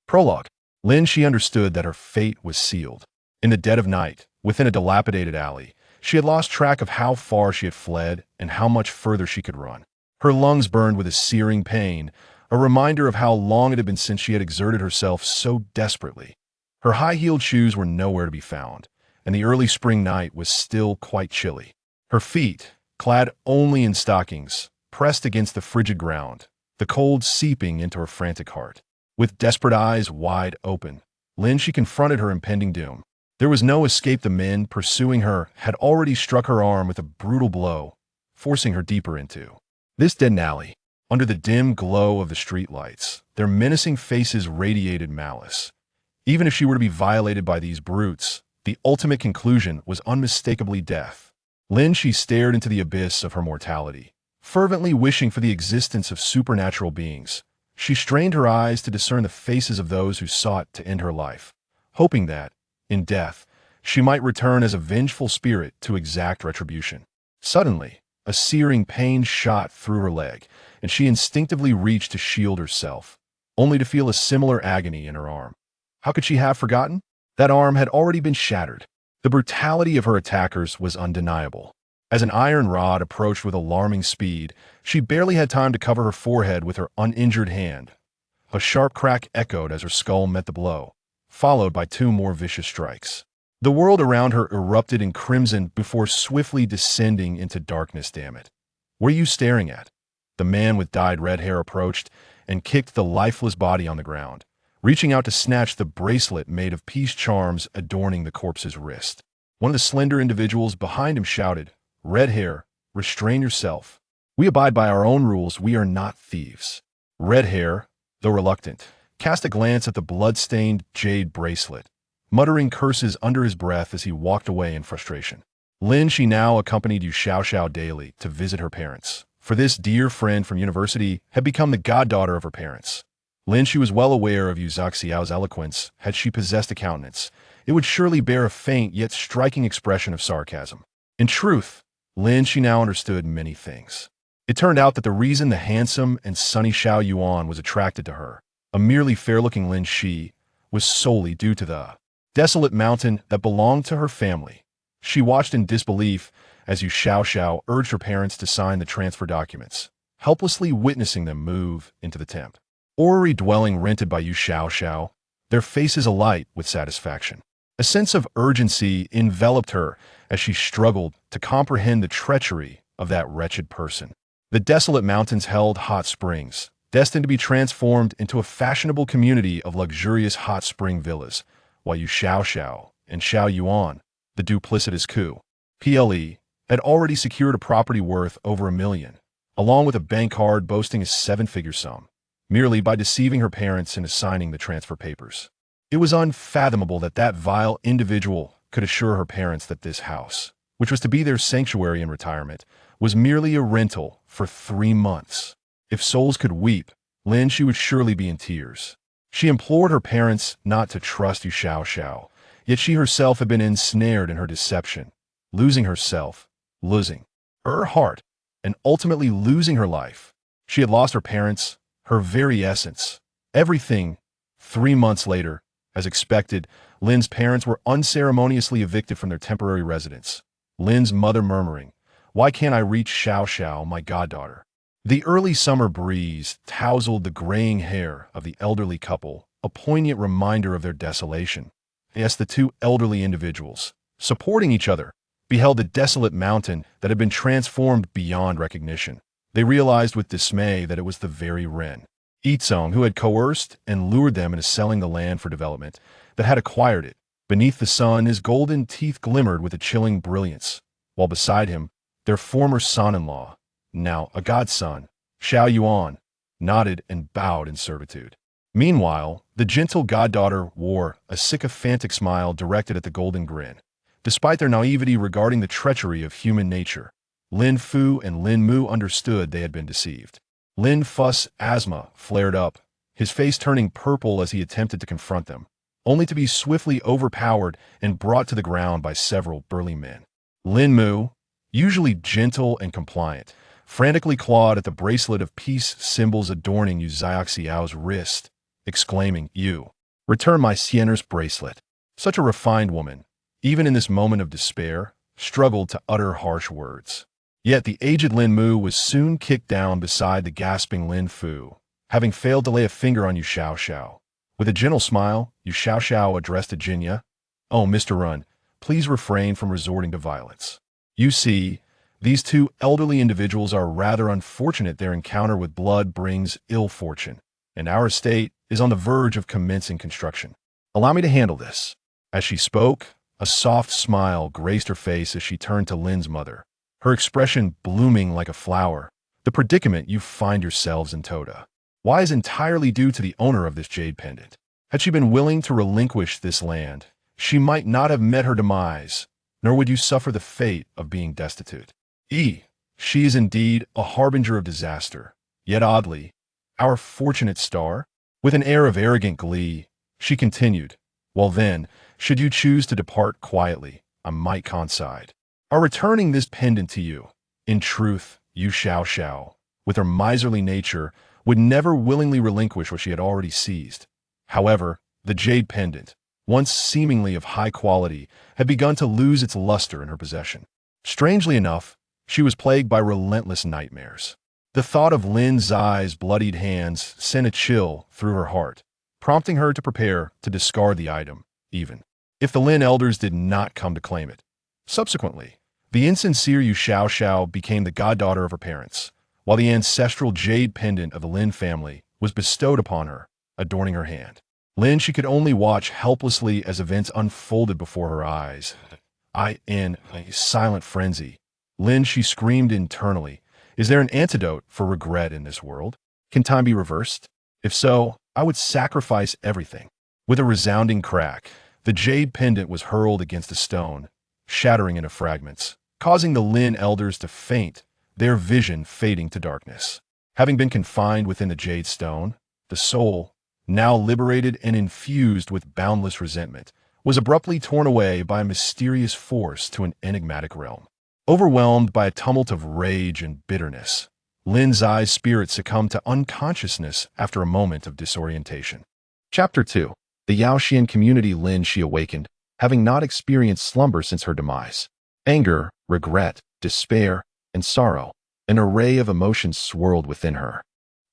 Prologue. Lin Xi understood that her fate was sealed. In the dead of night, within a dilapidated alley, she had lost track of how far she had fled and how much further she could run. Her lungs burned with a searing pain, a reminder of how long it had been since she had exerted herself so desperately. Her high-heeled shoes were nowhere to be found, and the early spring night was still quite chilly. Her feet, clad only in stockings, pressed against the frigid ground, the cold seeping into her frantic heart. With desperate eyes wide open, Lin Xi confronted her impending doom. There was no escape. The men pursuing her had already struck her arm with a brutal blow, forcing her deeper into this dead alley. Under the dim glow of the streetlights, their menacing faces radiated malice. Even if she were to be violated by these brutes, the ultimate conclusion was unmistakably death. Lin Xi stared into the abyss of her mortality, fervently wishing for the existence of supernatural beings. She strained her eyes to discern the faces of those who sought to end her life, hoping that, in death, she might return as a vengeful spirit to exact retribution. Suddenly, a searing pain shot through her leg, and she instinctively reached to shield herself, only to feel a similar agony in her arm. How could she have forgotten? That arm had already been shattered. The brutality of her attackers was undeniable. As an iron rod approached with alarming speed, she barely had time to cover her forehead with her uninjured hand. A sharp crack echoed as her skull met the blow, followed by two more vicious strikes. The world around her erupted in crimson before swiftly descending into darkness. Damn it. What are you staring at? The man with dyed red hair approached and kicked the lifeless body on the ground, reaching out to snatch the bracelet made of peace charms adorning the corpse's wrist. One of the slender individuals behind him shouted, "Red hair, restrain yourself. We abide by our own rules. We are not thieves." Red hair, though reluctant, cast a glance at the blood-stained jade bracelet, muttering curses under his breath as he walked away in frustration. Lin Xi now accompanied Yao Xuan daily to visit her parents, for this dear friend from university had become the goddaughter of her parents. Lin Xi was well aware of Yao Xuan's eloquence. Had she possessed a countenance, it would surely bear a faint yet striking expression of sarcasm. In truth, Lin Xi now understood many things. It turned out that the reason the handsome and sunny Yao Xuan was attracted to her, a merely fair-looking Lin Xi, was solely due to the desolate mountain that belonged to her family. She watched in disbelief as Yao Xuan urged her parents to sign the transfer documents, helplessly witnessing them move into the temporary dwelling rented by Yao Xuan, their faces alight with satisfaction. A sense of urgency enveloped her as she struggled to comprehend the treachery of that wretched person. The desolate mountains held hot springs, destined to be transformed into a fashionable community of luxurious hot spring villas, while Yao Xuan and Yao Yuan, the duplicitous PLE, had already secured a property worth over $1 million, along with a bank card boasting a seven-figure sum, merely by deceiving her parents into signing the transfer papers. It was unfathomable that that vile individual could assure her parents that this house, which was to be their sanctuary in retirement, was merely a rental for 3 months. If souls could weep, Lin Xi would surely be in tears. She implored her parents not to trust Yao Xuan, yet she herself had been ensnared in her deception, losing herself, losing her heart, and ultimately losing her life. She had lost her parents, her very essence, everything. 3 months later, as expected, Lin's parents were unceremoniously evicted from their temporary residence, Lin's mother murmuring, "Why can't I reach Yao Xuan, my goddaughter?" The early summer breeze tousled the graying hair of the elderly couple, a poignant reminder of their desolation. Yes, the two elderly individuals, supporting each other, beheld the desolate mountain that had been transformed beyond recognition. They realized with dismay that it was the very Ren Yizong who had coerced and lured them into selling the land for development, that had acquired it. Beneath the sun, his golden teeth glimmered with a chilling brilliance, while beside him, their former son-in-law, now a godson, Yao Yuan, nodded and bowed in servitude. Meanwhile, the gentle goddaughter wore a sycophantic smile directed at the golden grin. Despite their naivety regarding the treachery of human nature, Lin Fu and Lin Mu understood they had been deceived. Lin Fu's asthma flared up, his face turning purple as he attempted to confront them, only to be swiftly overpowered and brought to the ground by several burly men. Lin Mu, usually gentle and compliant, frantically clawed at the bracelet of peace symbols adorning Yao Xuan's wrist, exclaiming, "You Return my Siener's bracelet. Such a refined woman, even in this moment of despair, struggled to utter harsh words. Yet the aged Lin Mu was soon kicked down beside the gasping Lin Fu, having failed to lay a finger on Yu Xiao. With a gentle smile, Yu Xiao addressed to Jinya, "Oh, Mr. Run, please refrain from resorting to violence. You see, these two elderly individuals are rather unfortunate. Their encounter with blood brings ill fortune, and our estate is on the verge of commencing construction. Allow me to handle this." As she spoke, a soft smile graced her face as she turned to Lin's mother, her expression blooming like a flower. "The predicament you find yourselves in, Toda, why is entirely due to the owner of this jade pendant. Had she been willing to relinquish this land, she might not have met her demise, nor would you suffer the fate of being destitute. She is indeed a harbinger of disaster, yet oddly, our fortunate star." With an air of arrogant glee, she continued, "Well then, should you choose to depart quietly, I might concede are returning this pendant to you. In truth, Yu Xiao, with her miserly nature, would never willingly relinquish what she had already seized. However, the jade pendant, once seemingly of high quality, had begun to lose its luster in her possession. Strangely enough, she was plagued by relentless nightmares. The thought of Lin Xi's bloodied hands sent a chill through her heart, prompting her to prepare to discard the item, even if the Lin elders did not come to claim it. Subsequently, the insincere Yu Xiao became the goddaughter of her parents, while the ancestral jade pendant of the Lin family was bestowed upon her, adorning her hand. Lin she could only watch helplessly as events unfolded before her eyes. In a silent frenzy, Lin she screamed internally, "Is there an antidote for regret in this world? Can time be reversed? If so, I would sacrifice everything." With a resounding crack, the jade pendant was hurled against a stone, shattering into fragments, causing the Lin elders to faint, their vision fading to darkness. Having been confined within the jade stone, the soul, now liberated and infused with boundless resentment, was abruptly torn away by a mysterious force to an enigmatic realm. Overwhelmed by a tumult of rage and bitterness, Lin Xi's spirit succumbed to unconsciousness after a moment of disorientation. Chapter 2. The Yao Xuan community. Lin Xi awakened, having not experienced slumber since her demise. Anger, regret, despair, and sorrow, an array of emotions swirled within her.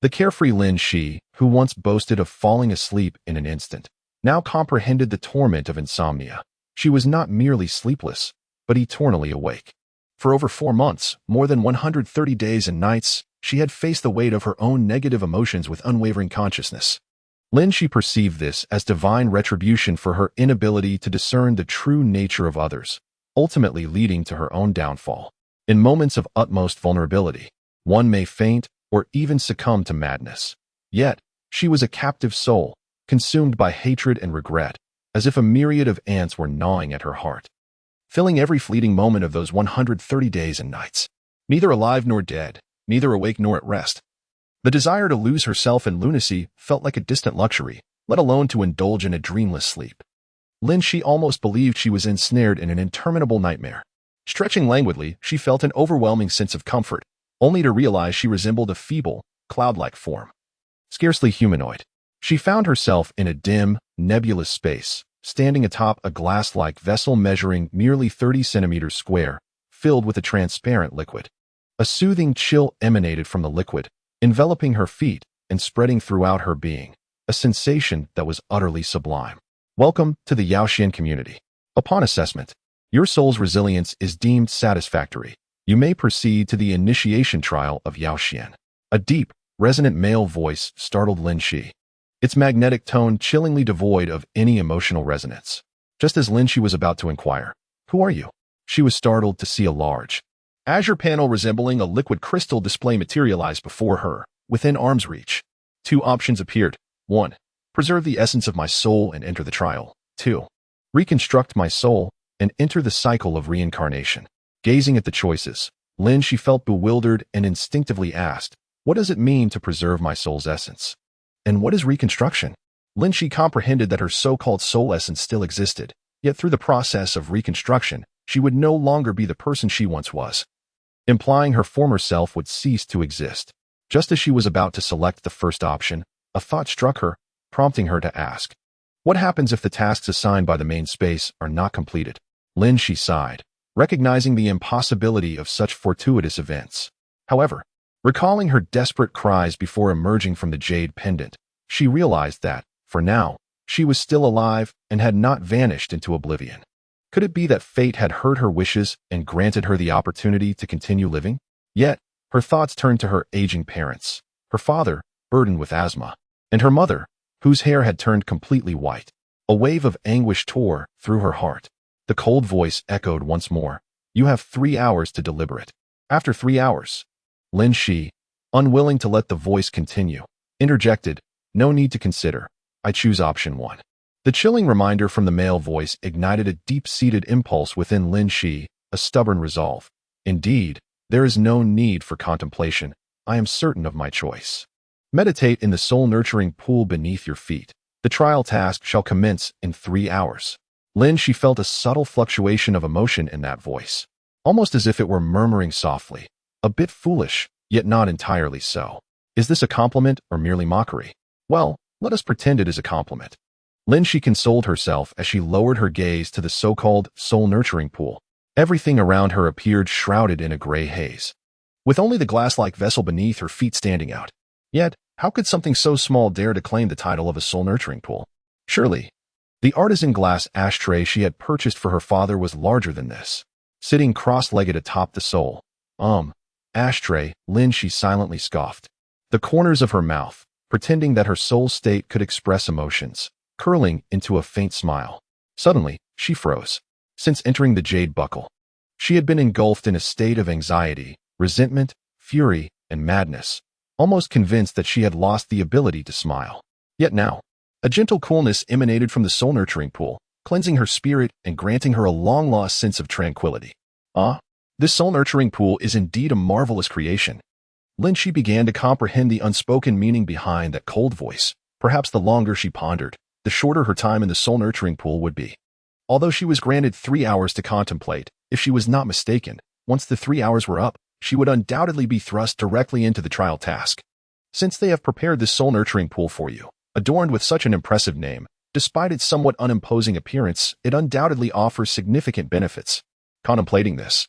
The carefree Lin Xi, who once boasted of falling asleep in an instant, now comprehended the torment of insomnia. She was not merely sleepless, but eternally awake. For over 4 months, more than 130 days and nights, she had faced the weight of her own negative emotions with unwavering consciousness. Lin Xi perceived this as divine retribution for her inability to discern the true nature of others, ultimately leading to her own downfall. In moments of utmost vulnerability, one may faint or even succumb to madness. Yet, she was a captive soul, consumed by hatred and regret, as if a myriad of ants were gnawing at her heart, filling every fleeting moment of those 130 days and nights. Neither alive nor dead, neither awake nor at rest. The desire to lose herself in lunacy felt like a distant luxury, let alone to indulge in a dreamless sleep. Lin Xi almost believed she was ensnared in an interminable nightmare. Stretching languidly, she felt an overwhelming sense of comfort, only to realize she resembled a feeble, cloud-like form. Scarcely humanoid. She found herself in a dim, nebulous space, standing atop a glass-like vessel measuring merely 30 centimeters square, filled with a transparent liquid. A soothing chill emanated from the liquid, enveloping her feet and spreading throughout her being, a sensation that was utterly sublime. Welcome to the Yao Xuan community. Upon assessment, your soul's resilience is deemed satisfactory. You may proceed to the initiation trial of Yao Xuan. A deep, resonant male voice startled Lin Xi, its magnetic tone chillingly devoid of any emotional resonance. Just as Lin Xi was about to inquire, "Who are you?" she was startled to see a large, azure panel resembling a liquid crystal display materialize before her, within arm's reach. 2 options appeared. 1. Preserve the essence of my soul and enter the trial. 2. Reconstruct my soul and enter the cycle of reincarnation. Gazing at the choices, Lin Xi felt bewildered and instinctively asked, "What does it mean to preserve my soul's essence? And what is reconstruction?" Lin Xi comprehended that her so-called soul essence still existed, yet through the process of reconstruction, she would no longer be the person she once was, implying her former self would cease to exist. Just as she was about to select the first option, a thought struck her, prompting her to ask, What happens if the tasks assigned by the main space are not completed? Lin Xi sighed, recognizing the impossibility of such fortuitous events. However, recalling her desperate cries before emerging from the jade pendant, she realized that, for now, she was still alive and had not vanished into oblivion. Could it be that fate had heard her wishes and granted her the opportunity to continue living? Yet, her thoughts turned to her aging parents, her father, burdened with asthma, and her mother, whose hair had turned completely white. A wave of anguish tore through her heart. The cold voice echoed once more, "You have 3 hours to deliberate." After 3 hours, Lin Xi, unwilling to let the voice continue, interjected, "No need to consider. I choose option 1. The chilling reminder from the male voice ignited a deep-seated impulse within Lin Xi, a stubborn resolve. Indeed, there is no need for contemplation. I am certain of my choice. Meditate in the soul-nurturing pool beneath your feet. The trial task shall commence in 3 hours. Lin Xi felt a subtle fluctuation of emotion in that voice, almost as if it were murmuring softly, a bit foolish, yet not entirely so. Is this a compliment or merely mockery? Well, let us pretend it is a compliment. Lin Xi consoled herself as she lowered her gaze to the so-called soul-nurturing pool. Everything around her appeared shrouded in a gray haze, with only the glass-like vessel beneath her feet standing out. Yet, how could something so small dare to claim the title of a soul-nurturing pool? Surely, the artisan glass ashtray she had purchased for her father was larger than this. Sitting cross-legged atop the soul, ashtray, Lin Xi silently scoffed, the corners of her mouth, pretending that her soul state could express emotions, curling into a faint smile. Suddenly, she froze. Since entering the jade buckle, she had been engulfed in a state of anxiety, resentment, fury, and madness, almost convinced that she had lost the ability to smile. Yet now, a gentle coolness emanated from the soul-nurturing pool, cleansing her spirit and granting her a long-lost sense of tranquility. This soul-nurturing pool is indeed a marvelous creation. Lin Xi began to comprehend the unspoken meaning behind that cold voice. Perhaps the longer she pondered, the shorter her time in the soul-nurturing pool would be. Although she was granted 3 hours to contemplate, if she was not mistaken, once the 3 hours were up, she would undoubtedly be thrust directly into the trial task. Since they have prepared this soul-nurturing pool for you, adorned with such an impressive name, despite its somewhat unimposing appearance, it undoubtedly offers significant benefits. Contemplating this,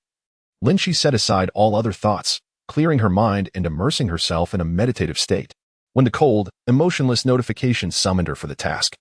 Lin Xi set aside all other thoughts, clearing her mind and immersing herself in a meditative state. When the cold, emotionless notification summoned her for the task,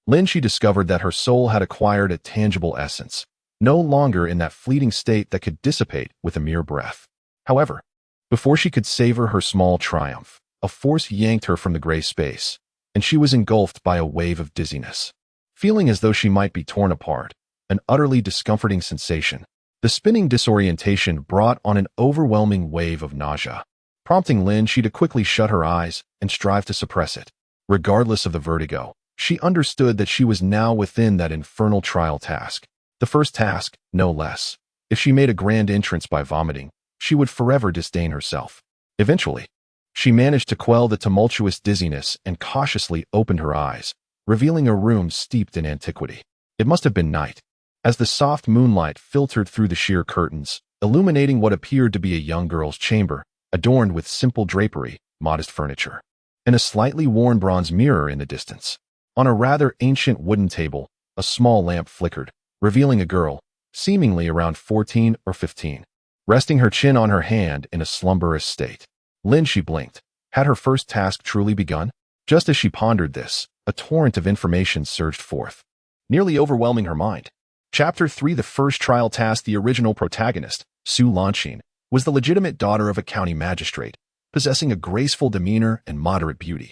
Lin Xi discovered that her soul had acquired a tangible essence, no longer in that fleeting state that could dissipate with a mere breath. However, before she could savor her small triumph, a force yanked her from the gray space, and she was engulfed by a wave of dizziness. Feeling as though she might be torn apart, an utterly discomforting sensation, the spinning disorientation brought on an overwhelming wave of nausea, prompting Lin Xi to quickly shut her eyes and strive to suppress it. Regardless of the vertigo, she understood that she was now within that infernal trial task. The first task, no less. If she made a grand entrance by vomiting, she would forever disdain herself. Eventually, she managed to quell the tumultuous dizziness and cautiously opened her eyes, revealing a room steeped in antiquity. It must have been night, as the soft moonlight filtered through the sheer curtains, illuminating what appeared to be a young girl's chamber, adorned with simple drapery, modest furniture, and a slightly worn bronze mirror in the distance. On a rather ancient wooden table, a small lamp flickered, revealing a girl, seemingly around 14 or 15, resting her chin on her hand in a slumberous state. Lin Xi blinked. Had her first task truly begun? Just as she pondered this, a torrent of information surged forth, nearly overwhelming her mind. Chapter 3. The first trial task. The original protagonist, Su Lanxin, was the legitimate daughter of a county magistrate, possessing a graceful demeanor and moderate beauty.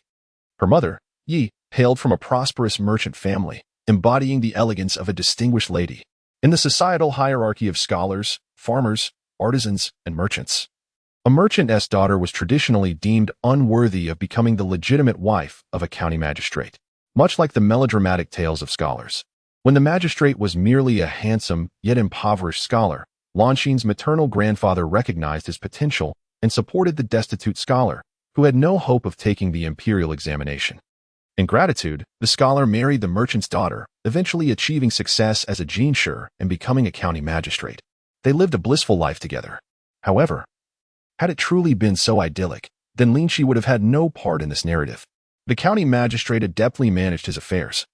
Her mother, Yi, hailed from a prosperous merchant family, embodying the elegance of a distinguished lady in the societal hierarchy of scholars, farmers, artisans, and merchants. A merchant's daughter was traditionally deemed unworthy of becoming the legitimate wife of a county magistrate, much like the melodramatic tales of scholars. When the magistrate was merely a handsome yet impoverished scholar, Lanxin's maternal grandfather recognized his potential and supported the destitute scholar, who had no hope of taking the imperial examination. In gratitude, the scholar married the merchant's daughter, eventually achieving success as a jinshi and becoming a county magistrate. They lived a blissful life together. However, had it truly been so idyllic, then Lin Xi would have had no part in this narrative. The county magistrate adeptly managed his affairs,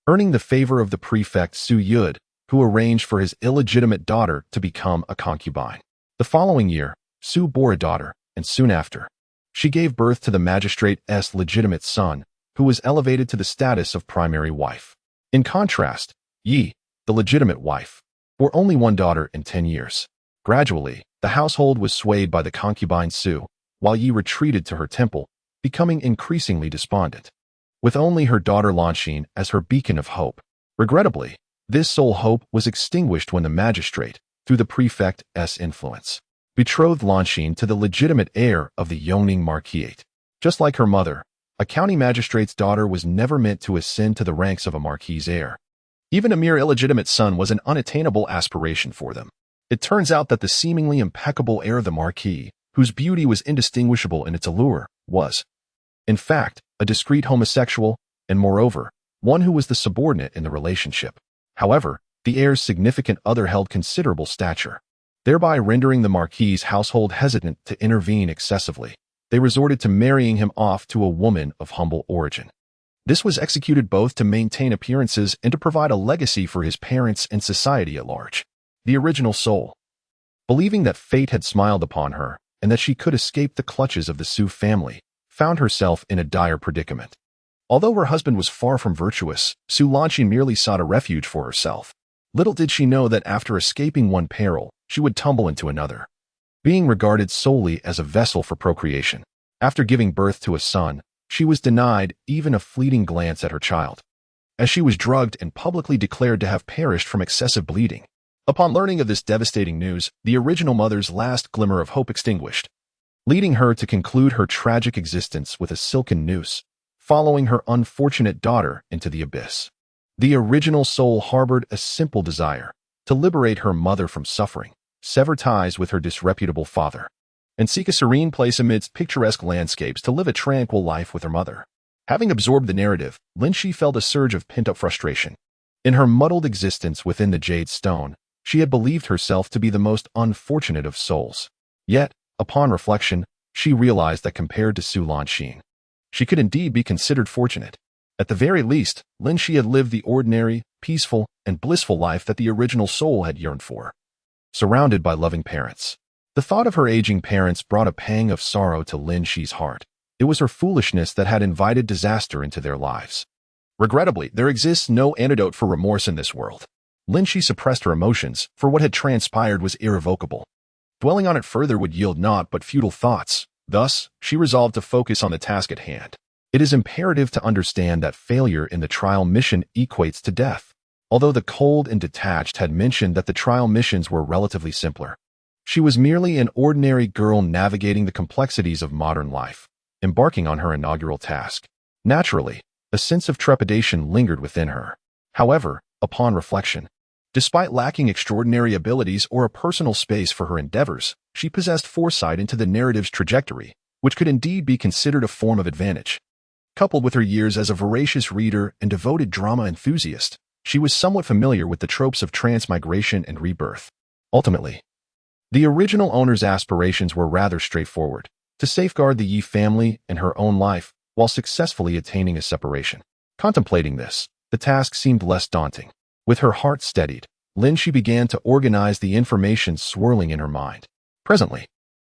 earning the favor of the prefect Su Yud, who arranged for his illegitimate daughter to become a concubine. The following year, Su bore a daughter, and soon after, she gave birth to the magistrate's legitimate son, who was elevated to the status of primary wife. In contrast, Yi, the legitimate wife, bore only one daughter in 10 years. Gradually, the household was swayed by the concubine Su, while Yi retreated to her temple, becoming increasingly despondent, with only her daughter Lin Xi as her beacon of hope. Regrettably, this sole hope was extinguished when the magistrate, through the prefect's influence, betrothed Lin Xi to the legitimate heir of the Yongning Marquisate. Just like her mother, a county magistrate's daughter was never meant to ascend to the ranks of a marquis' heir. Even a mere illegitimate son was an unattainable aspiration for them. It turns out that the seemingly impeccable heir of the marquis, whose beauty was indistinguishable in its allure, was, in fact, a discreet homosexual, and moreover, one who was the subordinate in the relationship. However, the heir's significant other held considerable stature, thereby rendering the marquis's household hesitant to intervene excessively. They resorted to marrying him off to a woman of humble origin. This was executed both to maintain appearances and to provide a legacy for his parents and society at large. The original soul, believing that fate had smiled upon her and that she could escape the clutches of the Su family, found herself in a dire predicament. Although her husband was far from virtuous, Su Lin Xi merely sought a refuge for herself. Little did she know that after escaping one peril, she would tumble into another. Being regarded solely as a vessel for procreation, after giving birth to a son, she was denied even a fleeting glance at her child, as she was drugged and publicly declared to have perished from excessive bleeding. Upon learning of this devastating news, the original mother's last glimmer of hope extinguished, leading her to conclude her tragic existence with a silken noose, following her unfortunate daughter into the abyss. The original soul harbored a simple desire: to liberate her mother from suffering, sever ties with her disreputable father, and seek a serene place amidst picturesque landscapes to live a tranquil life with her mother. Having absorbed the narrative, Lin Xi felt a surge of pent-up frustration. In her muddled existence within the Jade Stone, she had believed herself to be the most unfortunate of souls. Yet, upon reflection, she realized that compared to Su Lin Xi, she could indeed be considered fortunate. At the very least, Lin Xi had lived the ordinary, peaceful, and blissful life that the original soul had yearned for. Surrounded by loving parents, the thought of her aging parents brought a pang of sorrow to Lin Xi's heart. It was her foolishness that had invited disaster into their lives. Regrettably, there exists no antidote for remorse in this world. Lin Xi suppressed her emotions, for what had transpired was irrevocable. Dwelling on it further would yield naught but futile thoughts. Thus, she resolved to focus on the task at hand. It is imperative to understand that failure in the trial mission equates to death. Although the cold and detached had mentioned that the trial missions were relatively simpler, she was merely an ordinary girl navigating the complexities of modern life, embarking on her inaugural task. Naturally, a sense of trepidation lingered within her. However, upon reflection, despite lacking extraordinary abilities or a personal space for her endeavors, she possessed foresight into the narrative's trajectory, which could indeed be considered a form of advantage. Coupled with her years as a voracious reader and devoted drama enthusiast, she was somewhat familiar with the tropes of transmigration and rebirth. Ultimately, the original owner's aspirations were rather straightforward: to safeguard the Yi family and her own life while successfully attaining a separation. Contemplating this, the task seemed less daunting. With her heart steadied, Lin Xi began to organize the information swirling in her mind. Presently,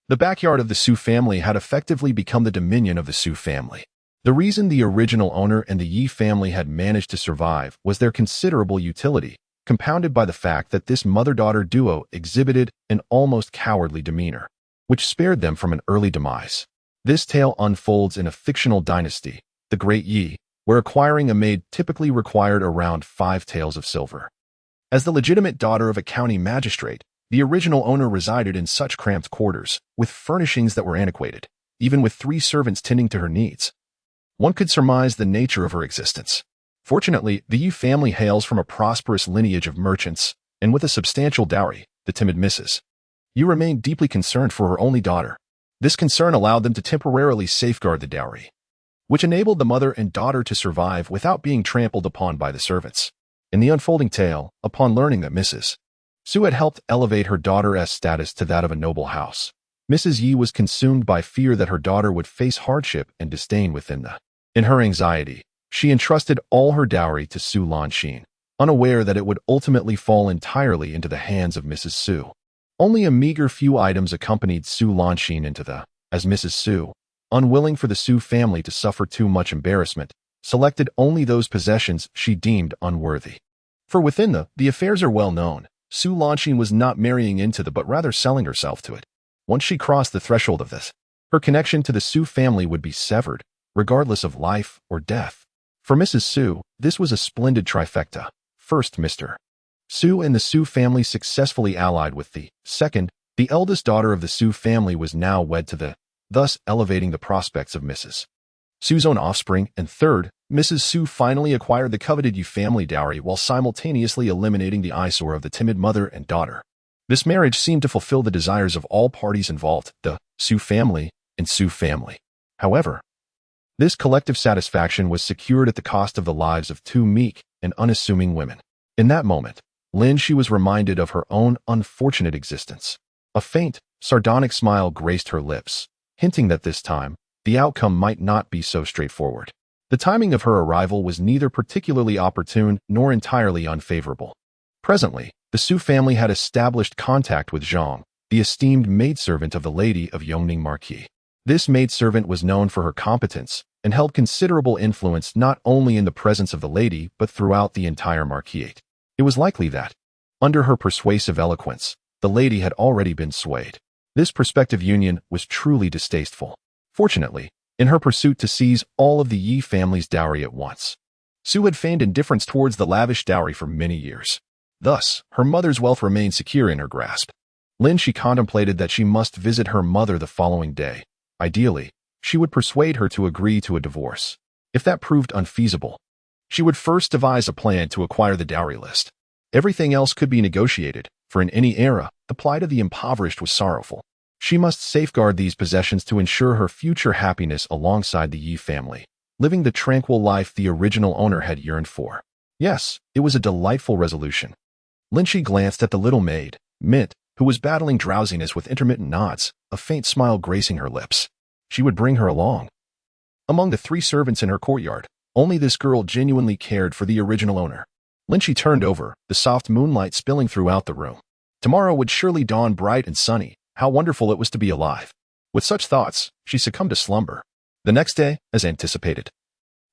the backyard of the Su family had effectively become the dominion of the Su family. The reason the original owner and the Yi family had managed to survive was their considerable utility, compounded by the fact that this mother-daughter duo exhibited an almost cowardly demeanor, which spared them from an early demise. This tale unfolds in a fictional dynasty, the Great Yi, where acquiring a maid typically required around 5 taels of silver. As the legitimate daughter of a county magistrate, the original owner resided in such cramped quarters, with furnishings that were antiquated, even with 3 servants tending to her needs. One could surmise the nature of her existence. Fortunately, the Yi family hails from a prosperous lineage of merchants, and with a substantial dowry, the timid Mrs. Yi remained deeply concerned for her only daughter. This concern allowed them to temporarily safeguard the dowry, which enabled the mother and daughter to survive without being trampled upon by the servants. In the unfolding tale, upon learning that Mrs. Su had helped elevate her daughter's status to that of a noble house, Mrs. Yi was consumed by fear that her daughter would face hardship and disdain within the. In her anxiety, She entrusted all her dowry to Su Lin Xi, unaware that it would ultimately fall entirely into the hands of Mrs. Su. Only a meager few items accompanied Su Lin Xi into the, as Mrs. Su, unwilling for the Su family to suffer too much embarrassment, selected only those possessions she deemed unworthy. For within the affairs are well known, Su Lin Xi was not marrying into the but rather selling herself to it. Once she crossed the threshold of this, her connection to the Su family would be severed, regardless of life or death. For Mrs. Su, this was a splendid trifecta. First, Mr. Su and the Su family successfully allied with the second, the eldest daughter of the Su family was now wed to the, thus elevating the prospects of Mrs. Su's own offspring, and third, Mrs. Su finally acquired the coveted Yu family dowry while simultaneously eliminating the eyesore of the timid mother and daughter. This marriage seemed to fulfill the desires of all parties involved, the Su family and Su family. However, this collective satisfaction was secured at the cost of the lives of two meek and unassuming women. In that moment, Lin Xi was reminded of her own unfortunate existence. A faint, sardonic smile graced her lips, hinting that this time, the outcome might not be so straightforward. The timing of her arrival was neither particularly opportune nor entirely unfavorable. Presently, the Su family had established contact with Zhang, the esteemed maidservant of the Lady of Yongning Marquis. This maidservant was known for her competence and held considerable influence not only in the presence of the lady but throughout the entire marquisate. It was likely that, under her persuasive eloquence, the lady had already been swayed. This prospective union was truly distasteful. Fortunately, in her pursuit to seize all of the Yi family's dowry at once, Su had feigned indifference towards the lavish dowry for many years. Thus, her mother's wealth remained secure in her grasp. Lin Xi contemplated that she must visit her mother the following day. Ideally, she would persuade her to agree to a divorce. If that proved unfeasible, she would first devise a plan to acquire the dowry list. Everything else could be negotiated, for in any era, the plight of the impoverished was sorrowful. She must safeguard these possessions to ensure her future happiness alongside the Yi family, living the tranquil life the original owner had yearned for. Yes, it was a delightful resolution. Lin Xi glanced at the little maid, Mint, who was battling drowsiness with intermittent nods, a faint smile gracing her lips. She would bring her along. Among the 3 servants in her courtyard, only this girl genuinely cared for the original owner. Lin Xi turned over, the soft moonlight spilling throughout the room. Tomorrow would surely dawn bright and sunny. How wonderful it was to be alive. With such thoughts, she succumbed to slumber. The next day, as anticipated,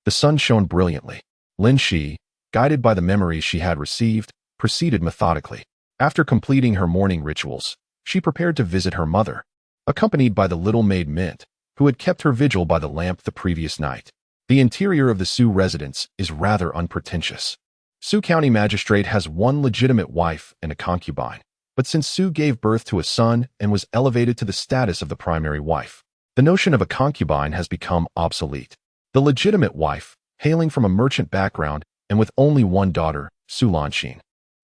the sun shone brilliantly. Lin Xi, guided by the memories she had received, proceeded methodically. After completing her morning rituals, she prepared to visit her mother, accompanied by the little maid Mint, who had kept her vigil by the lamp the previous night. The interior of the Su residence is rather unpretentious. Su County Magistrate has one legitimate wife and a concubine, but since Su gave birth to a son and was elevated to the status of the primary wife, the notion of a concubine has become obsolete. The legitimate wife, hailing from a merchant background and with only one daughter, Su Lin Xi,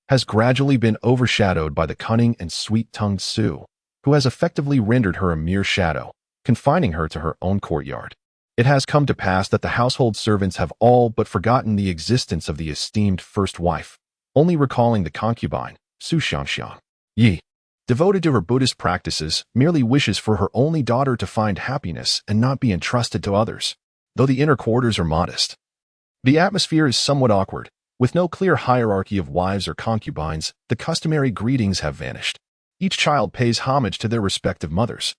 has gradually been overshadowed by the cunning and sweet-tongued Su, who has effectively rendered her a mere shadow, confining her to her own courtyard. It has come to pass that the household servants have all but forgotten the existence of the esteemed first wife, only recalling the concubine, Su Xiangxiang. Yi, devoted to her Buddhist practices, merely wishes for her only daughter to find happiness and not be entrusted to others, though the inner quarters are modest. The atmosphere is somewhat awkward. With no clear hierarchy of wives or concubines, the customary greetings have vanished. Each child pays homage to their respective mothers,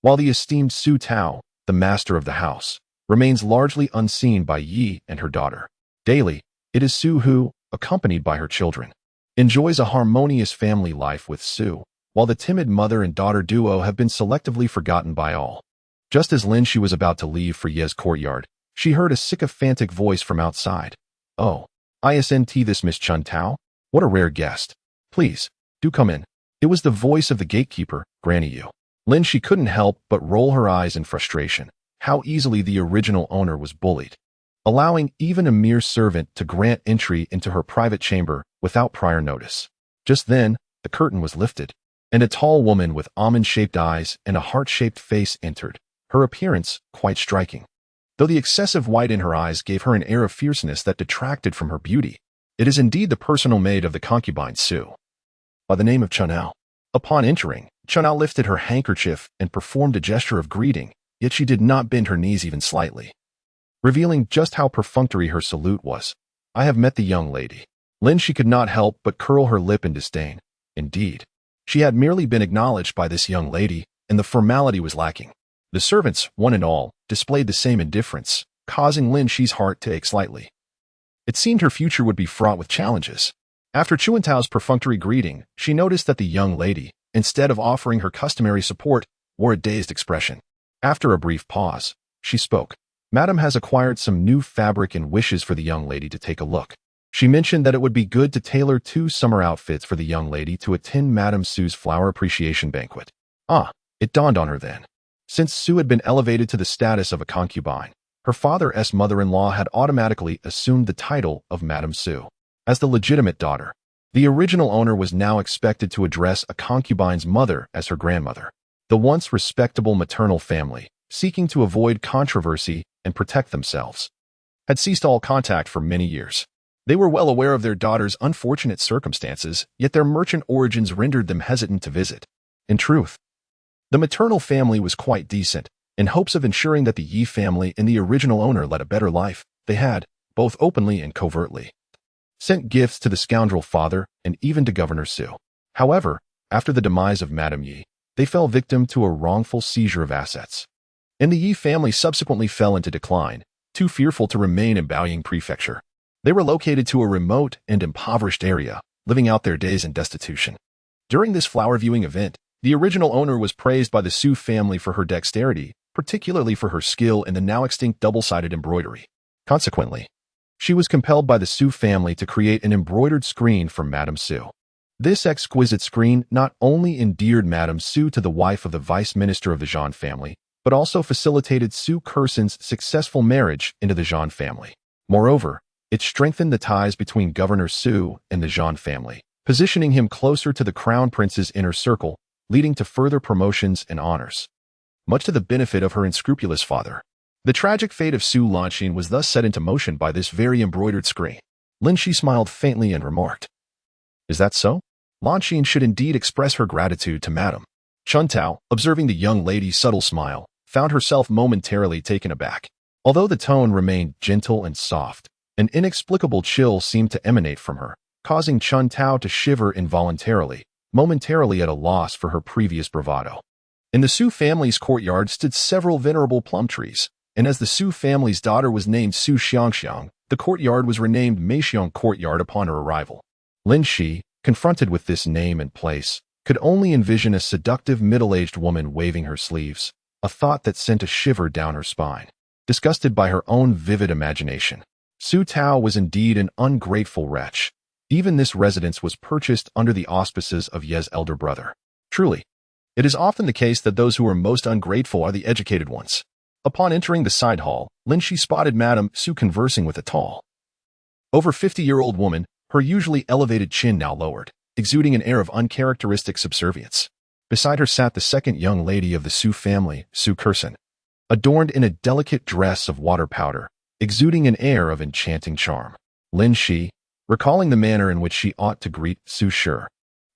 while the esteemed Su Tao, the master of the house, remains largely unseen by Yi and her daughter. Daily, it is Su who, accompanied by her children, enjoys a harmonious family life with Su, while the timid mother and daughter duo have been selectively forgotten by all. Just as Lin Xi was about to leave for Ye's courtyard, she heard a sycophantic voice from outside. "Oh, isn't this Miss Chun Tao? What a rare guest. Please, do come in." It was the voice of the gatekeeper, Granny Yu. Lin Xi couldn't help but roll her eyes in frustration. How easily the original owner was bullied, allowing even a mere servant to grant entry into her private chamber without prior notice. Just then, the curtain was lifted, and a tall woman with almond-shaped eyes and a heart-shaped face entered, her appearance quite striking. Though the excessive white in her eyes gave her an air of fierceness that detracted from her beauty, it is indeed the personal maid of the concubine Su, by the name of Chun'ao. Upon entering, Chun'ao lifted her handkerchief and performed a gesture of greeting, yet she did not bend her knees even slightly. revealing just how perfunctory her salute was. "I have met the young lady." Lin Xi could not help but curl her lip in disdain. Indeed, she had merely been acknowledged by this young lady, and the formality was lacking. The servants, one and all, displayed the same indifference, causing Lin Xi's heart to ache slightly. It seemed her future would be fraught with challenges. After Chuantao's perfunctory greeting, she noticed that the young lady, instead of offering her customary support, wore a dazed expression. After a brief pause, she spoke. "Madam has acquired some new fabric and wishes for the young lady to take a look." She mentioned that it would be good to tailor 2 summer outfits for the young lady to attend Madame Su's flower appreciation banquet. It dawned on her then. Since Su had been elevated to the status of a concubine, her father's mother-in-law had automatically assumed the title of Madame Su. As the legitimate daughter, the original owner was now expected to address a concubine's mother as her grandmother. The once respectable maternal family, seeking to avoid controversy and protect themselves, had ceased all contact for many years. They were well aware of their daughter's unfortunate circumstances, yet their merchant origins rendered them hesitant to visit. In truth, the maternal family was quite decent. In hopes of ensuring that the Yi family and the original owner led a better life, they had, both openly and covertly, sent gifts to the scoundrel father and even to Governor Su. However, after the demise of Madame Yi, they fell victim to a wrongful seizure of assets. And the Yi family subsequently fell into decline, too fearful to remain in Baoying Prefecture. They were located to a remote and impoverished area, living out their days in destitution. During this flower viewing event, the original owner was praised by the Su family for her dexterity, particularly for her skill in the now extinct double-sided embroidery. Consequently, she was compelled by the Su family to create an embroidered screen for Madame Su. This exquisite screen not only endeared Madame Su to the wife of the vice minister of the Zhan family, but also facilitated Su Kerson's successful marriage into the Zhan family. Moreover, it strengthened the ties between Governor Su and the Zhan family, positioning him closer to the crown prince's inner circle, leading to further promotions and honors, much to the benefit of her unscrupulous father. The tragic fate of Su Lanxin was thus set into motion by this very embroidered screen. Lin Xi smiled faintly and remarked, "Is that so? Lanxin should indeed express her gratitude to Madame." Chuntao, observing the young lady's subtle smile, found herself momentarily taken aback. Although the tone remained gentle and soft, an inexplicable chill seemed to emanate from her, causing Chuntao to shiver involuntarily, momentarily at a loss for her previous bravado. In the Su family's courtyard stood several venerable plum trees, and as the Su family's daughter was named Su Xiangxiang, the courtyard was renamed Meixiang Courtyard upon her arrival. Lin Xi, confronted with this name and place, could only envision a seductive middle-aged woman waving her sleeves, a thought that sent a shiver down her spine. Disgusted by her own vivid imagination, Su Tao was indeed an ungrateful wretch. Even this residence was purchased under the auspices of Ye's elder brother. Truly, it is often the case that those who are most ungrateful are the educated ones. Upon entering the side hall, Lin Xi spotted Madame Su conversing with a tall, over 50-year-old woman, her usually elevated chin now lowered, exuding an air of uncharacteristic subservience. Beside her sat the second young lady of the Su family, Su Kerson, adorned in a delicate dress of water powder, exuding an air of enchanting charm. Lin Xi, recalling the manner in which she ought to greet Su Shi,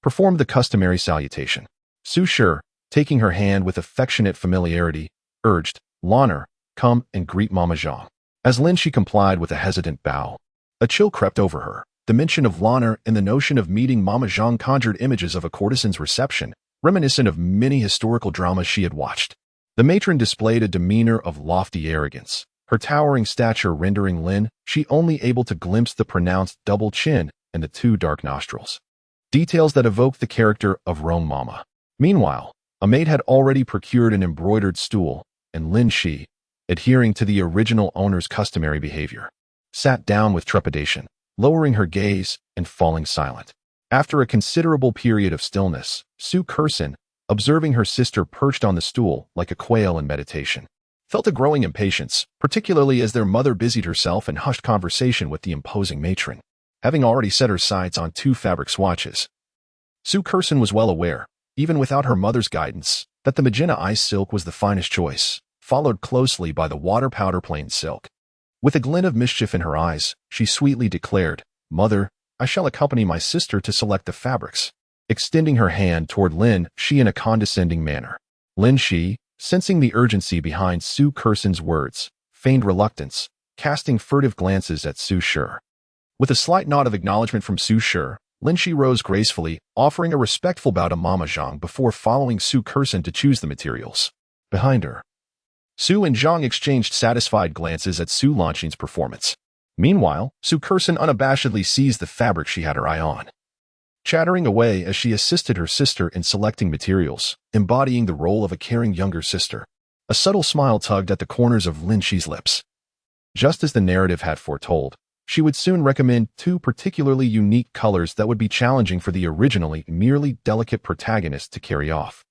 performed the customary salutation. Su Shi, taking her hand with affectionate familiarity, urged, "Lan'er, come and greet Mama Zhang." As Lin Xi complied with a hesitant bow, a chill crept over her. The mention of Lan'er and the notion of meeting Mama Zhang conjured images of a courtesan's reception, reminiscent of many historical dramas she had watched. The matron displayed a demeanor of lofty arrogance, her towering stature rendering Lin Xi only able to glimpse the pronounced double chin and the 2 dark nostrils, details that evoked the character of Rome Mama. Meanwhile, a maid had already procured an embroidered stool, and Lin Xi, adhering to the original owner's customary behavior, sat down with trepidation, lowering her gaze and falling silent. After a considerable period of stillness, Su Kerson, observing her sister perched on the stool like a quail in meditation, felt a growing impatience, particularly as their mother busied herself in hushed conversation with the imposing matron. Having already set her sights on 2 fabric swatches, Su Kerson was well aware, even without her mother's guidance, that the magenta ice silk was the finest choice, followed closely by the water powder plain silk. With a glint of mischief in her eyes, she sweetly declared, "Mother, I shall accompany my sister to select the fabrics," extending her hand toward Lin Xi in a condescending manner. Lin Xi, sensing the urgency behind Su Kerson's words, feigned reluctance, casting furtive glances at Su Shi. With a slight nod of acknowledgement from Su Shi, Lin Xi rose gracefully, offering a respectful bow to Mama Zhang before following Su Curson to choose the materials. Behind her, Su and Zhang exchanged satisfied glances at Su Lanqing's performance. Meanwhile, Su Curson unabashedly seized the fabric she had her eye on, chattering away as she assisted her sister in selecting materials, embodying the role of a caring younger sister. A subtle smile tugged at the corners of Lin Xi's lips. Just as the narrative had foretold, she would soon recommend two particularly unique colors that would be challenging for the originally merely delicate protagonist to carry off.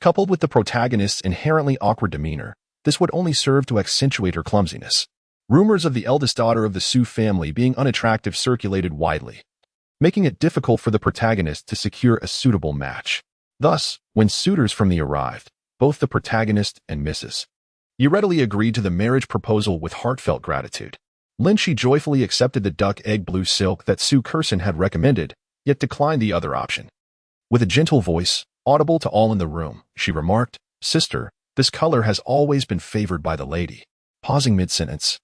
Coupled with the protagonist's inherently awkward demeanor, this would only serve to accentuate her clumsiness. Rumors of the eldest daughter of the Su family being unattractive circulated widely, making it difficult for the protagonist to secure a suitable match. Thus, when suitors from the arrived, both the protagonist and Mrs. Yi readily agreed to the marriage proposal with heartfelt gratitude. Lin Xi joyfully accepted the duck egg blue silk that Su Curson had recommended, yet declined the other option. With a gentle voice, audible to all in the room, she remarked, "Sister, this color has always been favored by the lady." Pausing mid-sentence,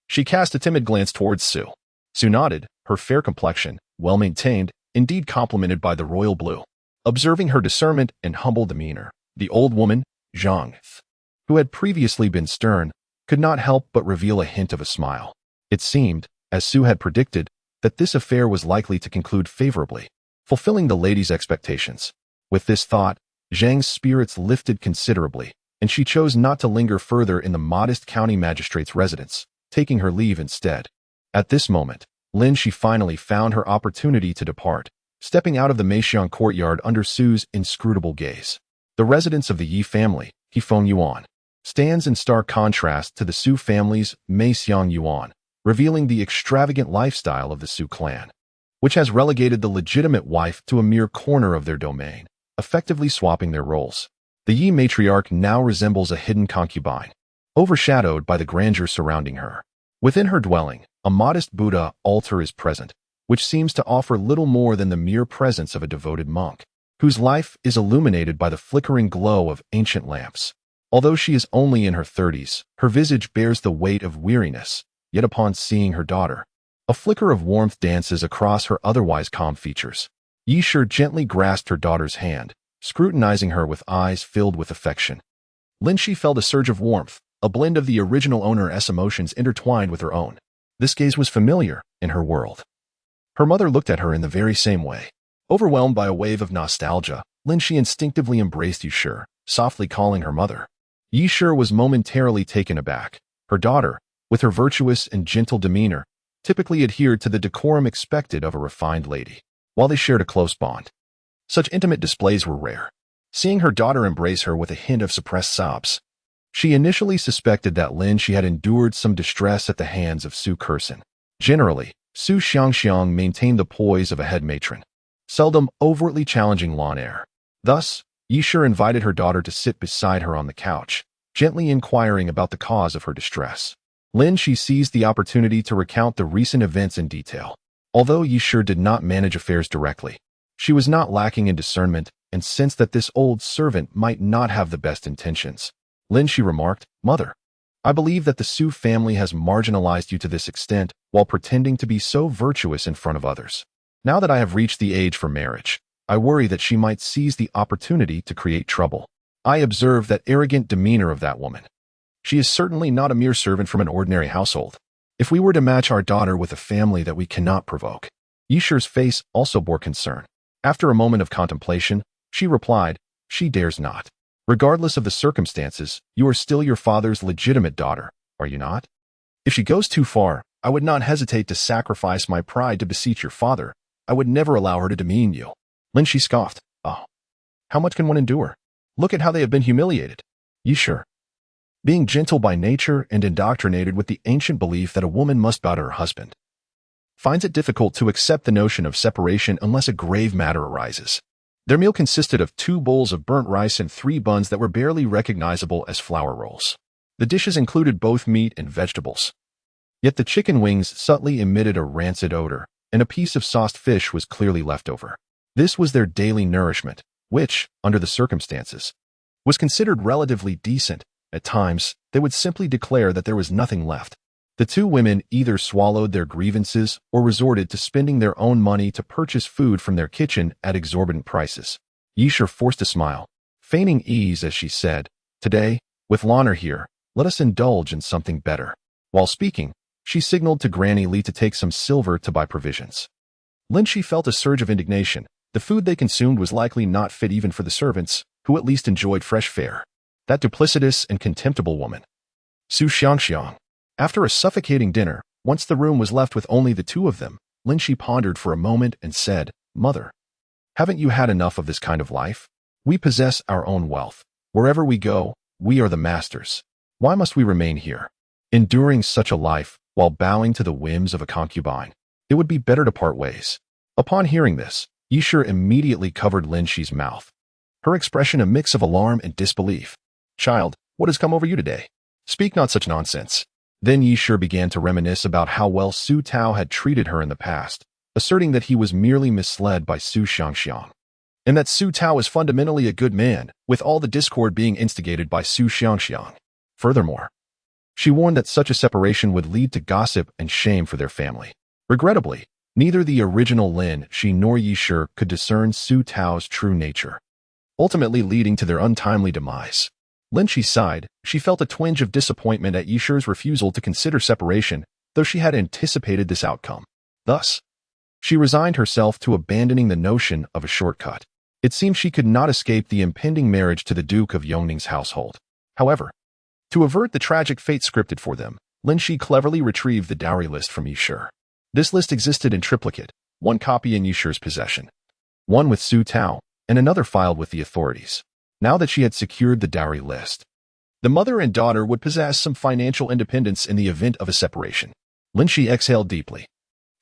she cast a timid glance towards Su. Su nodded, her fair complexion, well-maintained, indeed complemented by the royal blue. Observing her discernment and humble demeanor, the old woman, Zhang, who had previously been stern, could not help but reveal a hint of a smile. It seemed, as Su had predicted, that this affair was likely to conclude favorably, fulfilling the lady's expectations. With this thought, Zhang's spirits lifted considerably, and she chose not to linger further in the modest county magistrate's residence, taking her leave instead. At this moment, Lin Xi finally found her opportunity to depart, stepping out of the Meixiang courtyard under Su's inscrutable gaze. The residence of the Yi family, Hefeng Yuan, stands in stark contrast to the Su family's Meixiang Yuan, revealing the extravagant lifestyle of the Su clan, which has relegated the legitimate wife to a mere corner of their domain, effectively swapping their roles. The Yi matriarch now resembles a hidden concubine, overshadowed by the grandeur surrounding her. Within her dwelling, a modest Buddha altar is present, which seems to offer little more than the mere presence of a devoted monk, whose life is illuminated by the flickering glow of ancient lamps. Although she is only in her 30s, her visage bears the weight of weariness, yet upon seeing her daughter, a flicker of warmth dances across her otherwise calm features. Yi Shi gently grasped her daughter's hand, scrutinizing her with eyes filled with affection. Lin Xi felt a surge of warmth, a blend of the original owner's emotions intertwined with her own. This gaze was familiar in her world. Her mother looked at her in the very same way. Overwhelmed by a wave of nostalgia, Lin Xi instinctively embraced Yi Shi, softly calling her mother. Yi Shi was momentarily taken aback. Her daughter, with her virtuous and gentle demeanor, typically adhered to the decorum expected of a refined lady, while they shared a close bond. Such intimate displays were rare. Seeing her daughter embrace her with a hint of suppressed sobs, she initially suspected that Lin Xi had endured some distress at the hands of Su Curson. Generally, Su Xiangxiang maintained the poise of a head matron, seldom overtly challenging lawn air. Thus, Yi Shi invited her daughter to sit beside her on the couch, gently inquiring about the cause of her distress. Lin Xi seized the opportunity to recount the recent events in detail. Although Yi Shi did not manage affairs directly, she was not lacking in discernment and sensed that this old servant might not have the best intentions. Lin Xi remarked, "Mother, I believe that the Su family has marginalized you to this extent while pretending to be so virtuous in front of others. Now that I have reached the age for marriage, I worry that she might seize the opportunity to create trouble. I observe that arrogant demeanor of that woman. She is certainly not a mere servant from an ordinary household. If we were to match our daughter with a family that we cannot provoke." Yi Shi's face also bore concern. After a moment of contemplation, she replied, "She dares not. Regardless of the circumstances, you are still your father's legitimate daughter, are you not? If she goes too far, I would not hesitate to sacrifice my pride to beseech your father. I would never allow her to demean you." Lin Xi scoffed, "Oh, how much can one endure? Look at how they have been humiliated." Yi Shi, being gentle by nature and indoctrinated with the ancient belief that a woman must bow to her husband, finds it difficult to accept the notion of separation unless a grave matter arises. Their meal consisted of 2 bowls of burnt rice and 3 buns that were barely recognizable as flour rolls. The dishes included both meat and vegetables. Yet the chicken wings subtly emitted a rancid odor, and a piece of sauced fish was clearly left over. This was their daily nourishment, which, under the circumstances, was considered relatively decent. At times, they would simply declare that there was nothing left. The two women either swallowed their grievances or resorted to spending their own money to purchase food from their kitchen at exorbitant prices. Yisher forced a smile, feigning ease as she said, "Today, with Lanner here, let us indulge in something better." While speaking, she signaled to Granny Li to take some silver to buy provisions. Lin Xi felt a surge of indignation. The food they consumed was likely not fit even for the servants, who at least enjoyed fresh fare. That duplicitous and contemptible woman. Su Xiangxiang. After a suffocating dinner, once the room was left with only the two of them, Lin Xi pondered for a moment and said, "Mother, haven't you had enough of this kind of life? We possess our own wealth. Wherever we go, we are the masters. Why must we remain here, enduring such a life while bowing to the whims of a concubine? It would be better to part ways." Upon hearing this, Yisher immediately covered Lin Xi's mouth, her expression a mix of alarm and disbelief. "Child, what has come over you today? Speak not such nonsense." Then Yisher began to reminisce about how well Su Tao had treated her in the past, asserting that he was merely misled by Su Xiangxiang, and that Su Tao was fundamentally a good man, with all the discord being instigated by Su Xiangxiang. Furthermore, she warned that such a separation would lead to gossip and shame for their family. Regrettably, neither the original Lin Xi nor Yisher could discern Su Tao's true nature, ultimately leading to their untimely demise. Lin Xi sighed. She felt a twinge of disappointment at Yisher's refusal to consider separation, though she had anticipated this outcome. Thus, she resigned herself to abandoning the notion of a shortcut. It seemed she could not escape the impending marriage to the Duke of Yongning's household. However, to avert the tragic fate scripted for them, Lin Xi cleverly retrieved the dowry list from Yisher. This list existed in triplicate, one copy in Yisher's possession, one with Su Tao, and another filed with the authorities. Now that she had secured the dowry list, the mother and daughter would possess some financial independence in the event of a separation. Lin Xi exhaled deeply,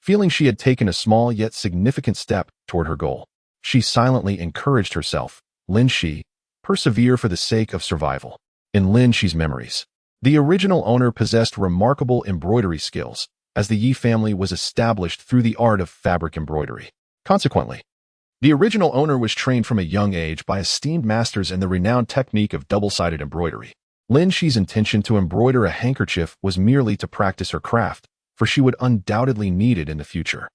feeling she had taken a small yet significant step toward her goal. She silently encouraged herself, "Lin Xi, persevere for the sake of survival." In Lin Xi's memories, the original owner possessed remarkable embroidery skills, as the Yi family was established through the art of fabric embroidery. Consequently, the original owner was trained from a young age by esteemed masters in the renowned technique of double-sided embroidery. Lin Xi's intention to embroider a handkerchief was merely to practice her craft, for she would undoubtedly need it in the future.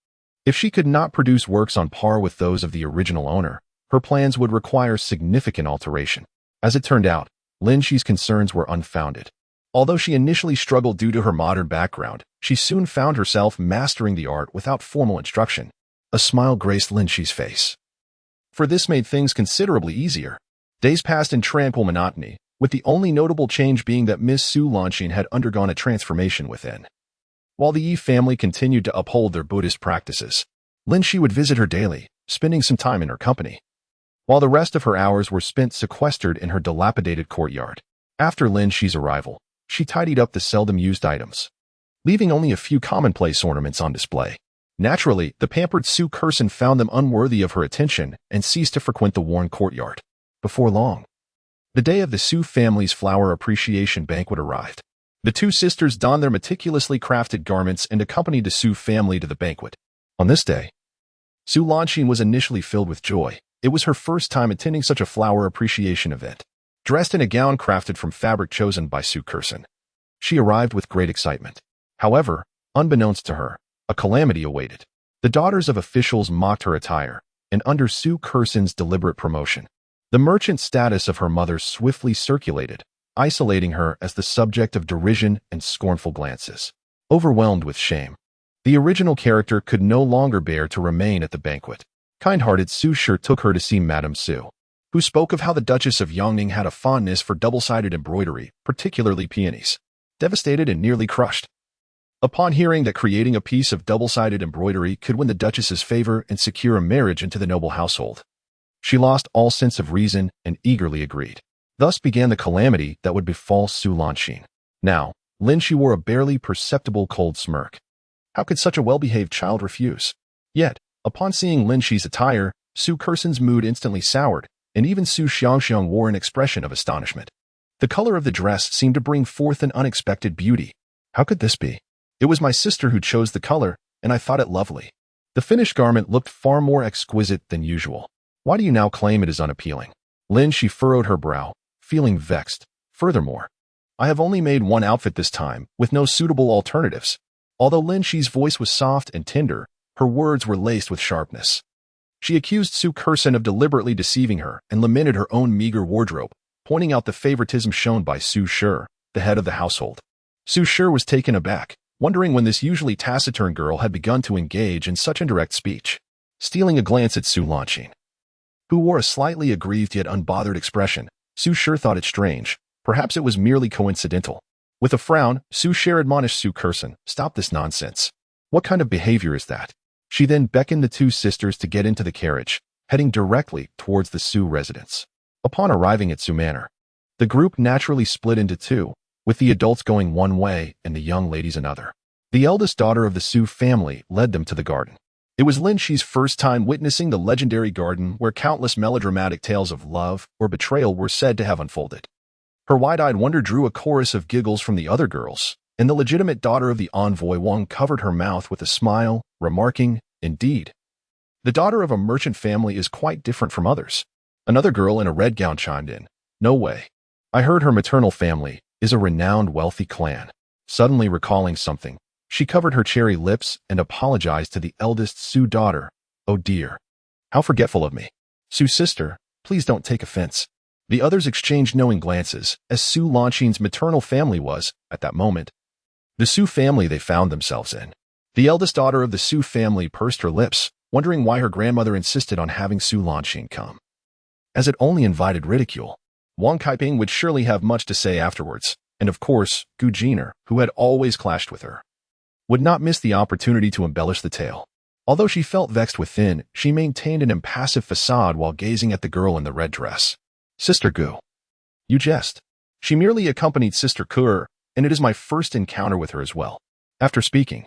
If she could not produce works on par with those of the original owner, her plans would require significant alteration. As it turned out, Lin Xi's concerns were unfounded. Although she initially struggled due to her modern background, she soon found herself mastering the art without formal instruction. A smile graced Lin Xi's face, for this made things considerably easier. Days passed in tranquil monotony, with the only notable change being that Miss Su Lanxin had undergone a transformation within. While the Yi family continued to uphold their Buddhist practices, Lin Xi would visit her daily, spending some time in her company, while the rest of her hours were spent sequestered in her dilapidated courtyard. After Lin Xi's arrival, she tidied up the seldom used items, leaving only a few commonplace ornaments on display. Naturally, the pampered Su Curson found them unworthy of her attention and ceased to frequent the worn courtyard. Before long, the day of the Su family's flower appreciation banquet arrived. The two sisters donned their meticulously crafted garments and accompanied the Su family to the banquet. On this day, Su Lanxin was initially filled with joy. It was her first time attending such a flower appreciation event. Dressed in a gown crafted from fabric chosen by Su Curson, she arrived with great excitement. However, unbeknownst to her, a calamity awaited. The daughters of officials mocked her attire, and under Su Curson's deliberate promotion, the merchant status of her mother swiftly circulated, isolating her as the subject of derision and scornful glances. Overwhelmed with shame, the original character could no longer bear to remain at the banquet. Kind-hearted Su Shi took her to see Madame Su, who spoke of how the Duchess of Yongning had a fondness for double-sided embroidery, particularly peonies. Devastated and nearly crushed upon hearing that creating a piece of double-sided embroidery could win the Duchess's favor and secure a marriage into the noble household, she lost all sense of reason and eagerly agreed. Thus began the calamity that would befall Su Lanxin. Now, Lin Xi wore a barely perceptible cold smirk. How could such a well-behaved child refuse? Yet, upon seeing Lin Xi's attire, Su Curson's mood instantly soured, and even Su Xiangxiang wore an expression of astonishment. The color of the dress seemed to bring forth an unexpected beauty. How could this be? It was my sister who chose the color, and I thought it lovely. The finished garment looked far more exquisite than usual. Why do you now claim it is unappealing? Lin Xi furrowed her brow, feeling vexed. Furthermore, I have only made one outfit this time, with no suitable alternatives. Although Lin Xi's voice was soft and tender, her words were laced with sharpness. She accused Su Kerson of deliberately deceiving her and lamented her own meager wardrobe, pointing out the favoritism shown by Su Shi, the head of the household. Su Shi was taken aback, wondering when this usually taciturn girl had begun to engage in such indirect speech. Stealing a glance at Su Lanqing, who wore a slightly aggrieved yet unbothered expression, Su Shi thought it strange. Perhaps it was merely coincidental. With a frown, Su Shi admonished Su Kerson, "Stop this nonsense. What kind of behavior is that?" She then beckoned the two sisters to get into the carriage, heading directly towards the Su residence. Upon arriving at Su Manor, the group naturally split into two, with the adults going one way and the young ladies another. The eldest daughter of the Su family led them to the garden. It was Lin Xi's first time witnessing the legendary garden where countless melodramatic tales of love or betrayal were said to have unfolded. Her wide-eyed wonder drew a chorus of giggles from the other girls, and the legitimate daughter of the envoy Wang covered her mouth with a smile, remarking, "Indeed, the daughter of a merchant family is quite different from others." Another girl in a red gown chimed in, "No way. I heard her maternal family is a renowned wealthy clan." Suddenly recalling something, she covered her cherry lips and apologized to the eldest Su daughter. "Oh dear. How forgetful of me. Su sister, please don't take offense." The others exchanged knowing glances, as Su Lanqing's maternal family was, at that moment, the Su family they found themselves in. The eldest daughter of the Su family pursed her lips, wondering why her grandmother insisted on having Su Lanqing come, as it only invited ridicule. Wang Kaiping would surely have much to say afterwards, and of course, Gu Jiner, who had always clashed with her, would not miss the opportunity to embellish the tale. Although she felt vexed within, she maintained an impassive facade while gazing at the girl in the red dress. "Sister Gu, you jest." She merely accompanied Sister Kur, and it is my first encounter with her as well. After speaking,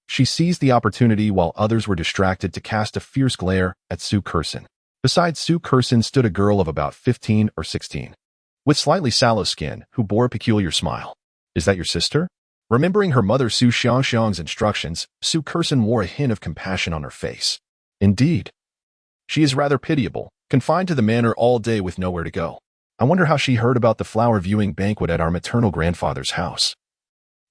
she seized the opportunity while others were distracted to cast a fierce glare at Su Kerson. Beside Su Kerson stood a girl of about 15 or 16, with slightly sallow skin, who bore a peculiar smile. "Is that your sister?" Remembering her mother Su Xiangxiang's instructions, Su Kerson wore a hint of compassion on her face. "Indeed. She is rather pitiable, confined to the manor all day with nowhere to go. I wonder how she heard about the flower viewing banquet at our maternal grandfather's house.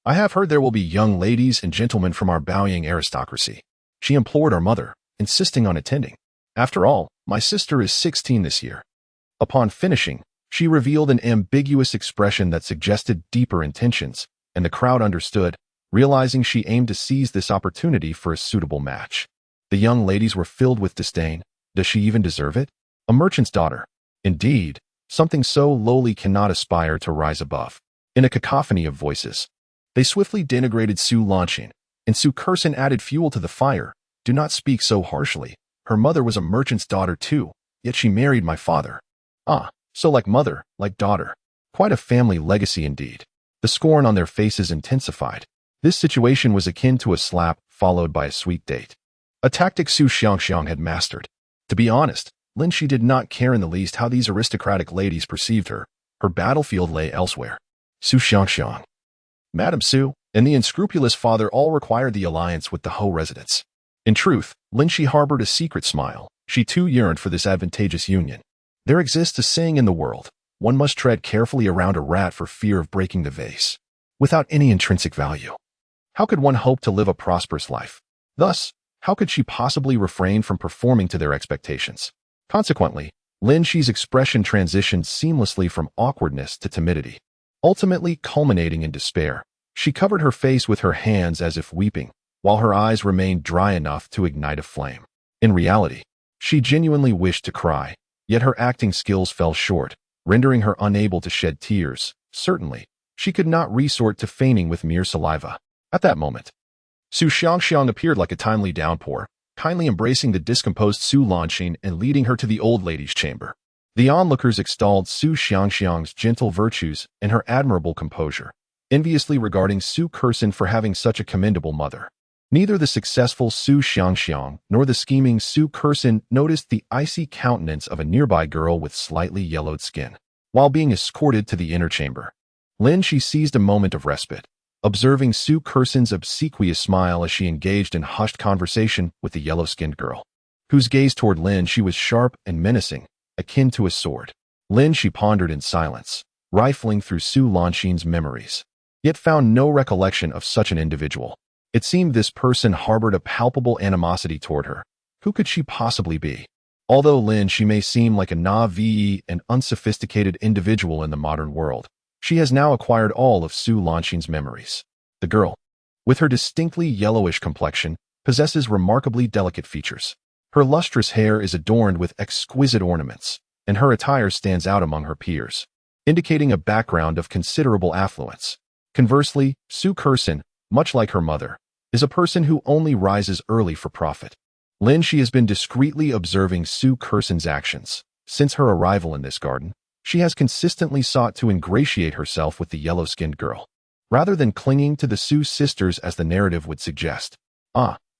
I have heard there will be young ladies and gentlemen from our bowing aristocracy." She implored our mother, insisting on attending. "After all, my sister is 16 this year." Upon finishing, she revealed an ambiguous expression that suggested deeper intentions, and the crowd understood, realizing she aimed to seize this opportunity for a suitable match. The young ladies were filled with disdain. Does she even deserve it? A merchant's daughter. Indeed, something so lowly cannot aspire to rise above. In a cacophony of voices, they swiftly denigrated Su Lanqing, and Su Kerson added fuel to the fire. "Do not speak so harshly. Her mother was a merchant's daughter too, yet she married my father." "Ah, so like mother, like daughter. Quite a family legacy indeed." The scorn on their faces intensified. This situation was akin to a slap followed by a sweet date, a tactic Su Xiangxiang had mastered. To be honest, Lin Xi did not care in the least how these aristocratic ladies perceived her. Her battlefield lay elsewhere. Su Xiangxiang, Madame Su, and the unscrupulous father all required the alliance with the Ho residents. In truth, Lin Xi harbored a secret smile. She too yearned for this advantageous union. There exists a saying in the world: one must tread carefully around a rat for fear of breaking the vase. Without any intrinsic value, how could one hope to live a prosperous life? Thus, how could she possibly refrain from performing to their expectations? Consequently, Lin Xi's expression transitioned seamlessly from awkwardness to timidity, ultimately culminating in despair. She covered her face with her hands as if weeping, while her eyes remained dry enough to ignite a flame. In reality, she genuinely wished to cry, yet her acting skills fell short, rendering her unable to shed tears. Certainly, she could not resort to feigning with mere saliva. At that moment, Su Xiangxiang appeared like a timely downpour, kindly embracing the discomposed Su Lanqing and leading her to the old lady's chamber. The onlookers extolled Su Xiangxiang's gentle virtues and her admirable composure, enviously regarding Su Kerson for having such a commendable mother. Neither the successful Su Xiangxiang nor the scheming Su Kerson noticed the icy countenance of a nearby girl with slightly yellowed skin. While being escorted to the inner chamber, Lin Xi seized a moment of respite, observing Su Kerson's obsequious smile as she engaged in hushed conversation with the yellow-skinned girl, whose gaze toward Lin Xi was sharp and menacing, akin to a sword. Lin Xi pondered in silence, rifling through Su Lanxin's memories, yet found no recollection of such an individual. It seemed this person harbored a palpable animosity toward her. Who could she possibly be? Although Lin Xi may seem like a naive and unsophisticated individual in the modern world, she has now acquired all of Su Lanxin's memories. The girl, with her distinctly yellowish complexion, possesses remarkably delicate features. Her lustrous hair is adorned with exquisite ornaments, and her attire stands out among her peers, indicating a background of considerable affluence. Conversely, Su Curson, much like her mother, is a person who only rises early for profit. Lin Xi has been discreetly observing Su Curson's actions. Since her arrival in this garden, she has consistently sought to ingratiate herself with the yellow-skinned girl, rather than clinging to the Su sisters as the narrative would suggest.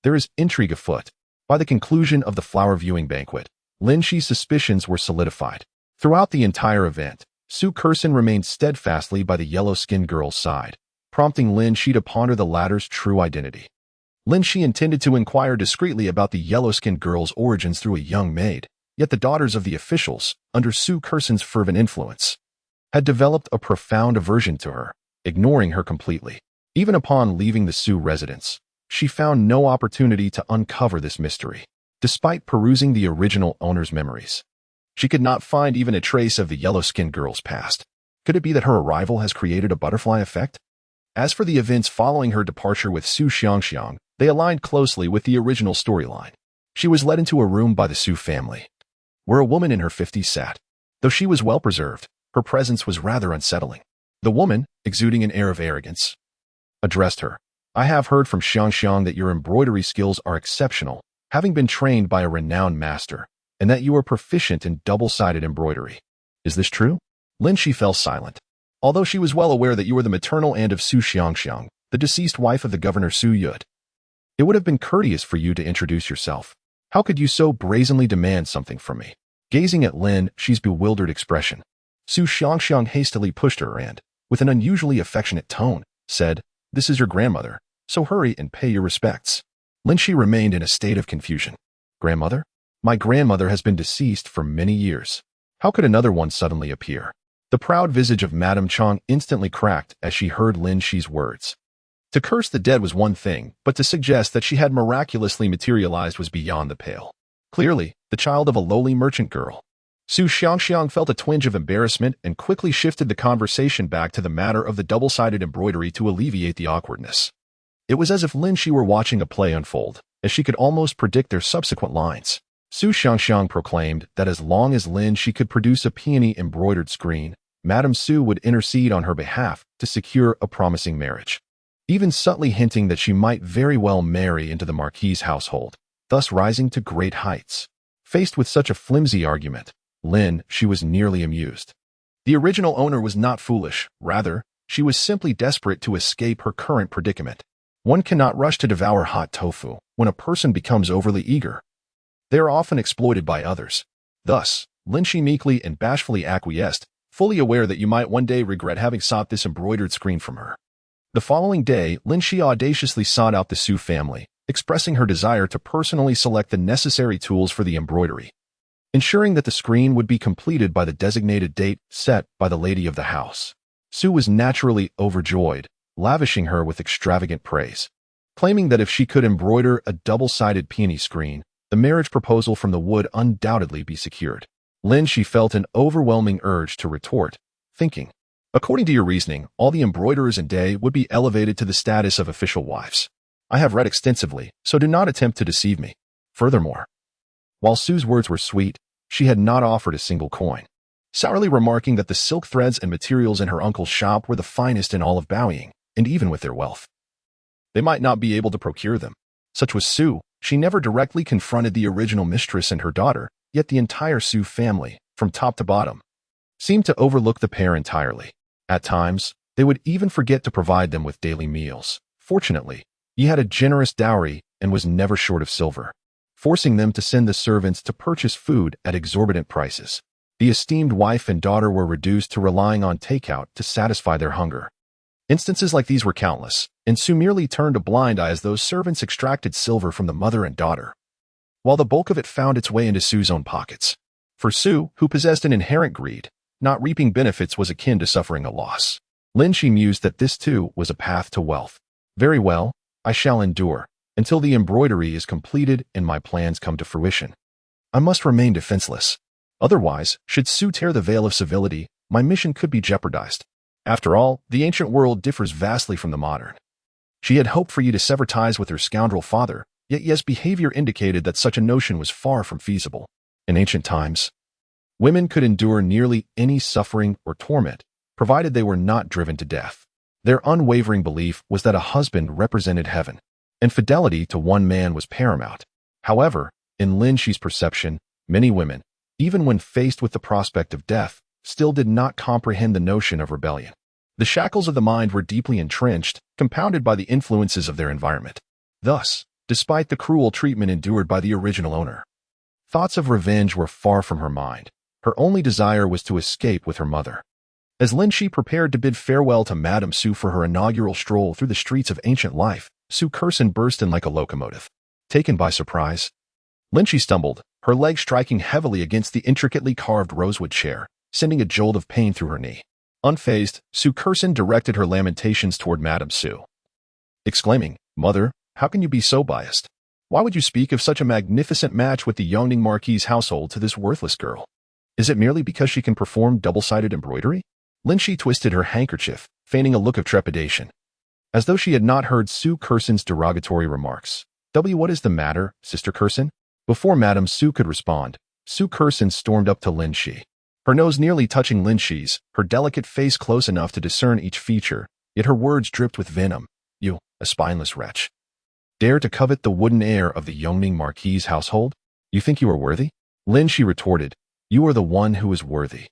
There is intrigue afoot. By the conclusion of the flower viewing banquet, Lin Xi's suspicions were solidified. Throughout the entire event, Su Curson remained steadfastly by the yellow-skinned girl's side, prompting Lin Xi to ponder the latter's true identity. Lin Xi intended to inquire discreetly about the yellow-skinned girl's origins through a young maid, yet the daughters of the officials, under Su Curson's fervent influence, had developed a profound aversion to her, ignoring her completely. Even upon leaving the Su residence, she found no opportunity to uncover this mystery. Despite perusing the original owner's memories, she could not find even a trace of the yellow-skinned girl's past. Could it be that her arrival has created a butterfly effect? As for the events following her departure with Su Xiangxiang, they aligned closely with the original storyline. She was led into a room by the Su family, where a woman in her 50s sat. Though she was well preserved, her presence was rather unsettling. The woman, exuding an air of arrogance, addressed her. "I have heard from Xiangxiang that your embroidery skills are exceptional, having been trained by a renowned master, and that you are proficient in double-sided embroidery. Is this true?" Lin Xi fell silent. Although she was well aware that you were the maternal aunt of Su Xiangxiang, the deceased wife of the governor Su Yud, it would have been courteous for you to introduce yourself. How could you so brazenly demand something from me? Gazing at Lin Xi's bewildered expression, Su Xiangxiang hastily pushed her and, with an unusually affectionate tone, said, "This is your grandmother, so hurry and pay your respects." Lin Xi remained in a state of confusion. "Grandmother? My grandmother has been deceased for many years. How could another one suddenly appear?" The proud visage of Madame Chang instantly cracked as she heard Lin Xi's words. To curse the dead was one thing, but to suggest that she had miraculously materialized was beyond the pale. Clearly, the child of a lowly merchant girl. Su Xiangxiang felt a twinge of embarrassment and quickly shifted the conversation back to the matter of the double-sided embroidery to alleviate the awkwardness. It was as if Lin Xi were watching a play unfold, as she could almost predict their subsequent lines. Su Xiangxiang proclaimed that as long as Lin Xi could produce a peony-embroidered screen, Madame Su would intercede on her behalf to secure a promising marriage, even subtly hinting that she might very well marry into the Marquis's household, thus rising to great heights. Faced with such a flimsy argument, Lin Xi was nearly amused. The original owner was not foolish, rather, she was simply desperate to escape her current predicament. One cannot rush to devour hot tofu when a person becomes overly eager. They are often exploited by others. Thus, Lin Xi meekly and bashfully acquiesced, fully aware that you might one day regret having sought this embroidered screen from her. The following day, Lin Xi audaciously sought out the Su family, expressing her desire to personally select the necessary tools for the embroidery, ensuring that the screen would be completed by the designated date set by the lady of the house. Su was naturally overjoyed, lavishing her with extravagant praise, claiming that if she could embroider a double-sided peony screen, the marriage proposal from the would undoubtedly be secured. Lin Xi felt an overwhelming urge to retort, thinking, "According to your reasoning, all the embroiderers in Day would be elevated to the status of official wives. I have read extensively, so do not attempt to deceive me." Furthermore, while Su's words were sweet, she had not offered a single coin, sourly remarking that the silk threads and materials in her uncle's shop were the finest in all of Baoying, and even with their wealth, they might not be able to procure them. Such was Su. She never directly confronted the original mistress and her daughter, yet the entire Su family, from top to bottom, seemed to overlook the pair entirely. At times, they would even forget to provide them with daily meals. Fortunately, he had a generous dowry and was never short of silver, forcing them to send the servants to purchase food at exorbitant prices. The esteemed wife and daughter were reduced to relying on takeout to satisfy their hunger. Instances like these were countless, and Su merely turned a blind eye as those servants extracted silver from the mother and daughter, while the bulk of it found its way into Su's own pockets. For Su, who possessed an inherent greed, not reaping benefits was akin to suffering a loss. Lin Xi mused that this too was a path to wealth. Very well, I shall endure, until the embroidery is completed and my plans come to fruition. I must remain defenseless. Otherwise, should Su tear the veil of civility, my mission could be jeopardized. After all, the ancient world differs vastly from the modern. She had hoped for you to sever ties with her scoundrel father, yet Ye's behavior indicated that such a notion was far from feasible. In ancient times, women could endure nearly any suffering or torment, provided they were not driven to death. Their unwavering belief was that a husband represented heaven, and fidelity to one man was paramount. However, in Lin Xi's perception, many women, even when faced with the prospect of death, still did not comprehend the notion of rebellion. The shackles of the mind were deeply entrenched, compounded by the influences of their environment. Thus, despite the cruel treatment endured by the original owner, thoughts of revenge were far from her mind. Her only desire was to escape with her mother. As Lin Xi prepared to bid farewell to Madame Su for her inaugural stroll through the streets of ancient life, Su Curson burst in like a locomotive. Taken by surprise, Lin Xi stumbled, her leg striking heavily against the intricately carved rosewood chair, sending a jolt of pain through her knee. Unfazed, Su Curson directed her lamentations toward Madame Su, exclaiming, "Mother, how can you be so biased? Why would you speak of such a magnificent match with the Yongning Marquis's household to this worthless girl? Is it merely because she can perform double-sided embroidery?" Lin Xi twisted her handkerchief, feigning a look of trepidation, as though she had not heard Su Curson's derogatory remarks. What is the matter, Sister Curson?" Before Madame Su could respond, Su Curson stormed up to Lin Xi, her nose nearly touching Lin Xi's, her delicate face close enough to discern each feature, yet her words dripped with venom. "You, a spineless wretch, dare to covet the wooden heir of the Yongning Marquis's household? You think you are worthy?" Lin Xi retorted, "You are the one who is worthy.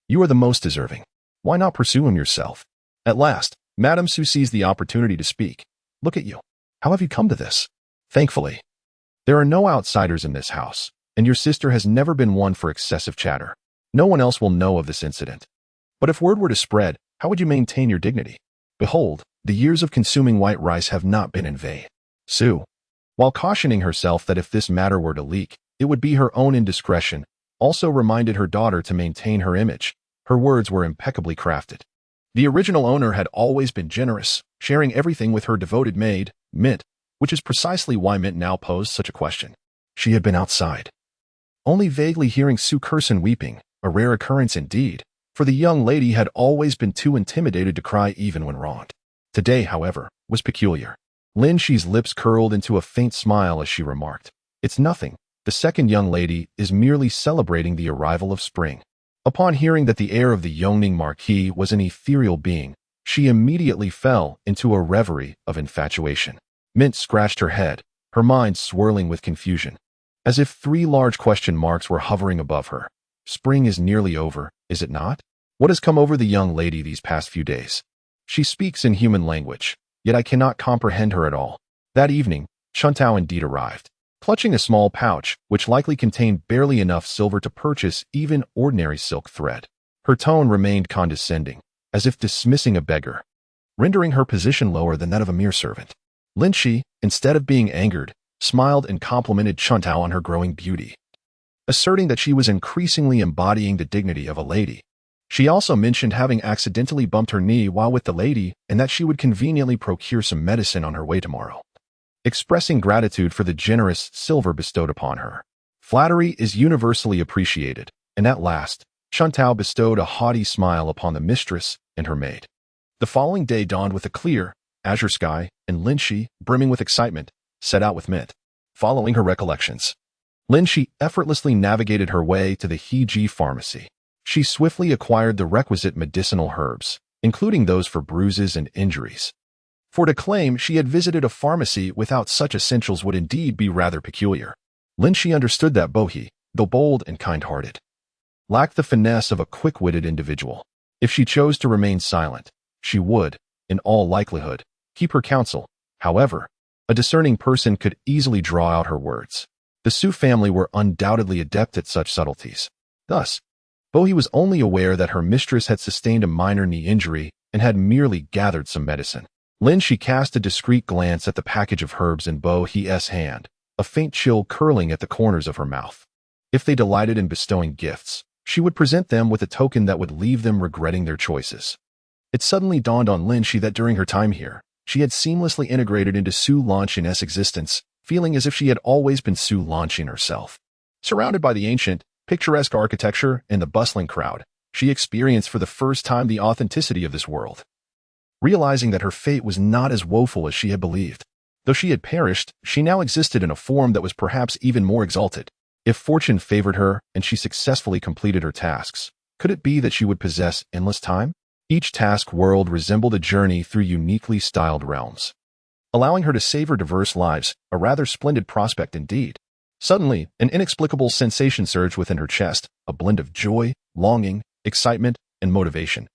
You are the most deserving. Why not pursue him yourself?" At last, Madame Su seized the opportunity to speak. "Look at you. How have you come to this?" "Thankfully, there are no outsiders in this house, and your sister has never been one for excessive chatter. No one else will know of this incident. But if word were to spread, how would you maintain your dignity? Behold, the years of consuming white rice have not been in vain." Su, while cautioning herself that if this matter were to leak, it would be her own indiscretion, also reminded her daughter to maintain her image. Her words were impeccably crafted. The original owner had always been generous, sharing everything with her devoted maid, Mint, which is precisely why Mint now posed such a question. She had been outside, only vaguely hearing Su Curson weeping, a rare occurrence indeed, for the young lady had always been too intimidated to cry even when wronged. Today, however, was peculiar. Lin Xi's lips curled into a faint smile as she remarked, "It's nothing. The second young lady is merely celebrating the arrival of spring." Upon hearing that the heir of the Yongning Marquis was an ethereal being, she immediately fell into a reverie of infatuation. Mint scratched her head, her mind swirling with confusion, as if 3 large question marks were hovering above her. Spring is nearly over, is it not? What has come over the young lady these past few days? She speaks in human language, yet I cannot comprehend her at all. That evening, Chuntao indeed arrived, clutching a small pouch, which likely contained barely enough silver to purchase even ordinary silk thread. Her tone remained condescending, as if dismissing a beggar, rendering her position lower than that of a mere servant. Lin Xi, instead of being angered, smiled and complimented Chuntao on her growing beauty, asserting that she was increasingly embodying the dignity of a lady. She also mentioned having accidentally bumped her knee while with the lady and that she would conveniently procure some medicine on her way tomorrow, expressing gratitude for the generous silver bestowed upon her. Flattery is universally appreciated, and at last, Chuntao bestowed a haughty smile upon the mistress and her maid. The following day dawned with a clear, azure sky, and Lin Xi, brimming with excitement, set out with Mint. Following her recollections, Lin Xi effortlessly navigated her way to the Heji pharmacy. She swiftly acquired the requisite medicinal herbs, including those for bruises and injuries. For to claim she had visited a pharmacy without such essentials would indeed be rather peculiar. Lin Xi understood that Bohe, though bold and kind-hearted, lacked the finesse of a quick-witted individual. If she chose to remain silent, she would, in all likelihood, keep her counsel. However, a discerning person could easily draw out her words. The Su family were undoubtedly adept at such subtleties. Thus, Bohe was only aware that her mistress had sustained a minor knee injury and had merely gathered some medicine. Lin Xi cast a discreet glance at the package of herbs in Bohe's hand, a faint chill curling at the corners of her mouth. If they delighted in bestowing gifts, She would present them with a token that would leave them regretting their choices. It suddenly dawned on Lin Xi that during her time here, she had seamlessly integrated into Su Lanxin's existence, feeling as if she had always been Su Lanxin herself. Surrounded by the ancient, picturesque architecture and the bustling crowd, she experienced for the first time the authenticity of this world. Realizing that her fate was not as woeful as she had believed. Though she had perished, she now existed in a form that was perhaps even more exalted. If fortune favored her and she successfully completed her tasks, could it be that she would possess endless time? Each task world resembled a journey through uniquely styled realms, allowing her to savor diverse lives, a rather splendid prospect indeed. Suddenly, an inexplicable sensation surged within her chest, a blend of joy, longing, excitement, and motivation.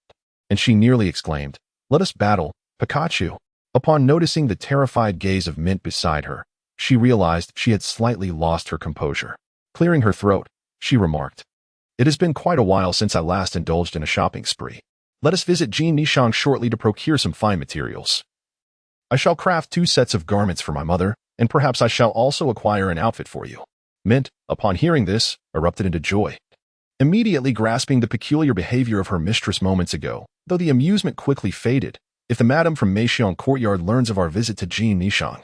And she nearly exclaimed, "Let us battle, Pikachu." Upon noticing the terrified gaze of Mint beside her, she realized she had slightly lost her composure. Clearing her throat, she remarked, "It has been quite a while since I last indulged in a shopping spree. Let us visit Jin Nishang shortly to procure some fine materials. I shall craft 2 sets of garments for my mother, and perhaps I shall also acquire an outfit for you." Mint, upon hearing this, erupted into joy. Immediately grasping the peculiar behavior of her mistress moments ago, though the amusement quickly faded, if the madam from Meixiang Courtyard learns of our visit to Jin Nishang,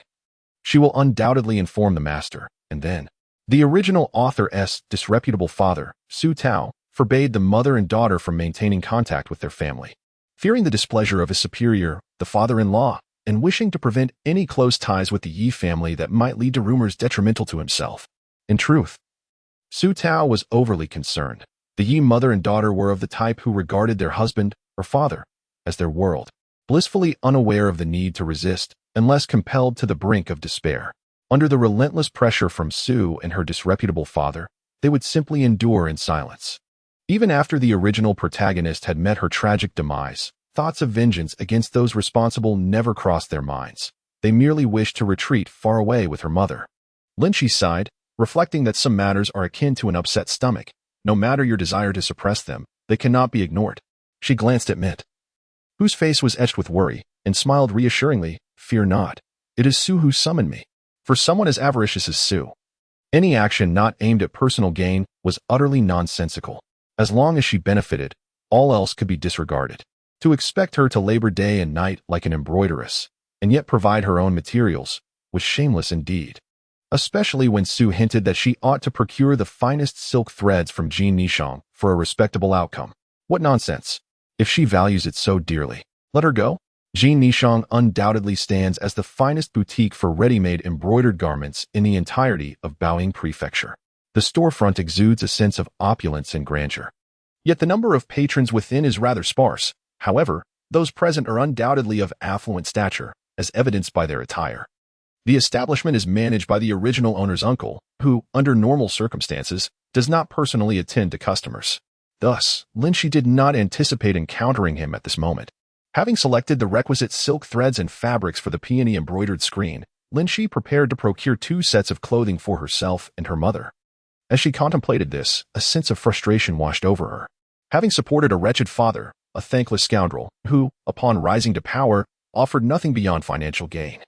she will undoubtedly inform the master, and then. The original author's disreputable father, Su Tao, forbade the mother and daughter from maintaining contact with their family. Fearing the displeasure of his superior, the father-in-law, and wishing to prevent any close ties with the Yi family that might lead to rumors detrimental to himself. In truth, Su Tao was overly concerned. The Yi mother and daughter were of the type who regarded their husband, or father, as their world, blissfully unaware of the need to resist, unless compelled to the brink of despair. Under the relentless pressure from Su and her disreputable father, they would simply endure in silence. Even after the original protagonist had met her tragic demise, thoughts of vengeance against those responsible never crossed their minds. They merely wished to retreat far away with her mother. Lin Xi sighed, reflecting that some matters are akin to an upset stomach. No matter your desire to suppress them, they cannot be ignored. She glanced at Mint, whose face was etched with worry, and smiled reassuringly, "Fear not. It is Su who summoned me." For someone as avaricious as Su, any action not aimed at personal gain was utterly nonsensical. As long as she benefited, all else could be disregarded. To expect her to labor day and night like an embroideress, and yet provide her own materials, was shameless indeed. Especially when Su hinted that she ought to procure the finest silk threads from Jin Nishang for a respectable outcome. What nonsense! If she values it so dearly, let her go. Jin Nishang undoubtedly stands as the finest boutique for ready-made embroidered garments in the entirety of Baoying Prefecture. The storefront exudes a sense of opulence and grandeur. Yet the number of patrons within is rather sparse. However, those present are undoubtedly of affluent stature, as evidenced by their attire. The establishment is managed by the original owner's uncle, who, under normal circumstances, does not personally attend to customers. Thus, Lin Xi did not anticipate encountering him at this moment. Having selected the requisite silk threads and fabrics for the peony embroidered screen, Lin Xi prepared to procure 2 sets of clothing for herself and her mother. As she contemplated this, a sense of frustration washed over her. Having supported a wretched father, a thankless scoundrel, who, upon rising to power, offered nothing beyond financial gain.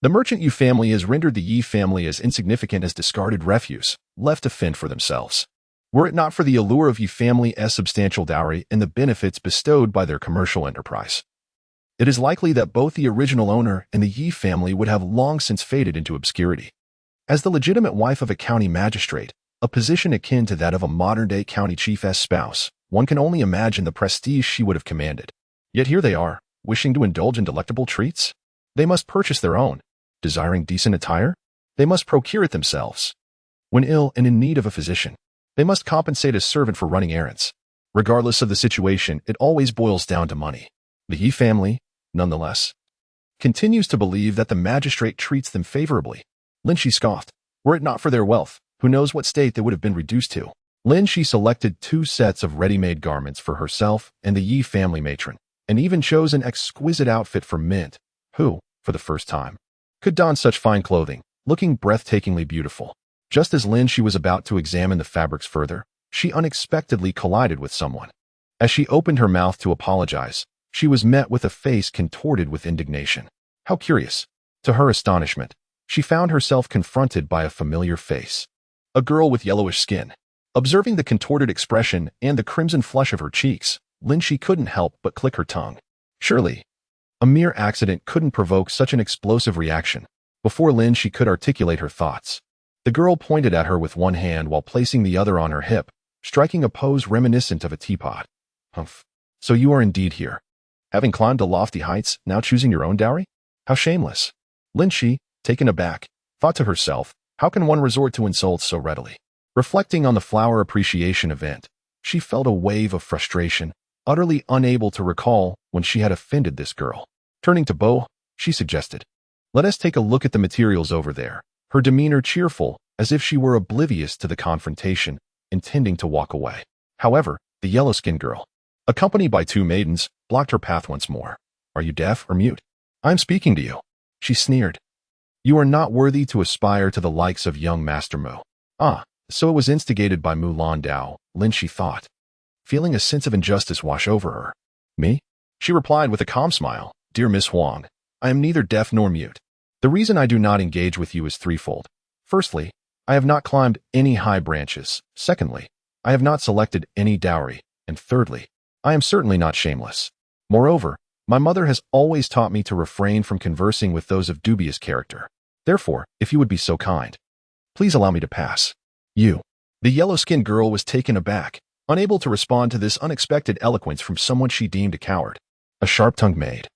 The merchant Yu family has rendered the Yi family as insignificant as discarded refuse, left to fend for themselves. Were it not for the allure of Yi family's substantial dowry and the benefits bestowed by their commercial enterprise, it is likely that both the original owner and the Yi family would have long since faded into obscurity. As the legitimate wife of a county magistrate, a position akin to that of a modern-day county chief's spouse, one can only imagine the prestige she would have commanded. Yet here they are, wishing to indulge in delectable treats. They must purchase their own. Desiring decent attire? They must procure it themselves. When ill and in need of a physician, they must compensate a servant for running errands. Regardless of the situation, it always boils down to money. The Yi family, nonetheless, continues to believe that the magistrate treats them favorably. Lin Xi scoffed. Were it not for their wealth, who knows what state they would have been reduced to. Lin Xi selected 2 sets of ready-made garments for herself and the Yi family matron, and even chose an exquisite outfit for Mint, who, for the first time, could don such fine clothing, looking breathtakingly beautiful. Just as Lin Xi was about to examine the fabrics further, she unexpectedly collided with someone. As she opened her mouth to apologize, she was met with a face contorted with indignation. How curious! To her astonishment, she found herself confronted by a familiar face. A girl with yellowish skin. Observing the contorted expression and the crimson flush of her cheeks, Lin Xi couldn't help but click her tongue. Surely, a mere accident couldn't provoke such an explosive reaction. Before Lin Xi could articulate her thoughts, the girl pointed at her with one hand while placing the other on her hip, striking a pose reminiscent of a teapot. Humph. So you are indeed here. Having climbed to lofty heights, now choosing your own dowry? How shameless. Lin Xi, taken aback, thought to herself, how can one resort to insults so readily? Reflecting on the flower appreciation event, she felt a wave of frustration, utterly unable to recall when she had offended this girl. Turning to Bo, she suggested, let us take a look at the materials over there, her demeanor cheerful, as if she were oblivious to the confrontation, intending to walk away. However, the yellow-skinned girl, accompanied by two maidens, blocked her path once more. Are you deaf or mute? I am speaking to you. She sneered. You are not worthy to aspire to the likes of young Master Mu. Ah, so it was instigated by Mulan Dao, Lin Xi thought, feeling a sense of injustice wash over her. Me? She replied with a calm smile. Dear Miss Huang, I am neither deaf nor mute. The reason I do not engage with you is threefold. Firstly, I have not climbed any high branches. Secondly, I have not selected any dowry. And thirdly, I am certainly not shameless. Moreover, my mother has always taught me to refrain from conversing with those of dubious character. Therefore, if you would be so kind, please allow me to pass. You. The yellow-skinned girl was taken aback, unable to respond to this unexpected eloquence from someone she deemed a coward. A sharp-tongued maid,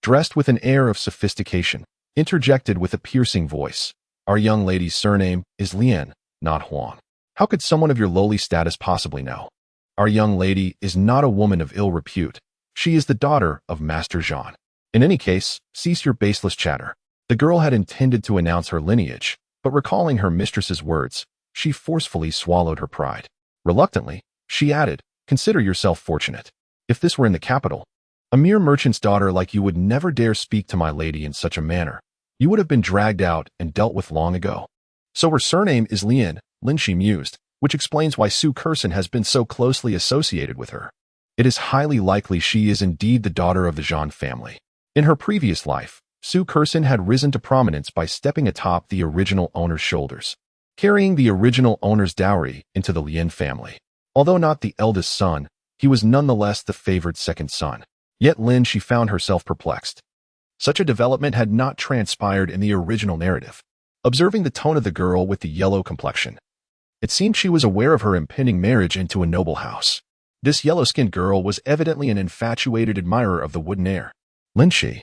dressed with an air of sophistication, interjected with a piercing voice. Our young lady's surname is Lin, not Huang. How could someone of your lowly status possibly know? Our young lady is not a woman of ill repute. She is the daughter of Master Zhan. In any case, cease your baseless chatter. The girl had intended to announce her lineage, but recalling her mistress's words, she forcefully swallowed her pride. Reluctantly, she added, consider yourself fortunate. If this were in the capital, a mere merchant's daughter like you would never dare speak to my lady in such a manner. You would have been dragged out and dealt with long ago. So her surname is Lin, Lin Xi mused, which explains why Su Curson has been so closely associated with her. It is highly likely she is indeed the daughter of the Zhan family. In her previous life, Su Curson had risen to prominence by stepping atop the original owner's shoulders, carrying the original owner's dowry into the Lin family. Although not the eldest son, he was nonetheless the favored second son. Yet Lin Xi found herself perplexed. Such a development had not transpired in the original narrative. Observing the tone of the girl with the yellow complexion, it seemed she was aware of her impending marriage into a noble house. This yellow-skinned girl was evidently an infatuated admirer of the wooden heir. Lin Xi,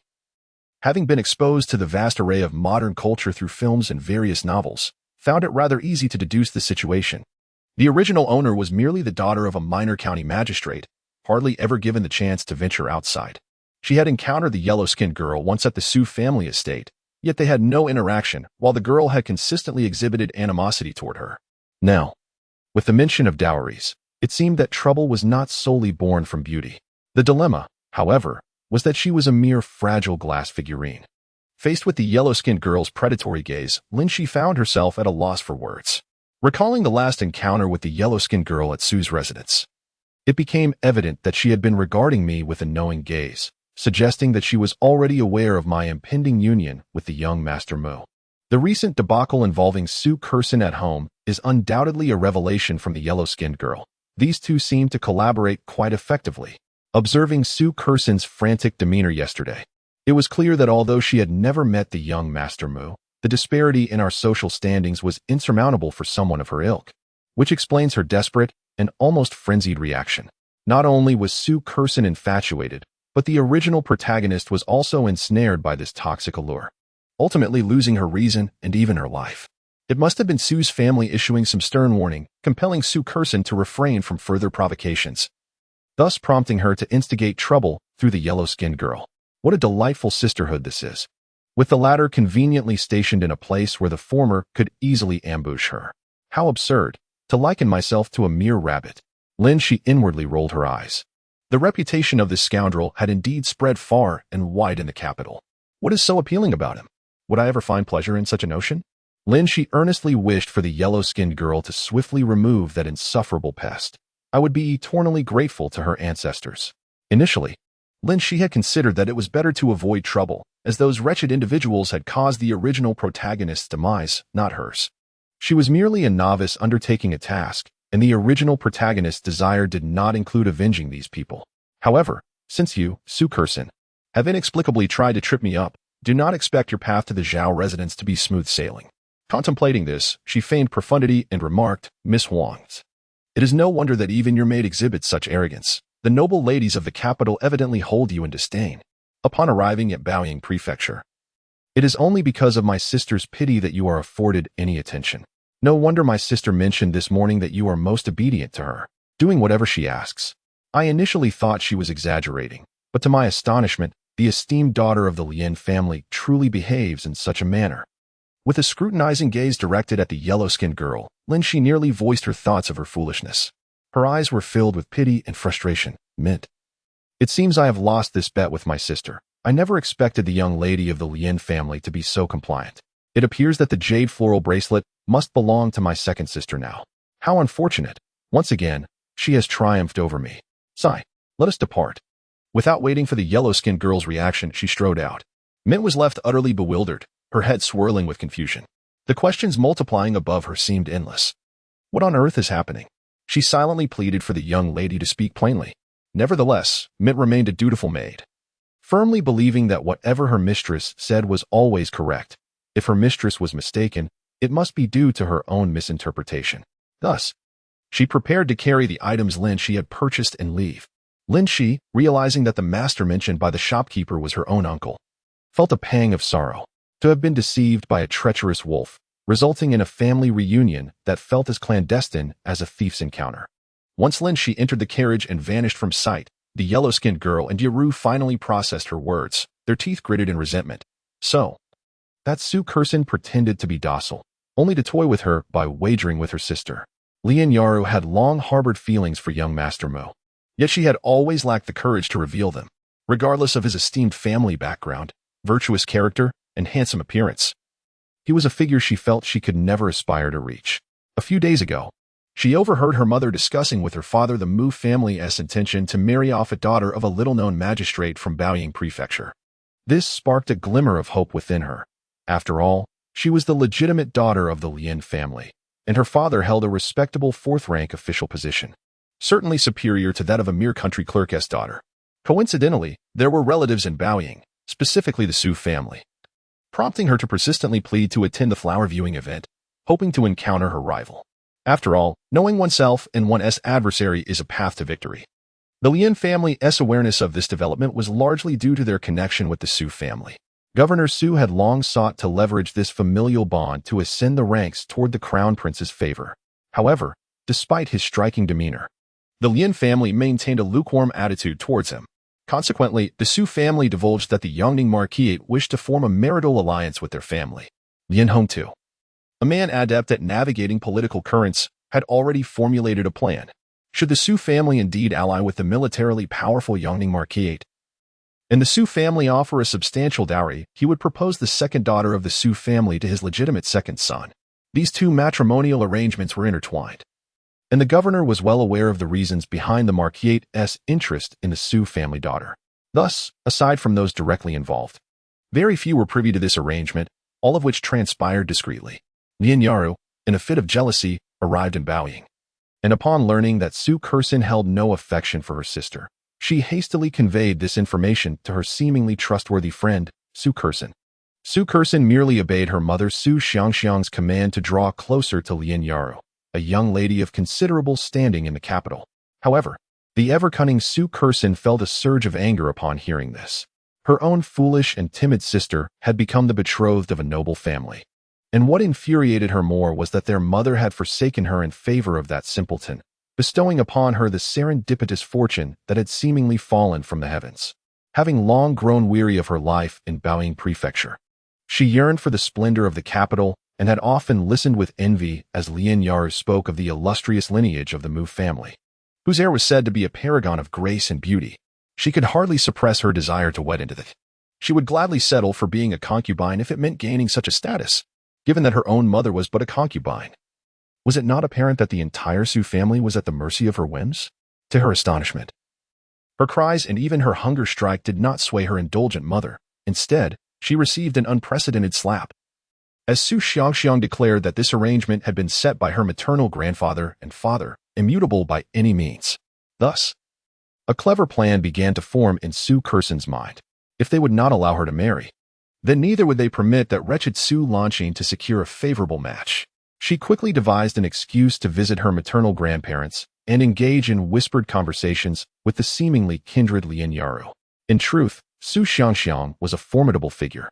having been exposed to the vast array of modern culture through films and various novels, found it rather easy to deduce the situation. The original owner was merely the daughter of a minor county magistrate, hardly ever given the chance to venture outside. She had encountered the yellow-skinned girl once at the Su family estate, yet they had no interaction, while the girl had consistently exhibited animosity toward her. Now, with the mention of dowries, it seemed that trouble was not solely born from beauty. The dilemma, however, was that she was a mere fragile glass figurine. Faced with the yellow-skinned girl's predatory gaze, Lin Xi found herself at a loss for words. Recalling the last encounter with the yellow-skinned girl at Su's residence, it became evident that she had been regarding me with a knowing gaze, suggesting that she was already aware of my impending union with the young Master Mu. The recent debacle involving Su Curson at home is undoubtedly a revelation from the yellow-skinned girl. These two seemed to collaborate quite effectively. Observing Su Curson's frantic demeanor yesterday, it was clear that although she had never met the young Master Mu, the disparity in our social standings was insurmountable for someone of her ilk, which explains her desperate and almost frenzied reaction. Not only was Su Curson infatuated, but the original protagonist was also ensnared by this toxic allure, ultimately losing her reason and even her life. It must have been Su's family issuing some stern warning, compelling Su Curson to refrain from further provocations, thus prompting her to instigate trouble through the yellow-skinned girl. What a delightful sisterhood this is, with the latter conveniently stationed in a place where the former could easily ambush her. How absurd, to liken myself to a mere rabbit. Lin Xi inwardly rolled her eyes. The reputation of this scoundrel had indeed spread far and wide in the capital. What is so appealing about him? Would I ever find pleasure in such a notion? Lin Xi earnestly wished for the yellow-skinned girl to swiftly remove that insufferable pest. I would be eternally grateful to her ancestors. Initially, Lin Xi had considered that it was better to avoid trouble, as those wretched individuals had caused the original protagonist's demise, not hers. She was merely a novice undertaking a task, and the original protagonist's desire did not include avenging these people. However, since you, Su Kursin, have inexplicably tried to trip me up, do not expect your path to the Zhao residence to be smooth sailing. Contemplating this, she feigned profundity and remarked, Miss Huang's. It is no wonder that even your maid exhibits such arrogance. The noble ladies of the capital evidently hold you in disdain. Upon arriving at Baoying Prefecture, it is only because of my sister's pity that you are afforded any attention. No wonder my sister mentioned this morning that you are most obedient to her, doing whatever she asks. I initially thought she was exaggerating, but to my astonishment, the esteemed daughter of the Lin family truly behaves in such a manner. With a scrutinizing gaze directed at the yellow-skinned girl, Lin Xi nearly voiced her thoughts of her foolishness. Her eyes were filled with pity and frustration. Mint. It seems I have lost this bet with my sister. I never expected the young lady of the Lin family to be so compliant. It appears that the jade floral bracelet must belong to my second sister now. How unfortunate. Once again, she has triumphed over me. Sigh. Let us depart. Without waiting for the yellow-skinned girl's reaction, she strode out. Mint was left utterly bewildered, her head swirling with confusion. The questions multiplying above her seemed endless. What on earth is happening? She silently pleaded for the young lady to speak plainly. Nevertheless, Mint remained a dutiful maid, firmly believing that whatever her mistress said was always correct. If her mistress was mistaken, it must be due to her own misinterpretation. Thus, she prepared to carry the items Lin Xi had purchased and leave. Lin Xi, realizing that the master mentioned by the shopkeeper was her own uncle, felt a pang of sorrow. To have been deceived by a treacherous wolf, resulting in a family reunion that felt as clandestine as a thief's encounter. Once Lin Xi entered the carriage and vanished from sight, the yellow-skinned girl and Yaru finally processed her words, their teeth gritted in resentment. So, that Su Kursin pretended to be docile, only to toy with her by wagering with her sister. Lin Yaru had long harbored feelings for young Master Mo, yet she had always lacked the courage to reveal them. Regardless of his esteemed family background, virtuous character, and handsome appearance, he was a figure she felt she could never aspire to reach. A few days ago, she overheard her mother discussing with her father the Mu family's intention to marry off a daughter of a little-known magistrate from Baoying Prefecture. This sparked a glimmer of hope within her. After all, she was the legitimate daughter of the Lin family, and her father held a respectable fourth-rank official position, certainly superior to that of a mere country clerk's daughter. Coincidentally, there were relatives in Baoying, specifically the Su family, prompting her to persistently plead to attend the flower viewing event, hoping to encounter her rival. After all, knowing oneself and one's adversary is a path to victory. The Lin family's awareness of this development was largely due to their connection with the Su family. Governor Su had long sought to leverage this familial bond to ascend the ranks toward the crown prince's favor. However, despite his striking demeanor, the Lin family maintained a lukewarm attitude towards him. Consequently, the Su family divulged that the Yangning Marquis wished to form a marital alliance with their family. Lin Hongtu, a man adept at navigating political currents, had already formulated a plan. Should the Su family indeed ally with the militarily powerful Yangning Marquis, and the Su family offer a substantial dowry, he would propose the second daughter of the Su family to his legitimate second son. These two matrimonial arrangements were intertwined, and the governor was well aware of the reasons behind the Marquis' interest in the Su family daughter. Thus, aside from those directly involved, very few were privy to this arrangement, all of which transpired discreetly. Lin Yaru, in a fit of jealousy, arrived in Baoying, and upon learning that Su Kursin held no affection for her sister, she hastily conveyed this information to her seemingly trustworthy friend, Su Kursin. Su Kursin merely obeyed her mother Su Xiangxiang's command to draw closer to Lin Yaru, a young lady of considerable standing in the capital. However, the ever-cunning Su Kursin felt a surge of anger upon hearing this. Her own foolish and timid sister had become the betrothed of a noble family. And what infuriated her more was that their mother had forsaken her in favor of that simpleton, bestowing upon her the serendipitous fortune that had seemingly fallen from the heavens. Having long grown weary of her life in Baoying Prefecture, she yearned for the splendor of the capital and had often listened with envy as Lin Yaru spoke of the illustrious lineage of the Mu family, whose heir was said to be a paragon of grace and beauty. She could hardly suppress her desire to wed into it. She would gladly settle for being a concubine if it meant gaining such a status, given that her own mother was but a concubine. Was it not apparent that the entire Su family was at the mercy of her whims? To her astonishment, her cries and even her hunger strike did not sway her indulgent mother. Instead, she received an unprecedented slap. as Su Xiangxiang declared that this arrangement had been set by her maternal grandfather and father, immutable by any means. Thus, a clever plan began to form in Su Kerson's mind. If they would not allow her to marry, then neither would they permit that wretched Su Lanqing to secure a favorable match. She quickly devised an excuse to visit her maternal grandparents and engage in whispered conversations with the seemingly kindred Lin Yaru. In truth, Su Xiangxiang was a formidable figure,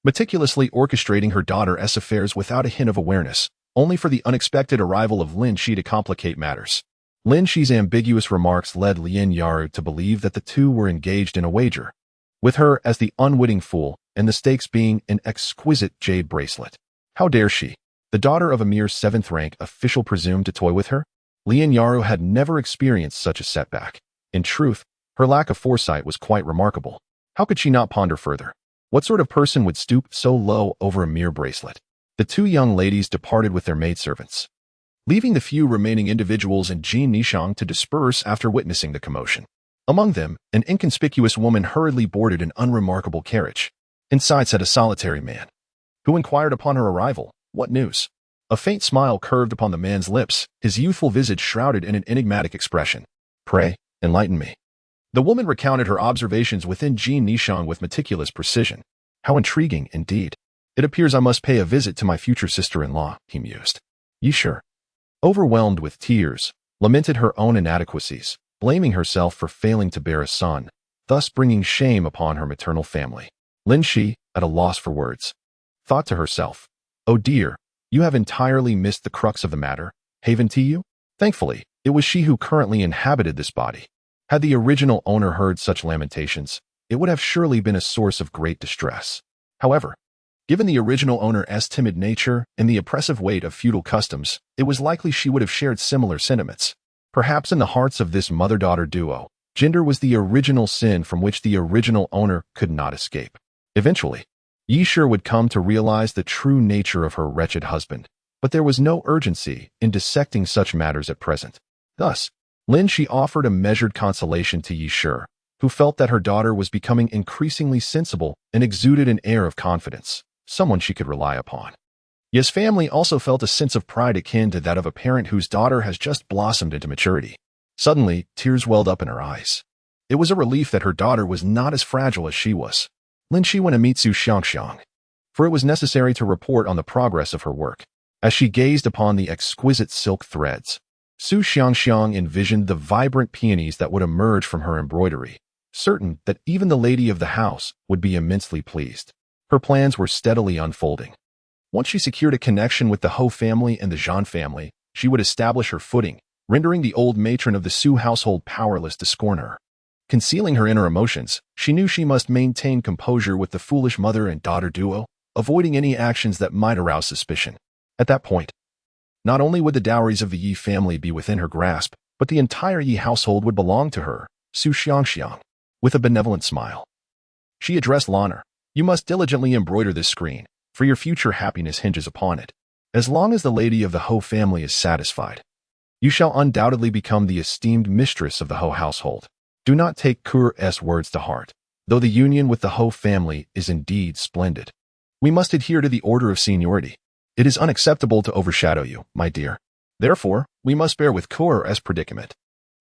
meticulously orchestrating her daughter's affairs without a hint of awareness, only for the unexpected arrival of Lin Xi to complicate matters. Lin Xi's ambiguous remarks led Lin Yaru to believe that the two were engaged in a wager, with her as the unwitting fool and the stakes being an exquisite jade bracelet. How dare she, the daughter of a mere 7th-rank official, presume to toy with her? Lin Yaru had never experienced such a setback. In truth, her lack of foresight was quite remarkable. How could she not ponder further? What sort of person would stoop so low over a mere bracelet? The two young ladies departed with their maidservants, leaving the few remaining individuals in Jin Nishang to disperse after witnessing the commotion. Among them, an inconspicuous woman hurriedly boarded an unremarkable carriage. Inside sat a solitary man, who inquired upon her arrival, "What news?" A faint smile curved upon the man's lips, his youthful visage shrouded in an enigmatic expression. "Pray, enlighten me." The woman recounted her observations within Jin Nishang with meticulous precision. How intriguing, indeed. It appears I must pay a visit to my future sister-in-law, he mused. Yi Shi, overwhelmed with tears, lamented her own inadequacies, blaming herself for failing to bear a son, thus bringing shame upon her maternal family. Lin Xi, at a loss for words, thought to herself, "Oh dear, you have entirely missed the crux of the matter, haven't you?" Thankfully, it was she who currently inhabited this body. Had the original owner heard such lamentations, it would have surely been a source of great distress. However, given the original owner's timid nature and the oppressive weight of feudal customs, it was likely she would have shared similar sentiments. Perhaps in the hearts of this mother-daughter duo, gender was the original sin from which the original owner could not escape. Eventually, Yi Shi would come to realize the true nature of her wretched husband, but there was no urgency in dissecting such matters at present. Thus, Lin Xi offered a measured consolation to Yi Shi, who felt that her daughter was becoming increasingly sensible and exuded an air of confidence, someone she could rely upon. Yi's family also felt a sense of pride akin to that of a parent whose daughter has just blossomed into maturity. Suddenly, tears welled up in her eyes. It was a relief that her daughter was not as fragile as she was. Lin Xi went to meet Su Xiangxiang, for it was necessary to report on the progress of her work. As she gazed upon the exquisite silk threads, Su Xiangxiang envisioned the vibrant peonies that would emerge from her embroidery, certain that even the lady of the house would be immensely pleased. Her plans were steadily unfolding. Once she secured a connection with the Ho family and the Zhan family, she would establish her footing, rendering the old matron of the Su household powerless to scorn her. Concealing her inner emotions, she knew she must maintain composure with the foolish mother and daughter duo, avoiding any actions that might arouse suspicion. At that point, not only would the dowries of the Yi family be within her grasp, but the entire Yi household would belong to her, Su Xiangxiang. With a benevolent smile, she addressed Lan'er. "You must diligently embroider this screen, for your future happiness hinges upon it. As long as the lady of the Ho family is satisfied, you shall undoubtedly become the esteemed mistress of the Ho household. Do not take Kur's words to heart, though the union with the Ho family is indeed splendid. We must adhere to the order of seniority. It is unacceptable to overshadow you, my dear. Therefore, we must bear with Kur's predicament."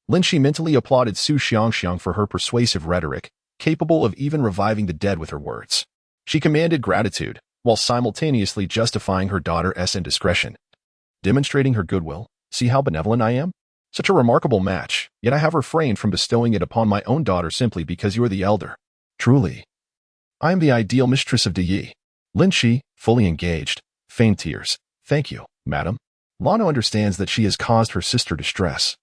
Lin Xi mentally applauded Su Xiangxiang for her persuasive rhetoric, capable of even reviving the dead with her words. She commanded gratitude, while simultaneously justifying her daughter's indiscretion, demonstrating her goodwill. "See how benevolent I am? Such a remarkable match, yet I have refrained from bestowing it upon my own daughter simply because you are the elder. Truly, I am the ideal mistress of Yi." Lin Xi, fully engaged, feigned tears. "Thank you, madam. Lano understands that she has caused her sister distress.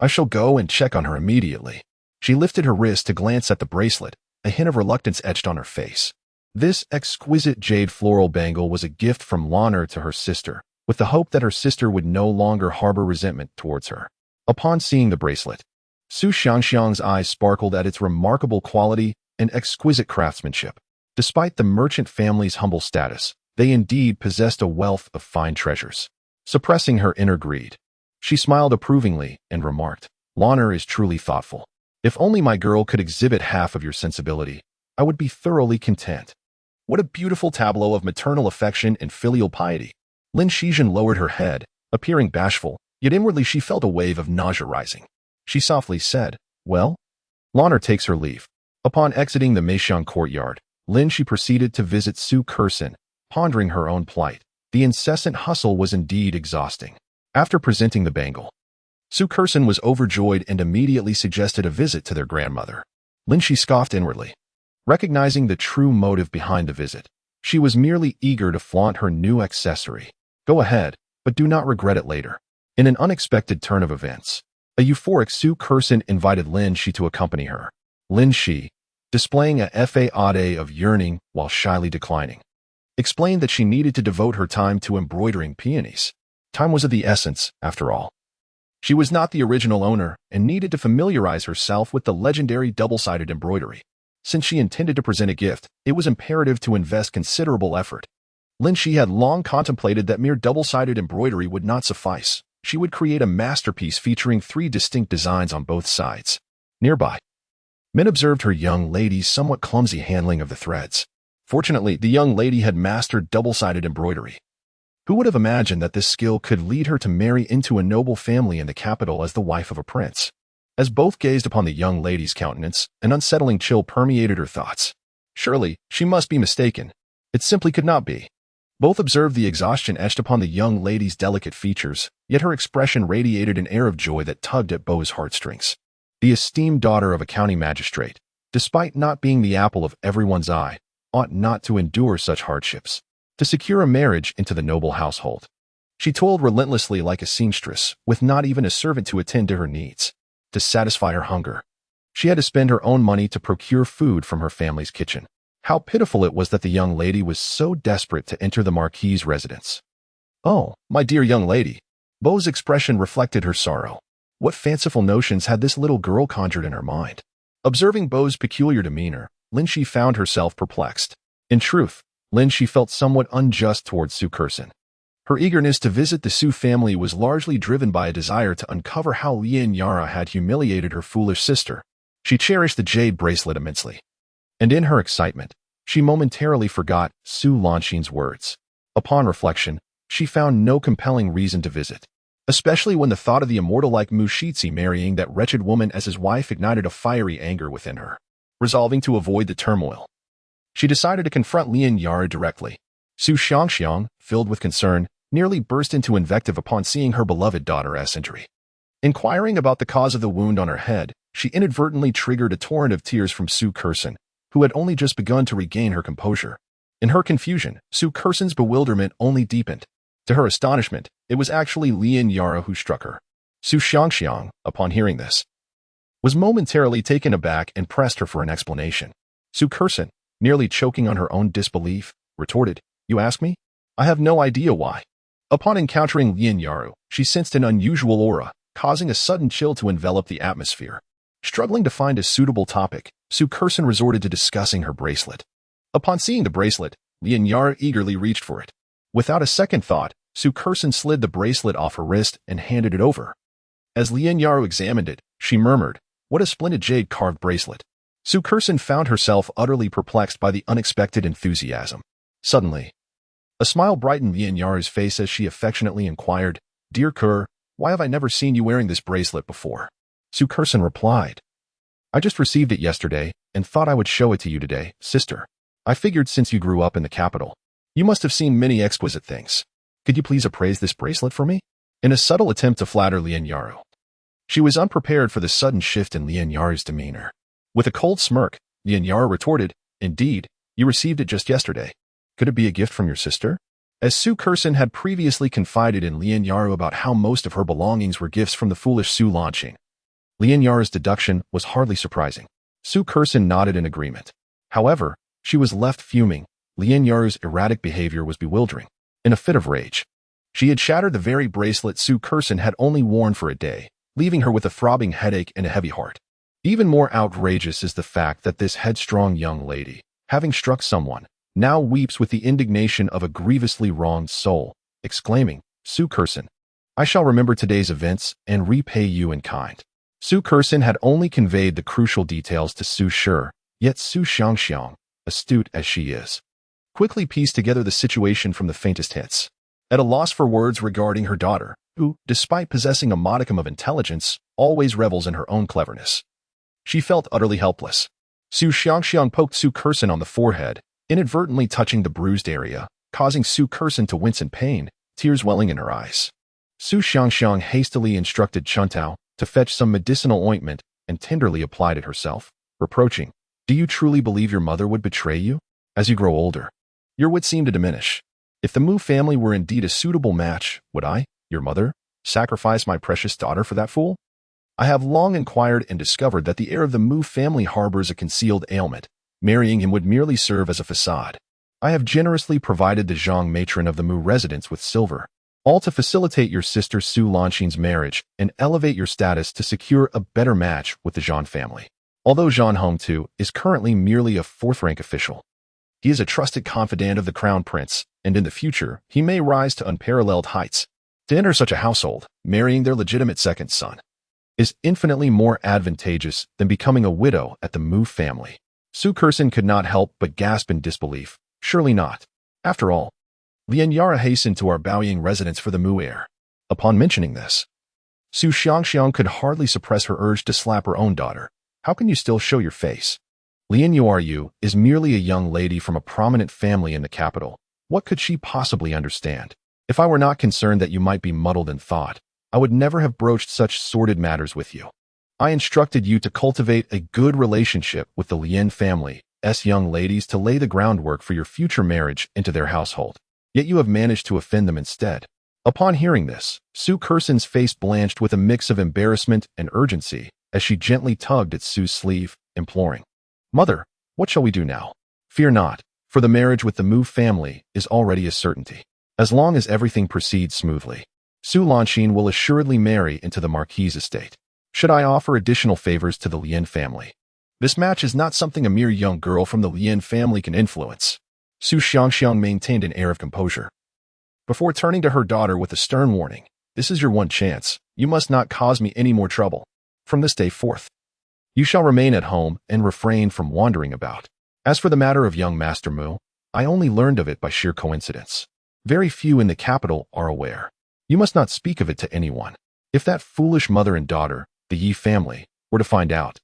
I shall go and check on her immediately." She lifted her wrist to glance at the bracelet, a hint of reluctance etched on her face. This exquisite jade floral bangle was a gift from Lan'er to her sister, with the hope that her sister would no longer harbor resentment towards her. Upon seeing the bracelet, Su Xiangxiang's eyes sparkled at its remarkable quality and exquisite craftsmanship. Despite the merchant family's humble status, they indeed possessed a wealth of fine treasures. Suppressing her inner greed, she smiled approvingly and remarked, "Lan'er is truly thoughtful. If only my girl could exhibit half of your sensibility, I would be thoroughly content." What a beautiful tableau of maternal affection and filial piety. Lin Xi lowered her head, appearing bashful, yet inwardly she felt a wave of nausea rising. She softly said, "Well?" Lanner takes her leave. Upon exiting the Meixiang courtyard, Lin Xi proceeded to visit Su Kersen, pondering her own plight. The incessant hustle was indeed exhausting. After presenting the bangle, Su Kersen was overjoyed and immediately suggested a visit to their grandmother. Lin Xi scoffed inwardly. Recognizing the true motive behind the visit, she was merely eager to flaunt her new accessory. Go ahead, but do not regret it later. In an unexpected turn of events, a euphoric Su Kersen invited Lin Xi to accompany her. Lin Xi, displaying a facade of yearning while shyly declining, explained that she needed to devote her time to embroidering peonies. Time was of the essence, after all. She was not the original owner and needed to familiarize herself with the legendary double-sided embroidery. Since she intended to present a gift, it was imperative to invest considerable effort. Lin Xi had long contemplated that mere double-sided embroidery would not suffice. She would create a masterpiece featuring 3 distinct designs on both sides. Nearby, Min observed her young lady's somewhat clumsy handling of the threads. Fortunately, the young lady had mastered double-sided embroidery. Who would have imagined that this skill could lead her to marry into a noble family in the capital as the wife of a prince? As both gazed upon the young lady's countenance, an unsettling chill permeated her thoughts. Surely, she must be mistaken. It simply could not be. Both observed the exhaustion etched upon the young lady's delicate features, yet her expression radiated an air of joy that tugged at Beau's heartstrings. The esteemed daughter of a county magistrate, despite not being the apple of everyone's eye, ought not to endure such hardships. To secure a marriage into the noble household, she toiled relentlessly like a seamstress, with not even a servant to attend to her needs. To satisfy her hunger, she had to spend her own money to procure food from her family's kitchen. How pitiful it was that the young lady was so desperate to enter the Marquis's residence. "Oh, my dear young lady." Beau's expression reflected her sorrow. What fanciful notions had this little girl conjured in her mind? Observing Beau's peculiar demeanor, Lin Xi found herself perplexed. In truth, Lin Xi felt somewhat unjust towards Su Kersen. Her eagerness to visit the Su family was largely driven by a desire to uncover how Lin Yara had humiliated her foolish sister. She cherished the jade bracelet immensely, and in her excitement, she momentarily forgot Su Lanxin's words. Upon reflection, she found no compelling reason to visit, especially when the thought of the immortal-like Mu Shixi marrying that wretched woman as his wife ignited a fiery anger within her. Resolving to avoid the turmoil, she decided to confront Lin Yara directly. Su Xiangxiang, filled with concern, nearly burst into invective upon seeing her beloved daughter's injury. Inquiring about the cause of the wound on her head, she inadvertently triggered a torrent of tears from Su Kersen, who had only just begun to regain her composure. In her confusion, Su Kersen's bewilderment only deepened. To her astonishment, it was actually Lin Yara who struck her. Su Xiangxiang, upon hearing this, was momentarily taken aback and pressed her for an explanation. Su Kersen, nearly choking on her own disbelief, retorted, "You ask me? I have no idea why." Upon encountering Lin Yara, she sensed an unusual aura, causing a sudden chill to envelop the atmosphere. Struggling to find a suitable topic, Su Kersen resorted to discussing her bracelet. Upon seeing the bracelet, Lin Yara eagerly reached for it. Without a second thought, Su Kersen slid the bracelet off her wrist and handed it over. As Lin Yara examined it, she murmured, "What a splendid jade-carved bracelet." Su Kersen found herself utterly perplexed by the unexpected enthusiasm. Suddenly, a smile brightened Lin Yara's face as she affectionately inquired, "Dear Kerr, why have I never seen you wearing this bracelet before?" Su Kersen replied, "I just received it yesterday and thought I would show it to you today, sister. I figured since you grew up in the capital, you must have seen many exquisite things. Could you please appraise this bracelet for me?" In a subtle attempt to flatter Lin Yara, she was unprepared for the sudden shift in Lin Yara's demeanor. With a cold smirk, Lin Yara retorted, "Indeed, you received it just yesterday. Could it be a gift from your sister?" As Su Kersen had previously confided in Lin Yara about how most of her belongings were gifts from the foolish Su Lanxin, Lin Yara's deduction was hardly surprising. Su Kersen nodded in agreement. However, she was left fuming. Lin Yara's erratic behavior was bewildering. In a fit of rage, she had shattered the very bracelet Su Kersen had only worn for a day, leaving her with a throbbing headache and a heavy heart. Even more outrageous is the fact that this headstrong young lady, having struck someone, now weeps with the indignation of a grievously wronged soul, exclaiming, "Su Kersen, I shall remember today's events and repay you in kind." Su Kersen had only conveyed the crucial details to Su Shi, yet Su Xiangxiang, astute as she is, quickly pieced together the situation from the faintest hints. At a loss for words regarding her daughter, who, despite possessing a modicum of intelligence, always revels in her own cleverness. She felt utterly helpless. Su Xiangxiang poked Su Curson on the forehead, inadvertently touching the bruised area, causing Su Curson to wince in pain, tears welling in her eyes. Su Xiangxiang hastily instructed Chuntao to fetch some medicinal ointment and tenderly applied it herself, reproaching, "Do you truly believe your mother would betray you? As you grow older, your wits seem to diminish. If the Mu family were indeed a suitable match, would I, your mother, sacrifice my precious daughter for that fool? I have long inquired and discovered that the heir of the Mu family harbors a concealed ailment. Marrying him would merely serve as a facade. I have generously provided the Zhang matron of the Mu residence with silver, all to facilitate your sister Su Lanxin's marriage and elevate your status to secure a better match with the Zhang family. Although Zhang Hongtu is currently merely a fourth-rank official, he is a trusted confidant of the crown prince, and in the future, he may rise to unparalleled heights. To enter such a household, marrying their legitimate second son is infinitely more advantageous than becoming a widow at the Mu family." Su Curson could not help but gasp in disbelief. Surely not. After all, Lin Yara hastened to our Baoying residence for the Mu heir. Upon mentioning this, Su Xiangxiang could hardly suppress her urge to slap her own daughter. "How can you still show your face? Lin Yu is merely a young lady from a prominent family in the capital. What could she possibly understand? If I were not concerned that you might be muddled in thought, I would never have broached such sordid matters with you. I instructed you to cultivate a good relationship with the Lin family's young ladies to lay the groundwork for your future marriage into their household. Yet you have managed to offend them instead." Upon hearing this, Su Curson's face blanched with a mix of embarrassment and urgency as she gently tugged at Su's sleeve, imploring, "Mother, what shall we do now? Fear not, for the marriage with the Mu family is already a certainty. As long as everything proceeds smoothly, Su Lanxin will assuredly marry into the Marquis' estate. Should I offer additional favors to the Lin family? This match is not something a mere young girl from the Lin family can influence." Su Xiangxiang maintained an air of composure, before turning to her daughter with a stern warning. "This is your one chance. You must not cause me any more trouble. From this day forth, you shall remain at home and refrain from wandering about. As for the matter of young Master Mu, I only learned of it by sheer coincidence. Very few in the capital are aware. You must not speak of it to anyone. If that foolish mother and daughter, the Yi family, were to find out,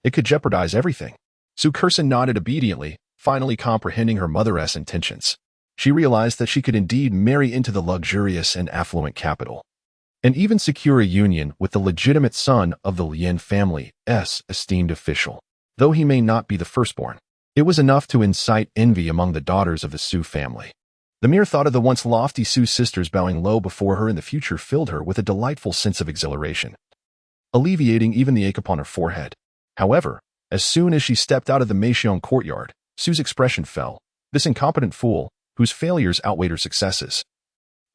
it could jeopardize everything." Su Curson nodded obediently, finally comprehending her mother's intentions. She realized that she could indeed marry into the luxurious and affluent capital, and even secure a union with the legitimate son of the Lin family's esteemed official. Though he may not be the firstborn, it was enough to incite envy among the daughters of the Su family. The mere thought of the once lofty Su sisters bowing low before her in the future filled her with a delightful sense of exhilaration, alleviating even the ache upon her forehead. However, as soon as she stepped out of the Meixiong courtyard, Su's expression fell. This incompetent fool, whose failures outweighed her successes,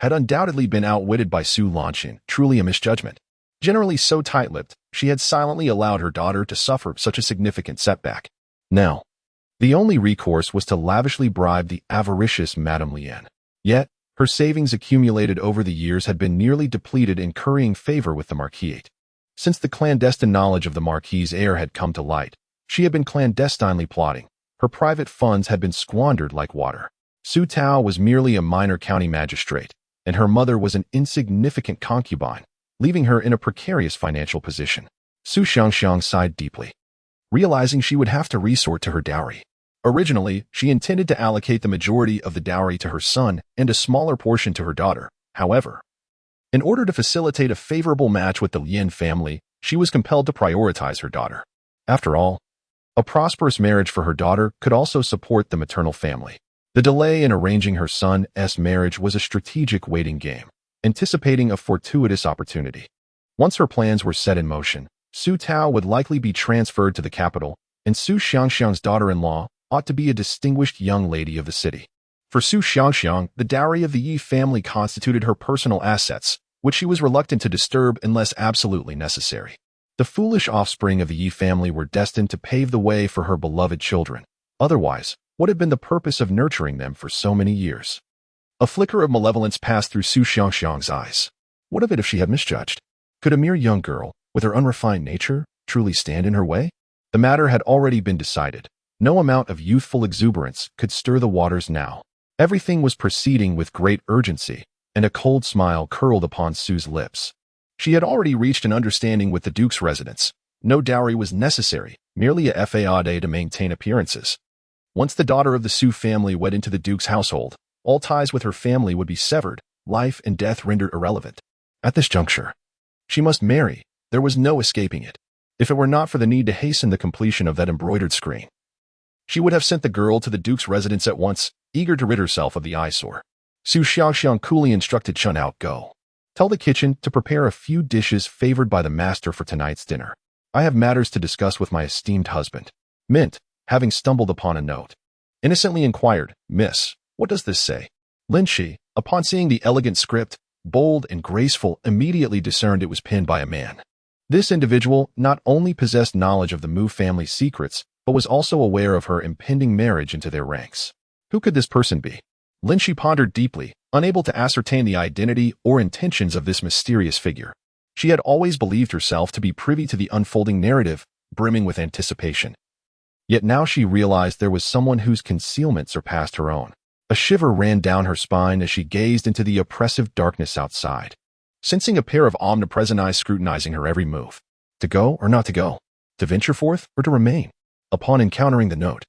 had undoubtedly been outwitted by Su Lanxin, truly a misjudgment. Generally so tight-lipped, she had silently allowed her daughter to suffer such a significant setback. Now, the only recourse was to lavishly bribe the avaricious Madame Lin. Yet, her savings accumulated over the years had been nearly depleted in currying favor with the Marquis. Since the clandestine knowledge of the Marquis' heir had come to light, she had been clandestinely plotting. Her private funds had been squandered like water. Su Tao was merely a minor county magistrate, and her mother was an insignificant concubine, leaving her in a precarious financial position. Su Xiangxiang sighed deeply, realizing she would have to resort to her dowry. Originally, she intended to allocate the majority of the dowry to her son and a smaller portion to her daughter. However, in order to facilitate a favorable match with the Lin family, she was compelled to prioritize her daughter. After all, a prosperous marriage for her daughter could also support the maternal family. The delay in arranging her son's marriage was a strategic waiting game, anticipating a fortuitous opportunity. Once her plans were set in motion, Su Tao would likely be transferred to the capital, and Su Xiangxiang's daughter-in-law ought to be a distinguished young lady of the city. For Su Xiangxiang, the dowry of the Yi family constituted her personal assets, which she was reluctant to disturb unless absolutely necessary. The foolish offspring of the Yi family were destined to pave the way for her beloved children. Otherwise, what had been the purpose of nurturing them for so many years? A flicker of malevolence passed through Su Xiangxiang's eyes. What of it if she had misjudged? Could a mere young girl, with her unrefined nature, truly stand in her way? The matter had already been decided. No amount of youthful exuberance could stir the waters now. Everything was proceeding with great urgency, and a cold smile curled upon Sue's lips. She had already reached an understanding with the Duke's residence. No dowry was necessary, merely a fade to maintain appearances. Once the daughter of the Sue family wed into the Duke's household, all ties with her family would be severed, life and death rendered irrelevant. At this juncture, she must marry. There was no escaping it. If it were not for the need to hasten the completion of that embroidered screen, she would have sent the girl to the Duke's residence at once, eager to rid herself of the eyesore. Su Xiaoxiang coolly instructed Chun out, "Go. Tell the kitchen to prepare a few dishes favored by the master for tonight's dinner. I have matters to discuss with my esteemed husband." Mint, having stumbled upon a note, innocently inquired, "Miss, what does this say?" Lin Xi, upon seeing the elegant script, bold and graceful, immediately discerned it was penned by a man. This individual not only possessed knowledge of the Mu family's secrets, but was also aware of her impending marriage into their ranks. Who could this person be? Lin Xi pondered deeply, unable to ascertain the identity or intentions of this mysterious figure. She had always believed herself to be privy to the unfolding narrative, brimming with anticipation. Yet now she realized there was someone whose concealment surpassed her own. A shiver ran down her spine as she gazed into the oppressive darkness outside, sensing a pair of omnipresent eyes scrutinizing her every move. To go or not to go? To venture forth or to remain? Upon encountering the note,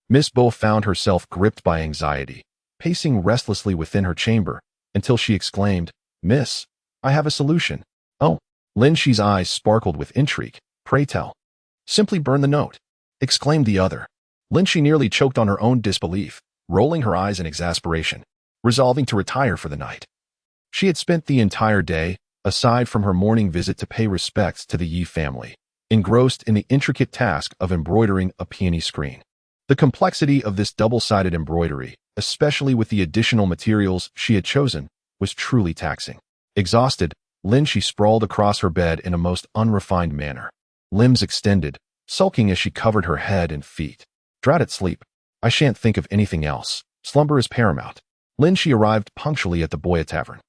Miss Bo found herself gripped by anxiety, pacing restlessly within her chamber, until she exclaimed, "Miss, I have a solution." "Oh." Lin Xi's eyes sparkled with intrigue. "Pray tell." "Simply burn the note," exclaimed the other. Lin Xi nearly choked on her own disbelief, rolling her eyes in exasperation, resolving to retire for the night. She had spent the entire day, aside from her morning visit to pay respects to the Yi family, engrossed in the intricate task of embroidering a peony screen. The complexity of this double-sided embroidery, especially with the additional materials she had chosen, was truly taxing. Exhausted, Lin Xi sprawled across her bed in a most unrefined manner, limbs extended, sulking as she covered her head and feet. "Drat at sleep. I shan't think of anything else. Slumber is paramount." Lin Xi arrived punctually at the Boya Tavern.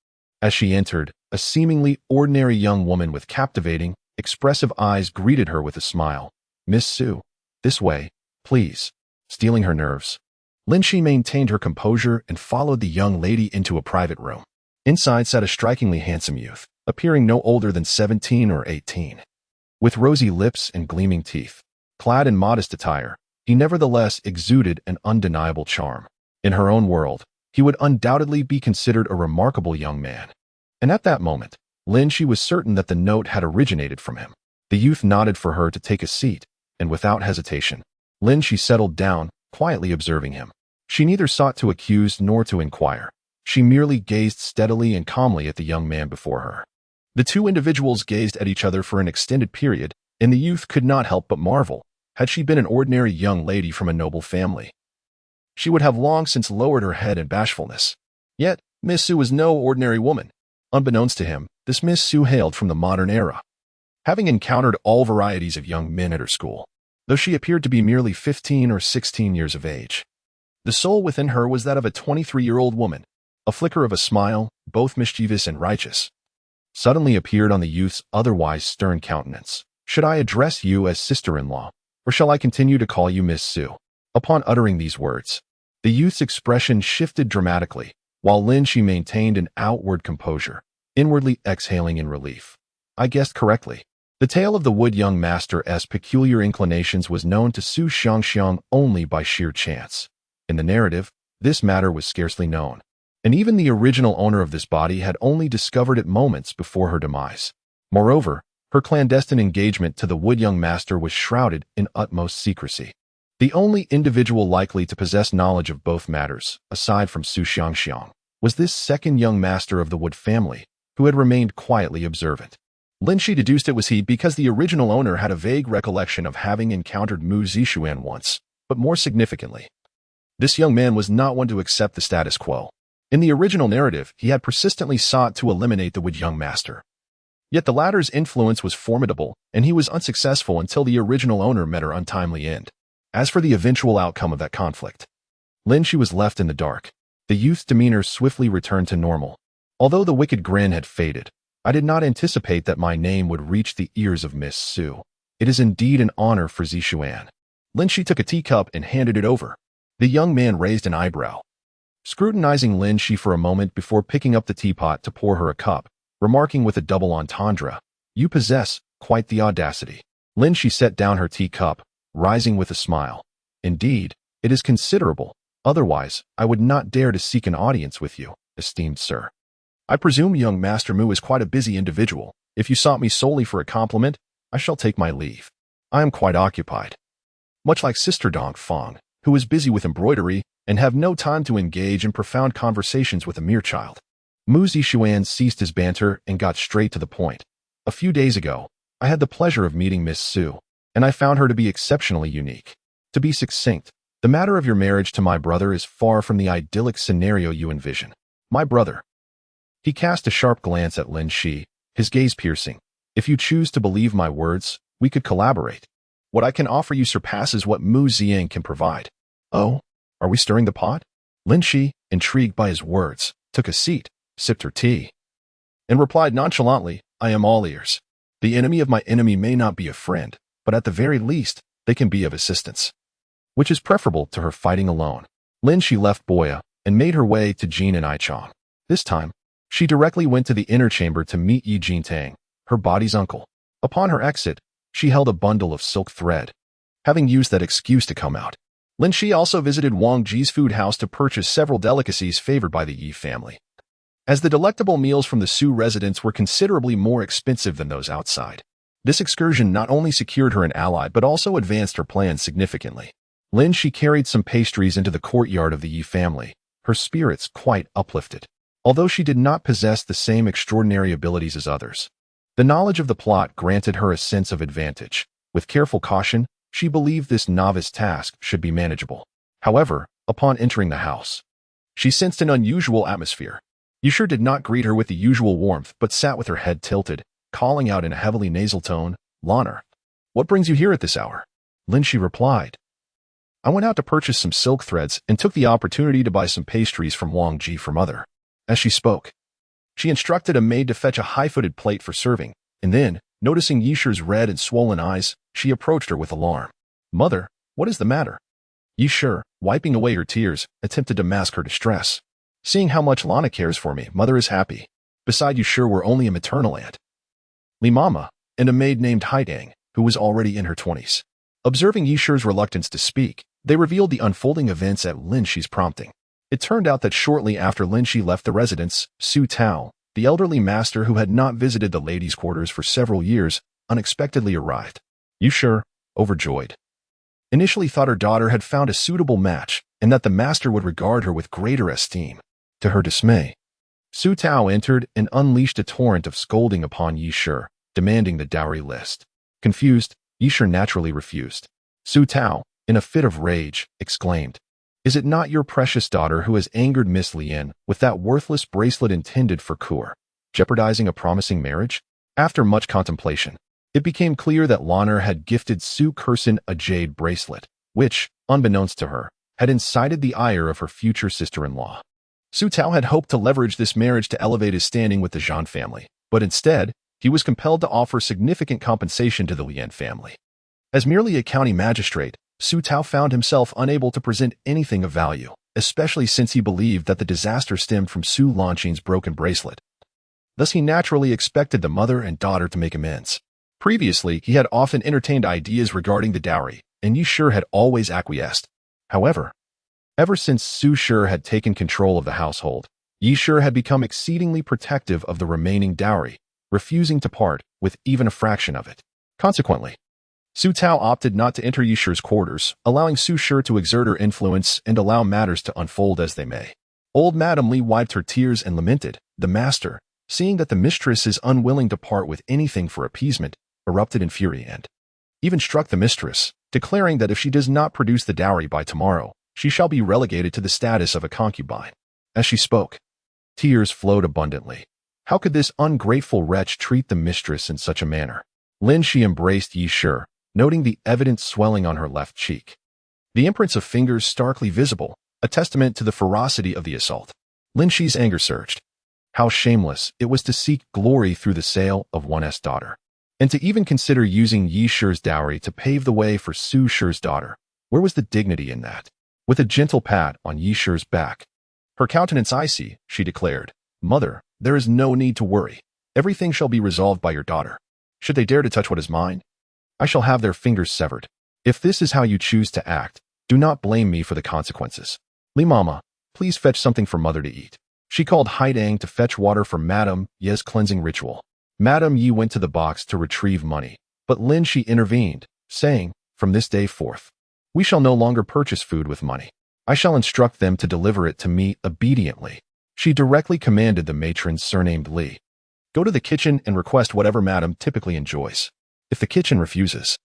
As she entered, a seemingly ordinary young woman with captivating, expressive eyes greeted her with a smile. "Miss Su, this way, please." Stealing her nerves, Lin Xi maintained her composure and followed the young lady into a private room. Inside sat a strikingly handsome youth, appearing no older than 17 or 18. With rosy lips and gleaming teeth, clad in modest attire, he nevertheless exuded an undeniable charm. In her own world, he would undoubtedly be considered a remarkable young man. And at that moment, Lin Xi was certain that the note had originated from him. The youth nodded for her to take a seat, and without hesitation, Lin Xi settled down, quietly observing him. She neither sought to accuse nor to inquire. She merely gazed steadily and calmly at the young man before her. The two individuals gazed at each other for an extended period, and the youth could not help but marvel. Had she been an ordinary young lady from a noble family, she would have long since lowered her head in bashfulness. Yet, Miss Su was no ordinary woman. Unbeknownst to him, this Miss Su hailed from the modern era, having encountered all varieties of young men at her school, though she appeared to be merely 15 or 16 years of age. The soul within her was that of a 23-year-old woman. A flicker of a smile, both mischievous and righteous, suddenly appeared on the youth's otherwise stern countenance. "Should I address you as sister-in-law, or shall I continue to call you Miss Su?" Upon uttering these words, the youth's expression shifted dramatically, while Lin Xi maintained an outward composure, inwardly exhaling in relief. "I guessed correctly." The tale of the wood young master's peculiar inclinations was known to Su Xiangxiang only by sheer chance. In the narrative, this matter was scarcely known, and even the original owner of this body had only discovered it moments before her demise. Moreover, her clandestine engagement to the wood young master was shrouded in utmost secrecy. The only individual likely to possess knowledge of both matters, aside from Su Xiangxiang, was this second young master of the wood family, who had remained quietly observant. Lin Xi deduced it was he because the original owner had a vague recollection of having encountered Mu Zixuan once, but more significantly, this young man was not one to accept the status quo. In the original narrative, he had persistently sought to eliminate the wood young master. Yet the latter's influence was formidable, and he was unsuccessful until the original owner met her untimely end. As for the eventual outcome of that conflict, Lin Xi was left in the dark. The youth's demeanor swiftly returned to normal. "Although the wicked grin had faded, I did not anticipate that my name would reach the ears of Miss Su. It is indeed an honor for Zixuan." Lin Xi took a teacup and handed it over. The young man raised an eyebrow. scrutinizing Lin Xi for a moment before picking up the teapot to pour her a cup, remarking with a double entendre, "You possess quite the audacity." Lin Xi set down her teacup, rising with a smile. "Indeed, it is considerable. Otherwise, I would not dare to seek an audience with you, esteemed sir. I presume young Master Mu is quite a busy individual. If you sought me solely for a compliment, I shall take my leave. I am quite occupied. Much like Sister Dong Fong, who is busy with embroidery and have no time to engage in profound conversations with a mere child." Mu Zixuan ceased his banter and got straight to the point. "A few days ago, I had the pleasure of meeting Miss Su, and I found her to be exceptionally unique. To be succinct, the matter of your marriage to my brother is far from the idyllic scenario you envision. My brother." He cast a sharp glance at Lin Xi, his gaze piercing. "If you choose to believe my words, we could collaborate. What I can offer you surpasses what Mu Ziyang can provide." "Oh, are we stirring the pot?" Lin Xi, intrigued by his words, took a seat, sipped her tea, and replied nonchalantly, "I am all ears. The enemy of my enemy may not be a friend, but at the very least, they can be of assistance." Which is preferable to her fighting alone. Lin Xi left Boya and made her way to Jin and Ichong. This time, she directly went to the inner chamber to meet Yi Jintang, her body's uncle. Upon her exit, she held a bundle of silk thread, having used that excuse to come out. Lin Xi also visited Wang Ji's food house to purchase several delicacies favored by the Yi family, as the delectable meals from the Su residence were considerably more expensive than those outside. This excursion not only secured her an ally but also advanced her plans significantly. Lin Xi carried some pastries into the courtyard of the Yi family, her spirits quite uplifted. Although she did not possess the same extraordinary abilities as others, the knowledge of the plot granted her a sense of advantage. With careful caution, she believed this novice task should be manageable. However, upon entering the house, she sensed an unusual atmosphere. Yusher did not greet her with the usual warmth but sat with her head tilted, calling out in a heavily nasal tone, "Loner, what brings you here at this hour?" Lin Xi replied, "I went out to purchase some silk threads and took the opportunity to buy some pastries from Wang Ji for mother." As she spoke, she instructed a maid to fetch a high-footed plate for serving, and then, noticing Yisher's red and swollen eyes, she approached her with alarm. "Mother, what is the matter?" Yisher, wiping away her tears, attempted to mask her distress. "Seeing how much Lana cares for me, mother is happy. Beside Yisher we're only a maternal aunt, Li Mama, and a maid named Haidang, who was already in her 20s. Observing Yisher's reluctance to speak, they revealed the unfolding events at Lin Xi's prompting. It turned out that shortly after Lin Xi left the residence, Su Tao, the elderly master who had not visited the ladies' quarters for several years, unexpectedly arrived. Yusher, overjoyed, initially thought her daughter had found a suitable match and that the master would regard her with greater esteem. To her dismay, Su Tao entered and unleashed a torrent of scolding upon Yisher, demanding the dowry list. Confused, Yisher naturally refused. Su Tao, in a fit of rage, exclaimed, "Is it not your precious daughter who has angered Miss Lien with that worthless bracelet intended for Kur, jeopardizing a promising marriage?" After much contemplation, it became clear that Loner had gifted Su Kurson a jade bracelet, which, unbeknownst to her, had incited the ire of her future sister-in-law. Su Tao had hoped to leverage this marriage to elevate his standing with the Zhan family, but instead, he was compelled to offer significant compensation to the Lien family. As merely a county magistrate, Su Tao found himself unable to present anything of value, especially since he believed that the disaster stemmed from Su Lanqing's broken bracelet. Thus he naturally expected the mother and daughter to make amends. Previously, he had often entertained ideas regarding the dowry, and Yisher had always acquiesced. However, ever since Su Shi had taken control of the household, Yisher had become exceedingly protective of the remaining dowry, refusing to part with even a fraction of it. Consequently, Su Tao opted not to enter Yisher's quarters, allowing Su Shi to exert her influence and allow matters to unfold as they may. Old Madame Li wiped her tears and lamented. The master, seeing that the mistress is unwilling to part with anything for appeasement, erupted in fury and even struck the mistress, declaring that if she does not produce the dowry by tomorrow, she shall be relegated to the status of a concubine. As she spoke, tears flowed abundantly. How could this ungrateful wretch treat the mistress in such a manner? Lin Xi embraced Yisher, noting the evident swelling on her left cheek. The imprints of fingers starkly visible, a testament to the ferocity of the assault. Lin Xi's anger surged. How shameless it was to seek glory through the sale of one's daughter, and to even consider using Yisher's dowry to pave the way for Su Shi's daughter. Where was the dignity in that? With a gentle pat on Yisher's back, Her countenance icy, she declared, "Mother, there is no need to worry. Everything shall be resolved by your daughter. Should they dare to touch what is mine, I shall have their fingers severed. If this is how you choose to act, do not blame me for the consequences. Li Mama, please fetch something for mother to eat." She called Haidang to fetch water for Madame Ye's cleansing ritual. Madame Ye went to the box to retrieve money, but Lin Xi intervened, saying, "From this day forth, we shall no longer purchase food with money. I shall instruct them to deliver it to me obediently." She directly commanded the matron surnamed Li, "Go to the kitchen and request whatever Madame typically enjoys. If the kitchen refuses,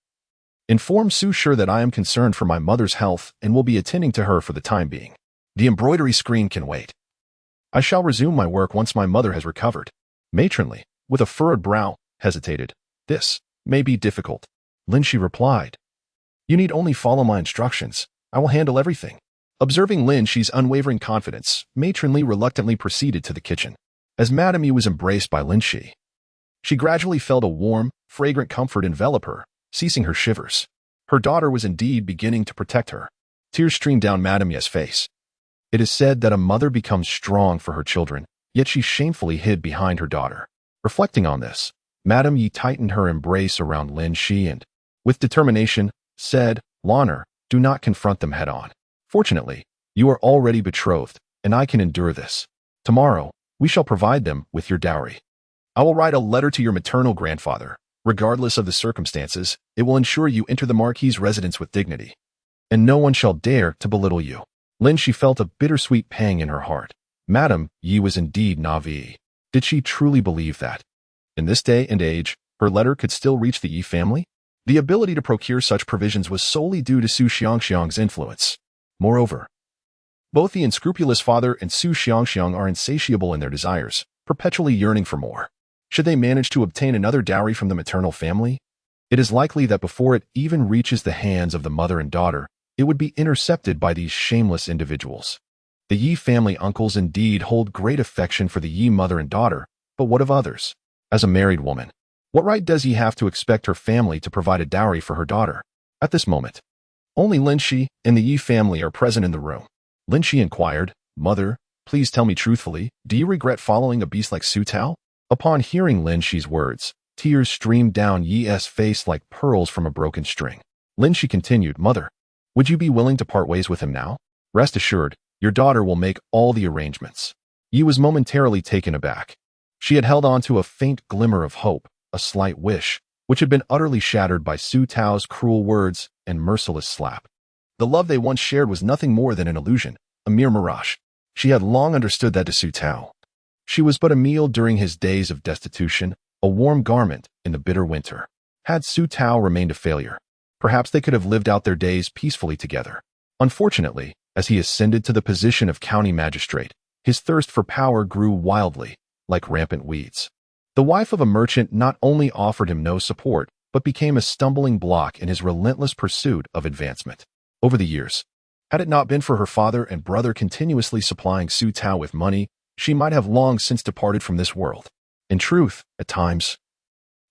inform Su Sure that I am concerned for my mother's health and will be attending to her for the time being. The embroidery screen can wait. I shall resume my work once my mother has recovered." Matronly, with a furrowed brow, hesitated. "This may be difficult." Lin Xi replied, "You need only follow my instructions. I will handle everything." Observing Lin Xi's unwavering confidence, Matronly reluctantly proceeded to the kitchen. As Madame Yi was embraced by Lin Xi, she gradually felt a warm, fragrant comfort envelop her, ceasing her shivers. Her daughter was indeed beginning to protect her. Tears streamed down Madame Ye's face. It is said that a mother becomes strong for her children, yet she shamefully hid behind her daughter. Reflecting on this, Madame Yi tightened her embrace around Lin Xi and, with determination, said, "Lanner, do not confront them head-on. Fortunately, you are already betrothed, and I can endure this. Tomorrow, we shall provide them with your dowry. I will write a letter to your maternal grandfather. Regardless of the circumstances, it will ensure you enter the Marquis's residence with dignity, and no one shall dare to belittle you." Lin Xi felt a bittersweet pang in her heart. Madame Yi was indeed naive. Did she truly believe that, in this day and age, her letter could still reach the Yi family? The ability to procure such provisions was solely due to Su Xiangxiang's influence. Moreover, both the unscrupulous father and Su Xiangxiang are insatiable in their desires, perpetually yearning for more. Should they manage to obtain another dowry from the maternal family, it is likely that before it even reaches the hands of the mother and daughter, it would be intercepted by these shameless individuals. The Yi family uncles indeed hold great affection for the Yi mother and daughter, but what of others? As a married woman, what right does Yi have to expect her family to provide a dowry for her daughter? At this moment, only Lin Xi and the Yi family are present in the room. Lin Xi inquired, "Mother, please tell me truthfully, do you regret following a beast like Su Tao?" Upon hearing Lin Xi's words, tears streamed down Yi's face like pearls from a broken string. Lin Xi continued, "Mother, would you be willing to part ways with him now? Rest assured, your daughter will make all the arrangements." Yi was momentarily taken aback. She had held on to a faint glimmer of hope, a slight wish, which had been utterly shattered by Su Tao's cruel words and merciless slap. The love they once shared was nothing more than an illusion, a mere mirage. She had long understood that to Su Tao. She was but a meal during his days of destitution, a warm garment in the bitter winter. Had Su Tao remained a failure, perhaps they could have lived out their days peacefully together. Unfortunately, as he ascended to the position of county magistrate, his thirst for power grew wildly, like rampant weeds. The wife of a merchant not only offered him no support, but became a stumbling block in his relentless pursuit of advancement. Over the years, had it not been for her father and brother continuously supplying Su Tao with money, she might have long since departed from this world. In truth, at times,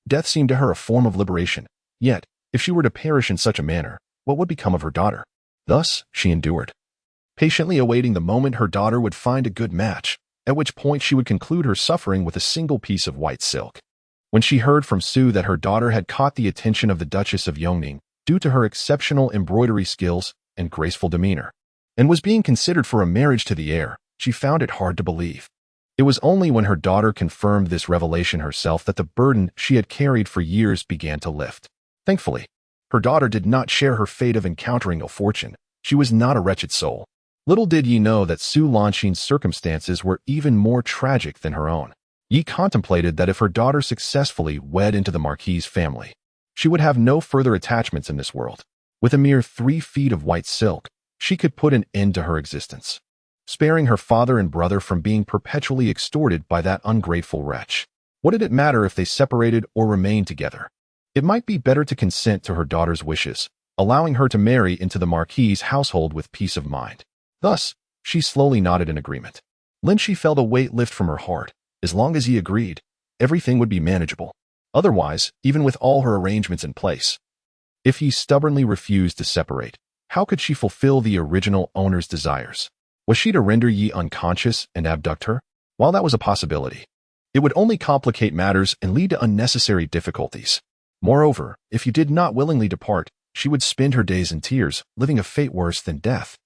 death seemed to her a form of liberation. Yet, if she were to perish in such a manner, what would become of her daughter? Thus, she endured, patiently awaiting the moment her daughter would find a good match, at which point she would conclude her suffering with a single piece of white silk. When she heard from Su that her daughter had caught the attention of the Duchess of Yongning due to her exceptional embroidery skills and graceful demeanor, and was being considered for a marriage to the heir, she found it hard to believe. It was only when her daughter confirmed this revelation herself that the burden she had carried for years began to lift. Thankfully, her daughter did not share her fate of encountering ill fortune. She was not a wretched soul. Little did Yi know that Su Lanxin's circumstances were even more tragic than her own. Yi contemplated that if her daughter successfully wed into the Marquis's family, she would have no further attachments in this world. With a mere 3 feet of white silk, she could put an end to her existence, sparing her father and brother from being perpetually extorted by that ungrateful wretch. What did it matter if they separated or remained together? It might be better to consent to her daughter's wishes, allowing her to marry into the Marquis's household with peace of mind. Thus, she slowly nodded in agreement. Lin Xi felt a weight lift from her heart. As long as he agreed, everything would be manageable. Otherwise, even with all her arrangements in place, if he stubbornly refused to separate, how could she fulfill the original owner's desires? Was she to render Yi unconscious and abduct her? While that was a possibility, it would only complicate matters and lead to unnecessary difficulties. Moreover, if you did not willingly depart, she would spend her days in tears, living a fate worse than death.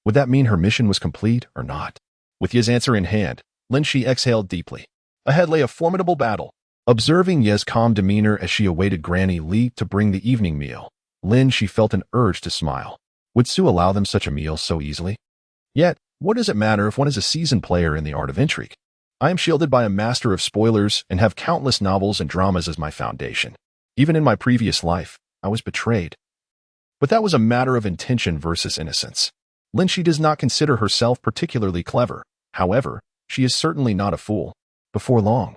Would that mean her mission was complete or not? With Ye's answer in hand, Lin Xi exhaled deeply. Ahead lay a formidable battle. Observing Ye's calm demeanor as she awaited Granny Li to bring the evening meal, Lin Xi felt an urge to smile. Would Su allow them such a meal so easily? Yet, what does it matter if one is a seasoned player in the art of intrigue? I am shielded by a master of spoilers and have countless novels and dramas as my foundation. Even in my previous life, I was betrayed. But that was a matter of intention versus innocence. Lin Xi does not consider herself particularly clever. However, she is certainly not a fool. Before long,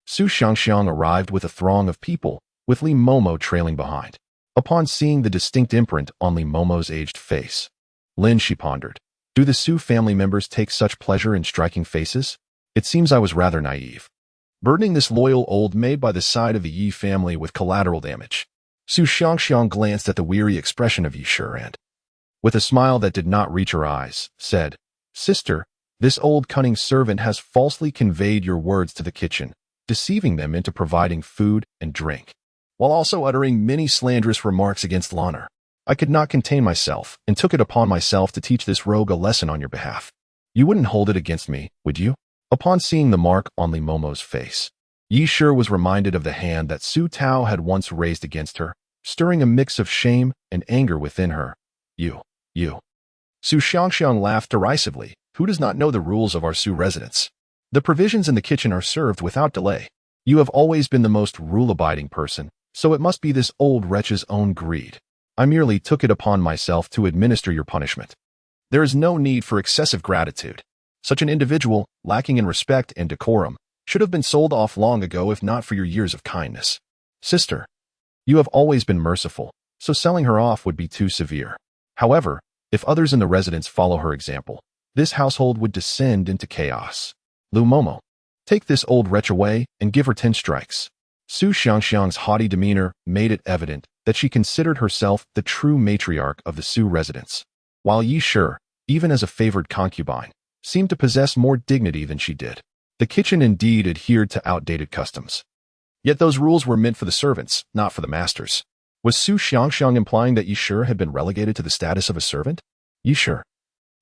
Su Xiangxiang arrived with a throng of people, with Li Momo trailing behind. Upon seeing the distinct imprint on Li Momo's aged face, Lin Xi pondered, do the Su family members take such pleasure in striking faces? It seems I was rather naive, burdening this loyal old maid by the side of the Yi family with collateral damage. Su Xiangxiang glanced at the weary expression of Yi Shi and, with a smile that did not reach her eyes, said, Sister, this old cunning servant has falsely conveyed your words to the kitchen, deceiving them into providing food and drink, while also uttering many slanderous remarks against Lanner. I could not contain myself and took it upon myself to teach this rogue a lesson on your behalf. You wouldn't hold it against me, would you? Upon seeing the mark on Li Momo's face, Yi Shi was reminded of the hand that Su Tao had once raised against her, stirring a mix of shame and anger within her. You. Su Xiangxiang laughed derisively. Who does not know the rules of our Su residence? The provisions in the kitchen are served without delay. You have always been the most rule-abiding person, so it must be this old wretch's own greed. I merely took it upon myself to administer your punishment. There is no need for excessive gratitude. Such an individual, lacking in respect and decorum, should have been sold off long ago if not for your years of kindness. Sister, you have always been merciful, so selling her off would be too severe. However, if others in the residence follow her example, this household would descend into chaos. Lu Momo, take this old wretch away and give her 10 strikes. Su Xiangxiang's haughty demeanor made it evident that she considered herself the true matriarch of the Su residence, while Yi Shi, even as a favored concubine, seemed to possess more dignity than she did. The kitchen indeed adhered to outdated customs. Yet those rules were meant for the servants, not for the masters. Was Su Xiangxiang implying that Yi Shi had been relegated to the status of a servant? Yi Shi,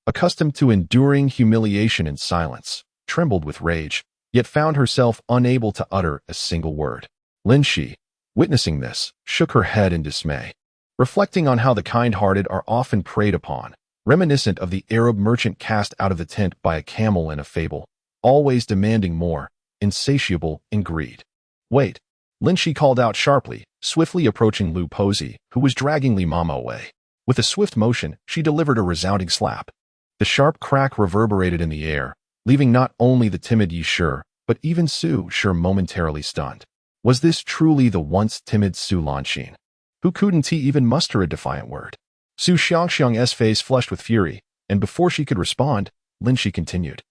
accustomed to enduring humiliation in silence, trembled with rage, yet found herself unable to utter a single word. Lin Xi, witnessing this, shook her head in dismay, reflecting on how the kind-hearted are often preyed upon, reminiscent of the Arab merchant cast out of the tent by a camel in a fable, always demanding more, insatiable in greed. Wait, Lin Xi called out sharply, swiftly approaching Lu Pozi, who was dragging Li Mama away. With a swift motion, she delivered a resounding slap. The sharp crack reverberated in the air, leaving not only the timid Yi Shi, but even Su Shi momentarily stunned. Was this truly the once timid Su Lanxin? Who couldn't he even muster a defiant word? Su Xiangxiang's face flushed with fury, and before she could respond, Lin Xi continued.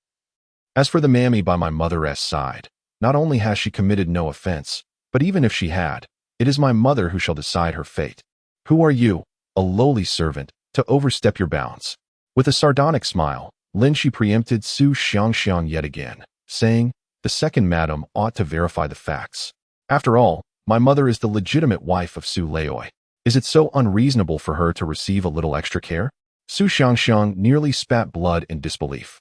As for the mammy by my mother's side, not only has she committed no offense, but even if she had, it is my mother who shall decide her fate. Who are you, a lowly servant, to overstep your bounds? With a sardonic smile, Lin Xi preempted Su Xiangxiang yet again, saying, the second madam ought to verify the facts. After all, my mother is the legitimate wife of Su Leoi. Is it so unreasonable for her to receive a little extra care? Su Xiangxiang nearly spat blood in disbelief.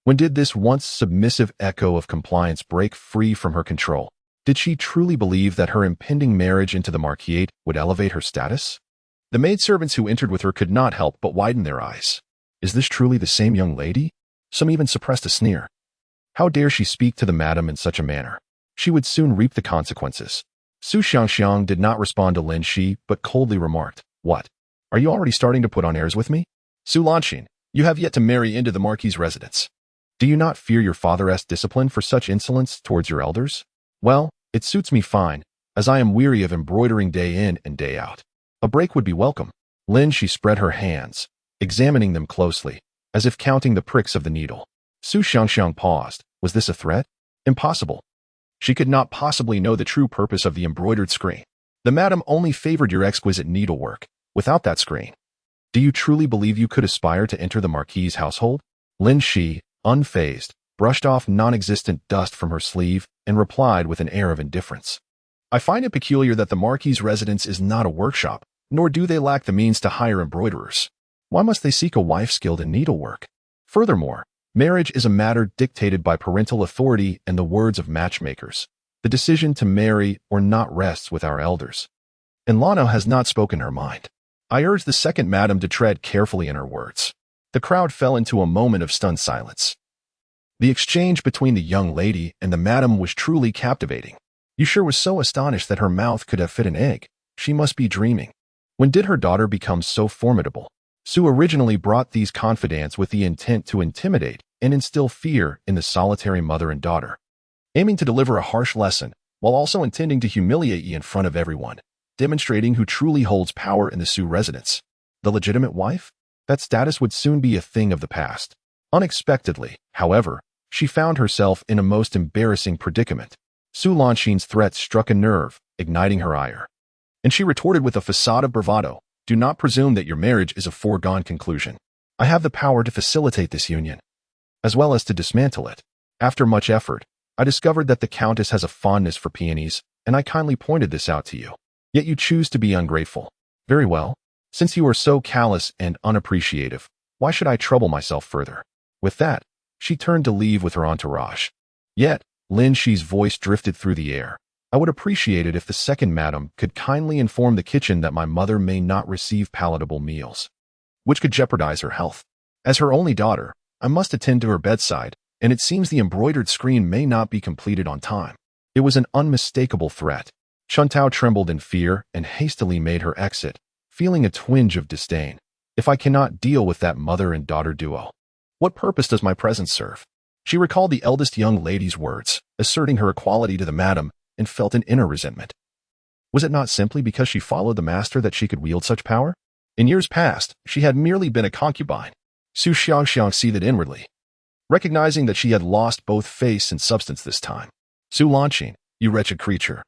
When did this once submissive echo of compliance break free from her control? Did she truly believe that her impending marriage into the marquisate would elevate her status? The maidservants who entered with her could not help but widen their eyes. Is this truly the same young lady? Some even suppressed a sneer. How dare she speak to the madam in such a manner? She would soon reap the consequences. Su Xiangxiang did not respond to Lin Xi, but coldly remarked, What? Are you already starting to put on airs with me? Su Lanxin, you have yet to marry into the Marquis's residence. Do you not fear your father's discipline for such insolence towards your elders? Well, it suits me fine, as I am weary of embroidering day in and day out. A break would be welcome. Lin Xi spread her hands, examining them closely, as if counting the pricks of the needle. Su Xiangxiang paused. Was this a threat? Impossible. She could not possibly know the true purpose of the embroidered screen. The madam only favored your exquisite needlework. Without that screen, do you truly believe you could aspire to enter the Marquis's household? Lin Xi, unfazed, brushed off non-existent dust from her sleeve and replied with an air of indifference. I find it peculiar that the Marquis's residence is not a workshop, nor do they lack the means to hire embroiderers. Why must they seek a wife skilled in needlework? Furthermore, marriage is a matter dictated by parental authority and the words of matchmakers. The decision to marry or not rests with our elders. And Lano has not spoken her mind. I urge the second madam to tread carefully in her words. The crowd fell into a moment of stunned silence. The exchange between the young lady and the madam was truly captivating. Yusher was so astonished that her mouth could have fit an egg. She must be dreaming. When did her daughter become so formidable? Su originally brought these confidants with the intent to intimidate and instill fear in the solitary mother and daughter, aiming to deliver a harsh lesson while also intending to humiliate Yi in front of everyone, demonstrating who truly holds power in the Su residence. The legitimate wife? That status would soon be a thing of the past. Unexpectedly, however, she found herself in a most embarrassing predicament. Su Lanxin's threat struck a nerve, igniting her ire. And she retorted with a facade of bravado, "Do not presume that your marriage is a foregone conclusion. I have the power to facilitate this union, as well as to dismantle it." After much effort, I discovered that the Countess has a fondness for peonies, and I kindly pointed this out to you. Yet you choose to be ungrateful. Very well. Since you are so callous and unappreciative, why should I trouble myself further? With that, she turned to leave with her entourage. Yet, Lin Xi's voice drifted through the air. I would appreciate it if the second madam could kindly inform the kitchen that my mother may not receive palatable meals, which could jeopardize her health. As her only daughter, I must attend to her bedside, and it seems the embroidered screen may not be completed on time. It was an unmistakable threat. Chuntao trembled in fear and hastily made her exit, feeling a twinge of disdain. If I cannot deal with that mother and daughter duo, what purpose does my presence serve? She recalled the eldest young lady's words, asserting her equality to the madam, and felt an inner resentment. Was it not simply because she followed the master that she could wield such power? In years past, she had merely been a concubine. Su Xiangxiang seethed inwardly, recognizing that she had lost both face and substance this time. Su Lanxin, you wretched creature.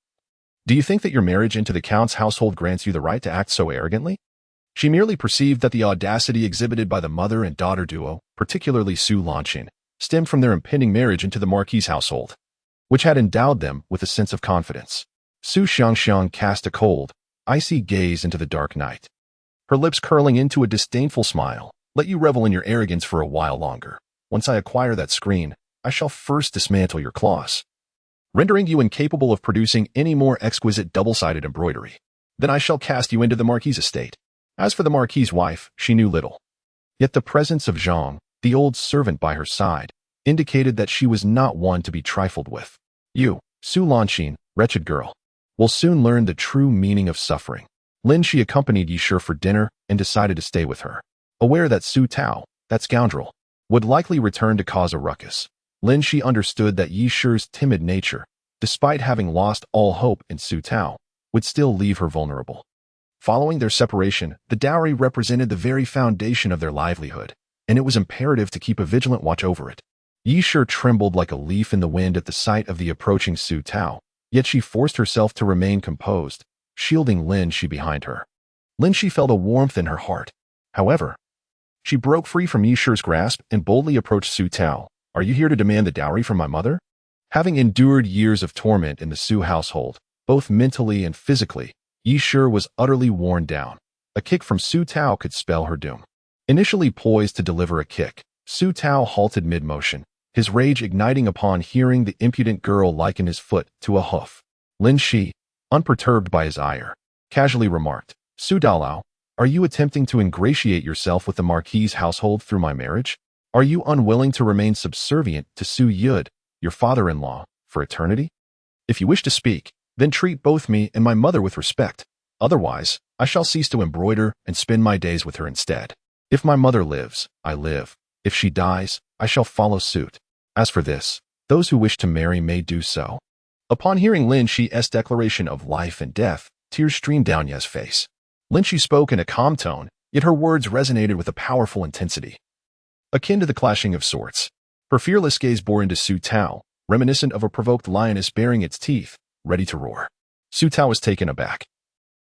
Do you think that your marriage into the Count's household grants you the right to act so arrogantly? She merely perceived that the audacity exhibited by the mother and daughter duo, particularly Su Lanxin, stemmed from their impending marriage into the Marquis's household, which had endowed them with a sense of confidence. Su Xiangxiang cast a cold, icy gaze into the dark night, her lips curling into a disdainful smile. Let you revel in your arrogance for a while longer. Once I acquire that screen, I shall first dismantle your claws, rendering you incapable of producing any more exquisite double-sided embroidery. Then I shall cast you into the Marquis's estate. As for the Marquis's wife, she knew little. Yet the presence of Zhang, the old servant by her side, indicated that she was not one to be trifled with. You, Su Lanxin, wretched girl, will soon learn the true meaning of suffering. Lin Xi accompanied Yisher for dinner and decided to stay with her, aware that Su Tao, that scoundrel, would likely return to cause a ruckus. Lin Xi understood that Yisher's timid nature, despite having lost all hope in Su Tao, would still leave her vulnerable. Following their separation, the dowry represented the very foundation of their livelihood, and it was imperative to keep a vigilant watch over it. Yisher trembled like a leaf in the wind at the sight of the approaching Su Tao, yet she forced herself to remain composed, shielding Lin Xi behind her. Lin Xi felt a warmth in her heart. However, she broke free from Yisher's grasp and boldly approached Su Tao. Are you here to demand the dowry from my mother? Having endured years of torment in the Su household, both mentally and physically, Yisher was utterly worn down. A kick from Su Tao could spell her doom. Initially poised to deliver a kick, Su Tao halted mid-motion, his rage igniting upon hearing the impudent girl liken his foot to a hoof. Lin Xi, unperturbed by his ire, casually remarked, Su Dalao, are you attempting to ingratiate yourself with the Marquis's household through my marriage? Are you unwilling to remain subservient to Su Yud, your father-in-law, for eternity? If you wish to speak, then treat both me and my mother with respect. Otherwise, I shall cease to embroider and spend my days with her instead. If my mother lives, I live. If she dies, I shall follow suit. As for this, those who wish to marry may do so. Upon hearing Lin Xi's declaration of life and death, tears streamed down Ye's face. Lin Xi spoke in a calm tone, yet her words resonated with a powerful intensity, akin to the clashing of swords. Her fearless gaze bore into Su Tao, reminiscent of a provoked lioness baring its teeth, ready to roar. Su Tao was taken aback,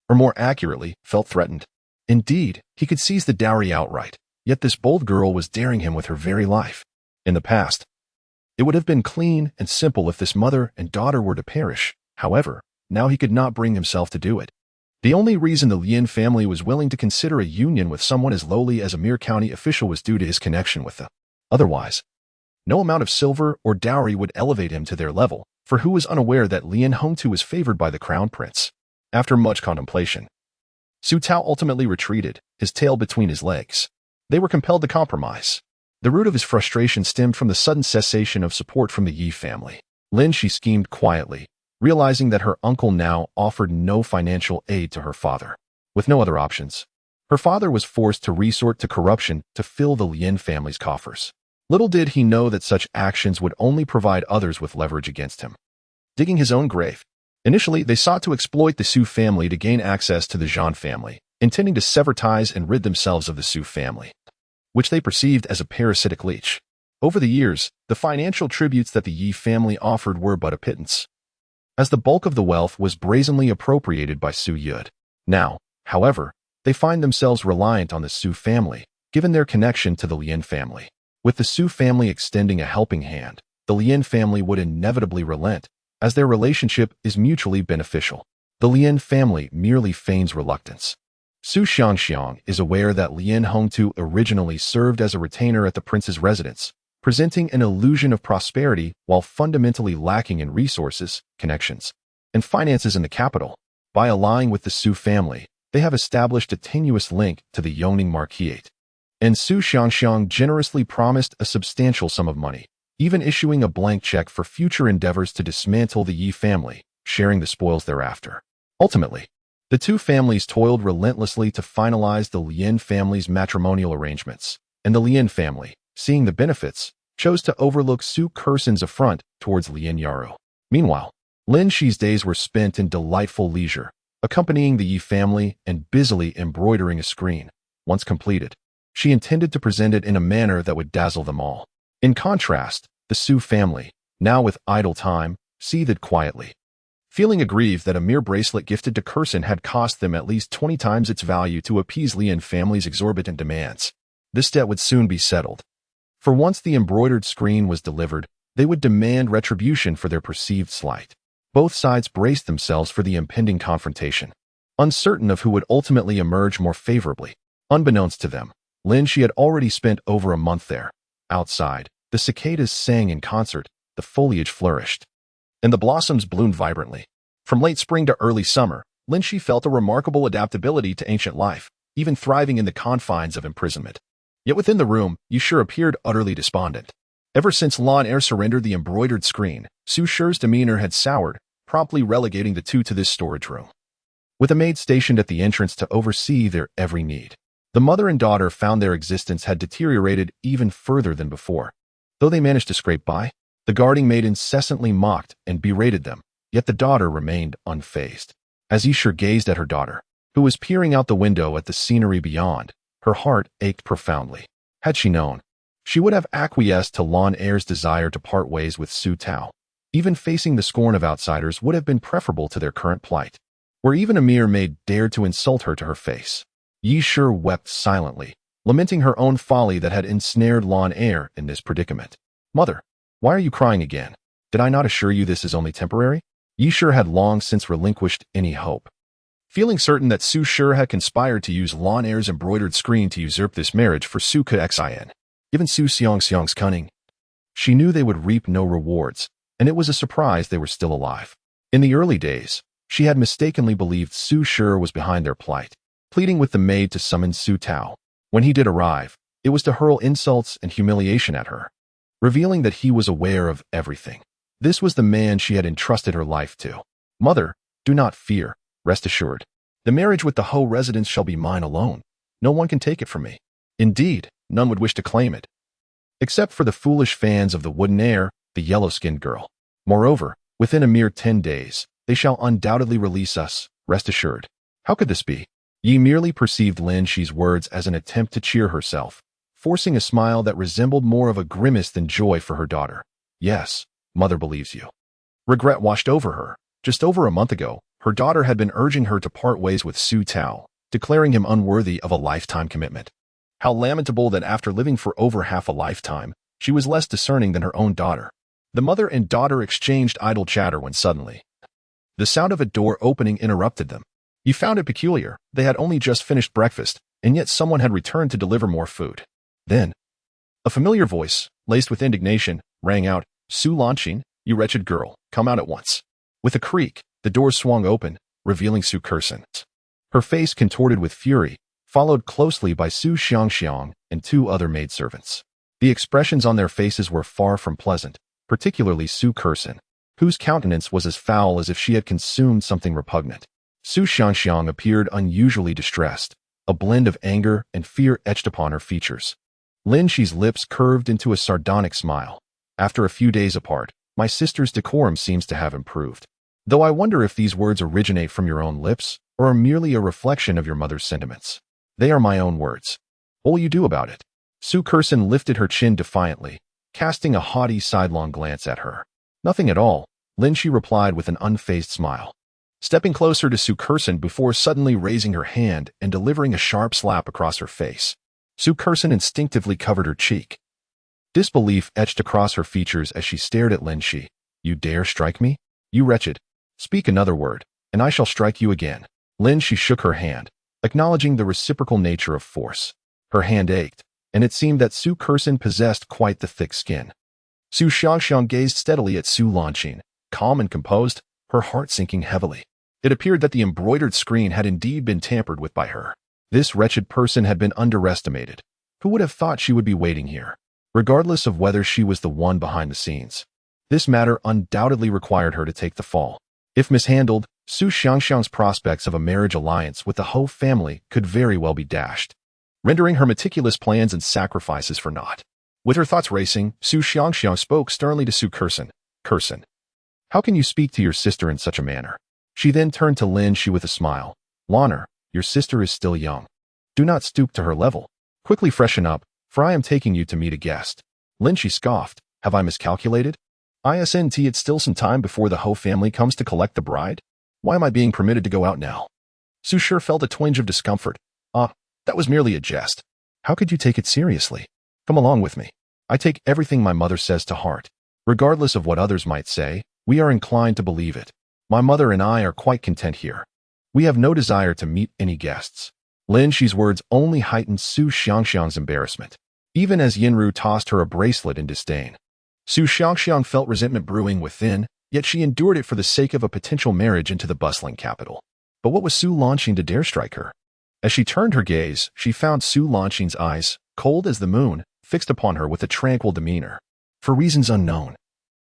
or more accurately, felt threatened. Indeed, he could seize the dowry outright. Yet this bold girl was daring him with her very life. In the past, it would have been clean and simple if this mother and daughter were to perish. However, now he could not bring himself to do it. The only reason the Lin family was willing to consider a union with someone as lowly as a mere county official was due to his connection with them. Otherwise, no amount of silver or dowry would elevate him to their level, for who was unaware that Lin Hongtu was favored by the crown prince? After much contemplation, Su Tao ultimately retreated, his tail between his legs. They were compelled to compromise. The root of his frustration stemmed from the sudden cessation of support from the Yi family. Lin Xi schemed quietly, realizing that her uncle now offered no financial aid to her father. With no other options, her father was forced to resort to corruption to fill the Lin family's coffers. Little did he know that such actions would only provide others with leverage against him. Digging his own grave. Initially, they sought to exploit the Su family to gain access to the Zhan family, intending to sever ties and rid themselves of the Su family, which they perceived as a parasitic leech. Over the years, the financial tributes that the Yi family offered were but a pittance, as the bulk of the wealth was brazenly appropriated by Su Yud. Now, however, they find themselves reliant on the Su family, given their connection to the Lin family. With the Su family extending a helping hand, the Lin family would inevitably relent, as their relationship is mutually beneficial. The Lin family merely feigns reluctance. Su Xiangxiang is aware that Lin Hongtu originally served as a retainer at the prince's residence, presenting an illusion of prosperity while fundamentally lacking in resources, connections, and finances in the capital. By allying with the Su family, they have established a tenuous link to the Yongning Marquisate. And Su Xiangxiang generously promised a substantial sum of money, even issuing a blank check for future endeavors to dismantle the Yi family, sharing the spoils thereafter. Ultimately, the two families toiled relentlessly to finalize the Lin family's matrimonial arrangements, and the Lin family, seeing the benefits, chose to overlook Su Kursen's affront towards Lin Yaru. Meanwhile, Lin Xi's days were spent in delightful leisure, accompanying the Yi family and busily embroidering a screen. Once completed, she intended to present it in a manner that would dazzle them all. In contrast, the Su family, now with idle time, seethed quietly, feeling aggrieved that a mere bracelet gifted to Kursen had cost them at least 20 times its value to appease Lin family's exorbitant demands. This debt would soon be settled. For once the embroidered screen was delivered, they would demand retribution for their perceived slight. Both sides braced themselves for the impending confrontation, uncertain of who would ultimately emerge more favorably. Unbeknownst to them, Lin Xi had already spent over a month there. Outside, the cicadas sang in concert, the foliage flourished, and the blossoms bloomed vibrantly. From late spring to early summer, Lin Xi felt a remarkable adaptability to ancient life, even thriving in the confines of imprisonment. Yet within the room, Yi Shi appeared utterly despondent. Ever since Lan Er surrendered the embroidered screen, Su Shi's demeanor had soured, promptly relegating the two to this storage room, with a maid stationed at the entrance to oversee their every need. The mother and daughter found their existence had deteriorated even further than before. Though they managed to scrape by, the guarding maid incessantly mocked and berated them, yet the daughter remained unfazed. As Yi Shi gazed at her daughter, who was peering out the window at the scenery beyond, her heart ached profoundly. Had she known, she would have acquiesced to Lan Er's desire to part ways with Su Tao. Even facing the scorn of outsiders would have been preferable to their current plight, where even a mere maid dared to insult her to her face. Yi Shi wept silently, lamenting her own folly that had ensnared Lan Er in this predicament. "Mother, why are you crying again? Did I not assure you this is only temporary?" Yi Shi had long since relinquished any hope. Feeling certain that Su Shi had conspired to use Lan Er's embroidered screen to usurp this marriage for Su Xin, given Su Xiangxiang's cunning, she knew they would reap no rewards, and it was a surprise they were still alive. In the early days, she had mistakenly believed Su Shi was behind their plight, pleading with the maid to summon Su Tao. When he did arrive, it was to hurl insults and humiliation at her, revealing that he was aware of everything. This was the man she had entrusted her life to. "Mother, do not fear, rest assured. The marriage with the Ho residence shall be mine alone. No one can take it from me. Indeed, none would wish to claim it, except for the foolish fans of the wooden heir, the yellow-skinned girl. Moreover, within a mere 10 days, they shall undoubtedly release us, rest assured." How could this be? Yi merely perceived Lin Xi's words as an attempt to cheer herself, forcing a smile that resembled more of a grimace than joy for her daughter. "Yes, mother believes you." Regret washed over her. Just over a month ago, her daughter had been urging her to part ways with Su Tao, declaring him unworthy of a lifetime commitment. How lamentable that after living for over half a lifetime, she was less discerning than her own daughter. The mother and daughter exchanged idle chatter when suddenly the sound of a door opening interrupted them. He found it peculiar. They had only just finished breakfast, and yet someone had returned to deliver more food. Then, a familiar voice, laced with indignation, rang out, "Su Lanqing, you wretched girl, come out at once." With a creak, the door swung open, revealing Su Curson. Her face contorted with fury, followed closely by Su Xiangxiang and two other maidservants. The expressions on their faces were far from pleasant, particularly Su Curson, whose countenance was as foul as if she had consumed something repugnant. Su Xiangxiang appeared unusually distressed, a blend of anger and fear etched upon her features. Lin Xi's lips curved into a sardonic smile. After a few days apart, my sister's decorum seems to have improved. Though I wonder if these words originate from your own lips or are merely a reflection of your mother's sentiments. They are my own words. What will you do about it? Su Curson lifted her chin defiantly, casting a haughty sidelong glance at her. Nothing at all, Lin Xi replied with an unfazed smile. Stepping closer to Su Curson before suddenly raising her hand and delivering a sharp slap across her face. Su Curson instinctively covered her cheek. Disbelief etched across her features as she stared at Lin Xi. You dare strike me? You wretched. Speak another word, and I shall strike you again. Lin Xi shook her hand, acknowledging the reciprocal nature of force. Her hand ached, and it seemed that Su Curson possessed quite the thick skin. Su Xiangxiang gazed steadily at Su Lanqing, calm and composed, her heart sinking heavily. It appeared that the embroidered screen had indeed been tampered with by her. This wretched person had been underestimated. Who would have thought she would be waiting here? Regardless of whether she was the one behind the scenes, this matter undoubtedly required her to take the fall. If mishandled, Su Xiangxiang's prospects of a marriage alliance with the Ho family could very well be dashed, rendering her meticulous plans and sacrifices for naught. With her thoughts racing, Su Xiangxiang spoke sternly to Su Curson. Curson, how can you speak to your sister in such a manner? She then turned to Lin Xi with a smile. Lanner, your sister is still young. Do not stoop to her level. Quickly freshen up, for I am taking you to meet a guest. Lin Xi scoffed. Have I miscalculated? Isn't it still some time before the Ho family comes to collect the bride? Why am I being permitted to go out now? Su Shi felt a twinge of discomfort. That was merely a jest. How could you take it seriously? Come along with me. I take everything my mother says to heart. Regardless of what others might say, we are inclined to believe it. My mother and I are quite content here. We have no desire to meet any guests. Lin Xi's words only heightened Su Xiangxiang's embarrassment, even as Yinru tossed her a bracelet in disdain. Su Xiangxiang felt resentment brewing within, yet she endured it for the sake of a potential marriage into the bustling capital. But what was Su Lanqing to dare strike her? As she turned her gaze, she found Su Lanqing's eyes, cold as the moon, fixed upon her with a tranquil demeanor. For reasons unknown,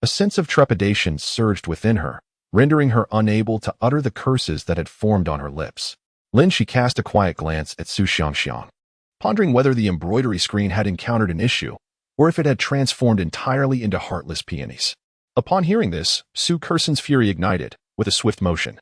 a sense of trepidation surged within her, rendering her unable to utter the curses that had formed on her lips. Lin Xi cast a quiet glance at Su Xiangxiang, pondering whether the embroidery screen had encountered an issue, or if it had transformed entirely into heartless peonies. Upon hearing this, Su Curson's fury ignited, with a swift motion.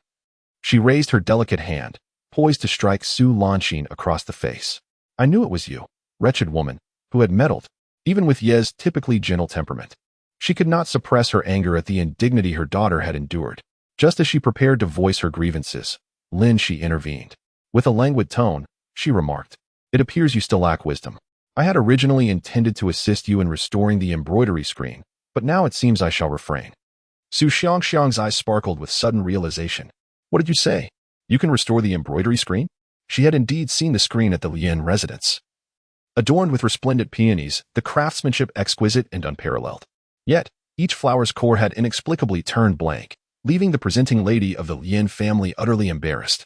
She raised her delicate hand, poised to strike Su Lanqing across the face. I knew it was you, wretched woman, who had meddled, even with Ye's typically gentle temperament. She could not suppress her anger at the indignity her daughter had endured. Just as she prepared to voice her grievances, Lin Xi intervened. With a languid tone, she remarked, It appears you still lack wisdom. I had originally intended to assist you in restoring the embroidery screen, but now it seems I shall refrain. Su Xiangxiang's eyes sparkled with sudden realization. What did you say? You can restore the embroidery screen? She had indeed seen the screen at the Lin residence. Adorned with resplendent peonies, the craftsmanship exquisite and unparalleled. Yet, each flower's core had inexplicably turned blank, leaving the presenting lady of the Lin family utterly embarrassed.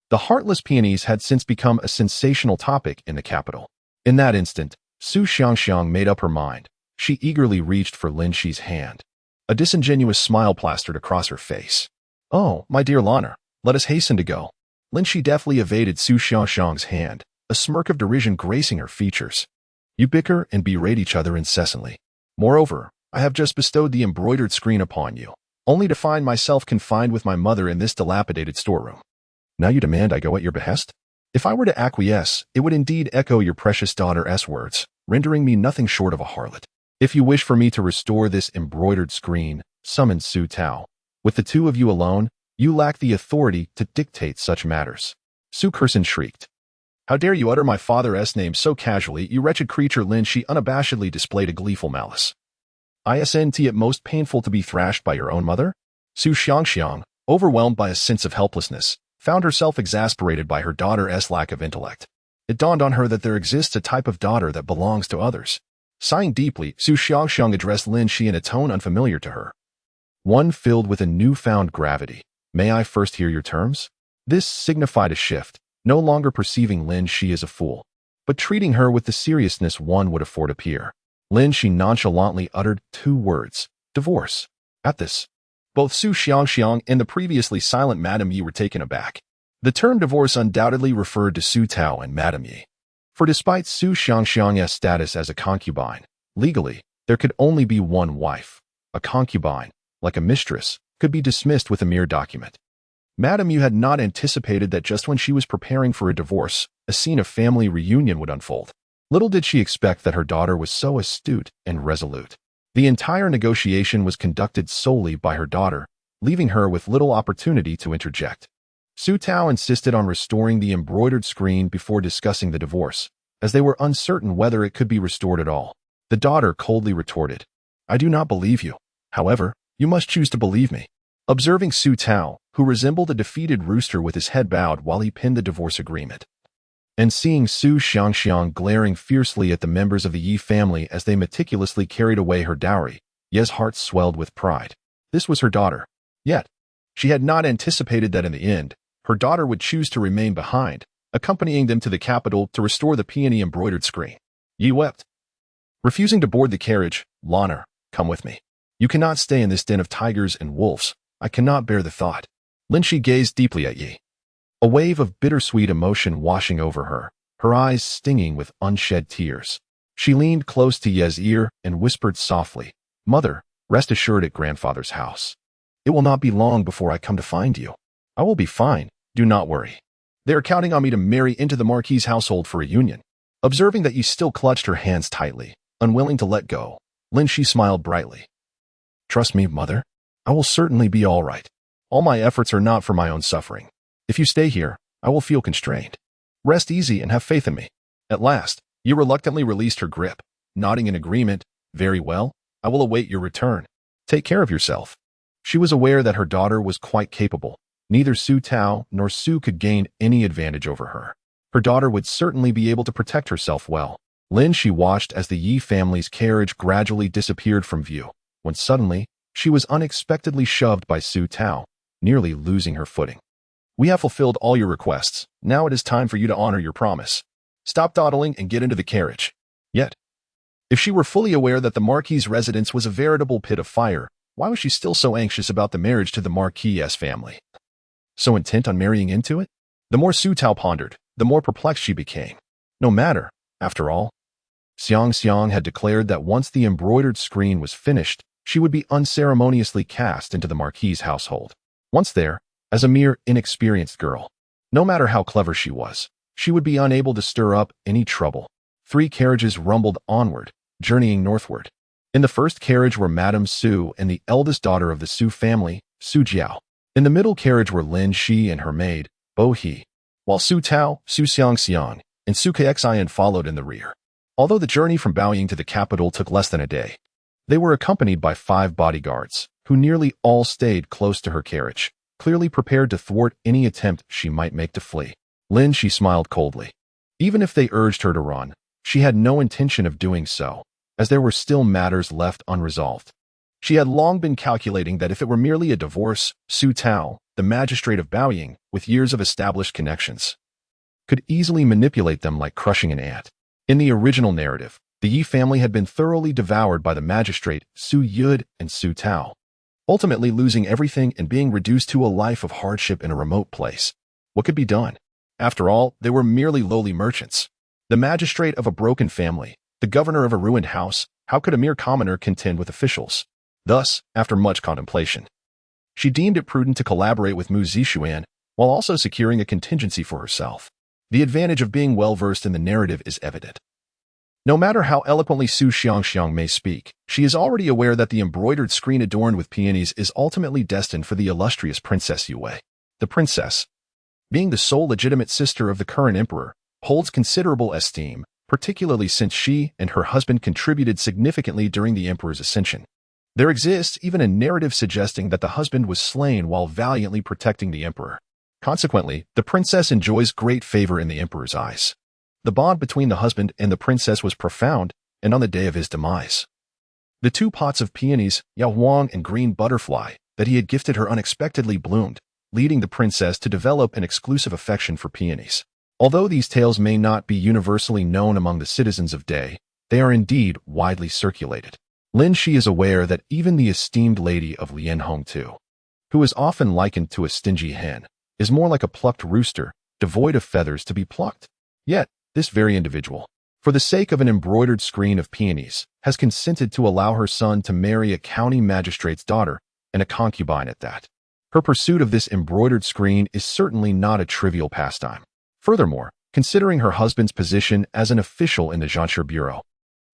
The heartless peonies had since become a sensational topic in the capital. In that instant, Su Xiangxiang made up her mind. She eagerly reached for Lin Xi's hand. A disingenuous smile plastered across her face. Oh, my dear Lanner, let us hasten to go. Lin Xi deftly evaded Su Xiangxiang's hand, a smirk of derision gracing her features. You bicker and berate each other incessantly. Moreover, I have just bestowed the embroidered screen upon you, only to find myself confined with my mother in this dilapidated storeroom. Now you demand I go at your behest? If I were to acquiesce, it would indeed echo your precious daughter's words, rendering me nothing short of a harlot. If you wish for me to restore this embroidered screen, summon Su Tao. With the two of you alone, you lack the authority to dictate such matters. Su Curson shrieked. How dare you utter my father's name so casually, you wretched creature! Lin Xi unabashedly displayed a gleeful malice. Isn't it most painful to be thrashed by your own mother? Su Xiangxiang, overwhelmed by a sense of helplessness, found herself exasperated by her daughter's lack of intellect. It dawned on her that there exists a type of daughter that belongs to others. Sighing deeply, Su Xiangxiang addressed Lin Xi in a tone unfamiliar to her. One filled with a newfound gravity. May I first hear your terms? This signified a shift, no longer perceiving Lin Xi as a fool, but treating her with the seriousness one would afford a peer. Lin Xi nonchalantly uttered 2 words, divorce. At this, both Su Xiangxiang and the previously silent Madame Yi were taken aback. The term divorce undoubtedly referred to Su Tao and Madame Yi. For despite Su Xiangxiang's status as a concubine, legally, there could only be one wife. A concubine, like a mistress, could be dismissed with a mere document. Madame Yu had not anticipated that just when she was preparing for a divorce, a scene of family reunion would unfold. Little did she expect that her daughter was so astute and resolute. The entire negotiation was conducted solely by her daughter, leaving her with little opportunity to interject. Su Tao insisted on restoring the embroidered screen before discussing the divorce, as they were uncertain whether it could be restored at all. The daughter coldly retorted, I do not believe you. However, you must choose to believe me. Observing Su Tao, who resembled a defeated rooster with his head bowed while he pinned the divorce agreement, and seeing Su Xiangxiang glaring fiercely at the members of the Yi family as they meticulously carried away her dowry, Ye's heart swelled with pride. This was her daughter. Yet, she had not anticipated that in the end, her daughter would choose to remain behind, accompanying them to the capital to restore the peony embroidered screen. Yi wept. Refusing to board the carriage, Lanner, come with me. You cannot stay in this den of tigers and wolves. I cannot bear the thought. Lin Xi gazed deeply at Yi. A wave of bittersweet emotion washing over her, her eyes stinging with unshed tears. She leaned close to Ye's ear and whispered softly, Mother, rest assured at grandfather's house. It will not be long before I come to find you. I will be fine, do not worry. They are counting on me to marry into the Marquis's household for a union. Observing that Yi still clutched her hands tightly, unwilling to let go, Lin Xi smiled brightly. Trust me, Mother. I will certainly be all right. All my efforts are not for my own suffering. If you stay here, I will feel constrained. Rest easy and have faith in me. At last, Yi reluctantly released her grip, nodding in agreement. Very well, I will await your return. Take care of yourself. She was aware that her daughter was quite capable. Neither Su Tao nor Su could gain any advantage over her. Her daughter would certainly be able to protect herself well. Lin Xi watched as the Yi family's carriage gradually disappeared from view, when suddenly, she was unexpectedly shoved by Su Tao, nearly losing her footing. We have fulfilled all your requests. Now it is time for you to honor your promise. Stop dawdling and get into the carriage. Yet, if she were fully aware that the Marquis's residence was a veritable pit of fire, why was she still so anxious about the marriage to the Marquis's family? So intent on marrying into it? The more Su Tao pondered, the more perplexed she became. No matter, after all. Xiang had declared that once the embroidered screen was finished, she would be unceremoniously cast into the Marquis's household. Once there, as a mere inexperienced girl, no matter how clever she was, she would be unable to stir up any trouble. 3 carriages rumbled onward, journeying northward. In the first carriage were Madame Su and the eldest daughter of the Su family, Su Jiao. In the middle carriage were Lin Xi and her maid, Bo He, while Su Tao, Su Xiangxiang, and Su Keixin followed in the rear. Although the journey from Baoying to the capital took less than a day, they were accompanied by 5 bodyguards, who nearly all stayed close to her carriage, clearly prepared to thwart any attempt she might make to flee. Lin Xi smiled coldly. Even if they urged her to run, she had no intention of doing so, as there were still matters left unresolved. She had long been calculating that if it were merely a divorce, Su Tao, the magistrate of Baoying, with years of established connections, could easily manipulate them like crushing an ant. In the original narrative, the Yi family had been thoroughly devoured by the magistrate, Su Yud and Su Tao, ultimately losing everything and being reduced to a life of hardship in a remote place. What could be done? After all, they were merely lowly merchants. The magistrate of a broken family, the governor of a ruined house, how could a mere commoner contend with officials? Thus, after much contemplation, she deemed it prudent to collaborate with Mu Zixuan while also securing a contingency for herself. The advantage of being well-versed in the narrative is evident. No matter how eloquently Su Xiangxiang may speak, she is already aware that the embroidered screen adorned with peonies is ultimately destined for the illustrious Princess Yue. The princess, being the sole legitimate sister of the current emperor, holds considerable esteem, particularly since she and her husband contributed significantly during the emperor's ascension. There exists even a narrative suggesting that the husband was slain while valiantly protecting the emperor. Consequently, the princess enjoys great favor in the emperor's eyes. The bond between the husband and the princess was profound, and on the day of his demise, the 2 pots of peonies, Yao Xuan and green butterfly, that he had gifted her unexpectedly bloomed, leading the princess to develop an exclusive affection for peonies. Although these tales may not be universally known among the citizens of Day, they are indeed widely circulated. Lin Xi is aware that even the esteemed lady of Lianhong too, who is often likened to a stingy hen, is more like a plucked rooster, devoid of feathers to be plucked. Yet, this very individual, for the sake of an embroidered screen of peonies, has consented to allow her son to marry a county magistrate's daughter, and a concubine at that. Her pursuit of this embroidered screen is certainly not a trivial pastime. Furthermore, considering her husband's position as an official in the Zhanshi Bureau,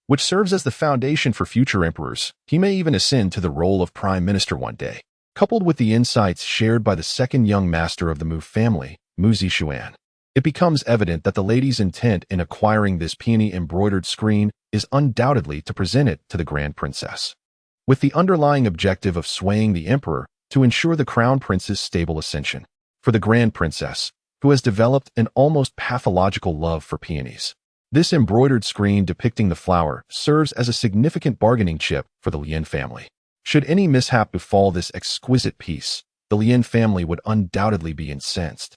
which serves as the foundation for future emperors, he may even ascend to the role of prime minister one day. Coupled with the insights shared by the second young master of the Mu family, Yao Xuan, it becomes evident that the lady's intent in acquiring this peony embroidered screen is undoubtedly to present it to the Grand Princess, with the underlying objective of swaying the emperor to ensure the crown prince's stable ascension. For the Grand Princess, who has developed an almost pathological love for peonies, this embroidered screen depicting the flower serves as a significant bargaining chip for the Lin family. Should any mishap befall this exquisite piece, the Lin family would undoubtedly be incensed.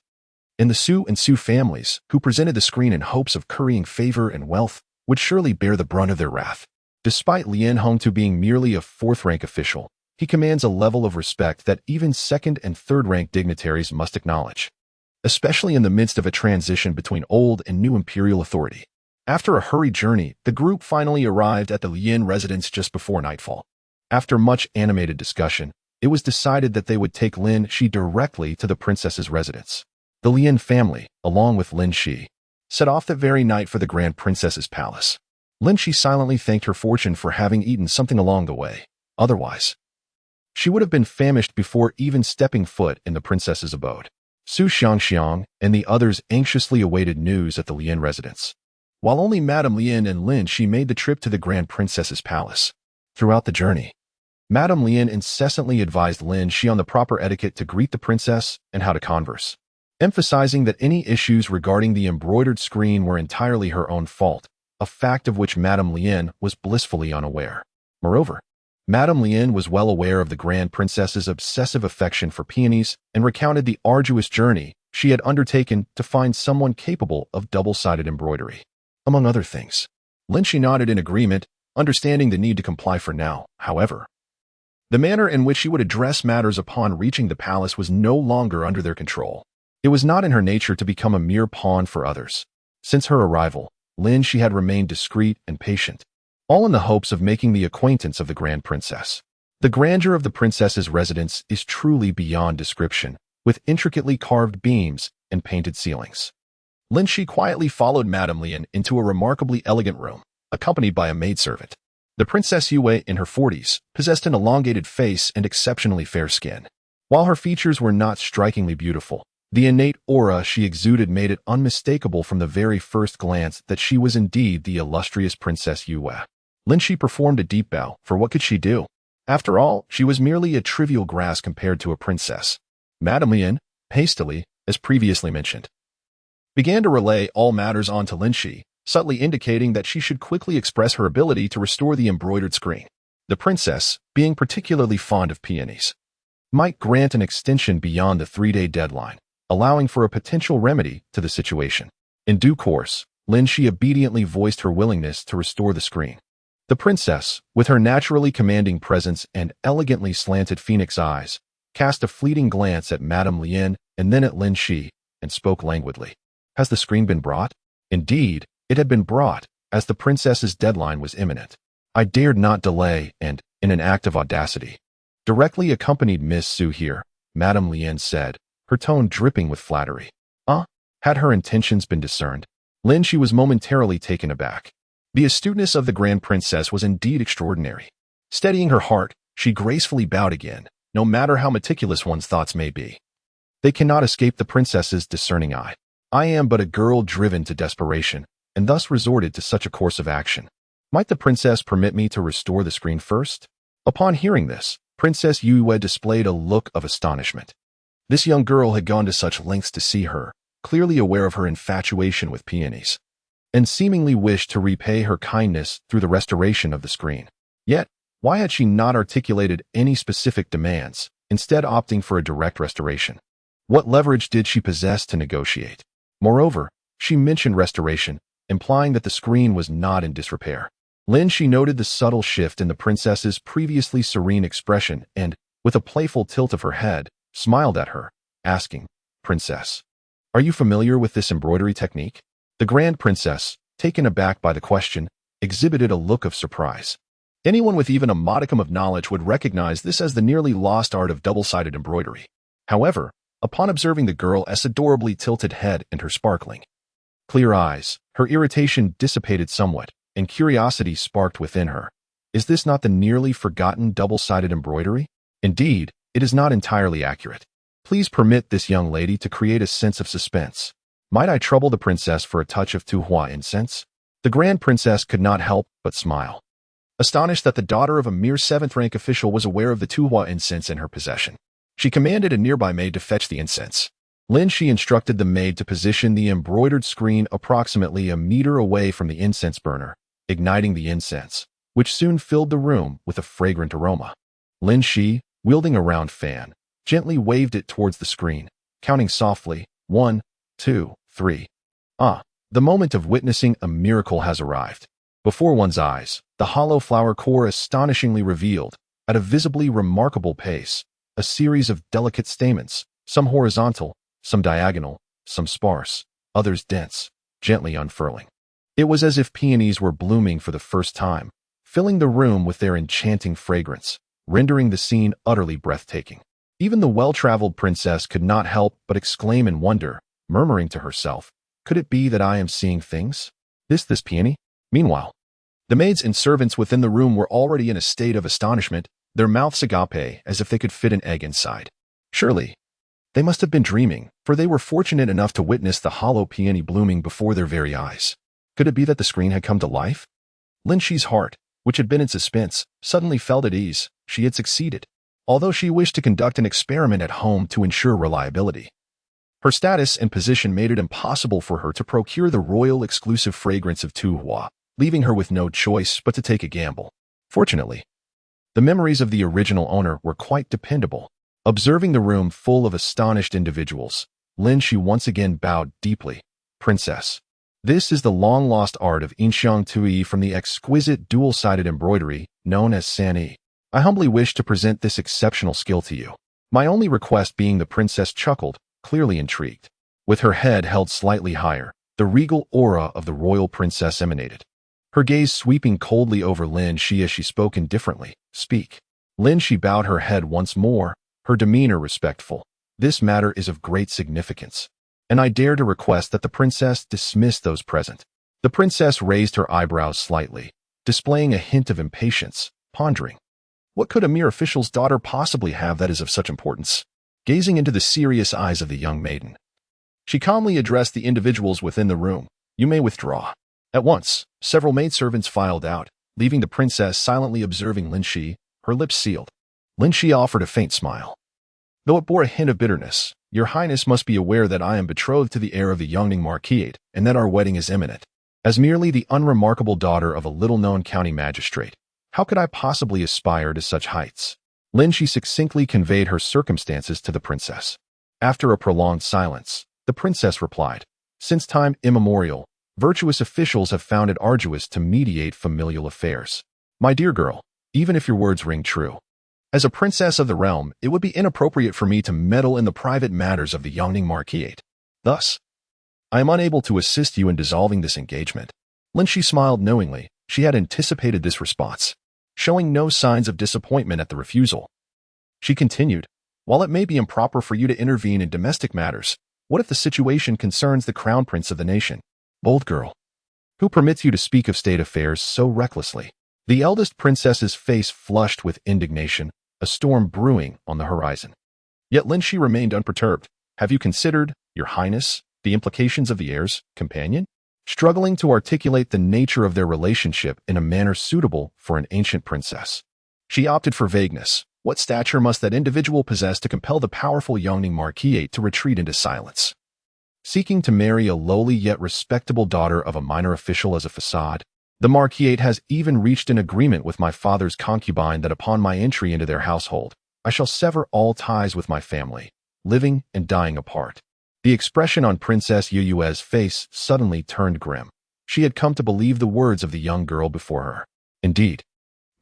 And the Su and Su families, who presented the screen in hopes of currying favor and wealth, would surely bear the brunt of their wrath. Despite Lianhong being merely a 4th-rank official, he commands a level of respect that even 2nd and 3rd-rank dignitaries must acknowledge, especially in the midst of a transition between old and new imperial authority. After a hurried journey, the group finally arrived at the Lin residence just before nightfall. After much animated discussion, it was decided that they would take Lin Xi directly to the princess's residence. The Lin family, along with Lin Xi, set off that very night for the Grand Princess's palace. Lin Xi silently thanked her fortune for having eaten something along the way. Otherwise, she would have been famished before even stepping foot in the princess's abode. Su Xiangxiang and the others anxiously awaited news at the Lin residence, while only Madame Lin and Lin Xi made the trip to the Grand Princess's palace. Throughout the journey, Madame Lin incessantly advised Lin Xi on the proper etiquette to greet the princess and how to converse, emphasizing that any issues regarding the embroidered screen were entirely her own fault, a fact of which Madame Lin was blissfully unaware. Moreover, Madame Lin was well aware of the Grand Princess's obsessive affection for peonies and recounted the arduous journey she had undertaken to find someone capable of double-sided embroidery. Among other things, Lin Xi nodded in agreement, understanding the need to comply for now. However, the manner in which she would address matters upon reaching the palace was no longer under their control. It was not in her nature to become a mere pawn for others. Since her arrival, Lin Xi had remained discreet and patient, all in the hopes of making the acquaintance of the Grand Princess. The grandeur of the princess's residence is truly beyond description, with intricately carved beams and painted ceilings. Lin Xi quietly followed Madame Lin into a remarkably elegant room, accompanied by a maidservant. The Princess Yue, in her 40s, possessed an elongated face and exceptionally fair skin. While her features were not strikingly beautiful, the innate aura she exuded made it unmistakable from the very first glance that she was indeed the illustrious Princess Yue. Lin Xi performed a deep bow, for what could she do? After all, she was merely a trivial grass compared to a princess. Madame Lin, hastily, as previously mentioned, began to relay all matters on to Lin Xi, subtly indicating that she should quickly express her ability to restore the embroidered screen. The princess, being particularly fond of peonies, might grant an extension beyond the 3-day deadline, allowing for a potential remedy to the situation. In due course, Lin Xi obediently voiced her willingness to restore the screen. The princess, with her naturally commanding presence and elegantly slanted phoenix eyes, cast a fleeting glance at Madame Lin and then at Lin Xi, and spoke languidly. Has the screen been brought? Indeed, it had been brought, as the princess's deadline was imminent. I dared not delay and, in an act of audacity, directly accompanied Miss Su here, Madame Lin said, her tone dripping with flattery. Had her intentions been discerned? Lin Xi was momentarily taken aback. The astuteness of the Grand Princess was indeed extraordinary. Steadying her heart, she gracefully bowed again, no matter how meticulous one's thoughts may be. They cannot escape the princess's discerning eye. I am but a girl driven to desperation, and thus resorted to such a course of action. Might the princess permit me to restore the screen first? Upon hearing this, Princess Yue displayed a look of astonishment. This young girl had gone to such lengths to see her, clearly aware of her infatuation with peonies, and seemingly wished to repay her kindness through the restoration of the screen. Yet, why had she not articulated any specific demands, instead opting for a direct restoration? What leverage did she possess to negotiate? Moreover, she mentioned restoration, implying that the screen was not in disrepair. Lin Xi noted the subtle shift in the princess's previously serene expression and, with a playful tilt of her head, smiled at her, asking, "Princess, are you familiar with this embroidery technique?" The Grand Princess, taken aback by the question, exhibited a look of surprise. Anyone with even a modicum of knowledge would recognize this as the nearly lost art of double-sided embroidery. However, upon observing the girl's adorably tilted head and her sparkling, clear eyes, her irritation dissipated somewhat, and curiosity sparked within her. Is this not the nearly forgotten double-sided embroidery? Indeed, it is not entirely accurate. Please permit this young lady to create a sense of suspense. Might I trouble the princess for a touch of Tuhua incense? The Grand Princess could not help but smile, astonished that the daughter of a mere 7th-rank official was aware of the Tuhua incense in her possession. She commanded a nearby maid to fetch the incense. Lin Xi instructed the maid to position the embroidered screen approximately a meter away from the incense burner, igniting the incense, which soon filled the room with a fragrant aroma. Lin Xi, wielding a round fan, gently waved it towards the screen, counting softly, 1, 2, 3. The moment of witnessing a miracle has arrived. Before one's eyes, the hollow flower core astonishingly revealed, at a visibly remarkable pace, a series of delicate stamens, some horizontal, some diagonal, some sparse, others dense, gently unfurling. It was as if peonies were blooming for the first time, filling the room with their enchanting fragrance, rendering the scene utterly breathtaking. Even the well-traveled princess could not help but exclaim in wonder, murmuring to herself, "Could it be that I am seeing things? This peony?" Meanwhile, the maids and servants within the room were already in a state of astonishment, their mouths agape as if they could fit an egg inside. Surely, they must have been dreaming, for they were fortunate enough to witness the hollow peony blooming before their very eyes. Could it be that the screen had come to life? Lin Xi's heart, which had been in suspense, suddenly felt at ease. She had succeeded, although she wished to conduct an experiment at home to ensure reliability. Her status and position made it impossible for her to procure the royal exclusive fragrance of Tuhua, leaving her with no choice but to take a gamble. Fortunately, the memories of the original owner were quite dependable. Observing the room full of astonished individuals, Lin Xi once again bowed deeply. "Princess, this is the long-lost art of Inxiang Tui from the exquisite dual-sided embroidery known as Sanyi. I humbly wish to present this exceptional skill to you. My only request being." The princess chuckled, clearly intrigued. With her head held slightly higher, the regal aura of the royal princess emanated, her gaze sweeping coldly over Lin Xi as she spoke indifferently. "Speak." Lin Xi bowed her head once more, her demeanor respectful. "This matter is of great significance, and I dare to request that the princess dismiss those present." The princess raised her eyebrows slightly, displaying a hint of impatience, pondering. What could a mere official's daughter possibly have that is of such importance? Gazing into the serious eyes of the young maiden, she calmly addressed the individuals within the room. "You may withdraw." At once, several maidservants filed out, leaving the princess silently observing Lin Xi, her lips sealed. Lin Xi offered a faint smile, though it bore a hint of bitterness. "Your Highness must be aware that I am betrothed to the heir of the Yangning Marquisate, and that our wedding is imminent. As merely the unremarkable daughter of a little-known county magistrate, how could I possibly aspire to such heights?" Lin Xi succinctly conveyed her circumstances to the princess. After a prolonged silence, the princess replied, "Since time immemorial, virtuous officials have found it arduous to mediate familial affairs. My dear girl, even if your words ring true, as a princess of the realm, it would be inappropriate for me to meddle in the private matters of the Yangning Marquisate. Thus, I am unable to assist you in dissolving this engagement." Lin Xi smiled knowingly. She had anticipated this response, showing no signs of disappointment at the refusal. She continued, "While it may be improper for you to intervene in domestic matters, what if the situation concerns the crown prince of the nation? Bold girl, who permits you to speak of state affairs so recklessly?" The eldest princess's face flushed with indignation, a storm brewing on the horizon. Yet Lin Xi remained unperturbed. "Have you considered, your highness, The implications of the heir's companion? Struggling to articulate the nature of their relationship in a manner suitable for an ancient princess. She opted for vagueness. What stature must that individual possess to compel the powerful young marquis to retreat into silence? Seeking to marry a lowly yet respectable daughter of a minor official as a facade, the marquis has even reached an agreement with my father's concubine that upon my entry into their household, I shall sever all ties with my family, living and dying apart. The expression on Princess Yue's face suddenly turned grim. She had come to believe the words of the young girl before her. Indeed,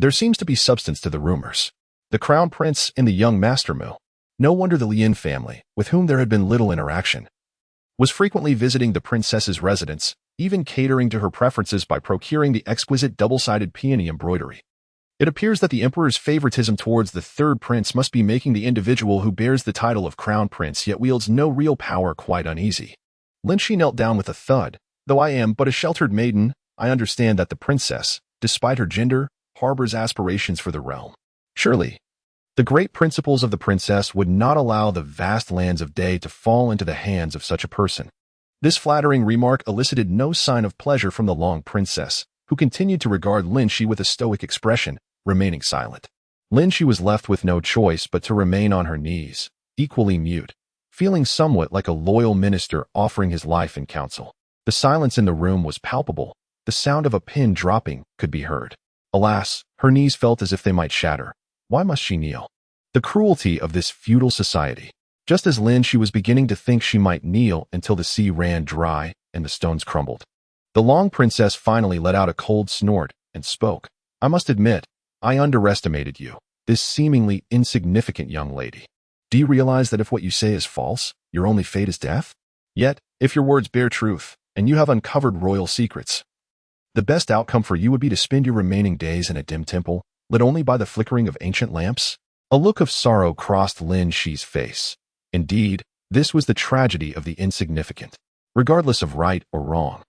there seems to be substance to the rumors. The crown prince and the young master Mu. No wonder the Lin family, with whom there had been little interaction, was frequently visiting the princess's residence, even catering to her preferences by procuring the exquisite double-sided peony embroidery. It appears that the emperor's favoritism towards the third prince must be making the individual who bears the title of crown prince yet wields no real power quite uneasy. Lin Xi knelt down with a thud. Though I am but a sheltered maiden, I understand that the princess, despite her gender, harbors aspirations for the realm. Surely, the great principles of the princess would not allow the vast lands of Day to fall into the hands of such a person. This flattering remark elicited no sign of pleasure from the long princess, who continued to regard Lin Xi with a stoic expression, remaining silent. Lin Xi was left with no choice but to remain on her knees, equally mute, feeling somewhat like a loyal minister offering his life in counsel. The silence in the room was palpable. The sound of a pin dropping could be heard. Alas, her knees felt as if they might shatter. Why must she kneel? The cruelty of this feudal society. Just as Lin Xi was beginning to think she might kneel until the sea ran dry and the stones crumbled, the long princess finally let out a cold snort and spoke. I must admit, I underestimated you, this seemingly insignificant young lady. Do you realize that if what you say is false, your only fate is death? Yet, if your words bear truth, and you have uncovered royal secrets, the best outcome for you would be to spend your remaining days in a dim temple, lit only by the flickering of ancient lamps? A look of sorrow crossed Lin Xi's face. Indeed, this was the tragedy of the insignificant. Regardless of right or wrong,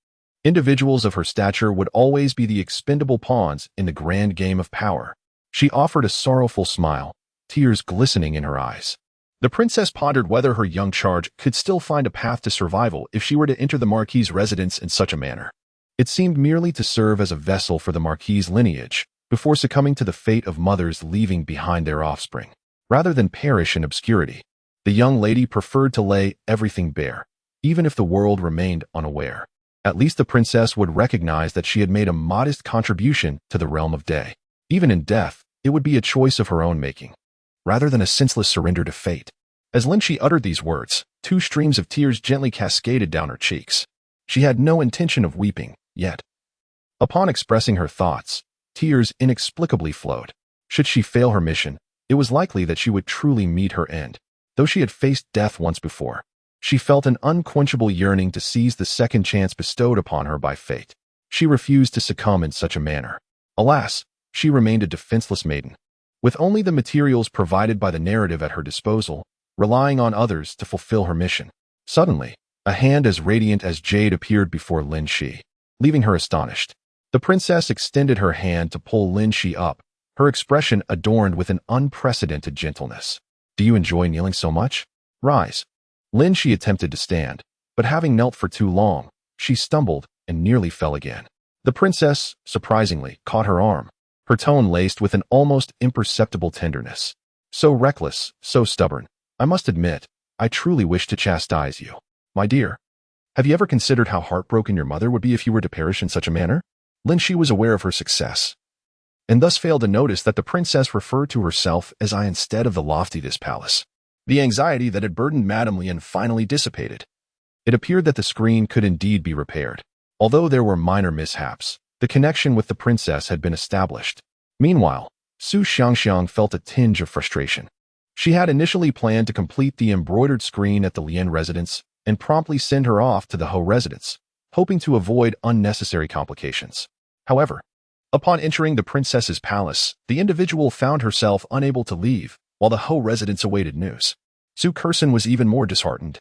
individuals of her stature would always be the expendable pawns in the grand game of power. She offered a sorrowful smile, tears glistening in her eyes. The princess pondered whether her young charge could still find a path to survival if she were to enter the marquis's residence in such a manner. It seemed merely to serve as a vessel for the marquis's lineage, before succumbing to the fate of mothers leaving behind their offspring. Rather than perish in obscurity, the young lady preferred to lay everything bare, even if the world remained unaware. At least the princess would recognize that she had made a modest contribution to the realm of Day. Even in death, it would be a choice of her own making, rather than a senseless surrender to fate. As Lin Xi uttered these words, 2 streams of tears gently cascaded down her cheeks. She had no intention of weeping, yet, upon expressing her thoughts, tears inexplicably flowed. Should she fail her mission, it was likely that she would truly meet her end. Though she had faced death once before, she felt an unquenchable yearning to seize the second chance bestowed upon her by fate. She refused to succumb in such a manner. Alas, she remained a defenseless maiden, with only the materials provided by the narrative at her disposal, relying on others to fulfill her mission. Suddenly, a hand as radiant as jade appeared before Lin Xi, leaving her astonished. The princess extended her hand to pull Lin Xi up, her expression adorned with an unprecedented gentleness. Do you enjoy kneeling so much? Rise. Lin Xi attempted to stand, but having knelt for too long, she stumbled and nearly fell again. The princess, surprisingly, caught her arm, her tone laced with an almost imperceptible tenderness. So reckless, so stubborn. I must admit, I truly wish to chastise you. My dear, have you ever considered how heartbroken your mother would be if you were to perish in such a manner? Lin Xi was aware of her success, and thus failed to notice that the princess referred to herself as I instead of the loftiest palace. The anxiety that had burdened Madame Lin finally dissipated. It appeared that the screen could indeed be repaired. Although there were minor mishaps, the connection with the princess had been established. Meanwhile, Su Xiangxiang felt a tinge of frustration. She had initially planned to complete the embroidered screen at the Lin residence and promptly send her off to the Ho residence, hoping to avoid unnecessary complications. However, upon entering the princess's palace, the individual found herself unable to leave, while the Ho residence awaited news. Su Kurson was even more disheartened.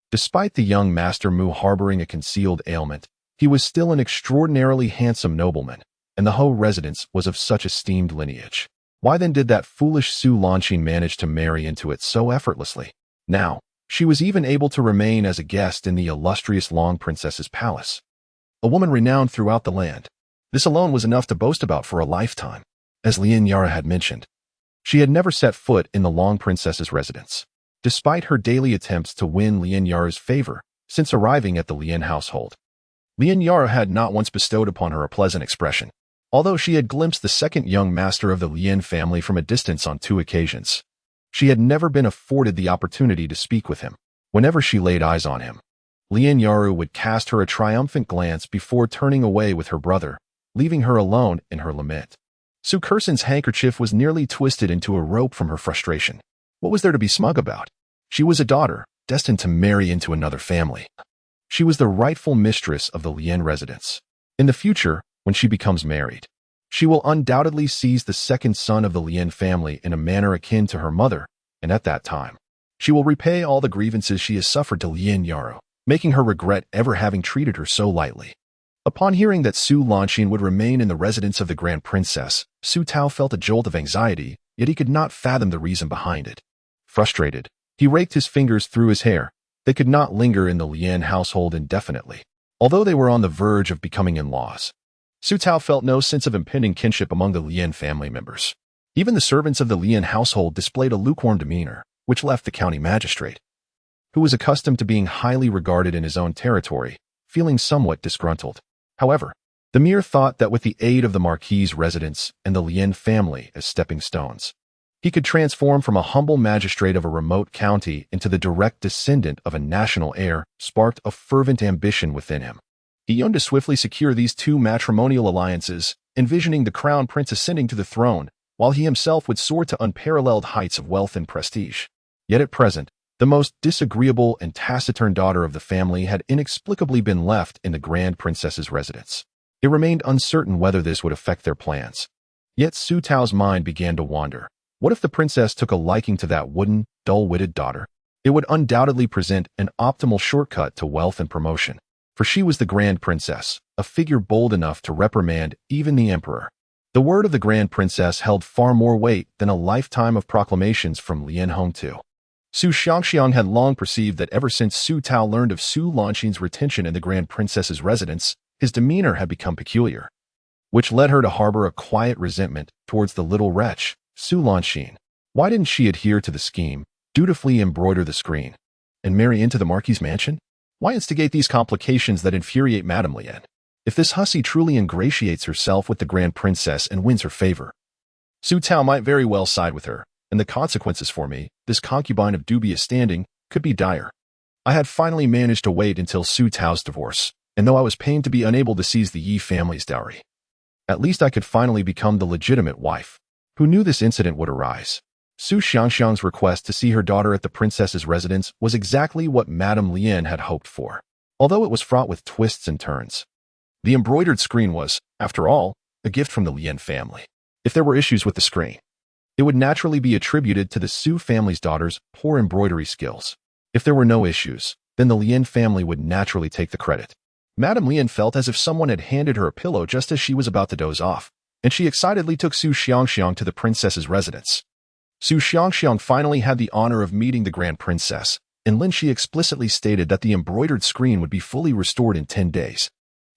Despite the young master Mu harboring a concealed ailment, he was still an extraordinarily handsome nobleman, and the Ho residence was of such esteemed lineage. Why then did that foolish Su Lanqin manage to marry into it so effortlessly? Now, She was even able to remain as a guest in the illustrious Long Princess's palace, a woman renowned throughout the land. This alone was enough to boast about for a lifetime. As Lin Yara had mentioned, she had never set foot in the Long Princess's residence, despite her daily attempts to win Lin Yara's favor since arriving at the Lin household. Lin Yara had not once bestowed upon her a pleasant expression, although she had glimpsed the second young master of the Lin family from a distance on 2 occasions. She had never been afforded the opportunity to speak with him. Whenever she laid eyes on him, Lin Yara would cast her a triumphant glance before turning away with her brother, leaving her alone in her lament. Su Kursen's handkerchief was nearly twisted into a rope from her frustration. What was there to be smug about? She was a daughter, destined to marry into another family. She was the rightful mistress of the Lin residence. In the future, when she becomes married, she will undoubtedly seize the second son of the Lin family in a manner akin to her mother, and at that time, she will repay all the grievances she has suffered to Lin Yara, making her regret ever having treated her so lightly. Upon hearing that Su Lanxin would remain in the residence of the Grand Princess, Su Tao felt a jolt of anxiety, yet he could not fathom the reason behind it. Frustrated, he raked his fingers through his hair. They could not linger in the Lin household indefinitely, although they were on the verge of becoming in-laws. Su Tao felt no sense of impending kinship among the Lin family members. Even the servants of the Lin household displayed a lukewarm demeanor, which left the county magistrate, who was accustomed to being highly regarded in his own territory, feeling somewhat disgruntled. However, the mere thought that with the aid of the Marquis's residence and the Lin family as stepping stones, he could transform from a humble magistrate of a remote county into the direct descendant of a national heir sparked a fervent ambition within him. He yearned to swiftly secure these 2 matrimonial alliances, envisioning the crown prince ascending to the throne, while he himself would soar to unparalleled heights of wealth and prestige. Yet at present, the most disagreeable and taciturn daughter of the family had inexplicably been left in the Grand Princess's residence. It remained uncertain whether this would affect their plans. Yet Su Tao's mind began to wander. What if the princess took a liking to that wooden, dull-witted daughter? It would undoubtedly present an optimal shortcut to wealth and promotion. For she was the Grand Princess, a figure bold enough to reprimand even the emperor. The word of the Grand Princess held far more weight than a lifetime of proclamations from Lin Hongtu. Su Xiangxiang had long perceived that ever since Su Tao learned of Su Lanxin's retention in the Grand Princess's residence, his demeanor had become peculiar, which led her to harbor a quiet resentment towards the little wretch, Su Lanxin. Why didn't she adhere to the scheme, dutifully embroider the screen, and marry into the Marquis's mansion? Why instigate these complications that infuriate Madame Lin? If this hussy truly ingratiates herself with the Grand Princess and wins her favor, Su Tao might very well side with her, and the consequences for me, this concubine of dubious standing, could be dire. I had finally managed to wait until Su Tao's divorce, and though I was pained to be unable to seize the Yi family's dowry, at least I could finally become the legitimate wife. Who knew this incident would arise? Su Xiangxiang's request to see her daughter at the princess's residence was exactly what Madame Lin had hoped for, although it was fraught with twists and turns. The embroidered screen was, after all, a gift from the Lin family. If there were issues with the screen, it would naturally be attributed to the Su family's daughter's poor embroidery skills. If there were no issues, then the Lin family would naturally take the credit. Madame Lin felt as if someone had handed her a pillow just as she was about to doze off, and she excitedly took Su Xiangxiang to the princess's residence. Su Xiangxiang finally had the honor of meeting the Grand Princess, and Lin Xi explicitly stated that the embroidered screen would be fully restored in 10 days.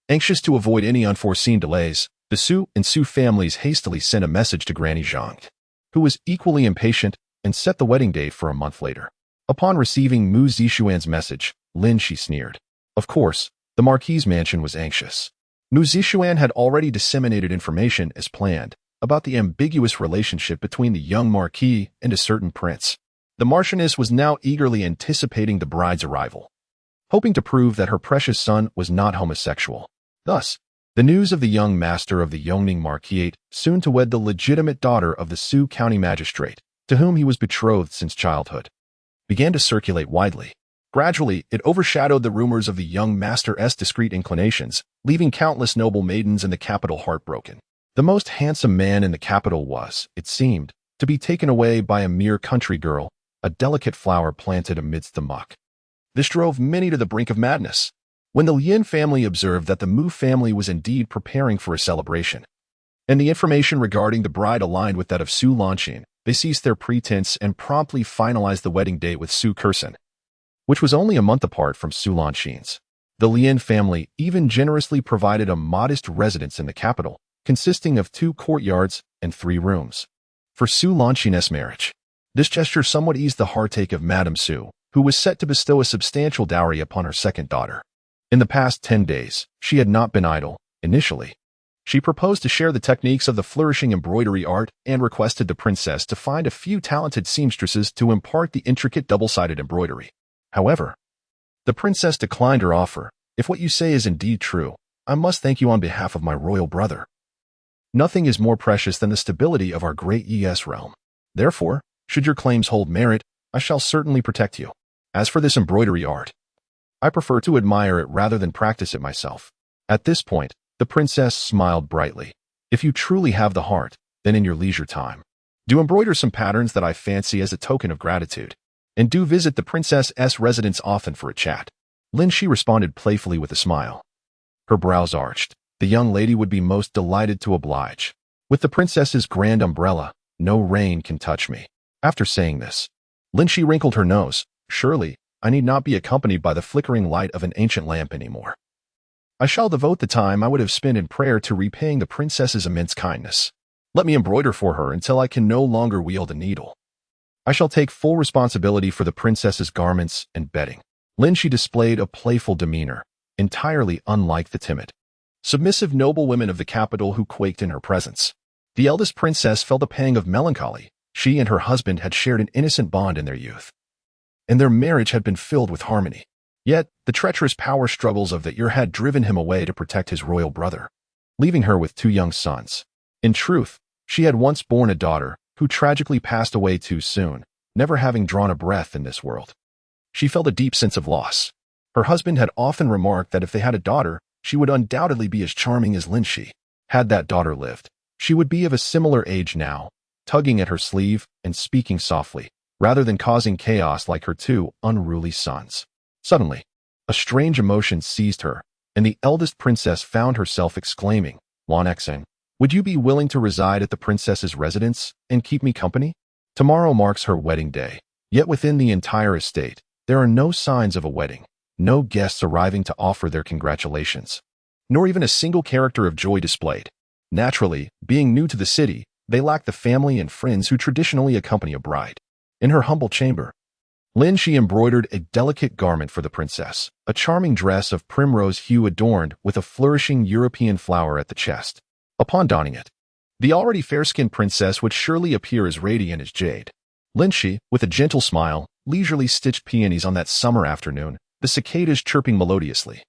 Anxious to avoid any unforeseen delays, the Su and Su families hastily sent a message to Granny Zhang, who was equally impatient, and set the wedding date for a month later. Upon receiving Mu Zixuan's message, Lin Xi sneered. Of course, the Marquis's mansion was anxious. Mu Zixuan had already disseminated information as planned about the ambiguous relationship between the young Marquis and a certain prince. The Marchioness was now eagerly anticipating the bride's arrival, hoping to prove that her precious son was not homosexual. Thus, the news of the young master of the Yongning Marquisate, soon to wed the legitimate daughter of the Su County magistrate, to whom he was betrothed since childhood, began to circulate widely. Gradually, it overshadowed the rumors of the young master's discreet inclinations, leaving countless noble maidens in the capital heartbroken. The most handsome man in the capital was, it seemed, to be taken away by a mere country girl, a delicate flower planted amidst the muck. This drove many to the brink of madness. When the Lin family observed that the Mu family was indeed preparing for a celebration, and the information regarding the bride aligned with that of Su Lanxin, they ceased their pretense and promptly finalized the wedding date with Su Kursen. which was only a month apart from Su Lanxin's. The Lin family even generously provided a modest residence in the capital, consisting of 2 courtyards and 3 rooms. For Su Lanxin's marriage, this gesture somewhat eased the heartache of Madame Su, who was set to bestow a substantial dowry upon her second daughter. In the past 10 days, she had not been idle. Initially, she proposed to share the techniques of the flourishing embroidery art and requested the princess to find a few talented seamstresses to impart the intricate double-sided embroidery. However, the princess declined her offer. If what you say is indeed true, I must thank you on behalf of my royal brother. Nothing is more precious than the stability of our great ES realm. Therefore, should your claims hold merit, I shall certainly protect you. As for this embroidery art, I prefer to admire it rather than practice it myself. At this point, the princess smiled brightly. If you truly have the heart, then in your leisure time, do embroider some patterns that I fancy as a token of gratitude. And do visit the princess's residence often for a chat. Lin Xi responded playfully with a smile. Her brows arched. The young lady would be most delighted to oblige. With the princess's grand umbrella, no rain can touch me. After saying this, Lin Xi wrinkled her nose. Surely, I need not be accompanied by the flickering light of an ancient lamp anymore. I shall devote the time I would have spent in prayer to repaying the princess's immense kindness. Let me embroider for her until I can no longer wield a needle. I shall take full responsibility for the princess's garments and bedding. Lin Xi displayed a playful demeanor, entirely unlike the timid, submissive noblewomen of the capital who quaked in her presence. The eldest princess felt a pang of melancholy. She and her husband had shared an innocent bond in their youth, and their marriage had been filled with harmony. Yet, the treacherous power struggles of the year had driven him away to protect his royal brother, leaving her with 2 young sons. In truth, she had once borne a daughter, who tragically passed away too soon, never having drawn a breath in this world. She felt a deep sense of loss. Her husband had often remarked that if they had a daughter, she would undoubtedly be as charming as Lin Xi. Had that daughter lived, she would be of a similar age now, tugging at her sleeve and speaking softly, rather than causing chaos like her 2 unruly sons. Suddenly, a strange emotion seized her, and the eldest princess found herself exclaiming, "Lan Xi, would you be willing to reside at the princess's residence and keep me company?" Tomorrow marks her wedding day, yet within the entire estate, there are no signs of a wedding, no guests arriving to offer their congratulations, nor even a single character of joy displayed. Naturally, being new to the city, they lack the family and friends who traditionally accompany a bride. In her humble chamber, Lin Xi embroidered a delicate garment for the princess, a charming dress of primrose hue adorned with a flourishing European flower at the chest. Upon donning it, the already fair-skinned princess would surely appear as radiant as jade. Lin Xi, with a gentle smile, leisurely stitched peonies on that summer afternoon, the cicadas chirping melodiously,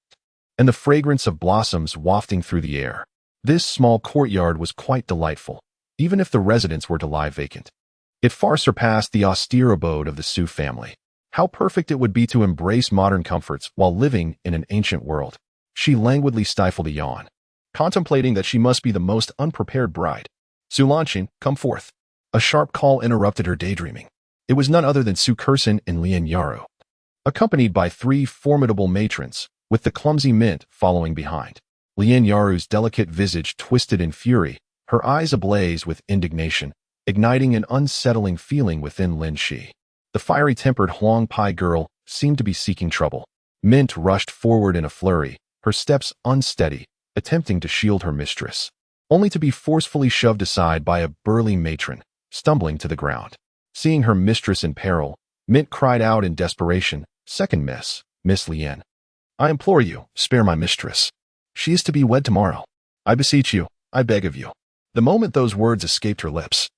and the fragrance of blossoms wafting through the air. This small courtyard was quite delightful, even if the residence were to lie vacant. It far surpassed the austere abode of the Su family. How perfect it would be to embrace modern comforts while living in an ancient world. She languidly stifled a yawn, contemplating that she must be the most unprepared bride. "Su Lanxin, come forth." A sharp call interrupted her daydreaming. It was none other than Su Curson and Lin Yaru, accompanied by 3 formidable matrons, with the clumsy Mint following behind. Lin Yaru's delicate visage twisted in fury, her eyes ablaze with indignation, igniting an unsettling feeling within Lin Xi. The fiery-tempered Huang Pai girl seemed to be seeking trouble. Mint rushed forward in a flurry, her steps unsteady, attempting to shield her mistress, only to be forcefully shoved aside by a burly matron, stumbling to the ground. Seeing her mistress in peril, Mint cried out in desperation, "Second Miss Lien, I implore you, spare my mistress. She is to be wed tomorrow. I beseech you, I beg of you." The moment those words escaped her lips,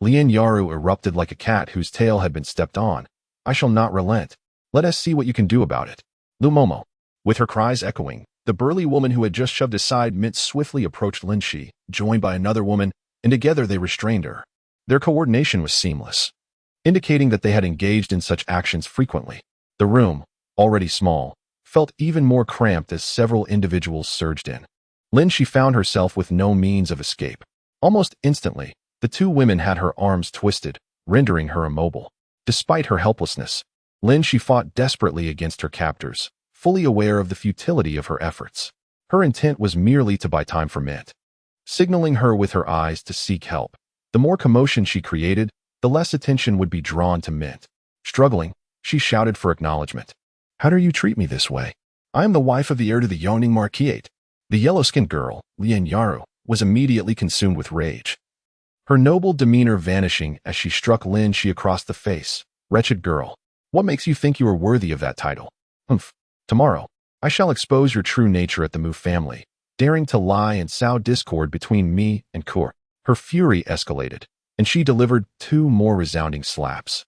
Lin Yaru erupted like a cat whose tail had been stepped on. "I shall not relent. Let us see what you can do about it." Lu Momo. With her cries echoing, the burly woman who had just shoved aside Mint swiftly approached Lin Xi, joined by another woman, and together they restrained her. Their coordination was seamless, indicating that they had engaged in such actions frequently. The room, already small, felt even more cramped as several individuals surged in. Lin Xi found herself with no means of escape. Almost instantly, the 2 women had her arms twisted, rendering her immobile. Despite her helplessness, Lin Xi fought desperately against her captors, fully aware of the futility of her efforts. Her intent was merely to buy time for Mint, signaling her with her eyes to seek help. The more commotion she created, the less attention would be drawn to Mint. Struggling, She shouted for acknowledgement. How dare you treat me this way? I am the wife of the heir to the Yoning Marquisate. The yellow-skinned girl, Lin Yaru, was immediately consumed with rage. Her noble demeanor vanishing as she struck Lin Xi across the face. Wretched girl, what makes you think you are worthy of that title? Humph. Tomorrow, I shall expose your true nature at the Mu family, daring to lie and sow discord between me and Kur. Her fury escalated, and she delivered 2 more resounding slaps,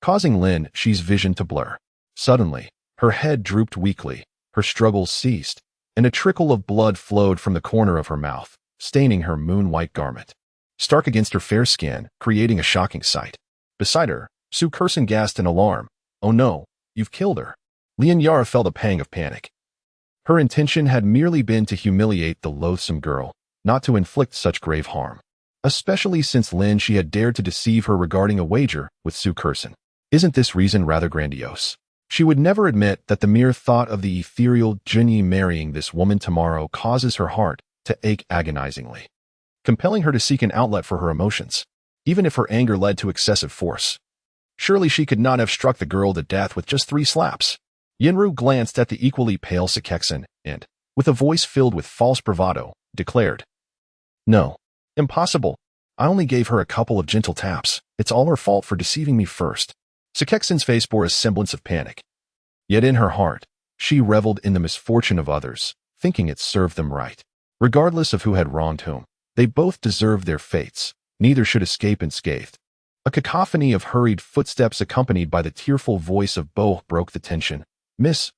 causing Lin Xi's vision to blur. Suddenly, her head drooped weakly, her struggles ceased, and a trickle of blood flowed from the corner of her mouth, staining her moon-white garment, stark against her fair skin, creating a shocking sight. Beside her, Su Kursen gasped in alarm. Oh no, you've killed her. Lin Yara felt a pang of panic. Her intention had merely been to humiliate the loathsome girl, not to inflict such grave harm, especially since Lin Xi had dared to deceive her regarding a wager with Su Kursen. Isn't this reason rather grandiose? She would never admit that the mere thought of the ethereal Jinyi marrying this woman tomorrow causes her heart to ache agonizingly, compelling her to seek an outlet for her emotions, even if her anger led to excessive force. Surely she could not have struck the girl to death with just 3 slaps. Yinru glanced at the equally pale Sekeksen and, with a voice filled with false bravado, declared, No, impossible. I only gave her a couple of gentle taps. It's all her fault for deceiving me first. Sekeksen's face bore a semblance of panic. Yet in her heart, she reveled in the misfortune of others, thinking it served them right. Regardless of who had wronged whom, they both deserved their fates. Neither should escape unscathed. A cacophony of hurried footsteps accompanied by the tearful voice of Bo broke the tension. Miss,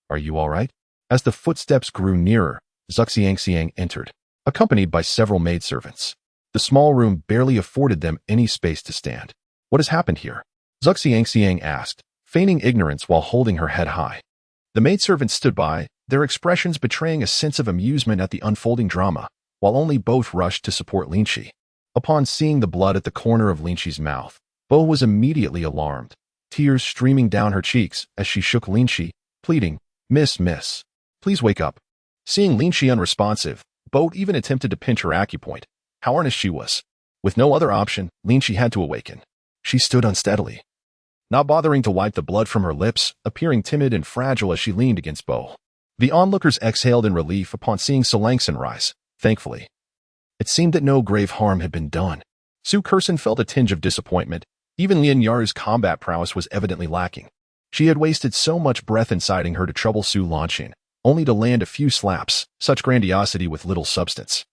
are you all right? As the footsteps grew nearer, Zuxiangxiang entered, accompanied by several maidservants. The small room barely afforded them any space to stand. What has happened here? Zuxiangxiang asked, feigning ignorance while holding her head high. The maidservants stood by, their expressions betraying a sense of amusement at the unfolding drama, while only both rushed to support Lin Xi. Upon seeing the blood at the corner of Lin Xi's mouth, Bo was immediately alarmed, tears streaming down her cheeks as she shook Lin Xi, pleading, Miss, please wake up. Seeing Lin Xi unresponsive, Bo even attempted to pinch her acupoint. How earnest she was. With no other option, Lin Xi had to awaken. She stood unsteadily, not bothering to wipe the blood from her lips, appearing timid and fragile as she leaned against Bo. The onlookers exhaled in relief upon seeing Solangsen rise, thankfully. It seemed that no grave harm had been done. Su Kursen felt a tinge of disappointment. Even Lin Yaru's combat prowess was evidently lacking. She had wasted so much breath inciting her to trouble Su Lanxin, only to land a few slaps, such grandiosity with little substance.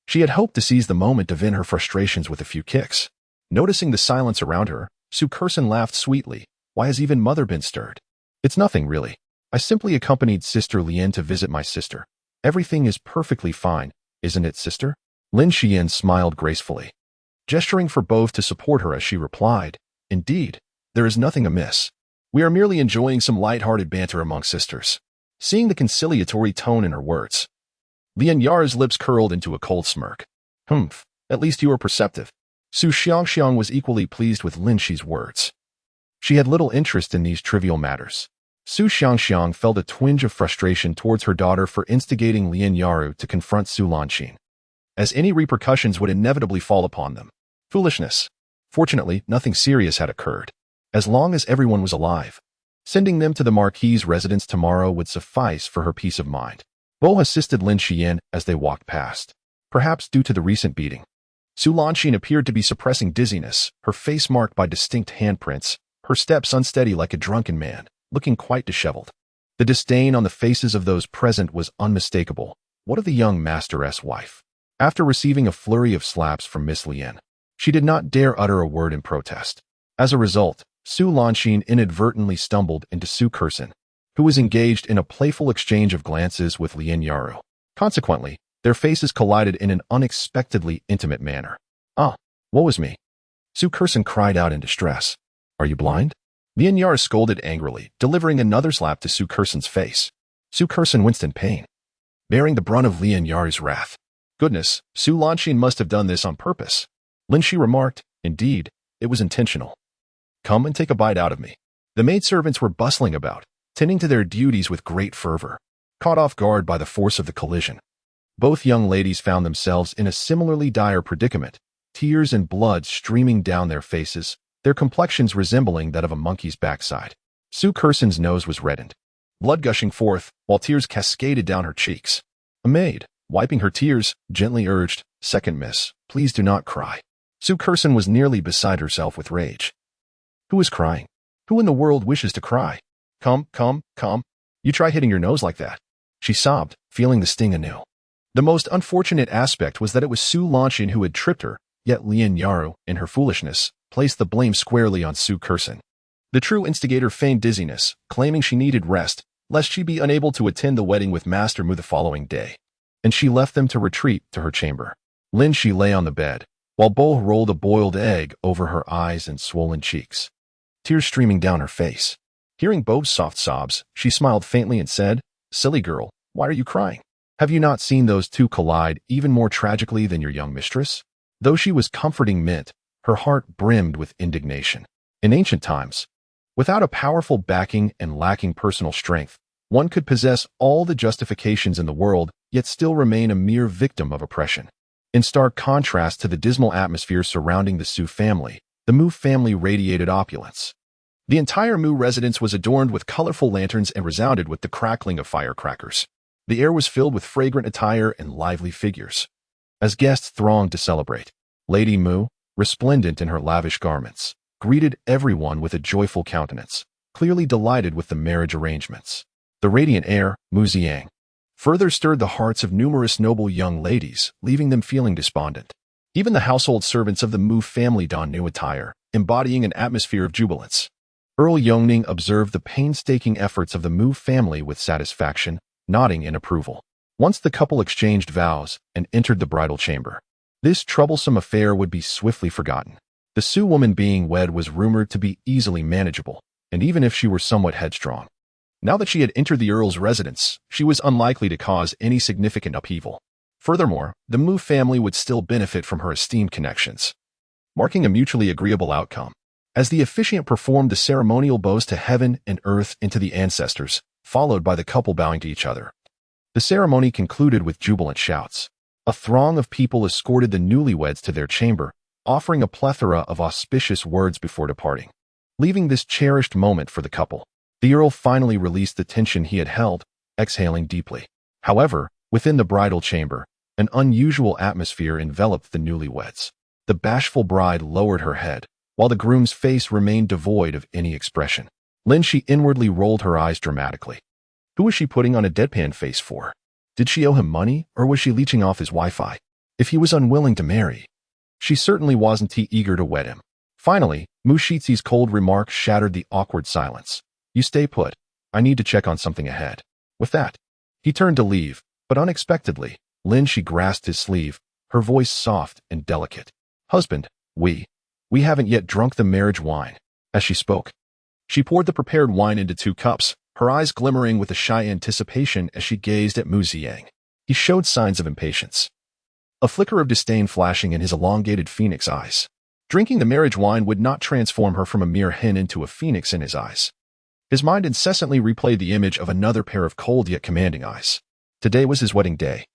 She had hoped to seize the moment to vent her frustrations with a few kicks. Noticing the silence around her, Su Kursen laughed sweetly. Why has even Mother been stirred? It's nothing, really. I simply accompanied Sister Lien to visit my sister. Everything is perfectly fine, isn't it, sister? Lin Xian smiled gracefully, gesturing for both to support her as she replied, Indeed, there is nothing amiss. We are merely enjoying some light-hearted banter among sisters. Seeing the conciliatory tone in her words, Lin Yar's lips curled into a cold smirk. Humph, at least you are perceptive. Su Xiangxiang was equally pleased with Lin Xi's words. She had little interest in these trivial matters. Su Xiangxiang felt a twinge of frustration towards her daughter for instigating Lin Yaru to confront Su Lanxin, as any repercussions would inevitably fall upon them. Foolishness. Fortunately, nothing serious had occurred. As long as everyone was alive, sending them to the Marquis's residence tomorrow would suffice for her peace of mind. Bo assisted Lin Xian as they walked past, perhaps due to the recent beating. Su Lanxin appeared to be suppressing dizziness, her face marked by distinct handprints, her steps unsteady like a drunken man, looking quite disheveled. The disdain on the faces of those present was unmistakable. What of the young master's wife? After receiving a flurry of slaps from Miss Lien, she did not dare utter a word in protest. As a result, Su Lanxin inadvertently stumbled into Su Kursen, who was engaged in a playful exchange of glances with Lin Yaru. Consequently, their faces collided in an unexpectedly intimate manner. Ah, woe is me. Su Kursen cried out in distress. Are you blind? Lin Yaru scolded angrily, delivering another slap to Su Kursen's face. Su Kursen winced in pain, bearing the brunt of Lin Yaru's wrath. Goodness, Su Lanxin must have done this on purpose. Lin Xi remarked, Indeed, it was intentional. Come and take a bite out of me. The maidservants were bustling about, tending to their duties with great fervor, caught off guard by the force of the collision. Both young ladies found themselves in a similarly dire predicament, tears and blood streaming down their faces, their complexions resembling that of a monkey's backside. Su Kerson's nose was reddened, blood gushing forth, while tears cascaded down her cheeks. A maid, wiping her tears, gently urged, "Second miss, please do not cry." Su Kerson was nearly beside herself with rage. Who is crying? Who in the world wishes to cry? Come. You try hitting your nose like that. She sobbed, feeling the sting anew. The most unfortunate aspect was that it was Su Lanxian who had tripped her, yet Lin Yaru, in her foolishness, placed the blame squarely on Su Kerson. The true instigator feigned dizziness, claiming she needed rest, lest she be unable to attend the wedding with Master Mu the following day. And she left them to retreat to her chamber. Lin Xi lay on the bed, while Bo rolled a boiled egg over her eyes and swollen cheeks, tears streaming down her face. Hearing Bo's soft sobs, she smiled faintly and said, "Silly girl, why are you crying? Have you not seen those two collide even more tragically than your young mistress?" Though she was comforting Mint, her heart brimmed with indignation. In ancient times, without a powerful backing and lacking personal strength, one could possess all the justifications in the world, yet still remain a mere victim of oppression. In stark contrast to the dismal atmosphere surrounding the Su family, the Mu family radiated opulence. The entire Mu residence was adorned with colorful lanterns and resounded with the crackling of firecrackers. The air was filled with fragrant attire and lively figures. As guests thronged to celebrate, Lady Mu, resplendent in her lavish garments, greeted everyone with a joyful countenance, clearly delighted with the marriage arrangements. The radiant air, Mu Ziyang, further stirred the hearts of numerous noble young ladies, leaving them feeling despondent. Even the household servants of the Mu family donned new attire, embodying an atmosphere of jubilance. Earl Yongning observed the painstaking efforts of the Mu family with satisfaction, nodding in approval. Once the couple exchanged vows and entered the bridal chamber, this troublesome affair would be swiftly forgotten. The Su woman being wed was rumored to be easily manageable, and even if she were somewhat headstrong, now that she had entered the Earl's residence, she was unlikely to cause any significant upheaval. Furthermore, the Mu family would still benefit from her esteemed connections, marking a mutually agreeable outcome. As the officiant performed the ceremonial bows to heaven and earth and to the ancestors, followed by the couple bowing to each other, the ceremony concluded with jubilant shouts. A throng of people escorted the newlyweds to their chamber, offering a plethora of auspicious words before departing. Leaving this cherished moment for the couple, the Earl finally released the tension he had held, exhaling deeply. However, within the bridal chamber, an unusual atmosphere enveloped the newlyweds. The bashful bride lowered her head, while the groom's face remained devoid of any expression. Lin Xi inwardly rolled her eyes dramatically. Who was she putting on a deadpan face for? Did she owe him money, or was she leeching off his Wi-Fi? If he was unwilling to marry, she certainly wasn't too eager to wed him. Finally, Mu Shixi's cold remark shattered the awkward silence. "You stay put. I need to check on something ahead." With that, he turned to leave, but unexpectedly, Lin Xi grasped his sleeve, her voice soft and delicate. "Husband, we haven't yet drunk the marriage wine." As she spoke, she poured the prepared wine into 2 cups, her eyes glimmering with a shy anticipation as she gazed at Mu Ziyang. He showed signs of impatience, a flicker of disdain flashing in his elongated phoenix eyes. Drinking the marriage wine would not transform her from a mere hen into a phoenix in his eyes. His mind incessantly replayed the image of another pair of cold yet commanding eyes. Today was his wedding day,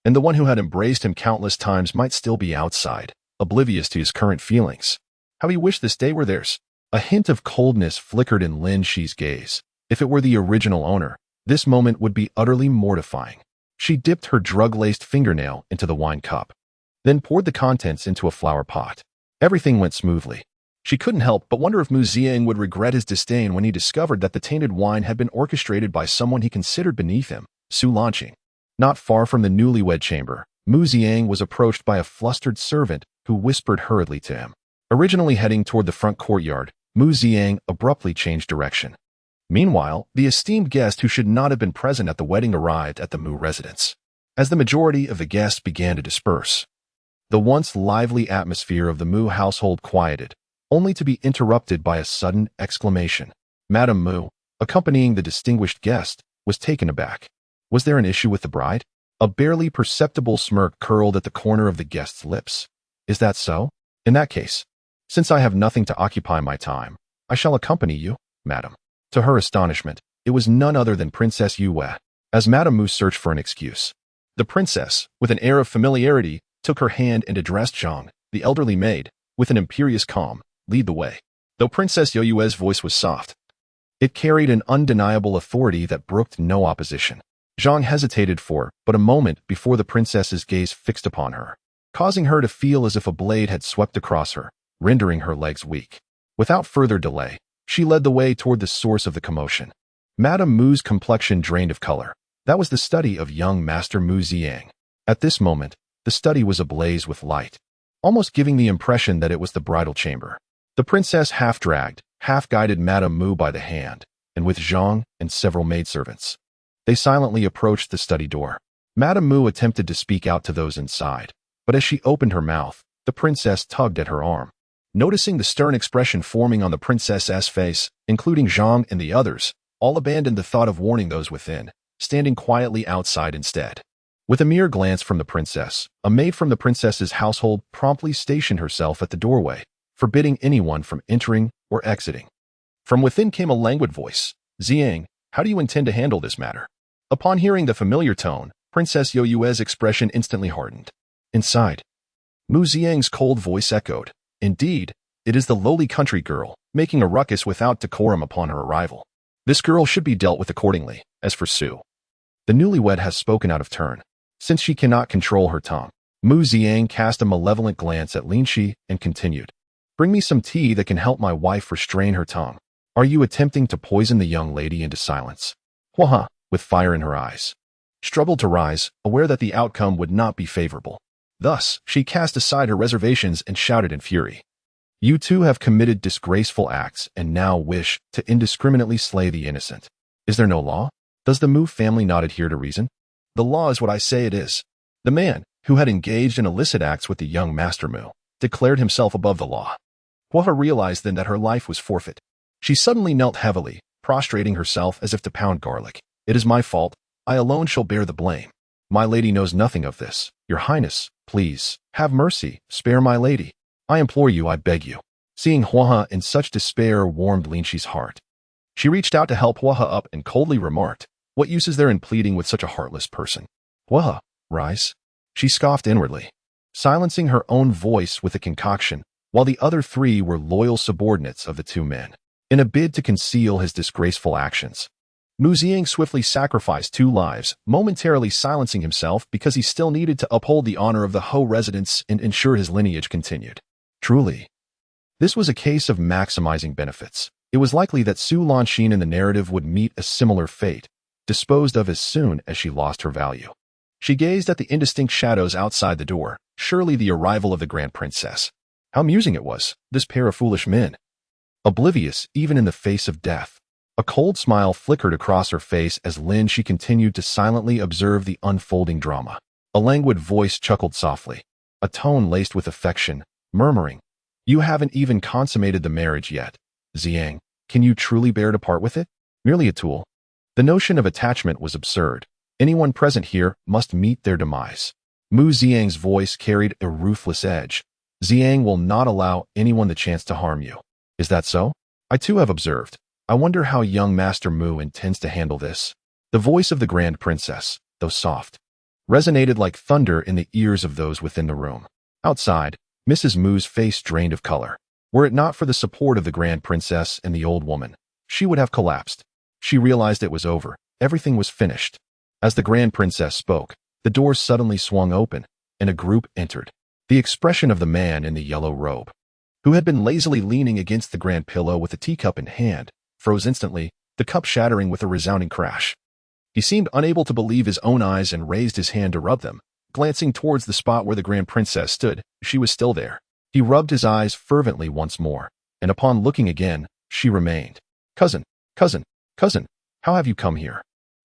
and the one who had embraced him countless times might still be outside, oblivious to his current feelings. How he wished this day were theirs. A hint of coldness flickered in Lin Xi's gaze. If it were the original owner, this moment would be utterly mortifying. She dipped her drug-laced fingernail into the wine cup, then poured the contents into a flower pot. Everything went smoothly. She couldn't help but wonder if Mu Ziyang would regret his disdain when he discovered that the tainted wine had been orchestrated by someone he considered beneath him, Su Lanxian. Not far from the newlywed chamber, Mu Ziyang was approached by a flustered servant who whispered hurriedly to him. Originally heading toward the front courtyard, Mu Ziyang abruptly changed direction. Meanwhile, the esteemed guest who should not have been present at the wedding arrived at the Mu residence. As the majority of the guests began to disperse, the once lively atmosphere of the Mu household quieted, only to be interrupted by a sudden exclamation. Madame Mu, accompanying the distinguished guest, was taken aback. Was there an issue with the bride? A barely perceptible smirk curled at the corner of the guest's lips. Is that so? In that case, since I have nothing to occupy my time, I shall accompany you, madam. To her astonishment, it was none other than Princess Yue. As Madame Mu searched for an excuse, the princess, with an air of familiarity, took her hand and addressed Zhang, the elderly maid, with an imperious calm. Lead the way. Though Princess Yao Xuan's voice was soft, it carried an undeniable authority that brooked no opposition. Zhang hesitated for but a moment before the princess's gaze fixed upon her, causing her to feel as if a blade had swept across her, rendering her legs weak. Without further delay, she led the way toward the source of the commotion. Madame Mu's complexion drained of color. That was the study of young Master Mu Ziyang. At this moment, the study was ablaze with light, almost giving the impression that it was the bridal chamber. The princess half-dragged, half-guided Madame Mu by the hand, and with Zhang and several maidservants, they silently approached the study door. Madame Mu attempted to speak out to those inside, but as she opened her mouth, the princess tugged at her arm. Noticing the stern expression forming on the princess's face, including Zhang and the others, all abandoned the thought of warning those within, standing quietly outside instead. With a mere glance from the princess, a maid from the princess's household promptly stationed herself at the doorway, forbidding anyone from entering or exiting. From within came a languid voice. Ziyang, how do you intend to handle this matter? Upon hearing the familiar tone, Princess Yao Xuan's expression instantly hardened. Inside, Mu Ziyang's cold voice echoed. Indeed, it is the lowly country girl, making a ruckus without decorum upon her arrival. This girl should be dealt with accordingly. As for Su, the newlywed has spoken out of turn. Since she cannot control her tongue, Mu Ziyang cast a malevolent glance at Lin Xi and continued. Bring me some tea that can help my wife restrain her tongue. Are you attempting to poison the young lady into silence? Hua, with fire in her eyes, struggled to rise, aware that the outcome would not be favorable. Thus, she cast aside her reservations and shouted in fury. You two have committed disgraceful acts and now wish to indiscriminately slay the innocent. Is there no law? Does the Mu family not adhere to reason? The law is what I say it is. The man, who had engaged in illicit acts with the young Master Mu, declared himself above the law. Hua realized then that her life was forfeit. She suddenly knelt heavily, prostrating herself as if to pound garlic. It is my fault. I alone shall bear the blame. My lady knows nothing of this. Your Highness, please, have mercy, spare my lady. I implore you, I beg you. Seeing Hua in such despair warmed Lin Xi's heart. She reached out to help Hua up and coldly remarked, what use is there in pleading with such a heartless person? Hua, rise. She scoffed inwardly, silencing her own voice with a concoction, while the other three were loyal subordinates of the two men. In a bid to conceal his disgraceful actions, Mu Ziyang swiftly sacrificed 2 lives, momentarily silencing himself because he still needed to uphold the honor of the Ho residence and ensure his lineage continued. Truly, this was a case of maximizing benefits. It was likely that Su Lanxin in the narrative would meet a similar fate, disposed of as soon as she lost her value. She gazed at the indistinct shadows outside the door, surely the arrival of the Grand Princess. How amusing it was, this pair of foolish men. Oblivious even in the face of death. A cold smile flickered across her face as Lin Xi continued to silently observe the unfolding drama. A languid voice chuckled softly, a tone laced with affection, murmuring, You haven't even consummated the marriage yet. Ziyang, can you truly bear to part with it? Merely a tool. The notion of attachment was absurd. Anyone present here must meet their demise. Mu Ziyang's voice carried a ruthless edge. Ziyang will not allow anyone the chance to harm you. Is that so? I too have observed. I wonder how young Master Mu intends to handle this. The voice of the Grand Princess, though soft, resonated like thunder in the ears of those within the room. Outside, Mrs. Mu's face drained of color. Were it not for the support of the Grand Princess and the old woman, she would have collapsed. She realized it was over. Everything was finished. As the Grand Princess spoke, the door suddenly swung open, and a group entered. The expression of the man in the yellow robe, who had been lazily leaning against the grand pillow with a teacup in hand, froze instantly, the cup shattering with a resounding crash. He seemed unable to believe his own eyes and raised his hand to rub them. Glancing towards the spot where the Grand Princess stood, she was still there. He rubbed his eyes fervently once more, and upon looking again, she remained. Cousin, cousin, cousin, how have you come here?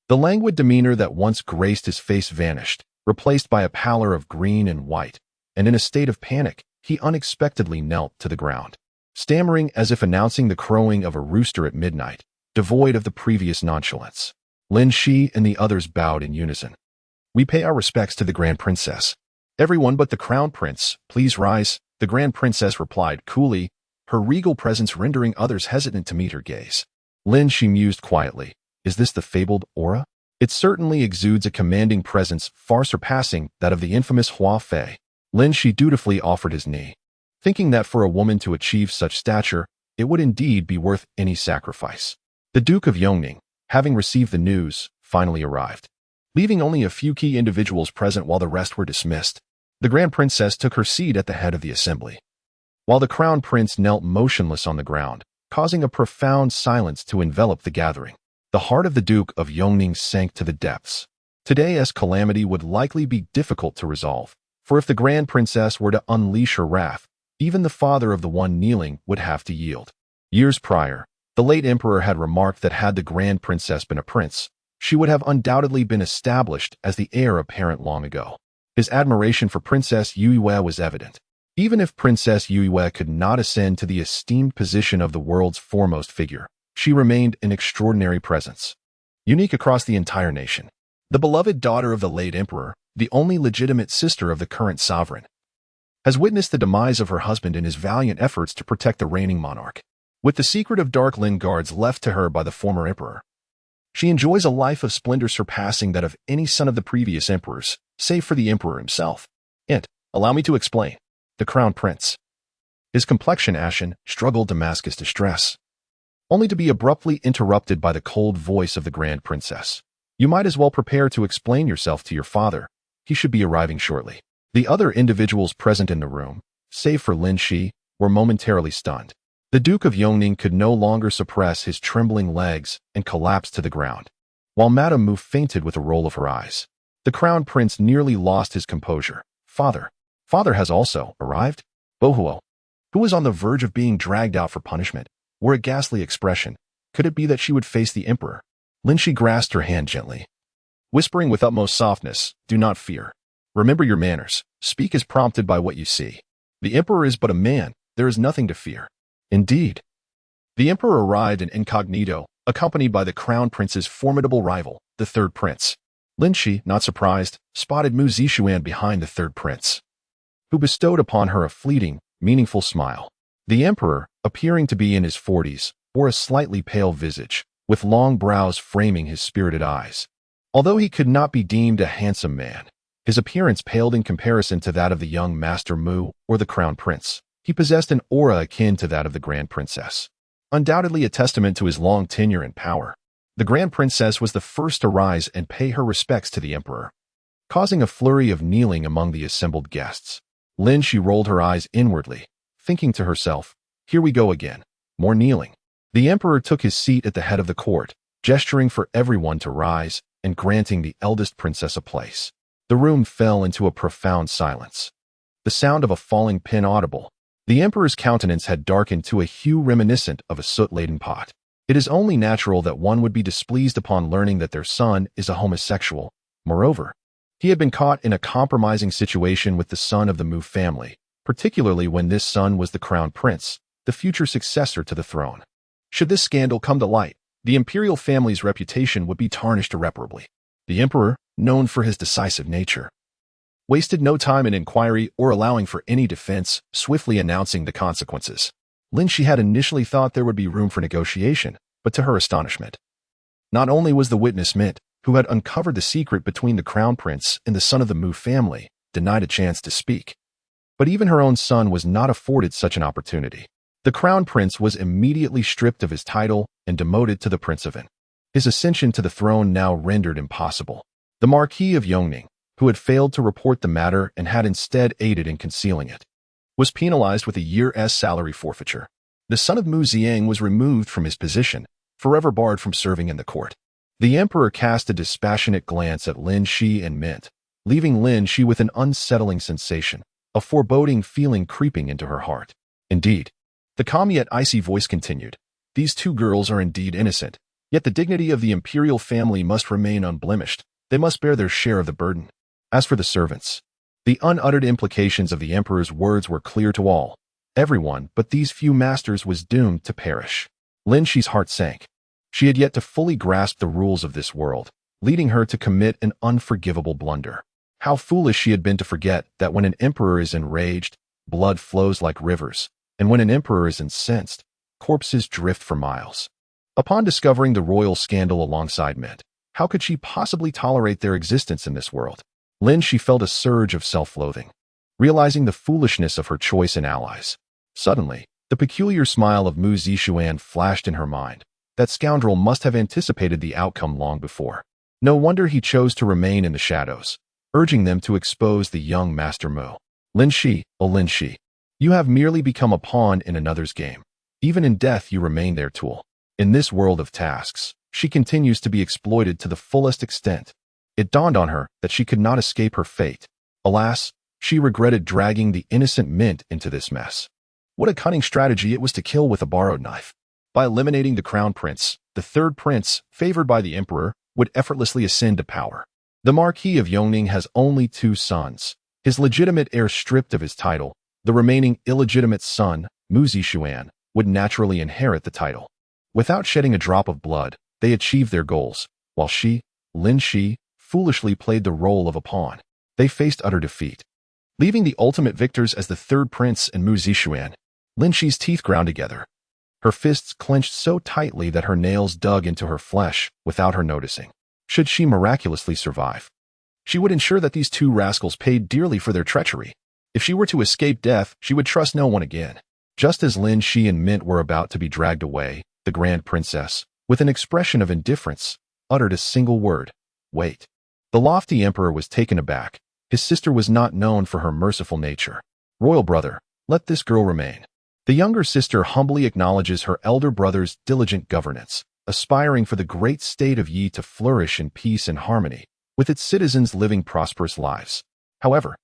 The languid demeanor that once graced his face vanished, replaced by a pallor of green and white, and in a state of panic, he unexpectedly knelt to the ground, stammering as if announcing the crowing of a rooster at midnight, devoid of the previous nonchalance. Lin Xi and the others bowed in unison. We pay our respects to the Grand Princess. Everyone but the Crown Prince, please rise, the Grand Princess replied coolly, her regal presence rendering others hesitant to meet her gaze. Lin Xi mused quietly. Is this the fabled aura? It certainly exudes a commanding presence far surpassing that of the infamous Hua Fei. Lin Xi dutifully offered his knee, thinking that for a woman to achieve such stature, it would indeed be worth any sacrifice. The Duke of Yongning, having received the news, finally arrived. Leaving only a few key individuals present while the rest were dismissed, the Grand Princess took her seat at the head of the assembly, while the Crown Prince knelt motionless on the ground, causing a profound silence to envelop the gathering. The heart of the Duke of Yongning sank to the depths. Today's calamity would likely be difficult to resolve, for if the Grand Princess were to unleash her wrath, even the father of the one kneeling would have to yield. Years prior, the late emperor had remarked that had the Grand Princess been a prince, she would have undoubtedly been established as the heir apparent long ago. His admiration for Princess Yue was evident. Even if Princess Yue could not ascend to the esteemed position of the world's foremost figure, she remained an extraordinary presence, unique across the entire nation. The beloved daughter of the late emperor, the only legitimate sister of the current sovereign, has witnessed the demise of her husband in his valiant efforts to protect the reigning monarch. With the secret of Dark Lin guards left to her by the former emperor, she enjoys a life of splendor surpassing that of any son of the previous emperors, save for the emperor himself. And, allow me to explain, the Crown Prince, his complexion ashen, struggled to mask his distress, only to be abruptly interrupted by the cold voice of the Grand Princess. You might as well prepare to explain yourself to your father. He should be arriving shortly. The other individuals present in the room, save for Lin Xi, were momentarily stunned. The Duke of Yongning could no longer suppress his trembling legs and collapsed to the ground, while Madame Mu fainted with a roll of her eyes. The Crown Prince nearly lost his composure. Father has also arrived? Bohuo, who was on the verge of being dragged out for punishment, wore a ghastly expression. Could it be that she would face the emperor? Lin Xi grasped her hand gently, whispering with utmost softness, "Do not fear. Remember your manners. Speak as prompted by what you see. The emperor is but a man. There is nothing to fear." Indeed. The emperor arrived in incognito, accompanied by the Crown Prince's formidable rival, the third prince. Lin Xi, not surprised, spotted Mu Zixuan behind the third prince, who bestowed upon her a fleeting, meaningful smile. The emperor, appearing to be in his 40s, wore a slightly pale visage, with long brows framing his spirited eyes. Although he could not be deemed a handsome man, his appearance paled in comparison to that of the young Master Mu or the Crown Prince. He possessed an aura akin to that of the Grand Princess, undoubtedly a testament to his long tenure and power. The Grand Princess was the first to rise and pay her respects to the emperor, causing a flurry of kneeling among the assembled guests. Lin Xi rolled her eyes inwardly, thinking to herself, "Here we go again. More kneeling." The emperor took his seat at the head of the court, gesturing for everyone to rise and granting the eldest princess a place. The room fell into a profound silence, the sound of a falling pin audible. The emperor's countenance had darkened to a hue reminiscent of a soot-laden pot. It is only natural that one would be displeased upon learning that their son is a homosexual. Moreover, he had been caught in a compromising situation with the son of the Mu family, particularly when this son was the Crown Prince, the future successor to the throne. Should this scandal come to light, the imperial family's reputation would be tarnished irreparably. The emperor, known for his decisive nature, wasted no time in inquiry or allowing for any defense, swiftly announcing the consequences. Lin Xi had initially thought there would be room for negotiation, but to her astonishment, not only was the witness Mint, who had uncovered the secret between the Crown Prince and the son of the Mu family, denied a chance to speak, but even her own son was not afforded such an opportunity. The Crown Prince was immediately stripped of his title and demoted to the Prince of In. His ascension to the throne now rendered impossible. The Marquis of Yongning, who had failed to report the matter and had instead aided in concealing it, was penalized with a year's salary forfeiture. The son of Mu Ziyang was removed from his position, forever barred from serving in the court. The emperor cast a dispassionate glance at Lin Xi and Mint, leaving Lin Xi with an unsettling sensation, a foreboding feeling creeping into her heart. Indeed, the calm yet icy voice continued, "These two girls are indeed innocent, yet the dignity of the imperial family must remain unblemished. They must bear their share of the burden." As for the servants, the unuttered implications of the emperor's words were clear to all. Everyone but these few masters was doomed to perish. Lin Xi's heart sank. She had yet to fully grasp the rules of this world, leading her to commit an unforgivable blunder. How foolish she had been to forget that when an emperor is enraged, blood flows like rivers, and when an emperor is incensed, corpses drift for miles. Upon discovering the royal scandal alongside Mint, how could she possibly tolerate their existence in this world? Lin Xi felt a surge of self-loathing, realizing the foolishness of her choice in allies. Suddenly, the The peculiar smile of Mu Zixuan flashed in her mind. That scoundrel must have anticipated the outcome long before. No wonder he chose to remain in the shadows, urging them to expose the young Master Mu. Lin Xi, oh Lin Xi, you have merely become a pawn in another's game. Even in death you remain their tool. In this world of tasks, she continues to be exploited to the fullest extent. It dawned on her that she could not escape her fate. Alas, she regretted dragging the innocent mint into this mess. What a cunning strategy it was to kill with a borrowed knife. By eliminating the crown prince, the third prince, favored by the emperor, would effortlessly ascend to power. The Marquis of Yongning has only 2 sons. His legitimate heir stripped of his title, the remaining illegitimate son, Mu Zixuan, would naturally inherit the title. Without shedding a drop of blood, they achieved their goals, while she, Lin Xi, foolishly played the role of a pawn. They faced utter defeat. Leaving the ultimate victors as the third prince and Mu Zixuan, Lin Xi's teeth ground together. Her fists clenched so tightly that her nails dug into her flesh without her noticing. Should she miraculously survive, she would ensure that these 2 rascals paid dearly for their treachery. If she were to escape death, she would trust no one again. Just as Lin Xi and Mint were about to be dragged away, the Grand Princess, with an expression of indifference, uttered a single word: wait. The lofty emperor was taken aback. His sister was not known for her merciful nature. Royal brother, let this girl remain. The younger sister humbly acknowledges her elder brother's diligent governance, aspiring for the great state of Yi to flourish in peace and harmony, with its citizens living prosperous lives. However,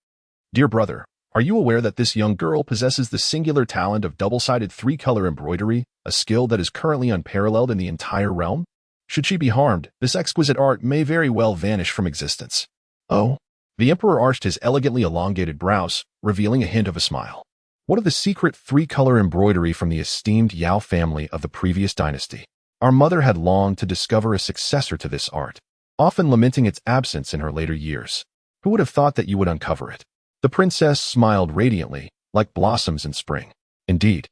dear brother, are you aware that this young girl possesses the singular talent of double-sided 3-color embroidery, a skill that is currently unparalleled in the entire realm? Should she be harmed, this exquisite art may very well vanish from existence. Oh? The emperor arched his elegantly elongated brows, revealing a hint of a smile. What of the secret 3-color embroidery from the esteemed Yao family of the previous dynasty? Our mother had longed to discover a successor to this art, often lamenting its absence in her later years. Who would have thought that you would uncover it? The princess smiled radiantly, like blossoms in spring. Indeed,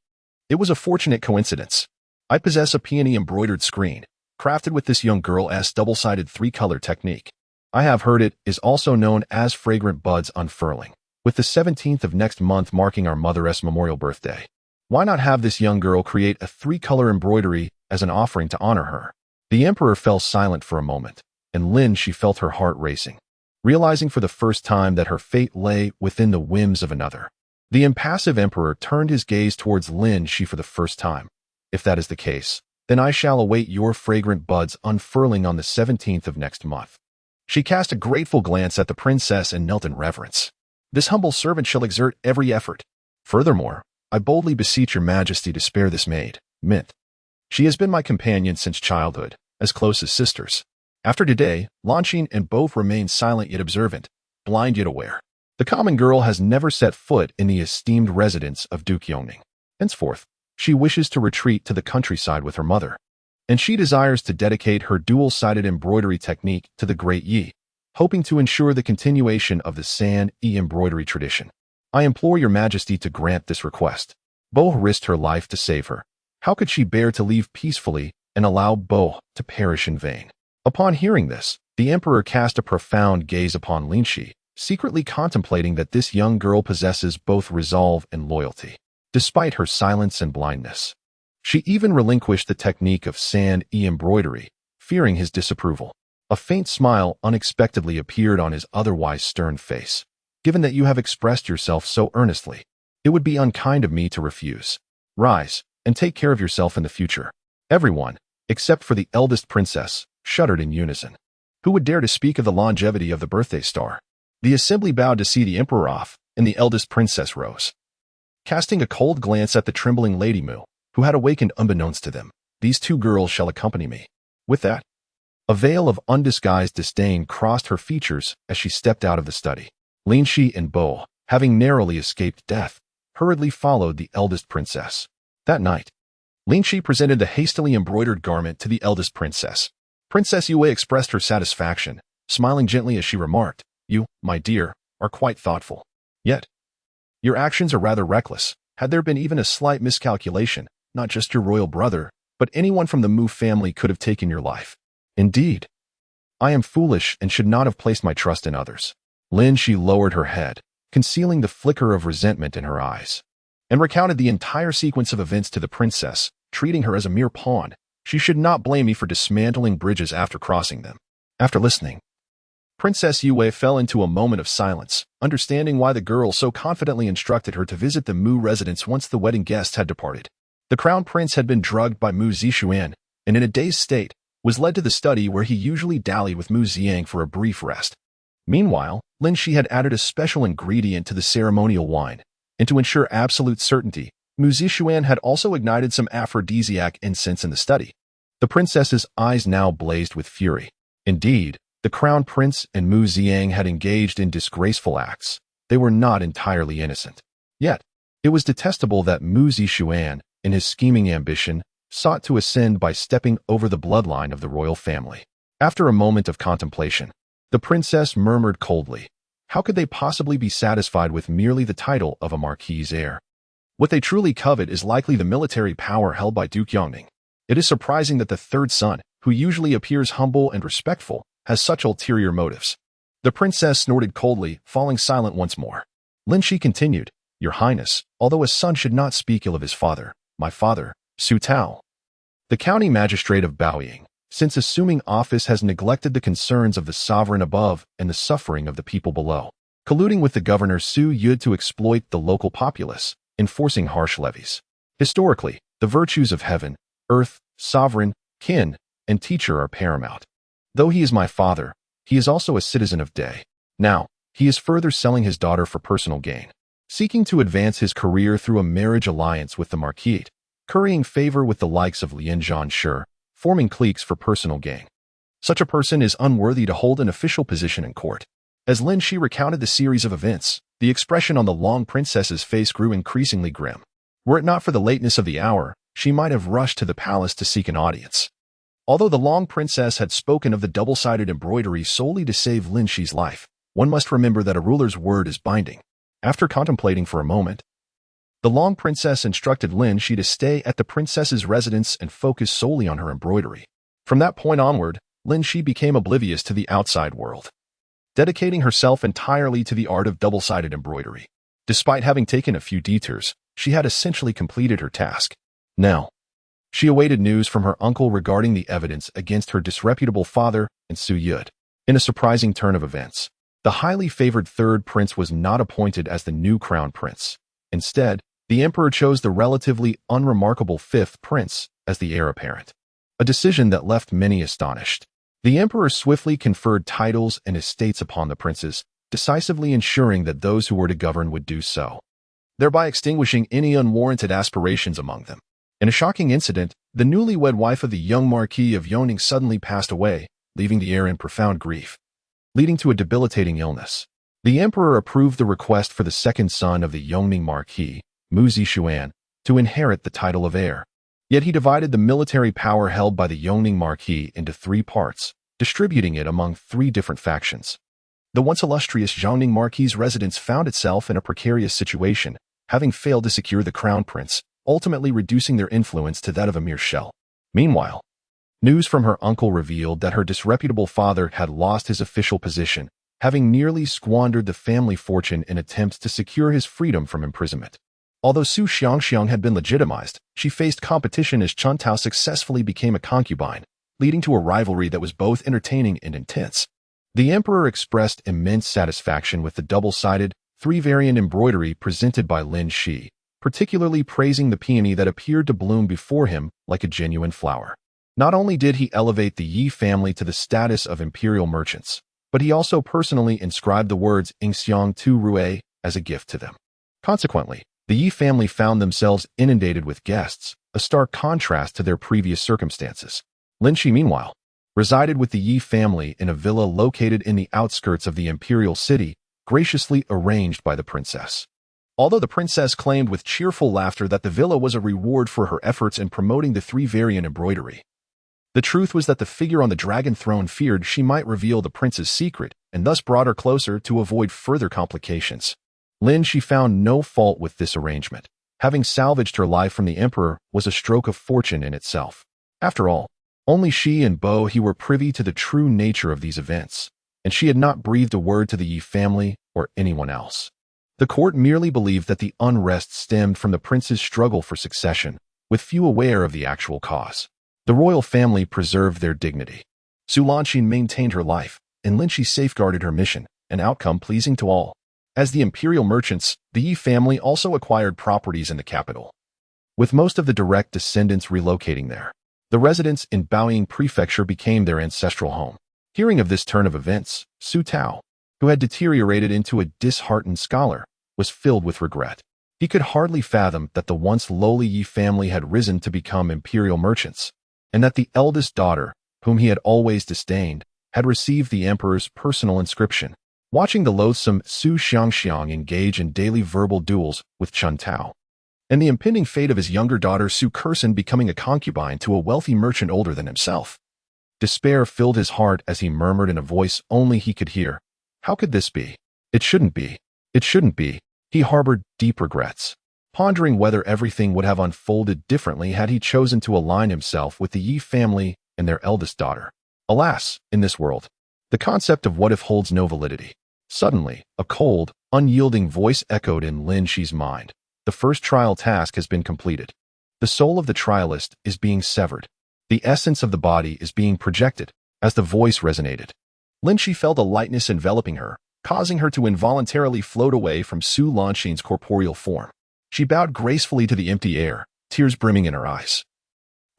it was a fortunate coincidence. I possess a peony embroidered screen, crafted with this young girl's double-sided 3-color technique. I have heard it is also known as fragrant buds unfurling, with the 17th of next month marking our mother's memorial birthday. Why not have this young girl create a 3-color embroidery as an offering to honor her? The emperor fell silent for a moment, and Lin Xi felt her heart racing, realizing for the first time that her fate lay within the whims of another. The impassive emperor turned his gaze towards Lin Xi for the first time. If that is the case, then I shall await your fragrant buds unfurling on the 17th of next month. She cast a grateful glance at the princess and knelt in reverence. This humble servant shall exert every effort. Furthermore, I boldly beseech your majesty to spare this maid, Mint. She has been my companion since childhood, as close as sisters. After today, Lanqing and both remain silent yet observant, blind yet aware. The common girl has never set foot in the esteemed residence of Duke Yongning. Henceforth, she wishes to retreat to the countryside with her mother, and she desires to dedicate her dual-sided embroidery technique to the great Yi, hoping to ensure the continuation of the San Yi embroidery tradition. I implore your majesty to grant this request. Bo risked her life to save her. How could she bear to leave peacefully and allow Bo to perish in vain? Upon hearing this, the emperor cast a profound gaze upon Lin Xi, secretly contemplating that this young girl possesses both resolve and loyalty, despite her silence and blindness. She even relinquished the technique of San Yi embroidery, fearing his disapproval. A faint smile unexpectedly appeared on his otherwise stern face. Given that you have expressed yourself so earnestly, it would be unkind of me to refuse. Rise, and take care of yourself in the future. Everyone, except for the eldest princess, shuddered in unison. Who would dare to speak of the longevity of the birthday star? The assembly bowed to see the emperor off, and the eldest princess rose. Casting a cold glance at the trembling Lady Mu, who had awakened unbeknownst to them, these 2 girls shall accompany me. With that, a veil of undisguised disdain crossed her features as she stepped out of the study. Lin Xi and Bo, having narrowly escaped death, hurriedly followed the eldest princess. That night, Lin Xi presented the hastily embroidered garment to the eldest princess. Princess Yue expressed her satisfaction, smiling gently as she remarked, "You, my dear, are quite thoughtful. Yet, your actions are rather reckless. Had there been even a slight miscalculation, not just your royal brother, but anyone from the Mu family could have taken your life. Indeed, I am foolish and should not have placed my trust in others." Lin Xi lowered her head, concealing the flicker of resentment in her eyes. and recounted the entire sequence of events to the princess, treating her as a mere pawn. She should not blame me for dismantling bridges after crossing them. After listening, Princess Yue fell into a moment of silence, understanding why the girl so confidently instructed her to visit the Mu residence once the wedding guests had departed. The crown prince had been drugged by Mu Zixuan, and in a dazed state, was led to the study where he usually dallied with Mu Xiang for a brief rest. Meanwhile, Lin Xi had added a special ingredient to the ceremonial wine, and to ensure absolute certainty, Mu Zixuan had also ignited some aphrodisiac incense in the study. The princess's eyes now blazed with fury. Indeed, the crown prince and Mu Xiang had engaged in disgraceful acts. They were not entirely innocent. Yet, it was detestable that Mu Zixuan, in his scheming ambition, sought to ascend by stepping over the bloodline of the royal family. After a moment of contemplation, the princess murmured coldly, how could they possibly be satisfied with merely the title of a marquis heir? What they truly covet is likely the military power held by Duke Yongning. It is surprising that the third son, who usually appears humble and respectful, has such ulterior motives. The princess snorted coldly, falling silent once more. Lin Xi continued, Your Highness, although a son should not speak ill of his father, my father, Su Tao, the county magistrate of Baoying, since assuming office has neglected the concerns of the sovereign above and the suffering of the people below, colluding with the governor Su Yud to exploit the local populace, enforcing harsh levies. Historically, the virtues of heaven, earth, sovereign, kin, and teacher are paramount. Though he is my father, he is also a citizen of Day. Now, he is further selling his daughter for personal gain, seeking to advance his career through a marriage alliance with the marquis, currying favor with the likes of Lin Xi, forming cliques for personal gain. Such a person is unworthy to hold an official position in court. As Lin Xi recounted the series of events, the expression on the long princess's face grew increasingly grim. Were it not for the lateness of the hour, she might have rushed to the palace to seek an audience. Although the long princess had spoken of the double-sided embroidery solely to save Lin Xi's life, one must remember that a ruler's word is binding. After contemplating for a moment, the long princess instructed Lin Xi to stay at the princess's residence and focus solely on her embroidery. From that point onward, Lin Xi became oblivious to the outside world, dedicating herself entirely to the art of double-sided embroidery. Despite having taken a few detours, she had essentially completed her task. Now, she awaited news from her uncle regarding the evidence against her disreputable father and Su Yud. In a surprising turn of events, the highly favored third prince was not appointed as the new crown prince. Instead, the emperor chose the relatively unremarkable fifth prince as the heir apparent, a decision that left many astonished. The emperor swiftly conferred titles and estates upon the princes, decisively ensuring that those who were to govern would do so, thereby extinguishing any unwarranted aspirations among them. In a shocking incident, the newlywed wife of the young Marquis of Yongning suddenly passed away, leaving the heir in profound grief, leading to a debilitating illness. The emperor approved the request for the second son of the Yongning Marquis, Mu Zixuan, to inherit the title of heir. Yet he divided the military power held by the Yongning Marquis into three parts, distributing it among three different factions. The once illustrious Yongning Marquis' residence found itself in a precarious situation, having failed to secure the crown prince, ultimately reducing their influence to that of a mere shell. Meanwhile, news from her uncle revealed that her disreputable father had lost his official position, having nearly squandered the family fortune in attempts to secure his freedom from imprisonment. Although Su Xiangxiang had been legitimized, she faced competition as Chun Tao successfully became a concubine, leading to a rivalry that was both entertaining and intense. The emperor expressed immense satisfaction with the double-sided, three-variant embroidery presented by Lin Xi, particularly praising the peony that appeared to bloom before him like a genuine flower. Not only did he elevate the Yi family to the status of imperial merchants, but he also personally inscribed the words Ingxiang Tu Rue as a gift to them. Consequently, the Yi family found themselves inundated with guests, a stark contrast to their previous circumstances. Lin Xi, meanwhile, resided with the Yi family in a villa located in the outskirts of the imperial city, graciously arranged by the princess. Although the princess claimed with cheerful laughter that the villa was a reward for her efforts in promoting the three-variant embroidery, the truth was that the figure on the dragon throne feared she might reveal the prince's secret and thus brought her closer to avoid further complications. Lin Xi found no fault with this arrangement. Having salvaged her life from the emperor was a stroke of fortune in itself. After all, only she and Bo He were privy to the true nature of these events, and she had not breathed a word to the Yi family or anyone else. The court merely believed that the unrest stemmed from the prince's struggle for succession, with few aware of the actual cause. The royal family preserved their dignity. Su Lanxin maintained her life, and Lin Xi safeguarded her mission, an outcome pleasing to all. As the imperial merchants, the Yi family also acquired properties in the capital, with most of the direct descendants relocating there. The residence in Baoying Prefecture became their ancestral home. Hearing of this turn of events, Su Tao, who had deteriorated into a disheartened scholar, was filled with regret. He could hardly fathom that the once lowly Yi family had risen to become imperial merchants, and that the eldest daughter, whom he had always disdained, had received the emperor's personal inscription. Watching the loathsome Su Xiangxiang engage in daily verbal duels with Chun Tao, and the impending fate of his younger daughter Su Curson becoming a concubine to a wealthy merchant older than himself, despair filled his heart as he murmured in a voice only he could hear, "How could this be? It shouldn't be. It shouldn't be." He harbored deep regrets, pondering whether everything would have unfolded differently had he chosen to align himself with the Yi family and their eldest daughter. Alas, in this world, the concept of what if holds no validity. Suddenly, a cold, unyielding voice echoed in Lin Xi's mind. The first trial task has been completed. The soul of the trialist is being severed. The essence of the body is being projected. As the voice resonated, Lin Xi felt a lightness enveloping her, causing her to involuntarily float away from Su Lanxin's corporeal form. She bowed gracefully to the empty air, tears brimming in her eyes.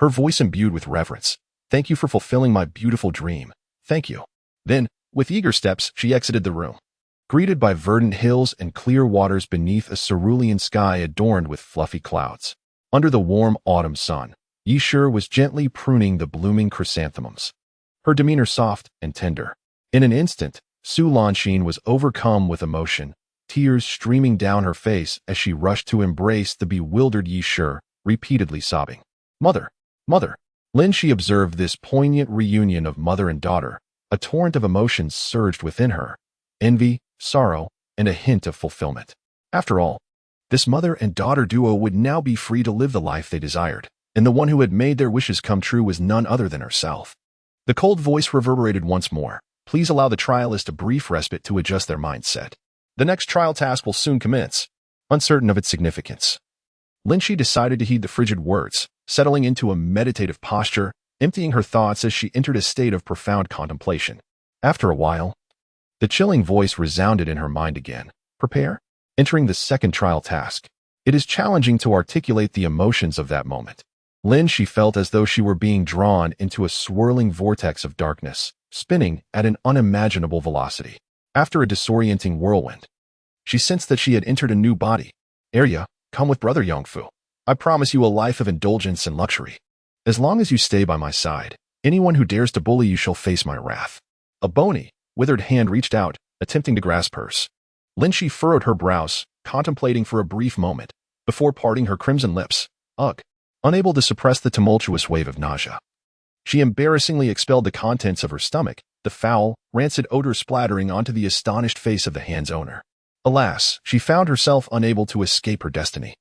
Her voice imbued with reverence. "Thank you for fulfilling my beautiful dream. Thank you." Then, with eager steps, she exited the room. Greeted by verdant hills and clear waters beneath a cerulean sky adorned with fluffy clouds. Under the warm autumn sun, Yi Shi was gently pruning the blooming chrysanthemums, her demeanor soft and tender. In an instant, Su Lanxin was overcome with emotion, tears streaming down her face as she rushed to embrace the bewildered Yi Shi, repeatedly sobbing, "Mother! Mother!" Lin Xi observed this poignant reunion of mother and daughter. A torrent of emotions surged within her, envy, sorrow, and a hint of fulfillment. After all, this mother and daughter duo would now be free to live the life they desired, and the one who had made their wishes come true was none other than herself. The cold voice reverberated once more. "Please allow the trialist a brief respite to adjust their mindset. The next trial task will soon commence." Uncertain of its significance, Lin Xi decided to heed the frigid words, settling into a meditative posture, emptying her thoughts as she entered a state of profound contemplation. After a while, the chilling voice resounded in her mind again. "Prepare." Entering the second trial task, it is challenging to articulate the emotions of that moment. Lin Xi felt as though she were being drawn into a swirling vortex of darkness, spinning at an unimaginable velocity. After a disorienting whirlwind, she sensed that she had entered a new body. "Arya, come with Brother Yongfu. I promise you a life of indulgence and luxury. As long as you stay by my side, anyone who dares to bully you shall face my wrath." A bony, withered hand reached out, attempting to grasp hers. Lin Xi furrowed her brows, contemplating for a brief moment, before parting her crimson lips. Ugh! Unable to suppress the tumultuous wave of nausea, she embarrassingly expelled the contents of her stomach, the foul, rancid odor splattering onto the astonished face of the hand's owner. Alas, she found herself unable to escape her destiny,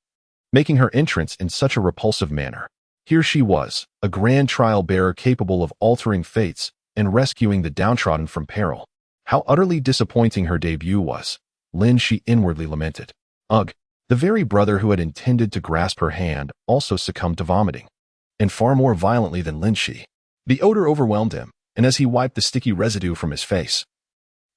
making her entrance in such a repulsive manner. Here she was, a grand trial bearer capable of altering fates and rescuing the downtrodden from peril. How utterly disappointing her debut was, Lin Xi inwardly lamented. Ugh, the very brother who had intended to grasp her hand also succumbed to vomiting, and far more violently than Lin Xi. The odor overwhelmed him, and as he wiped the sticky residue from his face,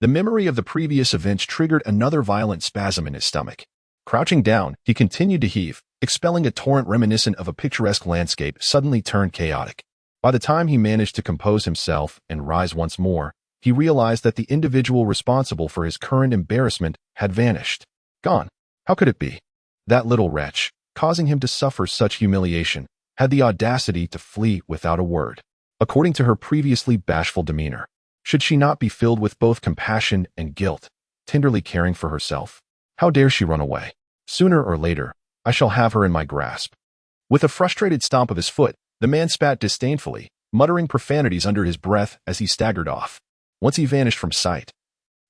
the memory of the previous events triggered another violent spasm in his stomach. Crouching down, he continued to heave, expelling a torrent reminiscent of a picturesque landscape suddenly turned chaotic. By the time he managed to compose himself and rise once more, he realized that the individual responsible for his current embarrassment had vanished. Gone. How could it be? That little wretch, causing him to suffer such humiliation, had the audacity to flee without a word. According to her previously bashful demeanor, should she not be filled with both compassion and guilt, tenderly caring for herself? How dare she run away? Sooner or later, I shall have her in my grasp. With a frustrated stomp of his foot, the man spat disdainfully, muttering profanities under his breath as he staggered off. Once he vanished from sight,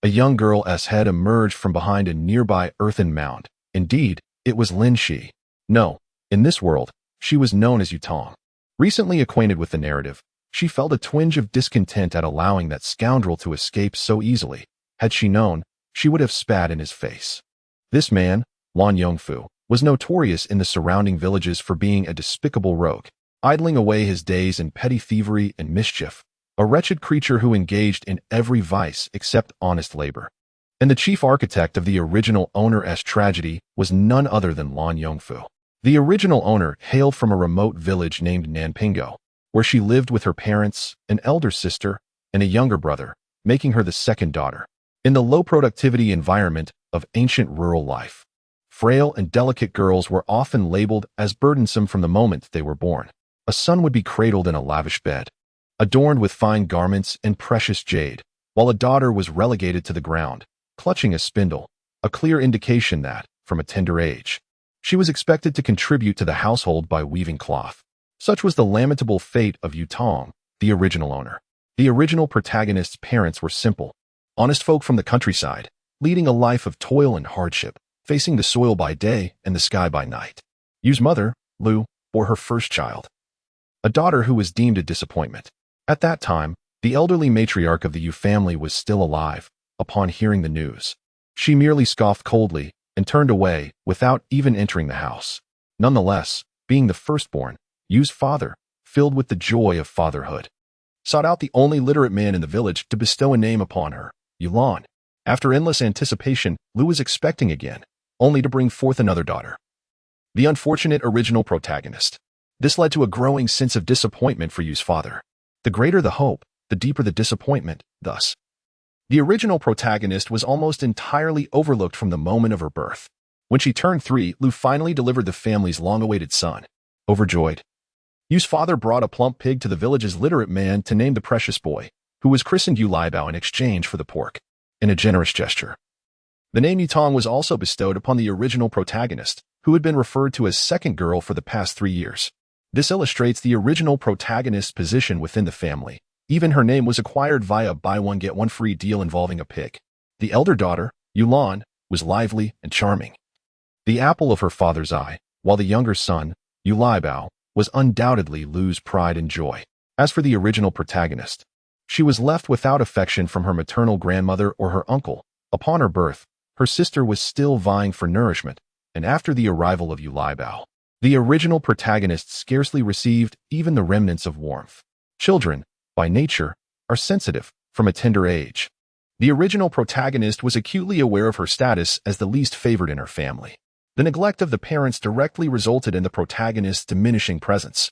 a young girl's head emerged from behind a nearby earthen mound. Indeed, it was Lin Xi. No, in this world, she was known as Yutong. Recently acquainted with the narrative, she felt a twinge of discontent at allowing that scoundrel to escape so easily. Had she known, she would have spat in his face. This man, Lan Yongfu, was notorious in the surrounding villages for being a despicable rogue, idling away his days in petty thievery and mischief, a wretched creature who engaged in every vice except honest labor. And the chief architect of the original owner's tragedy was none other than Lan Yongfu. The original owner hailed from a remote village named Nanpingo, where she lived with her parents, an elder sister, and a younger brother, making her the second daughter. In the low-productivity environment of ancient rural life, frail and delicate girls were often labeled as burdensome from the moment they were born. A son would be cradled in a lavish bed, adorned with fine garments and precious jade, while a daughter was relegated to the ground, clutching a spindle, a clear indication that, from a tender age, she was expected to contribute to the household by weaving cloth. Such was the lamentable fate of Yu Tong, the original owner. The original protagonist's parents were simple, honest folk from the countryside, leading a life of toil and hardship, facing the soil by day and the sky by night. Yu's mother, Lu, bore her first child, a daughter who was deemed a disappointment. At that time, the elderly matriarch of the Yu family was still alive. Upon hearing the news, she merely scoffed coldly and turned away without even entering the house. Nonetheless, being the firstborn, Yu's father, filled with the joy of fatherhood, sought out the only literate man in the village to bestow a name upon her, Yulan. After endless anticipation, Lu was expecting again, only to bring forth another daughter, the unfortunate original protagonist. This led to a growing sense of disappointment for Yu's father. The greater the hope, the deeper the disappointment, thus. The original protagonist was almost entirely overlooked from the moment of her birth. When she turned 3, Lu finally delivered the family's long-awaited son. Overjoyed, Yu's father brought a plump pig to the village's literate man to name the precious boy, who was christened Yu Liabao in exchange for the pork. In a generous gesture, the name Yu Tong was also bestowed upon the original protagonist, who had been referred to as second girl for the past 3 years. This illustrates the original protagonist's position within the family. Even her name was acquired via buy one get one free deal involving a pig. The elder daughter, Yulan, was lively and charming, the apple of her father's eye, while the younger son, Yu Liabao, was undoubtedly Lu's pride and joy. As for the original protagonist, she was left without affection from her maternal grandmother or her uncle. Upon her birth, her sister was still vying for nourishment, and after the arrival of Yu Liabao, the original protagonist scarcely received even the remnants of warmth. Children, by nature, are sensitive from a tender age. The original protagonist was acutely aware of her status as the least favored in her family. The neglect of the parents directly resulted in the protagonist's diminishing presence,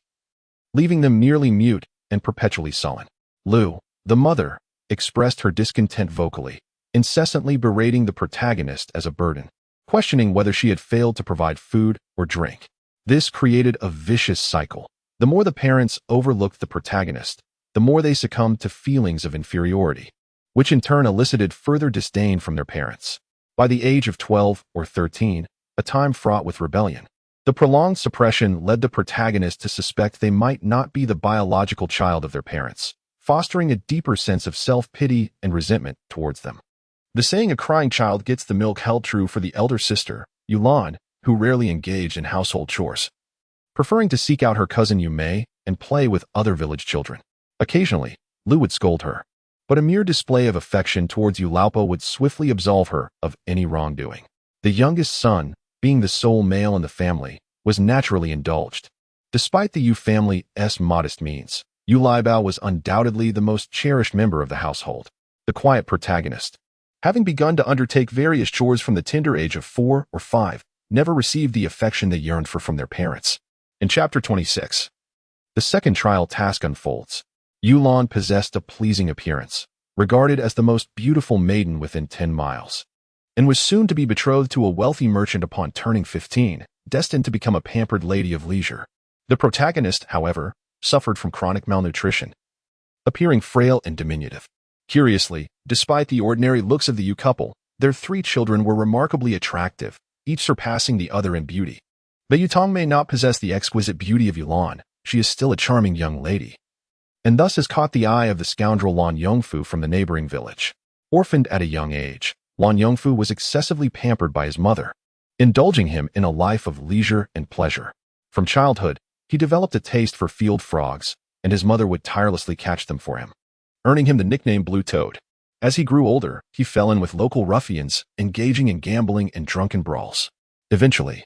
leaving them nearly mute and perpetually sullen. Lu, the mother, expressed her discontent vocally, incessantly berating the protagonist as a burden, questioning whether she had failed to provide food or drink. This created a vicious cycle. The more the parents overlooked the protagonist, the more they succumbed to feelings of inferiority, which in turn elicited further disdain from their parents. By the age of 12 or 13, a time fraught with rebellion, the prolonged suppression led the protagonist to suspect they might not be the biological child of their parents, fostering a deeper sense of self-pity and resentment towards them. The saying "a crying child gets the milk" held true for the elder sister, Yulan, who rarely engaged in household chores, preferring to seek out her cousin Yumei and play with other village children. Occasionally, Lu would scold her, but a mere display of affection towards Yu Laopo would swiftly absolve her of any wrongdoing. The youngest son, being the sole male in the family, was naturally indulged. Despite the Yu family's modest means, Yu Liabao was undoubtedly the most cherished member of the household, the quiet protagonist. Having begun to undertake various chores from the tender age of 4 or 5, never received the affection they yearned for from their parents. In Chapter 26, the second trial task unfolds. Yulan possessed a pleasing appearance, regarded as the most beautiful maiden within 10 miles, and was soon to be betrothed to a wealthy merchant upon turning 15, destined to become a pampered lady of leisure. The protagonist, however, suffered from chronic malnutrition, appearing frail and diminutive. Curiously, despite the ordinary looks of the Yu couple, their 3 children were remarkably attractive, each surpassing the other in beauty. Though Yu Tong may not possess the exquisite beauty of Yulan, she is still a charming young lady, and thus has caught the eye of the scoundrel Lan Yongfu from the neighboring village. Orphaned at a young age, Lan Yongfu was excessively pampered by his mother, indulging him in a life of leisure and pleasure. From childhood, he developed a taste for field frogs, and his mother would tirelessly catch them for him, earning him the nickname Blue Toad. As he grew older, he fell in with local ruffians, engaging in gambling and drunken brawls. Eventually,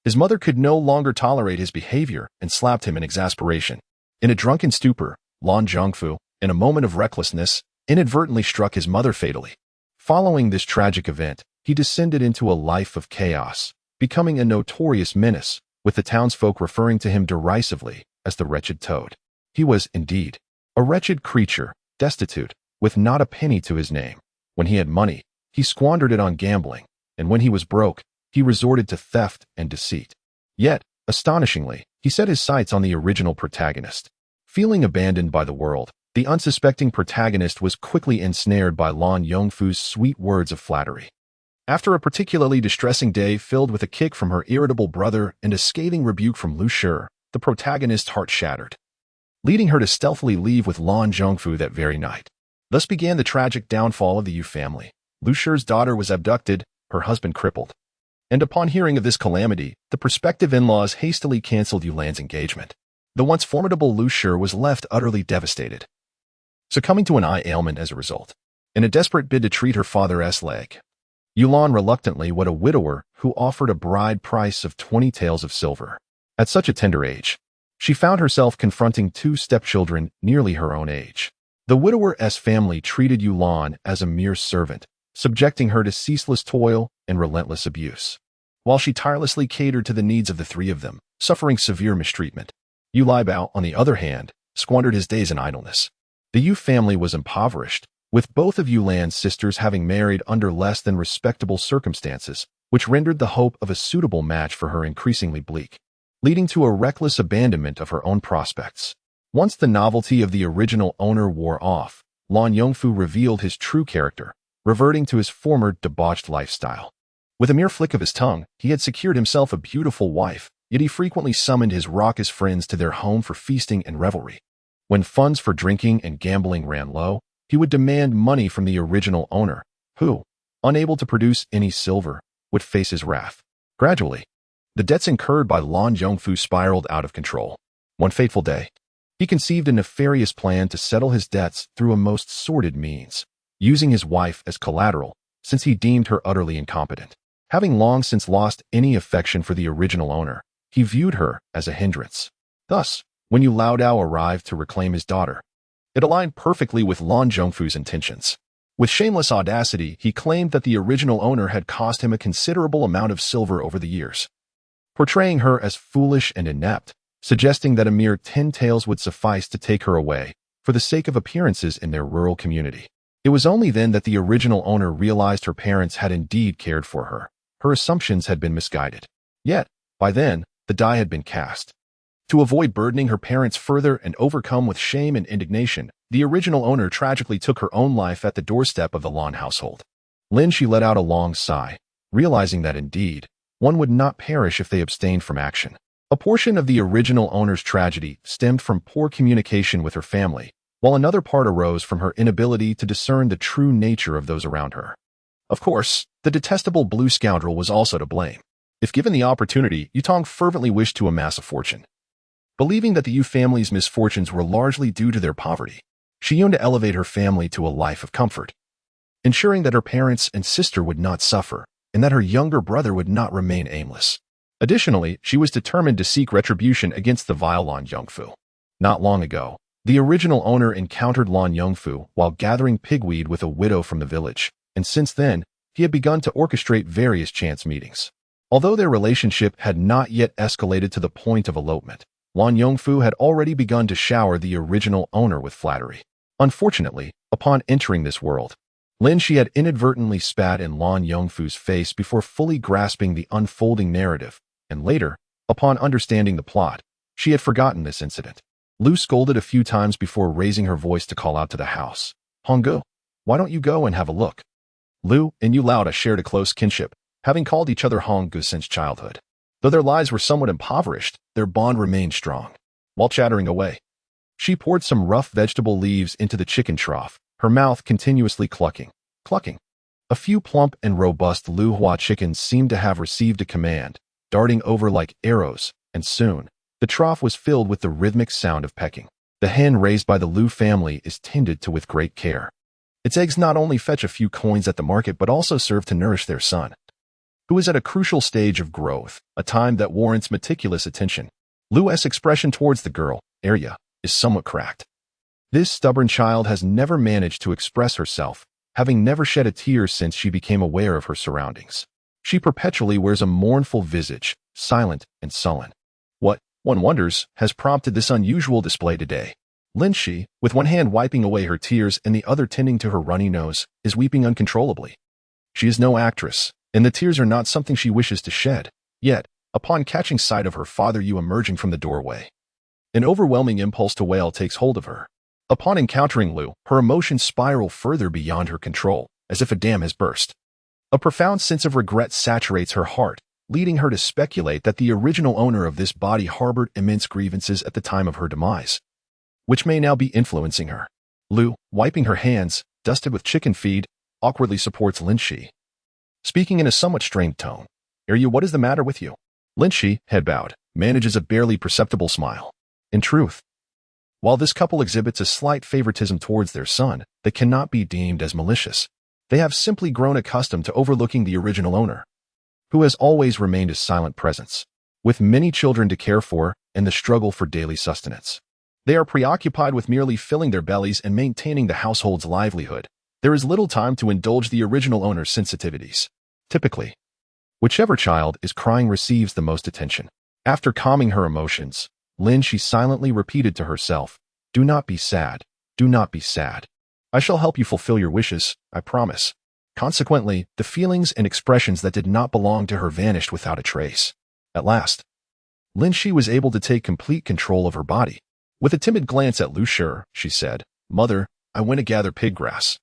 his mother could no longer tolerate his behavior and slapped him in exasperation. In a drunken stupor, Lan Zhongfu, in a moment of recklessness, inadvertently struck his mother fatally. Following this tragic event, he descended into a life of chaos, becoming a notorious menace, with the townsfolk referring to him derisively as the wretched toad. He was, indeed, a wretched creature, destitute, with not a penny to his name. When he had money, he squandered it on gambling, and when he was broke, he resorted to theft and deceit. Yet, astonishingly, he set his sights on the original protagonist. Feeling abandoned by the world, the unsuspecting protagonist was quickly ensnared by Lan Yongfu's sweet words of flattery. After a particularly distressing day filled with a kick from her irritable brother and a scathing rebuke from Lu Shi, the protagonist's heart shattered, leading her to stealthily leave with Lan Zhongfu that very night. Thus began the tragic downfall of the Yu family. Lu Shi's daughter was abducted, her husband crippled. And upon hearing of this calamity, the prospective in-laws hastily canceled Yulan's engagement. The once formidable Lu Shi was left utterly devastated, succumbing to an eye ailment as a result. In a desperate bid to treat her father's leg, Yulan reluctantly wed a widower who offered a bride price of 20 taels of silver. At such a tender age, she found herself confronting 2 stepchildren nearly her own age. The widower's family treated Yulan as a mere servant, subjecting her to ceaseless toil and relentless abuse, while she tirelessly catered to the needs of the 3 of them, suffering severe mistreatment. Yu Liebao, on the other hand, squandered his days in idleness. The Yu family was impoverished, with both of Yulan's sisters having married under less than respectable circumstances, which rendered the hope of a suitable match for her increasingly bleak, leading to a reckless abandonment of her own prospects. Once the novelty of the original owner wore off, Lan Yongfu revealed his true character, reverting to his former debauched lifestyle. With a mere flick of his tongue, he had secured himself a beautiful wife, yet he frequently summoned his raucous friends to their home for feasting and revelry. When funds for drinking and gambling ran low, he would demand money from the original owner, who, unable to produce any silver, would face his wrath. Gradually, the debts incurred by Lan Zhongfu spiraled out of control. One fateful day, he conceived a nefarious plan to settle his debts through a most sordid means, using his wife as collateral, since he deemed her utterly incompetent. Having long since lost any affection for the original owner, he viewed her as a hindrance. Thus, when Yu Liebao arrived to reclaim his daughter, it aligned perfectly with Lan Zhongfu's intentions. With shameless audacity, he claimed that the original owner had cost him a considerable amount of silver over the years, portraying her as foolish and inept, suggesting that a mere 10 taels would suffice to take her away, for the sake of appearances in their rural community. It was only then that the original owner realized her parents had indeed cared for her. Her assumptions had been misguided. Yet, by then, the die had been cast. To avoid burdening her parents further and overcome with shame and indignation, the original owner tragically took her own life at the doorstep of the Lan household. Lin Xi let out a long sigh, realizing that indeed, one would not perish if they abstained from action. A portion of the original owner's tragedy stemmed from poor communication with her family, while another part arose from her inability to discern the true nature of those around her. Of course, the detestable blue scoundrel was also to blame. If given the opportunity, Yutong fervently wished to amass a fortune. Believing that the Yu family's misfortunes were largely due to their poverty, she yearned to elevate her family to a life of comfort, ensuring that her parents and sister would not suffer, and that her younger brother would not remain aimless. Additionally, she was determined to seek retribution against the vile Lan Yongfu. Not long ago, the original owner encountered Lan Yongfu while gathering pigweed with a widow from the village, and since then, he had begun to orchestrate various chance meetings. Although their relationship had not yet escalated to the point of elopement, Lan Yongfu had already begun to shower the original owner with flattery. Unfortunately, upon entering this world, Lin Xi had inadvertently spat in Lan Yongfu's face before fully grasping the unfolding narrative, and later, upon understanding the plot, she had forgotten this incident. Lu scolded a few times before raising her voice to call out to the house. Honggu, why don't you go and have a look? Lu and Yu Liebao shared a close kinship, having called each other Honggu since childhood. Though their lives were somewhat impoverished, their bond remained strong. While chattering away, she poured some rough vegetable leaves into the chicken trough, her mouth continuously clucking. A few plump and robust Lu Hua chickens seemed to have received a command, darting over like arrows, and soon, the trough was filled with the rhythmic sound of pecking. The hen raised by the Lu family is tended to with great care. Its eggs not only fetch a few coins at the market but also serve to nourish their son, who is at a crucial stage of growth, a time that warrants meticulous attention. Lu's expression towards the girl, Arya, is somewhat cracked. This stubborn child has never managed to express herself, having never shed a tear since she became aware of her surroundings. She perpetually wears a mournful visage, silent and sullen. What, one wonders, has prompted this unusual display today? Lin Xi, with one hand wiping away her tears and the other tending to her runny nose, is weeping uncontrollably. She is no actress, and the tears are not something she wishes to shed. Yet, upon catching sight of her father Yu emerging from the doorway, an overwhelming impulse to wail takes hold of her. Upon encountering Lu, her emotions spiral further beyond her control, as if a dam has burst. A profound sense of regret saturates her heart, leading her to speculate that the original owner of this body harbored immense grievances at the time of her demise, which may now be influencing her. Lu, wiping her hands, dusted with chicken feed, awkwardly supports Lin Xi, speaking in a somewhat strained tone. Arya, what is the matter with you? Lin Xi, head bowed, manages a barely perceptible smile. In truth, while this couple exhibits a slight favoritism towards their son, they cannot be deemed as malicious. They have simply grown accustomed to overlooking the original owner, who has always remained a silent presence. With many children to care for and the struggle for daily sustenance, they are preoccupied with merely filling their bellies and maintaining the household's livelihood. There is little time to indulge the original owner's sensitivities. Typically, whichever child is crying receives the most attention. After calming her emotions, Lin Xi silently repeated to herself, "Do not be sad. Do not be sad. I shall help you fulfill your wishes, I promise." Consequently, the feelings and expressions that did not belong to her vanished without a trace. At last, Lin Xi was able to take complete control of her body. With a timid glance at Lu Shi, she said, "Mother, I went to gather pig grass.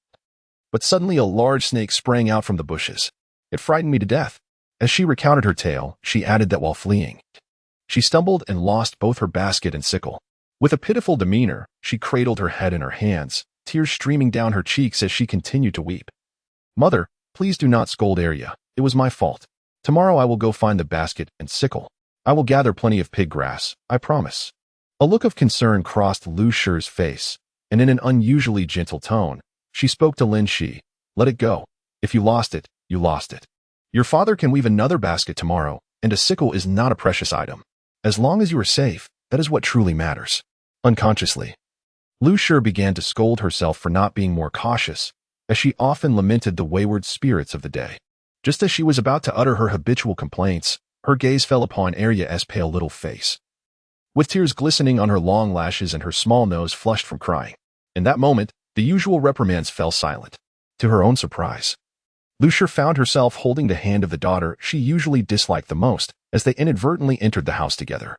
But suddenly a large snake sprang out from the bushes. It frightened me to death." As she recounted her tale, she added that while fleeing, she stumbled and lost both her basket and sickle. With a pitiful demeanor, she cradled her head in her hands, tears streaming down her cheeks as she continued to weep. "Mother, please do not scold Arya. It was my fault. Tomorrow I will go find the basket and sickle. I will gather plenty of pig grass, I promise." A look of concern crossed Lu Shi's face, and in an unusually gentle tone, she spoke to Lin Xi. "Let it go. If you lost it, you lost it. Your father can weave another basket tomorrow, and a sickle is not a precious item. As long as you are safe, that is what truly matters." Unconsciously, Lu Shi began to scold herself for not being more cautious, as she often lamented the wayward spirits of the day. Just as she was about to utter her habitual complaints, her gaze fell upon Arya's pale little face, with tears glistening on her long lashes and her small nose flushed from crying. In that moment, the usual reprimands fell silent. To her own surprise, Lu Shi found herself holding the hand of the daughter she usually disliked the most as they inadvertently entered the house together.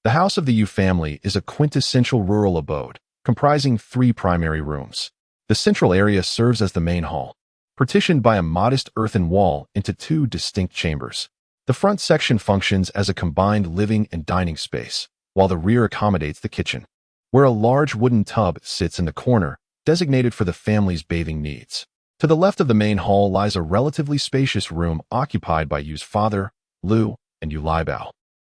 The house of the Yu family is a quintessential rural abode, comprising 3 primary rooms. The central area serves as the main hall, partitioned by a modest earthen wall into 2 distinct chambers. The front section functions as a combined living and dining space, while the rear accommodates the kitchen, where a large wooden tub sits in the corner, designated for the family's bathing needs. To the left of the main hall lies a relatively spacious room occupied by Yu's father, Lu, and Yu Liebao,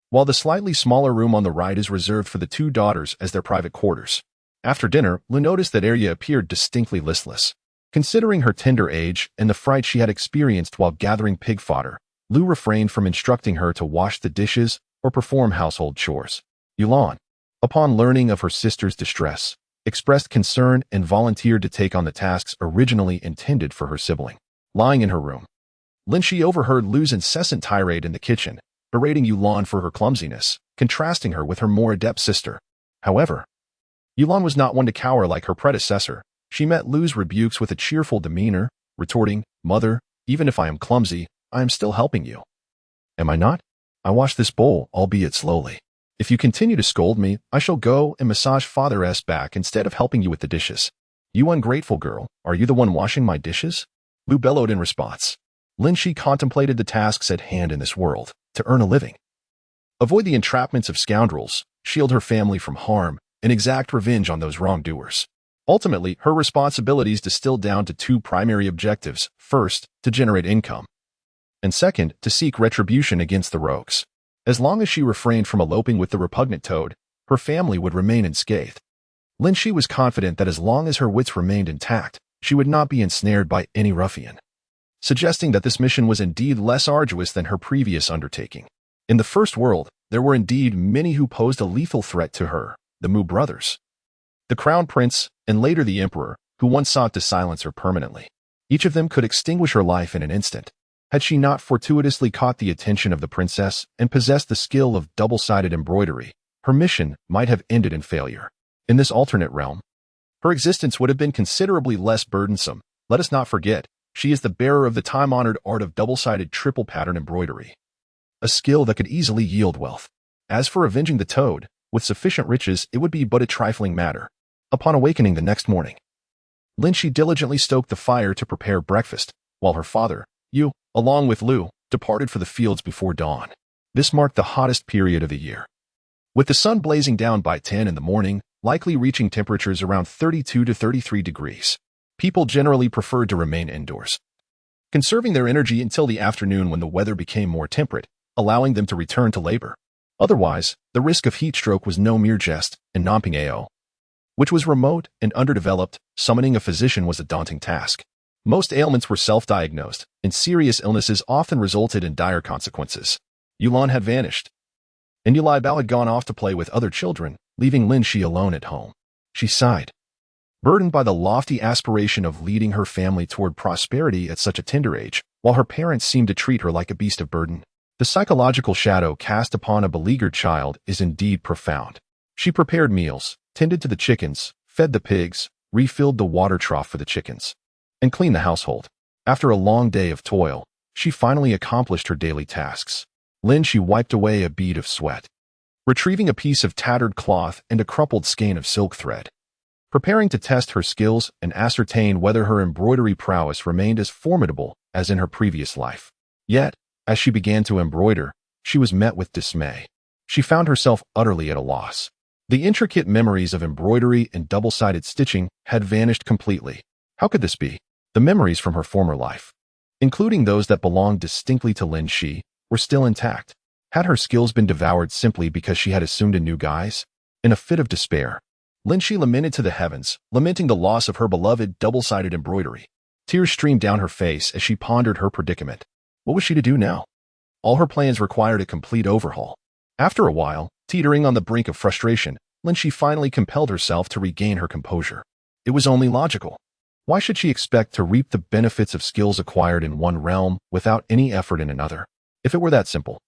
while the slightly smaller room on the right is reserved for the 2 daughters as their private quarters. After dinner, Lu noticed that Arya appeared distinctly listless. Considering her tender age and the fright she had experienced while gathering pig fodder, Lu refrained from instructing her to wash the dishes or perform household chores. Yulan, upon learning of her sister's distress, expressed concern and volunteered to take on the tasks originally intended for her sibling. Lying in her room, Lin Xi overheard Lu's incessant tirade in the kitchen, berating Yulan for her clumsiness, contrasting her with her more adept sister. However, Yulan was not one to cower like her predecessor. She met Lu's rebukes with a cheerful demeanor, retorting, "Mother, even if I am clumsy, I am still helping you." "Am I not? I wash this bowl, albeit slowly. If you continue to scold me, I shall go and massage father's back instead of helping you with the dishes." "You ungrateful girl, are you the one washing my dishes?" Lu bellowed in response. Lin Xi contemplated the tasks at hand in this world: to earn a living, avoid the entrapments of scoundrels, shield her family from harm, and exact revenge on those wrongdoers. Ultimately, her responsibilities distilled down to 2 primary objectives: first, to generate income, and second, to seek retribution against the rogues. As long as she refrained from eloping with the repugnant toad, her family would remain unscathed. Lin Xi was confident that as long as her wits remained intact, she would not be ensnared by any ruffian, suggesting that this mission was indeed less arduous than her previous undertaking. In the first world, there were indeed many who posed a lethal threat to her, the Mu brothers, the crown prince, and later the emperor, who once sought to silence her permanently. Each of them could extinguish her life in an instant. Had she not fortuitously caught the attention of the princess and possessed the skill of double-sided embroidery, her mission might have ended in failure. In this alternate realm, her existence would have been considerably less burdensome. Let us not forget, she is the bearer of the time-honored art of double-sided triple-pattern embroidery, a skill that could easily yield wealth. As for avenging the toad, with sufficient riches it would be but a trifling matter. Upon awakening the next morning, Lin Xi diligently stoked the fire to prepare breakfast, while her father, Yu, along with Lu, departed for the fields before dawn. This marked the hottest period of the year, with the sun blazing down by 10 in the morning, likely reaching temperatures around 32 to 33 degrees. People generally preferred to remain indoors, conserving their energy until the afternoon when the weather became more temperate, allowing them to return to labor. Otherwise, the risk of heat stroke was no mere jest, and Namping Ao, which was remote and underdeveloped, summoning a physician was a daunting task. Most ailments were self-diagnosed, and serious illnesses often resulted in dire consequences. Yulan had vanished, and Yulai Bao had gone off to play with other children, leaving Lin Xi alone at home. She sighed, burdened by the lofty aspiration of leading her family toward prosperity at such a tender age, while her parents seemed to treat her like a beast of burden. The psychological shadow cast upon a beleaguered child is indeed profound. She prepared meals, tended to the chickens, fed the pigs, refilled the water trough for the chickens, and cleaned the household. After a long day of toil, she finally accomplished her daily tasks. Lin Xi wiped away a bead of sweat, retrieving a piece of tattered cloth and a crumpled skein of silk thread, preparing to test her skills and ascertain whether her embroidery prowess remained as formidable as in her previous life. Yet, as she began to embroider, she was met with dismay. She found herself utterly at a loss. The intricate memories of embroidery and double-sided stitching had vanished completely. How could this be? The memories from her former life, including those that belonged distinctly to Lin Xi, were still intact. Had her skills been devoured simply because she had assumed a new guise? In a fit of despair, Lin Xi lamented to the heavens, lamenting the loss of her beloved double-sided embroidery. Tears streamed down her face as she pondered her predicament. What was she to do now? All her plans required a complete overhaul. After a while, teetering on the brink of frustration, Lin Xi finally compelled herself to regain her composure. It was only logical. Why should she expect to reap the benefits of skills acquired in one realm without any effort in another? If it were that simple,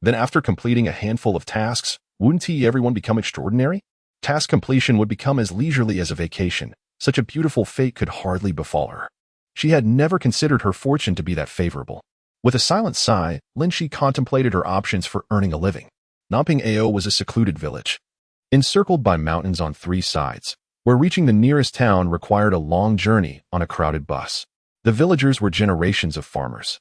then after completing a handful of tasks, wouldn't everyone become extraordinary? Task completion would become as leisurely as a vacation. Such a beautiful fate could hardly befall her. She had never considered her fortune to be that favorable. With a silent sigh, Lin Xi contemplated her options for earning a living. Namping Ao was a secluded village, encircled by mountains on 3 sides, where reaching the nearest town required a long journey on a crowded bus. The villagers were generations of farmers,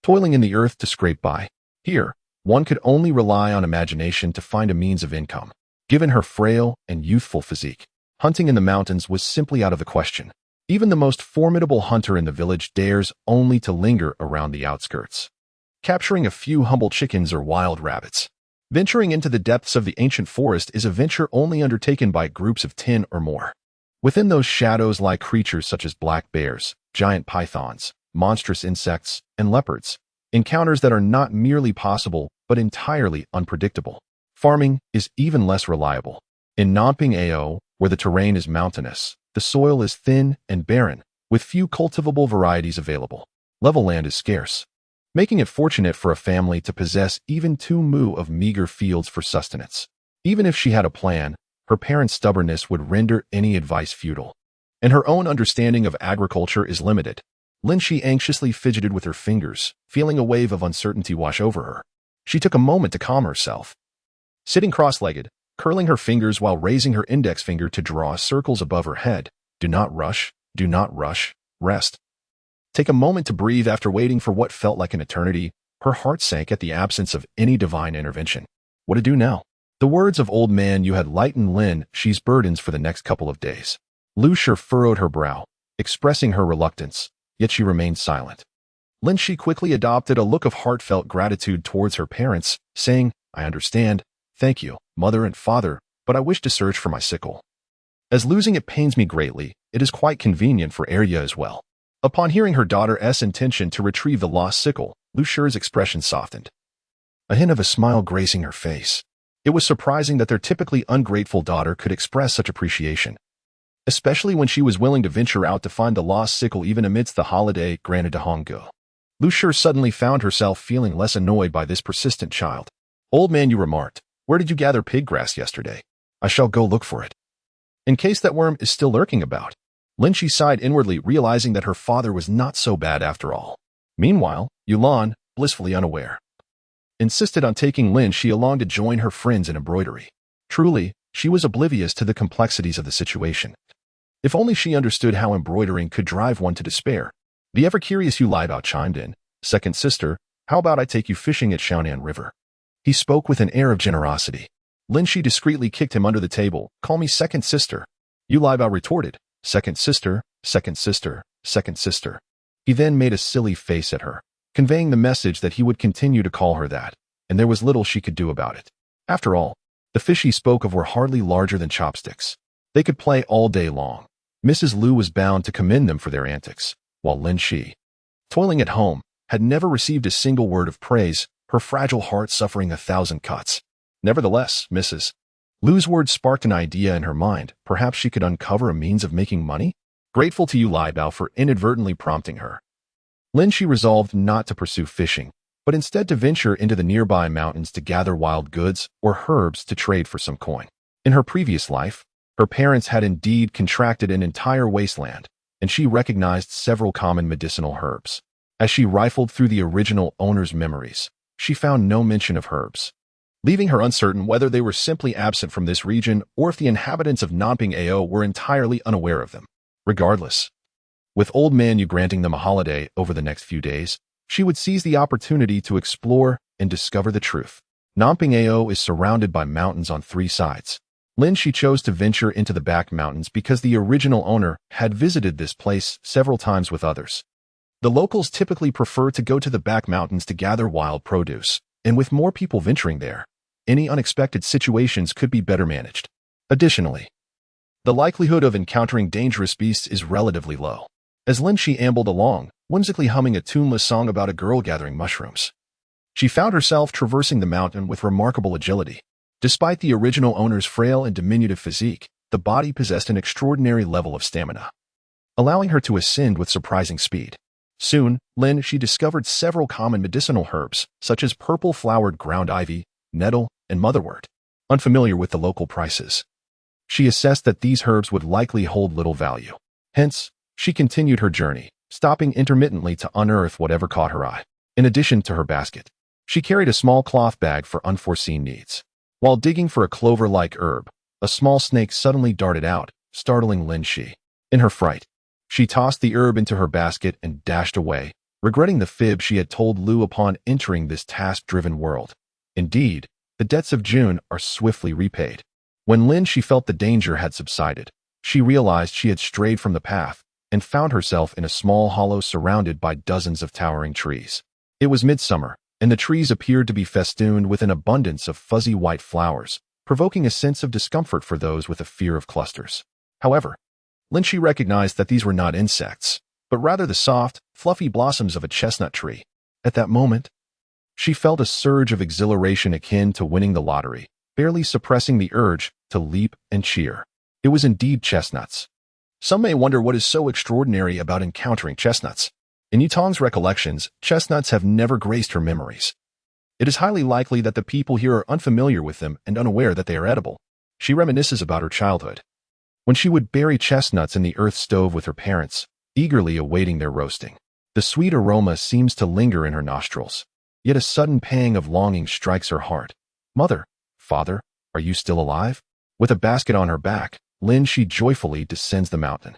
toiling in the earth to scrape by. Here, one could only rely on imagination to find a means of income. Given her frail and youthful physique, hunting in the mountains was simply out of the question. Even the most formidable hunter in the village dares only to linger around the outskirts, capturing a few humble chickens or wild rabbits. Venturing into the depths of the ancient forest is a venture only undertaken by groups of 10 or more. Within those shadows lie creatures such as black bears, giant pythons, monstrous insects, and leopards, encounters that are not merely possible but entirely unpredictable. Farming is even less reliable. In Namping Ao, where the terrain is mountainous, the soil is thin and barren, with few cultivable varieties available. Level land is scarce, making it fortunate for a family to possess even 2 mu of meager fields for sustenance. Even if she had a plan, her parents' stubbornness would render any advice futile, and her own understanding of agriculture is limited. Lin Xi anxiously fidgeted with her fingers, feeling a wave of uncertainty wash over her. She took a moment to calm herself. Sitting cross-legged, curling her fingers while raising her index finger to draw circles above her head. Do not rush, rest. Take a moment to breathe. After waiting for what felt like an eternity, her heart sank at the absence of any divine intervention. What to do now? The words of old man Yu had lightened Lin Xi's burdens for the next couple of days. Lu Shi furrowed her brow, expressing her reluctance, yet she remained silent. Lin Xi quickly adopted a look of heartfelt gratitude towards her parents, saying, I understand. Thank you, mother and father, but I wish to search for my sickle. As losing it pains me greatly, It is quite convenient for Arya as well. Upon hearing her daughter's intention to retrieve the lost sickle, Lu Shi's expression softened, a hint of a smile gracing her face. It was surprising that their typically ungrateful daughter could express such appreciation, especially when she was willing to venture out to find the lost sickle even amidst the holiday granted to Honggo. Lu Shi suddenly found herself feeling less annoyed by this persistent child. "Old man," you remarked, "where did you gather pig grass yesterday? I shall go look for it, in case that worm is still lurking about." Lin Xi sighed inwardly, realizing that her father was not so bad after all. Meanwhile, Yulan, blissfully unaware, insisted on taking Lin Xi along to join her friends in embroidery. Truly, she was oblivious to the complexities of the situation. If only she understood how embroidering could drive one to despair. The ever-curious Yu Liebao chimed in, "Second sister, how about I take you fishing at Shaonan River?" He spoke with an air of generosity. Lin Xi discreetly kicked him under the table. "Call me second sister." Yu Liebao retorted, "Second sister, second sister, second sister." He then made a silly face at her, conveying the message that he would continue to call her that, and there was little she could do about it. After all, the fish he spoke of were hardly larger than chopsticks. They could play all day long. Mrs. Lu was bound to commend them for their antics, while Lin Xi, toiling at home, had never received a single word of praise, her fragile heart suffering 1,000 cuts. Nevertheless, Mrs. Lu's words sparked an idea in her mind. Perhaps she could uncover a means of making money? Grateful to Yu Liebao for inadvertently prompting her, Lin Xi resolved not to pursue fishing, but instead to venture into the nearby mountains to gather wild goods or herbs to trade for some coin. In her previous life, her parents had indeed contracted an entire wasteland, and she recognized several common medicinal herbs. As she rifled through the original owner's memories, she found no mention of herbs, leaving her uncertain whether they were simply absent from this region or if the inhabitants of Nanping Ao were entirely unaware of them. Regardless, with Old Man Yu granting them a holiday over the next few days, she would seize the opportunity to explore and discover the truth. Nanping Ao is surrounded by mountains on 3 sides. Lin Xi chose to venture into the back mountains because the original owner had visited this place several times with others. The locals typically prefer to go to the back mountains to gather wild produce, and with more people venturing there, any unexpected situations could be better managed. Additionally, the likelihood of encountering dangerous beasts is relatively low. As Lin Xi ambled along, whimsically humming a tuneless song about a girl gathering mushrooms, she found herself traversing the mountain with remarkable agility. Despite the original owner's frail and diminutive physique, the body possessed an extraordinary level of stamina, allowing her to ascend with surprising speed. Soon, Lin Xi discovered several common medicinal herbs, such as purple-flowered ground ivy, nettle, and motherwort. Unfamiliar with the local prices, she assessed that these herbs would likely hold little value. Hence, she continued her journey, stopping intermittently to unearth whatever caught her eye. In addition to her basket, she carried a small cloth bag for unforeseen needs. While digging for a clover-like herb, a small snake suddenly darted out, startling Lin Xi. In her fright, she tossed the herb into her basket and dashed away, regretting the fib she had told Lu upon entering this task-driven world. Indeed, the debts of June are swiftly repaid. When Lin Xi felt the danger had subsided, she realized she had strayed from the path and found herself in a small hollow surrounded by dozens of towering trees. It was midsummer, and the trees appeared to be festooned with an abundance of fuzzy white flowers, provoking a sense of discomfort for those with a fear of clusters. However, Lin Xi recognized that these were not insects, but rather the soft, fluffy blossoms of a chestnut tree. At that moment, she felt a surge of exhilaration akin to winning the lottery, barely suppressing the urge to leap and cheer. It was indeed chestnuts. Some may wonder what is so extraordinary about encountering chestnuts. In Yutong's recollections, chestnuts have never graced her memories. It is highly likely that the people here are unfamiliar with them and unaware that they are edible. She reminisces about her childhood, when she would bury chestnuts in the earth stove with her parents, eagerly awaiting their roasting. The sweet aroma seems to linger in her nostrils, yet a sudden pang of longing strikes her heart. Mother, father, are you still alive? With a basket on her back, Lin Xi joyfully descends the mountain.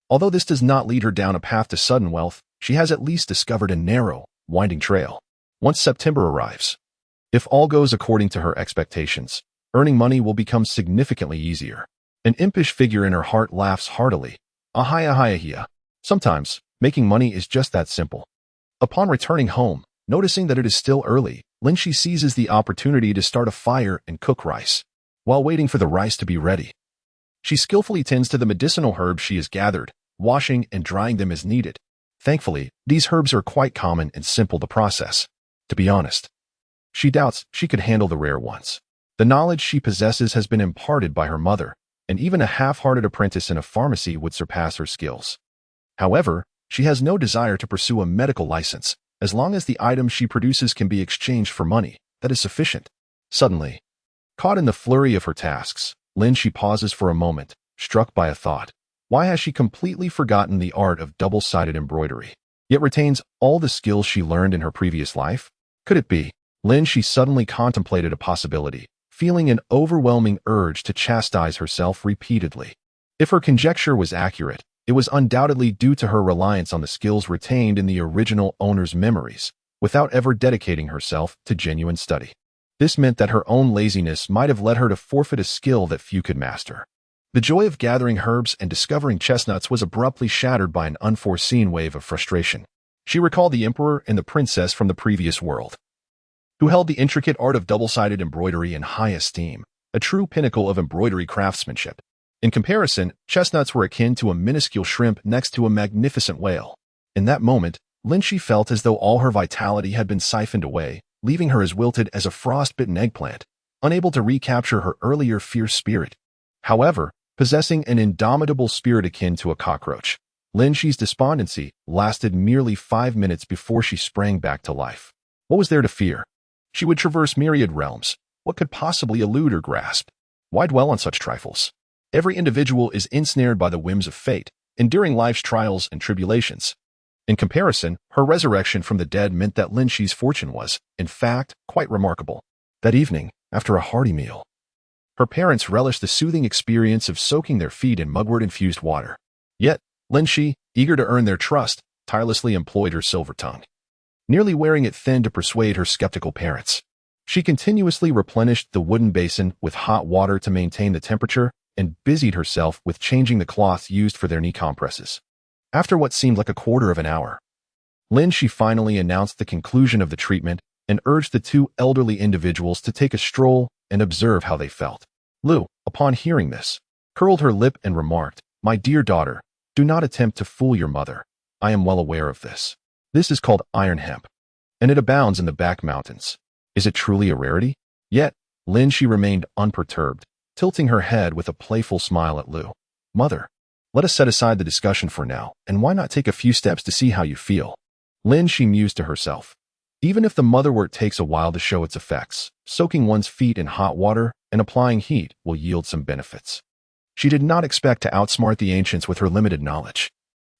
Although this does not lead her down a path to sudden wealth, she has at least discovered a narrow, winding trail. Once September arrives, if all goes according to her expectations, earning money will become significantly easier. An impish figure in her heart laughs heartily. Ahia. Sometimes, making money is just that simple. Upon returning home, noticing that it is still early, Lin Xi seizes the opportunity to start a fire and cook rice. While waiting for the rice to be ready, She skillfully tends to the medicinal herbs she has gathered, washing and drying them as needed. Thankfully, these herbs are quite common and simple to process. To be honest, she doubts she could handle the rare ones. The knowledge she possesses has been imparted by her mother, and even a half-hearted apprentice in a pharmacy would surpass her skills. However, she has no desire to pursue a medical license. As long as the items she produces can be exchanged for money, that is sufficient. Suddenly, caught in the flurry of her tasks, Lin Xi pauses for a moment, struck by a thought. Why has she completely forgotten the art of double-sided embroidery, yet retains all the skills she learned in her previous life? Could it be? Lin Xi suddenly contemplated a possibility, feeling an overwhelming urge to chastise herself repeatedly. If her conjecture was accurate, it was undoubtedly due to her reliance on the skills retained in the original owner's memories, without ever dedicating herself to genuine study. This meant that her own laziness might have led her to forfeit a skill that few could master. The joy of gathering herbs and discovering chestnuts was abruptly shattered by an unforeseen wave of frustration. She recalled the emperor and the princess from the previous world, who held the intricate art of double-sided embroidery in high esteem, a true pinnacle of embroidery craftsmanship. In comparison, chestnuts were akin to a minuscule shrimp next to a magnificent whale. In that moment, Lin Xi felt as though all her vitality had been siphoned away, leaving her as wilted as a frost-bitten eggplant, unable to recapture her earlier fierce spirit. However, possessing an indomitable spirit akin to a cockroach, Lin Xi's despondency lasted merely 5 minutes before she sprang back to life. What was there to fear? She would traverse myriad realms. What could possibly elude or grasp? Why dwell on such trifles? Every individual is ensnared by the whims of fate, enduring life's trials and tribulations. In comparison, her resurrection from the dead meant that Lin Xi's fortune was, in fact, quite remarkable. That evening, after a hearty meal, her parents relished the soothing experience of soaking their feet in mugwort-infused water. Yet, Lin Xi, eager to earn their trust, tirelessly employed her silver tongue, nearly wearing it thin to persuade her skeptical parents. She continuously replenished the wooden basin with hot water to maintain the temperature and busied herself with changing the cloths used for their knee compresses. After what seemed like a quarter of an hour, Lin Xi finally announced the conclusion of the treatment and urged the two elderly individuals to take a stroll and observe how they felt. Lu, upon hearing this, curled her lip and remarked, "My dear daughter, do not attempt to fool your mother. I am well aware of this. This is called iron hemp, and it abounds in the back mountains. Is it truly a rarity?" Yet, Lin Xi remained unperturbed, tilting her head with a playful smile at Lu. "Mother, let us set aside the discussion for now, and why not take a few steps to see how you feel?" Lin Xi mused to herself. Even if the motherwort takes a while to show its effects, soaking one's feet in hot water and applying heat will yield some benefits. She did not expect to outsmart the ancients with her limited knowledge.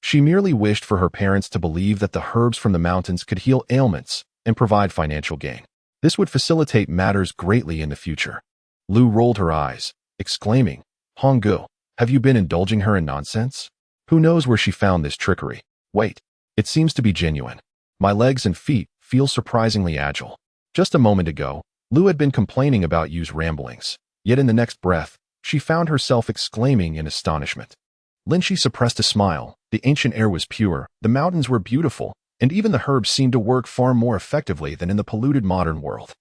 She merely wished for her parents to believe that the herbs from the mountains could heal ailments and provide financial gain. This would facilitate matters greatly in the future. Lu rolled her eyes, exclaiming, "Honggu, have you been indulging her in nonsense? Who knows where she found this trickery? Wait, it seems to be genuine. My legs and feet feel surprisingly agile." Just a moment ago, Lu had been complaining about Yu's ramblings, yet in the next breath, she found herself exclaiming in astonishment. Lin Xi suppressed a smile. The ancient air was pure, the mountains were beautiful, and even the herbs seemed to work far more effectively than in the polluted modern world.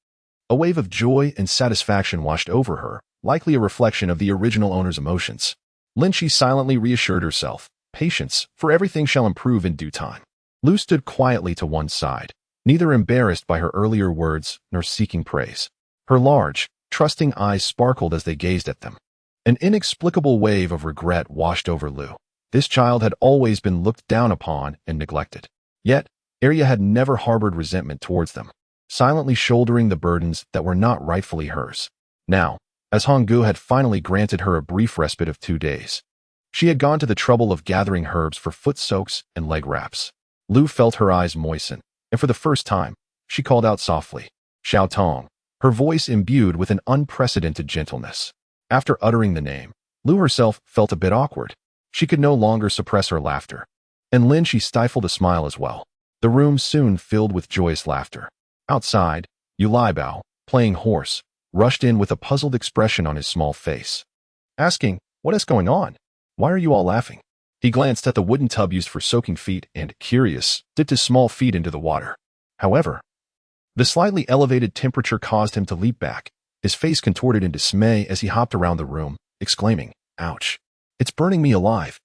A wave of joy and satisfaction washed over her, likely a reflection of the original owner's emotions. Lin Xi silently reassured herself, "Patience, for everything shall improve in due time." Lu stood quietly to one side, neither embarrassed by her earlier words nor seeking praise. Her large, trusting eyes sparkled as they gazed at them. An inexplicable wave of regret washed over Lu. This child had always been looked down upon and neglected. Yet, Arya had never harbored resentment towards them, silently shouldering the burdens that were not rightfully hers. Now, as Honggu had finally granted her a brief respite of 2 days, she had gone to the trouble of gathering herbs for foot soaks and leg wraps. Lu felt her eyes moisten, and for the first time, she called out softly, "Xiao Tong," her voice imbued with an unprecedented gentleness. After uttering the name, Lu herself felt a bit awkward. She could no longer suppress her laughter, and Lin Xi stifled a smile as well. The room soon filled with joyous laughter. Outside, Yu Liebao, playing horse, rushed in with a puzzled expression on his small face, asking, "What is going on? Why are you all laughing?" He glanced at the wooden tub used for soaking feet and, curious, dipped his small feet into the water. However, the slightly elevated temperature caused him to leap back, his face contorted in dismay as he hopped around the room, exclaiming, Ouch. It's burning me alive.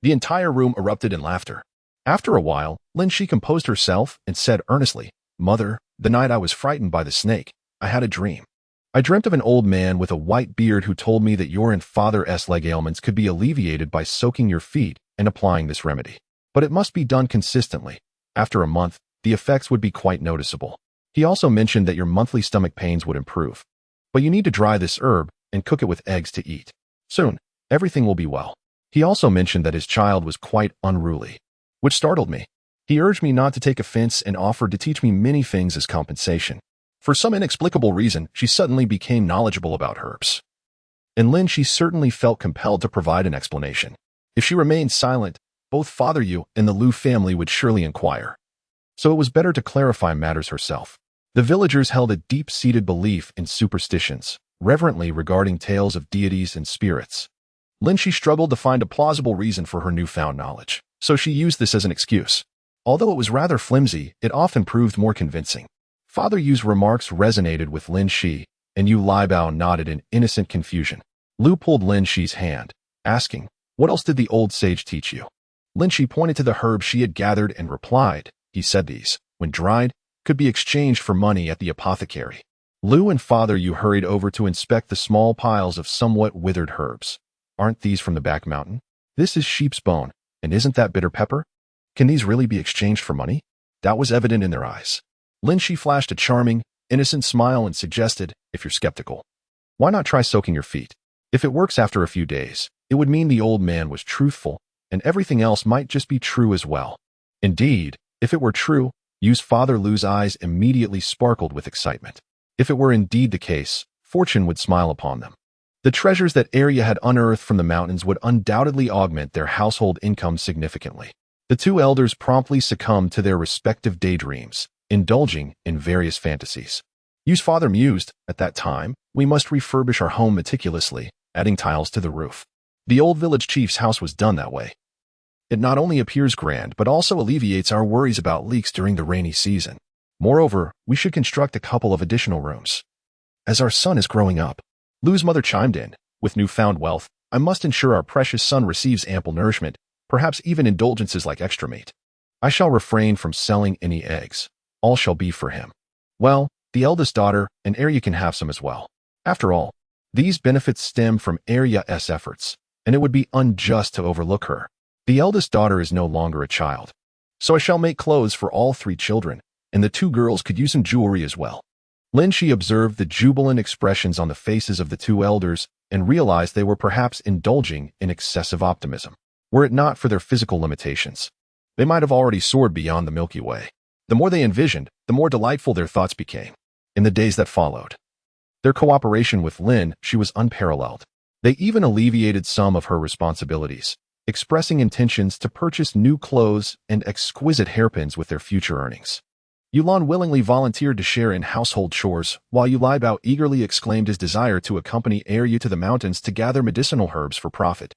The entire room erupted in laughter. After a while, Lin Xi composed herself and said earnestly, "Mother, the night I was frightened by the snake, I had a dream. I dreamt of an old man with a white beard who told me that your and father's leg ailments could be alleviated by soaking your feet and applying this remedy. But it must be done consistently. After a month, the effects would be quite noticeable. He also mentioned that your monthly stomach pains would improve. But you need to dry this herb and cook it with eggs to eat. Soon, everything will be well." He also mentioned that his child was quite unruly, which startled me. He urged me not to take offense and offered to teach me many things as compensation. For some inexplicable reason, she suddenly became knowledgeable about herbs. And Lin Xi certainly felt compelled to provide an explanation. If she remained silent, both Father Yu and the Liu family would surely inquire. So it was better to clarify matters herself. The villagers held a deep-seated belief in superstitions, reverently regarding tales of deities and spirits. Lin Xi struggled to find a plausible reason for her newfound knowledge, so she used this as an excuse. Although it was rather flimsy, it often proved more convincing. Father Yu's remarks resonated with Lin Xi, and Yu Liebao nodded in innocent confusion. Liu pulled Lin Xi's hand, asking, "What else did the old sage teach you?" Lin Xi pointed to the herbs she had gathered and replied, "He said these, when dried, could be exchanged for money at the apothecary." Liu and Father Yu hurried over to inspect the small piles of somewhat withered herbs. "Aren't these from the back mountain? This is sheep's bone, and isn't that bitter pepper? Can these really be exchanged for money?" That was evident in their eyes. Lin Xi flashed a charming, innocent smile and suggested, "If you're skeptical, why not try soaking your feet? If it works after a few days, it would mean the old man was truthful, and everything else might just be true as well." Indeed, if it were true, Yu's father Liu's eyes immediately sparkled with excitement. If it were indeed the case, fortune would smile upon them. The treasures that Arya had unearthed from the mountains would undoubtedly augment their household income significantly. The two elders promptly succumbed to their respective daydreams, indulging in various fantasies. Yu's father mused, "At that time, we must refurbish our home meticulously, adding tiles to the roof. The old village chief's house was done that way. It not only appears grand, but also alleviates our worries about leaks during the rainy season. Moreover, we should construct a couple of additional rooms. As our son is growing up," Liu's mother chimed in, "with newfound wealth, I must ensure our precious son receives ample nourishment, perhaps even indulgences like extra meat. I shall refrain from selling any eggs. All shall be for him. Well, the eldest daughter and Arya can have some as well. After all, these benefits stem from Arya's efforts, and it would be unjust to overlook her. The eldest daughter is no longer a child. So I shall make clothes for all three children, and the two girls could use some jewelry as well." Lin Xi observed the jubilant expressions on the faces of the two elders and realized they were perhaps indulging in excessive optimism. Were it not for their physical limitations, they might have already soared beyond the Milky Way. The more they envisioned, the more delightful their thoughts became. In the days that followed, their cooperation with Lin Xi was unparalleled. They even alleviated some of her responsibilities, expressing intentions to purchase new clothes and exquisite hairpins with their future earnings. Yulan willingly volunteered to share in household chores, while Yu Liebao eagerly exclaimed his desire to accompany Arya to the mountains to gather medicinal herbs for profit.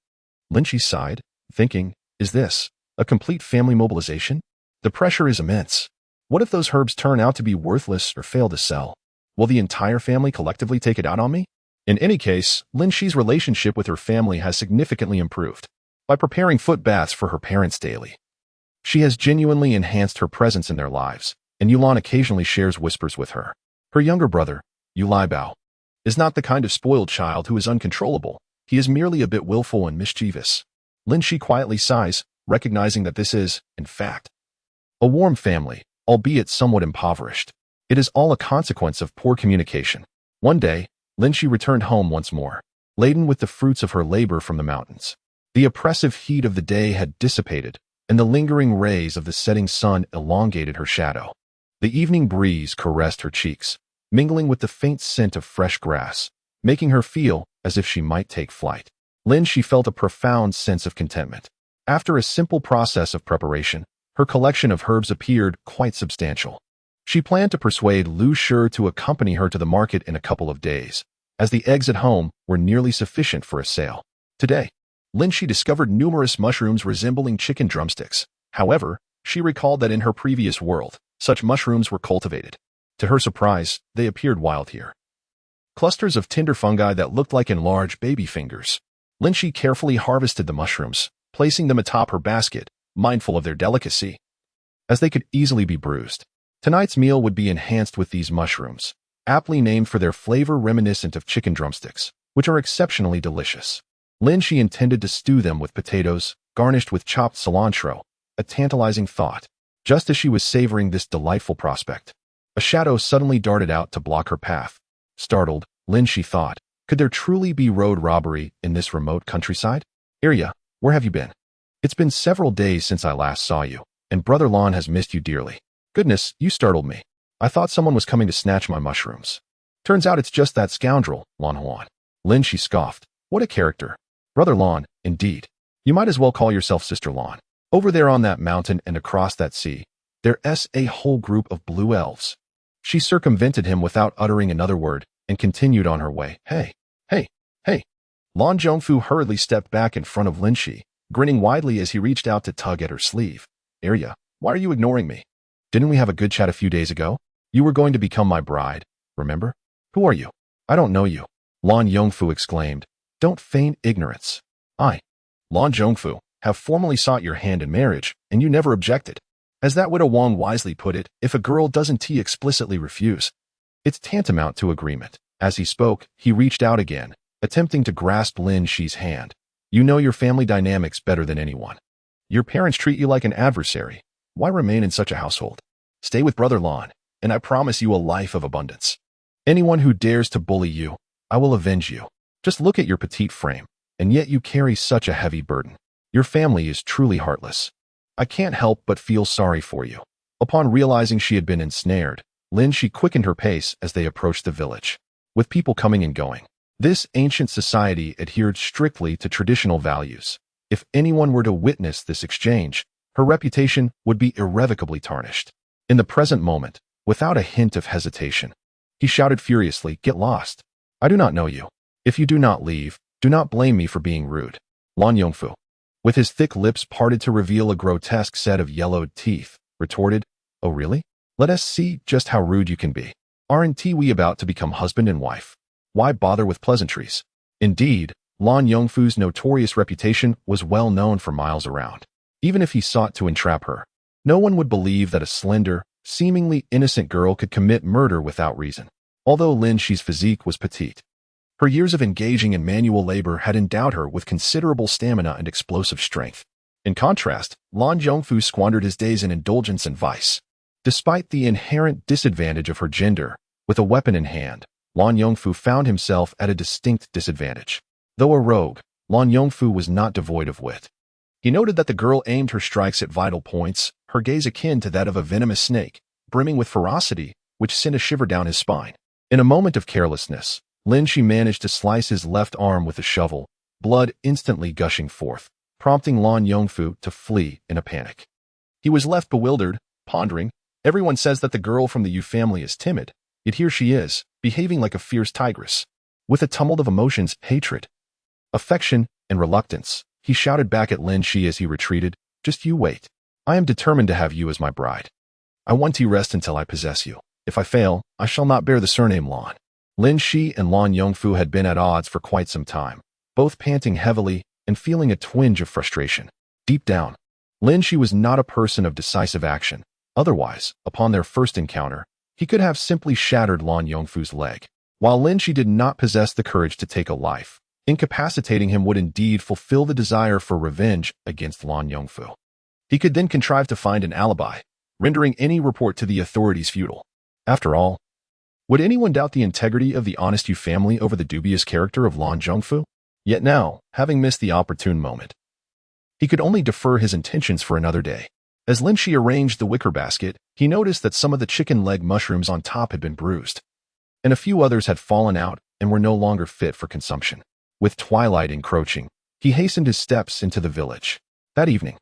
Lin Xi sighed, thinking, "Is this a complete family mobilization? The pressure is immense. What if those herbs turn out to be worthless or fail to sell? Will the entire family collectively take it out on me?" In any case, Lin Xi's relationship with her family has significantly improved. By preparing foot baths for her parents daily, she has genuinely enhanced her presence in their lives, and Yulan occasionally shares whispers with her. Her younger brother, Yu Liebao, is not the kind of spoiled child who is uncontrollable. He is merely a bit willful and mischievous. Lin Xi quietly sighs, recognizing that this is, in fact, a warm family, albeit somewhat impoverished. It is all a consequence of poor communication. One day, Lin Xi returned home once more, laden with the fruits of her labor from the mountains. The oppressive heat of the day had dissipated, and the lingering rays of the setting sun elongated her shadow. The evening breeze caressed her cheeks, mingling with the faint scent of fresh grass, making her feel as if she might take flight. Lin Xi felt a profound sense of contentment. After a simple process of preparation, her collection of herbs appeared quite substantial. She planned to persuade Liu Shi to accompany her to the market in a couple of days, as the eggs at home were nearly sufficient for a sale. Today, Lin Xi discovered numerous mushrooms resembling chicken drumsticks. However, she recalled that in her previous world, such mushrooms were cultivated. To her surprise, they appeared wild here. Clusters of tender fungi that looked like enlarged baby fingers. Lin Xi carefully harvested the mushrooms, placing them atop her basket, mindful of their delicacy, as they could easily be bruised. Tonight's meal would be enhanced with these mushrooms, aptly named for their flavor reminiscent of chicken drumsticks, which are exceptionally delicious. Lin Xi intended to stew them with potatoes, garnished with chopped cilantro, a tantalizing thought. Just as she was savoring this delightful prospect, a shadow suddenly darted out to block her path. Startled, Lin Xi thought, could there truly be road robbery in this remote countryside? Arya, where have you been? It's been several days since I last saw you, and Brother Lon has missed you dearly. Goodness, you startled me. I thought someone was coming to snatch my mushrooms. Turns out it's just that scoundrel, Lon Xuan. Lin Xi scoffed. What a character. Brother Lon, indeed. You might as well call yourself Sister Lon. Over there on that mountain and across that sea, there's a whole group of blue elves. She circumvented him without uttering another word and continued on her way. Hey. Lon Zhongfu hurriedly stepped back in front of Lin Xi, grinning widely as he reached out to tug at her sleeve. Arya, why are you ignoring me? Didn't we have a good chat a few days ago? You were going to become my bride, remember? Who are you? I don't know you. Lon Yongfu exclaimed. Don't feign ignorance. I, Lon Zhongfu, have formally sought your hand in marriage, and you never objected. As that widow Wang wisely put it, if a girl doesn't explicitly refuse, it's tantamount to agreement. As he spoke, he reached out again, attempting to grasp Lin Xi's hand. You know your family dynamics better than anyone. Your parents treat you like an adversary. Why remain in such a household? Stay with Brother Lon, and I promise you a life of abundance. Anyone who dares to bully you, I will avenge you. Just look at your petite frame, and yet you carry such a heavy burden. Your family is truly heartless. I can't help but feel sorry for you. Upon realizing she had been ensnared, Lin Xi quickened her pace as they approached the village. With people coming and going, this ancient society adhered strictly to traditional values. If anyone were to witness this exchange, her reputation would be irrevocably tarnished. In the present moment, without a hint of hesitation, he shouted furiously, "Get lost! I do not know you. If you do not leave, do not blame me for being rude." Lon Yongfu, with his thick lips parted to reveal a grotesque set of yellowed teeth, retorted, "Oh really? Let us see just how rude you can be. Aren't we about to become husband and wife? Why bother with pleasantries?" Indeed, Lon Yongfu's notorious reputation was well known for miles around. Even if he sought to entrap her, no one would believe that a slender, seemingly innocent girl could commit murder without reason. Although Lin Xi's physique was petite, her years of engaging in manual labor had endowed her with considerable stamina and explosive strength. In contrast, Lon Yongfu squandered his days in indulgence and vice. Despite the inherent disadvantage of her gender, with a weapon in hand, Lon Yongfu found himself at a distinct disadvantage. Though a rogue, Lon Yongfu was not devoid of wit. He noted that the girl aimed her strikes at vital points, her gaze akin to that of a venomous snake, brimming with ferocity, which sent a shiver down his spine. In a moment of carelessness, Lin Xi managed to slice his left arm with a shovel, blood instantly gushing forth, prompting Lon Yongfu to flee in a panic. He was left bewildered, pondering. Everyone says that the girl from the Yu family is timid, yet here she is, behaving like a fierce tigress. With a tumult of emotions, hatred, affection, and reluctance, he shouted back at Lin Xi as he retreated, "Just you wait. I am determined to have you as my bride. I want to rest until I possess you. If I fail, I shall not bear the surname Lon." Lin Xi and Lon Yongfu had been at odds for quite some time, both panting heavily and feeling a twinge of frustration. Deep down, Lin Xi was not a person of decisive action. Otherwise, upon their first encounter, he could have simply shattered Lon Yongfu's leg. While Lin Xi did not possess the courage to take a life, incapacitating him would indeed fulfill the desire for revenge against Lon Yongfu. He could then contrive to find an alibi, rendering any report to the authorities futile. After all, would anyone doubt the integrity of the honest Yu family over the dubious character of Lon Zhongfu? Yet now, having missed the opportune moment, he could only defer his intentions for another day. As Lin Xi arranged the wicker basket, he noticed that some of the chicken leg mushrooms on top had been bruised, and a few others had fallen out and were no longer fit for consumption. With twilight encroaching, he hastened his steps into the village. That evening,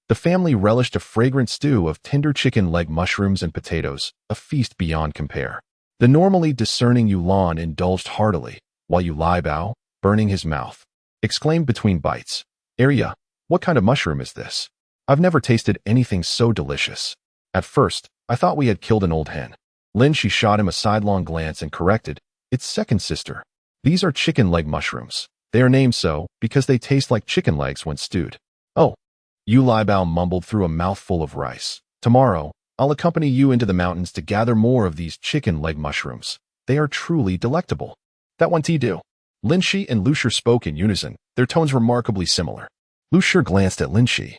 the family relished a fragrant stew of tender chicken leg mushrooms and potatoes, a feast beyond compare. The normally discerning Yulan indulged heartily, while Yu Lai Bao, burning his mouth, exclaimed between bites, "Arya, what kind of mushroom is this? I've never tasted anything so delicious." At first, I thought we had killed an old hen. Lin Xi shot him a sidelong glance and corrected, "It's second sister. These are chicken leg mushrooms. They are named so because they taste like chicken legs when stewed. Oh, Yu Liebao mumbled through a mouthful of rice. Tomorrow, I'll accompany you into the mountains to gather more of these chicken leg mushrooms. They are truly delectable. That one tea do. Lin Xi and Lu Shi spoke in unison, their tones remarkably similar. Lu Shi glanced at Lin Xi,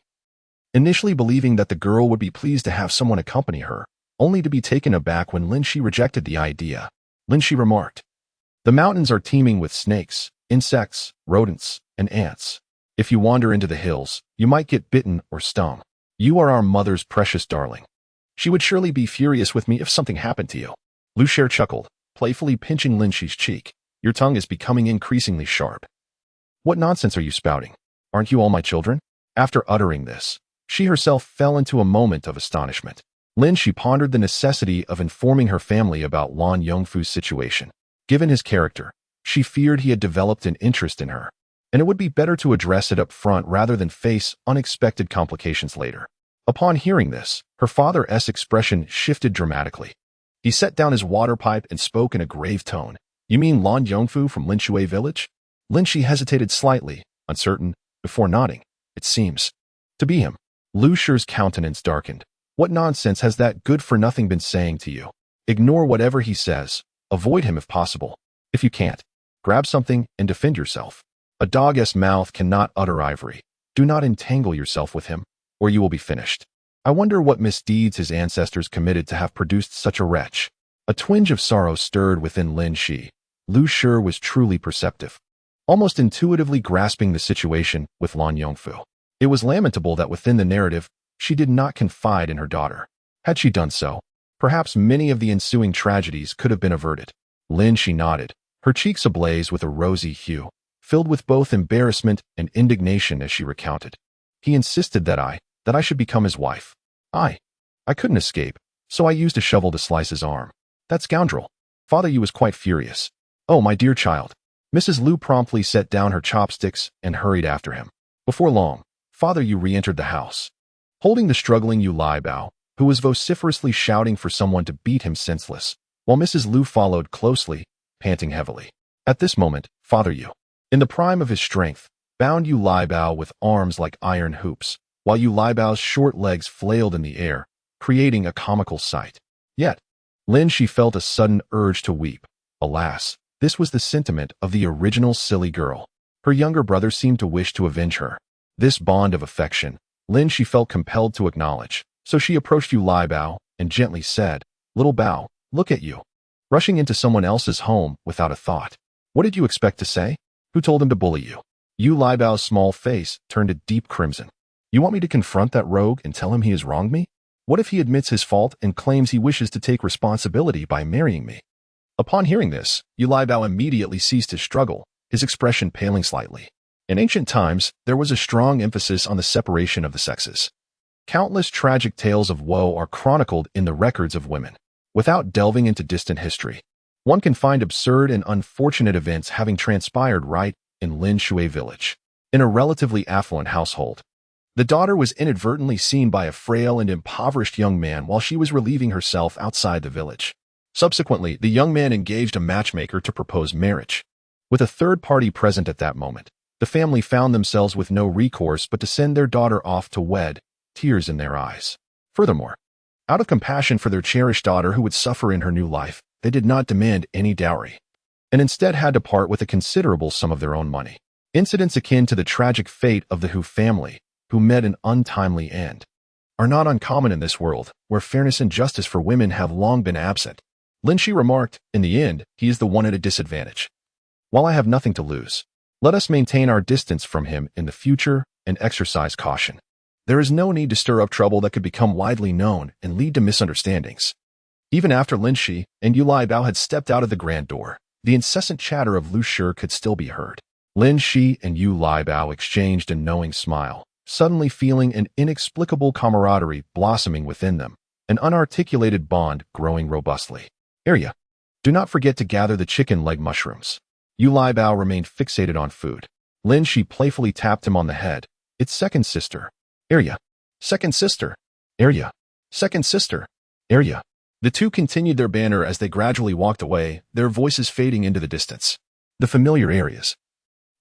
initially believing that the girl would be pleased to have someone accompany her, only to be taken aback when Lin Xi rejected the idea. Lin Xi remarked, "The mountains are teeming with snakes, insects, rodents, and ants. If you wander into the hills, you might get bitten or stung. You are our mother's precious darling. She would surely be furious with me if something happened to you." Lu Shi chuckled, playfully pinching Lin Xi's cheek. "Your tongue is becoming increasingly sharp. What nonsense are you spouting? Aren't you all my children?" After uttering this, she herself fell into a moment of astonishment. Lin Xi pondered the necessity of informing her family about Lan Yongfu's situation. Given his character, she feared he had developed an interest in her, and it would be better to address it up front rather than face unexpected complications later. Upon hearing this, her father's expression shifted dramatically. He set down his water pipe and spoke in a grave tone. "You mean Lan Yongfu from Lin Shui village?" Lin Xi hesitated slightly, uncertain, before nodding. "It seems to be him." Lu Shi's countenance darkened. "What nonsense has that good-for-nothing been saying to you? Ignore whatever he says. Avoid him if possible. If you can't, grab something and defend yourself. A dog's mouth cannot utter ivory. Do not entangle yourself with him, or you will be finished. I wonder what misdeeds his ancestors committed to have produced such a wretch." A twinge of sorrow stirred within Lin Xi. Lu Shi was truly perceptive, almost intuitively grasping the situation with Lan Yongfu. It was lamentable that within the narrative, she did not confide in her daughter. Had she done so, perhaps many of the ensuing tragedies could have been averted. Lin Xi nodded, her cheeks ablaze with a rosy hue, filled with both embarrassment and indignation as she recounted. "He insisted that I should become his wife. I couldn't escape, so I used a shovel to slice his arm. That scoundrel. Father Yu was quite furious. Oh, my dear child." Mrs. Lu promptly set down her chopsticks and hurried after him. Before long, Father Yu re-entered the house, holding the struggling Yu Liebao, who was vociferously shouting for someone to beat him senseless, while Mrs. Lu followed closely, panting heavily. At this moment, Father Yu, in the prime of his strength, bound Yu Liebao with arms like iron hoops, while Yu Liebao's short legs flailed in the air, creating a comical sight. Yet, Lin Xi felt a sudden urge to weep. Alas, this was the sentiment of the original silly girl. Her younger brother seemed to wish to avenge her. This bond of affection, Lin Xi felt compelled to acknowledge, so she approached Yu Liebao and gently said, "Little Bao, look at you, rushing into someone else's home without a thought. What did you expect to say? Who told him to bully you?" Yu Liebao's small face turned a deep crimson. "You want me to confront that rogue and tell him he has wronged me? What if he admits his fault and claims he wishes to take responsibility by marrying me?" Upon hearing this, Yu Liebao immediately ceased his struggle, his expression paling slightly. In ancient times, there was a strong emphasis on the separation of the sexes. Countless tragic tales of woe are chronicled in the records of women. Without delving into distant history, one can find absurd and unfortunate events having transpired right in Lin Shui village. In a relatively affluent household, the daughter was inadvertently seen by a frail and impoverished young man while she was relieving herself outside the village. Subsequently, the young man engaged a matchmaker to propose marriage. With a third party present at that moment, the family found themselves with no recourse but to send their daughter off to wed, tears in their eyes. Furthermore, out of compassion for their cherished daughter who would suffer in her new life, they did not demand any dowry, and instead had to part with a considerable sum of their own money. Incidents akin to the tragic fate of the Hu family, who met an untimely end, are not uncommon in this world, where fairness and justice for women have long been absent. Lin Xi remarked, "In the end, he is the one at a disadvantage. While I have nothing to lose, let us maintain our distance from him in the future and exercise caution. There is no need to stir up trouble that could become widely known and lead to misunderstandings." Even after Lin Xi and Yu Liebao had stepped out of the grand door, the incessant chatter of Lu Shi could still be heard. Lin Xi and Yu Liebao exchanged a knowing smile, suddenly feeling an inexplicable camaraderie blossoming within them, an unarticulated bond growing robustly. "Area, do not forget to gather the chicken leg mushrooms." Yu Liebao remained fixated on food. Lin Xi playfully tapped him on the head. "It's second sister. Area. Second sister. Area. Second sister. Area." The two continued their banter as they gradually walked away, their voices fading into the distance. The familiar areas.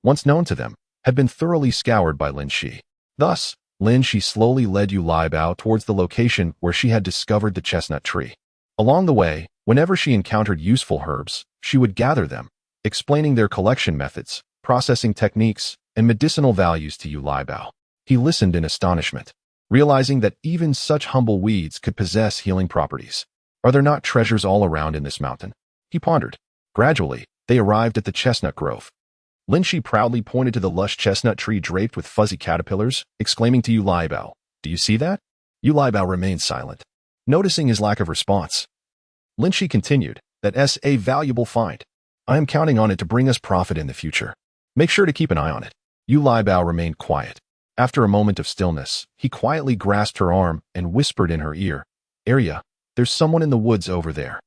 once known to them, had been thoroughly scoured by Lin Xi. Thus, Lin Xi slowly led Yu Liabao towards the location where she had discovered the chestnut tree. Along the way, whenever she encountered useful herbs, she would gather them, explaining their collection methods, processing techniques, and medicinal values to Yu Liabao. He listened in astonishment, realizing that even such humble weeds could possess healing properties. Are there not treasures all around in this mountain? He pondered. Gradually, they arrived at the chestnut grove. Lin Xi proudly pointed to the lush chestnut tree draped with fuzzy caterpillars, exclaiming to Yu Liabao, "Do you see that?" Yu Liabao remained silent, noticing his lack of response. Lin Xi continued, "That's a valuable find. I am counting on it to bring us profit in the future. Make sure to keep an eye on it." Yu Liabao remained quiet. After a moment of stillness, he quietly grasped her arm and whispered in her ear, "Arya, there's someone in the woods over there."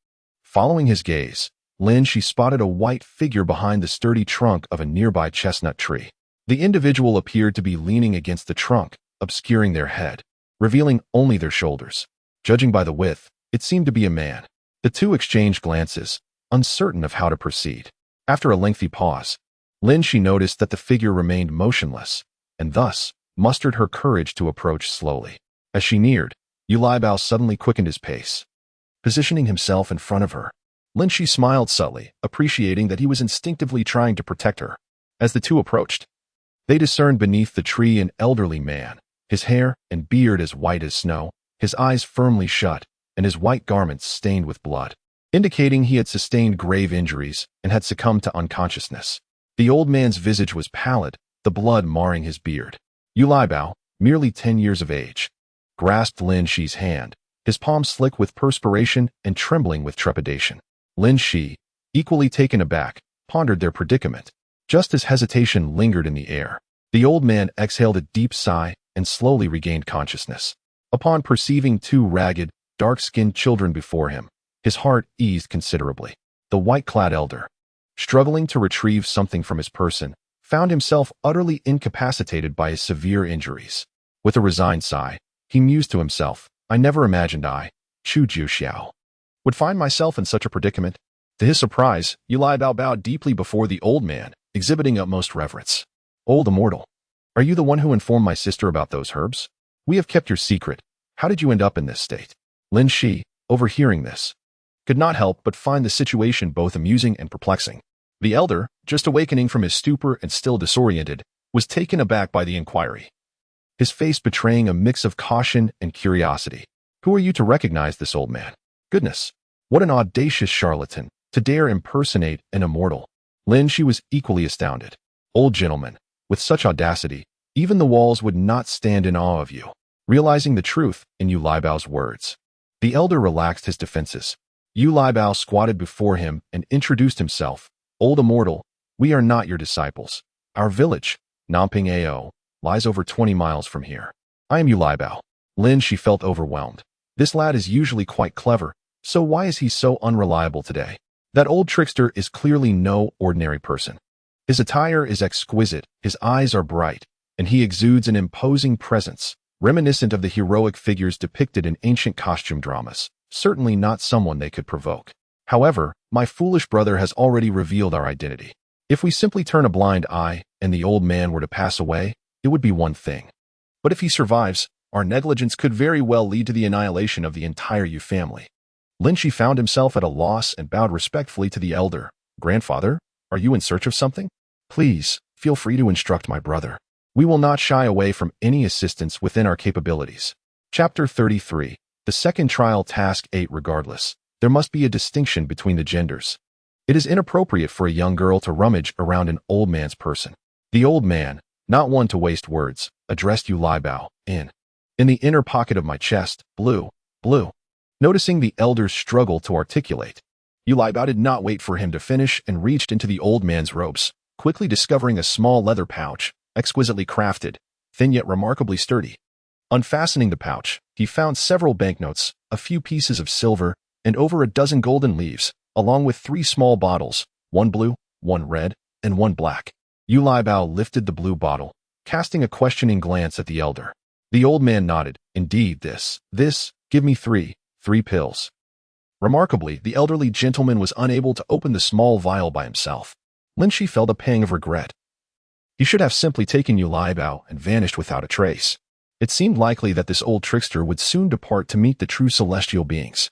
Following his gaze, Lin Xi spotted a white figure behind the sturdy trunk of a nearby chestnut tree. The individual appeared to be leaning against the trunk, obscuring their head, revealing only their shoulders. Judging by the width, it seemed to be a man. The two exchanged glances, uncertain of how to proceed. After a lengthy pause, Lin Xi noticed that the figure remained motionless, and thus mustered her courage to approach slowly. As she neared, Yu Liabao suddenly quickened his pace. Positioning himself in front of her, Lin Xi smiled subtly, appreciating that he was instinctively trying to protect her. As the two approached, they discerned beneath the tree an elderly man, his hair and beard as white as snow, his eyes firmly shut, and his white garments stained with blood, indicating he had sustained grave injuries and had succumbed to unconsciousness. The old man's visage was pallid, the blood marring his beard. Yu Liabao, merely 10 years of age, grasped Lin Xi's hand, his palm slick with perspiration and trembling with trepidation. Lin Xi, equally taken aback, pondered their predicament. Just as hesitation lingered in the air, the old man exhaled a deep sigh and slowly regained consciousness. Upon perceiving two ragged, dark-skinned children before him, his heart eased considerably. The white-clad elder, struggling to retrieve something from his person, found himself utterly incapacitated by his severe injuries. With a resigned sigh, he mused to himself, "I never imagined Chu Xiao, would find myself in such a predicament." To his surprise, Yu Liabao bowed deeply before the old man, exhibiting utmost reverence. "Old immortal, are you the one who informed my sister about those herbs? We have kept your secret. How did you end up in this state?" Lin Xi, overhearing this, could not help but find the situation both amusing and perplexing. The elder, just awakening from his stupor and still disoriented, was taken aback by the inquiry, his face betraying a mix of caution and curiosity. "Who are you to recognize this old man? Goodness, what an audacious charlatan, to dare impersonate an immortal." Lin Xi was equally astounded. "Old gentleman, with such audacity, even the walls would not stand in awe of you." Realizing the truth in Yu Liabao's words, the elder relaxed his defenses. Yu Liabao squatted before him and introduced himself. "Old immortal, we are not your disciples. Our village, Namping Ao, lies over 20 miles from here. I am Yu Liabao." Lin Xi felt overwhelmed. This lad is usually quite clever, so why is he so unreliable today? That old trickster is clearly no ordinary person. His attire is exquisite, his eyes are bright, and he exudes an imposing presence, reminiscent of the heroic figures depicted in ancient costume dramas. Certainly not someone they could provoke. However, my foolish brother has already revealed our identity. If we simply turn a blind eye and the old man were to pass away, it would be one thing. But if he survives, our negligence could very well lead to the annihilation of the entire Yu family. Lin Xi found himself at a loss and bowed respectfully to the elder. "Grandfather, are you in search of something? Please, feel free to instruct my brother. We will not shy away from any assistance within our capabilities." Chapter 33. The second trial task 8. Regardless, there must be a distinction between the genders. It is inappropriate for a young girl to rummage around an old man's person. The old man, not one to waste words, addressed Yu Liabao, in the inner pocket of my chest, blue. Noticing the elder's struggle to articulate, Yu Liabao did not wait for him to finish and reached into the old man's robes, quickly discovering a small leather pouch, exquisitely crafted, thin yet remarkably sturdy. Unfastening the pouch, he found several banknotes, a few pieces of silver, and over a dozen golden leaves, along with 3 small bottles, one blue, one red, and one black. Yu Liabao lifted the blue bottle, casting a questioning glance at the elder. The old man nodded. "Indeed, this, give me three pills." Remarkably, the elderly gentleman was unable to open the small vial by himself. Lin Xi felt a pang of regret. He should have simply taken Yu Liabao and vanished without a trace. It seemed likely that this old trickster would soon depart to meet the true celestial beings.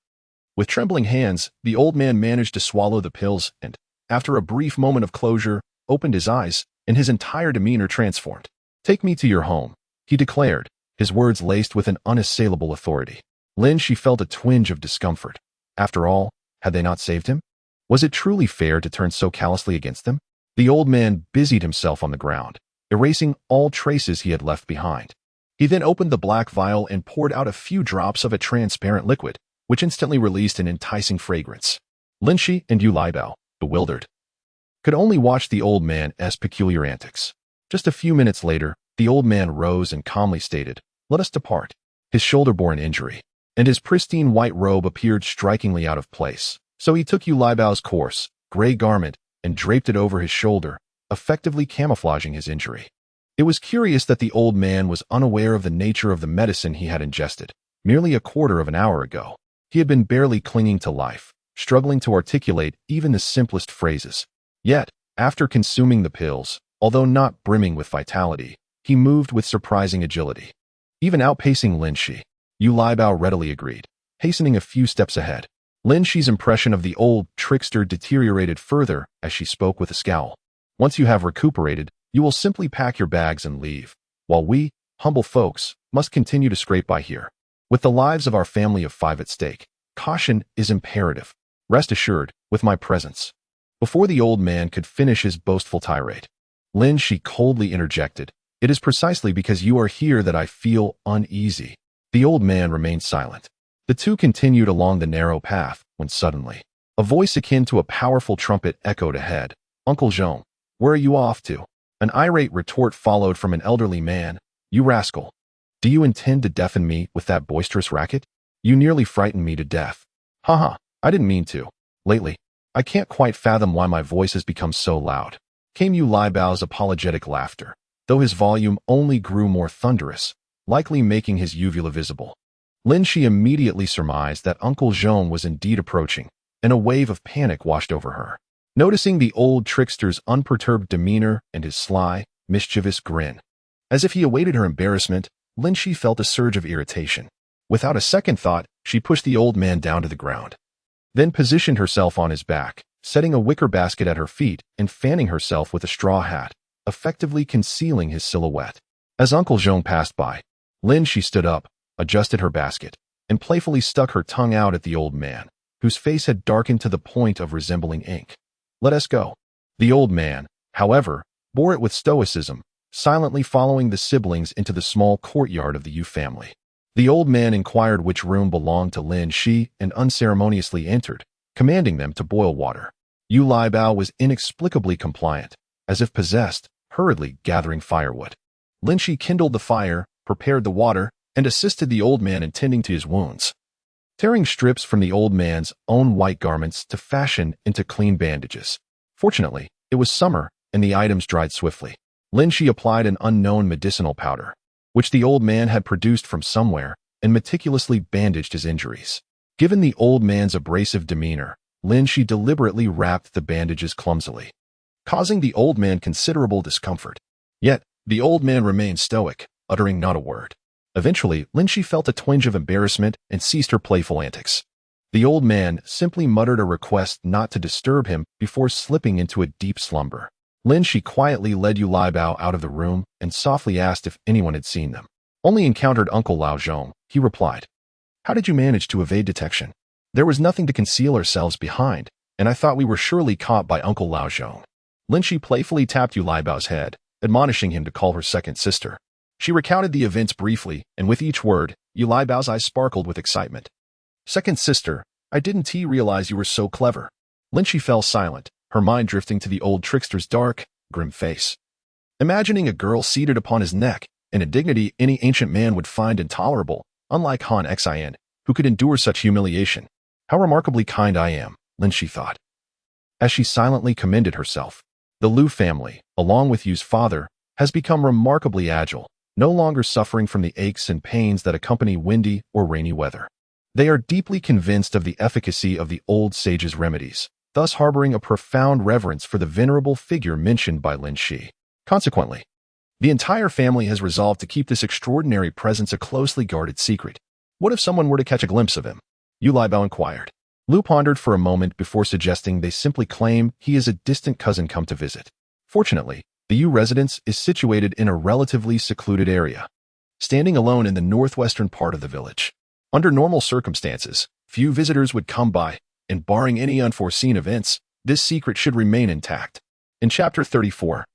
With trembling hands, the old man managed to swallow the pills and, after a brief moment of closure, opened his eyes, and his entire demeanor transformed. "Take me to your home," he declared, his words laced with an unassailable authority. Lin Xi felt a twinge of discomfort. After all, had they not saved him? Was it truly fair to turn so callously against them? The old man busied himself on the ground, erasing all traces he had left behind. He then opened the black vial and poured out a few drops of a transparent liquid, which instantly released an enticing fragrance. Lin Xi and Yu Liabao, bewildered, could only watch the old man's peculiar antics. Just a few minutes later, the old man rose and calmly stated, "Let us depart." His shoulder bore an injury, and his pristine white robe appeared strikingly out of place. So he took Yu Liabao's coarse, gray garment and draped it over his shoulder, effectively camouflaging his injury. It was curious that the old man was unaware of the nature of the medicine he had ingested. Merely a quarter of an hour ago, he had been barely clinging to life, struggling to articulate even the simplest phrases. Yet, after consuming the pills, although not brimming with vitality, he moved with surprising agility, even outpacing Lin Xi. Yu Liabao readily agreed, hastening a few steps ahead. Lin Xi's impression of the old trickster deteriorated further as she spoke with a scowl. "Once you have recuperated, you will simply pack your bags and leave, while we, humble folks, must continue to scrape by here. With the lives of our family of 5 at stake, caution is imperative. Rest assured, with my presence." Before the old man could finish his boastful tirade, Lin Xi coldly interjected, "It is precisely because you are here that I feel uneasy." The old man remained silent. The two continued along the narrow path when suddenly, a voice akin to a powerful trumpet echoed ahead. "Uncle Zhong, where are you off to?" An irate retort followed from an elderly man. "You rascal. Do you intend to deafen me with that boisterous racket? You nearly frightened me to death." "Haha, I didn't mean to. Lately, I can't quite fathom why my voice has become so loud," came Yu Liabao's apologetic laughter, though his volume only grew more thunderous, likely making his uvula visible. Lin Xi immediately surmised that Uncle Zhong was indeed approaching, and a wave of panic washed over her. Noticing the old trickster's unperturbed demeanor and his sly, mischievous grin, as if he awaited her embarrassment, Lin Xi felt a surge of irritation. Without a second thought, she pushed the old man down to the ground, then positioned herself on his back, setting a wicker basket at her feet and fanning herself with a straw hat, effectively concealing his silhouette. As Uncle Zhong passed by, Lin Xi stood up, adjusted her basket, and playfully stuck her tongue out at the old man, whose face had darkened to the point of resembling ink. "Let us go." The old man, however, bore it with stoicism, silently following the siblings into the small courtyard of the Yu family. The old man inquired which room belonged to Lin Xi and unceremoniously entered, commanding them to boil water. Yu Liabao was inexplicably compliant, as if possessed, hurriedly gathering firewood. Lin Xi kindled the fire, prepared the water, and assisted the old man in tending to his wounds, tearing strips from the old man's own white garments to fashion into clean bandages. Fortunately, it was summer, and the items dried swiftly. Lin Xi applied an unknown medicinal powder, which the old man had produced from somewhere, and meticulously bandaged his injuries. Given the old man's abrasive demeanor, Lin Xi deliberately wrapped the bandages clumsily, causing the old man considerable discomfort. Yet, the old man remained stoic, uttering not a word. Eventually, Lin Xi felt a twinge of embarrassment and ceased her playful antics. The old man simply muttered a request not to disturb him before slipping into a deep slumber. Lin Xi quietly led Yu Liabao out of the room and softly asked if anyone had seen them. "Only encountered Uncle Lao Zhong," he replied. "How did you manage to evade detection?" "There was nothing to conceal ourselves behind, and I thought we were surely caught by Uncle Lao Zhong." Lin Xi playfully tapped Yu Liabao's head, admonishing him to call her second sister. She recounted the events briefly, and with each word, Yu Liabao's eyes sparkled with excitement. "Second sister, I didn't realize you were so clever." Lin Xi fell silent, her mind drifting to the old trickster's dark, grim face. Imagining a girl seated upon his neck, and a dignity any ancient man would find intolerable, unlike Han Xin, who could endure such humiliation. "How remarkably kind I am," Lin Xi thought, as she silently commended herself. The Liu family, along with Yu's father, has become remarkably agile, no longer suffering from the aches and pains that accompany windy or rainy weather. They are deeply convinced of the efficacy of the old sage's remedies, thus harboring a profound reverence for the venerable figure mentioned by Lin Xi. Consequently, the entire family has resolved to keep this extraordinary presence a closely guarded secret. What if someone were to catch a glimpse of him? Yu Liebao inquired. Lu pondered for a moment before suggesting they simply claim he is a distant cousin come to visit. Fortunately, the Yu residence is situated in a relatively secluded area, standing alone in the northwestern part of the village. Under normal circumstances, few visitors would come by, and barring any unforeseen events, this secret should remain intact. In Chapter 34,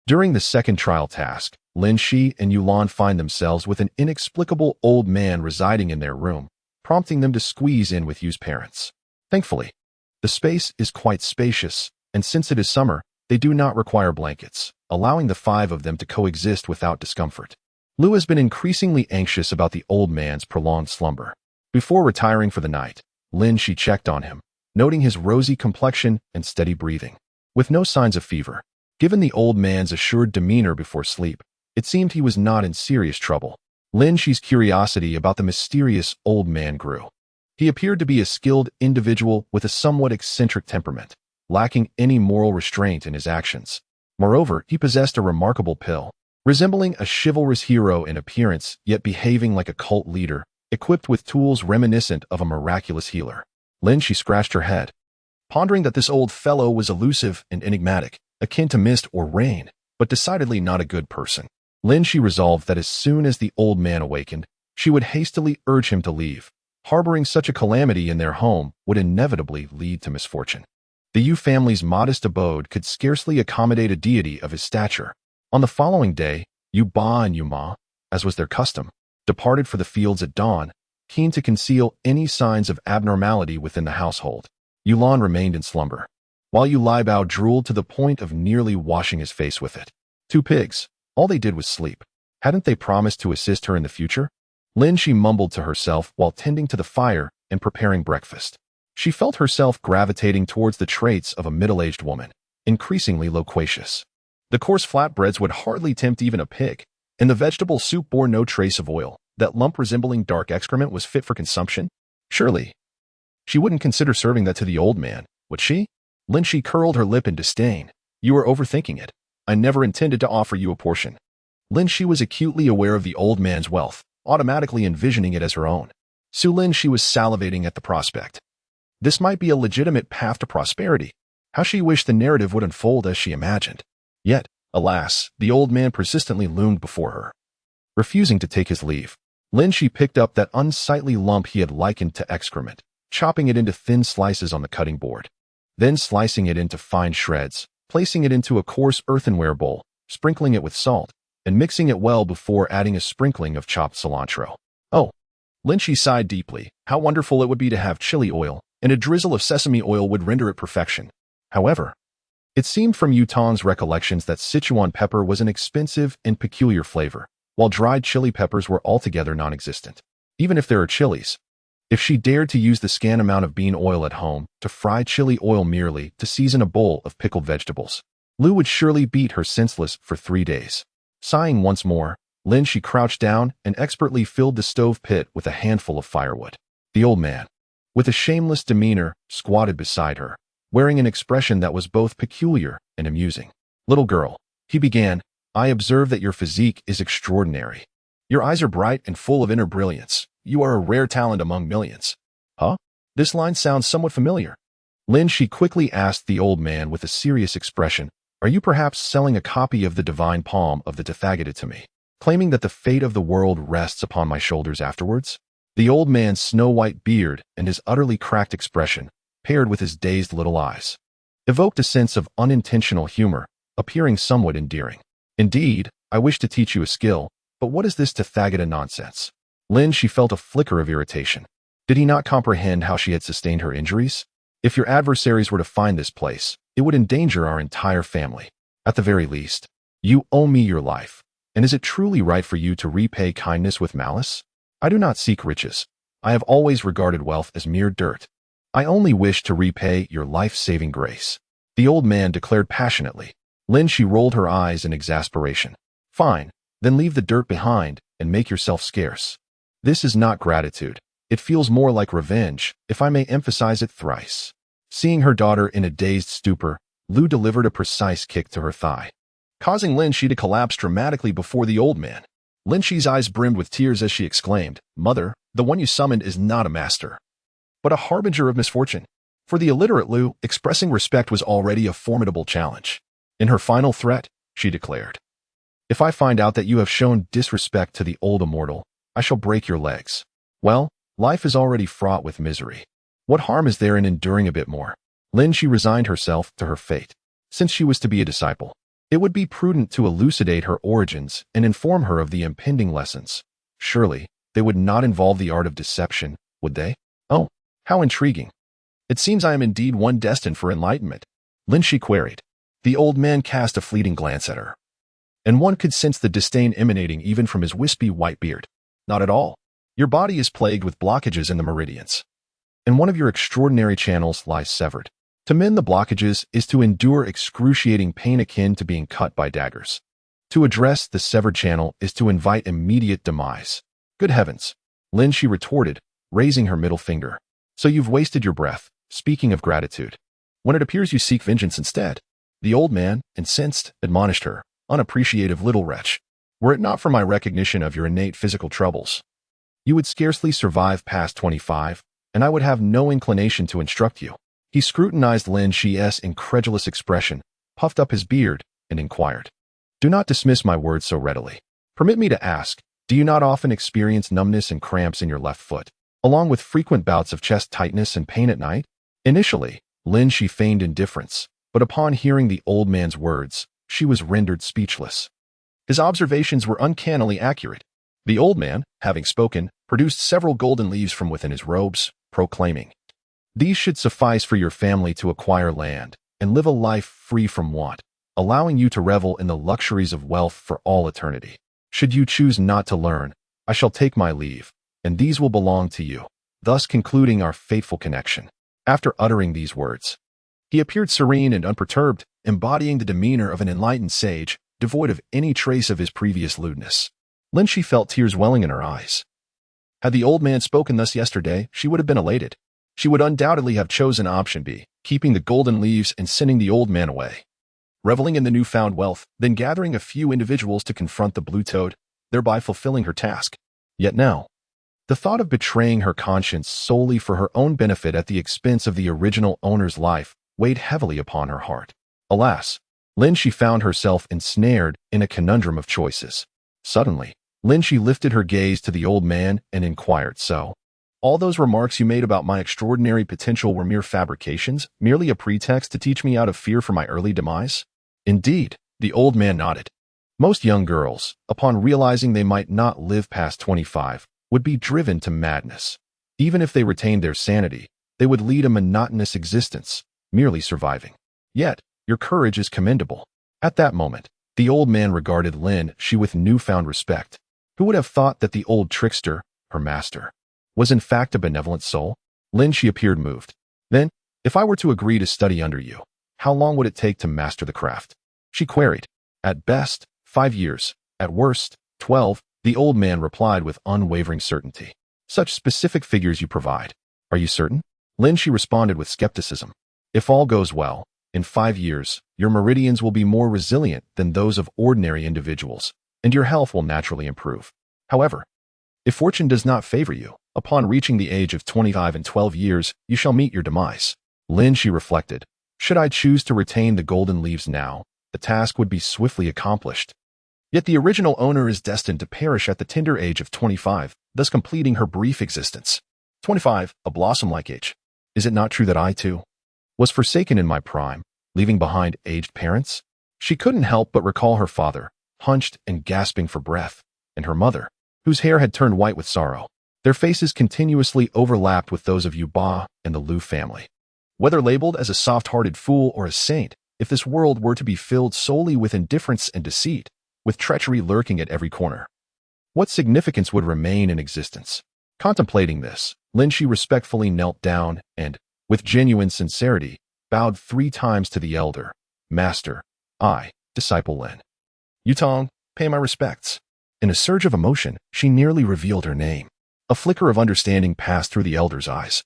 during the second trial task, Lin Xi and Yulan find themselves with an inexplicable old man residing in their room, prompting them to squeeze in with Yu's parents. Thankfully, the space is quite spacious, and since it is summer, they do not require blankets, allowing the five of them to coexist without discomfort. Lu has been increasingly anxious about the old man's prolonged slumber. Before retiring for the night, Lin Xi checked on him, noting his rosy complexion and steady breathing. With no signs of fever, given the old man's assured demeanor before sleep, it seemed he was not in serious trouble. Lin Xi's curiosity about the mysterious old man grew. He appeared to be a skilled individual with a somewhat eccentric temperament, lacking any moral restraint in his actions. Moreover, he possessed a remarkable pill, resembling a chivalrous hero in appearance, yet behaving like a cult leader, equipped with tools reminiscent of a miraculous healer. Lin Xi scratched her head, pondering that this old fellow was elusive and enigmatic, akin to mist or rain, but decidedly not a good person. Lin Xi resolved that as soon as the old man awakened, she would hastily urge him to leave. Harboring such a calamity in their home would inevitably lead to misfortune. The Yu family's modest abode could scarcely accommodate a deity of his stature. On the following day, Yu Ba and Yu Ma, as was their custom, departed for the fields at dawn, keen to conceal any signs of abnormality within the household. Yulan remained in slumber, while Yu Liebao drooled to the point of nearly washing his face with it. Two pigs, all they did was sleep. Hadn't they promised to assist her in the future? Lin Xi mumbled to herself while tending to the fire and preparing breakfast. She felt herself gravitating towards the traits of a middle-aged woman, increasingly loquacious. The coarse flatbreads would hardly tempt even a pig, and the vegetable soup bore no trace of oil. That lump resembling dark excrement was fit for consumption? Surely, she wouldn't consider serving that to the old man, would she? Lin Xi curled her lip in disdain. You are overthinking it. I never intended to offer you a portion. Lin Xi was acutely aware of the old man's wealth, automatically envisioning it as her own. Lin Xi was salivating at the prospect. This might be a legitimate path to prosperity. How she wished the narrative would unfold as she imagined. Yet, alas, the old man persistently loomed before her. Refusing to take his leave, Lin Xi picked up that unsightly lump he had likened to excrement, chopping it into thin slices on the cutting board. Then slicing it into fine shreds, placing it into a coarse earthenware bowl, sprinkling it with salt, and mixing it well before adding a sprinkling of chopped cilantro. Oh, Lin Xi sighed deeply. How wonderful it would be to have chili oil, and a drizzle of sesame oil would render it perfection. However, it seemed from Yu Tong's recollections that Sichuan pepper was an expensive and peculiar flavor, while dried chili peppers were altogether non-existent. Even if there are chilies, if she dared to use the scant amount of bean oil at home to fry chili oil merely to season a bowl of pickled vegetables, Lu would surely beat her senseless for 3 days. Sighing once more, Lin Xi crouched down and expertly filled the stove pit with a handful of firewood. The old man, with a shameless demeanor, squatted beside her, wearing an expression that was both peculiar and amusing. Little girl, he began, I observe that your physique is extraordinary. Your eyes are bright and full of inner brilliance. You are a rare talent among millions. Huh? This line sounds somewhat familiar. Lin Xi quickly asked the old man with a serious expression, are you perhaps selling a copy of the divine palm of the Tathagata to me, claiming that the fate of the world rests upon my shoulders afterwards? The old man's snow-white beard and his utterly cracked expression, paired with his dazed little eyes, evoked a sense of unintentional humor, appearing somewhat endearing. Indeed, I wish to teach you a skill, but what is this Tathagata nonsense? Lin Xi felt a flicker of irritation. Did he not comprehend how she had sustained her injuries? If your adversaries were to find this place, it would endanger our entire family. At the very least, you owe me your life, and is it truly right for you to repay kindness with malice? I do not seek riches. I have always regarded wealth as mere dirt. I only wish to repay your life-saving grace. The old man declared passionately. Lin Xi rolled her eyes in exasperation. Fine, then leave the dirt behind and make yourself scarce. This is not gratitude. It feels more like revenge, if I may emphasize it thrice. Seeing her daughter in a dazed stupor, Lu delivered a precise kick to her thigh. causing Lin Xi to collapse dramatically before the old man. Lin Xi's eyes brimmed with tears as she exclaimed, "Mother, the one you summoned is not a master, but a harbinger of misfortune." For the illiterate Lu, expressing respect was already a formidable challenge. In her final threat, she declared, "If I find out that you have shown disrespect to the old immortal, I shall break your legs." Well, life is already fraught with misery. What harm is there in enduring a bit more? Lin Xi resigned herself to her fate. Since she was to be a disciple, it would be prudent to elucidate her origins and inform her of the impending lessons. Surely, they would not involve the art of deception, would they? Oh, how intriguing. It seems I am indeed one destined for enlightenment, Lin Xi queried. The old man cast a fleeting glance at her, and one could sense the disdain emanating even from his wispy white beard. Not at all. Your body is plagued with blockages in the meridians, and one of your extraordinary channels lies severed. To mend the blockages is to endure excruciating pain akin to being cut by daggers. To address the severed channel is to invite immediate demise. Good heavens, Lin Xi retorted, raising her middle finger. So you've wasted your breath, speaking of gratitude, when it appears you seek vengeance instead. The old man, incensed, admonished her, unappreciative little wretch. Were it not for my recognition of your innate physical troubles, you would scarcely survive past 25, and I would have no inclination to instruct you. He scrutinized Lin Xi's incredulous expression, puffed up his beard, and inquired, "Do not dismiss my words so readily. Permit me to ask, do you not often experience numbness and cramps in your left foot, along with frequent bouts of chest tightness and pain at night?" Initially, Lin Xi feigned indifference, but upon hearing the old man's words, she was rendered speechless. His observations were uncannily accurate. The old man, having spoken, produced several golden leaves from within his robes, proclaiming, "These should suffice for your family to acquire land and live a life free from want, allowing you to revel in the luxuries of wealth for all eternity. Should you choose not to learn, I shall take my leave, and these will belong to you," thus concluding our fateful connection. After uttering these words, he appeared serene and unperturbed, embodying the demeanor of an enlightened sage, devoid of any trace of his previous lewdness. Lin Xi felt tears welling in her eyes. Had the old man spoken thus yesterday, she would have been elated. She would undoubtedly have chosen option B, keeping the golden leaves and sending the old man away, reveling in the newfound wealth, then gathering a few individuals to confront the blue toad, thereby fulfilling her task. Yet now, the thought of betraying her conscience solely for her own benefit at the expense of the original owner's life weighed heavily upon her heart. Alas, Lin Xi found herself ensnared in a conundrum of choices. Suddenly, Lin Xi lifted her gaze to the old man and inquired, "So, all those remarks you made about my extraordinary potential were mere fabrications, merely a pretext to teach me out of fear for my early demise?" Indeed, the old man nodded. Most young girls, upon realizing they might not live past 25, would be driven to madness. Even if they retained their sanity, they would lead a monotonous existence, merely surviving. Yet, your courage is commendable. At that moment, the old man regarded Lin Xi with newfound respect. Who would have thought that the old trickster, her master, was in fact a benevolent soul? Lin Xi appeared moved. "Then, if I were to agree to study under you, how long would it take to master the craft?" she queried. "At best, 5 years. At worst, 12, the old man replied with unwavering certainty. "Such specific figures you provide. Are you certain?" Lin Xi responded with skepticism. "If all goes well, in 5 years, your meridians will be more resilient than those of ordinary individuals, and your health will naturally improve. However, if fortune does not favor you, upon reaching the age of 25 and 12 years, you shall meet your demise." Lin Xi reflected. Should I choose to retain the golden leaves now, the task would be swiftly accomplished. Yet the original owner is destined to perish at the tender age of 25, thus completing her brief existence. 25, a blossom-like age. Is it not true that I, too, was forsaken in my prime, leaving behind aged parents? She couldn't help but recall her father, hunched and gasping for breath, and her mother, whose hair had turned white with sorrow. Their faces continuously overlapped with those of Yuba and the Liu family. Whether labeled as a soft-hearted fool or a saint, if this world were to be filled solely with indifference and deceit, with treachery lurking at every corner, what significance would remain in existence? Contemplating this, Lin Xi respectfully knelt down and, with genuine sincerity, bowed 3 times to the elder. "Master, I, disciple Lin Yutong, pay my respects." In a surge of emotion, she nearly revealed her name. A flicker of understanding passed through the elder's eyes.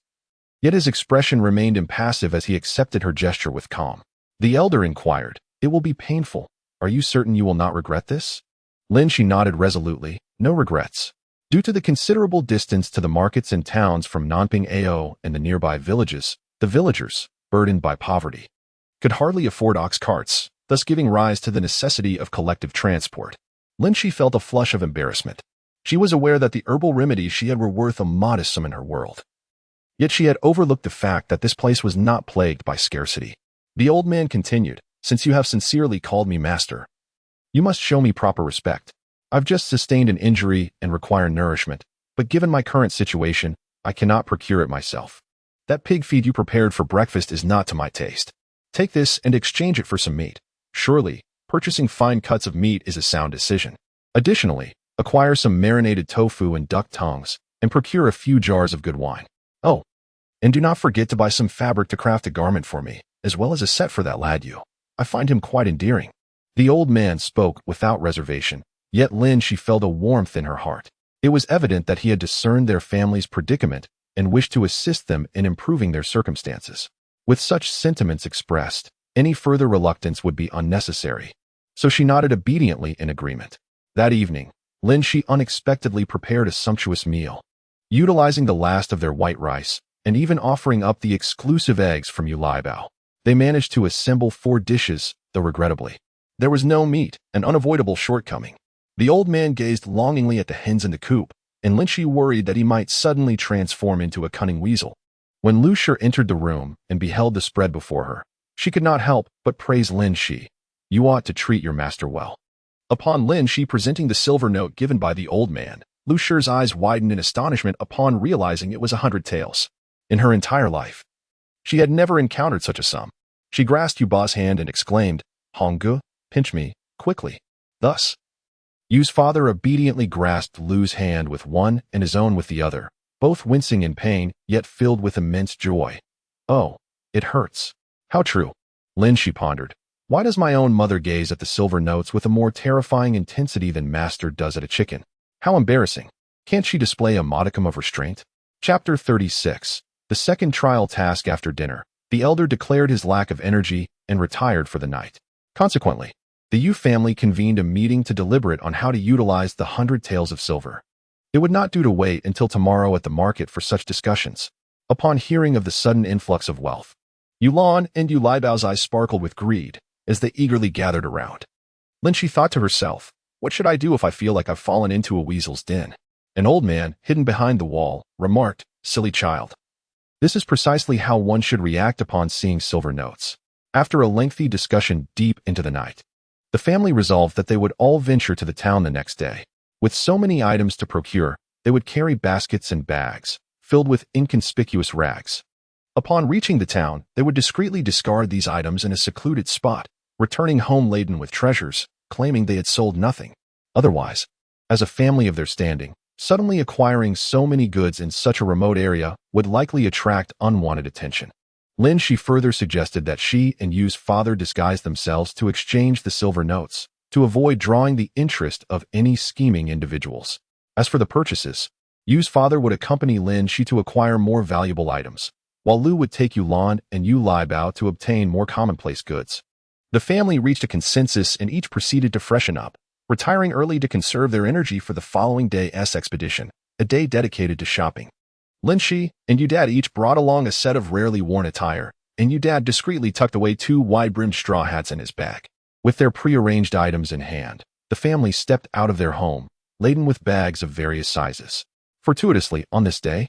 Yet his expression remained impassive as he accepted her gesture with calm. The elder inquired, "It will be painful, Are you certain you will not regret this? Lin Xi nodded resolutely. No regrets. Due to the considerable distance to the markets and towns from Nanping Ao and the nearby villages, the villagers, burdened by poverty, could hardly afford ox carts, thus giving rise to the necessity of collective transport. Lin Xi felt a flush of embarrassment. She was aware that the herbal remedies she had were worth a modest sum in her world. Yet she had overlooked the fact that this place was not plagued by scarcity. The old man continued, since you have sincerely called me master, you must show me proper respect. I've just sustained an injury and require nourishment, but given my current situation, I cannot procure it myself. That pig feed you prepared for breakfast is not to my taste. Take this and exchange it for some meat. Surely, purchasing fine cuts of meat is a sound decision. Additionally, acquire some marinated tofu and duck tongues, and procure a few jars of good wine. Oh, and do not forget to buy some fabric to craft a garment for me, as well as a set for that lad you. I find him quite endearing. The old man spoke without reservation, yet Lin Xi felt a warmth in her heart. It was evident that he had discerned their family's predicament and wished to assist them in improving their circumstances. With such sentiments expressed, any further reluctance would be unnecessary. So she nodded obediently in agreement. That evening, Lin Xi unexpectedly prepared a sumptuous meal. Utilizing the last of their white rice, and even offering up the exclusive eggs from Bao, they managed to assemble 4 dishes, though regrettably, there was no meat, an unavoidable shortcoming. The old man gazed longingly at the hens in the coop, and Lin Xi worried that he might suddenly transform into a cunning weasel. When Lu Shi entered the room and beheld the spread before her, she could not help but praise Lin Xi. You ought to treat your master well. Upon Lin Xi presenting the silver note given by the old man, Lu Shi's eyes widened in astonishment upon realizing it was 100 taels. In her entire life, she had never encountered such a sum. She grasped Yuba's hand and exclaimed, Honggu, pinch me, quickly. Thus, Yu's father obediently grasped Lu's hand with one and his own with the other, both wincing in pain, yet filled with immense joy. Oh, it hurts. How true. Lin Xi pondered. Why does my own mother gaze at the silver notes with a more terrifying intensity than master does at a chicken? How embarrassing. Can't she display a modicum of restraint? Chapter 36. The second trial task after dinner. The elder declared his lack of energy and retired for the night. Consequently, the Yu family convened a meeting to deliberate on how to utilize the 100 taels of silver. It would not do to wait until tomorrow at the market for such discussions. Upon hearing of the sudden influx of wealth, Yulan and Bao's eyes sparkled with greed as they eagerly gathered around. Lin Xi thought to herself, what should I do if I feel like I've fallen into a weasel's den? An old man, hidden behind the wall, remarked, silly child. This is precisely how one should react upon seeing silver notes. After a lengthy discussion deep into the night, the family resolved that they would all venture to the town the next day. With so many items to procure, they would carry baskets and bags, filled with inconspicuous rags. Upon reaching the town, they would discreetly discard these items in a secluded spot, returning home laden with treasures, claiming they had sold nothing. Otherwise, as a family of their standing, suddenly acquiring so many goods in such a remote area would likely attract unwanted attention. Lin Xi further suggested that she and Yu's father disguise themselves to exchange the silver notes, to avoid drawing the interest of any scheming individuals. As for the purchases, Yu's father would accompany Lin Xi to acquire more valuable items, while Lu would take Yulan and Bao to obtain more commonplace goods. The family reached a consensus and each proceeded to freshen up, retiring early to conserve their energy for the following day's expedition, a day dedicated to shopping. Lin Xi and Yu each brought along a set of rarely worn attire, and Yu discreetly tucked away 2 wide-brimmed straw hats in his bag. With their prearranged items in hand, the family stepped out of their home, laden with bags of various sizes. Fortuitously, on this day,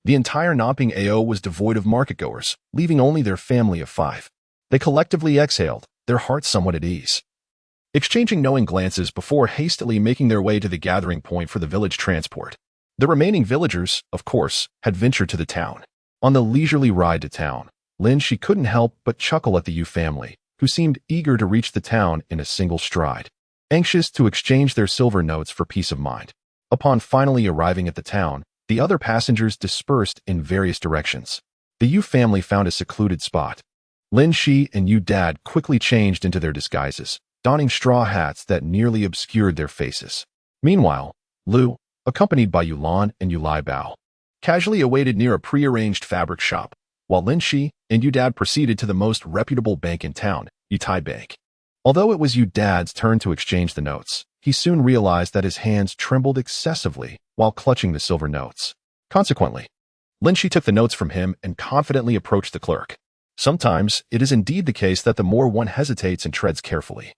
the entire Nanping Ao was devoid of marketgoers, leaving only their family of 5. They collectively exhaled, their hearts somewhat at ease, exchanging knowing glances before hastily making their way to the gathering point for the village transport. The remaining villagers, of course, had ventured to the town. On the leisurely ride to town, Lin Xi couldn't help but chuckle at the Yu family, who seemed eager to reach the town in a single stride, anxious to exchange their silver notes for peace of mind. Upon finally arriving at the town, the other passengers dispersed in various directions. The Yu family found a secluded spot. Lin Xi and Yu quickly changed into their disguises, donning straw hats that nearly obscured their faces. Meanwhile, Lu, accompanied by Yulan and Bao, casually awaited near a prearranged fabric shop, while Lin Xi and Yu proceeded to the most reputable bank in town, Yutai Bank. Although it was Yu Dad's turn to exchange the notes, he soon realized that his hands trembled excessively while clutching the silver notes. Consequently, Lin Xi took the notes from him and confidently approached the clerk. Sometimes, it is indeed the case that the more one hesitates and treads carefully,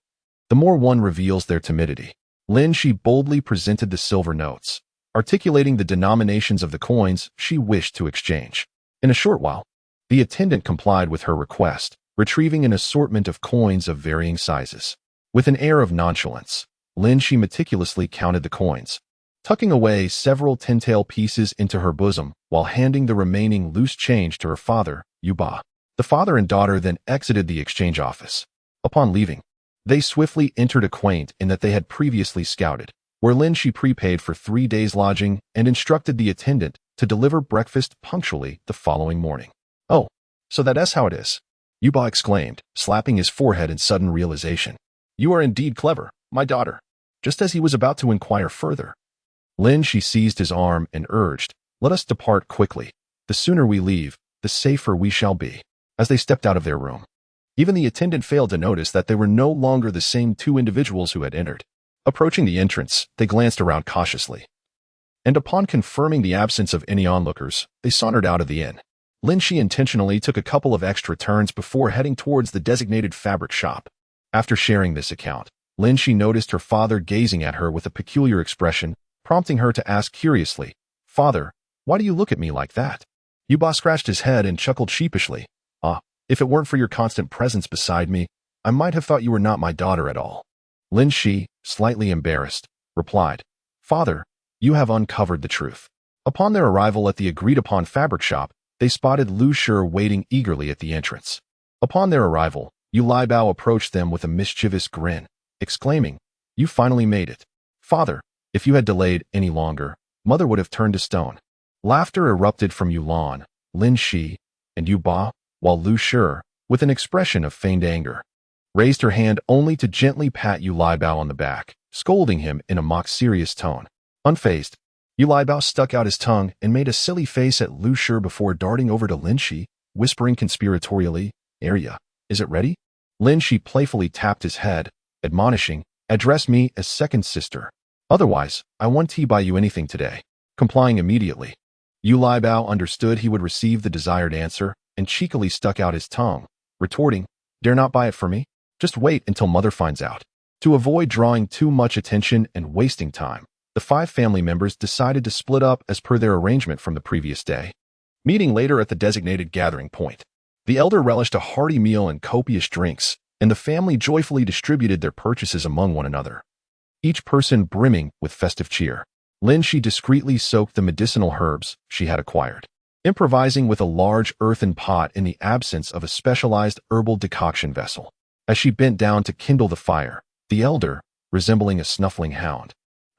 the more one reveals their timidity. Lin Xi boldly presented the silver notes, articulating the denominations of the coins she wished to exchange. In a short while, the attendant complied with her request, retrieving an assortment of coins of varying sizes. With an air of nonchalance, Lin Xi meticulously counted the coins, tucking away several tin-tail pieces into her bosom while handing the remaining loose change to her father, Yu Ba. The father and daughter then exited the exchange office. Upon leaving, they swiftly entered a quaint inn that they had previously scouted, where Lin Xi prepaid for 3 days' lodging and instructed the attendant to deliver breakfast punctually the following morning. "Oh, so that's how it is," Yu Ba exclaimed, slapping his forehead in sudden realization. "You are indeed clever, my daughter." Just as he was about to inquire further, Lin Xi seized his arm and urged, "Let us depart quickly. The sooner we leave, the safer we shall be." As they stepped out of their room, even the attendant failed to notice that they were no longer the same two individuals who had entered. Approaching the entrance, they glanced around cautiously, and upon confirming the absence of any onlookers, they sauntered out of the inn. Lin Xi intentionally took a couple of extra turns before heading towards the designated fabric shop. After sharing this account, Lin Xi noticed her father gazing at her with a peculiar expression, prompting her to ask curiously, "Father, why do you look at me like that?" Yu Ba scratched his head and chuckled sheepishly. If it weren't for your constant presence beside me, I might have thought you were not my daughter at all." Lin Xi, slightly embarrassed, replied, "Father, you have uncovered the truth." Upon their arrival at the agreed-upon fabric shop, they spotted Lu Shi waiting eagerly at the entrance. Upon their arrival, Yu Laibao approached them with a mischievous grin, exclaiming, "You finally made it. Father, if you had delayed any longer, Mother would have turned to stone." Laughter erupted from Yulan, Lin Xi, and Yu Ba, while Lu Shi, with an expression of feigned anger, raised her hand only to gently pat Yu Laibao on the back, scolding him in a mock-serious tone. Unfazed, Yu Laibao stuck out his tongue and made a silly face at Lu Shi before darting over to Lin Xi, whispering conspiratorially, "Arya, is it ready?" Lin Xi playfully tapped his head, admonishing, "Address me as second sister. Otherwise, I won't buy you anything today." Complying immediately, Yu Laibao understood he would receive the desired answer and cheekily stuck out his tongue, retorting, "Dare not buy it for me? Just wait until Mother finds out." To avoid drawing too much attention and wasting time, the 5 family members decided to split up as per their arrangement from the previous day. Meeting later at the designated gathering point, the elder relished a hearty meal and copious drinks, and the family joyfully distributed their purchases among one another, each person brimming with festive cheer. Lin Xi discreetly soaked the medicinal herbs she had acquired, improvising with a large earthen pot in the absence of a specialized herbal decoction vessel. As she bent down to kindle the fire, the elder, resembling a snuffling hound,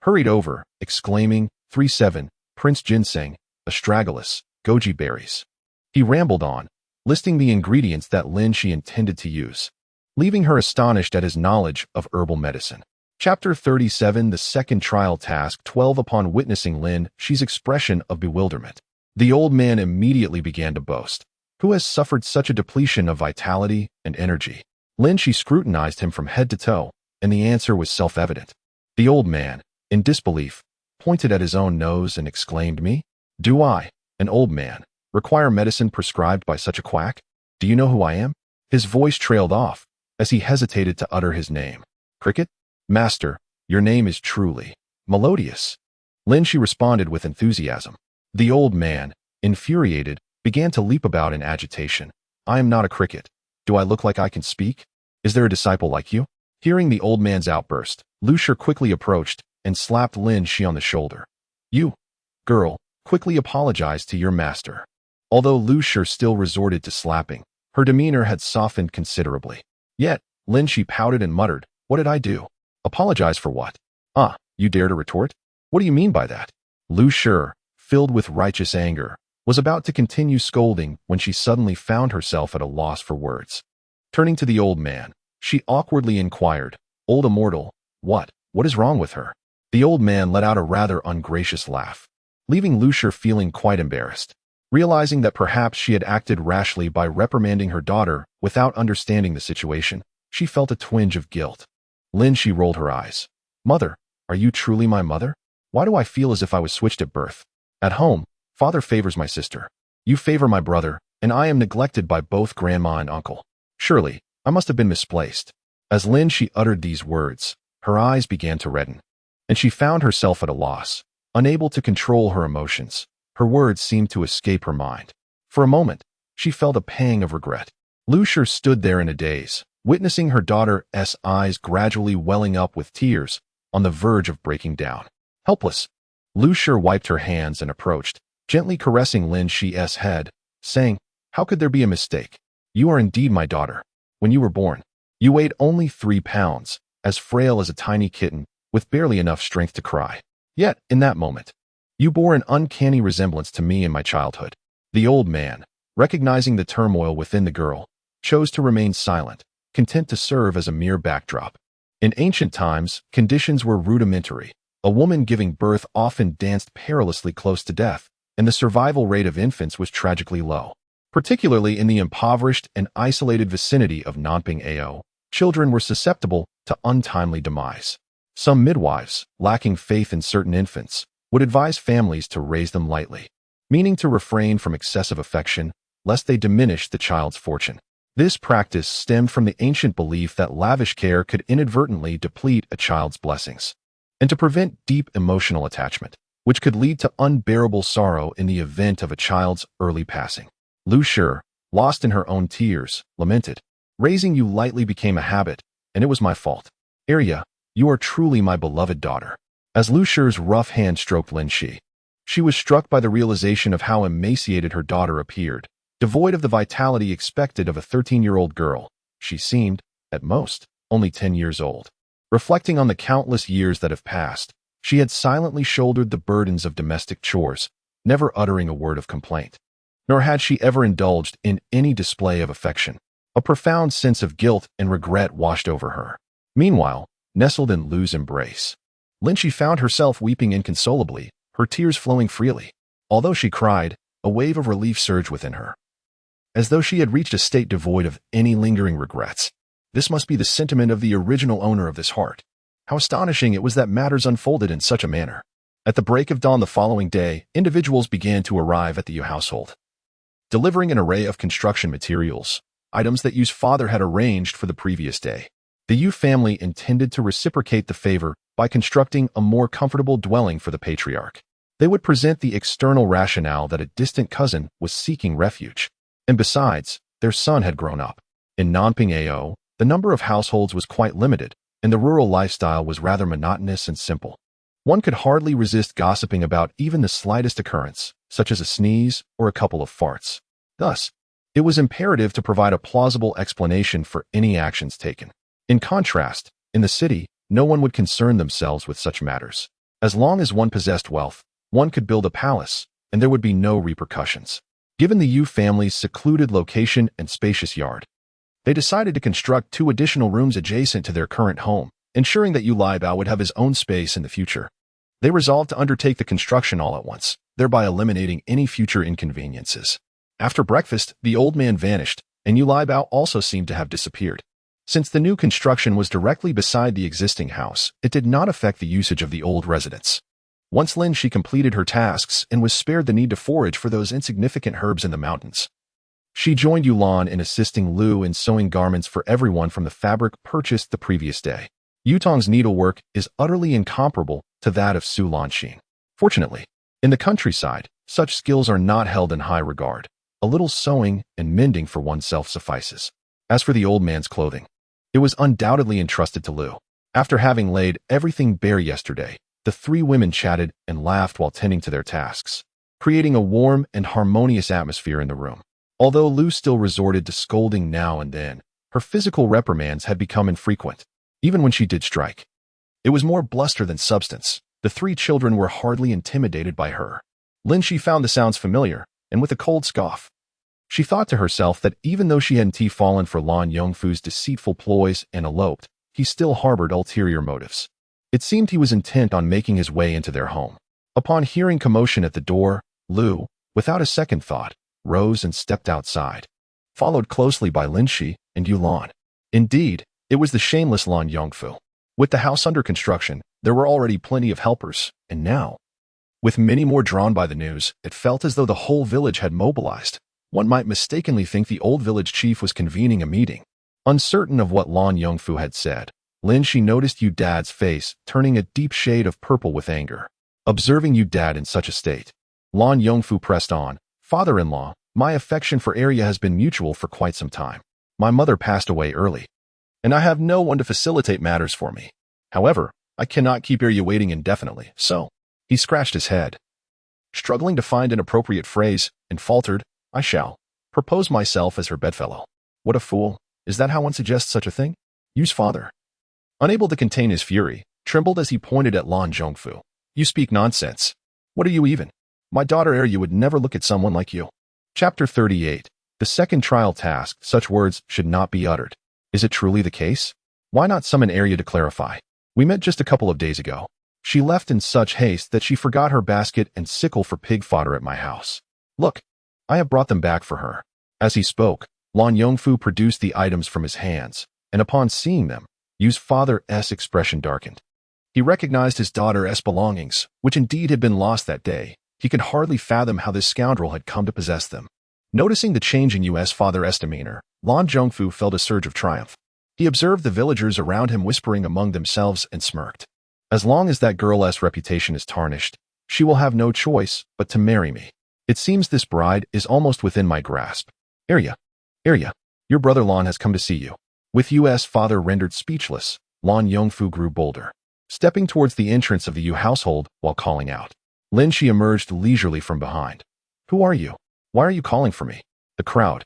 hurried over, exclaiming, 3-7, Prince Ginseng, astragalus, goji berries." He rambled on, listing the ingredients that Lin Xi intended to use, leaving her astonished at his knowledge of herbal medicine. Chapter 37, The Second Trial Task 12. Upon witnessing Lin Xi's expression of bewilderment, the old man immediately began to boast. "Who has suffered such a depletion of vitality and energy?" Lin Xi scrutinized him from head to toe, and the answer was self-evident. The old man, in disbelief, pointed at his own nose and exclaimed, "Me? Do I, an old man, require medicine prescribed by such a quack? Do you know who I am?" His voice trailed off as he hesitated to utter his name. "Cricket? Master, your name is truly melodious." Lin Xi responded with enthusiasm. The old man, infuriated, began to leap about in agitation. "I am not a cricket. Do I look like I can speak? Is there a disciple like you?" Hearing the old man's outburst, Lu Shi quickly approached and slapped Lin Xi on the shoulder. "You, girl, quickly apologize to your master." Although Lu Shi still resorted to slapping, her demeanor had softened considerably. Yet, Lin Xi pouted and muttered, "What did I do? Apologize for what? You dare to retort? What do you mean by that?" Lu Shi, filled with righteous anger, was about to continue scolding when she suddenly found herself at a loss for words. Turning to the old man, she awkwardly inquired, "Old immortal, what is wrong with her?" The old man let out a rather ungracious laugh, leaving Lu Shi feeling quite embarrassed. Realizing that perhaps she had acted rashly by reprimanding her daughter without understanding the situation, she felt a twinge of guilt. Lin Xi rolled her eyes. Mother, are you truly my mother? Why do I feel as if I was switched at birth? At home, father favors my sister. You favor my brother, and I am neglected by both grandma and uncle. Surely, I must have been misplaced. As Lin Xi uttered these words, her eyes began to redden, and she found herself at a loss, unable to control her emotions. Her words seemed to escape her mind. For a moment, she felt a pang of regret. Lu Shi stood there in a daze, witnessing her daughter's eyes gradually welling up with tears, on the verge of breaking down. Helpless, Lu Shi wiped her hands and approached, gently caressing Lin Xi's head, saying, "How could there be a mistake? You are indeed my daughter. When you were born, you weighed only 3 pounds, as frail as a tiny kitten, with barely enough strength to cry. Yet, in that moment, you bore an uncanny resemblance to me in my childhood." The old man, recognizing the turmoil within the girl, chose to remain silent, content to serve as a mere backdrop. In ancient times, conditions were rudimentary. A woman giving birth often danced perilously close to death, and the survival rate of infants was tragically low. Particularly in the impoverished and isolated vicinity of Nanping Ao, children were susceptible to untimely demise. Some midwives, lacking faith in certain infants, would advise families to raise them lightly, meaning to refrain from excessive affection, lest they diminish the child's fortune. This practice stemmed from the ancient belief that lavish care could inadvertently deplete a child's blessings, and to prevent deep emotional attachment, which could lead to unbearable sorrow in the event of a child's early passing. Lu Shi, lost in her own tears, lamented, "Raising you lightly became a habit, and it was my fault. Arya, you are truly my beloved daughter." As Lu Shi's rough hand stroked Lin Xi, she was struck by the realization of how emaciated her daughter appeared. Devoid of the vitality expected of a 13-year-old girl, she seemed, at most, only 10 years old. Reflecting on the countless years that have passed, she had silently shouldered the burdens of domestic chores, never uttering a word of complaint. Nor had she ever indulged in any display of affection. A profound sense of guilt and regret washed over her. Meanwhile, nestled in Lu's embrace, Lin Xi found herself weeping inconsolably, her tears flowing freely. Although she cried, a wave of relief surged within her, as though she had reached a state devoid of any lingering regrets. This must be the sentiment of the original owner of this heart. How astonishing it was that matters unfolded in such a manner. At the break of dawn the following day, individuals began to arrive at the Yu household, delivering an array of construction materials, items that Yu's father had arranged for the previous day. The Yu family intended to reciprocate the favor by constructing a more comfortable dwelling for the patriarch. They would present the external rationale that a distant cousin was seeking refuge. And besides, their son had grown up. In Nanping Ao, the number of households was quite limited, and the rural lifestyle was rather monotonous and simple. One could hardly resist gossiping about even the slightest occurrence, such as a sneeze or a couple of farts. Thus, it was imperative to provide a plausible explanation for any actions taken. In contrast, in the city, no one would concern themselves with such matters. As long as one possessed wealth, one could build a palace, and there would be no repercussions. Given the Yu family's secluded location and spacious yard, they decided to construct 2 additional rooms adjacent to their current home, ensuring that Yu Liebao would have his own space in the future. They resolved to undertake the construction all at once, thereby eliminating any future inconveniences. After breakfast, the old man vanished, and Yu Liebao also seemed to have disappeared. Since the new construction was directly beside the existing house, it did not affect the usage of the old residence. Once Lin Xi completed her tasks and was spared the need to forage for those insignificant herbs in the mountains, she joined Yulan in assisting Lu in sewing garments for everyone from the fabric purchased the previous day. Yutong's needlework is utterly incomparable to that of Su Lanxin. Fortunately, in the countryside, such skills are not held in high regard. A little sewing and mending for oneself suffices. As for the old man's clothing, it was undoubtedly entrusted to Lu. After having laid everything bare yesterday, the 3 women chatted and laughed while tending to their tasks, creating a warm and harmonious atmosphere in the room. Although Lu still resorted to scolding now and then, her physical reprimands had become infrequent. Even when she did strike, it was more bluster than substance. The 3 children were hardly intimidated by her. Lin Xi found the sounds familiar, and with a cold scoff, she thought to herself that even though she hadn't fallen for Lan Yongfu's deceitful ploys and eloped, he still harbored ulterior motives. It seemed he was intent on making his way into their home. Upon hearing commotion at the door, Lu, without a second thought, rose and stepped outside, followed closely by Lin Xi and Yulan. Indeed, It was the shameless Lan Yongfu. With the house under construction, there were already plenty of helpers, and now, with many more drawn by the news, it felt as though the whole village had mobilized. One might mistakenly think the old village chief was convening a meeting. Uncertain of what Lan Yongfu had said, Lin Xi noticed Yu Dad's face turning a deep shade of purple with anger. Observing Yu Dad in such a state, Lan Yongfu pressed on, "Father-in-law, my affection for Arya has been mutual for quite some time. My mother passed away early, and I have no one to facilitate matters for me. However, I cannot keep Arya waiting indefinitely, so..." He scratched his head, struggling to find an appropriate phrase, and faltered, "I shall propose myself as her bedfellow." What a fool. Is that how one suggests such a thing? Yu's father, unable to contain his fury, trembled as he pointed at Lan Yongfu. "You speak nonsense. What are you even? My daughter Arya would never look at someone like you." Chapter 38. The second trial task. Such words should not be uttered. Is it truly the case? Why not summon Arya to clarify? We met just a couple of days ago. She left in such haste that she forgot her basket and sickle for pig fodder at my house. Look, I have brought them back for her. As he spoke, Lan Yongfu produced the items from his hands, and upon seeing them, Yu's father's expression darkened. He recognized his daughter's belongings, which indeed had been lost that day. He could hardly fathom how this scoundrel had come to possess them. Noticing the change in Yu's father's demeanor, Lan Yongfu felt a surge of triumph. He observed the villagers around him whispering among themselves and smirked. "As long as that girl's reputation is tarnished, she will have no choice but to marry me. It seems this bride is almost within my grasp. Arya, your brother Lan has come to see you." With Yu's father rendered speechless, Lan Yongfu grew bolder, stepping towards the entrance of the Yu household while calling out. Lin Xi emerged leisurely from behind. "Who are you? Why are you calling for me?" The crowd,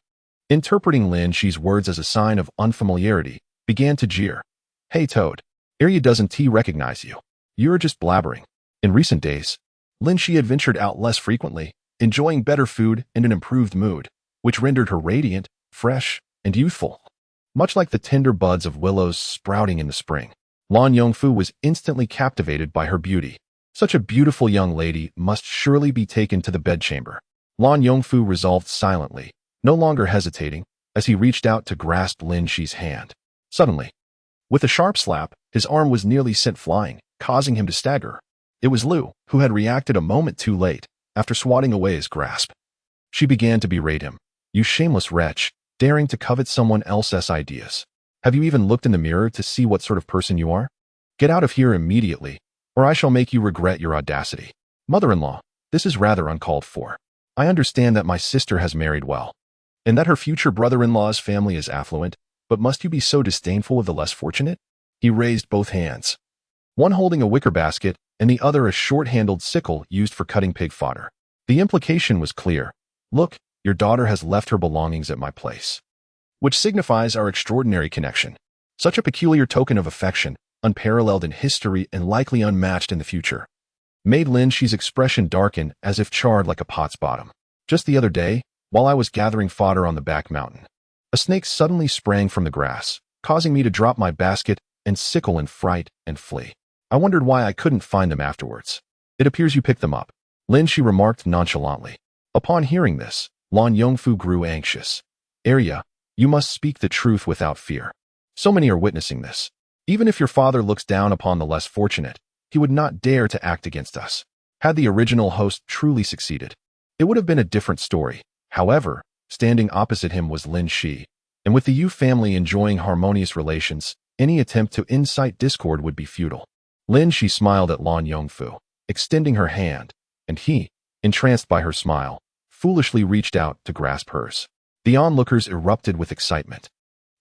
interpreting Lin Xi's words as a sign of unfamiliarity, began to jeer. "Hey Toad, Arya doesn't recognize you. You're just blabbering." In recent days, Lin Xi had ventured out less frequently, enjoying better food and an improved mood, which rendered her radiant, fresh, and youthful. Much like the tender buds of willows sprouting in the spring, Lan Yongfu was instantly captivated by her beauty. Such a beautiful young lady must surely be taken to the bedchamber. Lan Yongfu resolved silently, no longer hesitating, as he reached out to grasp Lin Xi's hand. Suddenly, with a sharp slap, his arm was nearly sent flying, causing him to stagger. It was Lu, who had reacted a moment too late, after swatting away his grasp. She began to berate him. "You shameless wretch, daring to covet someone else's ideas. Have you even looked in the mirror to see what sort of person you are? Get out of here immediately, or I shall make you regret your audacity. Mother-in-law, this is rather uncalled for. I understand that my sister has married well, and that her future brother-in-law's family is affluent, but must you be so disdainful of the less fortunate?" He raised both hands, one holding a wicker basket and the other a short-handled sickle used for cutting pig fodder. The implication was clear. "Look, your daughter has left her belongings at my place," which signifies our extraordinary connection. Such a peculiar token of affection, unparalleled in history and likely unmatched in the future, made Lin Xi's expression darken as if charred like a pot's bottom. "Just the other day, while I was gathering fodder on the back mountain, a snake suddenly sprang from the grass, causing me to drop my basket and sickle in fright and flee. I wondered why I couldn't find them afterwards. It appears you picked them up," Lin Xi remarked nonchalantly. Upon hearing this, Lan Yongfu grew anxious. "Arya, you must speak the truth without fear. So many are witnessing this. Even if your father looks down upon the less fortunate, he would not dare to act against us. Had the original host truly succeeded, it would have been a different story. However, standing opposite him was Lin Xi, and with the Yu family enjoying harmonious relations, any attempt to incite discord would be futile." Lin Xi smiled at Lan Yongfu, extending her hand, and he, entranced by her smile, foolishly reached out to grasp hers. The onlookers erupted with excitement,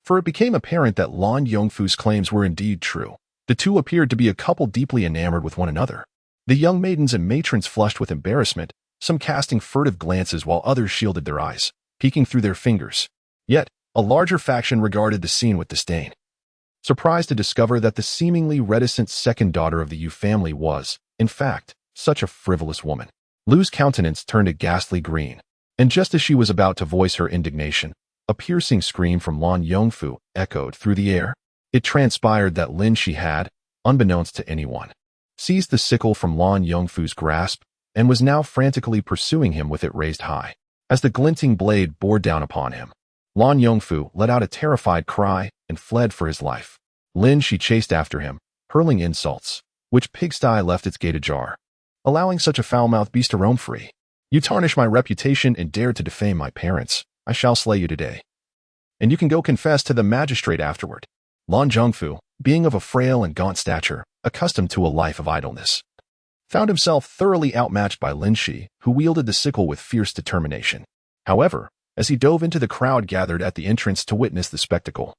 for it became apparent that Lan Yongfu's claims were indeed true. The two appeared to be a couple deeply enamored with one another. The young maidens and matrons flushed with embarrassment, some casting furtive glances while others shielded their eyes, peeking through their fingers. Yet, a larger faction regarded the scene with disdain, surprised to discover that the seemingly reticent second daughter of the Yu family was, in fact, such a frivolous woman. Lu's countenance turned a ghastly green, and just as she was about to voice her indignation, a piercing scream from Lan Yongfu echoed through the air. It transpired that Lin Xi had, unbeknownst to anyone, seized the sickle from Lan Yongfu's grasp and was now frantically pursuing him with it raised high. As the glinting blade bore down upon him, Lan Yongfu let out a terrified cry and fled for his life. Lin Xi chased after him, hurling insults. Which pigsty left its gate ajar, allowing such a foul-mouthed beast to roam free? You tarnish my reputation and dare to defame my parents. I shall slay you today. And you can go confess to the magistrate afterward. Lan Zhongfu, being of a frail and gaunt stature, accustomed to a life of idleness, found himself thoroughly outmatched by Lin Xi, who wielded the sickle with fierce determination. However, as he dove into the crowd gathered at the entrance to witness the spectacle,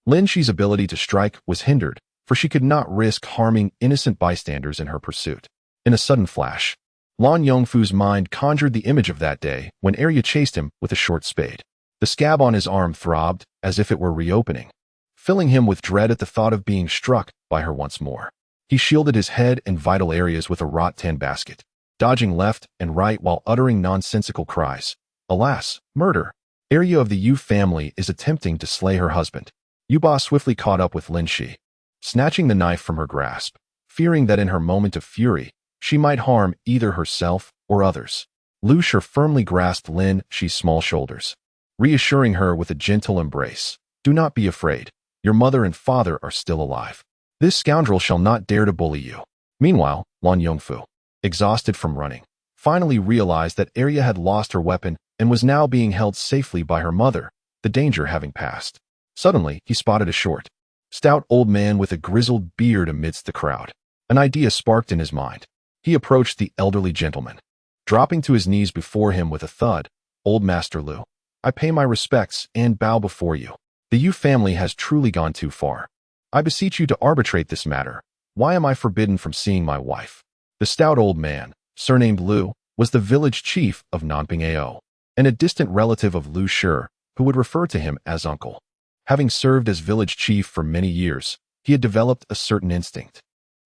Lin Xi's ability to strike was hindered, for she could not risk harming innocent bystanders in her pursuit. In a sudden flash, Lan Yongfu's mind conjured the image of that day when Arya chased him with a short spade. The scab on his arm throbbed as if it were reopening, filling him with dread at the thought of being struck by her once more. He shielded his head and vital areas with a rattan basket, dodging left and right while uttering nonsensical cries. Alas, murder! Arya of the Yu family is attempting to slay her husband. Yuba swiftly caught up with Lin Xi, snatching the knife from her grasp, fearing that in her moment of fury, she might harm either herself or others. Lu Shi firmly grasped Lin Xi's small shoulders, reassuring her with a gentle embrace. Do not be afraid. Your mother and father are still alive. This scoundrel shall not dare to bully you. Meanwhile, Lan Yongfu, exhausted from running, finally realized that Arya had lost her weapon and was now being held safely by her mother, the danger having passed. Suddenly, he spotted a short, stout old man with a grizzled beard amidst the crowd. An idea sparked in his mind. He approached the elderly gentleman, dropping to his knees before him with a thud. Old Master Lu, I pay my respects and bow before you. The Yu family has truly gone too far. I beseech you to arbitrate this matter. Why am I forbidden from seeing my wife? The stout old man, surnamed Lu, was the village chief of Nanping Ao, and a distant relative of Lu Shi, who would refer to him as uncle. Having served as village chief for many years, he had developed a certain instinct.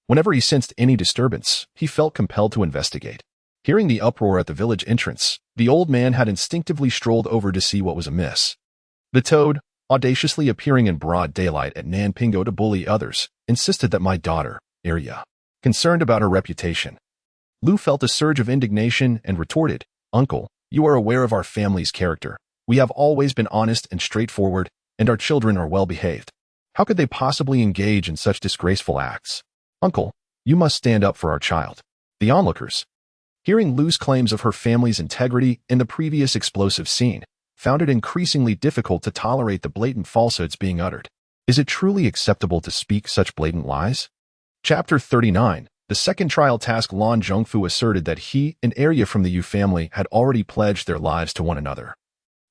Whenever he sensed any disturbance, he felt compelled to investigate. Hearing the uproar at the village entrance, the old man had instinctively strolled over to see what was amiss. The toad, audaciously appearing in broad daylight at Nanpingo to bully others, insisted that my daughter, Arya, concerned about her reputation. Lu felt a surge of indignation and retorted, Uncle, you are aware of our family's character. We have always been honest and straightforward, and our children are well behaved. How could they possibly engage in such disgraceful acts? Uncle, you must stand up for our child. The onlookers, hearing Lu's claims of her family's integrity in the previous explosive scene, found it increasingly difficult to tolerate the blatant falsehoods being uttered. Is it truly acceptable to speak such blatant lies? Chapter 39. The second trial task. Lan Zhongfu asserted that he and Arya from the Yu family had already pledged their lives to one another,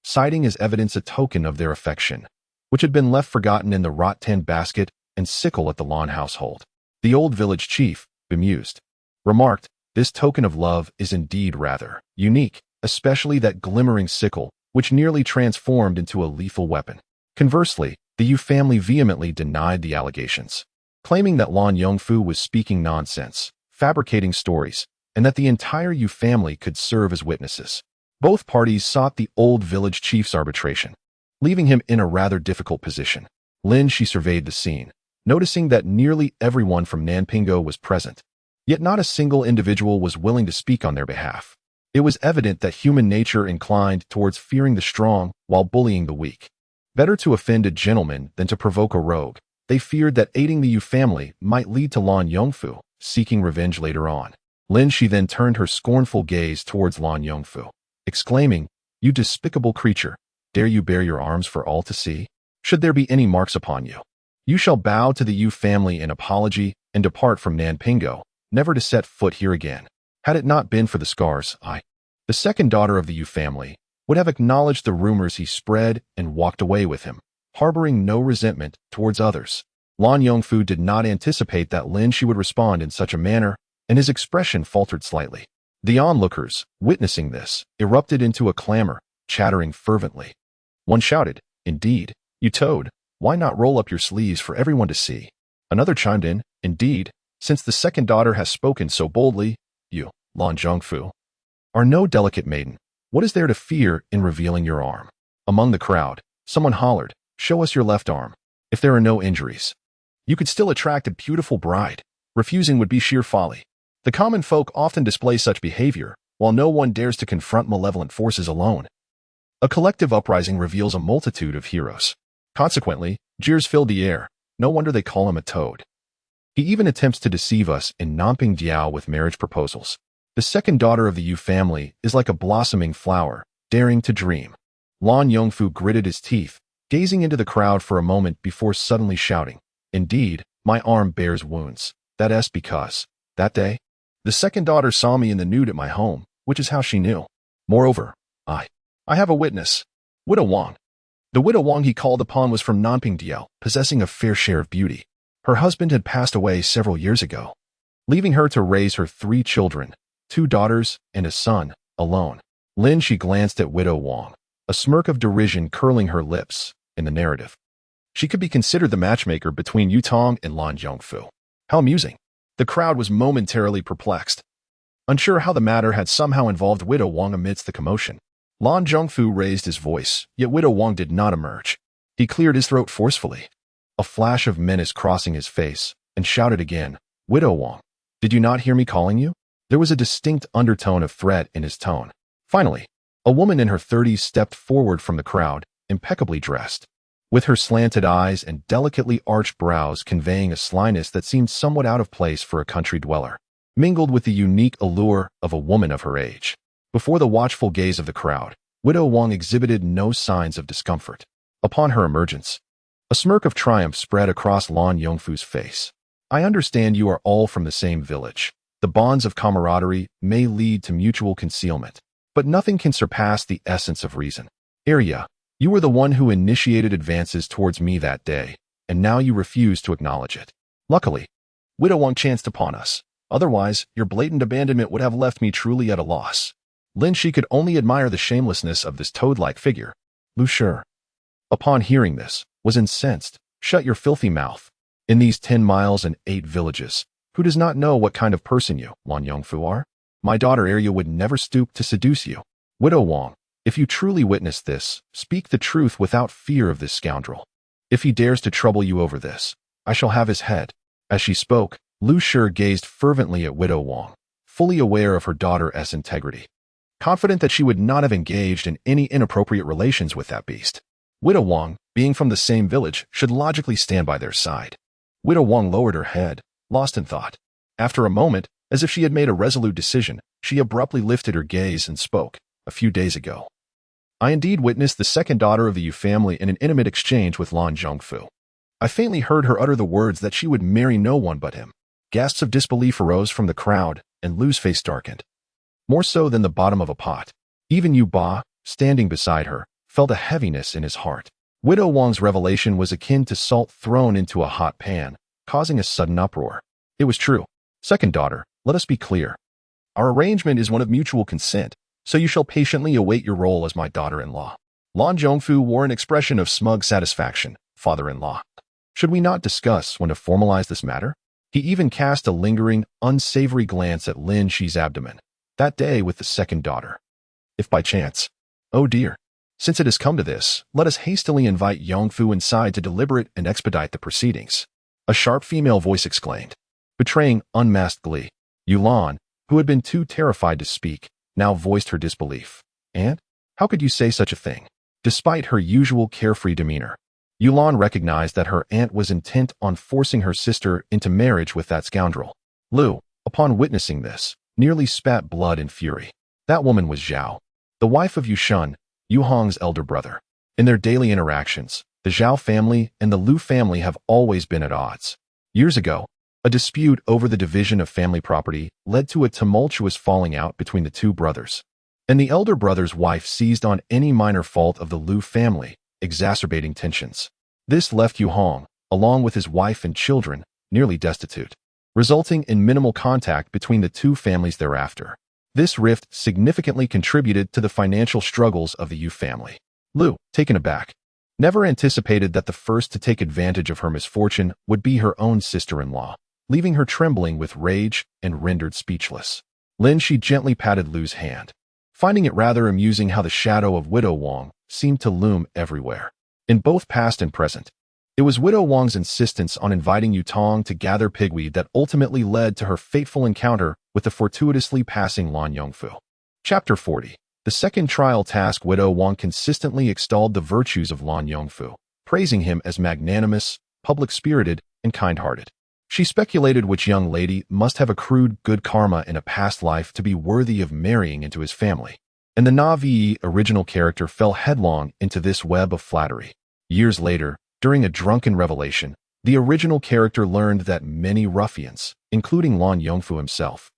citing as evidence a token of their affection, which had been left forgotten in the rattan basket and sickle at the Lan household. The old village chief, bemused, remarked, this token of love is indeed rather unique, especially that glimmering sickle, which nearly transformed into a lethal weapon. Conversely, the Yu family vehemently denied the allegations, claiming that Lan Yongfu was speaking nonsense, fabricating stories, and that the entire Yu family could serve as witnesses. Both parties sought the old village chief's arbitration, leaving him in a rather difficult position. Lin Xi surveyed the scene, noticing that nearly everyone from Nanpingo was present, yet not a single individual was willing to speak on their behalf. It was evident that human nature inclined towards fearing the strong while bullying the weak. Better to offend a gentleman than to provoke a rogue. They feared that aiding the Yu family might lead to Lan Yongfu seeking revenge later on. Lin Xi then turned her scornful gaze towards Lan Yongfu, exclaiming, You despicable creature, dare you bare your arms for all to see? Should there be any marks upon you, you shall bow to the Yu family in apology and depart from Nanpingo, never to set foot here again. Had it not been for the scars, I, the second daughter of the Yu family, would have acknowledged the rumors he spread and walked away with him, harboring no resentment towards others. Lan Yongfu did not anticipate that Lin Xi would respond in such a manner, and his expression faltered slightly. The onlookers, witnessing this, erupted into a clamor, chattering fervently. One shouted, Indeed, you toad, why not roll up your sleeves for everyone to see? Another chimed in, Indeed, since the second daughter has spoken so boldly, you, Lan Zhongfu, are no delicate maiden. What is there to fear in revealing your arm? Among the crowd, someone hollered, Show us your left arm. If there are no injuries, you could still attract a beautiful bride. Refusing would be sheer folly. The common folk often display such behavior, while no one dares to confront malevolent forces alone. A collective uprising reveals a multitude of heroes. Consequently, Jeers filled the air. No wonder they call him a toad. He even attempts to deceive us in Namping Diao with marriage proposals. The second daughter of the Yu family is like a blossoming flower, daring to dream. Lan Yongfu gritted his teeth, gazing into the crowd for a moment before suddenly shouting, "Indeed, my arm bears wounds. That's because, that day, the second daughter saw me in the nude at my home, which is how she knew. Moreover, I have a witness. Widow Wang." The widow Wang he called upon was from Nanping Diao, possessing a fair share of beauty. Her husband had passed away several years ago, leaving her to raise her 3 children, 2 daughters and a son, alone. Lin Xi glanced at widow Wang, a smirk of derision curling her lips. In the narrative, she could be considered the matchmaker between Yu Tong and Lan Yongfu. How amusing. The crowd was momentarily perplexed, unsure how the matter had somehow involved widow Wang amidst the commotion. Lan Zhongfu raised his voice, yet widow Wang did not emerge. He cleared his throat forcefully, a flash of menace crossing his face, and shouted again, "Widow Wang, did you not hear me calling you?" There was a distinct undertone of threat in his tone. Finally, a woman in her 30s stepped forward from the crowd, impeccably dressed, with her slanted eyes and delicately arched brows conveying a slyness that seemed somewhat out of place for a country dweller, mingled with the unique allure of a woman of her age. Before the watchful gaze of the crowd, widow Wang exhibited no signs of discomfort. Upon her emergence, a smirk of triumph spread across Lan Yongfu's face. "I understand you are all from the same village. The bonds of camaraderie may lead to mutual concealment, but nothing can surpass the essence of reason. Arya, you were the one who initiated advances towards me that day, and now you refuse to acknowledge it. Luckily, widow Wang chanced upon us. Otherwise, your blatant abandonment would have left me truly at a loss." Lin Xi could only admire the shamelessness of this toad-like figure. Lu Shi, upon hearing this, was incensed. "Shut your filthy mouth. In these 10 miles and 8 villages, who does not know what kind of person you, Lan Yongfu, are? My daughter Arya would never stoop to seduce you. Widow Wang, if you truly witnessed this, speak the truth without fear of this scoundrel. If he dares to trouble you over this, I shall have his head." As she spoke, Lu Shi gazed fervently at widow Wang, fully aware of her daughter's integrity, confident that she would not have engaged in any inappropriate relations with that beast. Widow Wang, being from the same village, should logically stand by their side. Widow Wang lowered her head, lost in thought. After a moment, as if she had made a resolute decision, she abruptly lifted her gaze and spoke. "A few days ago, I indeed witnessed the second daughter of the Yu family in an intimate exchange with Lan Zhongfu. I faintly heard her utter the words that she would marry no one but him." Gasps of disbelief arose from the crowd, and Lu's face darkened, more so than the bottom of a pot. Even Yu Ba, standing beside her, felt a heaviness in his heart. Widow Wang's revelation was akin to salt thrown into a hot pan, causing a sudden uproar. It was true. "Second daughter, let us be clear. Our arrangement is one of mutual consent, so you shall patiently await your role as my daughter-in-law." Lan Zhongfu wore an expression of smug satisfaction. "Father-in-law, should we not discuss when to formalize this matter?" He even cast a lingering, unsavory glance at Lin Xi's abdomen. "That day with the second daughter. If by chance, oh dear, since it has come to this, let us hastily invite Yongfu inside to deliberate and expedite the proceedings." A sharp female voice exclaimed, betraying unmasked glee. Yulan, who had been too terrified to speak, now voiced her disbelief. "Aunt, how could you say such a thing?" Despite her usual carefree demeanor, Yulan recognized that her aunt was intent on forcing her sister into marriage with that scoundrel. Lu, upon witnessing this, nearly spat blood in fury. That woman was Zhao, the wife of Yu Shun, Yu Hong's elder brother. In their daily interactions, the Zhao family and the Lu family have always been at odds. Years ago, a dispute over the division of family property led to a tumultuous falling out between the two brothers, and the elder brother's wife seized on any minor fault of the Lu family, exacerbating tensions. This left Yu Hong, along with his wife and children, nearly destitute, resulting in minimal contact between the two families thereafter. This rift significantly contributed to the financial struggles of the Yu family. Lu, taken aback, never anticipated that the first to take advantage of her misfortune would be her own sister-in-law, leaving her trembling with rage and rendered speechless. Lin Xi gently patted Lu's hand, finding it rather amusing how the shadow of Widow Wang seemed to loom everywhere, in both past and present. It was Widow Wang's insistence on inviting Yu Tong to gather pigweed that ultimately led to her fateful encounter with the fortuitously passing Lan Yongfu. Chapter 40. The second trial task. Widow Wang consistently extolled the virtues of Lan Yongfu, praising him as magnanimous, public-spirited, and kind-hearted. She speculated which young lady must have accrued good karma in a past life to be worthy of marrying into his family. And the Na'vi original character fell headlong into this web of flattery. Years later, during a drunken revelation, the original character learned that many ruffians, including Lan Yongfu himself,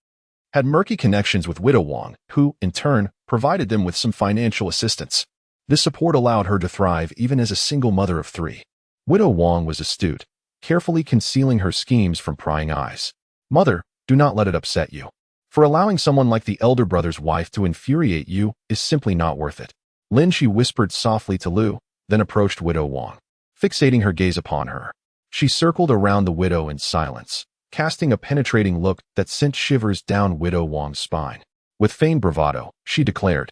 had murky connections with Widow Wang, who, in turn, provided them with some financial assistance. This support allowed her to thrive even as a single mother of 3. Widow Wang was astute, carefully concealing her schemes from prying eyes. Mother, do not let it upset you. For allowing someone like the elder brother's wife to infuriate you is simply not worth it. Lin Xi whispered softly to Lu, then approached Widow Wang, fixating her gaze upon her. She circled around the widow in silence, casting a penetrating look that sent shivers down Widow Wang's spine. With feigned bravado, she declared,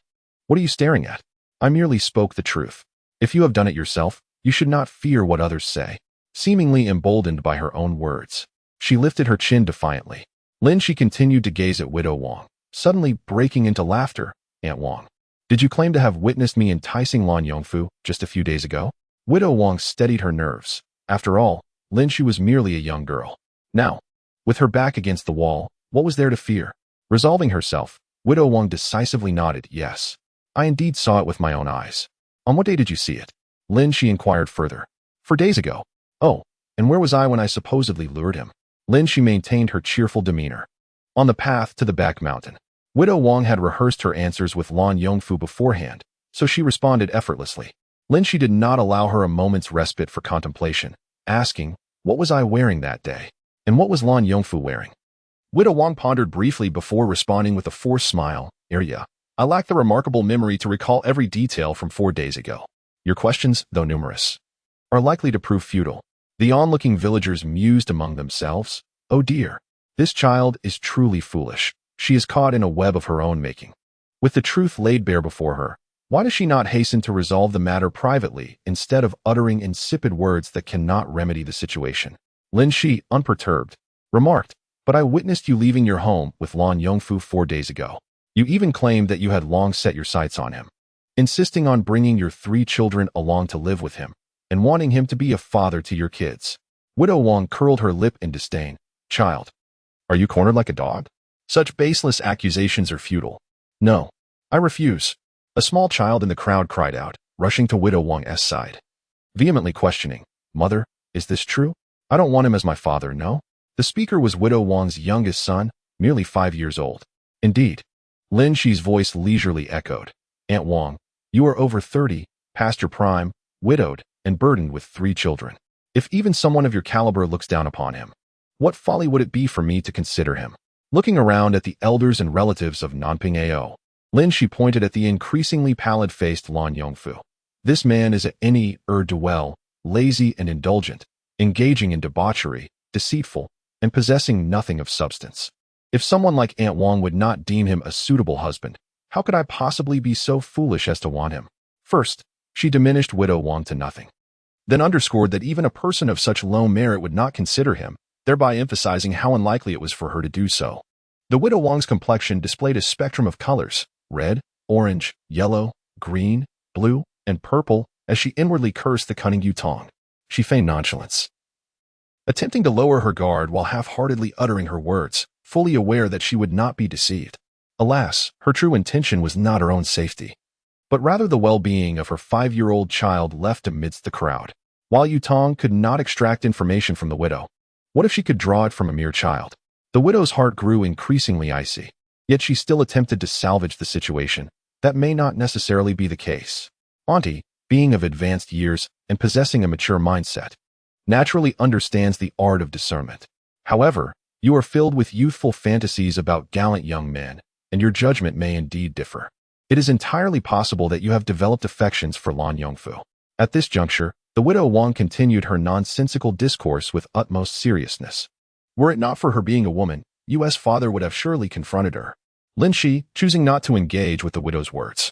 "What are you staring at? I merely spoke the truth. If you have done it yourself, you should not fear what others say." Seemingly emboldened by her own words, she lifted her chin defiantly. Lin Xi continued to gaze at Widow Wang, suddenly breaking into laughter. "Aunt Wang, did you claim to have witnessed me enticing Lan Yongfu just a few days ago?" Widow Wang steadied her nerves. After all, Lin Xi was merely a young girl. Now, with her back against the wall, what was there to fear? Resolving herself, Widow Wang decisively nodded. "Yes, I indeed saw it with my own eyes." "On what day did you see it?" Lin Xi inquired further. "4 days ago." "Oh, and where was I when I supposedly lured him?" Lin Xi maintained her cheerful demeanor. "On the path to the back mountain." Widow Wang had rehearsed her answers with Lan Yongfu beforehand, so she responded effortlessly. Lin Xi did not allow her a moment's respite for contemplation, asking, "What was I wearing that day? And what was Lan Yongfu wearing?" Widow Wang pondered briefly before responding with a forced smile. "Arya, I lack the remarkable memory to recall every detail from 4 days ago. Your questions, though numerous, are likely to prove futile." The onlooking villagers mused among themselves. "Oh dear, this child is truly foolish. She is caught in a web of her own making." With the truth laid bare before her, why does she not hasten to resolve the matter privately instead of uttering insipid words that cannot remedy the situation? Lin Xi, unperturbed, remarked, "But I witnessed you leaving your home with Lan Yongfu 4 days ago. You even claimed that you had long set your sights on him, insisting on bringing your 3 children along to live with him, and wanting him to be a father to your kids." Widow Wang curled her lip in disdain. "Child, are you cornered like a dog? Such baseless accusations are futile." "No, I refuse," a small child in the crowd cried out, rushing to Widow Wang's side, vehemently questioning, "Mother, is this true? I don't want him as my father, no?" The speaker was Widow Wang's youngest son, merely 5 years old. "Indeed," Lin Xi's voice leisurely echoed. "Aunt Wang, you are over 30, past your prime, widowed, and burdened with 3 children. If even someone of your caliber looks down upon him, what folly would it be for me to consider him?" Looking around at the elders and relatives of Nanping Ao, Lin Xi pointed at the increasingly pallid-faced Lan Yongfu. "This man is a ne'er-do-well, lazy and indulgent, engaging in debauchery, deceitful, and possessing nothing of substance. If someone like Aunt Wang would not deem him a suitable husband, how could I possibly be so foolish as to want him?" First, she diminished Widow Wang to nothing, then underscored that even a person of such low merit would not consider him, thereby emphasizing how unlikely it was for her to do so. The Widow Wang's complexion displayed a spectrum of colors: red, orange, yellow, green, blue, and purple, as she inwardly cursed the cunning Yutong. She feigned nonchalance, attempting to lower her guard while half-heartedly uttering her words, fully aware that she would not be deceived. Alas, her true intention was not her own safety, but rather the well-being of her 5-year-old child left amidst the crowd. While Yutong could not extract information from the widow, what if she could draw it from a mere child? The widow's heart grew increasingly icy, yet she still attempted to salvage the situation. That may not necessarily be the case. Auntie, being of advanced years and possessing a mature mindset, naturally understands the art of discernment. However, you are filled with youthful fantasies about gallant young men, and your judgment may indeed differ. It is entirely possible that you have developed affections for Lan Yongfu. At this juncture, the Widow Wang continued her nonsensical discourse with utmost seriousness. Were it not for her being a woman, U.S. father would have surely confronted her. Lin Xi, choosing not to engage with the widow's words,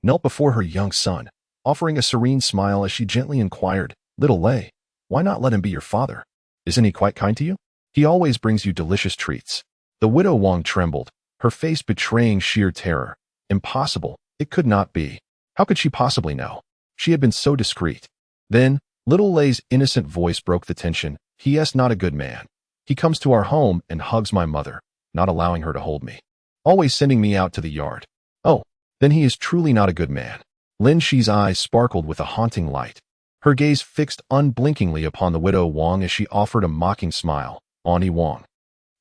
knelt before her young son, offering a serene smile as she gently inquired, "Little Lei, why not let him be your father? Isn't he quite kind to you? He always brings you delicious treats." The Widow Wang trembled, her face betraying sheer terror. Impossible. It could not be. How could she possibly know? She had been so discreet. Then, little Lei's innocent voice broke the tension. He is not a good man. He comes to our home and hugs my mother, not allowing her to hold me. Always sending me out to the yard. Oh, then he is truly not a good man. Lin Xi's eyes sparkled with a haunting light. Her gaze fixed unblinkingly upon the widow Wang as she offered a mocking smile. Auntie Wang.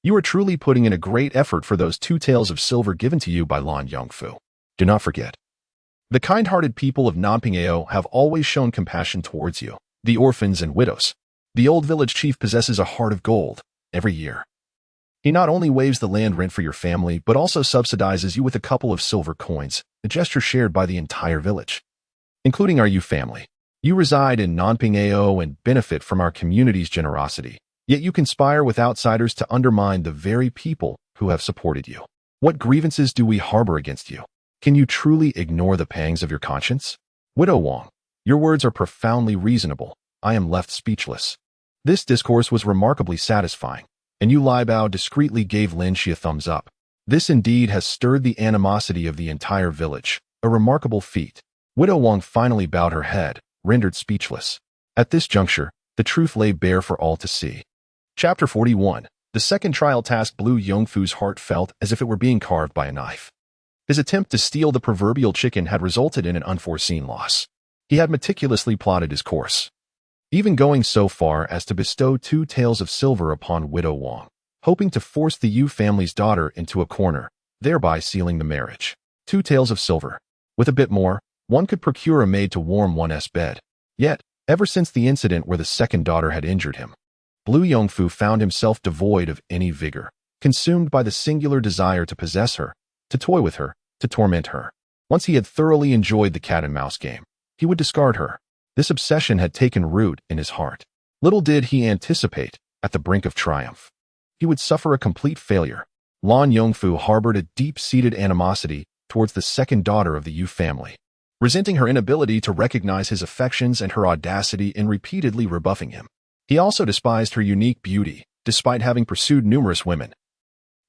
You are truly putting in a great effort for those 2 taels of silver given to you by Lan Yongfu. Do not forget. The kind-hearted people of Nanpingao have always shown compassion towards you, the orphans and widows. The old village chief possesses a heart of gold. Every year, he not only waives the land rent for your family, but also subsidizes you with a couple of silver coins, a gesture shared by the entire village, including our Yu family. You reside in Nanpingao and benefit from our community's generosity, yet you conspire with outsiders to undermine the very people who have supported you. What grievances do we harbor against you? Can you truly ignore the pangs of your conscience? Widow Wang, your words are profoundly reasonable. I am left speechless. This discourse was remarkably satisfying, and Yu Liebao discreetly gave Lin Xi a thumbs up. This indeed has stirred the animosity of the entire village, a remarkable feat. Widow Wang finally bowed her head, rendered speechless. At this juncture, the truth lay bare for all to see. Chapter 41. The second trial task blew Yongfu's heart felt as if it were being carved by a knife. His attempt to steal the proverbial chicken had resulted in an unforeseen loss. He had meticulously plotted his course, even going so far as to bestow 2 taels of silver upon Widow Wang, hoping to force the Yu family's daughter into a corner, thereby sealing the marriage. 2 taels of silver. With a bit more, one could procure a maid to warm one's bed. Yet, ever since the incident where the second daughter had injured him, Blue Yongfu found himself devoid of any vigor, consumed by the singular desire to possess her, to toy with her, to torment her. Once he had thoroughly enjoyed the cat-and-mouse game, he would discard her. This obsession had taken root in his heart. Little did he anticipate, at the brink of triumph, he would suffer a complete failure. Lan Yongfu harbored a deep-seated animosity towards the second daughter of the Yu family, resenting her inability to recognize his affections and her audacity in repeatedly rebuffing him. He also despised her unique beauty, despite having pursued numerous women.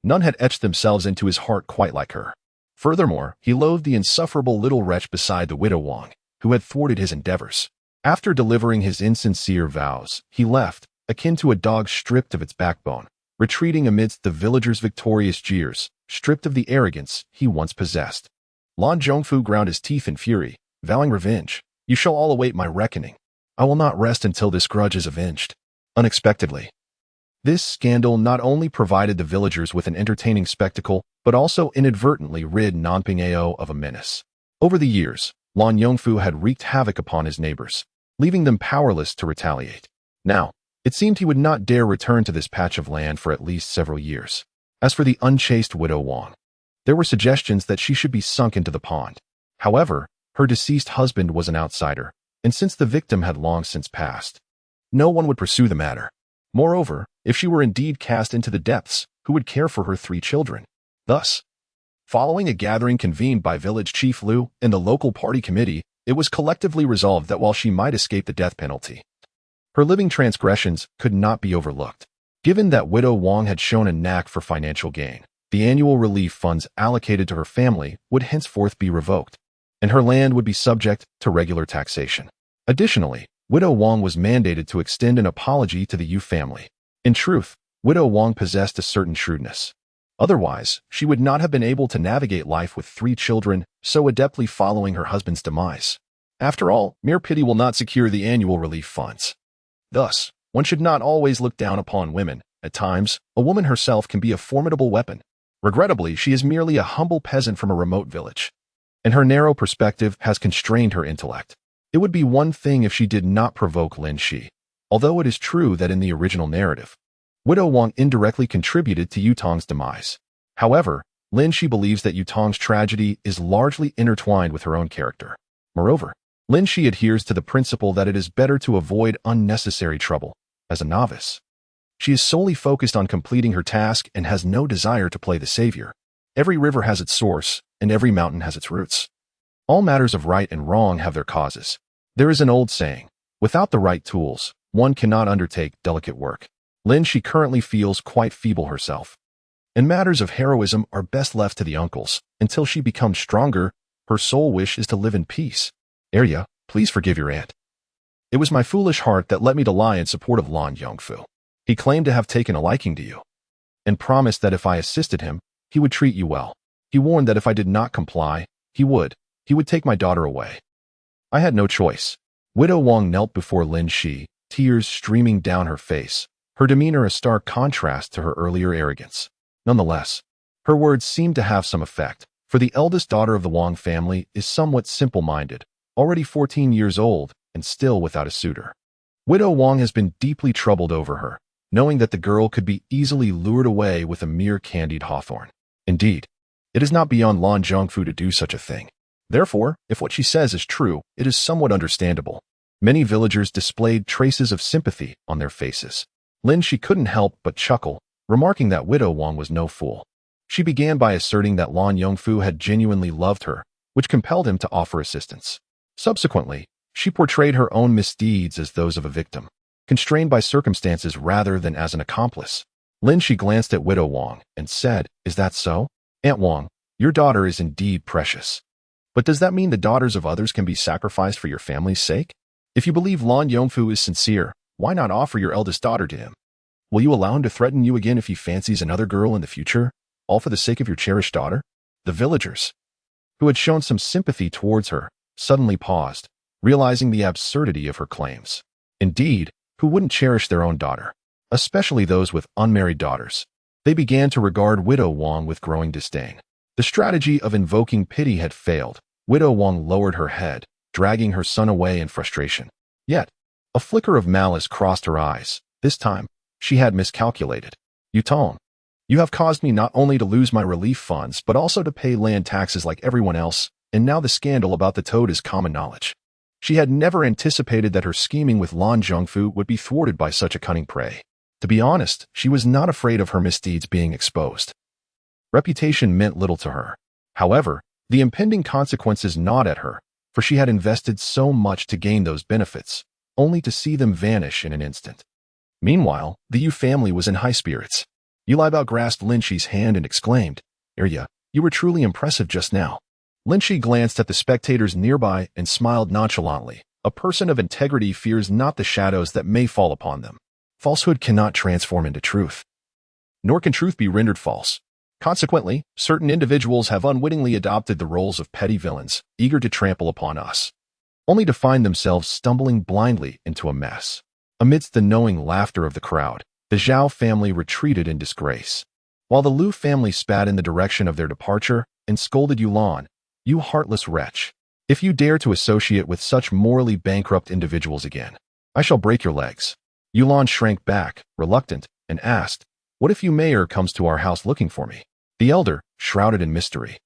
None had etched themselves into his heart quite like her. Furthermore, he loathed the insufferable little wretch beside the widow Wang, who had thwarted his endeavors. After delivering his insincere vows, he left, akin to a dog stripped of its backbone, retreating amidst the villagers' victorious jeers, stripped of the arrogance he once possessed. Lan Zhongfu ground his teeth in fury, vowing revenge. You shall all await my reckoning. I will not rest until this grudge is avenged. Unexpectedly, this scandal not only provided the villagers with an entertaining spectacle, but also inadvertently rid Nanpingao of a menace. Over the years, Lan Yongfu had wreaked havoc upon his neighbors, leaving them powerless to retaliate. Now, it seemed he would not dare return to this patch of land for at least several years. As for the unchaste widow Wang, there were suggestions that she should be sunk into the pond. However, her deceased husband was an outsider, and since the victim had long since passed, no one would pursue the matter. Moreover, if she were indeed cast into the depths, who would care for her 3 children? Thus, following a gathering convened by village chief Liu and the local party committee, it was collectively resolved that while she might escape the death penalty, her living transgressions could not be overlooked. Given that widow Wang had shown a knack for financial gain, the annual relief funds allocated to her family would henceforth be revoked, and her land would be subject to regular taxation. Additionally, widow Wang was mandated to extend an apology to the Yu family. In truth, widow Wang possessed a certain shrewdness. Otherwise, she would not have been able to navigate life with 3 children so adeptly following her husband's demise. After all, mere pity will not secure the annual relief funds. Thus, one should not always look down upon women. At times, a woman herself can be a formidable weapon. Regrettably, she is merely a humble peasant from a remote village, and her narrow perspective has constrained her intellect. It would be one thing if she did not provoke Lin Xi, although it is true that in the original narrative, widow Wang indirectly contributed to Yutong's demise. However, Lin Xi believes that Yutong's tragedy is largely intertwined with her own character. Moreover, Lin Xi adheres to the principle that it is better to avoid unnecessary trouble. As a novice, she is solely focused on completing her task and has no desire to play the savior. Every river has its source, and every mountain has its roots. All matters of right and wrong have their causes. There is an old saying, without the right tools, one cannot undertake delicate work. Lin Xi currently feels quite feeble herself, and matters of heroism are best left to the uncles. Until she becomes stronger, her sole wish is to live in peace. Arya, please forgive your aunt. It was my foolish heart that led me to lie in support of Lan Yongfu. He claimed to have taken a liking to you, and promised that if I assisted him, he would treat you well. He warned that if I did not comply, he would take my daughter away. I had no choice. Widow Wang knelt before Lin Xi, tears streaming down her face, her demeanor a stark contrast to her earlier arrogance. Nonetheless, her words seemed to have some effect, for the eldest daughter of the Wang family is somewhat simple-minded, already 14 years old and still without a suitor. Widow Wang has been deeply troubled over her, knowing that the girl could be easily lured away with a mere candied hawthorn. Indeed, it is not beyond Lan Zhongfu to do such a thing. Therefore, if what she says is true, it is somewhat understandable. Many villagers displayed traces of sympathy on their faces. Lin Xi couldn't help but chuckle, remarking that Widow Wang was no fool. She began by asserting that Lan Yongfu had genuinely loved her, which compelled him to offer assistance. Subsequently, she portrayed her own misdeeds as those of a victim, constrained by circumstances rather than as an accomplice. Lin Xi glanced at Widow Wang and said, "Is that so? Aunt Wang, your daughter is indeed precious. But does that mean the daughters of others can be sacrificed for your family's sake? If you believe Lan Yongfu is sincere, why not offer your eldest daughter to him? Will you allow him to threaten you again if he fancies another girl in the future, all for the sake of your cherished daughter?" The villagers, who had shown some sympathy towards her, suddenly paused, realizing the absurdity of her claims. Indeed, who wouldn't cherish their own daughter, especially those with unmarried daughters? They began to regard Widow Wang with growing disdain. The strategy of invoking pity had failed. Widow Wang lowered her head, dragging her son away in frustration. Yet, a flicker of malice crossed her eyes. This time, she had miscalculated. "Yutong, you have caused me not only to lose my relief funds, but also to pay land taxes like everyone else, and now the scandal about the toad is common knowledge." She had never anticipated that her scheming with Lan Zhongfu would be thwarted by such a cunning prey. To be honest, she was not afraid of her misdeeds being exposed. Reputation meant little to her. However, the impending consequences gnawed at her, for she had invested so much to gain those benefits, only to see them vanish in an instant. Meanwhile, the Yu family was in high spirits. Yu Liebao grasped Lin Xi's hand and exclaimed, "Irya, you were truly impressive just now." Lin Xi glanced at the spectators nearby and smiled nonchalantly. A person of integrity fears not the shadows that may fall upon them. Falsehood cannot transform into truth, nor can truth be rendered false. Consequently, certain individuals have unwittingly adopted the roles of petty villains, eager to trample upon us, only to find themselves stumbling blindly into a mess. Amidst the knowing laughter of the crowd, the Zhao family retreated in disgrace, while the Lu family spat in the direction of their departure and scolded Yulan, "You heartless wretch. If you dare to associate with such morally bankrupt individuals again, I shall break your legs." Yulan shrank back, reluctant, and asked, "What if Yu Mayor comes to our house looking for me?" The elder, shrouded in mystery,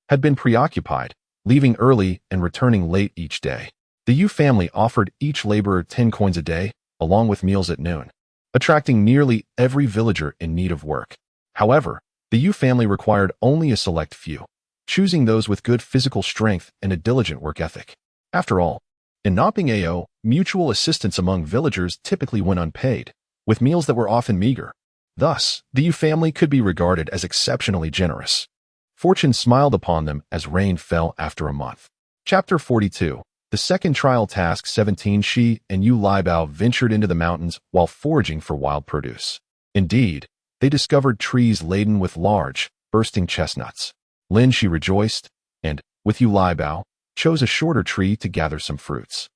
had been preoccupied, leaving early and returning late each day. The Yu family offered each laborer 10 coins a day, along with meals at noon, attracting nearly every villager in need of work. However, the Yu family required only a select few, choosing those with good physical strength and a diligent work ethic. After all, in Noping Ao, mutual assistance among villagers typically went unpaid, with meals that were often meager. Thus, the Yu family could be regarded as exceptionally generous. Fortune smiled upon them as rain fell after a month. Chapter 42. The second trial task 17. Xi and Yu Liebao ventured into the mountains while foraging for wild produce. Indeed, they discovered trees laden with large, bursting chestnuts. Lin Xi rejoiced, and, with Yu Liebao, chose a shorter tree to gather some fruits.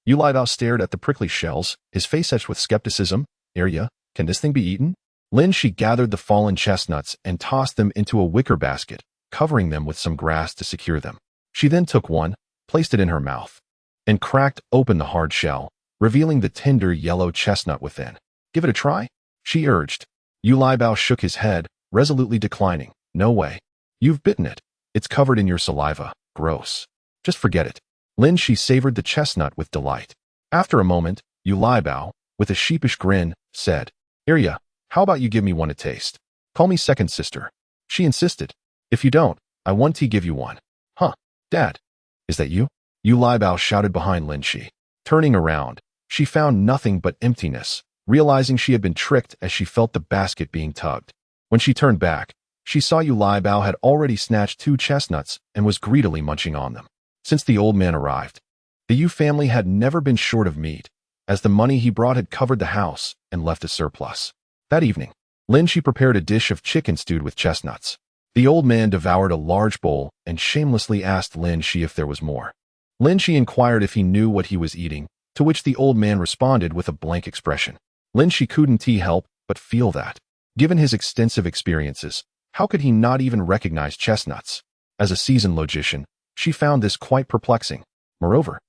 Yu Liebao stared at the prickly shells, his face etched with skepticism. "Irya, can this thing be eaten?" Lin Xi gathered the fallen chestnuts and tossed them into a wicker basket, covering them with some grass to secure them. She then took one, placed it in her mouth, and cracked open the hard shell, revealing the tender yellow chestnut within. "Give it a try?" she urged. Yu Liebao shook his head, resolutely declining. "No way. You've bitten it. It's covered in your saliva. Gross. Just forget it." Lin Xi savored the chestnut with delight. After a moment, Yu Liebao, with a sheepish grin, said, "Irya, how about you give me one to taste? Call me second sister." She insisted. "If you don't, I won't give you one." "Huh, Dad, is that you?" Yu Liebao shouted behind Lin Xi. Turning around, she found nothing but emptiness, realizing she had been tricked as she felt the basket being tugged. When she turned back, she saw Yu Liebao had already snatched 2 chestnuts and was greedily munching on them. Since the old man arrived, the Yu family had never been short of meat, as the money he brought had covered the house and left a surplus. That evening, Lin Xi prepared a dish of chicken stewed with chestnuts. The old man devoured a large bowl and shamelessly asked Lin Xi if there was more. Lin Xi inquired if he knew what he was eating, to which the old man responded with a blank expression. Lin Xi couldn't help but feel that, given his extensive experiences, how could he not even recognize chestnuts? As a seasoned logician, she found this quite perplexing. Moreover,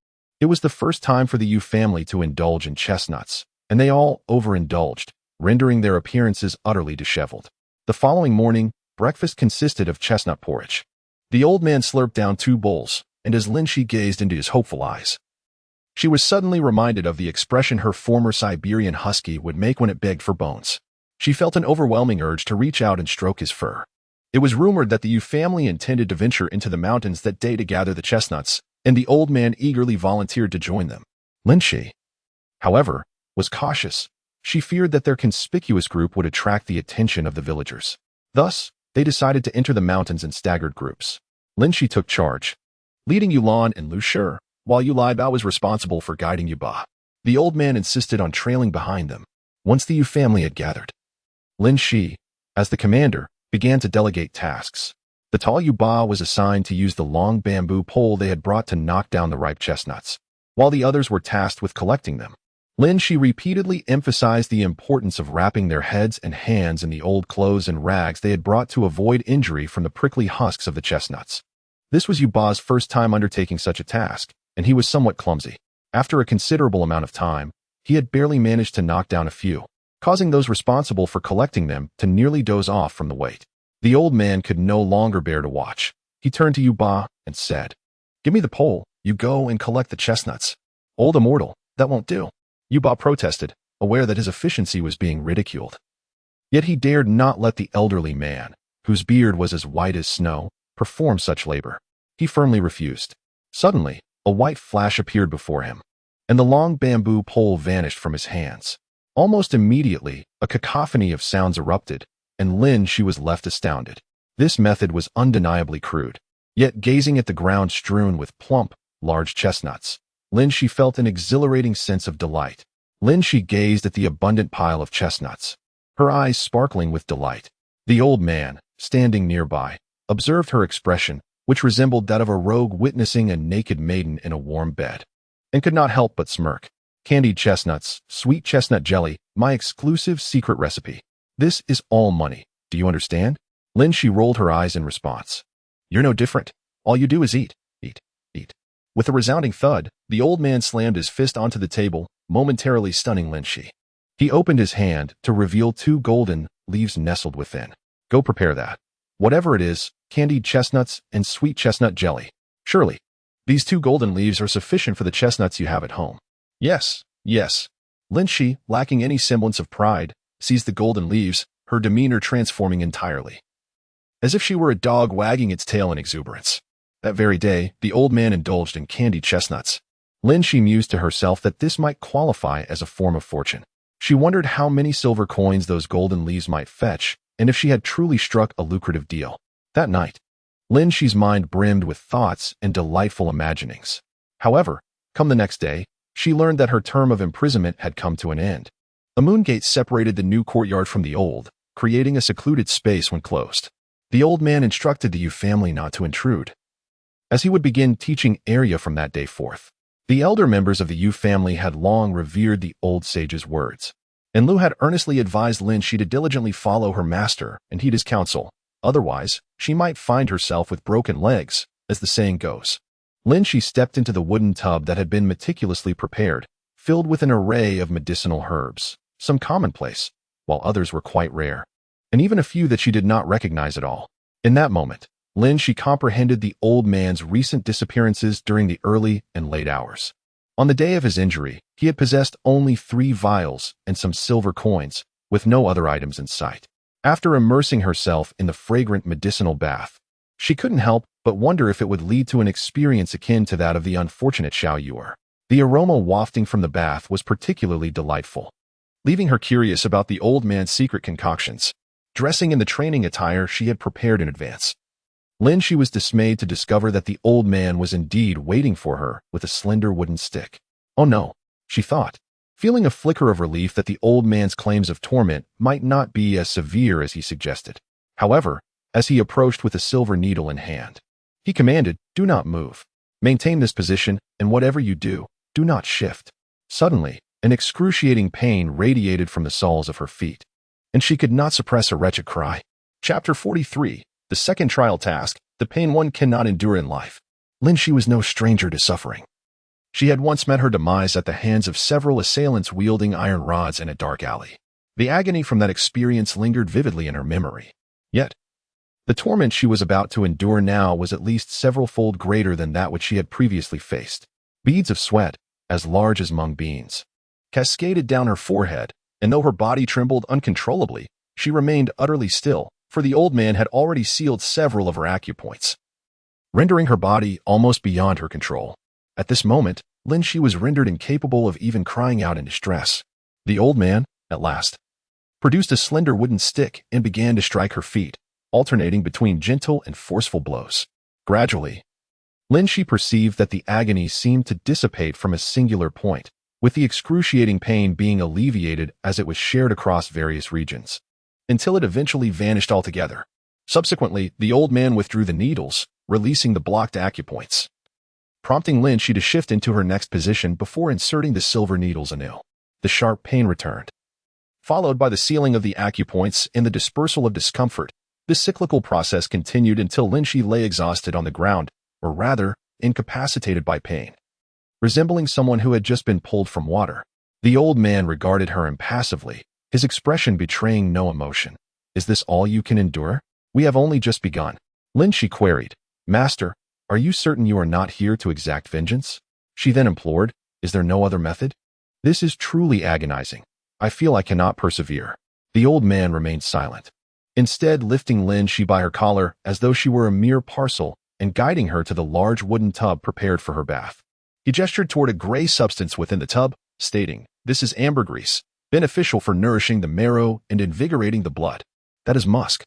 it was the first time for the Yu family to indulge in chestnuts, and they all overindulged, rendering their appearances utterly disheveled. The following morning, breakfast consisted of chestnut porridge. The old man slurped down 2 bowls, and as Lin Xi gazed into his hopeful eyes, she was suddenly reminded of the expression her former Siberian husky would make when it begged for bones. She felt an overwhelming urge to reach out and stroke his fur. It was rumored that the Yu family intended to venture into the mountains that day to gather the chestnuts, and the old man eagerly volunteered to join them. Lin Xi, however, was cautious. She feared that their conspicuous group would attract the attention of the villagers. Thus, they decided to enter the mountains in staggered groups. Lin Xi took charge, leading Yulan and Lu Shi, while Yu Bao was responsible for guiding Yu Ba. The old man insisted on trailing behind them. Once the Yu family had gathered, Lin Xi, as the commander, began to delegate tasks. The tall Yu Ba was assigned to use the long bamboo pole they had brought to knock down the ripe chestnuts, while the others were tasked with collecting them. Lin Xi repeatedly emphasized the importance of wrapping their heads and hands in the old clothes and rags they had brought to avoid injury from the prickly husks of the chestnuts. This was Yu Ba's first time undertaking such a task, and he was somewhat clumsy. After a considerable amount of time, he had barely managed to knock down a few, causing those responsible for collecting them to nearly doze off from the weight. The old man could no longer bear to watch. He turned to Yu Ba and said, "Give me the pole, you go and collect the chestnuts." "Old immortal, that won't do," Yu Ba protested, aware that his efficiency was being ridiculed. Yet he dared not let the elderly man, whose beard was as white as snow, perform such labor. He firmly refused. Suddenly, a white flash appeared before him, and the long bamboo pole vanished from his hands. Almost immediately, a cacophony of sounds erupted, and Lin Xi was left astounded. This method was undeniably crude, yet gazing at the ground strewn with plump, large chestnuts, Lin Xi felt an exhilarating sense of delight. Lin Xi gazed at the abundant pile of chestnuts, her eyes sparkling with delight. The old man, standing nearby, observed her expression, which resembled that of a rogue witnessing a naked maiden in a warm bed, and could not help but smirk. "Candied chestnuts, sweet chestnut jelly, my exclusive secret recipe. This is all money. Do you understand?" Lin Xi rolled her eyes in response. "You're no different. All you do is eat, eat, eat." With a resounding thud, the old man slammed his fist onto the table, momentarily stunning Lin Xi. He opened his hand to reveal 2 golden leaves nestled within. "Go prepare that. Whatever it is, candied chestnuts and sweet chestnut jelly. Surely, these 2 golden leaves are sufficient for the chestnuts you have at home." "Yes, yes." Lin Xi, lacking any semblance of pride, seized the golden leaves, her demeanor transforming entirely, as if she were a dog wagging its tail in exuberance. That very day, the old man indulged in candied chestnuts. Lin Xi mused to herself that this might qualify as a form of fortune. She wondered how many silver coins those golden leaves might fetch, and if she had truly struck a lucrative deal. That night, Lin Xi's mind brimmed with thoughts and delightful imaginings. However, come the next day, she learned that her term of imprisonment had come to an end. A moon gate separated the new courtyard from the old, creating a secluded space when closed. The old man instructed the Yu family not to intrude, as he would begin teaching area from that day forth. The elder members of the Yu family had long revered the old sage's words, and Lu had earnestly advised Lin Xi to diligently follow her master and heed his counsel. Otherwise, she might find herself with broken legs, as the saying goes. Lin Xi stepped into the wooden tub that had been meticulously prepared, filled with an array of medicinal herbs, some commonplace, while others were quite rare, and even a few that she did not recognize at all. In that moment, Lin Xi comprehended the old man's recent disappearances during the early and late hours. On the day of his injury, he had possessed only 3 vials and some silver coins, with no other items in sight. After immersing herself in the fragrant medicinal bath, she couldn't help but wonder if it would lead to an experience akin to that of the unfortunate Xiao Yuer. The aroma wafting from the bath was particularly delightful, leaving her curious about the old man's secret concoctions. Dressing in the training attire she had prepared in advance, Lin Xi was dismayed to discover that the old man was indeed waiting for her with a slender wooden stick. "Oh no," she thought, feeling a flicker of relief that the old man's claims of torment might not be as severe as he suggested. However, as he approached with a silver needle in hand, he commanded, "Do not move. Maintain this position, and whatever you do, do not shift." Suddenly, an excruciating pain radiated from the soles of her feet, and she could not suppress a wretched cry. Chapter 43. The second trial task, the pain one cannot endure in life. Lin Xi was no stranger to suffering. She had once met her demise at the hands of several assailants wielding iron rods in a dark alley. The agony from that experience lingered vividly in her memory. Yet, the torment she was about to endure now was at least several-fold greater than that which she had previously faced. Beads of sweat, as large as mung beans, cascaded down her forehead, and though her body trembled uncontrollably, she remained utterly still, for the old man had already sealed several of her acupoints, rendering her body almost beyond her control. At this moment, Lin Xi was rendered incapable of even crying out in distress. The old man, at last, produced a slender wooden stick and began to strike her feet, alternating between gentle and forceful blows. Gradually, Lin Xi perceived that the agony seemed to dissipate from a singular point, with the excruciating pain being alleviated as it was shared across various regions, until it eventually vanished altogether. Subsequently, the old man withdrew the needles, releasing the blocked acupoints, prompting Lin Xi to shift into her next position before inserting the silver needles anew. The sharp pain returned, followed by the sealing of the acupoints and the dispersal of discomfort. This cyclical process continued until Lin Xi lay exhausted on the ground, or rather, incapacitated by pain, resembling someone who had just been pulled from water. The old man regarded her impassively, his expression betraying no emotion. "Is this all you can endure? We have only just begun." Lin Xi queried. "Master, are you certain you are not here to exact vengeance?" She then implored, "Is there no other method? This is truly agonizing. I feel I cannot persevere." The old man remained silent, instead lifting Lin Xi by her collar as though she were a mere parcel and guiding her to the large wooden tub prepared for her bath. He gestured toward a gray substance within the tub, stating, "This is ambergris, beneficial for nourishing the marrow and invigorating the blood. That is musk,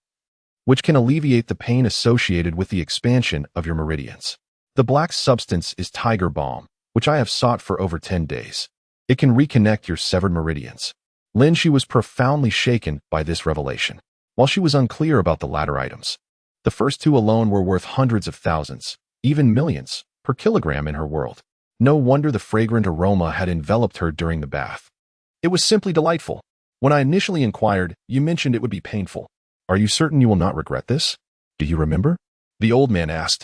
which can alleviate the pain associated with the expansion of your meridians. The black substance is tiger balm, which I have sought for over 10 days. It can reconnect your severed meridians." Lin Xi was profoundly shaken by this revelation. While she was unclear about the latter items, the first two alone were worth hundreds of thousands, even millions, per kilogram in her world. No wonder the fragrant aroma had enveloped her during the bath. "It was simply delightful. When I initially inquired, you mentioned it would be painful. Are you certain you will not regret this? Do you remember?" the old man asked,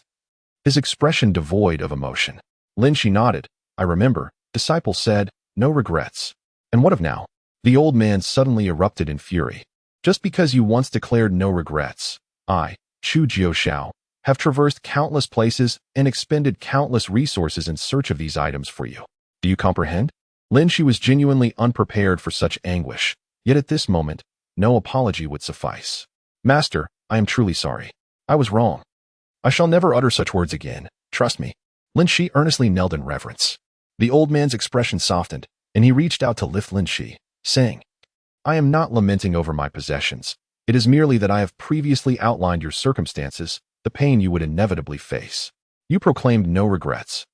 his expression devoid of emotion. Lin Xi nodded. "I remember," disciple said, "no regrets." "And what of now?" The old man suddenly erupted in fury. "Just because you once declared no regrets, I, Chu Jiuxiao, have traversed countless places and expended countless resources in search of these items for you. Do you comprehend?" Lin Xi was genuinely unprepared for such anguish, yet at this moment, no apology would suffice. "Master, I am truly sorry. I was wrong. I shall never utter such words again. Trust me." Lin Xi earnestly knelt in reverence. The old man's expression softened, and he reached out to lift Lin Xi, saying, "I am not lamenting over my possessions. It is merely that I have previously outlined your circumstances, the pain you would inevitably face. You proclaimed no regrets.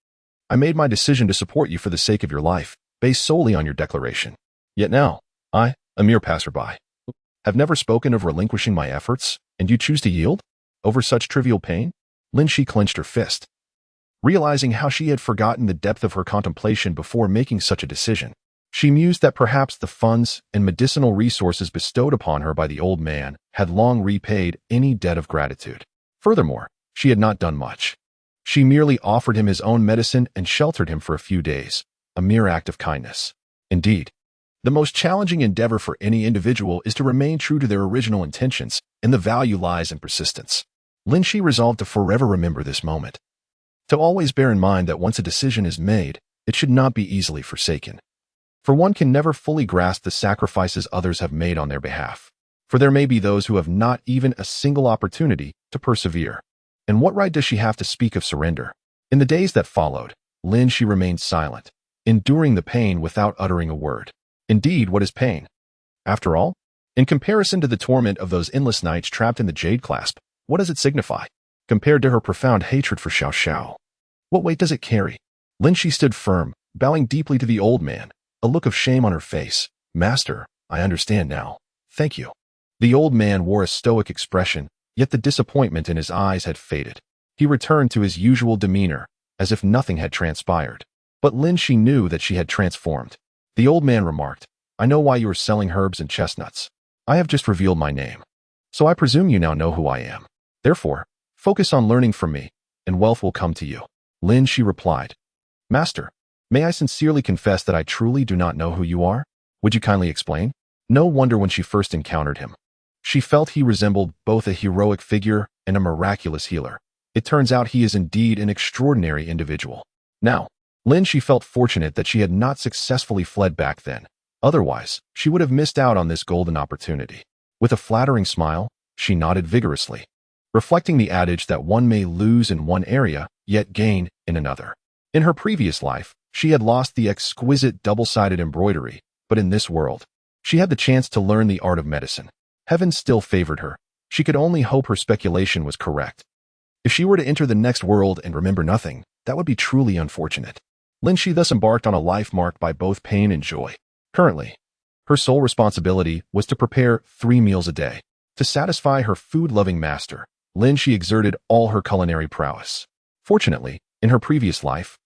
I made my decision to support you for the sake of your life, based solely on your declaration. Yet now, I, a mere passerby, have never spoken of relinquishing my efforts, and you choose to yield? Over such trivial pain?" Lin Xi clenched her fist, realizing how she had forgotten the depth of her contemplation before making such a decision. She mused that perhaps the funds and medicinal resources bestowed upon her by the old man had long repaid any debt of gratitude. Furthermore, she had not done much. She merely offered him his own medicine and sheltered him for a few days, a mere act of kindness. Indeed, the most challenging endeavor for any individual is to remain true to their original intentions, and the value lies in persistence. Lin Xi resolved to forever remember this moment, to always bear in mind that once a decision is made, it should not be easily forsaken. For one can never fully grasp the sacrifices others have made on their behalf, for there may be those who have not even a single opportunity to persevere. And what right does she have to speak of surrender? In the days that followed, Lin Xi remained silent, enduring the pain without uttering a word. Indeed, what is pain? After all, in comparison to the torment of those endless nights trapped in the jade clasp, what does it signify? Compared to her profound hatred for Xiao Xiao, what weight does it carry? Lin Xi stood firm, bowing deeply to the old man, a look of shame on her face. "Master, I understand now. Thank you." The old man wore a stoic expression, yet the disappointment in his eyes had faded. He returned to his usual demeanor, as if nothing had transpired. But Lin Xi knew that she had transformed. The old man remarked, "I know why you are selling herbs and chestnuts. I have just revealed my name. So I presume you now know who I am. Therefore, focus on learning from me, and wealth will come to you." Lin Xi replied, "Master, may I sincerely confess that I truly do not know who you are? Would you kindly explain?" No wonder when she first encountered him, she felt he resembled both a heroic figure and a miraculous healer. It turns out he is indeed an extraordinary individual. Now, Lin Xi felt fortunate that she had not successfully fled back then. Otherwise, she would have missed out on this golden opportunity. With a flattering smile, she nodded vigorously, reflecting the adage that one may lose in one area, yet gain in another. In her previous life, she had lost the exquisite double-sided embroidery, but in this world, she had the chance to learn the art of medicine. Heaven still favored her. She could only hope her speculation was correct. If she were to enter the next world and remember nothing, that would be truly unfortunate. Lin Xi thus embarked on a life marked by both pain and joy. Currently, her sole responsibility was to prepare 3 meals a day. To satisfy her food-loving master, Lin Xi exerted all her culinary prowess. Fortunately, in her previous life,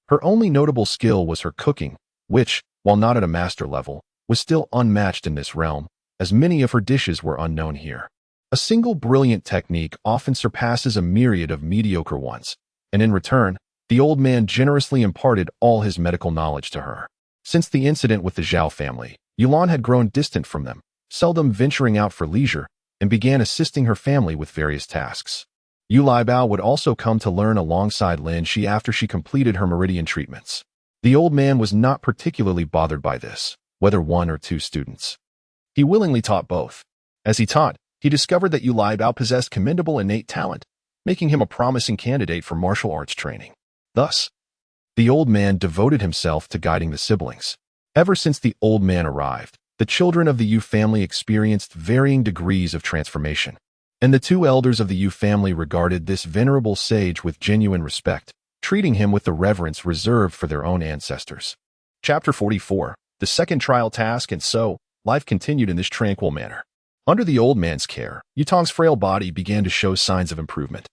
her only notable skill was her cooking, which, while not at a master level, was still unmatched in this realm, as many of her dishes were unknown here. A single brilliant technique often surpasses a myriad of mediocre ones, and in return, the old man generously imparted all his medical knowledge to her. Since the incident with the Zhao family, Yulan had grown distant from them, seldom venturing out for leisure, and began assisting her family with various tasks. Yu Liebao would also come to learn alongside Lin Xi after she completed her meridian treatments. The old man was not particularly bothered by this, whether 1 or 2 students. He willingly taught both. As he taught, he discovered that Yu Liebao possessed commendable innate talent, making him a promising candidate for martial arts training. Thus, the old man devoted himself to guiding the siblings. Ever since the old man arrived, the children of the Yu family experienced varying degrees of transformation, and the 2 elders of the Yu family regarded this venerable sage with genuine respect, treating him with the reverence reserved for their own ancestors. Chapter 44. The second trial task, and so, life continued in this tranquil manner. Under the old man's care, Yutong's frail body began to show signs of improvement.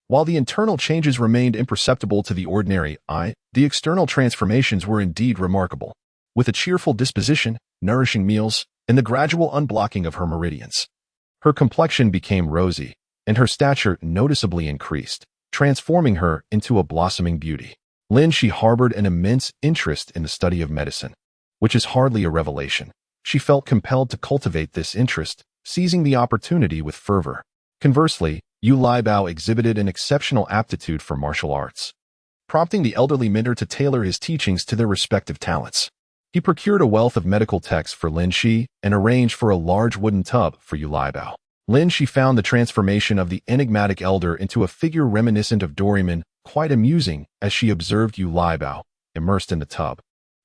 While the internal changes remained imperceptible to the ordinary eye, the external transformations were indeed remarkable. With a cheerful disposition, nourishing meals, and the gradual unblocking of her meridians, her complexion became rosy, and her stature noticeably increased, transforming her into a blossoming beauty. Lin Xi harbored an immense interest in the study of medicine, which is hardly a revelation. She felt compelled to cultivate this interest, seizing the opportunity with fervor. Conversely, Yu Liebao exhibited an exceptional aptitude for martial arts, prompting the elderly mentor to tailor his teachings to their respective talents. He procured a wealth of medical texts for Lin Xi and arranged for a large wooden tub for Yu Liebao. Lin Xi found the transformation of the enigmatic elder into a figure reminiscent of Doraemon quite amusing as she observed Yu Liebao, immersed in the tub,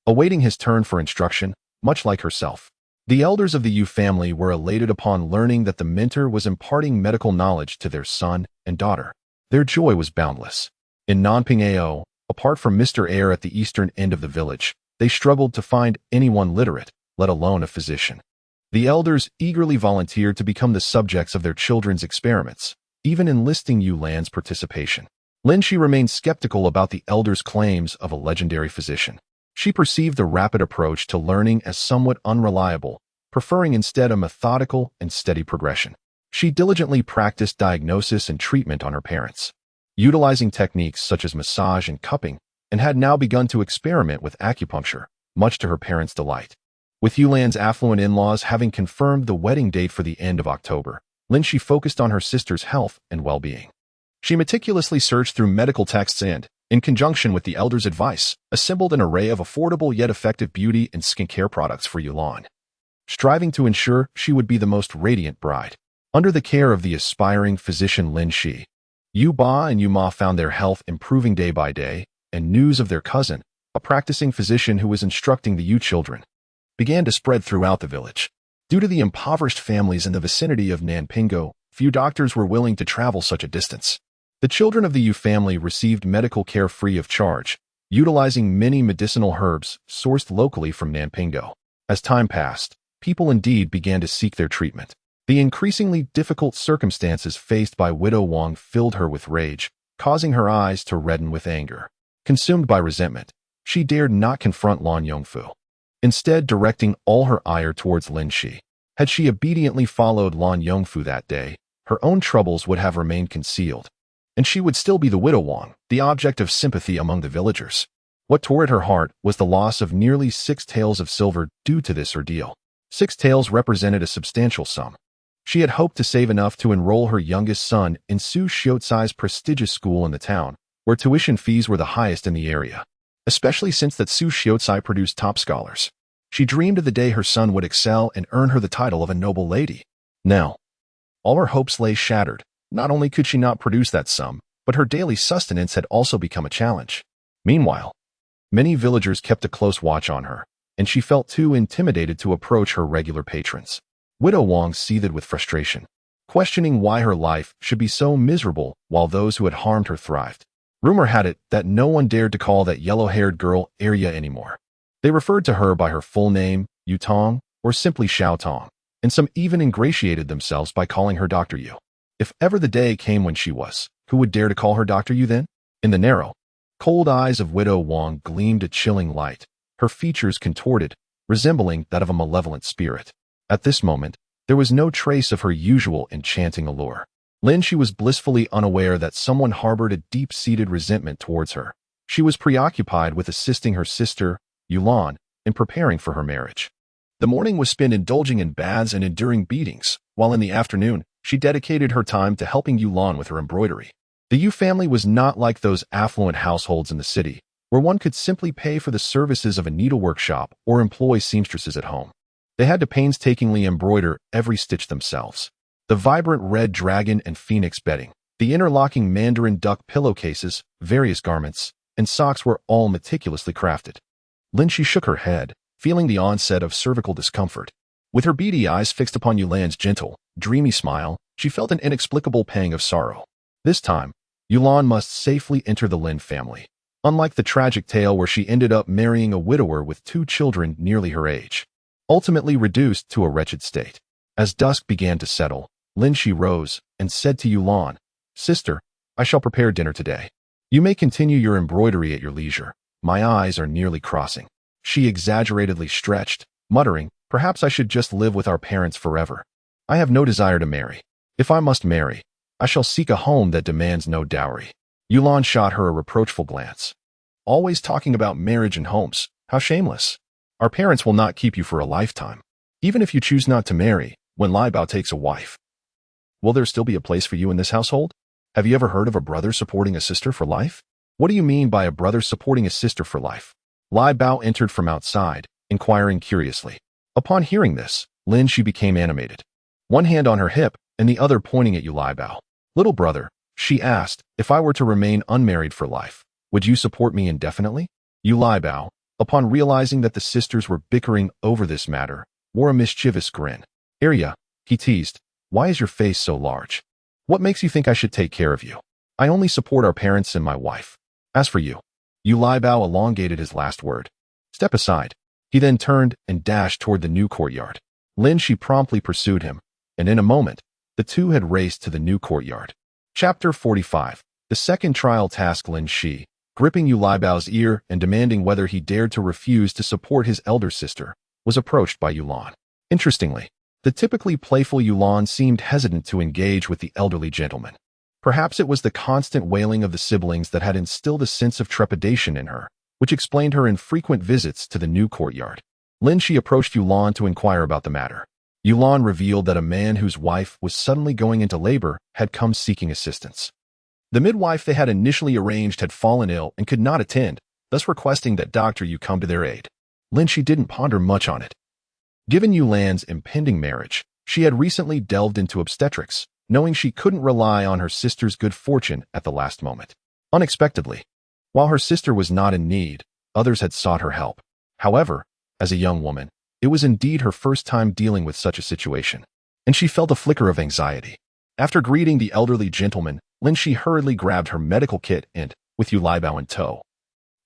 awaiting his turn for instruction, much like herself. The elders of the Yu family were elated upon learning that the mentor was imparting medical knowledge to their son and daughter. Their joy was boundless. In Nanping Ao, apart from Mr. Air at the eastern end of the village, they struggled to find anyone literate, let alone a physician. The elders eagerly volunteered to become the subjects of their children's experiments, even enlisting Yu Lan's participation. Lin Xi remained skeptical about the elders' claims of a legendary physician. She perceived the rapid approach to learning as somewhat unreliable, preferring instead a methodical and steady progression. She diligently practiced diagnosis and treatment on her parents, utilizing techniques such as massage and cupping, and had now begun to experiment with acupuncture, much to her parents' delight. With Yulan's affluent in-laws having confirmed the wedding date for the end of October, Lin Xi focused on her sister's health and well-being. She meticulously searched through medical texts and, in conjunction with the elders' advice, assembled an array of affordable yet effective beauty and skincare products for Yulan, striving to ensure she would be the most radiant bride. Under the care of the aspiring physician Lin Xi, Yu Ba and Yu Ma found their health improving day by day, and news of their cousin, a practicing physician who was instructing the Yu children, began to spread throughout the village. Due to the impoverished families in the vicinity of Nanpingo, few doctors were willing to travel such a distance. The children of the Yu family received medical care free of charge, utilizing many medicinal herbs sourced locally from Nanpingo. As time passed, people indeed began to seek their treatment. The increasingly difficult circumstances faced by Widow Wang filled her with rage, causing her eyes to redden with anger. Consumed by resentment, she dared not confront Lan Yongfu, instead directing all her ire towards Lin Xi. Had she obediently followed Lan Yongfu that day, her own troubles would have remained concealed, and she would still be the Widow Wang, the object of sympathy among the villagers. What tore at her heart was the loss of nearly 6 taels of silver due to this ordeal. 6 taels represented a substantial sum. She had hoped to save enough to enroll her youngest son in Su Xiaocai's prestigious school in the town, where tuition fees were the highest in the area, especially since that Su Xiaocai produced top scholars. She dreamed of the day her son would excel and earn her the title of a noble lady. Now, all her hopes lay shattered. Not only could she not produce that sum, but her daily sustenance had also become a challenge. Meanwhile, many villagers kept a close watch on her, and she felt too intimidated to approach her regular patrons. Widow Wang seethed with frustration, questioning why her life should be so miserable while those who had harmed her thrived. Rumor had it that no one dared to call that yellow-haired girl Arya anymore. They referred to her by her full name, Yu Tong, or simply Xiao Tong, and some even ingratiated themselves by calling her Dr. Yu. If ever the day came when she was, who would dare to call her Dr. Yu then? In the narrow, cold eyes of Widow Wang gleamed a chilling light, her features contorted, resembling that of a malevolent spirit. At this moment, there was no trace of her usual enchanting allure. Lin Xi was blissfully unaware that someone harbored a deep-seated resentment towards her. She was preoccupied with assisting her sister, Yulan, in preparing for her marriage. The morning was spent indulging in baths and enduring beatings, while in the afternoon, she dedicated her time to helping Yulan with her embroidery. The Yu family was not like those affluent households in the city, where one could simply pay for the services of a needlework shop or employ seamstresses at home. They had to painstakingly embroider every stitch themselves. The vibrant red dragon and phoenix bedding, the interlocking mandarin duck pillowcases, various garments, and socks were all meticulously crafted. Lin Xi shook her head, feeling the onset of cervical discomfort. With her beady eyes fixed upon Yulan's gentle, dreamy smile, she felt an inexplicable pang of sorrow. This time, Yulan must safely enter the Lin family, unlike the tragic tale where she ended up marrying a widower with 2 children nearly her age, ultimately reduced to a wretched state. As dusk began to settle, Lin Xi rose and said to Yulan, "Sister, I shall prepare dinner today. You may continue your embroidery at your leisure. My eyes are nearly crossing." She exaggeratedly stretched, muttering, "Perhaps I should just live with our parents forever. I have no desire to marry. If I must marry, I shall seek a home that demands no dowry." Yulan shot her a reproachful glance. "Always talking about marriage and homes. How shameless. Our parents will not keep you for a lifetime. Even if you choose not to marry, when Lai Bao takes a wife, will there still be a place for you in this household? Have you ever heard of a brother supporting a sister for life? What do you mean by a brother supporting a sister for life?" Lai Bao entered from outside, inquiring curiously. Upon hearing this, Lin Xi became animated, one hand on her hip and the other pointing at Lai Bao. "Little brother," she asked, "if I were to remain unmarried for life, would you support me indefinitely?" Lai Bao, upon realizing that the sisters were bickering over this matter, wore a mischievous grin. "Arya," he teased, "why is your face so large? What makes you think I should take care of you? I only support our parents and my wife. As for you," Lai Bao elongated his last word. "Step aside." He then turned and dashed toward the new courtyard. Lin Xi promptly pursued him, and in a moment, the two had raced to the new courtyard. Chapter 45. The second trial task. Lin Xi, gripping Lai Bao's ear and demanding whether he dared to refuse to support his elder sister, was approached by Yulan. Interestingly, the typically playful Yulan seemed hesitant to engage with the elderly gentleman. Perhaps it was the constant wailing of the siblings that had instilled a sense of trepidation in her, which explained her infrequent visits to the new courtyard. Lin Xi approached Yulan to inquire about the matter. Yulan revealed that a man whose wife was suddenly going into labor had come seeking assistance. The midwife they had initially arranged had fallen ill and could not attend, thus requesting that Dr. Yu come to their aid. Lin Xi didn't ponder much on it. Given Yulan's impending marriage, she had recently delved into obstetrics, knowing she couldn't rely on her sister's good fortune at the last moment. Unexpectedly, while her sister was not in need, others had sought her help. However, as a young woman, it was indeed her first time dealing with such a situation, and she felt a flicker of anxiety. After greeting the elderly gentleman, Lin Xi hurriedly grabbed her medical kit and, with Lai Bao in tow,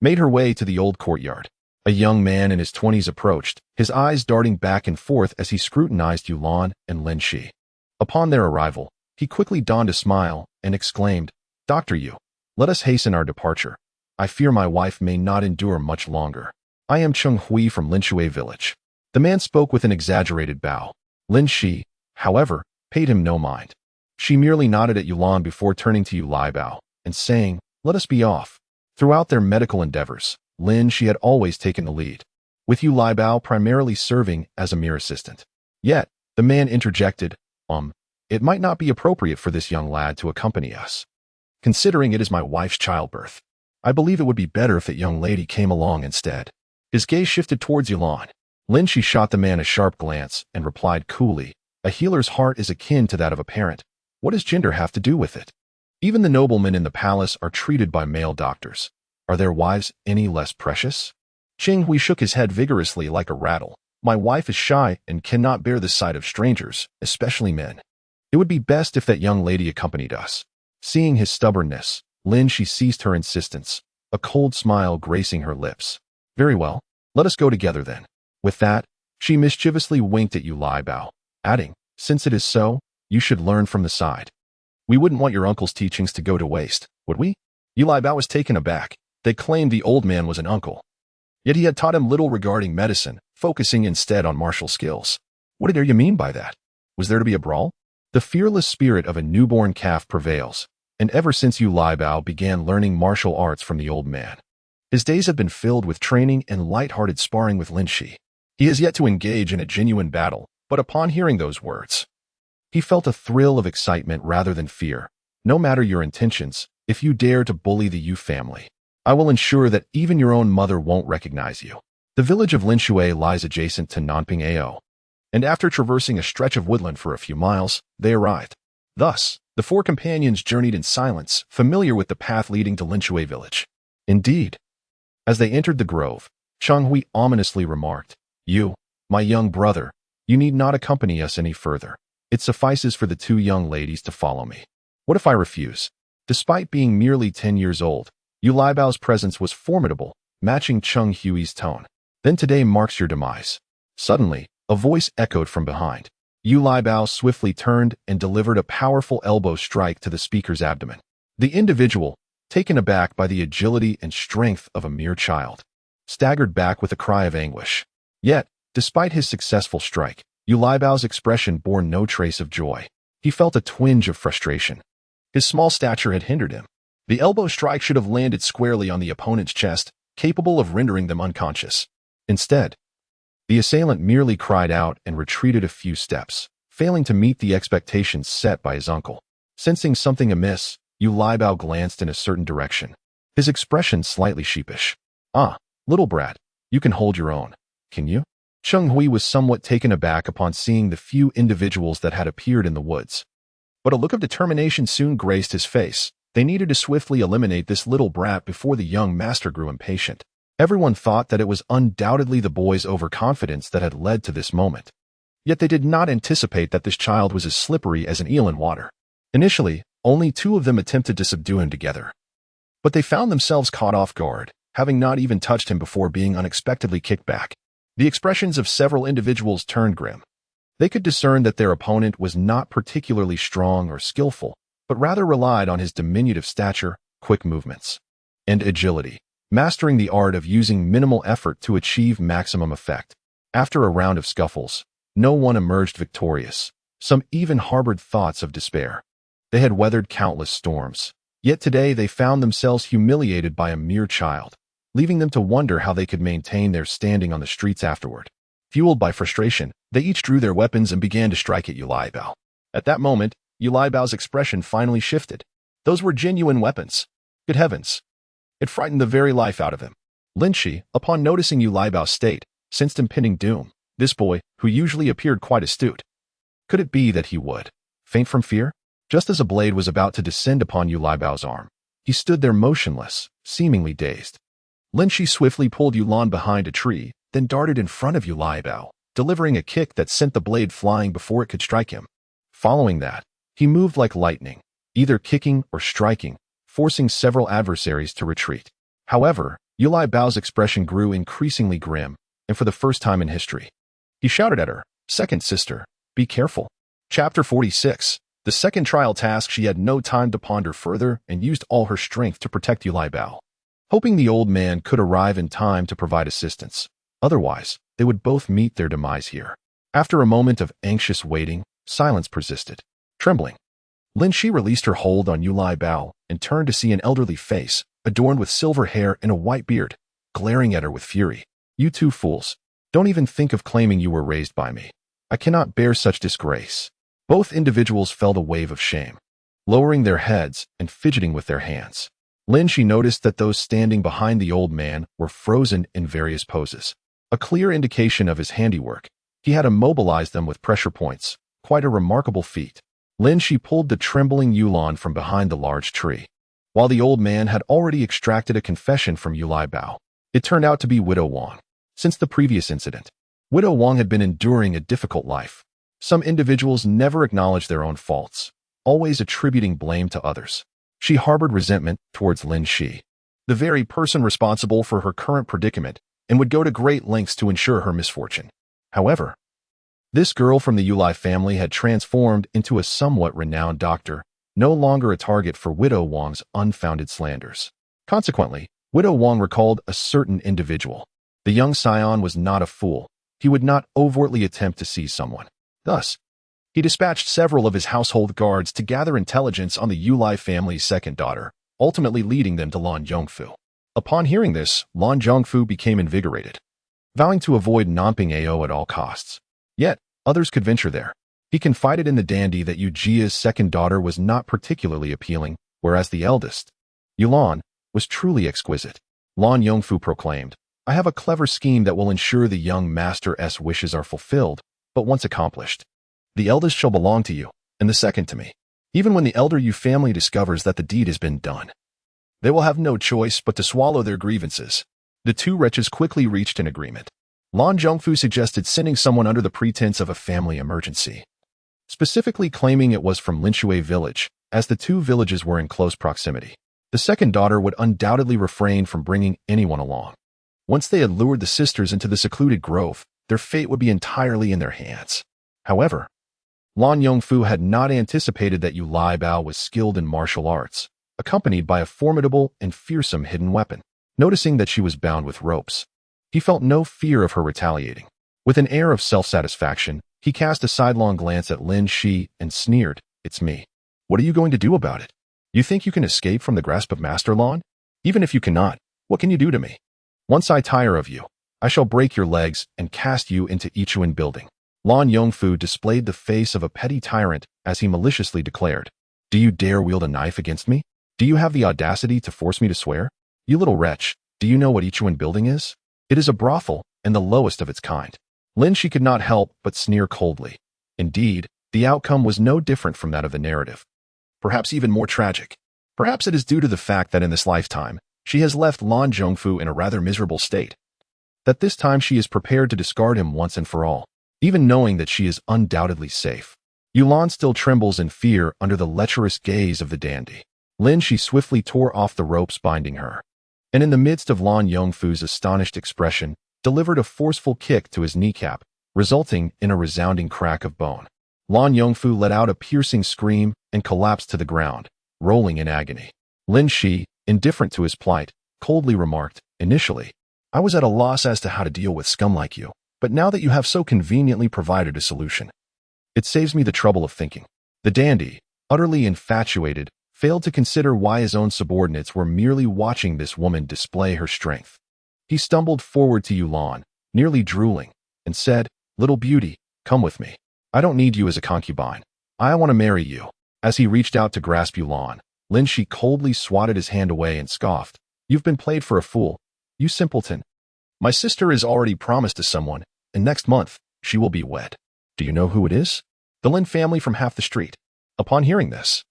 made her way to the old courtyard. A young man in his 20s approached, his eyes darting back and forth as he scrutinized Yulan and Lin Xi. Upon their arrival, he quickly donned a smile and exclaimed, "Dr. Yu, let us hasten our departure. I fear my wife may not endure much longer. I am Cheng Hui from Linshui village." The man spoke with an exaggerated bow. Lin Xi, however, paid him no mind. She merely nodded at Yulan before turning to Yu Laibao and saying, "Let us be off." Throughout their medical endeavors, Lin Xi had always taken the lead, with Yu Laibao primarily serving as a mere assistant. Yet, the man interjected, "It might not be appropriate for this young lad to accompany us. Considering it is my wife's childbirth, I believe it would be better if that young lady came along instead." His gaze shifted towards Yulan. Lin Xi shot the man a sharp glance and replied coolly, "A healer's heart is akin to that of a parent. What does gender have to do with it? Even the noblemen in the palace are treated by male doctors. Are their wives any less precious?" Cheng Hui shook his head vigorously like a rattle. "My wife is shy and cannot bear the sight of strangers, especially men. It would be best if that young lady accompanied us." Seeing his stubbornness, Lin Xi ceased her insistence, a cold smile gracing her lips. "Very well, let us go together then." With that, she mischievously winked at Yu Laibao, adding, "Since it is so, you should learn from the side. We wouldn't want your uncle's teachings to go to waste, would we?" Yu Laibao was taken aback. They claimed the old man was an uncle. Yet he had taught him little regarding medicine, focusing instead on martial skills. What did you mean by that? Was there to be a brawl? The fearless spirit of a newborn calf prevails, and ever since Yu Laibao began learning martial arts from the old man, his days have been filled with training and light-hearted sparring with Lin Xi. He has yet to engage in a genuine battle, but upon hearing those words, he felt a thrill of excitement rather than fear. No matter your intentions, if you dare to bully the Yu family, I will ensure that even your own mother won't recognize you. The village of Linshui lies adjacent to Nanping Ao, and after traversing a stretch of woodland for a few miles, they arrived. Thus, the four companions journeyed in silence, familiar with the path leading to Linshui village. Indeed, as they entered the grove, Cheng Hui ominously remarked, "You, my young brother, you need not accompany us any further. It suffices for the two young ladies to follow me." "What if I refuse?" Despite being merely 10 years old, Yu Laibao's presence was formidable, matching Cheng Hui's tone. "Then today marks your demise." Suddenly, a voice echoed from behind. Yu Laibao swiftly turned and delivered a powerful elbow strike to the speaker's abdomen. The individual, taken aback by the agility and strength of a mere child, staggered back with a cry of anguish. Yet, despite his successful strike, Yu Laibao's expression bore no trace of joy. He felt a twinge of frustration. His small stature had hindered him. The elbow strike should have landed squarely on the opponent's chest, capable of rendering them unconscious. Instead, the assailant merely cried out and retreated a few steps, failing to meet the expectations set by his uncle. Sensing something amiss, Yu Laibao glanced in a certain direction, his expression slightly sheepish. "Ah, little brat, you can hold your own, can you?" Cheng Hui was somewhat taken aback upon seeing the few individuals that had appeared in the woods. But a look of determination soon graced his face. They needed to swiftly eliminate this little brat before the young master grew impatient. Everyone thought that it was undoubtedly the boy's overconfidence that had led to this moment. Yet they did not anticipate that this child was as slippery as an eel in water. Initially, only two of them attempted to subdue him together. But they found themselves caught off guard, having not even touched him before being unexpectedly kicked back. The expressions of several individuals turned grim. They could discern that their opponent was not particularly strong or skillful, but rather relied on his diminutive stature, quick movements, and agility, mastering the art of using minimal effort to achieve maximum effect. After a round of scuffles, no one emerged victorious. Some even harbored thoughts of despair. They had weathered countless storms, yet today they found themselves humiliated by a mere child, leaving them to wonder how they could maintain their standing on the streets afterward. Fueled by frustration, they each drew their weapons and began to strike at Yu Laibao. At that moment, Yu Laibao's expression finally shifted. Those were genuine weapons. Good heavens! It frightened the very life out of him. Lin Xi, upon noticing Yu Laibao's state, sensed impending doom. This boy, who usually appeared quite astute. Could it be that he would faint from fear? Just as a blade was about to descend upon Yu Laibao's arm, he stood there motionless, seemingly dazed. Lin Xi swiftly pulled Yulan behind a tree, then darted in front of Yu Laibao, delivering a kick that sent the blade flying before it could strike him. Following that, he moved like lightning, either kicking or striking, forcing several adversaries to retreat. However, Yulai Bao's expression grew increasingly grim, and for the first time in history, he shouted at her, "Second sister, be careful." Chapter 46. The second trial task. She had no time to ponder further and used all her strength to protect Yulai Bao, hoping the old man could arrive in time to provide assistance. Otherwise, they would both meet their demise here. After a moment of anxious waiting, silence persisted. Trembling, Lin Xi released her hold on Yulai Bao and turned to see an elderly face, adorned with silver hair and a white beard, glaring at her with fury. "You two fools. Don't even think of claiming you were raised by me. I cannot bear such disgrace." Both individuals felt a wave of shame, lowering their heads and fidgeting with their hands. Lin Xi noticed that those standing behind the old man were frozen in various poses, a clear indication of his handiwork. He had immobilized them with pressure points, quite a remarkable feat. Lin Xi pulled the trembling Yulan from behind the large tree, while the old man had already extracted a confession from Yulai Bao. It turned out to be Widow Wang. Since the previous incident, Widow Wang had been enduring a difficult life. Some individuals never acknowledge their own faults, always attributing blame to others. She harbored resentment towards Lin Xi, the very person responsible for her current predicament, and would go to great lengths to ensure her misfortune. However, this girl from the Yulai family had transformed into a somewhat renowned doctor, no longer a target for Widow Wang's unfounded slanders. Consequently, Widow Wang recalled a certain individual. The young scion was not a fool. He would not overtly attempt to seize someone. Thus, he dispatched several of his household guards to gather intelligence on the Yulai family's second daughter, ultimately leading them to Lan Zhongfu. Upon hearing this, Lan Zhongfu became invigorated, vowing to avoid Nanping Ao at all costs. Yet, others could venture there. He confided in the dandy that Yu Jia's second daughter was not particularly appealing, whereas the eldest, Yulan, was truly exquisite. Lan Yongfu proclaimed, "I have a clever scheme that will ensure the young master's wishes are fulfilled, but once accomplished, the eldest shall belong to you, and the second to me. Even when the elder Yu family discovers that the deed has been done, they will have no choice but to swallow their grievances." The two wretches quickly reached an agreement. Lan Zhongfu suggested sending someone under the pretense of a family emergency, specifically claiming it was from Linshui village, as the two villages were in close proximity. The second daughter would undoubtedly refrain from bringing anyone along. Once they had lured the sisters into the secluded grove, their fate would be entirely in their hands. However, Lan Yongfu had not anticipated that Yulai Bao was skilled in martial arts, accompanied by a formidable and fearsome hidden weapon. Noticing that she was bound with ropes, he felt no fear of her retaliating. With an air of self-satisfaction, he cast a sidelong glance at Lin Xi and sneered, "It's me. What are you going to do about it? You think you can escape from the grasp of Master Lan? Even if you cannot, what can you do to me? Once I tire of you, I shall break your legs and cast you into Ichuan building." Lan Yongfu displayed the face of a petty tyrant as he maliciously declared, "Do you dare wield a knife against me? Do you have the audacity to force me to swear? You little wretch, do you know what Ichuan building is? It is a brothel, and the lowest of its kind." Lin Xi could not help but sneer coldly. Indeed, the outcome was no different from that of the narrative. Perhaps even more tragic. Perhaps it is due to the fact that in this lifetime, she has left Lan Zhongfu in a rather miserable state. That this time she is prepared to discard him once and for all, even knowing that she is undoubtedly safe. Yulan still trembles in fear under the lecherous gaze of the dandy. Lin Xi swiftly tore off the ropes binding her, and in the midst of Lan Yongfu's astonished expression, delivered a forceful kick to his kneecap, resulting in a resounding crack of bone. Lan Yongfu let out a piercing scream and collapsed to the ground, rolling in agony. Lin Xi, indifferent to his plight, coldly remarked, "Initially, I was at a loss as to how to deal with scum like you, but now that you have so conveniently provided a solution, it saves me the trouble of thinking." The dandy, utterly infatuated, failed to consider why his own subordinates were merely watching this woman display her strength. He stumbled forward to Yulan, nearly drooling, and said, "Little beauty, come with me. I don't need you as a concubine. I want to marry you." As he reached out to grasp Yulan, Lin Xi coldly swatted his hand away and scoffed, "You've been played for a fool, you simpleton. My sister is already promised to someone, and next month, she will be wed. Do you know who it is? The Lin family from half the street." Upon hearing this,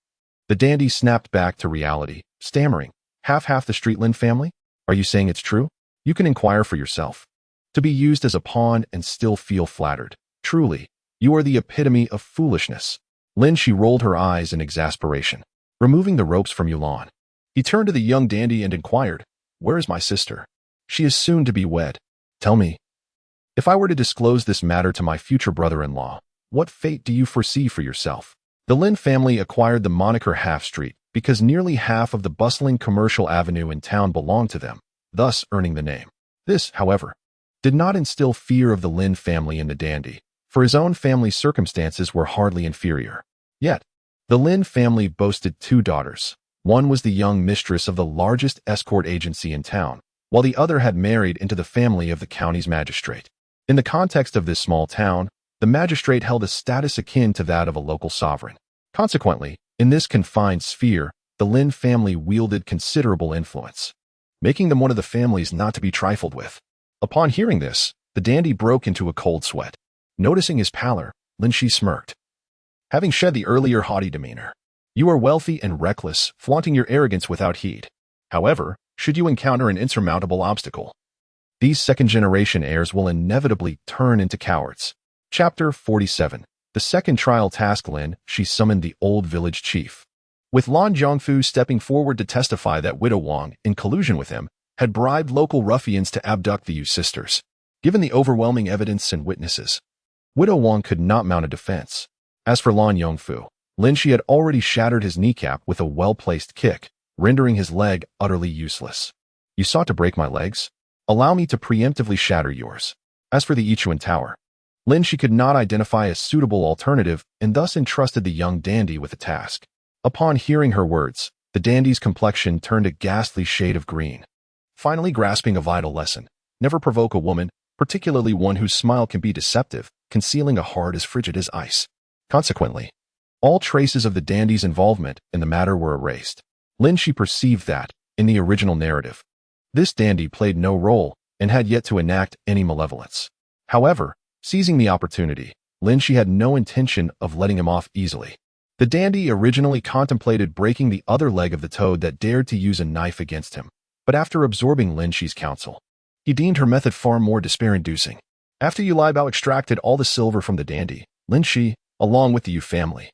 the dandy snapped back to reality, stammering, half the street Lin family? Are you saying it's true? You can inquire for yourself." To be used as a pawn and still feel flattered. Truly, you are the epitome of foolishness. Lin Xi rolled her eyes in exasperation. Removing the ropes from Yulan, he turned to the young dandy and inquired, "Where is my sister?" She is soon to be wed. Tell me, if I were to disclose this matter to my future brother-in-law, what fate do you foresee for yourself? The Lin family acquired the moniker Half Street because nearly half of the bustling commercial avenue in town belonged to them, thus earning the name. This, however, did not instill fear of the Lin family in the dandy, for his own family's circumstances were hardly inferior. Yet, the Lin family boasted 2 daughters. One was the young mistress of the largest escort agency in town, while the other had married into the family of the county's magistrate. In the context of this small town, the magistrate held a status akin to that of a local sovereign. Consequently, in this confined sphere, the Lin family wielded considerable influence, making them one of the families not to be trifled with. Upon hearing this, the dandy broke into a cold sweat. Noticing his pallor, Lin Xi smirked. Having shed the earlier haughty demeanor, you are wealthy and reckless, flaunting your arrogance without heed. However, should you encounter an insurmountable obstacle, these second-generation heirs will inevitably turn into cowards. Chapter 47. The second trial task. Lin Xi summoned the old village chief, with Lan Zhongfu stepping forward to testify that Widow Wang, in collusion with him, had bribed local ruffians to abduct the Yu sisters. Given the overwhelming evidence and witnesses, Widow Wang could not mount a defense. As for Lan Yongfu, Lin Xi had already shattered his kneecap with a well-placed kick, rendering his leg utterly useless. You sought to break my legs? Allow me to preemptively shatter yours. As for the Yichuan Tower, Lin Xi could not identify a suitable alternative and thus entrusted the young dandy with the task. Upon hearing her words, the dandy's complexion turned a ghastly shade of green. Finally grasping a vital lesson, never provoke a woman, particularly one whose smile can be deceptive, concealing a heart as frigid as ice. Consequently, all traces of the dandy's involvement in the matter were erased. Lin Xi perceived that, in the original narrative, this dandy played no role and had yet to enact any malevolence. However, seizing the opportunity, Lin Xi had no intention of letting him off easily. The dandy originally contemplated breaking the other leg of the toad that dared to use a knife against him, but after absorbing Lin Xi's counsel, he deemed her method far more despair-inducing. After Yu Laibao extracted all the silver from the dandy, Lin Xi, along with the Yu family,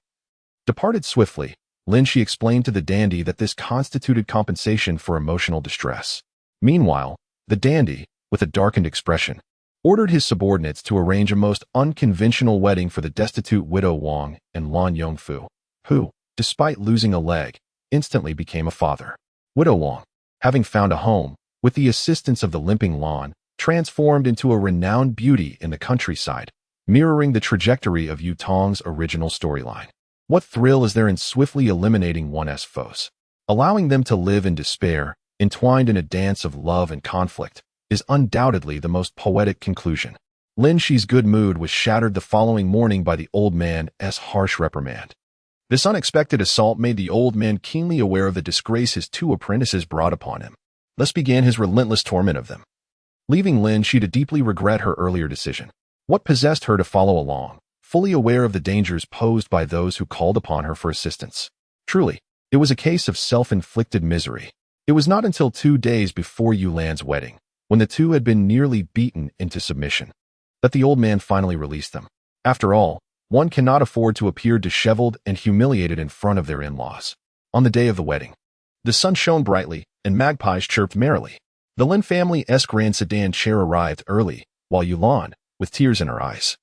departed swiftly. Lin Xi explained to the dandy that this constituted compensation for emotional distress. Meanwhile, the dandy, with a darkened expression, ordered his subordinates to arrange a most unconventional wedding for the destitute Widow Wang and Lan Yongfu, who, despite losing a leg, instantly became a father. Widow Wang, having found a home, with the assistance of the limping Lan, transformed into a renowned beauty in the countryside, mirroring the trajectory of Yu Tong's original storyline. What thrill is there in swiftly eliminating one's foes? Allowing them to live in despair, entwined in a dance of love and conflict, is undoubtedly the most poetic conclusion. Lin Xi's good mood was shattered the following morning by the old man's harsh reprimand. This unexpected assault made the old man keenly aware of the disgrace his 2 apprentices brought upon him. Thus began his relentless torment of them, leaving Lin Xi to deeply regret her earlier decision. What possessed her to follow along, fully aware of the dangers posed by those who called upon her for assistance? Truly, it was a case of self-inflicted misery. It was not until 2 days before Yulan's wedding, when the 2 had been nearly beaten into submission, that the old man finally released them. After all, one cannot afford to appear disheveled and humiliated in front of their in-laws. On the day of the wedding, the sun shone brightly and magpies chirped merrily. The Lin family's grand sedan chair arrived early, while Yulan, with tears in her eyes,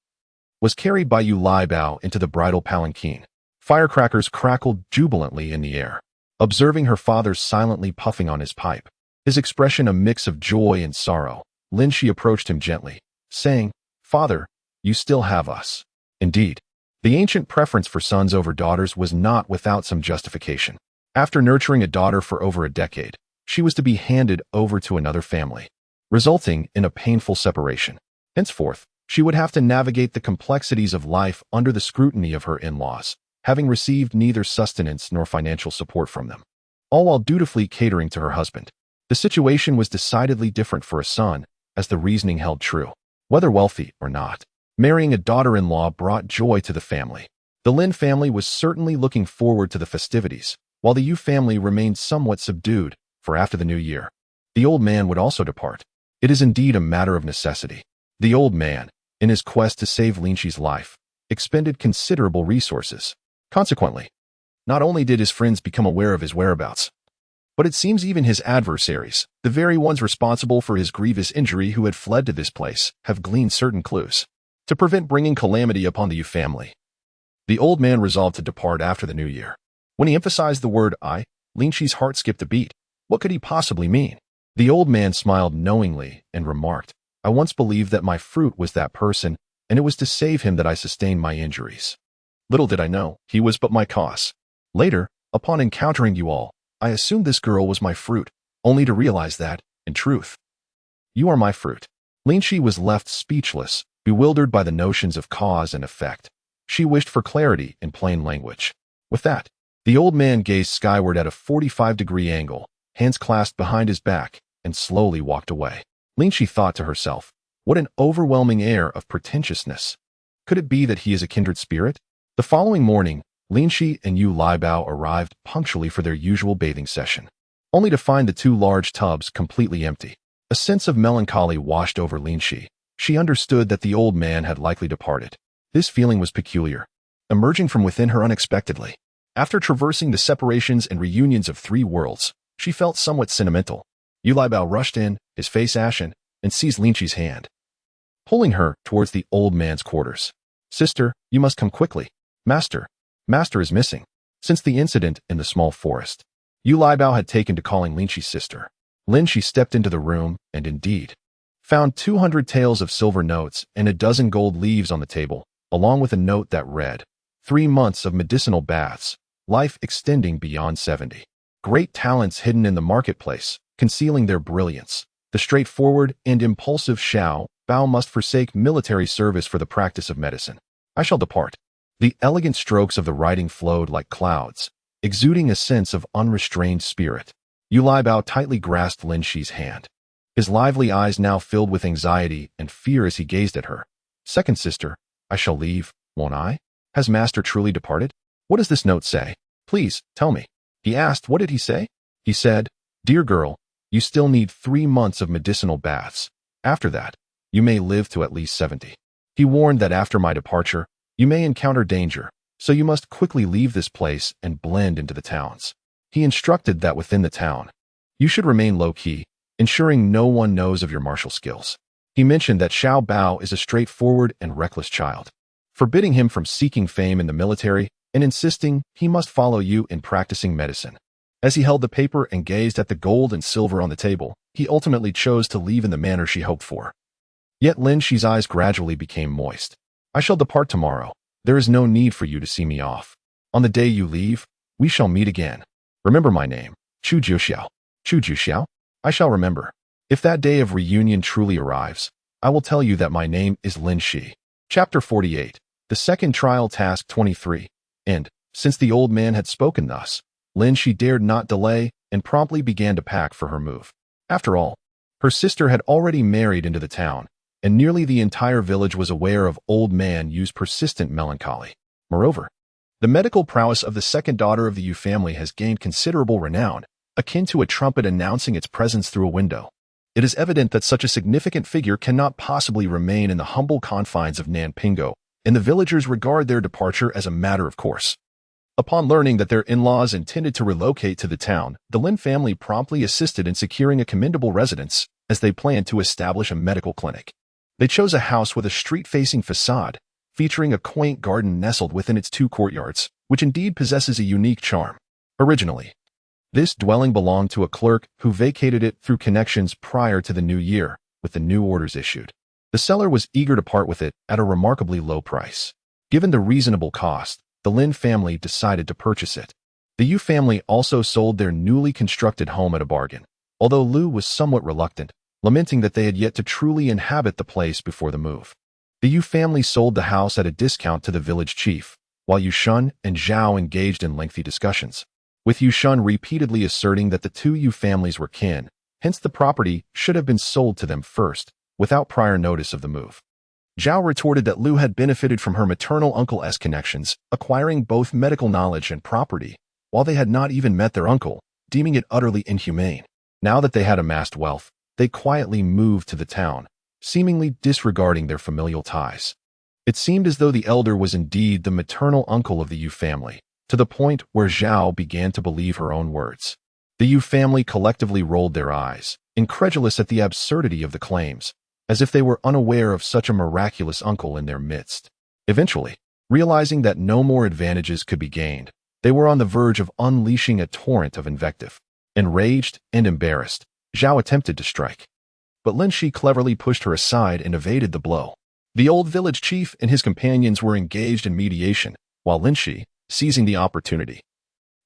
was carried by Yu Laibao into the bridal palanquin. Firecrackers crackled jubilantly in the air. Observing her father silently puffing on his pipe, his expression a mix of joy and sorrow, Lin Xi approached him gently, saying, "Father, you still have us." Indeed, the ancient preference for sons over daughters was not without some justification. After nurturing a daughter for over a decade, she was to be handed over to another family, resulting in a painful separation. Henceforth, she would have to navigate the complexities of life under the scrutiny of her in-laws, having received neither sustenance nor financial support from them, all while dutifully catering to her husband. The situation was decidedly different for a son, as the reasoning held true. Whether wealthy or not, marrying a daughter-in-law brought joy to the family. The Lin family was certainly looking forward to the festivities, while the Yu family remained somewhat subdued, for after the new year, the old man would also depart. It is indeed a matter of necessity. The old man, in his quest to save Lin Xi's life, expended considerable resources. Consequently, not only did his friends become aware of his whereabouts, But it seems even his adversaries, the very ones responsible for his grievous injury who had fled to this place, have gleaned certain clues to prevent bringing calamity upon the Yu family. The old man resolved to depart after the new year. When he emphasized the word I, Lin Xi's heart skipped a beat. What could he possibly mean? The old man smiled knowingly and remarked, I once believed that my fruit was that person, and it was to save him that I sustained my injuries. Little did I know, he was but my cause. Later, upon encountering you all, I assumed this girl was my fruit, only to realize that, in truth, you are my fruit. Lin Xi was left speechless, bewildered by the notions of cause and effect. She wished for clarity in plain language. With that, the old man gazed skyward at a 45-degree angle, hands clasped behind his back, and slowly walked away. Lin Xi thought to herself, what an overwhelming air of pretentiousness. Could it be that he is a kindred spirit? The following morning, Lin Xi and Yu Liebao arrived punctually for their usual bathing session, only to find the two large tubs completely empty. A sense of melancholy washed over Lin Xi. She understood that the old man had likely departed. This feeling was peculiar, emerging from within her unexpectedly. After traversing the separations and reunions of 3 worlds, she felt somewhat sentimental. Yu Liebao rushed in, his face ashen, and seized Lin Xi's hand, pulling her towards the old man's quarters. Sister, you must come quickly. Master is missing. Since the incident in the small forest, Yu Liebao had taken to calling Lin Xi's sister. Lin Xi stepped into the room and indeed found 200 taels of silver notes and a dozen gold leaves on the table, along with a note that read, 3 months of medicinal baths, life extending beyond 70. Great talents hidden in the marketplace, concealing their brilliance. The straightforward and impulsive Xiao Bao must forsake military service for the practice of medicine. I shall depart. The elegant strokes of the writing flowed like clouds, exuding a sense of unrestrained spirit. Yu Liebao tightly grasped Lin Xi's hand. His lively eyes now filled with anxiety and fear as he gazed at her. Second sister, I shall leave, won't I? Has master truly departed? What does this note say? Please, tell me. He asked, what did he say? He said, Dear girl, you still need 3 months of medicinal baths. After that, you may live to at least 70. He warned that after my departure, you may encounter danger, so you must quickly leave this place and blend into the towns. He instructed that within the town, you should remain low-key, ensuring no one knows of your martial skills. He mentioned that Xiao Bao is a straightforward and reckless child, forbidding him from seeking fame in the military and insisting he must follow you in practicing medicine. As he held the paper and gazed at the gold and silver on the table, he ultimately chose to leave in the manner she hoped for. Yet Lin Xi's eyes gradually became moist. I shall depart tomorrow. There is no need for you to see me off. On the day you leave, we shall meet again. Remember my name, Chu Jiuxiao. Chu Jiuxiao? I shall remember. If that day of reunion truly arrives, I will tell you that my name is Lin Xi. Chapter 48. The Second Trial Task 23. And, since the old man had spoken thus, Lin Xi dared not delay and promptly began to pack for her move. After all, her sister had already married into the town, and nearly the entire village was aware of old man Yu's persistent melancholy. Moreover, the medical prowess of the second daughter of the Yu family has gained considerable renown, akin to a trumpet announcing its presence through a window. It is evident that such a significant figure cannot possibly remain in the humble confines of Nanpingo, and the villagers regard their departure as a matter of course. Upon learning that their in-laws intended to relocate to the town, the Lin family promptly assisted in securing a commendable residence, as they planned to establish a medical clinic. They chose a house with a street-facing facade, featuring a quaint garden nestled within its 2 courtyards, which indeed possesses a unique charm. Originally, this dwelling belonged to a clerk who vacated it through connections prior to the new year, with the new orders issued. The seller was eager to part with it at a remarkably low price. Given the reasonable cost, the Lin family decided to purchase it. The Yu family also sold their newly constructed home at a bargain, although Lu was somewhat reluctant, lamenting that they had yet to truly inhabit the place before the move. The Yu family sold the house at a discount to the village chief, while Yu Shun and Zhao engaged in lengthy discussions, with Yu Shun repeatedly asserting that the 2 Yu families were kin, hence the property should have been sold to them first, without prior notice of the move. Zhao retorted that Lu had benefited from her maternal uncle's connections, acquiring both medical knowledge and property, while they had not even met their uncle, deeming it utterly inhumane. Now that they had amassed wealth, they quietly moved to the town, seemingly disregarding their familial ties. It seemed as though the elder was indeed the maternal uncle of the Yu family, to the point where Zhao began to believe her own words. The Yu family collectively rolled their eyes, incredulous at the absurdity of the claims, as if they were unaware of such a miraculous uncle in their midst. Eventually, realizing that no more advantages could be gained, they were on the verge of unleashing a torrent of invective. Enraged and embarrassed, Zhao attempted to strike. But Lin Xi cleverly pushed her aside and evaded the blow. The old village chief and his companions were engaged in mediation, while Lin Xi, seizing the opportunity,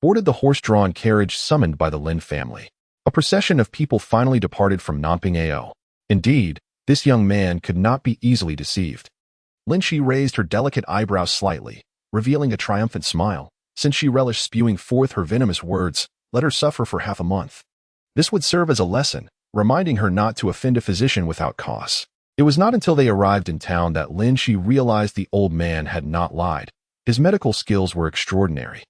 boarded the horse-drawn carriage summoned by the Lin family. A procession of people finally departed from Nanping Ao. Indeed, this young man could not be easily deceived. Lin Xi raised her delicate eyebrows slightly, revealing a triumphant smile. Since she relished spewing forth her venomous words, let her suffer for half a month. This would serve as a lesson, reminding her not to offend a physician without cause. It was not until they arrived in town that Lin Xi realized the old man had not lied. His medical skills were extraordinary,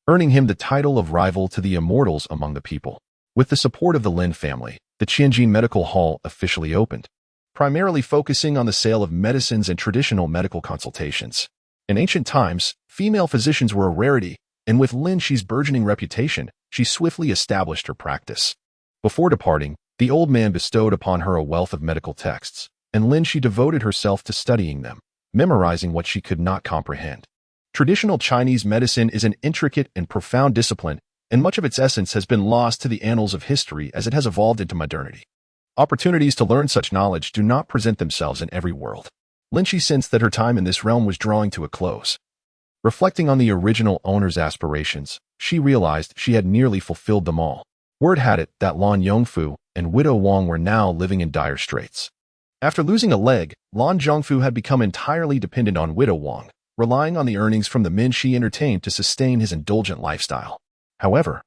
earning him the title of rival to the immortals among the people. With the support of the Lin family, the Tianjin Medical Hall officially opened, primarily focusing on the sale of medicines and traditional medical consultations. In ancient times, female physicians were a rarity, and with Lin Xi's burgeoning reputation, she swiftly established her practice. Before departing, the old man bestowed upon her a wealth of medical texts, and Lin Xi devoted herself to studying them, memorizing what she could not comprehend. Traditional Chinese medicine is an intricate and profound discipline, and much of its essence has been lost to the annals of history as it has evolved into modernity. Opportunities to learn such knowledge do not present themselves in every world. Lin Xi sensed that her time in this realm was drawing to a close. Reflecting on the original owner's aspirations, she realized she had nearly fulfilled them all. Word had it that Lan Yongfu and Widow Wang were now living in dire straits. After losing a leg, Lan Zhongfu had become entirely dependent on Widow Wang, relying on the earnings from the men she entertained to sustain his indulgent lifestyle. However,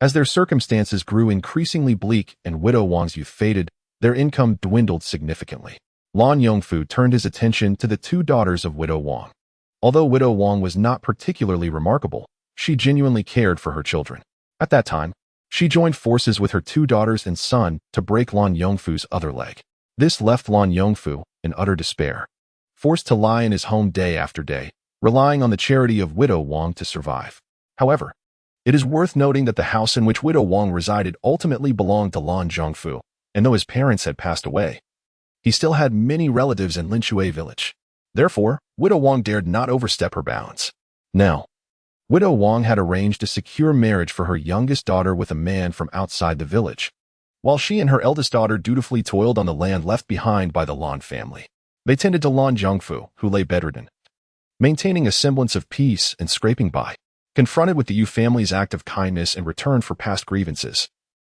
as their circumstances grew increasingly bleak and Widow Wang's youth faded, their income dwindled significantly. Lan Yongfu turned his attention to the two daughters of Widow Wang. Although Widow Wang was not particularly remarkable, she genuinely cared for her children. At that time, she joined forces with her two daughters and son to break Lan Yongfu's other leg. This left Lan Yongfu in utter despair, forced to lie in his home day after day, relying on the charity of Widow Wang to survive. However, it is worth noting that the house in which Widow Wang resided ultimately belonged to Lan Zhongfu, and though his parents had passed away, he still had many relatives in Linshui village. Therefore, Widow Wang dared not overstep her bounds. Now, Widow Wang had arranged a secure marriage for her youngest daughter with a man from outside the village, while she and her eldest daughter dutifully toiled on the land left behind by the Lan family. They tended to Lan Zhongfu, who lay bedridden, maintaining a semblance of peace and scraping by. Confronted with the Yu family's act of kindness in return for past grievances,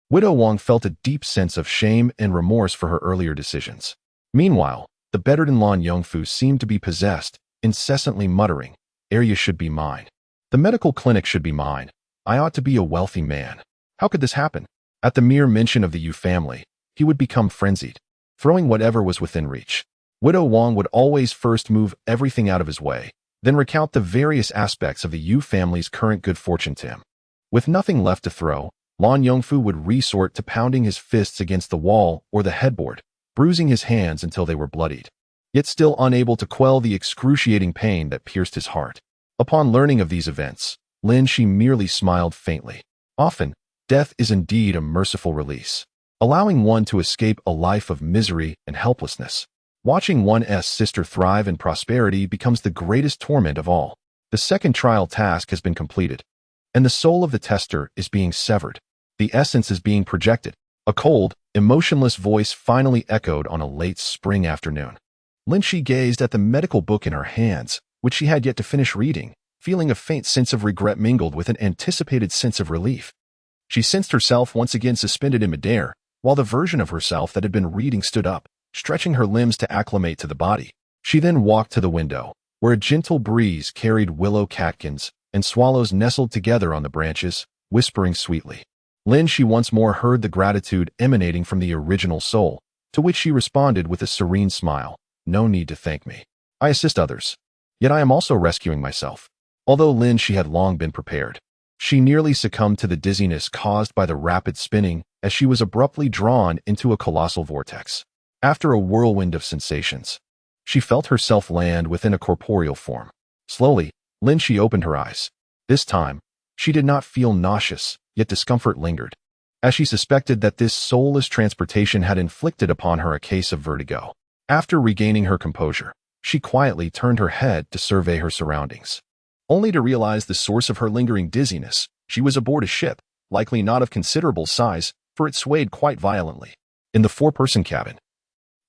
Widow Wang felt a deep sense of shame and remorse for her earlier decisions. Meanwhile, the bedridden Lan Yongfu seemed to be possessed, incessantly muttering, "Area should be mine. The medical clinic should be mine. I ought to be a wealthy man. How could this happen?" At the mere mention of the Yu family, he would become frenzied, throwing whatever was within reach. Widow Wang would always first move everything out of his way, then recount the various aspects of the Yu family's current good fortune to him. With nothing left to throw, Lan Yongfu would resort to pounding his fists against the wall or the headboard, bruising his hands until they were bloodied, yet still unable to quell the excruciating pain that pierced his heart. Upon learning of these events, Lin Xi merely smiled faintly. Often, death is indeed a merciful release, allowing one to escape a life of misery and helplessness. Watching one's sister thrive in prosperity becomes the greatest torment of all. The second trial task has been completed, and the soul of the tester is being severed. The essence is being projected. A cold, emotionless voice finally echoed on a late spring afternoon. Lin Xi gazed at the medical book in her hands, which she had yet to finish reading, feeling a faint sense of regret mingled with an anticipated sense of relief. She sensed herself once again suspended in midair, while the version of herself that had been reading stood up, stretching her limbs to acclimate to the body. She then walked to the window, where a gentle breeze carried willow catkins, and swallows nestled together on the branches, whispering sweetly. Lin Xi once more heard the gratitude emanating from the original soul, to which she responded with a serene smile. "No need to thank me. I assist others. Yet I am also rescuing myself." Although Lin Xi had long been prepared, she nearly succumbed to the dizziness caused by the rapid spinning as she was abruptly drawn into a colossal vortex. After a whirlwind of sensations, she felt herself land within a corporeal form. Slowly, Lin Xi opened her eyes. This time, she did not feel nauseous, yet discomfort lingered. as she suspected that this soulless transportation had inflicted upon her a case of vertigo. After regaining her composure, she quietly turned her head to survey her surroundings, only to realize the source of her lingering dizziness. She was aboard a ship, likely not of considerable size, for it swayed quite violently. In the four-person cabin,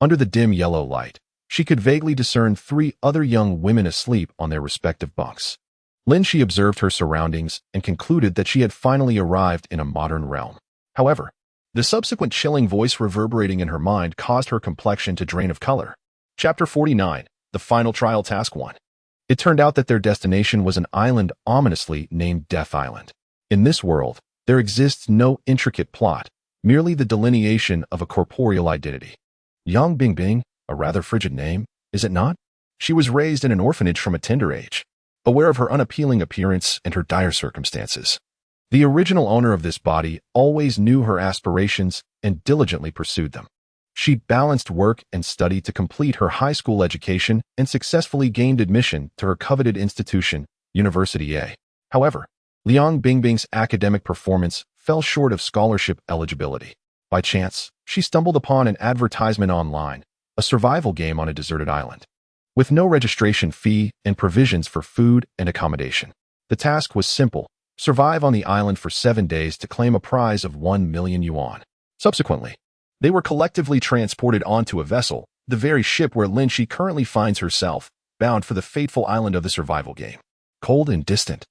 under the dim yellow light, she could vaguely discern 3 other young women asleep on their respective bunks. Lin Xi observed her surroundings and concluded that she had finally arrived in a modern realm. However, the subsequent chilling voice reverberating in her mind caused her complexion to drain of color. Chapter 49, The Final Trial Task 1. It turned out that their destination was an island ominously named Death Island. In this world, there exists no intricate plot, merely the delineation of a corporeal identity. Yang Bingbing, a rather frigid name, is it not? She was raised in an orphanage from a tender age, aware of her unappealing appearance and her dire circumstances. The original owner of this body always knew her aspirations and diligently pursued them. She balanced work and study to complete her high school education and successfully gained admission to her coveted institution, University A. However, Liang Bingbing's academic performance fell short of scholarship eligibility. By chance, she stumbled upon an advertisement online, a survival game on a deserted island. With no registration fee and provisions for food and accommodation, the task was simple: survive on the island for 7 days to claim a prize of 1 million yuan. Subsequently, they were collectively transported onto a vessel, the very ship where Lin Xi currently finds herself, bound for the fateful island of the survival game. Cold and distant,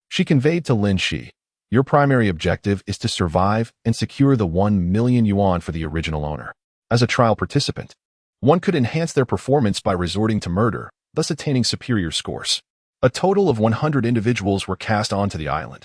she conveyed to Lin Xi, "Your primary objective is to survive and secure the 1 million yuan for the original owner. As a trial participant, one could enhance their performance by resorting to murder, thus attaining superior scores." A total of 100 individuals were cast onto the island,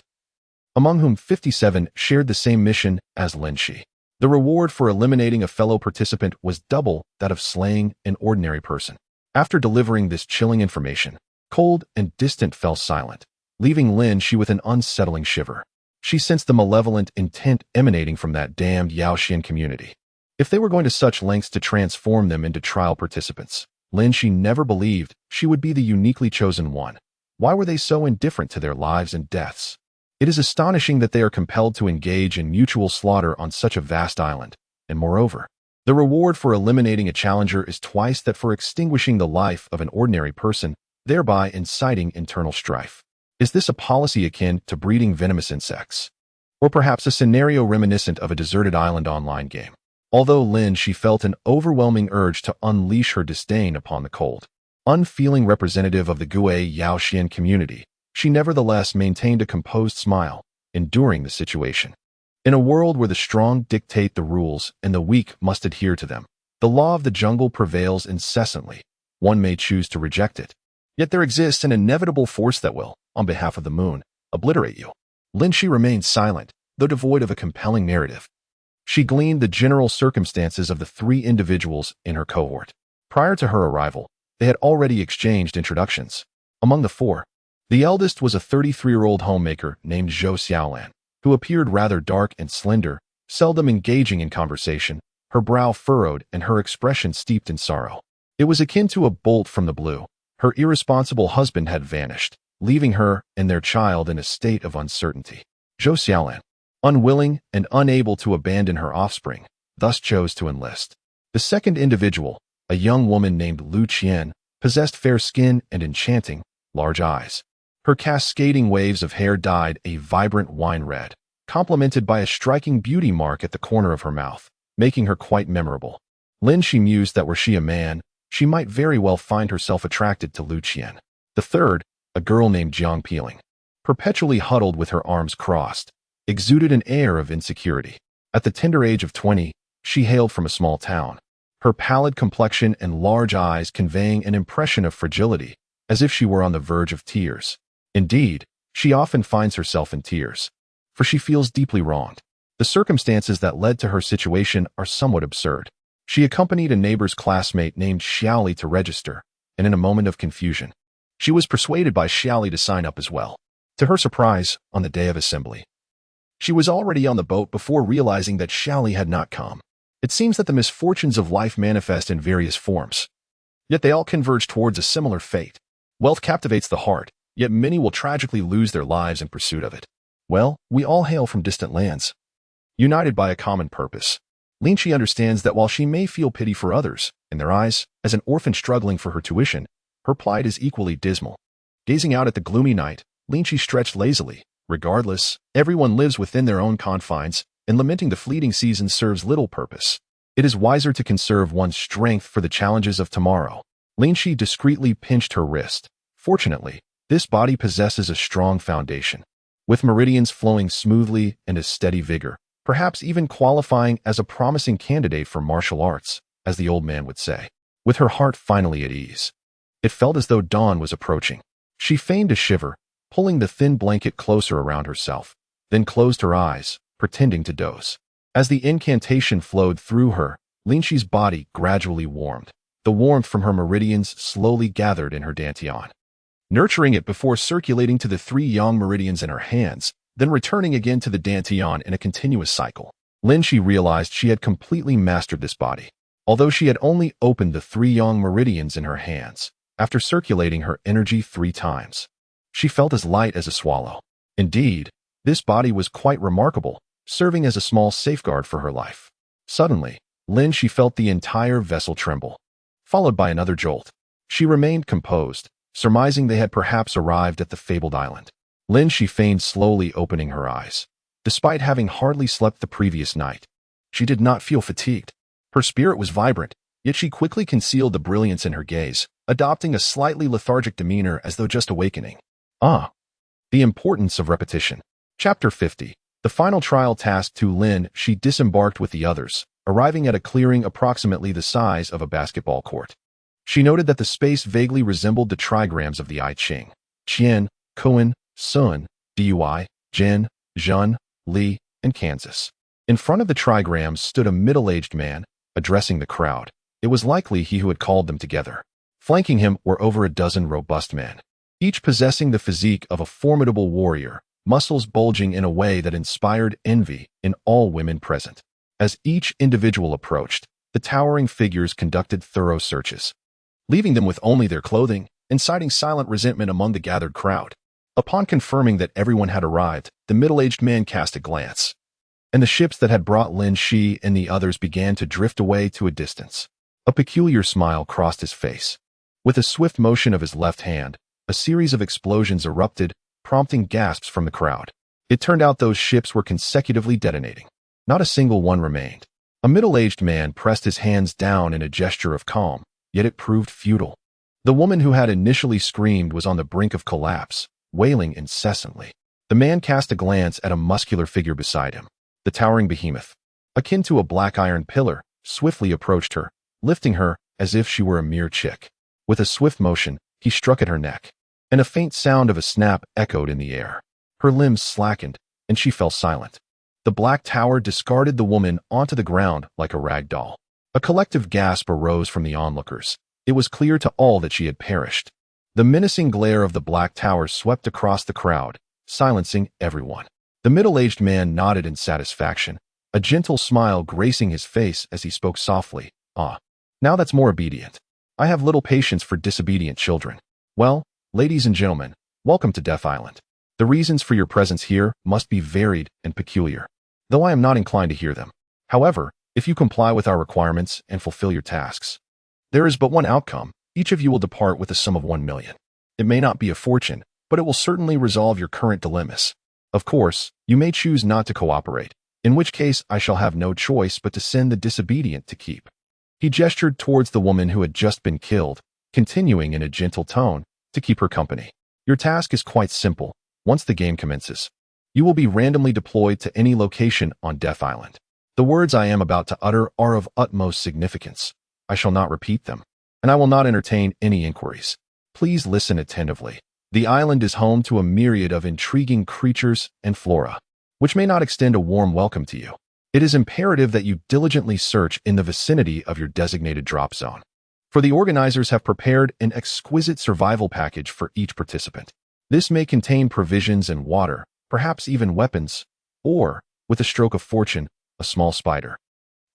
among whom 57 shared the same mission as Lin Xi. The reward for eliminating a fellow participant was double that of slaying an ordinary person. After delivering this chilling information, Cold and Distant fell silent, leaving Lin Xi with an unsettling shiver. She sensed the malevolent intent emanating from that damned Yao Xuan community. If they were going to such lengths to transform them into trial participants, Lin Xi never believed she would be the uniquely chosen one. Why were they so indifferent to their lives and deaths? It is astonishing that they are compelled to engage in mutual slaughter on such a vast island, and moreover, the reward for eliminating a challenger is twice that for extinguishing the life of an ordinary person, thereby inciting internal strife. Is this a policy akin to breeding venomous insects? Or perhaps a scenario reminiscent of a deserted island online game? Although Lin Xi felt an overwhelming urge to unleash her disdain upon the cold, unfeeling representative of the Gue Yao Xuan community, she nevertheless maintained a composed smile, enduring the situation. In a world where the strong dictate the rules and the weak must adhere to them, the law of the jungle prevails incessantly. One may choose to reject it. Yet there exists an inevitable force that will, on behalf of the moon, obliterate you. Lin Xi remained silent, though devoid of a compelling narrative. She gleaned the general circumstances of the 3 individuals in her cohort. Prior to her arrival, they had already exchanged introductions. Among the 4, the eldest was a 33-year-old homemaker named Yao Xuan, who appeared rather dark and slender, seldom engaging in conversation, her brow furrowed and her expression steeped in sorrow. It was akin to a bolt from the blue. Her irresponsible husband had vanished, leaving her and their child in a state of uncertainty. Yao Xuan, unwilling and unable to abandon her offspring, thus chose to enlist. The second individual, a young woman named Lu Qian, possessed fair skin and enchanting, large eyes. Her cascading waves of hair dyed a vibrant wine red, complemented by a striking beauty mark at the corner of her mouth, making her quite memorable. Lin Xi mused that were she a man, she might very well find herself attracted to Lu Qian. The third, a girl named Jiang Peeling, perpetually huddled with her arms crossed, exuded an air of insecurity. At the tender age of 20, she hailed from a small town, her pallid complexion and large eyes conveying an impression of fragility, as if she were on the verge of tears. Indeed, she often finds herself in tears, for she feels deeply wronged. The circumstances that led to her situation are somewhat absurd. She accompanied a neighbor's classmate named Xiaoli to register, and in a moment of confusion, she was persuaded by Xiaoli to sign up as well. To her surprise, on the day of assembly, she was already on the boat before realizing that Xiaoli had not come. It seems that the misfortunes of life manifest in various forms, yet they all converge towards a similar fate. Wealth captivates the heart, yet many will tragically lose their lives in pursuit of it. Well, we all hail from distant lands. united by a common purpose. Lin Xi understands that while she may feel pity for others, in their eyes, as an orphan struggling for her tuition, her plight is equally dismal. Gazing out at the gloomy night, Lin Xi stretched lazily. Regardless, everyone lives within their own confines, and lamenting the fleeting season serves little purpose. It is wiser to conserve one's strength for the challenges of tomorrow. Lin Xi discreetly pinched her wrist. Fortunately, this body possesses a strong foundation, with meridians flowing smoothly and a steady vigor, perhaps even qualifying as a promising candidate for martial arts, as the old man would say. With her heart finally at ease, it felt as though dawn was approaching. She feigned a shiver, pulling the thin blanket closer around herself, then closed her eyes, pretending to doze. As the incantation flowed through her, Lin Xi's body gradually warmed. The warmth from her meridians slowly gathered in her dantian, nurturing it before circulating to the 3 yang meridians in her hands, then returning again to the dantian in a continuous cycle. Lin Xi realized she had completely mastered this body. Although she had only opened the 3 yang meridians in her hands, after circulating her energy 3 times, she felt as light as a swallow. Indeed, this body was quite remarkable, serving as a small safeguard for her life. Suddenly, Lin Xi felt the entire vessel tremble, followed by another jolt. She remained composed, surmising they had perhaps arrived at the fabled island. Lin Xi feigned slowly opening her eyes. Despite having hardly slept the previous night, she did not feel fatigued. Her spirit was vibrant, yet she quickly concealed the brilliance in her gaze, adopting a slightly lethargic demeanor as though just awakening. The importance of repetition. Chapter 50. The final trial task to Lin Xi disembarked with the others, arriving at a clearing approximately the size of a basketball court. She noted that the space vaguely resembled the trigrams of the I Ching: Qian, Koan, Sun, Dui, Jin, Zhen, Li, and Kansas. In front of the trigrams stood a middle-aged man, addressing the crowd. It was likely he who had called them together. Flanking him were over a dozen robust men, each possessing the physique of a formidable warrior, muscles bulging in a way that inspired envy in all women present. As each individual approached, the towering figures conducted thorough searches, leaving them with only their clothing, inciting silent resentment among the gathered crowd. Upon confirming that everyone had arrived, the middle-aged man cast a glance, and the ships that had brought Lin Xi and the others began to drift away to a distance. A peculiar smile crossed his face. With a swift motion of his left hand, a series of explosions erupted, prompting gasps from the crowd. It turned out those ships were consecutively detonating. Not a single one remained. A middle-aged man pressed his hands down in a gesture of calm, yet it proved futile. The woman who had initially screamed was on the brink of collapse, wailing incessantly. The man cast a glance at a muscular figure beside him. The towering behemoth, akin to a black iron pillar, swiftly approached her, lifting her as if she were a mere chick. With a swift motion, he struck at her neck, and a faint sound of a snap echoed in the air. Her limbs slackened, and she fell silent. The black tower discarded the woman onto the ground like a rag doll. A collective gasp arose from the onlookers. It was clear to all that she had perished. The menacing glare of the black tower swept across the crowd, silencing everyone. The middle-aged man nodded in satisfaction, a gentle smile gracing his face as he spoke softly. Now that's more obedient. I have little patience for disobedient children. Well, ladies and gentlemen, welcome to Death Island. The reasons for your presence here must be varied and peculiar, though I am not inclined to hear them. However, if you comply with our requirements and fulfill your tasks, there is but one outcome. Each of you will depart with a sum of 1 million. It may not be a fortune, but it will certainly resolve your current dilemmas. Of course, you may choose not to cooperate, in which case I shall have no choice but to send the disobedient to keep. He gestured towards the woman who had just been killed, continuing in a gentle tone, to keep her company. Your task is quite simple. Once the game commences, you will be randomly deployed to any location on Death Island. The words I am about to utter are of utmost significance. I shall not repeat them, and I will not entertain any inquiries. Please listen attentively. The island is home to a myriad of intriguing creatures and flora, which may not extend a warm welcome to you. It is imperative that you diligently search in the vicinity of your designated drop zone, for the organizers have prepared an exquisite survival package for each participant. This may contain provisions and water, perhaps even weapons, or, with a stroke of fortune, a small spider.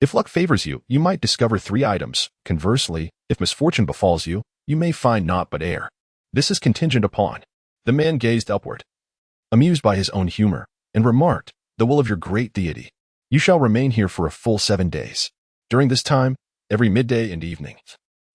If luck favors you, you might discover 3 items. Conversely, if misfortune befalls you, you may find naught but air. This is contingent upon. The man gazed upward, amused by his own humor, and remarked, the will of your great deity. You shall remain here for a full 7 days. During this time, every midday and evening,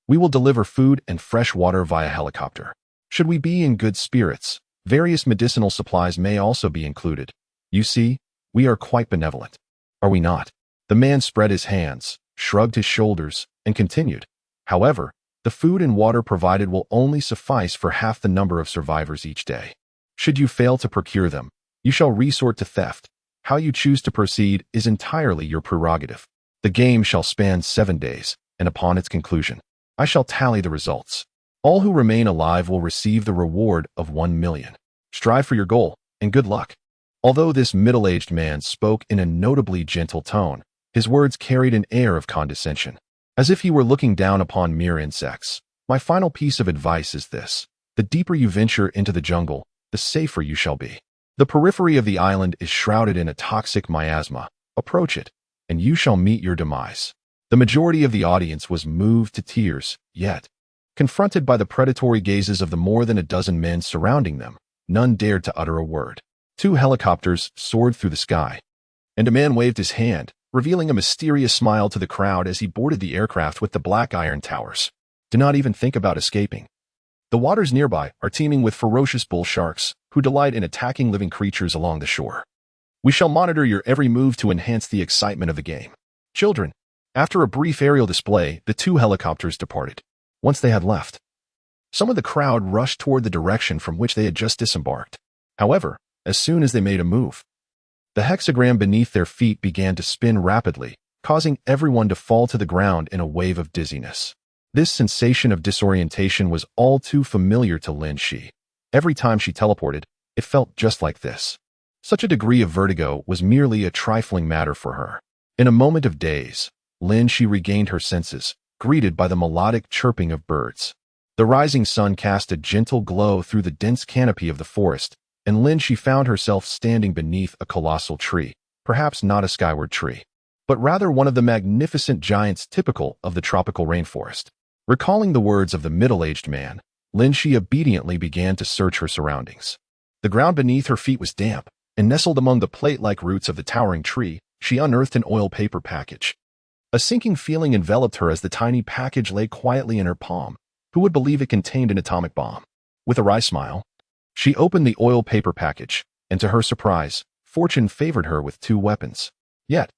we will deliver food and fresh water via helicopter. Should we be in good spirits, various medicinal supplies may also be included. You see, we are quite benevolent. Are we not? The man spread his hands, shrugged his shoulders, and continued. However, the food and water provided will only suffice for half the number of survivors each day. Should you fail to procure them, you shall resort to theft. How you choose to proceed is entirely your prerogative. The game shall span 7 days, and upon its conclusion, I shall tally the results. All who remain alive will receive the reward of 1 million. Strive for your goal, and good luck. Although this middle-aged man spoke in a notably gentle tone, his words carried an air of condescension, as if he were looking down upon mere insects. My final piece of advice is this: the deeper you venture into the jungle, the safer you shall be. The periphery of the island is shrouded in a toxic miasma. Approach it, and you shall meet your demise. The majority of the audience was moved to tears, yet, confronted by the predatory gazes of the more than a dozen men surrounding them, none dared to utter a word. 2 helicopters soared through the sky, and a man waved his hand, revealing a mysterious smile to the crowd as he boarded the aircraft with the black iron towers. Do not even think about escaping. The waters nearby are teeming with ferocious bull sharks, who delight in attacking living creatures along the shore. We shall monitor your every move to enhance the excitement of the game. Children, after a brief aerial display, the 2 helicopters departed. Once they had left, some of the crowd rushed toward the direction from which they had just disembarked. However, as soon as they made a move, the hexagram beneath their feet began to spin rapidly, causing everyone to fall to the ground in a wave of dizziness. This sensation of disorientation was all too familiar to Lin Xi. Every time she teleported, it felt just like this. Such a degree of vertigo was merely a trifling matter for her. In a moment of daze, Lin Xi regained her senses, greeted by the melodic chirping of birds. The rising sun cast a gentle glow through the dense canopy of the forest, and Lin Xi found herself standing beneath a colossal tree, perhaps not a skyward tree, but rather one of the magnificent giants typical of the tropical rainforest. Recalling the words of the middle-aged man, Lin Xi obediently began to search her surroundings. The ground beneath her feet was damp, and nestled among the plate-like roots of the towering tree, she unearthed an oil paper package. A sinking feeling enveloped her as the tiny package lay quietly in her palm. Who would believe it contained an atomic bomb? With a wry smile, she opened the oil paper package, and to her surprise, fortune favored her with 2 weapons. Yet,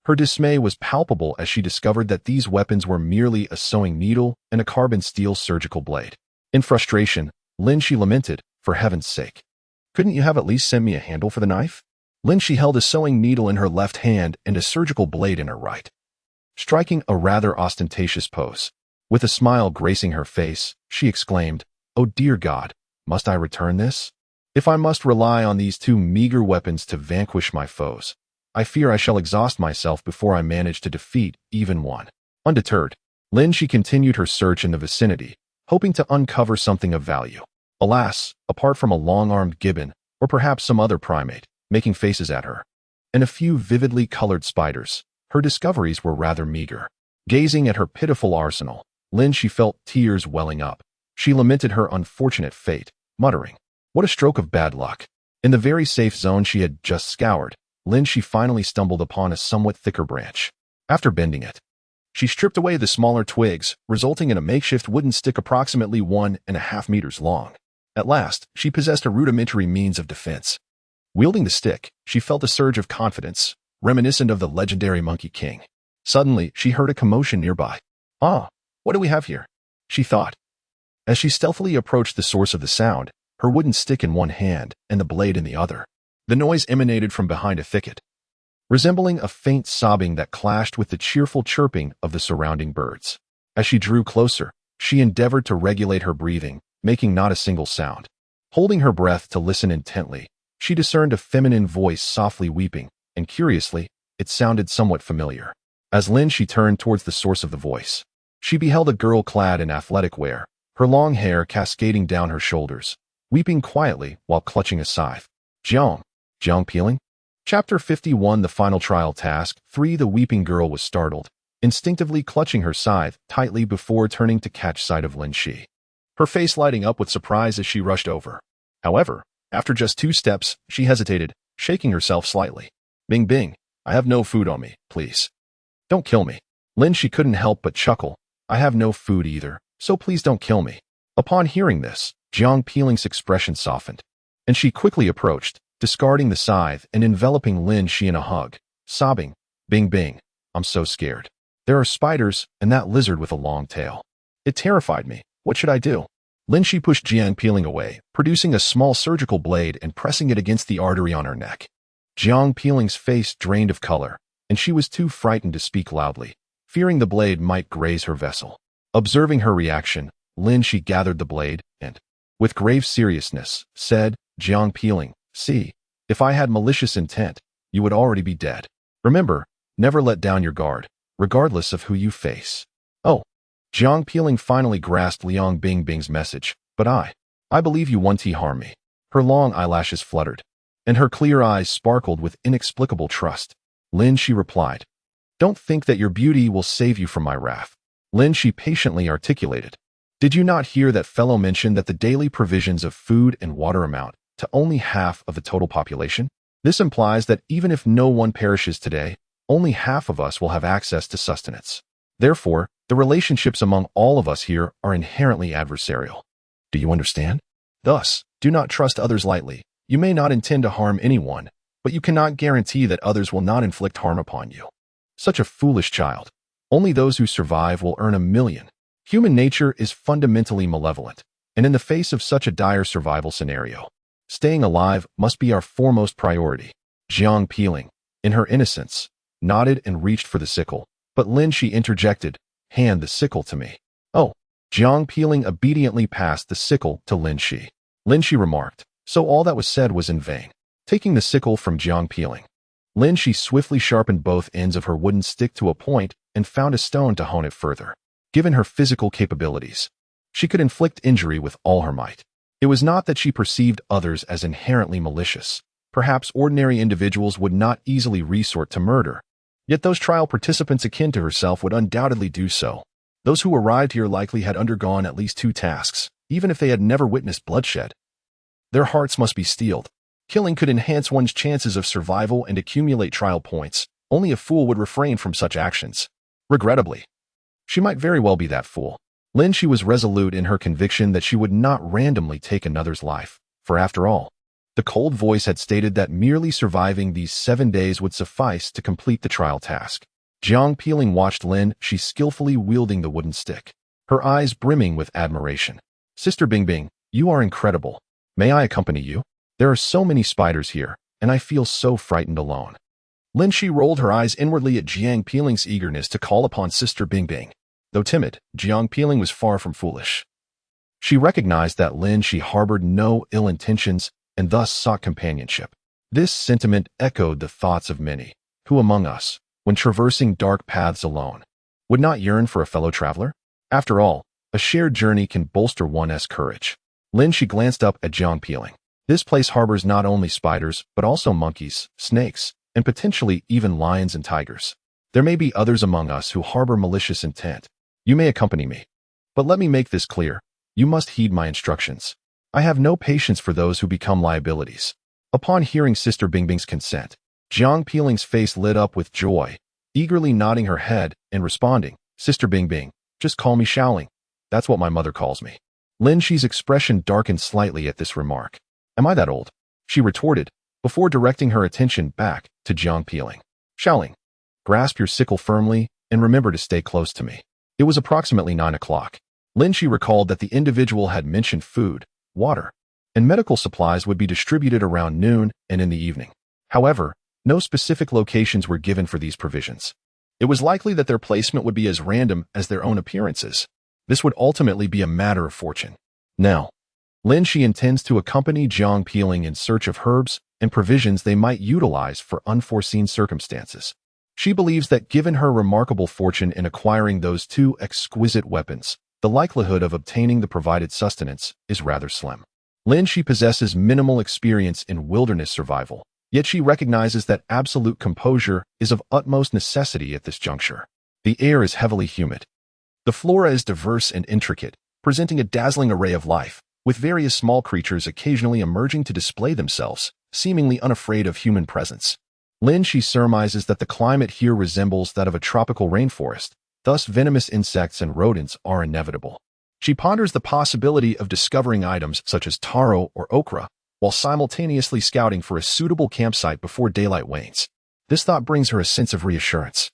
her dismay was palpable as she discovered that these weapons were merely a sewing needle and a carbon steel surgical blade. In frustration, Lin Xi lamented, "For heaven's sake, couldn't you have at least sent me a handle for the knife?" Lin Xi held a sewing needle in her left hand and a surgical blade in her right, striking a rather ostentatious pose. With a smile gracing her face, she exclaimed, "Oh dear God, must I return this? If I must rely on these 2 meager weapons to vanquish my foes, I fear I shall exhaust myself before I manage to defeat even one." Undeterred, Lin Xi continued her search in the vicinity, hoping to uncover something of value. Alas, apart from a long-armed gibbon, or perhaps some other primate, making faces at her, and a few vividly colored spiders, her discoveries were rather meager. Gazing at her pitiful arsenal, Lin Xi felt tears welling up. She lamented her unfortunate fate, muttering, "What a stroke of bad luck." In the very safe zone she had just scoured, Lin Xi finally stumbled upon a somewhat thicker branch. After bending it, she stripped away the smaller twigs, resulting in a makeshift wooden stick approximately 1.5 meters long. At last, she possessed a rudimentary means of defense. Wielding the stick, she felt a surge of confidence, reminiscent of the legendary Monkey King. Suddenly, she heard a commotion nearby. "Ah, what do we have here?" she thought. As she stealthily approached the source of the sound, her wooden stick in one hand and the blade in the other, the noise emanated from behind a thicket, resembling a faint sobbing that clashed with the cheerful chirping of the surrounding birds. As she drew closer, she endeavored to regulate her breathing, making not a single sound. Holding her breath to listen intently, she discerned a feminine voice softly weeping, and curiously, it sounded somewhat familiar. As Lin Xi turned towards the source of the voice, she beheld a girl clad in athletic wear, her long hair cascading down her shoulders, weeping quietly while clutching a scythe. Jiang peeling? Chapter 51 The Final Trial Task 3 The weeping girl was startled, instinctively clutching her scythe tightly before turning to catch sight of Lin Xi, her face lighting up with surprise as she rushed over. However, after just 2 steps, she hesitated, shaking herself slightly. Bing bing, I have no food on me, please. Don't kill me. Lin Xi couldn't help but chuckle. I have no food either, so please don't kill me. Upon hearing this, Jiang Peeling's expression softened, and she quickly approached, discarding the scythe and enveloping Lin Xi in a hug, sobbing, Bing Bing, I'm so scared. There are spiders and that lizard with a long tail. It terrified me. What should I do? Lin Xi pushed Jiang Peeling away, producing a small surgical blade and pressing it against the artery on her neck. Jiang Peeling's face drained of color, and she was too frightened to speak loudly, fearing the blade might graze her vessel. Observing her reaction, Lin Xi gathered the blade and, with grave seriousness, said, Jiang Peeling, see, if I had malicious intent, you would already be dead. Remember, never let down your guard, regardless of who you face. Oh. Jiang Peeling finally grasped Liang Bingbing's message, but I believe you want to harm me. Her long eyelashes fluttered, and her clear eyes sparkled with inexplicable trust. Lin Xi replied, Don't think that your beauty will save you from my wrath. Lin Xi patiently articulated, Did you not hear that fellow mention that the daily provisions of food and water amount to only half of the total population? This implies that even if no one perishes today, only half of us will have access to sustenance. Therefore, the relationships among all of us here are inherently adversarial. Do you understand? Thus, do not trust others lightly. You may not intend to harm anyone, but you cannot guarantee that others will not inflict harm upon you. Such a foolish child. Only those who survive will earn 1,000,000. Human nature is fundamentally malevolent, and in the face of such a dire survival scenario, staying alive must be our foremost priority. Jiang Peeling, in her innocence, nodded and reached for the sickle, but Lin Xi interjected, Hand the sickle to me. Oh. Jiang Peeling obediently passed the sickle to Lin Xi. Lin Xi remarked, so all that was said was in vain. Taking the sickle from Jiang Peeling, Lin Xi swiftly sharpened both ends of her wooden stick to a point and found a stone to hone it further. Given her physical capabilities, she could inflict injury with all her might. It was not that she perceived others as inherently malicious. Perhaps ordinary individuals would not easily resort to murder. Yet those trial participants akin to herself would undoubtedly do so. Those who arrived here likely had undergone at least 2 tasks, even if they had never witnessed bloodshed. Their hearts must be steeled. Killing could enhance one's chances of survival and accumulate trial points. Only a fool would refrain from such actions. Regrettably, she might very well be that fool. Lin Xi was resolute in her conviction that she would not randomly take another's life, for after all, the cold voice had stated that merely surviving these 7 days would suffice to complete the trial task. Jiang Peeling watched Lin Xi skillfully wielding the wooden stick, her eyes brimming with admiration. Sister Bingbing, you are incredible. May I accompany you? There are so many spiders here, and I feel so frightened alone. Lin Xi rolled her eyes inwardly at Jiang Peeling's eagerness to call upon Sister Bingbing. Though timid, Jiang Peeling was far from foolish. She recognized that Lin Xi harbored no ill intentions and thus sought companionship. This sentiment echoed the thoughts of many, who among us, when traversing dark paths alone, would not yearn for a fellow traveler? After all, a shared journey can bolster one's courage. Lin Xi glanced up at Jiang Peeling. This place harbors not only spiders, but also monkeys, snakes, and potentially even lions and tigers. There may be others among us who harbor malicious intent. You may accompany me. But let me make this clear. You must heed my instructions. I have no patience for those who become liabilities. Upon hearing Sister Bingbing's consent, Jiang Peeling's face lit up with joy, eagerly nodding her head and responding, Sister Bingbing, just call me Shaoling. That's what my mother calls me. Lin Xi's expression darkened slightly at this remark. Am I that old? She retorted, before directing her attention back to Jiang Peeling. Shaoling, grasp your sickle firmly and remember to stay close to me. It was approximately 9 o'clock. Lin Xi recalled that the individual had mentioned food, water, and medical supplies would be distributed around noon and in the evening. However, no specific locations were given for these provisions. It was likely that their placement would be as random as their own appearances. This would ultimately be a matter of fortune. Now, Lin Xi intends to accompany Jiang Peeling in search of herbs and provisions they might utilize for unforeseen circumstances. She believes that given her remarkable fortune in acquiring those 2 exquisite weapons, the likelihood of obtaining the provided sustenance is rather slim. Lin Xi possesses minimal experience in wilderness survival, yet she recognizes that absolute composure is of utmost necessity at this juncture. The air is heavily humid. The flora is diverse and intricate, presenting a dazzling array of life, with various small creatures occasionally emerging to display themselves, seemingly unafraid of human presence. Lin Xi surmises that the climate here resembles that of a tropical rainforest, thus venomous insects and rodents are inevitable. She ponders the possibility of discovering items such as taro or okra, while simultaneously scouting for a suitable campsite before daylight wanes. This thought brings her a sense of reassurance.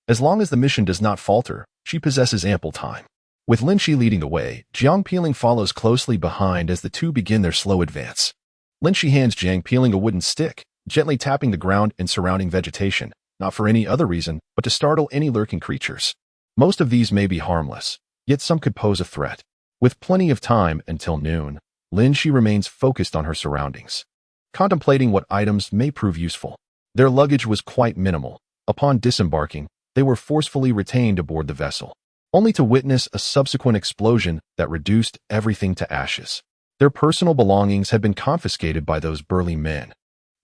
As long as the mission does not falter, she possesses ample time. With Lin Xi leading the way, Jiang Peeling follows closely behind as the two begin their slow advance. Lin Xi hands Jiang Peeling a wooden stick, gently tapping the ground and surrounding vegetation, not for any other reason, but to startle any lurking creatures. Most of these may be harmless, yet some could pose a threat. With plenty of time until noon, Lin Xi remains focused on her surroundings, contemplating what items may prove useful. Their luggage was quite minimal. Upon disembarking, they were forcefully retained aboard the vessel, only to witness a subsequent explosion that reduced everything to ashes. Their personal belongings had been confiscated by those burly men,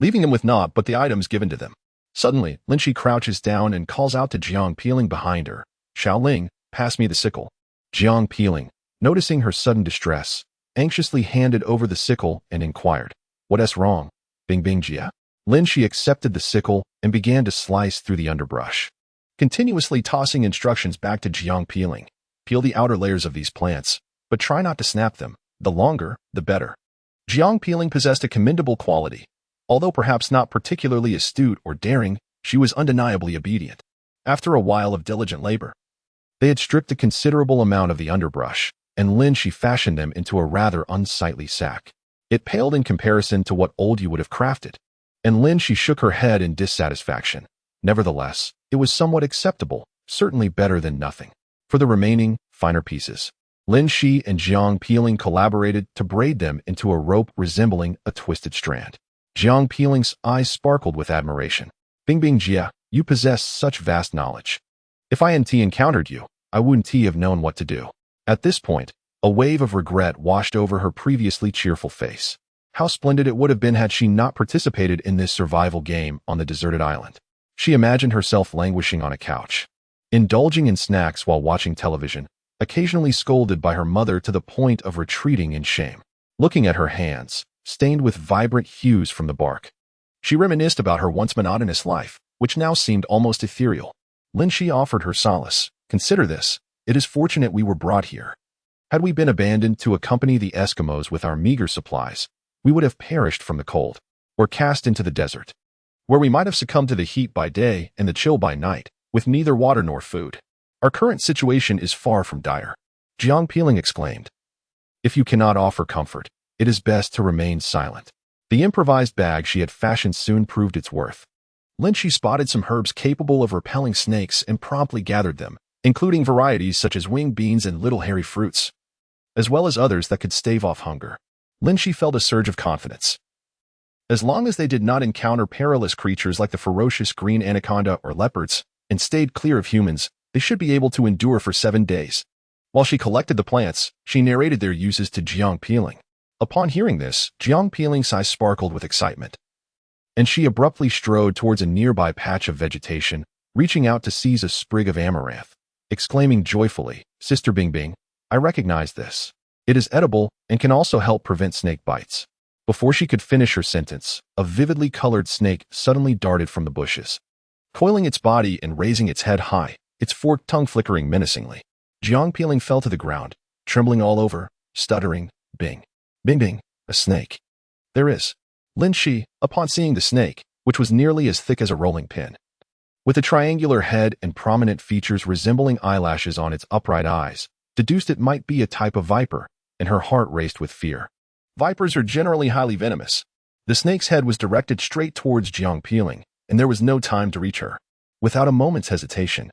leaving them with naught but the items given to them. Suddenly, Lin Xi crouches down and calls out to Jiang Peeling behind her, "Xiaoling, pass me the sickle." Jiang Peeling, noticing her sudden distress, anxiously handed over the sickle and inquired, "What's wrong, Bing Bing Jia?" Lin Xi accepted the sickle and began to slice through the underbrush, continuously tossing instructions back to Jiang Peeling. "Peel the outer layers of these plants, but try not to snap them. The longer, the better." Jiang Peeling possessed a commendable quality. Although perhaps not particularly astute or daring, she was undeniably obedient. After a while of diligent labor, they had stripped a considerable amount of the underbrush, and Lin Xi fashioned them into a rather unsightly sack. It paled in comparison to what old you would have crafted, and Lin Xi shook her head in dissatisfaction. Nevertheless, it was somewhat acceptable, certainly better than nothing. For the remaining, finer pieces, Lin Xi and Jiang Peeling collaborated to braid them into a rope resembling a twisted strand. Jiang Peeling's eyes sparkled with admiration. "Bing Bing Jia, you possess such vast knowledge. If I hadn't encountered you, I wouldn't have known what to do." At this point, a wave of regret washed over her previously cheerful face. How splendid it would have been had she not participated in this survival game on the deserted island. She imagined herself languishing on a couch, indulging in snacks while watching television, occasionally scolded by her mother to the point of retreating in shame. Looking at her hands, stained with vibrant hues from the bark, she reminisced about her once monotonous life, which now seemed almost ethereal. Lin Xi offered her solace. "Consider this. It is fortunate we were brought here. Had we been abandoned to accompany the Eskimos with our meager supplies, we would have perished from the cold, or cast into the desert, where we might have succumbed to the heat by day and the chill by night, with neither water nor food. Our current situation is far from dire." Jiang Peeling exclaimed, "If you cannot offer comfort, it is best to remain silent." The improvised bag she had fashioned soon proved its worth. Lin Xi spotted some herbs capable of repelling snakes and promptly gathered them, including varieties such as winged beans and little hairy fruits, as well as others that could stave off hunger. Lin Xi felt a surge of confidence. As long as they did not encounter perilous creatures like the ferocious green anaconda or leopards, and stayed clear of humans, they should be able to endure for 7 days. While she collected the plants, she narrated their uses to Jiang Peeling. Upon hearing this, Jiang Peeling's eyes sparkled with excitement, and she abruptly strode towards a nearby patch of vegetation, reaching out to seize a sprig of amaranth, exclaiming joyfully, "Sister Bing Bing, I recognize this. It is edible and can also help prevent snake bites." Before she could finish her sentence, a vividly colored snake suddenly darted from the bushes, coiling its body and raising its head high, its forked tongue flickering menacingly. Jiang Peeling fell to the ground, trembling all over, stuttering, "Bing, Bing Bing, a snake. There is." Lin Xi, upon seeing the snake, which was nearly as thick as a rolling pin, with a triangular head and prominent features resembling eyelashes on its upright eyes, deduced it might be a type of viper, and her heart raced with fear. Vipers are generally highly venomous. The snake's head was directed straight towards Jiang Peeling, and there was no time to reach her. Without a moment's hesitation,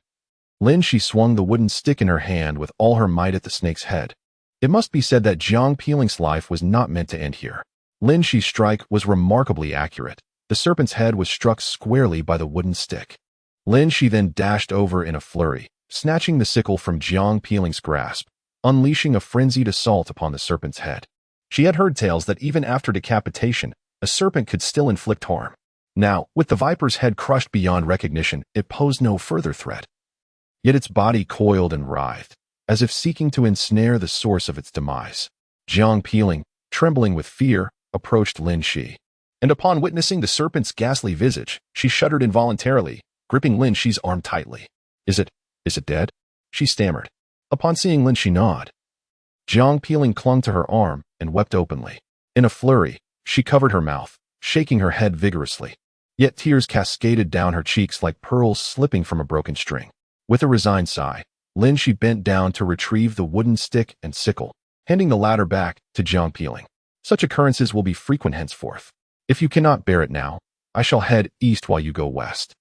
Lin Xi swung the wooden stick in her hand with all her might at the snake's head. It must be said that Jiang Peeling's life was not meant to end here. Lin Xi's strike was remarkably accurate. The serpent's head was struck squarely by the wooden stick. Lin Xi then dashed over in a flurry, snatching the sickle from Jiang Peeling's grasp, unleashing a frenzied assault upon the serpent's head. She had heard tales that even after decapitation, a serpent could still inflict harm. Now, with the viper's head crushed beyond recognition, it posed no further threat. Yet its body coiled and writhed, as if seeking to ensnare the source of its demise. Jiang Peeling, trembling with fear, approached Lin Xi. And upon witnessing the serpent's ghastly visage, she shuddered involuntarily, gripping Lin Xi's arm tightly. Is it dead? She stammered. Upon seeing Lin Xi nod, Jiang Peeling clung to her arm and wept openly. In a flurry, she covered her mouth, shaking her head vigorously. Yet tears cascaded down her cheeks like pearls slipping from a broken string. With a resigned sigh, Lin Xi bent down to retrieve the wooden stick and sickle, handing the latter back to Jiang Peeling. Such occurrences will be frequent henceforth. If you cannot bear it now, I shall head east while you go west.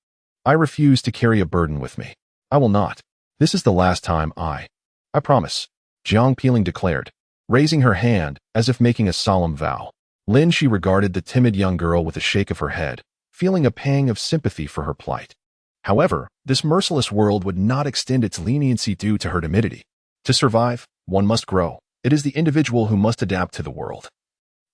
I refuse to carry a burden with me. I will not. This is the last time I promise, Jiang Peeling declared, raising her hand as if making a solemn vow. Lin Xi regarded the timid young girl with a shake of her head, feeling a pang of sympathy for her plight. However, this merciless world would not extend its leniency due to her timidity. To survive, one must grow. It is the individual who must adapt to the world,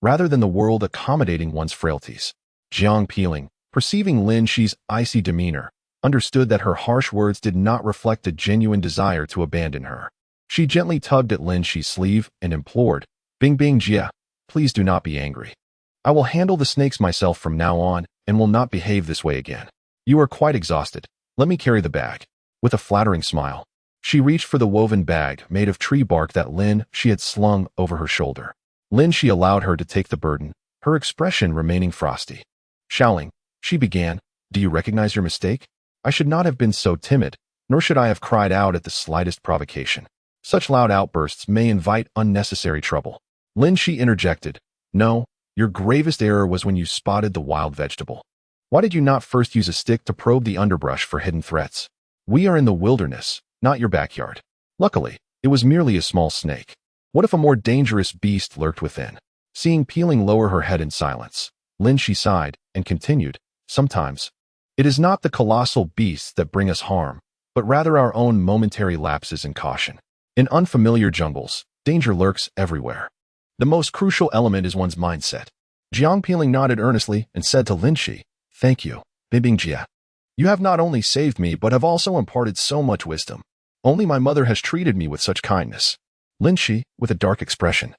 rather than the world accommodating one's frailties. Jiang Peeling, perceiving Lin Xi's icy demeanor, understood that her harsh words did not reflect a genuine desire to abandon her. She gently tugged at Lin Xi's sleeve and implored, Bing Jia, please do not be angry. I will handle the snakes myself from now on and will not behave this way again. You are quite exhausted. Let me carry the bag. With a flattering smile, she reached for the woven bag made of tree bark that Lin Xi had slung over her shoulder. Lin Xi allowed her to take the burden, her expression remaining frosty. Shouting, she began, Do you recognize your mistake? I should not have been so timid, nor should I have cried out at the slightest provocation. Such loud outbursts may invite unnecessary trouble. Lin Xi interjected, No, your gravest error was when you spotted the wild vegetable. Why did you not first use a stick to probe the underbrush for hidden threats? We are in the wilderness, not your backyard. Luckily, it was merely a small snake. What if a more dangerous beast lurked within? Seeing Peeling lower her head in silence, Lin Xi sighed and continued, Sometimes, it is not the colossal beasts that bring us harm, but rather our own momentary lapses in caution. In unfamiliar jungles, danger lurks everywhere. The most crucial element is one's mindset. Jiang Peeling nodded earnestly and said to Lin Xi, Thank you, Bing Jia. You have not only saved me but have also imparted so much wisdom. Only my mother has treated me with such kindness. Lin Xi, with a dark expression,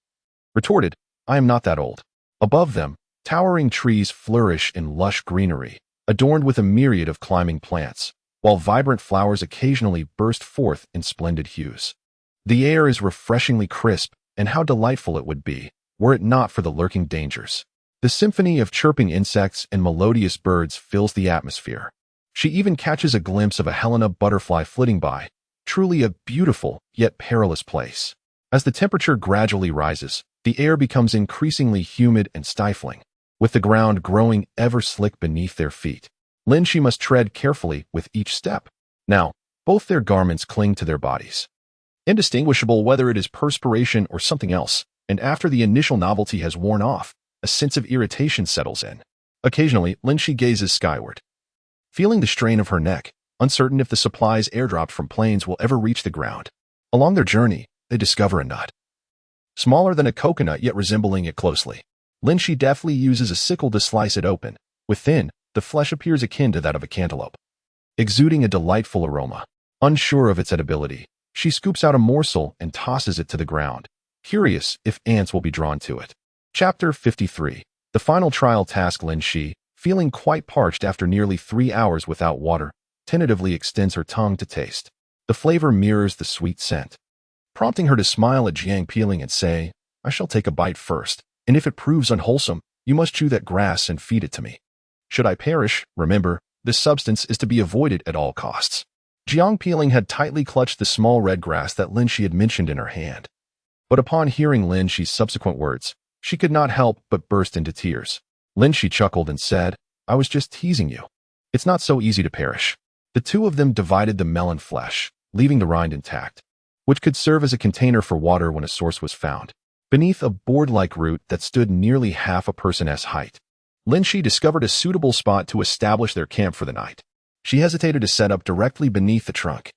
retorted, I am not that old. Above them, towering trees flourish in lush greenery, adorned with a myriad of climbing plants, while vibrant flowers occasionally burst forth in splendid hues. The air is refreshingly crisp, and how delightful it would be, were it not for the lurking dangers. The symphony of chirping insects and melodious birds fills the atmosphere. She even catches a glimpse of a Helena butterfly flitting by, truly a beautiful yet perilous place. As the temperature gradually rises, the air becomes increasingly humid and stifling, with the ground growing ever slick beneath their feet. Lin Xi must tread carefully with each step. Now, both their garments cling to their bodies, indistinguishable whether it is perspiration or something else, and after the initial novelty has worn off, a sense of irritation settles in. Occasionally, Lin Xi gazes skyward, feeling the strain of her neck, uncertain if the supplies airdropped from planes will ever reach the ground. Along their journey, they discover a nut, smaller than a coconut yet resembling it closely. Lin Xi deftly uses a sickle to slice it open. Within, the flesh appears akin to that of a cantaloupe, exuding a delightful aroma. Unsure of its edibility, she scoops out a morsel and tosses it to the ground, curious if ants will be drawn to it. Chapter 53. The final trial task. Lin Xi, feeling quite parched after nearly 3 hours without water, tentatively extends her tongue to taste. The flavor mirrors the sweet scent, prompting her to smile at Jiang Peeling and say, I shall take a bite first, and if it proves unwholesome, you must chew that grass and feed it to me. Should I perish, remember, this substance is to be avoided at all costs. Jiang Peeling had tightly clutched the small red grass that Lin Xi had mentioned in her hand. But upon hearing Lin Xi's subsequent words, she could not help but burst into tears. Lin Xi chuckled and said, I was just teasing you. It's not so easy to perish. The two of them divided the melon flesh, leaving the rind intact, which could serve as a container for water when a source was found. Beneath a board-like root that stood nearly half a person's height, Lin Xi discovered a suitable spot to establish their camp for the night. She hesitated to set up directly beneath the trunk,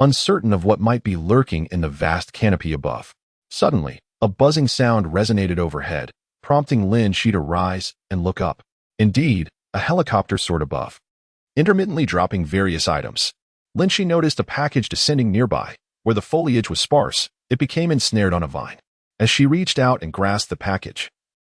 uncertain of what might be lurking in the vast canopy above. Suddenly, a buzzing sound resonated overhead, prompting Lin Xi to rise and look up. Indeed, a helicopter soared above, intermittently dropping various items. Lin Xi noticed a package descending nearby. Where the foliage was sparse, it became ensnared on a vine. As she reached out and grasped the package,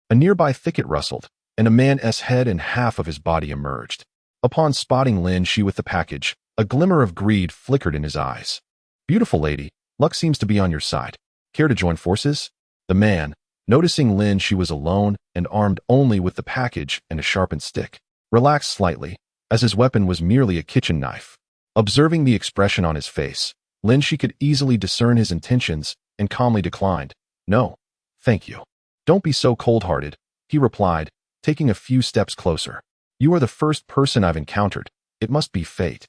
a nearby thicket rustled, and a man's head and half of his body emerged. Upon spotting Lin Xi with the package, a glimmer of greed flickered in his eyes. "Beautiful lady, luck seems to be on your side. Care to join forces?" The man, noticing Lin Xi was alone and armed only with the package and a sharpened stick, relaxed slightly, as his weapon was merely a kitchen knife. Observing the expression on his face, Lin Xi could easily discern his intentions and calmly declined. "No, thank you." "Don't be so cold-hearted," he replied, taking a few steps closer. "You are the first person I've encountered. It must be fate."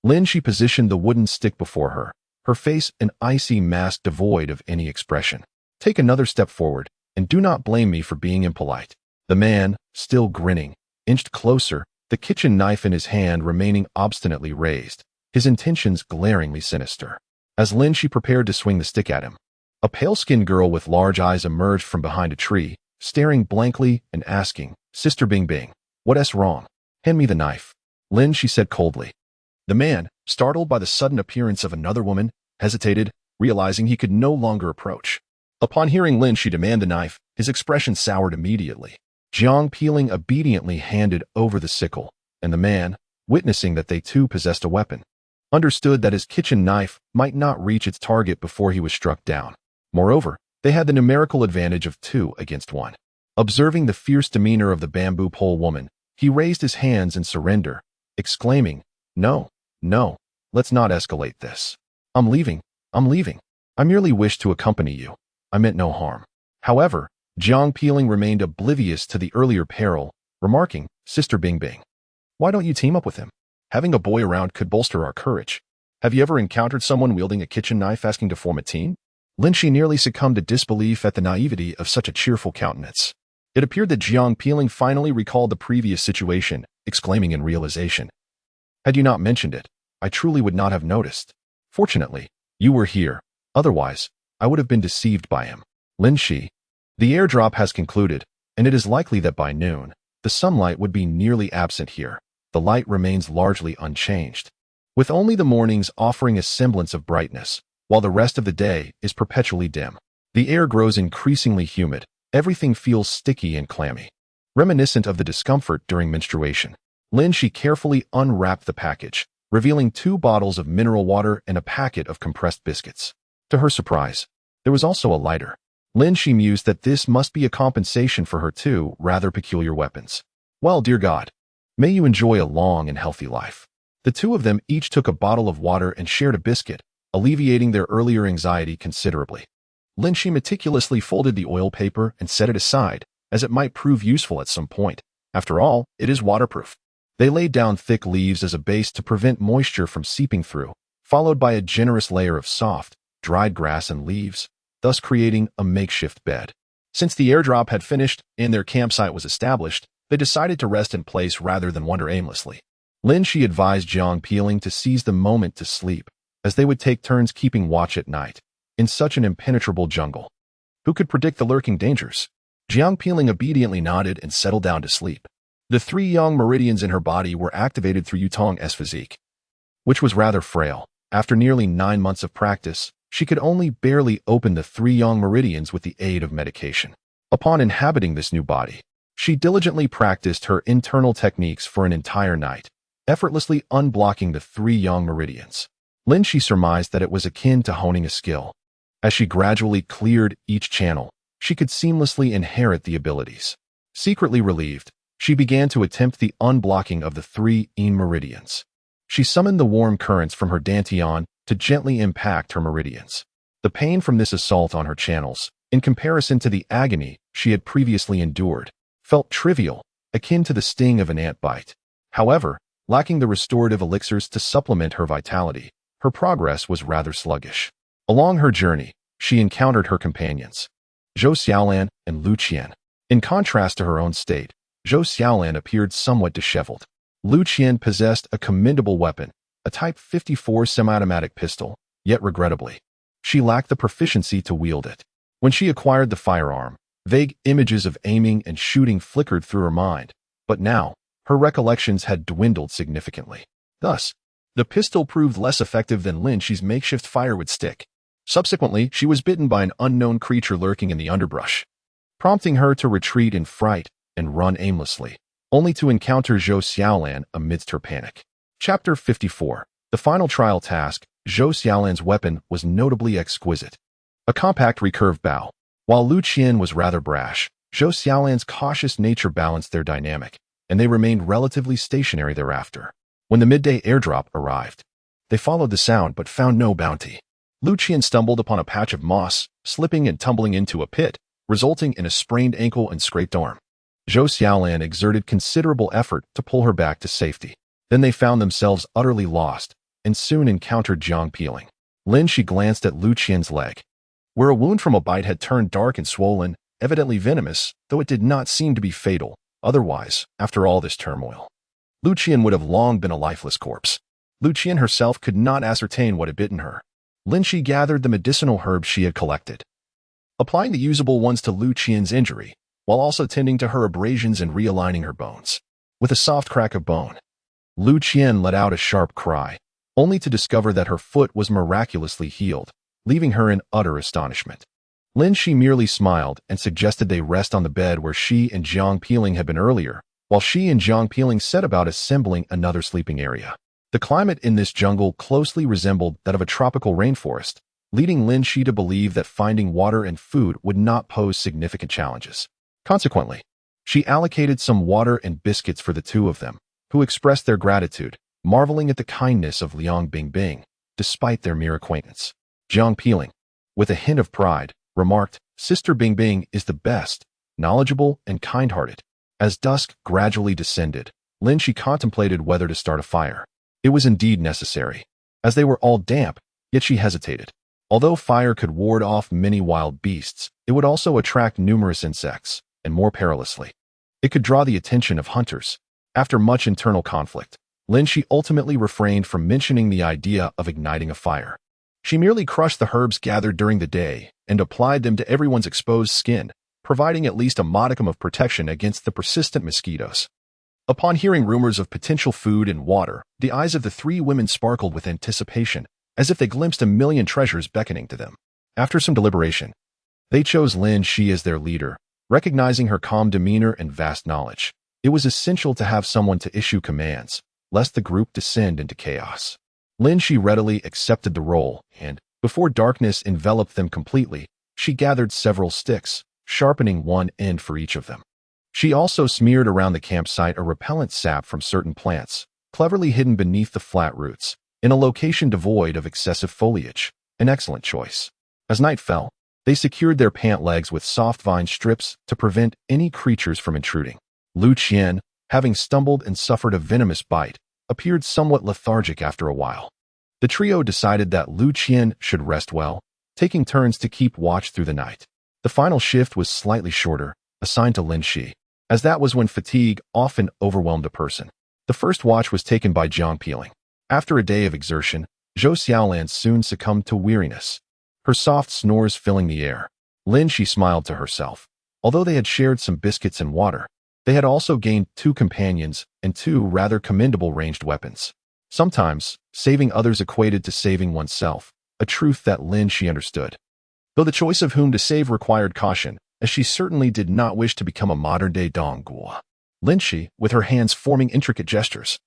Lin Xi positioned the wooden stick before her, her face an icy mask devoid of any expression. "Take another step forward, and do not blame me for being impolite." The man, still grinning, inched closer, the kitchen knife in his hand remaining obstinately raised, his intentions glaringly sinister. As Lin Xi prepared to swing the stick at him, a pale-skinned girl with large eyes emerged from behind a tree, staring blankly and asking, "Sister Bing Bing, what's wrong? Hand me the knife," Lin Xi said coldly. The man, startled by the sudden appearance of another woman, hesitated, realizing he could no longer approach. Upon hearing Lin Xi demand the knife, his expression soured immediately. Jiang Peeling obediently handed over the sickle, and the man, witnessing that they too possessed a weapon, understood that his kitchen knife might not reach its target before he was struck down. Moreover, they had the numerical advantage of 2 against 1. Observing the fierce demeanor of the bamboo pole woman, he raised his hands in surrender, exclaiming, "No, no, let's not escalate this. I'm leaving. I merely wished to accompany you. I meant no harm." However, Jiang Peeling remained oblivious to the earlier peril, remarking, "Sister Bing Bing, why don't you team up with him? Having a boy around could bolster our courage. Have you ever encountered someone wielding a kitchen knife asking to form a team?" Lin Xi nearly succumbed to disbelief at the naivety of such a cheerful countenance. It appeared that Jiang Peeling finally recalled the previous situation, exclaiming in realization, "Had you not mentioned it, I truly would not have noticed. Fortunately, you were here, otherwise, I would have been deceived by him." Lin Xi, the airdrop has concluded, and it is likely that by noon, the sunlight would be nearly absent here. The light remains largely unchanged, with only the mornings offering a semblance of brightness, while the rest of the day is perpetually dim. The air grows increasingly humid, everything feels sticky and clammy, reminiscent of the discomfort during menstruation. Lin Xi carefully unwrapped the package, revealing 2 bottles of mineral water and a packet of compressed biscuits. To her surprise, there was also a lighter. Lin Xi mused that this must be a compensation for her 2 rather peculiar weapons. "Well, dear God, may you enjoy a long and healthy life." The 2 of them each took a bottle of water and shared a biscuit, alleviating their earlier anxiety considerably. Lin Xi meticulously folded the oil paper and set it aside, as it might prove useful at some point. After all, it is waterproof. They laid down thick leaves as a base to prevent moisture from seeping through, followed by a generous layer of soft, dried grass and leaves, thus creating a makeshift bed. Since the airdrop had finished and their campsite was established, they decided to rest in place rather than wander aimlessly. Lin Xi advised Jiang Peeling to seize the moment to sleep, as they would take turns keeping watch at night, in such an impenetrable jungle. Who could predict the lurking dangers? Jiang Peeling obediently nodded and settled down to sleep. The 3 young meridians in her body were activated through Yutong's physique, which was rather frail. After nearly 9 months of practice, she could only barely open the 3 young meridians with the aid of medication. Upon inhabiting this new body, she diligently practiced her internal techniques for an entire night, effortlessly unblocking the 3 young meridians. Lin Xi surmised that it was akin to honing a skill. As she gradually cleared each channel, she could seamlessly inherit the abilities. Secretly relieved, she began to attempt the unblocking of the 3 yin meridians. She summoned the warm currents from her dantian to gently impact her meridians. The pain from this assault on her channels, in comparison to the agony she had previously endured, felt trivial, akin to the sting of an ant bite. However, lacking the restorative elixirs to supplement her vitality, her progress was rather sluggish. Along her journey, she encountered her companions, Zhou Xiaolan and Lu Qian. In contrast to her own state, Zhou Xiaolan appeared somewhat disheveled. Lu Qian possessed a commendable weapon, a Type 54 semi-automatic pistol, yet regrettably, she lacked the proficiency to wield it. When she acquired the firearm, vague images of aiming and shooting flickered through her mind, but now, her recollections had dwindled significantly. Thus, the pistol proved less effective than Lin Xi's makeshift firewood stick. Subsequently, she was bitten by an unknown creature lurking in the underbrush, prompting her to retreat in fright and run aimlessly, only to encounter Zhou Xiaolan amidst her panic. Chapter 54. The final trial task. Zhou Xiaolan's weapon was notably exquisite. A compact recurved bow. While Lu Qian was rather brash, Zhou Xiaolan's cautious nature balanced their dynamic, and they remained relatively stationary thereafter. When the midday airdrop arrived, they followed the sound but found no bounty. Lu Qian stumbled upon a patch of moss, slipping and tumbling into a pit, resulting in a sprained ankle and scraped arm. Zhou Xiaolan exerted considerable effort to pull her back to safety. Then they found themselves utterly lost, and soon encountered Jiang Peeling. Lin Xi glanced at Lu Qian's leg, where a wound from a bite had turned dark and swollen, evidently venomous, though it did not seem to be fatal. Otherwise, after all this turmoil, Lu Qian would have long been a lifeless corpse. Lu Qian herself could not ascertain what had bitten her. Lin Xi gathered the medicinal herbs she had collected, applying the usable ones to Lu Qian's injury, while also tending to her abrasions and realigning her bones. With a soft crack of bone, Lu Qian let out a sharp cry, only to discover that her foot was miraculously healed, leaving her in utter astonishment. Lin Xi merely smiled and suggested they rest on the bed where she and Jiang Peeling had been earlier, while she and Jiang Peeling set about assembling another sleeping area. The climate in this jungle closely resembled that of a tropical rainforest, leading Lin Xi to believe that finding water and food would not pose significant challenges. Consequently, she allocated some water and biscuits for the two of them, who expressed their gratitude, marveling at the kindness of Liang Bingbing, despite their mere acquaintance. Jiang Peeling, with a hint of pride, remarked, "Sister Bingbing is the best, knowledgeable, and kind-hearted." As dusk gradually descended, Lin Xi contemplated whether to start a fire. It was indeed necessary, as they were all damp, yet she hesitated. Although fire could ward off many wild beasts, it would also attract numerous insects, and more perilously, it could draw the attention of hunters. After much internal conflict, Lin Xi ultimately refrained from mentioning the idea of igniting a fire. She merely crushed the herbs gathered during the day and applied them to everyone's exposed skin, providing at least a modicum of protection against the persistent mosquitoes. Upon hearing rumors of potential food and water, the eyes of the three women sparkled with anticipation, as if they glimpsed a million treasures beckoning to them. After some deliberation, they chose Lin Xi as their leader, recognizing her calm demeanor and vast knowledge. It was essential to have someone to issue commands, lest the group descend into chaos. Lin Xi readily accepted the role, and, before darkness enveloped them completely, she gathered several sticks, sharpening one end for each of them. She also smeared around the campsite a repellent sap from certain plants, cleverly hidden beneath the flat roots, in a location devoid of excessive foliage. An excellent choice. As night fell, they secured their pant legs with soft vine strips to prevent any creatures from intruding. Lu Qian, having stumbled and suffered a venomous bite, appeared somewhat lethargic after a while. The trio decided that Lu Qian should rest well, taking turns to keep watch through the night. The final shift was slightly shorter, assigned to Lin Xi, as that was when fatigue often overwhelmed a person. The first watch was taken by Jiang Peeling. After a day of exertion, Zhou Xiaolan soon succumbed to weariness, her soft snores filling the air. Lin Xi smiled to herself. Although they had shared some biscuits and water, they had also gained 2 companions and 2 rather commendable ranged weapons. Sometimes, saving others equated to saving oneself, a truth that Lin Xi understood. Though the choice of whom to save required caution, as she certainly did not wish to become a modern-day Dongguo. Lin Xi, with her hands forming intricate gestures,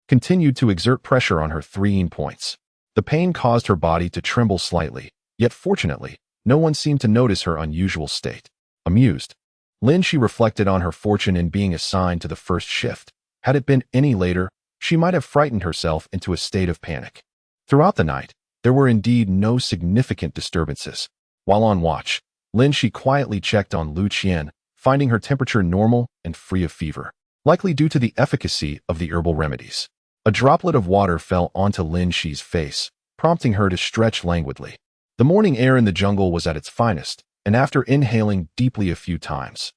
continued to exert pressure on her 3 points. The pain caused her body to tremble slightly, yet fortunately, no one seemed to notice her unusual state. Amused, Lin Xi reflected on her fortune in being assigned to the first shift. Had it been any later, she might have frightened herself into a state of panic. Throughout the night, there were indeed no significant disturbances. While on watch, Lin Xi quietly checked on Lu Qian, finding her temperature normal and free of fever, likely due to the efficacy of the herbal remedies. A droplet of water fell onto Lin Xi's face, prompting her to stretch languidly. The morning air in the jungle was at its finest, and after inhaling deeply a few times,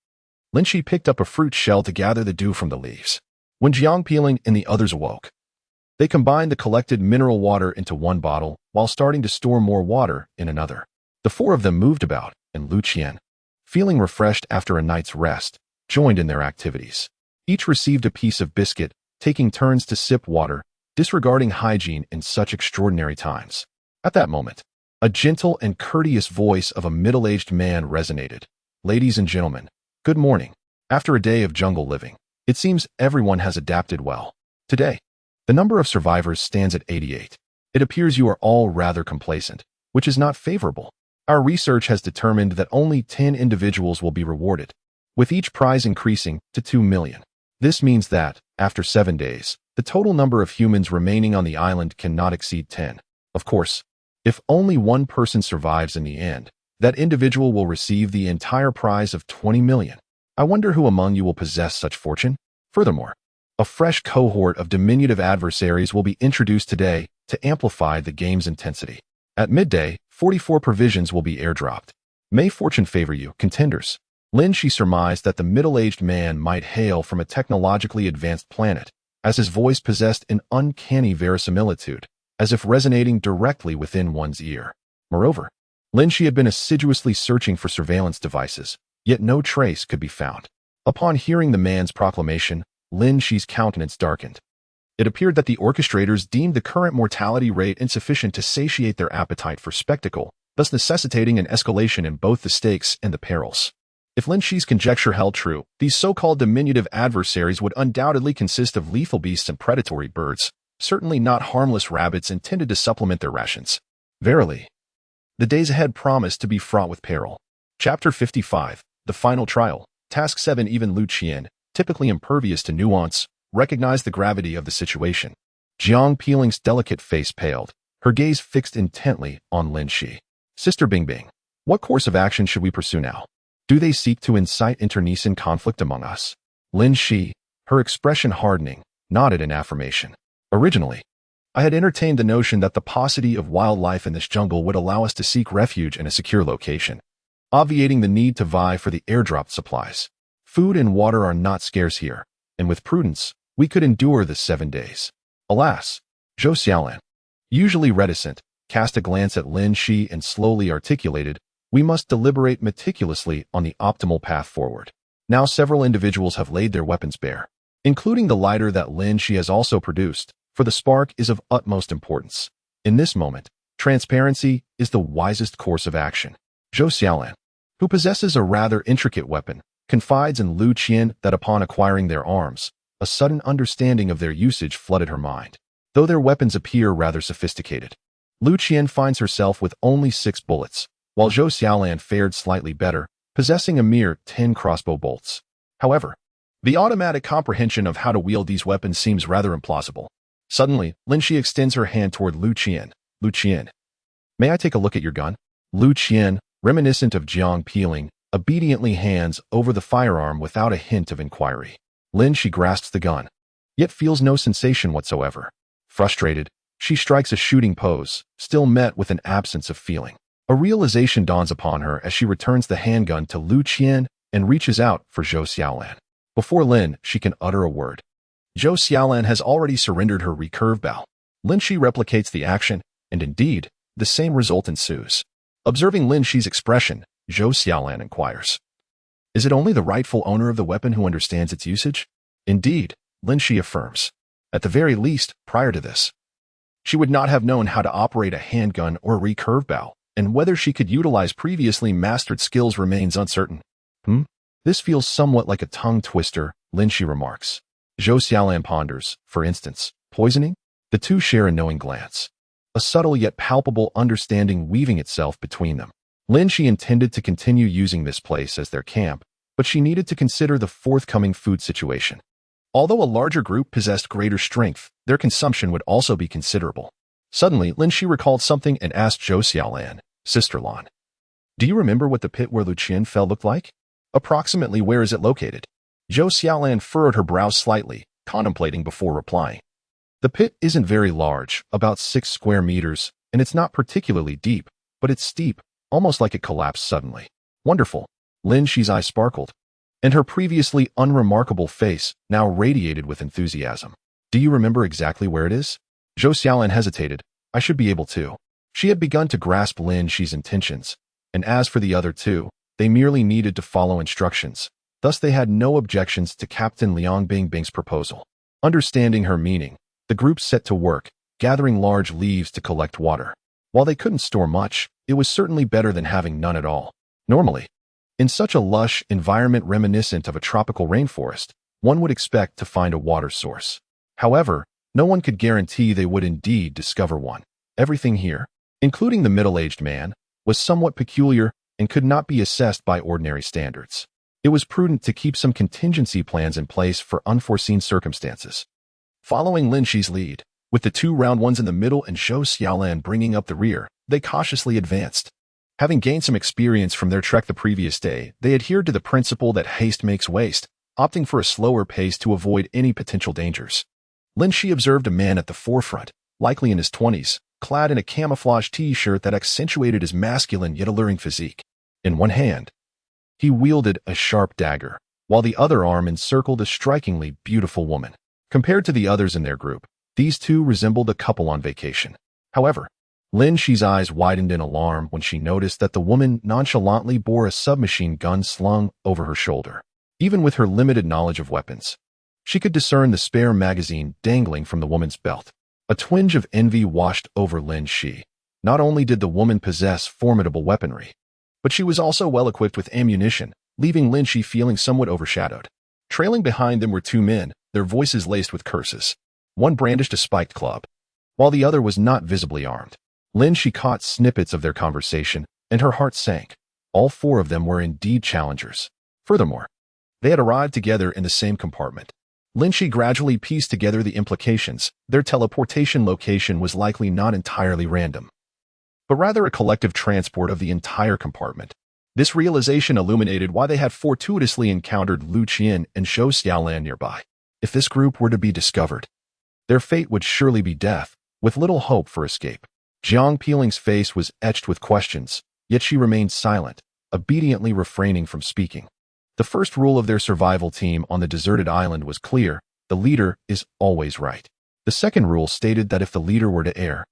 Lin Xi picked up a fruit shell to gather the dew from the leaves. When Jiang Peeling and the others awoke, they combined the collected mineral water into one bottle while starting to store more water in another. The 4 of them moved about, and Lu Qian, feeling refreshed after a night's rest, joined in their activities. Each received a piece of biscuit, taking turns to sip water, disregarding hygiene in such extraordinary times. At that moment, a gentle and courteous voice of a middle-aged man resonated. "Ladies and gentlemen, good morning." After a day of jungle living, it seems everyone has adapted well. Today, the number of survivors stands at 88. It appears you are all rather complacent, which is not favorable. Our research has determined that only 10 individuals will be rewarded, with each prize increasing to 2 million. This means that, after 7 days, the total number of humans remaining on the island cannot exceed 10. Of course, if only one person survives in the end, that individual will receive the entire prize of 20 million. I wonder who among you will possess such fortune? Furthermore, a fresh cohort of diminutive adversaries will be introduced today to amplify the game's intensity. At midday, 44 provisions will be airdropped. May fortune favor you, contenders. Lin Xi surmised that the middle-aged man might hail from a technologically advanced planet, as his voice possessed an uncanny verisimilitude, as if resonating directly within one's ear. Moreover, Lin Xi had been assiduously searching for surveillance devices, yet no trace could be found. Upon hearing the man's proclamation, Lin Xi's countenance darkened. It appeared that the orchestrators deemed the current mortality rate insufficient to satiate their appetite for spectacle, thus necessitating an escalation in both the stakes and the perils. If Lin Xi's conjecture held true, these so-called diminutive adversaries would undoubtedly consist of lethal beasts and predatory birds, certainly not harmless rabbits intended to supplement their rations. Verily, the days ahead promise to be fraught with peril. Chapter 55, The Final Trial. Task 7. Even Lu Qian, typically impervious to nuance, recognized the gravity of the situation. Jiang Peeling's delicate face paled, her gaze fixed intently on Lin Xi. Sister Bingbing, what course of action should we pursue now? Do they seek to incite internecine conflict among us? Lin Xi, her expression hardening, nodded in affirmation. Originally, I had entertained the notion that the paucity of wildlife in this jungle would allow us to seek refuge in a secure location, obviating the need to vie for the airdropped supplies. Food and water are not scarce here, and with prudence, we could endure the 7 days. Alas, Zhou Xiaolan, usually reticent, cast a glance at Lin Xi and slowly articulated, we must deliberate meticulously on the optimal path forward. Now several individuals have laid their weapons bare, including the lighter that Lin Xi has also produced, for the spark is of utmost importance. In this moment, transparency is the wisest course of action. Zhou Xiaolan, who possesses a rather intricate weapon, confides in Lu Qian that upon acquiring their arms, a sudden understanding of their usage flooded her mind. Though their weapons appear rather sophisticated, Lu Qian finds herself with only 6 bullets, while Zhou Xiaolan fared slightly better, possessing a mere 10 crossbow bolts. However, the automatic comprehension of how to wield these weapons seems rather implausible. Suddenly, Lin Xi extends her hand toward Lu Qian. Lu Qian, may I take a look at your gun? Lu Qian, reminiscent of Jiang Peeling, obediently hands over the firearm without a hint of inquiry. Lin Xi grasps the gun, yet feels no sensation whatsoever. Frustrated, she strikes a shooting pose, still met with an absence of feeling. A realization dawns upon her as she returns the handgun to Lu Qian and reaches out for Zhou Xiaolan. Before Lin Xi can utter a word, Zhou Xiaolan has already surrendered her recurve bow. Lin Xi replicates the action, and indeed, the same result ensues. Observing Lin Xi's expression, Zhou Xiaolan inquires, is it only the rightful owner of the weapon who understands its usage? Indeed, Lin Xi affirms. At the very least, prior to this, she would not have known how to operate a handgun or recurve bow, and whether she could utilize previously mastered skills remains uncertain. This feels somewhat like a tongue twister, Lin Xi remarks. Zhou Xiaolan ponders, for instance, poisoning? The two share a knowing glance, a subtle yet palpable understanding weaving itself between them. Lin Xi intended to continue using this place as their camp, but she needed to consider the forthcoming food situation. Although a larger group possessed greater strength, their consumption would also be considerable. Suddenly, Lin Xi recalled something and asked Zhou Xiaolan, Sister Lan, do you remember what the pit where Lu Qian fell looked like? Approximately where is it located? Zhou Xiaolan furrowed her brows slightly, contemplating before replying. The pit isn't very large, about 6 square meters, and it's not particularly deep, but it's steep, almost like it collapsed suddenly. Wonderful. Lin Xi's eyes sparkled, and her previously unremarkable face now radiated with enthusiasm. Do you remember exactly where it is? Zhou Xiaolan hesitated. I should be able to. She had begun to grasp Lin Xi's intentions, and as for the other two, they merely needed to follow instructions. Thus they had no objections to Captain Liang Bingbing's proposal. Understanding her meaning, the group set to work, gathering large leaves to collect water. While they couldn't store much, it was certainly better than having none at all. Normally, In such a lush environment reminiscent of a tropical rainforest, one would expect to find a water source. However, no one could guarantee they would indeed discover one. Everything here, including the middle-aged man, was somewhat peculiar and could not be assessed by ordinary standards. It was prudent to keep some contingency plans in place for unforeseen circumstances. Following Lin Xi's lead, with the two round ones in the middle and Zhou Xiaolan bringing up the rear, they cautiously advanced. Having gained some experience from their trek the previous day, they adhered to the principle that haste makes waste, opting for a slower pace to avoid any potential dangers. Lin Xi observed a man at the forefront, likely in his 20s, clad in a camouflage t-shirt that accentuated his masculine yet alluring physique. In one hand, he wielded a sharp dagger, while the other arm encircled a strikingly beautiful woman. Compared to the others in their group, these two resembled a couple on vacation. However, Lin Xi's eyes widened in alarm when she noticed that the woman nonchalantly bore a submachine gun slung over her shoulder. Even with her limited knowledge of weapons, she could discern the spare magazine dangling from the woman's belt. A twinge of envy washed over Lin Xi. Not only did the woman possess formidable weaponry, but she was also well equipped with ammunition, leaving Lin Xi feeling somewhat overshadowed. Trailing behind them were two men, their voices laced with curses. One brandished a spiked club, while the other was not visibly armed. Lin Xi caught snippets of their conversation, and her heart sank. All four of them were indeed challengers. Furthermore, they had arrived together in the same compartment. Lin Xi gradually pieced together the implications. Their teleportation location was likely not entirely random, but rather a collective transport of the entire compartment. This realization illuminated why they had fortuitously encountered Lu Qian and Zhou Xiaolan nearby. If this group were to be discovered, their fate would surely be death, with little hope for escape. Jiang Peeling's face was etched with questions, yet she remained silent, obediently refraining from speaking. The first rule of their survival team on the deserted island was clear: the leader is always right. The second rule stated that if the leader were to err,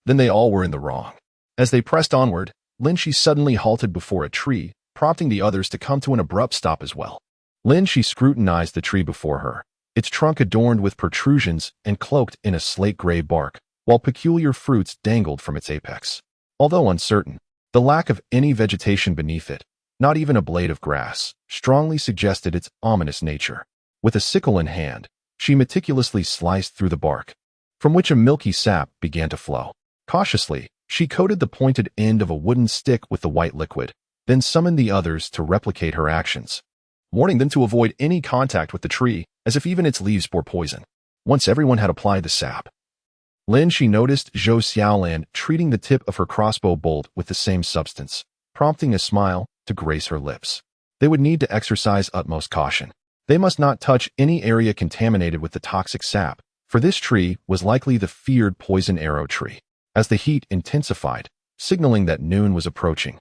then they all were in the wrong. As they pressed onward, Lin Xi suddenly halted before a tree, prompting the others to come to an abrupt stop as well. Lin Xi scrutinized the tree before her, its trunk adorned with protrusions and cloaked in a slate-gray bark, while peculiar fruits dangled from its apex. Although uncertain, the lack of any vegetation beneath it, not even a blade of grass, strongly suggested its ominous nature. With a sickle in hand, she meticulously sliced through the bark, from which a milky sap began to flow. Cautiously, she coated the pointed end of a wooden stick with the white liquid, then summoned the others to replicate her actions, warning them to avoid any contact with the tree, as if even its leaves bore poison. Once everyone had applied the sap, Lin Xi noticed Zhou Xiaolan treating the tip of her crossbow bolt with the same substance, prompting a smile to grace her lips. They would need to exercise utmost caution. They must not touch any area contaminated with the toxic sap, for this tree was likely the feared poison arrow tree. As the heat intensified, signaling that noon was approaching,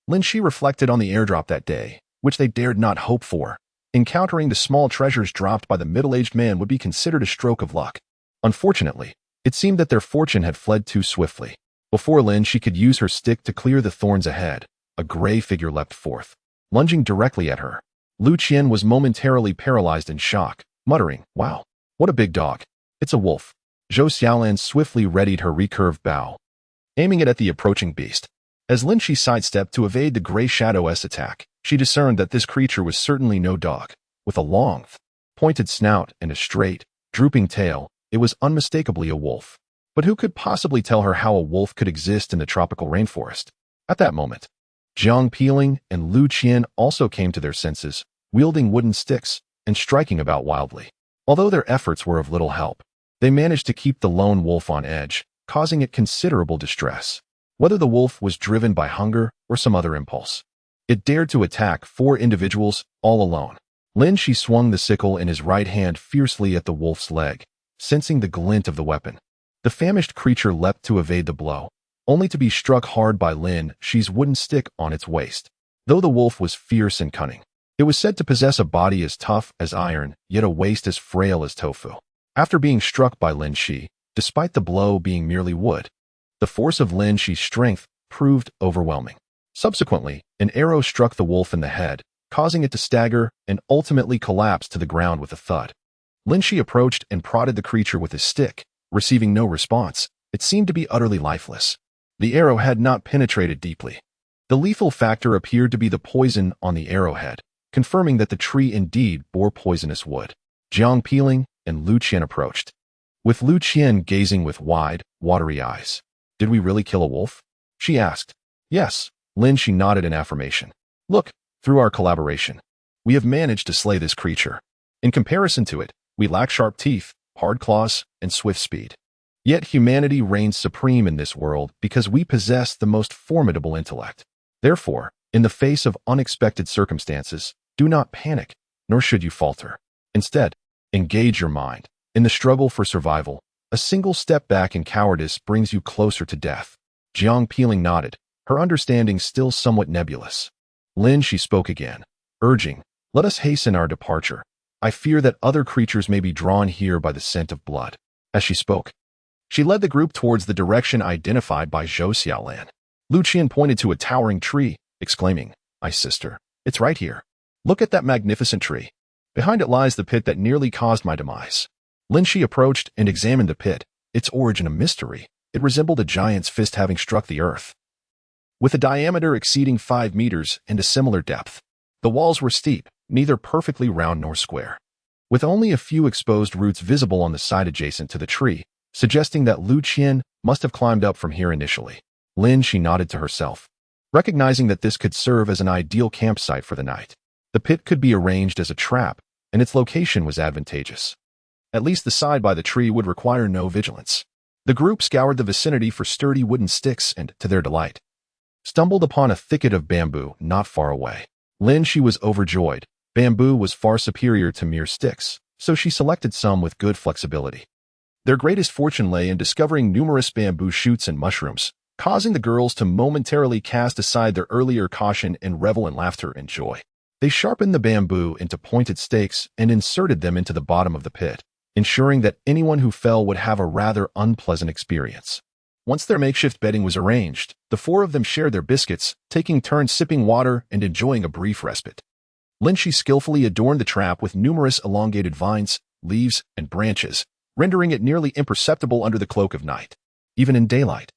Lin Xi reflected on the airdrop that day, which they dared not hope for. Encountering the small treasures dropped by the middle-aged man would be considered a stroke of luck. Unfortunately, it seemed that their fortune had fled too swiftly. Before Lin Xi could use her stick to clear the thorns ahead, a gray figure leapt forth, lunging directly at her. Lu Qian was momentarily paralyzed in shock, muttering, "Wow, what a big dog. It's a wolf." Zhou Xiaolan swiftly readied her recurved bow, aiming it at the approaching beast. As Lin Xi sidestepped to evade the gray shadow's attack, she discerned that this creature was certainly no dog. With a long, pointed snout and a straight, drooping tail, it was unmistakably a wolf. But who could possibly tell her how a wolf could exist in the tropical rainforest? At that moment, Jiang Peeling and Lu Qian also came to their senses, wielding wooden sticks and striking about wildly. Although their efforts were of little help, they managed to keep the lone wolf on edge, causing it considerable distress. Whether the wolf was driven by hunger or some other impulse, it dared to attack four individuals all alone. Lin Xi swung the sickle in his right hand fiercely at the wolf's leg, sensing the glint of the weapon. The famished creature leapt to evade the blow, only to be struck hard by Lin Xi's wooden stick on its waist. Though the wolf was fierce and cunning, it was said to possess a body as tough as iron, yet a waist as frail as tofu. After being struck by Lin Xi, despite the blow being merely wood, the force of Lin Xi's strength proved overwhelming. Subsequently, an arrow struck the wolf in the head, causing it to stagger and ultimately collapse to the ground with a thud. Lin Xi approached and prodded the creature with his stick. Receiving no response, it seemed to be utterly lifeless. The arrow had not penetrated deeply. The lethal factor appeared to be the poison on the arrowhead, confirming that the tree indeed bore poisonous wood. Jiang Peeling and Lu Qian approached, with Lu Qian gazing with wide, watery eyes. "Did we really kill a wolf?" she asked. "Yes," Lin Xi nodded in affirmation. "Look, through our collaboration, we have managed to slay this creature. In comparison to it, we lack sharp teeth, hard claws, and swift speed. Yet humanity reigns supreme in this world because we possess the most formidable intellect. Therefore, in the face of unexpected circumstances, do not panic, nor should you falter. Instead, engage your mind. In the struggle for survival, a single step back in cowardice brings you closer to death." Jiang Peeling nodded, her understanding still somewhat nebulous. Lin Xi spoke again, urging, "Let us hasten our departure. I fear that other creatures may be drawn here by the scent of blood." As she spoke, she led the group towards the direction identified by Zhou Xiaolan. Lu Qian pointed to a towering tree, exclaiming, "My sister, it's right here. Look at that magnificent tree. Behind it lies the pit that nearly caused my demise." Lin Xi approached and examined the pit, its origin a mystery. It resembled a giant's fist having struck the earth, with a diameter exceeding 5 meters and a similar depth. The walls were steep, neither perfectly round nor square, with only a few exposed roots visible on the side adjacent to the tree, suggesting that Lu Qian must have climbed up from here initially. Lin Xi nodded to herself, recognizing that this could serve as an ideal campsite for the night. The pit could be arranged as a trap, and its location was advantageous. At least the side by the tree would require no vigilance. The group scoured the vicinity for sturdy wooden sticks and, to their delight, stumbled upon a thicket of bamboo not far away. Lin Xi was overjoyed. Bamboo was far superior to mere sticks, so she selected some with good flexibility. Their greatest fortune lay in discovering numerous bamboo shoots and mushrooms, causing the girls to momentarily cast aside their earlier caution and revel in laughter and joy. They sharpened the bamboo into pointed stakes and inserted them into the bottom of the pit, ensuring that anyone who fell would have a rather unpleasant experience. Once their makeshift bedding was arranged, the four of them shared their biscuits, taking turns sipping water and enjoying a brief respite. Lin Xi skillfully adorned the trap with numerous elongated vines, leaves, and branches, rendering it nearly imperceptible under the cloak of night. Even in daylight,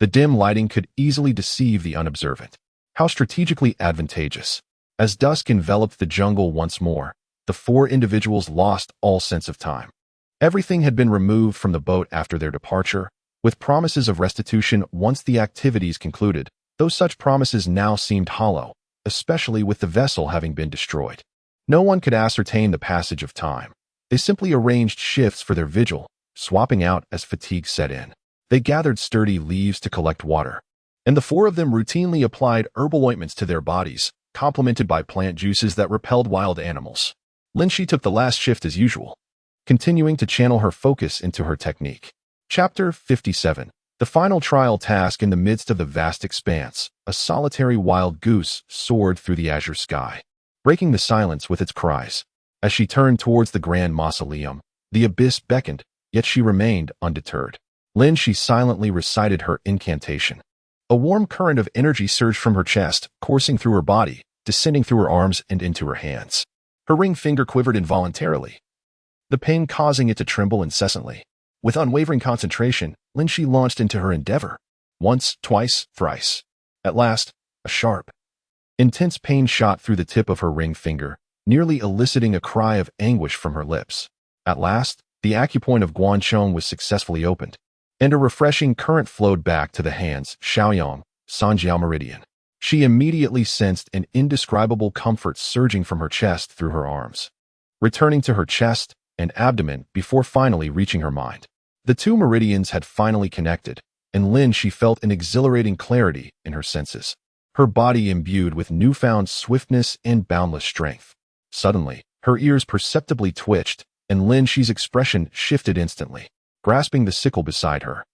the dim lighting could easily deceive the unobservant. How strategically advantageous. As dusk enveloped the jungle once more, the four individuals lost all sense of time. Everything had been removed from the boat after their departure, with promises of restitution once the activities concluded, though such promises now seemed hollow, especially with the vessel having been destroyed. No one could ascertain the passage of time. They simply arranged shifts for their vigil, swapping out as fatigue set in. They gathered sturdy leaves to collect water, and the four of them routinely applied herbal ointments to their bodies, complemented by plant juices that repelled wild animals. Lin Xi took the last shift as usual, continuing to channel her focus into her technique. Chapter 57. The final trial task. In the midst of the vast expanse, a solitary wild goose soared through the azure sky, breaking the silence with its cries. As she turned towards the grand mausoleum, the abyss beckoned, yet she remained undeterred. Lin Xi silently recited her incantation. A warm current of energy surged from her chest, coursing through her body, descending through her arms and into her hands. Her ring finger quivered involuntarily, the pain causing it to tremble incessantly. With unwavering concentration, Lin Xi launched into her endeavor. Once, twice, thrice. At last, a sharp, intense pain shot through the tip of her ring finger, nearly eliciting a cry of anguish from her lips. At last, the acupoint of Guanchong was successfully opened, and a refreshing current flowed back to the hands, Shaoyang, Sanjiao Meridian. She immediately sensed an indescribable comfort surging from her chest through her arms, returning to her chest and abdomen before finally reaching her mind. The two meridians had finally connected, and Lin Xi felt an exhilarating clarity in her senses, her body imbued with newfound swiftness and boundless strength. Suddenly, her ears perceptibly twitched, and Lin Xi's expression shifted instantly. Grasping the sickle beside her,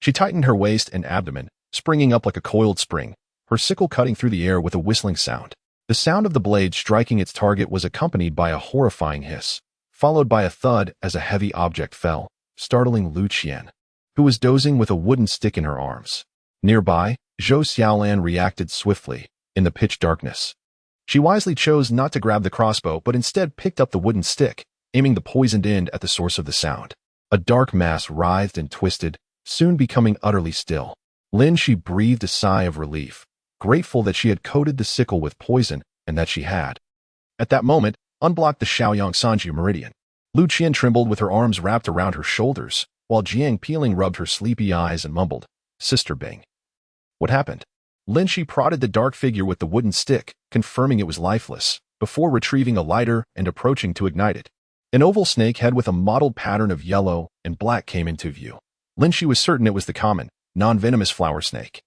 she tightened her waist and abdomen, springing up like a coiled spring, her sickle cutting through the air with a whistling sound. The sound of the blade striking its target was accompanied by a horrifying hiss, followed by a thud as a heavy object fell, startling Lu Qian, who was dozing with a wooden stick in her arms. Nearby, Zhou Xiaolan reacted swiftly, in the pitch darkness. She wisely chose not to grab the crossbow but instead picked up the wooden stick, aiming the poisoned end at the source of the sound. A dark mass writhed and twisted, soon becoming utterly still. Lin Xi breathed a sigh of relief, grateful that she had coated the sickle with poison and that she had, at that moment, unblocked the Shaoyang Sanji meridian. Lu Qian trembled with her arms wrapped around her shoulders, while Jiang Peeling rubbed her sleepy eyes and mumbled, "Sister Bing." What happened? Lin Xi prodded the dark figure with the wooden stick, confirming it was lifeless, before retrieving a lighter and approaching to ignite it. An oval snake head with a mottled pattern of yellow and black came into view. Lin Xi was certain it was the common, non-venomous flower snake.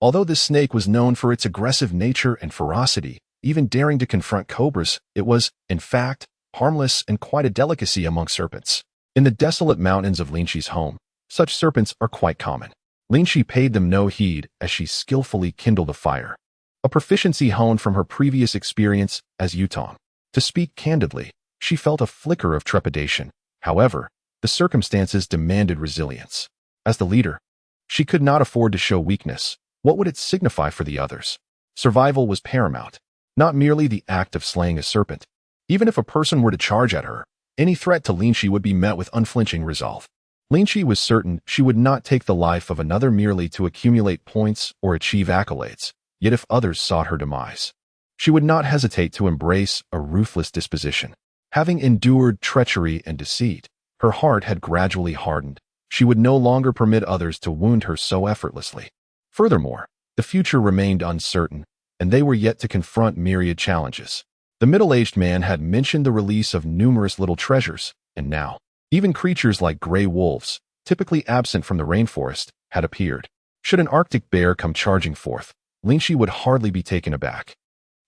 Although this snake was known for its aggressive nature and ferocity, even daring to confront cobras, it was, in fact, harmless and quite a delicacy among serpents. In the desolate mountains of Lin Xi's home, such serpents are quite common. Lin Xi paid them no heed as she skillfully kindled a fire, a proficiency honed from her previous experience as Yutong. To speak candidly, she felt a flicker of trepidation. However, the circumstances demanded resilience. As the leader, she could not afford to show weakness. What would it signify for the others? Survival was paramount, not merely the act of slaying a serpent. Even if a person were to charge at her, any threat to Lin Xi would be met with unflinching resolve. Lin Xi was certain she would not take the life of another merely to accumulate points or achieve accolades, yet if others sought her demise, she would not hesitate to embrace a ruthless disposition. Having endured treachery and deceit, her heart had gradually hardened. She would no longer permit others to wound her so effortlessly. Furthermore, the future remained uncertain, and they were yet to confront myriad challenges. The middle-aged man had mentioned the release of numerous little treasures, and now, even creatures like gray wolves, typically absent from the rainforest, had appeared. Should an Arctic bear come charging forth, Lin Xi would hardly be taken aback.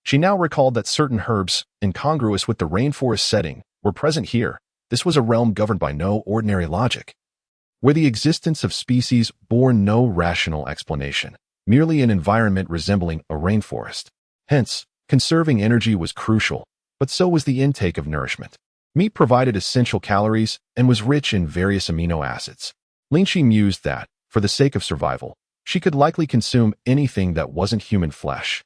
She now recalled that certain herbs, incongruous with the rainforest setting, were present here. This was a realm governed by no ordinary logic, where the existence of species bore no rational explanation, merely an environment resembling a rainforest. Hence, conserving energy was crucial, but so was the intake of nourishment. Meat provided essential calories and was rich in various amino acids. Lin Xi mused that, for the sake of survival, she could likely consume anything that wasn't human flesh,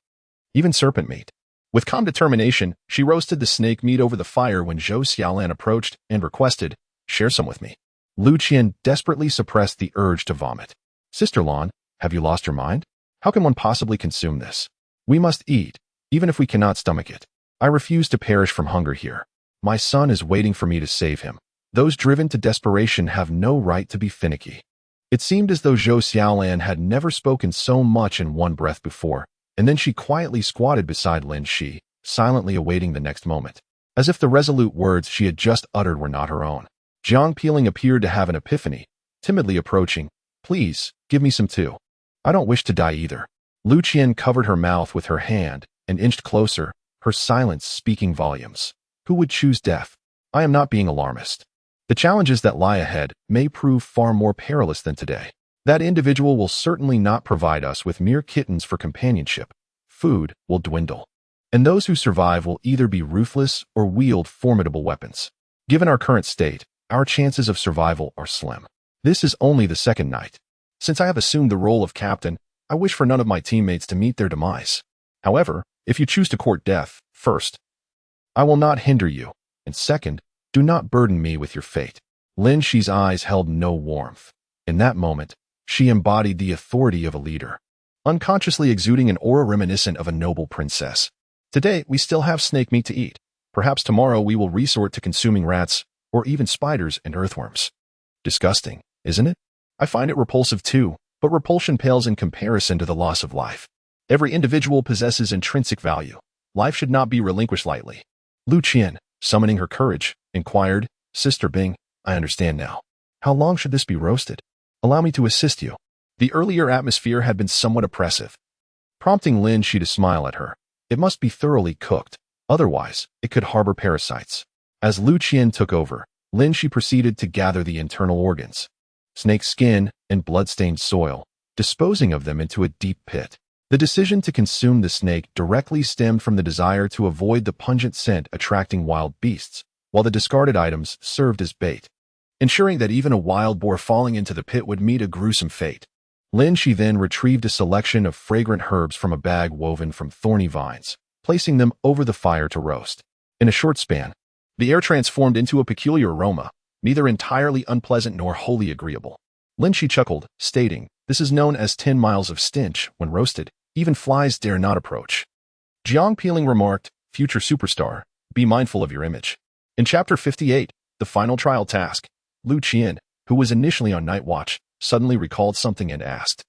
even serpent meat. With calm determination, she roasted the snake meat over the fire when Zhou Xiaolan approached and requested, "Share some with me." Lu Qian desperately suppressed the urge to vomit. "Sister Lan, have you lost your mind? How can one possibly consume this? We must eat, even if we cannot stomach it. I refuse to perish from hunger here. My son is waiting for me to save him. Those driven to desperation have no right to be finicky." It seemed as though Zhou Xiaolan had never spoken so much in one breath before, and then she quietly squatted beside Lin Xi, silently awaiting the next moment, as if the resolute words she had just uttered were not her own. Jiang Peeling appeared to have an epiphany, timidly approaching. "Please, give me some too. I don't wish to die either." Lu Qian covered her mouth with her hand and inched closer, her silence speaking volumes. "Who would choose death? I am not being alarmist. The challenges that lie ahead may prove far more perilous than today. That individual will certainly not provide us with mere kittens for companionship. Food will dwindle, and those who survive will either be ruthless or wield formidable weapons. Given our current state, our chances of survival are slim. This is only the second night. Since I have assumed the role of captain, I wish for none of my teammates to meet their demise. However, if you choose to court death, first, I will not hinder you, and second, do not burden me with your fate." Lin Xi's eyes held no warmth. In that moment, she embodied the authority of a leader, unconsciously exuding an aura reminiscent of a noble princess. "Today, we still have snake meat to eat. Perhaps tomorrow we will resort to consuming rats, or even spiders and earthworms." Disgusting, isn't it? I find it repulsive too, but repulsion pales in comparison to the loss of life. Every individual possesses intrinsic value. Life should not be relinquished lightly. Lu Qian, summoning her courage, inquired, "Sister Bing, I understand now. How long should this be roasted? Allow me to assist you." The earlier atmosphere had been somewhat oppressive, prompting Lin Xi to smile at her. It must be thoroughly cooked, otherwise it could harbor parasites. As Lu Qian took over, Lin Xi proceeded to gather the internal organs, snake skin and blood-stained soil, disposing of them into a deep pit. The decision to consume the snake directly stemmed from the desire to avoid the pungent scent attracting wild beasts, while the discarded items served as bait, ensuring that even a wild boar falling into the pit would meet a gruesome fate. Lin Xi then retrieved a selection of fragrant herbs from a bag woven from thorny vines, placing them over the fire to roast. In a short span, the air transformed into a peculiar aroma, neither entirely unpleasant nor wholly agreeable. Lin Xi chuckled, stating, "This is known as 10 miles of stench when roasted. Even flies dare not approach. Jiang Peeling remarked, "Future superstar, be mindful of your image." In Chapter 58, the final trial task, Lu Qian, who was initially on night watch, suddenly recalled something and asked,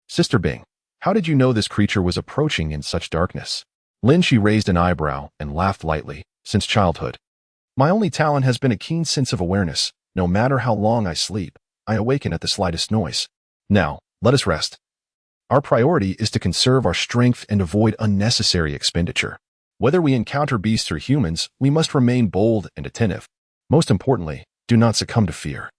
"Sister Bing, how did you know this creature was approaching in such darkness?" Lin Xi raised an eyebrow and laughed lightly. "Since childhood, my only talent has been a keen sense of awareness. No matter how long I sleep, I awaken at the slightest noise. Now, let us rest. Our priority is to conserve our strength and avoid unnecessary expenditure. Whether we encounter beasts or humans, we must remain bold and attentive. Most importantly, do not succumb to fear.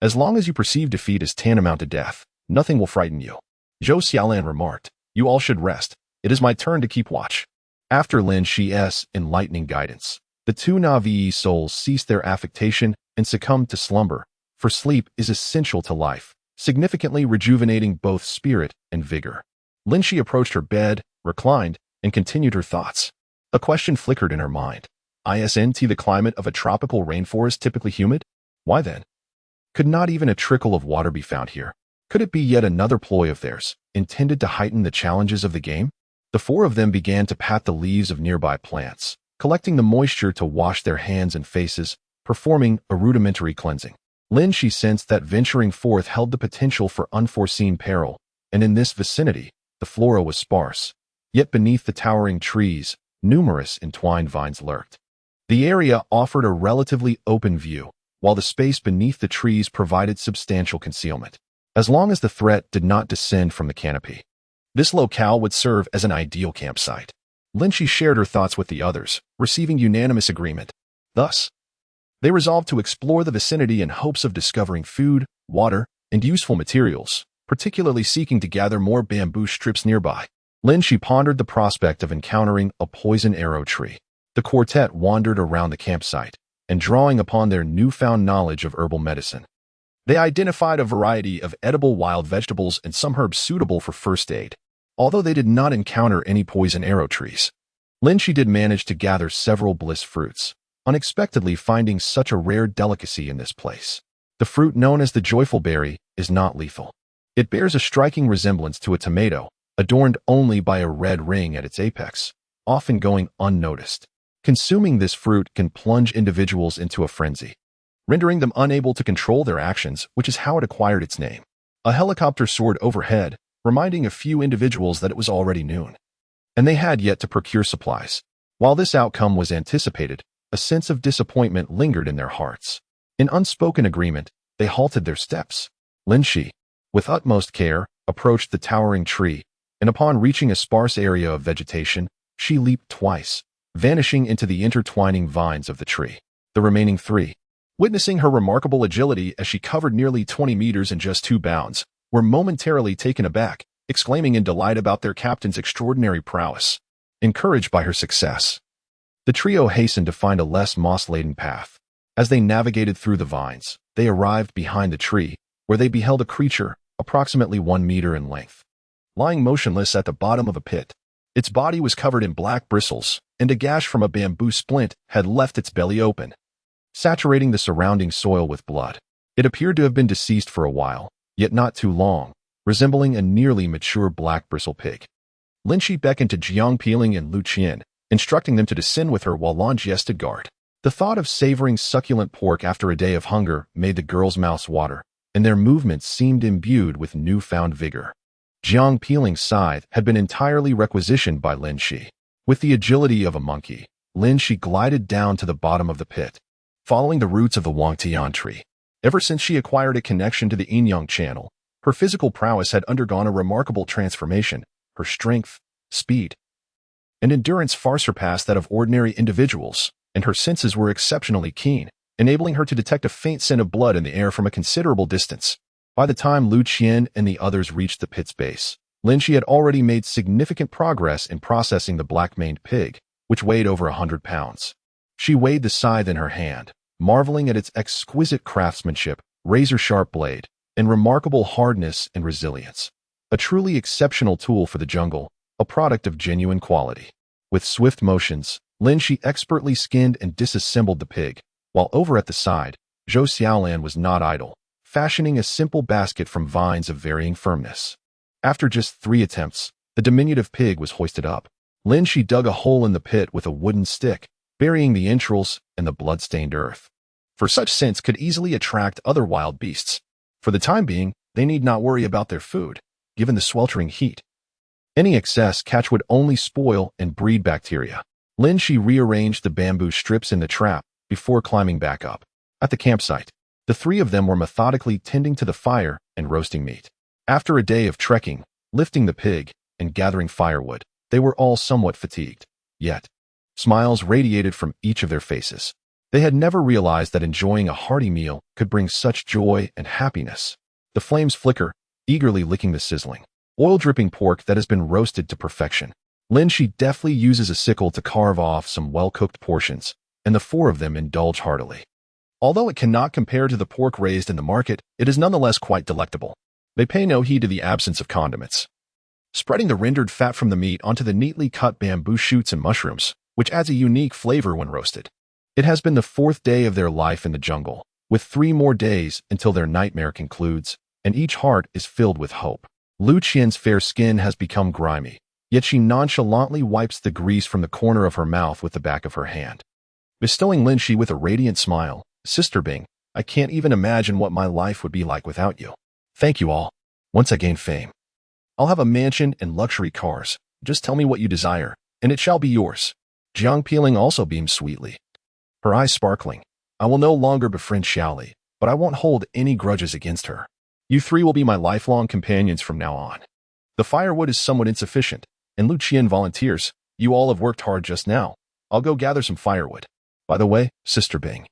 As long as you perceive defeat as tantamount to death, nothing will frighten you." Zhou Xiaolan remarked, "You all should rest. It is my turn to keep watch." After Lin Xi's enlightening guidance, the two Navi souls ceased their affectation and succumbed to slumber, for sleep is essential to life, significantly rejuvenating both spirit and vigor. Lin Xi approached her bed, reclined, and continued her thoughts. A question flickered in her mind. Isn't the climate of a tropical rainforest typically humid? Why then? Could not even a trickle of water be found here? Could it be yet another ploy of theirs, intended to heighten the challenges of the game? The four of them began to pat the leaves of nearby plants, collecting the moisture to wash their hands and faces, performing a rudimentary cleansing. Lin Xi sensed that venturing forth held the potential for unforeseen peril, and in this vicinity, the flora was sparse. Yet beneath the towering trees, numerous entwined vines lurked. The area offered a relatively open view, while the space beneath the trees provided substantial concealment, as long as the threat did not descend from the canopy. This locale would serve as an ideal campsite. Lin Xi shared her thoughts with the others, receiving unanimous agreement. Thus, they resolved to explore the vicinity in hopes of discovering food, water, and useful materials, particularly seeking to gather more bamboo strips nearby. Lin Xi pondered the prospect of encountering a poison arrow tree. The quartet wandered around the campsite, and drawing upon their newfound knowledge of herbal medicine, they identified a variety of edible wild vegetables and some herbs suitable for first aid. Although they did not encounter any poison arrow trees, Lin Xi did manage to gather several bliss fruits, unexpectedly finding such a rare delicacy in this place. The fruit known as the joyful berry is not lethal. It bears a striking resemblance to a tomato, adorned only by a red ring at its apex, often going unnoticed. Consuming this fruit can plunge individuals into a frenzy, rendering them unable to control their actions, which is how it acquired its name. A helicopter soared overhead, reminding a few individuals that it was already noon, and they had yet to procure supplies. While this outcome was anticipated, a sense of disappointment lingered in their hearts. In unspoken agreement, they halted their steps. Lin Xi, with utmost care, approached the towering tree, and upon reaching a sparse area of vegetation, she leaped twice, vanishing into the intertwining vines of the tree. The remaining three, witnessing her remarkable agility as she covered nearly 20 meters in just 2 bounds, were momentarily taken aback, exclaiming in delight about their captain's extraordinary prowess. Encouraged by her success, the trio hastened to find a less moss-laden path. As they navigated through the vines, they arrived behind the tree, where they beheld a creature approximately 1 meter in length, lying motionless at the bottom of a pit. Its body was covered in black bristles, and a gash from a bamboo splint had left its belly open, saturating the surrounding soil with blood. It appeared to have been deceased for a while, yet not too long, resembling a nearly mature black bristle pig. Lin Xi beckoned to Jiang Peeling and Lu Qian, instructing them to descend with her while Lan Jie stood guard. The thought of savoring succulent pork after a day of hunger made the girls' mouths water, and their movements seemed imbued with newfound vigor. Jiang Peeling's scythe had been entirely requisitioned by Lin Xi. With the agility of a monkey, Lin Xi glided down to the bottom of the pit, following the roots of the Wangtian tree. Ever since she acquired a connection to the Yin-Yang channel, her physical prowess had undergone a remarkable transformation. Her strength, speed, and endurance far surpassed that of ordinary individuals, and her senses were exceptionally keen, enabling her to detect a faint scent of blood in the air from a considerable distance. By the time Lu Qian and the others reached the pit's base, Lin Xi had already made significant progress in processing the black-maned pig, which weighed over 100 pounds. She weighed the scythe in her hand, marveling at its exquisite craftsmanship, razor-sharp blade, and remarkable hardness and resilience. A truly exceptional tool for the jungle, a product of genuine quality. With swift motions, Lin Xi expertly skinned and disassembled the pig, while over at the side, Zhou Xiaolan was not idle, fashioning a simple basket from vines of varying firmness. After just 3 attempts, The diminutive pig was hoisted up. Lin Xi dug a hole in the pit with a wooden stick, burying the entrails and the blood-stained earth. For such scents could easily attract other wild beasts. For the time being, they need not worry about their food, given the sweltering heat. Any excess catch would only spoil and breed bacteria. Lin Xi rearranged the bamboo strips in the trap before climbing back up. At the campsite, the three of them were methodically tending to the fire and roasting meat. After a day of trekking, lifting the pig, and gathering firewood, they were all somewhat fatigued. Yet, smiles radiated from each of their faces. They had never realized that enjoying a hearty meal could bring such joy and happiness. The flames flicker, eagerly licking the sizzling, oil-dripping pork that has been roasted to perfection. Lin Xi deftly uses a sickle to carve off some well-cooked portions, and the four of them indulge heartily. Although it cannot compare to the pork raised in the market, it is nonetheless quite delectable. They pay no heed to the absence of condiments, spreading the rendered fat from the meat onto the neatly cut bamboo shoots and mushrooms, which adds a unique flavor when roasted. It has been the fourth day of their life in the jungle, with 3 more days until their nightmare concludes, and each heart is filled with hope. Lu Qian's fair skin has become grimy, yet she nonchalantly wipes the grease from the corner of her mouth with the back of her hand, bestowing Lin Xi with a radiant smile. Sister Bing, I can't even imagine what my life would be like without you. Thank you all. Once I gain fame, I'll have a mansion and luxury cars. Just tell me what you desire, and it shall be yours. Jiang Peeling also beamed sweetly, her eyes sparkling. I will no longer befriend Xiaoli, but I won't hold any grudges against her. You three will be my lifelong companions from now on. The firewood is somewhat insufficient, and Lu Qian volunteers. You all have worked hard just now. I'll go gather some firewood. By the way, Sister Bing,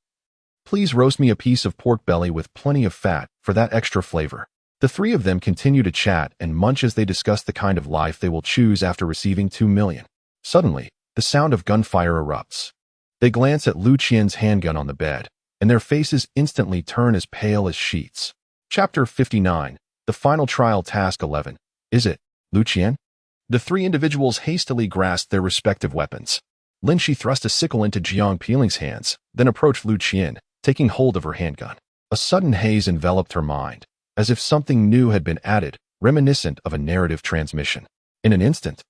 please roast me a piece of pork belly with plenty of fat for that extra flavor. The three of them continue to chat and munch as they discuss the kind of life they will choose after receiving 2 million. Suddenly, the sound of gunfire erupts. They glance at Lu Qian's handgun on the bed, and their faces instantly turn as pale as sheets. Chapter 59, The Final Trial Task 11. Is it, Lu Qian? The three individuals hastily grasped their respective weapons. Lin Xi thrust a sickle into Jiang Peeling's hands, then approached Lu Qian, taking hold of her handgun. A sudden haze enveloped her mind, as if something new had been added, reminiscent of a narrative transmission. In an instant,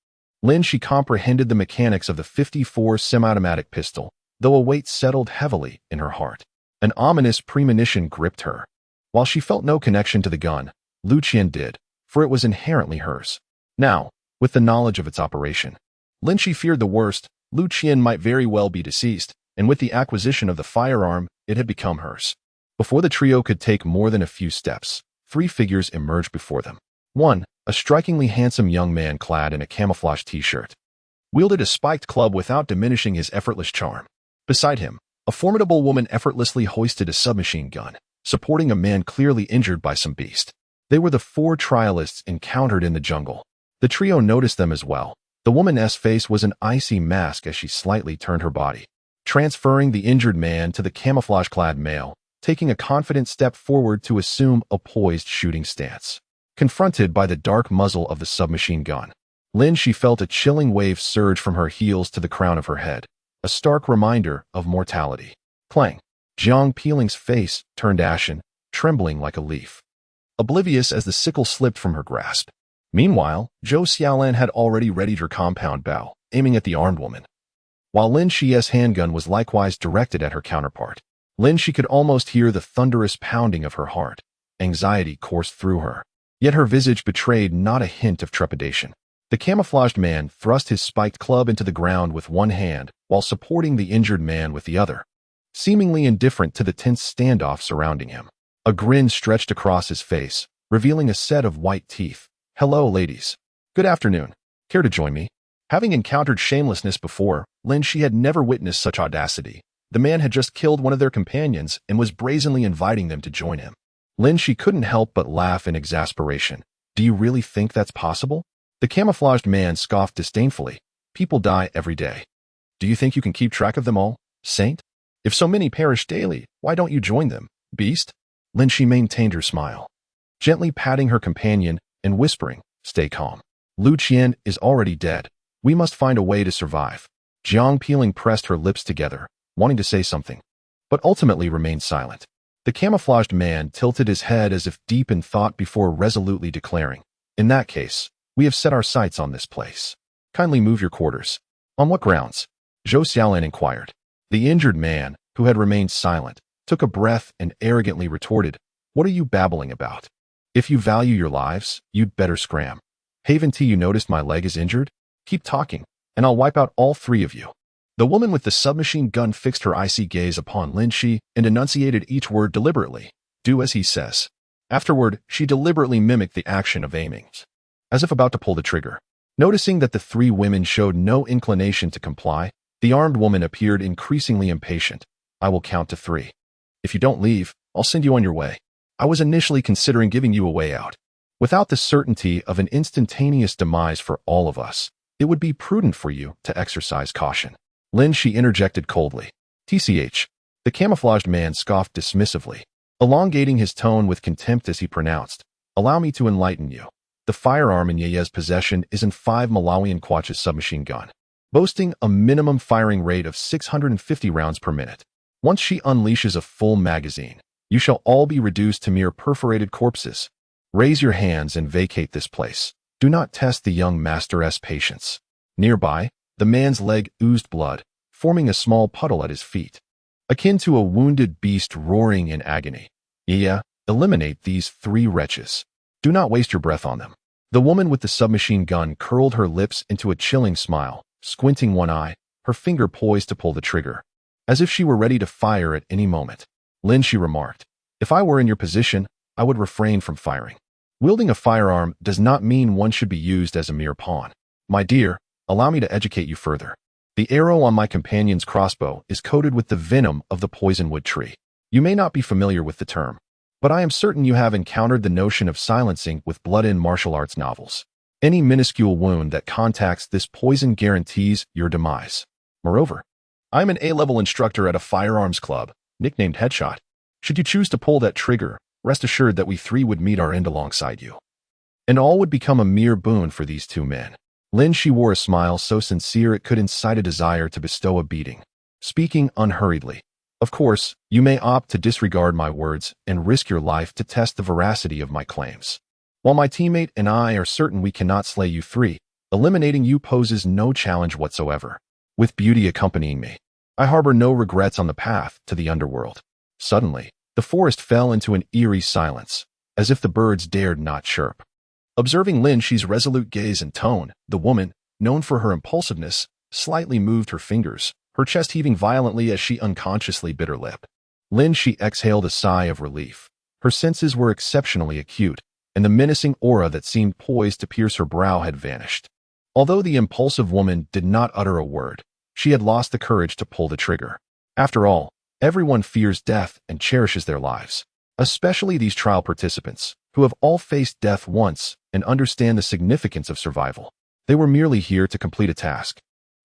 Lin Xi comprehended the mechanics of the 54 semi-automatic pistol, though a weight settled heavily in her heart. An ominous premonition gripped her. While she felt no connection to the gun, Lu Qian did, for it was inherently hers. Now, with the knowledge of its operation, Lin Xi feared the worst. Lu Qian might very well be deceased, and with the acquisition of the firearm, it had become hers. Before the trio could take more than a few steps, 3 figures emerged before them. One, a strikingly handsome young man clad in a camouflage t-shirt, wielded a spiked club without diminishing his effortless charm. Beside him, a formidable woman effortlessly hoisted a submachine gun, supporting a man clearly injured by some beast. They were the 4 trialists encountered in the jungle. The trio noticed them as well. The woman's face was an icy mask as she slightly turned her body, transferring the injured man to the camouflage-clad male, taking a confident step forward to assume a poised shooting stance. Confronted by the dark muzzle of the submachine gun, Lin Xi felt a chilling wave surge from her heels to the crown of her head, a stark reminder of mortality. Clang! Jiang Peeling's face turned ashen, trembling like a leaf, oblivious as the sickle slipped from her grasp. Meanwhile, Zhou Xiaolan had already readied her compound bow, aiming at the armed woman, while Lin Xi's handgun was likewise directed at her counterpart. Lin Xi could almost hear the thunderous pounding of her heart. Anxiety coursed through her, yet her visage betrayed not a hint of trepidation. The camouflaged man thrust his spiked club into the ground with one hand while supporting the injured man with the other, seemingly indifferent to the tense standoff surrounding him. A grin stretched across his face, revealing a set of white teeth. Hello, ladies. Good afternoon. Care to join me? Having encountered shamelessness before, Lin Xi had never witnessed such audacity. The man had just killed one of their companions and was brazenly inviting them to join him. Lin Xi couldn't help but laugh in exasperation. Do you really think that's possible? The camouflaged man scoffed disdainfully. People die every day. Do you think you can keep track of them all, Saint? If so many perish daily, why don't you join them, beast? Lin Xi maintained her smile, gently patting her companion and whispering, stay calm. Lu Qian is already dead. We must find a way to survive. Jiang Peeling pressed her lips together, wanting to say something, but ultimately remained silent. The camouflaged man tilted his head as if deep in thought before resolutely declaring, in that case, We have set our sights on this place. Kindly move your quarters. On what grounds? Zhou Xiaolin inquired. The injured man, who had remained silent, took a breath and arrogantly retorted, "What are you babbling about? If you value your lives, you'd better scram. Haven't you noticed my leg is injured? Keep talking, and I'll wipe out all three of you." The woman with the submachine gun fixed her icy gaze upon Lin Xi and enunciated each word deliberately. "Do as he says." Afterward, she deliberately mimicked the action of aiming, as if about to pull the trigger. Noticing that the three women showed no inclination to comply, the armed woman appeared increasingly impatient. "I will count to 3. If you don't leave, I'll send you on your way. I was initially considering giving you a way out. Without the certainty of an instantaneous demise for all of us, it would be prudent for you to exercise caution." Lin Xi interjected coldly. "TCH." The camouflaged man scoffed dismissively, elongating his tone with contempt as he pronounced, "Allow me to enlighten you. The firearm in Yeye's possession is in 5 Malawian Kwacha's submachine gun, boasting a minimum firing rate of 650 rounds per minute. Once she unleashes a full magazine, you shall all be reduced to mere perforated corpses. Raise your hands and vacate this place. Do not test the young master's patience." Nearby, the man's leg oozed blood, forming a small puddle at his feet, akin to a wounded beast roaring in agony. "Yeah, eliminate these 3 wretches. Do not waste your breath on them." The woman with the submachine gun curled her lips into a chilling smile, squinting one eye, her finger poised to pull the trigger, as if she were ready to fire at any moment. Lin Xi remarked, "If I were in your position, I would refrain from firing. Wielding a firearm does not mean one should be used as a mere pawn. My dear, allow me to educate you further. The arrow on my companion's crossbow is coated with the venom of the poisonwood tree. You may not be familiar with the term, but I am certain you have encountered the notion of silencing with blood in martial arts novels. Any minuscule wound that contacts this poison guarantees your demise. Moreover, I am an A-level instructor at a firearms club, nicknamed Headshot. Should you choose to pull that trigger, rest assured that we 3 would meet our end alongside you. And all would become a mere boon for these 2 men." Lin Xi wore a smile so sincere it could incite a desire to bestow a beating. Speaking unhurriedly, "Of course, you may opt to disregard my words and risk your life to test the veracity of my claims. While my teammate and I are certain we cannot slay you 3, eliminating you poses no challenge whatsoever. With beauty accompanying me, I harbor no regrets on the path to the underworld." Suddenly, the forest fell into an eerie silence, as if the birds dared not chirp. Observing Lin Xi's resolute gaze and tone, the woman, known for her impulsiveness, slightly moved her fingers, her chest heaving violently as she unconsciously bit her lip. Lin Xi exhaled a sigh of relief. Her senses were exceptionally acute, and the menacing aura that seemed poised to pierce her brow had vanished. Although the impulsive woman did not utter a word, she had lost the courage to pull the trigger. After all, everyone fears death and cherishes their lives, especially these trial participants, who have all faced death once and understand the significance of survival. They were merely here to complete a task,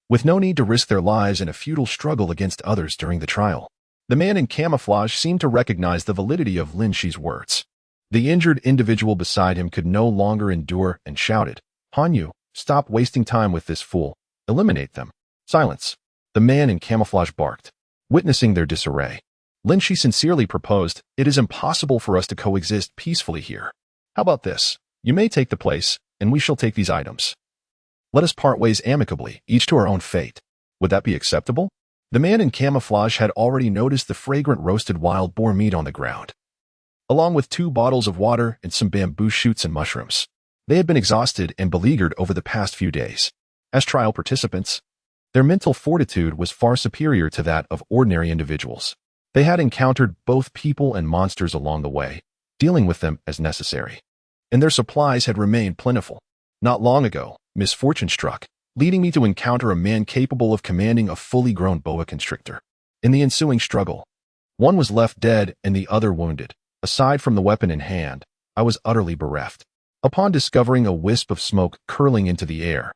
with no need to risk their lives in a futile struggle against others during the trial. The man in camouflage seemed to recognize the validity of Lin Xi's words. The injured individual beside him could no longer endure and shouted, "Hanyu, stop wasting time with this fool. Eliminate them." "Silence," the man in camouflage barked. Witnessing their disarray, Lin Xi sincerely proposed, "It is impossible for us to coexist peacefully here. How about this? You may take the place, and we shall take these items. Let us part ways amicably, each to our own fate. Would that be acceptable?" The man in camouflage had already noticed the fragrant roasted wild boar meat on the ground, along with 2 bottles of water and some bamboo shoots and mushrooms. They had been exhausted and beleaguered over the past few days. As trial participants, their mental fortitude was far superior to that of ordinary individuals. They had encountered both people and monsters along the way, dealing with them as necessary, and their supplies had remained plentiful. Not long ago, misfortune struck, leading me to encounter a man capable of commanding a fully grown boa constrictor. In the ensuing struggle, one was left dead and the other wounded. Aside from the weapon in hand, I was utterly bereft. Upon discovering a wisp of smoke curling into the air,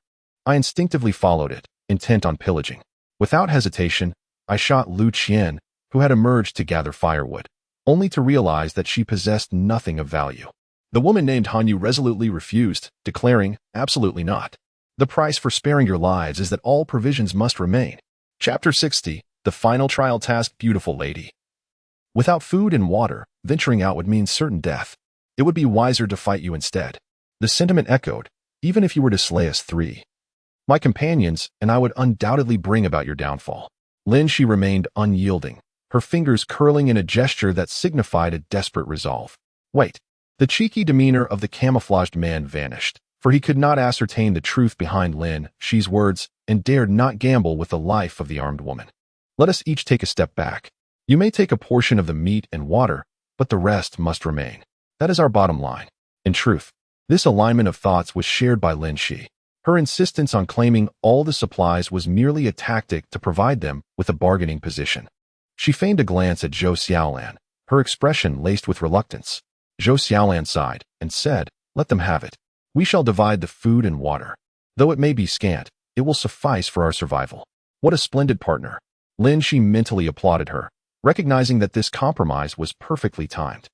I instinctively followed it, intent on pillaging. Without hesitation, I shot Lu Qian, who had emerged to gather firewood, only to realize that she possessed nothing of value. The woman named Hanyu resolutely refused, declaring, "Absolutely not. The price for sparing your lives is that all provisions must remain." Chapter 60, The Final Trial Task. Beautiful lady. Without food and water, venturing out would mean certain death. It would be wiser to fight you instead. The sentiment echoed, even if you were to slay us three, my companions and I would undoubtedly bring about your downfall. Lin Xi remained unyielding, her fingers curling in a gesture that signified a desperate resolve. Wait. The cheeky demeanor of the camouflaged man vanished, for he could not ascertain the truth behind Lin Xi's words and dared not gamble with the life of the armed woman. Let us each take a step back. You may take a portion of the meat and water, but the rest must remain. That is our bottom line. In truth, this alignment of thoughts was shared by Lin Xi. Her insistence on claiming all the supplies was merely a tactic to provide them with a bargaining position. She feigned a glance at Zhou Xiaolan, her expression laced with reluctance. Zhou Xiaolan sighed and said, "Let them have it. We shall divide the food and water. Though it may be scant, it will suffice for our survival." What a splendid partner. Lin Xi mentally applauded her, recognizing that this compromise was perfectly timed.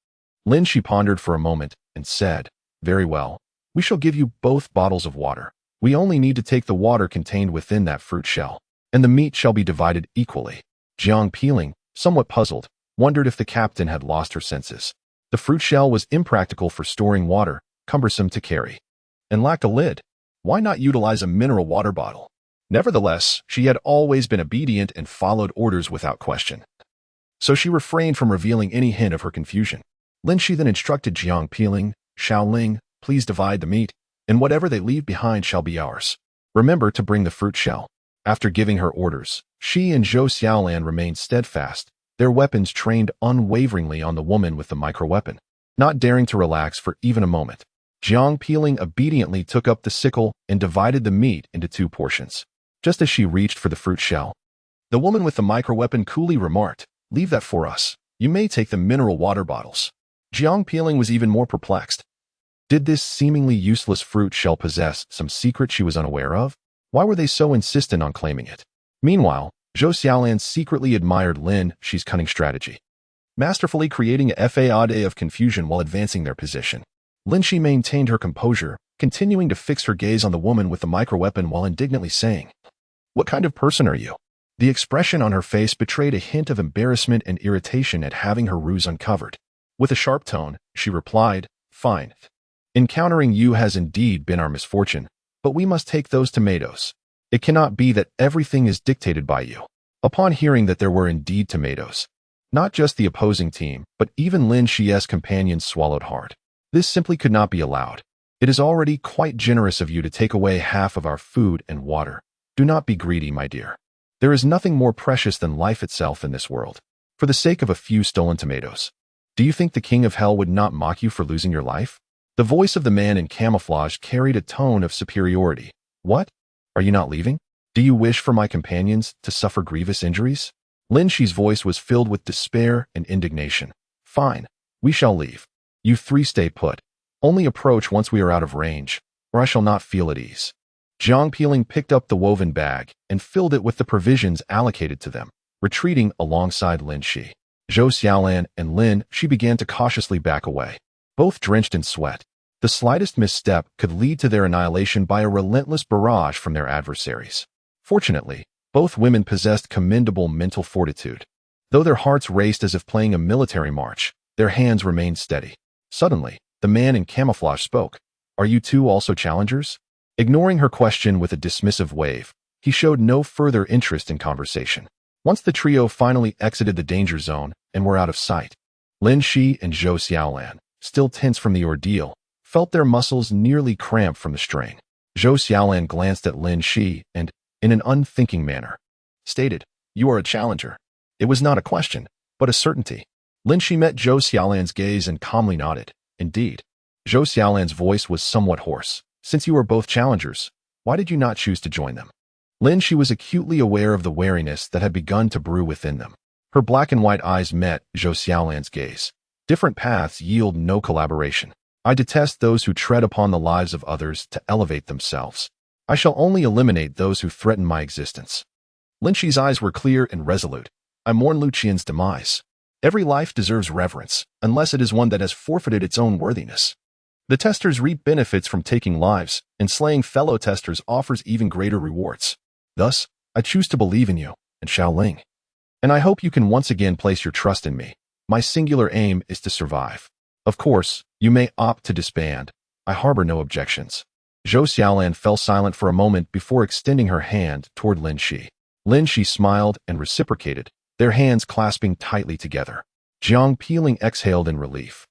Lin Xi pondered for a moment and said, "Very well. We shall give you both bottles of water. We only need to take the water contained within that fruit shell, and the meat shall be divided equally." Jiang Peeling, somewhat puzzled, wondered if the captain had lost her senses. The fruit shell was impractical for storing water, cumbersome to carry, and lacked a lid. Why not utilize a mineral water bottle? Nevertheless, she had always been obedient and followed orders without question. So she refrained from revealing any hint of her confusion. Lin Xi then instructed Jiang Peeling, "Xiaoling, please divide the meat, and whatever they leave behind shall be ours. Remember to bring the fruit shell." After giving her orders, she and Zhou Xiaolan remained steadfast, their weapons trained unwaveringly on the woman with the microweapon, not daring to relax for even a moment. Jiang Peeling obediently took up the sickle and divided the meat into 2 portions. Just as she reached for the fruit shell, the woman with the microweapon coolly remarked, "Leave that for us. You may take the mineral water bottles." Jiang Peeling was even more perplexed. Did this seemingly useless fruit shell possess some secret she was unaware of? Why were they so insistent on claiming it? Meanwhile, Zhou Xiaolan secretly admired Lin Xi's cunning strategy, masterfully creating a facade of confusion while advancing their position. Lin Xi maintained her composure, continuing to fix her gaze on the woman with the microweapon while indignantly saying, "What kind of person are you?" The expression on her face betrayed a hint of embarrassment and irritation at having her ruse uncovered. With a sharp tone, she replied, "Fine. Encountering you has indeed been our misfortune, but we must take those tomatoes. It cannot be that everything is dictated by you." Upon hearing that there were indeed tomatoes, not just the opposing team, but even Lin Xi's companions swallowed hard. This simply could not be allowed. "It is already quite generous of you to take away half of our food and water. Do not be greedy, my dear. There is nothing more precious than life itself in this world. For the sake of a few stolen tomatoes, do you think the king of hell would not mock you for losing your life?" The voice of the man in camouflage carried a tone of superiority. "What? Are you not leaving? Do you wish for my companions to suffer grievous injuries?" Lin Xi's voice was filled with despair and indignation. "Fine. We shall leave. You 3 stay put. Only approach once we are out of range, or I shall not feel at ease." Jiang Peeling picked up the woven bag and filled it with the provisions allocated to them, retreating alongside Lin Xi. Zhou Xiaolan and Lin Xi began to cautiously back away, both drenched in sweat. The slightest misstep could lead to their annihilation by a relentless barrage from their adversaries. Fortunately, both women possessed commendable mental fortitude. Though their hearts raced as if playing a military march, their hands remained steady. Suddenly, the man in camouflage spoke. "Are you two also challengers?" Ignoring her question with a dismissive wave, he showed no further interest in conversation. Once the trio finally exited the danger zone and were out of sight, Lin Xi and Zhou Xiaolan, still tense from the ordeal, felt their muscles nearly cramp from the strain. Zhou Xiaolan glanced at Lin Xi and, in an unthinking manner, stated, "You are a challenger." It was not a question, but a certainty. Lin Xi met Zhou Xiaolan's gaze and calmly nodded. "Indeed." Zhou Xiaolan's voice was somewhat hoarse. "Since you are both challengers, why did you not choose to join them?" Lin Xi was acutely aware of the wariness that had begun to brew within them. Her black and white eyes met Zhou Xiaolan's gaze. "Different paths yield no collaboration. I detest those who tread upon the lives of others to elevate themselves. I shall only eliminate those who threaten my existence." Lin Xi's eyes were clear and resolute. "I mourn Lu Qian's demise. Every life deserves reverence, unless it is one that has forfeited its own worthiness. The testers reap benefits from taking lives, and slaying fellow testers offers even greater rewards. Thus, I choose to believe in you, and Xiaoling. And I hope you can once again place your trust in me. My singular aim is to survive. Of course, you may opt to disband. I harbor no objections." Zhou Xiaolan fell silent for a moment before extending her hand toward Lin Xi. Lin Xi smiled and reciprocated, their hands clasping tightly together. Jiang Peeling exhaled in relief,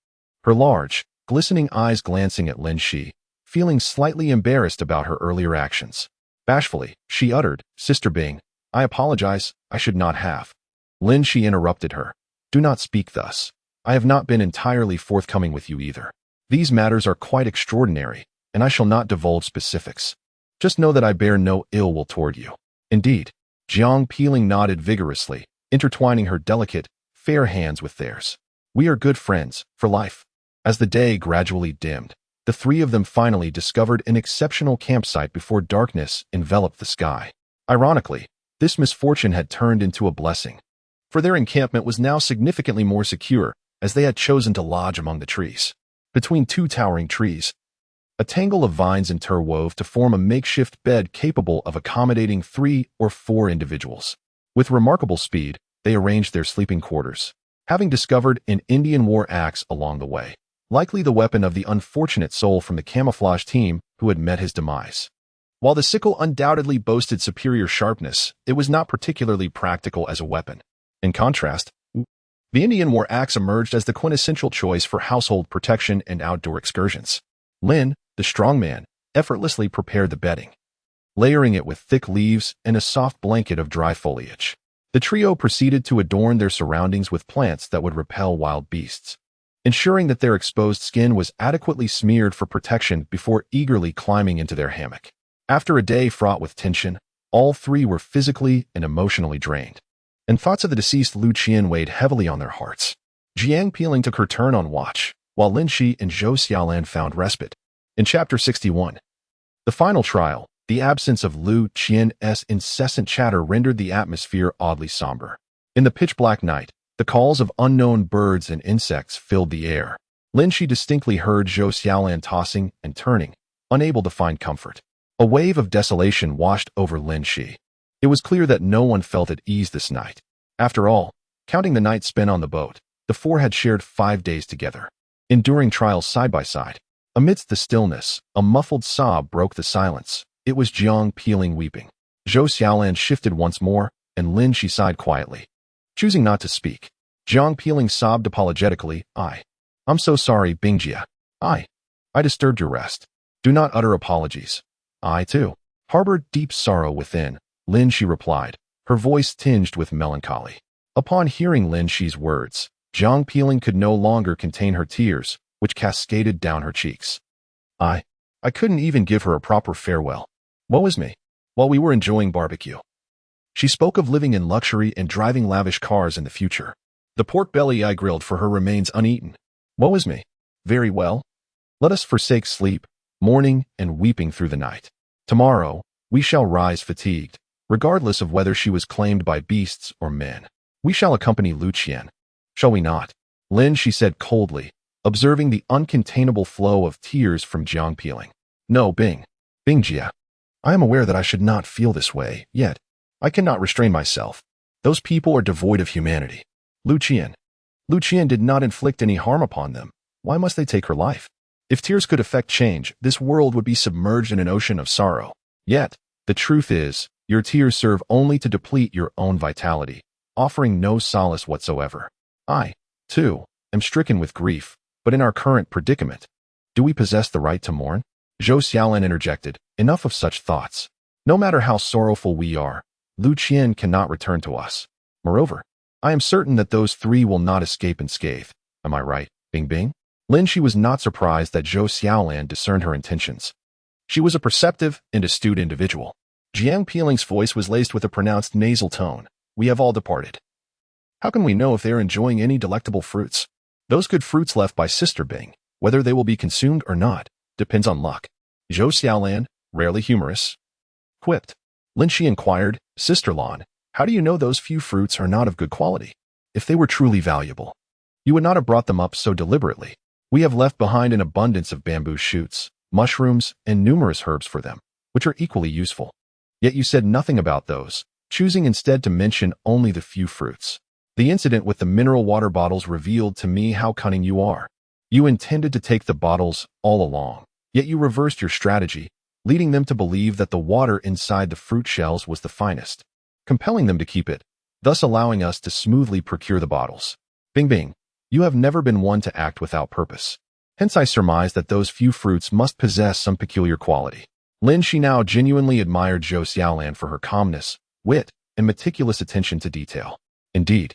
her large, glistening eyes glancing at Lin Xi, feeling slightly embarrassed about her earlier actions. Bashfully, she uttered, "Sister Bing, I apologize, I should not have." Lin Xi interrupted her. "Do not speak thus. I have not been entirely forthcoming with you either. These matters are quite extraordinary, and I shall not divulge specifics. Just know that I bear no ill will toward you." "Indeed." Jiang Peeling nodded vigorously, intertwining her delicate, fair hands with theirs. "We are good friends, for life." As the day gradually dimmed, the three of them finally discovered an exceptional campsite before darkness enveloped the sky. Ironically, this misfortune had turned into a blessing, for their encampment was now significantly more secure, as they had chosen to lodge among the trees. Between two towering trees, a tangle of vines interwove to form a makeshift bed capable of accommodating 3 or 4 individuals. With remarkable speed, they arranged their sleeping quarters, having discovered an Indian war axe along the way, likely the weapon of the unfortunate soul from the camouflage team who had met his demise. While the sickle undoubtedly boasted superior sharpness, it was not particularly practical as a weapon. In contrast, the Indian war axe emerged as the quintessential choice for household protection and outdoor excursions. Lin, the strong man, effortlessly prepared the bedding, layering it with thick leaves and a soft blanket of dry foliage. The trio proceeded to adorn their surroundings with plants that would repel wild beasts, ensuring that their exposed skin was adequately smeared for protection before eagerly climbing into their hammock. After a day fraught with tension, all three were physically and emotionally drained, and thoughts of the deceased Lu Qian weighed heavily on their hearts. Jiang Peeling took her turn on watch, while Lin Xi and Zhou Xiaolan found respite. In Chapter 61, the final trial, the absence of Lu Qian's incessant chatter rendered the atmosphere oddly somber. In the pitch-black night, the calls of unknown birds and insects filled the air. Lin Xi distinctly heard Zhou Xiaolan tossing and turning, unable to find comfort. A wave of desolation washed over Lin Xi. It was clear that no one felt at ease this night. After all, counting the night spent on the boat, the four had shared 5 days together, enduring trials side by side. Amidst the stillness, a muffled sob broke the silence. It was Jiang Peeling weeping. Zhou Xiaolan shifted once more, and Lin Xi sighed quietly, choosing not to speak. Jiang Peeling sobbed apologetically, I'm so sorry, Bingjia. I disturbed your rest. Do not utter apologies. I, too, harbored deep sorrow within, Lin Xi replied, her voice tinged with melancholy. Upon hearing Lin Xi's words, Jiang Peeling could no longer contain her tears, which cascaded down her cheeks. I couldn't even give her a proper farewell. Woe is me. While we were enjoying barbecue, she spoke of living in luxury and driving lavish cars in the future. The pork belly I grilled for her remains uneaten. Woe is me. Very well. Let us forsake sleep, mourning, and weeping through the night. Tomorrow, we shall rise fatigued, regardless of whether she was claimed by beasts or men. We shall accompany Lu Qian. Shall we not? Lin, she said coldly, observing the uncontainable flow of tears from Jiang Peeling. No, Bingjia. I am aware that I should not feel this way, yet I cannot restrain myself. Those people are devoid of humanity. Lu Qian did not inflict any harm upon them. Why must they take her life? If tears could effect change, this world would be submerged in an ocean of sorrow. Yet, the truth is, your tears serve only to deplete your own vitality, offering no solace whatsoever. I, too, am stricken with grief, but in our current predicament, do we possess the right to mourn? Zhou Xiaolan interjected, enough of such thoughts. No matter how sorrowful we are, Lu Qian cannot return to us. Moreover, I am certain that those three will not escape unscathed. Am I right, Bing? Lin Xi was not surprised that Zhou Xiaolan discerned her intentions. She was a perceptive and astute individual. Jiang Peeling's voice was laced with a pronounced nasal tone. We have all departed. How can we know if they are enjoying any delectable fruits? Those good fruits left by Sister Bing, whether they will be consumed or not, depends on luck. Zhou Xiaolan, rarely humorous, quipped. Lin Xi inquired, Sister Lan, how do you know those few fruits are not of good quality? If they were truly valuable, you would not have brought them up so deliberately. We have left behind an abundance of bamboo shoots, mushrooms, and numerous herbs for them, which are equally useful. Yet you said nothing about those, choosing instead to mention only the few fruits. The incident with the mineral water bottles revealed to me how cunning you are. You intended to take the bottles all along, yet you reversed your strategy, leading them to believe that the water inside the fruit shells was the finest, compelling them to keep it, thus allowing us to smoothly procure the bottles. Bing bing, you have never been one to act without purpose. Hence I surmise that those few fruits must possess some peculiar quality. Lin Xi now genuinely admired Zhou Xiaolan for her calmness, wit, and meticulous attention to detail. Indeed.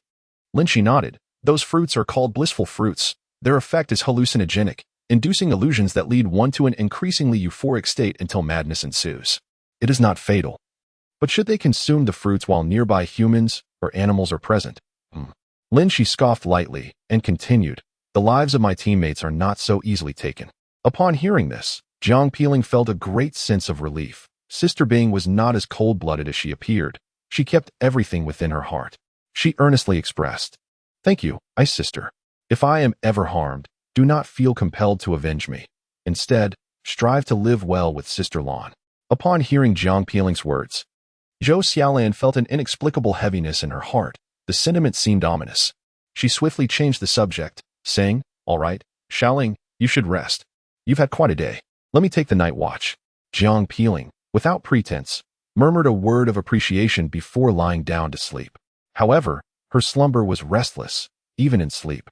Lin Xi nodded. Those fruits are called blissful fruits. Their effect is hallucinogenic, inducing illusions that lead one to an increasingly euphoric state until madness ensues. It is not fatal. But should they consume the fruits while nearby humans or animals are present? Lin Xi scoffed lightly and continued, the lives of my teammates are not so easily taken. Upon hearing this, Jiang Peeling felt a great sense of relief. Sister Bing was not as cold-blooded as she appeared. She kept everything within her heart. She earnestly expressed, "Thank you, Ice Sister. If I am ever harmed, do not feel compelled to avenge me. Instead, strive to live well with Sister Lan." Upon hearing Jiang Peeling's words, Zhou Xiaolan felt an inexplicable heaviness in her heart. The sentiment seemed ominous. She swiftly changed the subject, saying, "All right, Xiaoling, you should rest. You've had quite a day. Let me take the night watch." Jiang Peeling, without pretense, murmured a word of appreciation before lying down to sleep. However, her slumber was restless, even in sleep.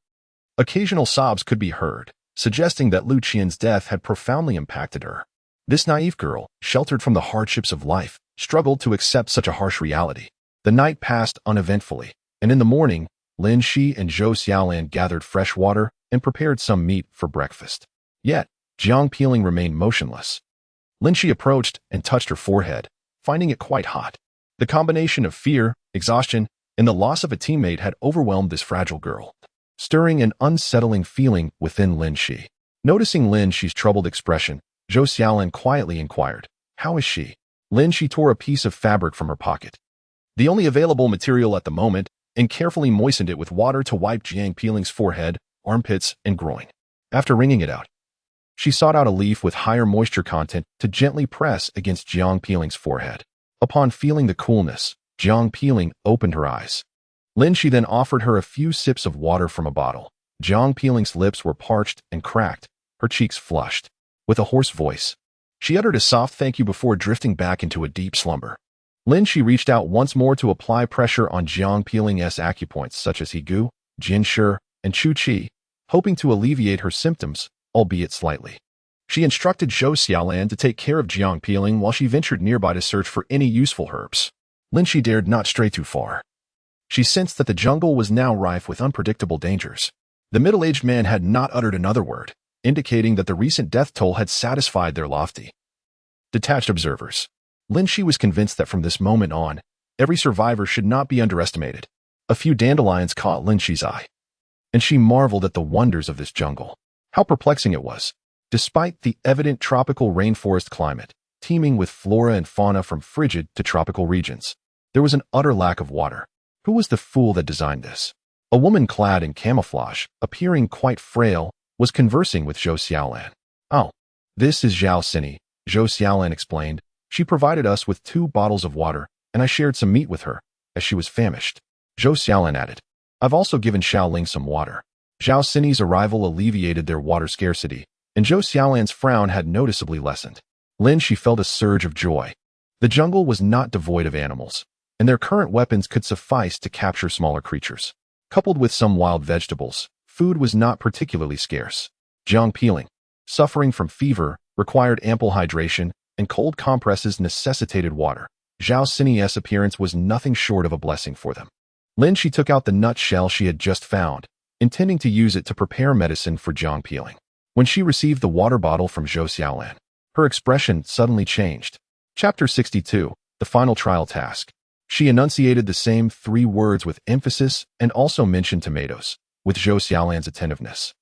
Occasional sobs could be heard, suggesting that Lu Qian's death had profoundly impacted her. This naive girl, sheltered from the hardships of life, struggled to accept such a harsh reality. The night passed uneventfully, and in the morning, Lin Xi and Zhou Xiaolan gathered fresh water and prepared some meat for breakfast. Yet, Jiang Peeling remained motionless. Lin Xi approached and touched her forehead, finding it quite hot. The combination of fear, exhaustion, and the loss of a teammate had overwhelmed this fragile girl, stirring an unsettling feeling within Lin Xi. Noticing Lin Xi's troubled expression, Zhou Xiaolan quietly inquired, "How is she?" Lin Xi tore a piece of fabric from her pocket, the only available material at the moment, and carefully moistened it with water to wipe Jiang Peeling's forehead, armpits, and groin. After wringing it out, she sought out a leaf with higher moisture content to gently press against Jiang Peeling's forehead. Upon feeling the coolness, Jiang Peeling opened her eyes. Lin Xi then offered her a few sips of water from a bottle. Jiang Peeling's lips were parched and cracked, her cheeks flushed. With a hoarse voice, she uttered a soft thank you before drifting back into a deep slumber. Lin Xi reached out once more to apply pressure on Jiang Peeling's acupoints such as Higu, Jinshi, and Chu Qi, hoping to alleviate her symptoms, albeit slightly. She instructed Zhou Xiaolan to take care of Jiang Peeling while she ventured nearby to search for any useful herbs. Lin Xi dared not stray too far. She sensed that the jungle was now rife with unpredictable dangers. The middle-aged man had not uttered another word, indicating that the recent death toll had satisfied their lofty, detached observers. Lin Xi was convinced that from this moment on, every survivor should not be underestimated. A few dandelions caught Lin Xi's eye, and she marveled at the wonders of this jungle. How perplexing it was. Despite the evident tropical rainforest climate, teeming with flora and fauna from frigid to tropical regions, there was an utter lack of water. Who was the fool that designed this? A woman clad in camouflage, appearing quite frail, was conversing with Zhou Xiaolan. "Oh, this is Zhao Xini," Zhou Xiaolan explained. "She provided us with 2 bottles of water, and I shared some meat with her, as she was famished." Zhou Xiaolan added, "I've also given Xiaoling some water." Zhao Xini's arrival alleviated their water scarcity, and Zhou Xiaolan's frown had noticeably lessened. Lin Xi felt a surge of joy. The jungle was not devoid of animals, and their current weapons could suffice to capture smaller creatures. Coupled with some wild vegetables, food was not particularly scarce. Jiang Peeling, suffering from fever, required ample hydration, and cold compresses necessitated water. Zhao Xini's appearance was nothing short of a blessing for them. Lin Xi took out the nut shell she had just found, intending to use it to prepare medicine for Jiang Peeling. When she received the water bottle from Zhou Xiaolan, her expression suddenly changed. Chapter 62, The Final Trial Task. She enunciated the same 3 words with emphasis and also mentioned tomatoes, with Zhou Xiaolan's attentiveness.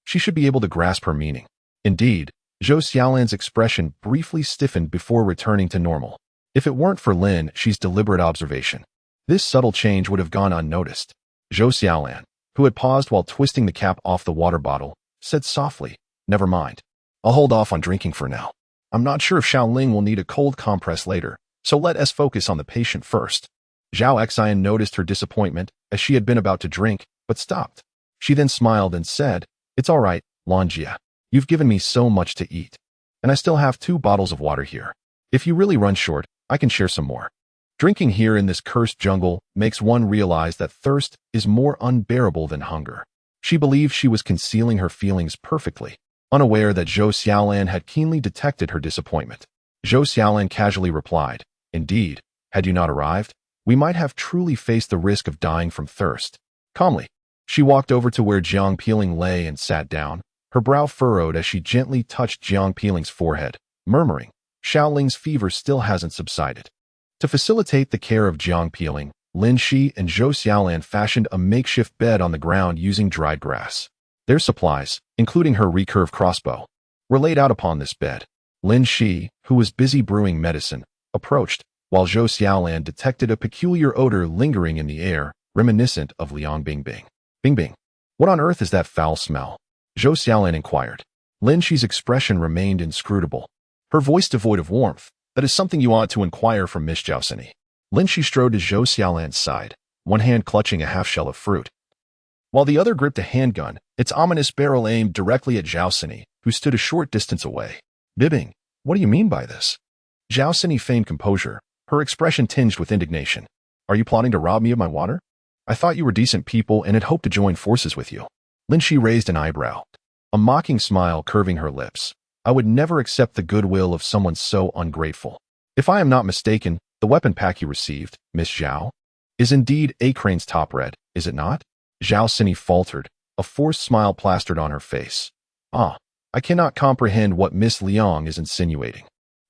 She should be able to grasp her meaning. Indeed, Zhou Xiaolan's expression briefly stiffened before returning to normal. If it weren't for Lin Xi's deliberate observation, this subtle change would have gone unnoticed. Zhou Xiaolan, who had paused while twisting the cap off the water bottle, said softly, "Never mind. I'll hold off on drinking for now. I'm not sure if Xiaoling will need a cold compress later, so let us focus on the patient first." Zhao Xian noticed her disappointment as she had been about to drink, but stopped. She then smiled and said, "It's all right, Lan Jia. You've given me so much to eat. and I still have 2 bottles of water here. If you really run short, I can share some more. Drinking here in this cursed jungle makes one realize that thirst is more unbearable than hunger. She believed she was concealing her feelings perfectly, unaware that Zhou Xiaolan had keenly detected her disappointment. Zhou Xiaolan casually replied, "Indeed, had you not arrived, we might have truly faced the risk of dying from thirst." Calmly, she walked over to where Jiang Peeling lay and sat down, her brow furrowed as she gently touched Jiang Peeling's forehead, murmuring, "Xiaoling's fever still hasn't subsided." To facilitate the care of Jiang Peeling, Lin Xi and Zhou Xiaolan fashioned a makeshift bed on the ground using dried grass. Their supplies, including her recurve crossbow, were laid out upon this bed. Lin Xi, who was busy brewing medicine, approached, while Zhou Xiaolan detected a peculiar odor lingering in the air, reminiscent of Liang Bingbing. "Bingbing, what on earth is that foul smell?" Zhou Xiaolan inquired. Lin Xi's expression remained inscrutable, her voice devoid of warmth. "That is something you ought to inquire from Miss Zhao Xini." Lin Xi strode to Zhou Xiaolan's side, one hand clutching a half-shell of fruit, while the other gripped a handgun, its ominous barrel aimed directly at Zhao Xini, who stood a short distance away. "Bibbing, what do you mean by this?" Zhao Xini feigned composure, her expression tinged with indignation. "Are you plotting to rob me of my water? I thought you were decent people and had hoped to join forces with you." Lin Xi raised an eyebrow, a mocking smile curving her lips. "I would never accept the goodwill of someone so ungrateful. If I am not mistaken, the weapon pack you received, Miss Zhao, is indeed a crane's top red, is it not?" Zhao Xini faltered, a forced smile plastered on her face. "Ah, I cannot comprehend what Miss Liang is insinuating.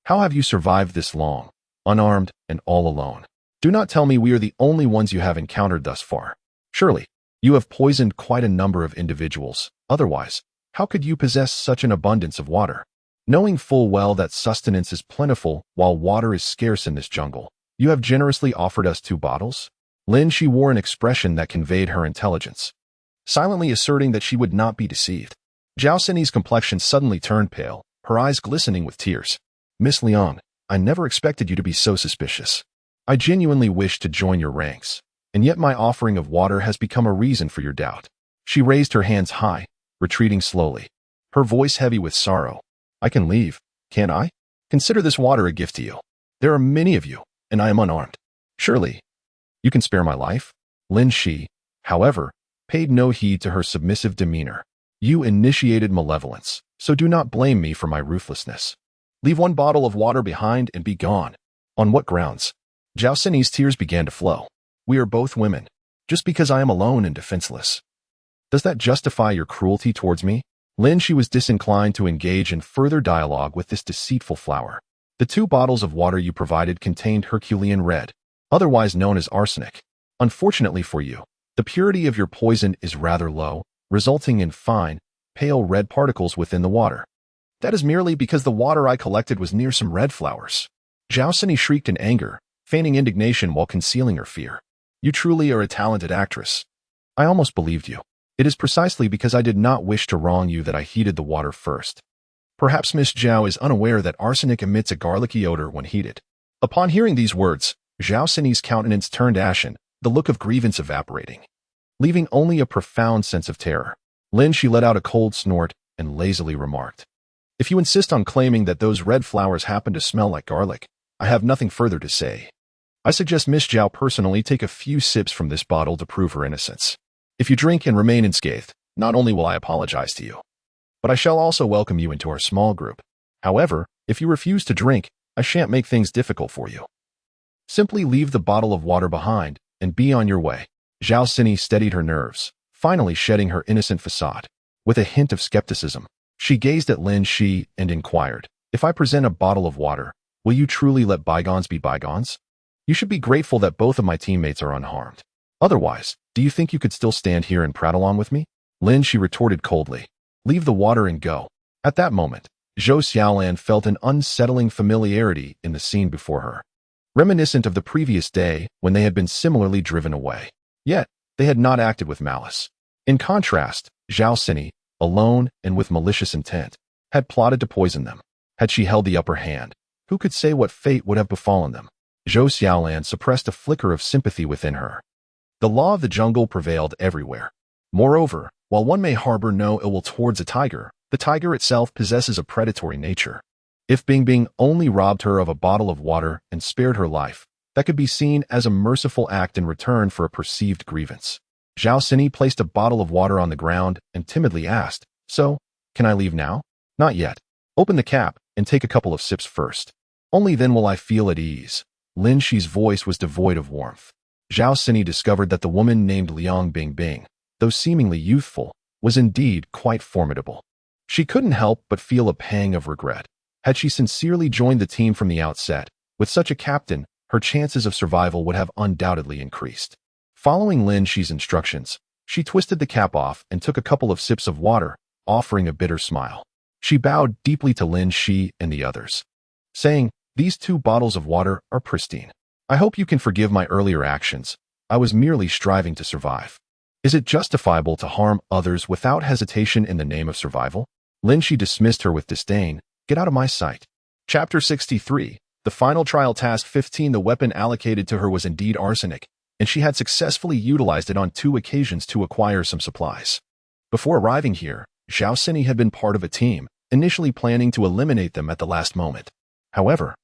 How have you survived this long, unarmed and all alone? Do not tell me we are the only ones you have encountered thus far. Surely, you have poisoned quite a number of individuals. Otherwise, how could you possess such an abundance of water? Knowing full well that sustenance is plentiful while water is scarce in this jungle, you have generously offered us 2 bottles?" Lin Xi wore an expression that conveyed her intelligence, silently asserting that she would not be deceived. Zhao Xini's complexion suddenly turned pale, her eyes glistening with tears. "Miss Liang, I never expected you to be so suspicious. I genuinely wish to join your ranks, and yet my offering of water has become a reason for your doubt." She raised her hands high, retreating slowly, her voice heavy with sorrow. "I can leave, can't I? Consider this water a gift to you. There are many of you, and I am unarmed. Surely, you can spare my life?" Lin Xi, however, paid no heed to her submissive demeanor. "You initiated malevolence, so do not blame me for my ruthlessness. Leave 1 bottle of water behind and be gone." "On what grounds?" Zhao Xini's tears began to flow. "We are both women. Just because I am alone and defenseless, does that justify your cruelty towards me?" Lin Xi was disinclined to engage in further dialogue with this deceitful flower. "The 2 bottles of water you provided contained Herculean red, otherwise known as arsenic. Unfortunately for you, the purity of your poison is rather low, resulting in fine, pale red particles within the water. That is merely because the water I collected was near some red flowers." Zhao Xini shrieked in anger, feigning indignation while concealing her fear. "You truly are a talented actress. I almost believed you. It is precisely because I did not wish to wrong you that I heated the water first. Perhaps Miss Zhao is unaware that arsenic emits a garlicky odor when heated." Upon hearing these words, Zhao Xini's countenance turned ashen, the look of grievance evaporating, leaving only a profound sense of terror. Lin Xi let out a cold snort and lazily remarked, "If you insist on claiming that those red flowers happen to smell like garlic, I have nothing further to say. I suggest Miss Zhao personally take a few sips from this bottle to prove her innocence. If you drink and remain unscathed, not only will I apologize to you, but I shall also welcome you into our small group. However, if you refuse to drink, I shan't make things difficult for you. Simply leave the bottle of water behind and be on your way." Zhao Xini steadied her nerves, finally shedding her innocent facade. With a hint of skepticism, she gazed at Lin Xi and inquired, "If I present a bottle of water, will you truly let bygones be bygones? You should be grateful that both of my teammates are unharmed. Otherwise, do you think you could still stand here and prattle on with me?" Lin Xi retorted coldly, "Leave the water and go." At that moment, Zhou Xiaolan felt an unsettling familiarity in the scene before her, reminiscent of the previous day when they had been similarly driven away. Yet, they had not acted with malice. In contrast, Zhao Xini, alone and with malicious intent, had plotted to poison them. Had she held the upper hand, who could say what fate would have befallen them? Zhou Xiaolan suppressed a flicker of sympathy within her. The law of the jungle prevailed everywhere. Moreover, while one may harbor no ill will towards a tiger, the tiger itself possesses a predatory nature. If Bingbing only robbed her of a bottle of water and spared her life, that could be seen as a merciful act in return for a perceived grievance. Zhao Xini placed a bottle of water on the ground and timidly asked, "So, can I leave now?" "Not yet. Open the cap and take a couple of sips first. Only then will I feel at ease." Lin Xi's voice was devoid of warmth. Zhao Xini discovered that the woman named Liang Bingbing, though seemingly youthful, was indeed quite formidable. She couldn't help but feel a pang of regret. Had she sincerely joined the team from the outset, with such a captain, her chances of survival would have undoubtedly increased. Following Lin Xi's instructions, she twisted the cap off and took a couple of sips of water, offering a bitter smile. She bowed deeply to Lin Xi and the others, saying, "These 2 bottles of water are pristine. I hope you can forgive my earlier actions. I was merely striving to survive. Is it justifiable to harm others without hesitation in the name of survival?" Lin Xi dismissed her with disdain. "Get out of my sight." Chapter 63. The final trial task 15. The weapon allocated to her was indeed arsenic, and she had successfully utilized it on 2 occasions to acquire some supplies. Before arriving here, Zhao Xini had been part of a team, initially planning to eliminate them at the last moment. However,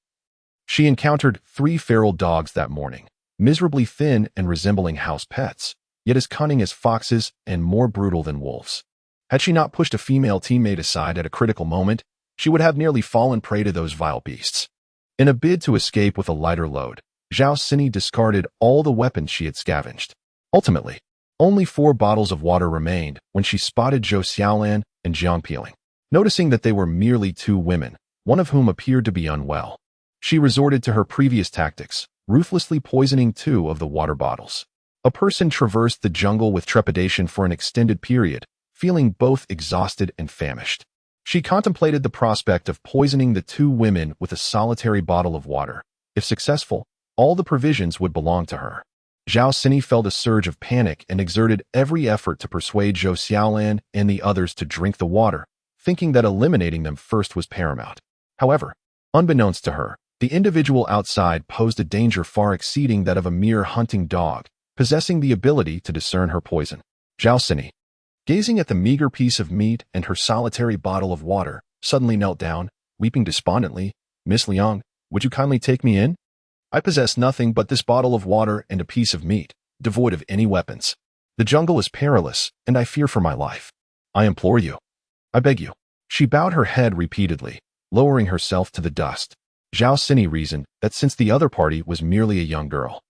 she encountered 3 feral dogs that morning, miserably thin and resembling house pets, yet as cunning as foxes and more brutal than wolves. Had she not pushed a female teammate aside at a critical moment, she would have nearly fallen prey to those vile beasts. In a bid to escape with a lighter load, Zhao Xini discarded all the weapons she had scavenged. Ultimately, only 4 bottles of water remained when she spotted Zhou Xiaolan and Jiang Peeling. Noticing that they were merely 2 women, one of whom appeared to be unwell, she resorted to her previous tactics, ruthlessly poisoning 2 of the water bottles. A person traversed the jungle with trepidation for an extended period, feeling both exhausted and famished. She contemplated the prospect of poisoning the 2 women with a solitary bottle of water. If successful, all the provisions would belong to her. Zhao Xini felt a surge of panic and exerted every effort to persuade Zhou Xiaolan and the others to drink the water, thinking that eliminating them first was paramount. However, unbeknownst to her, the individual outside posed a danger far exceeding that of a mere hunting dog, possessing the ability to discern her poison. Zhao Xini, gazing at the meager piece of meat and her solitary bottle of water, suddenly knelt down, weeping despondently. "Miss Liang, would you kindly take me in? I possess nothing but this bottle of water and a piece of meat, devoid of any weapons. The jungle is perilous, and I fear for my life. I implore you. I beg you." She bowed her head repeatedly, lowering herself to the dust. Zhao Xini reasoned that since the other party was merely a young girl,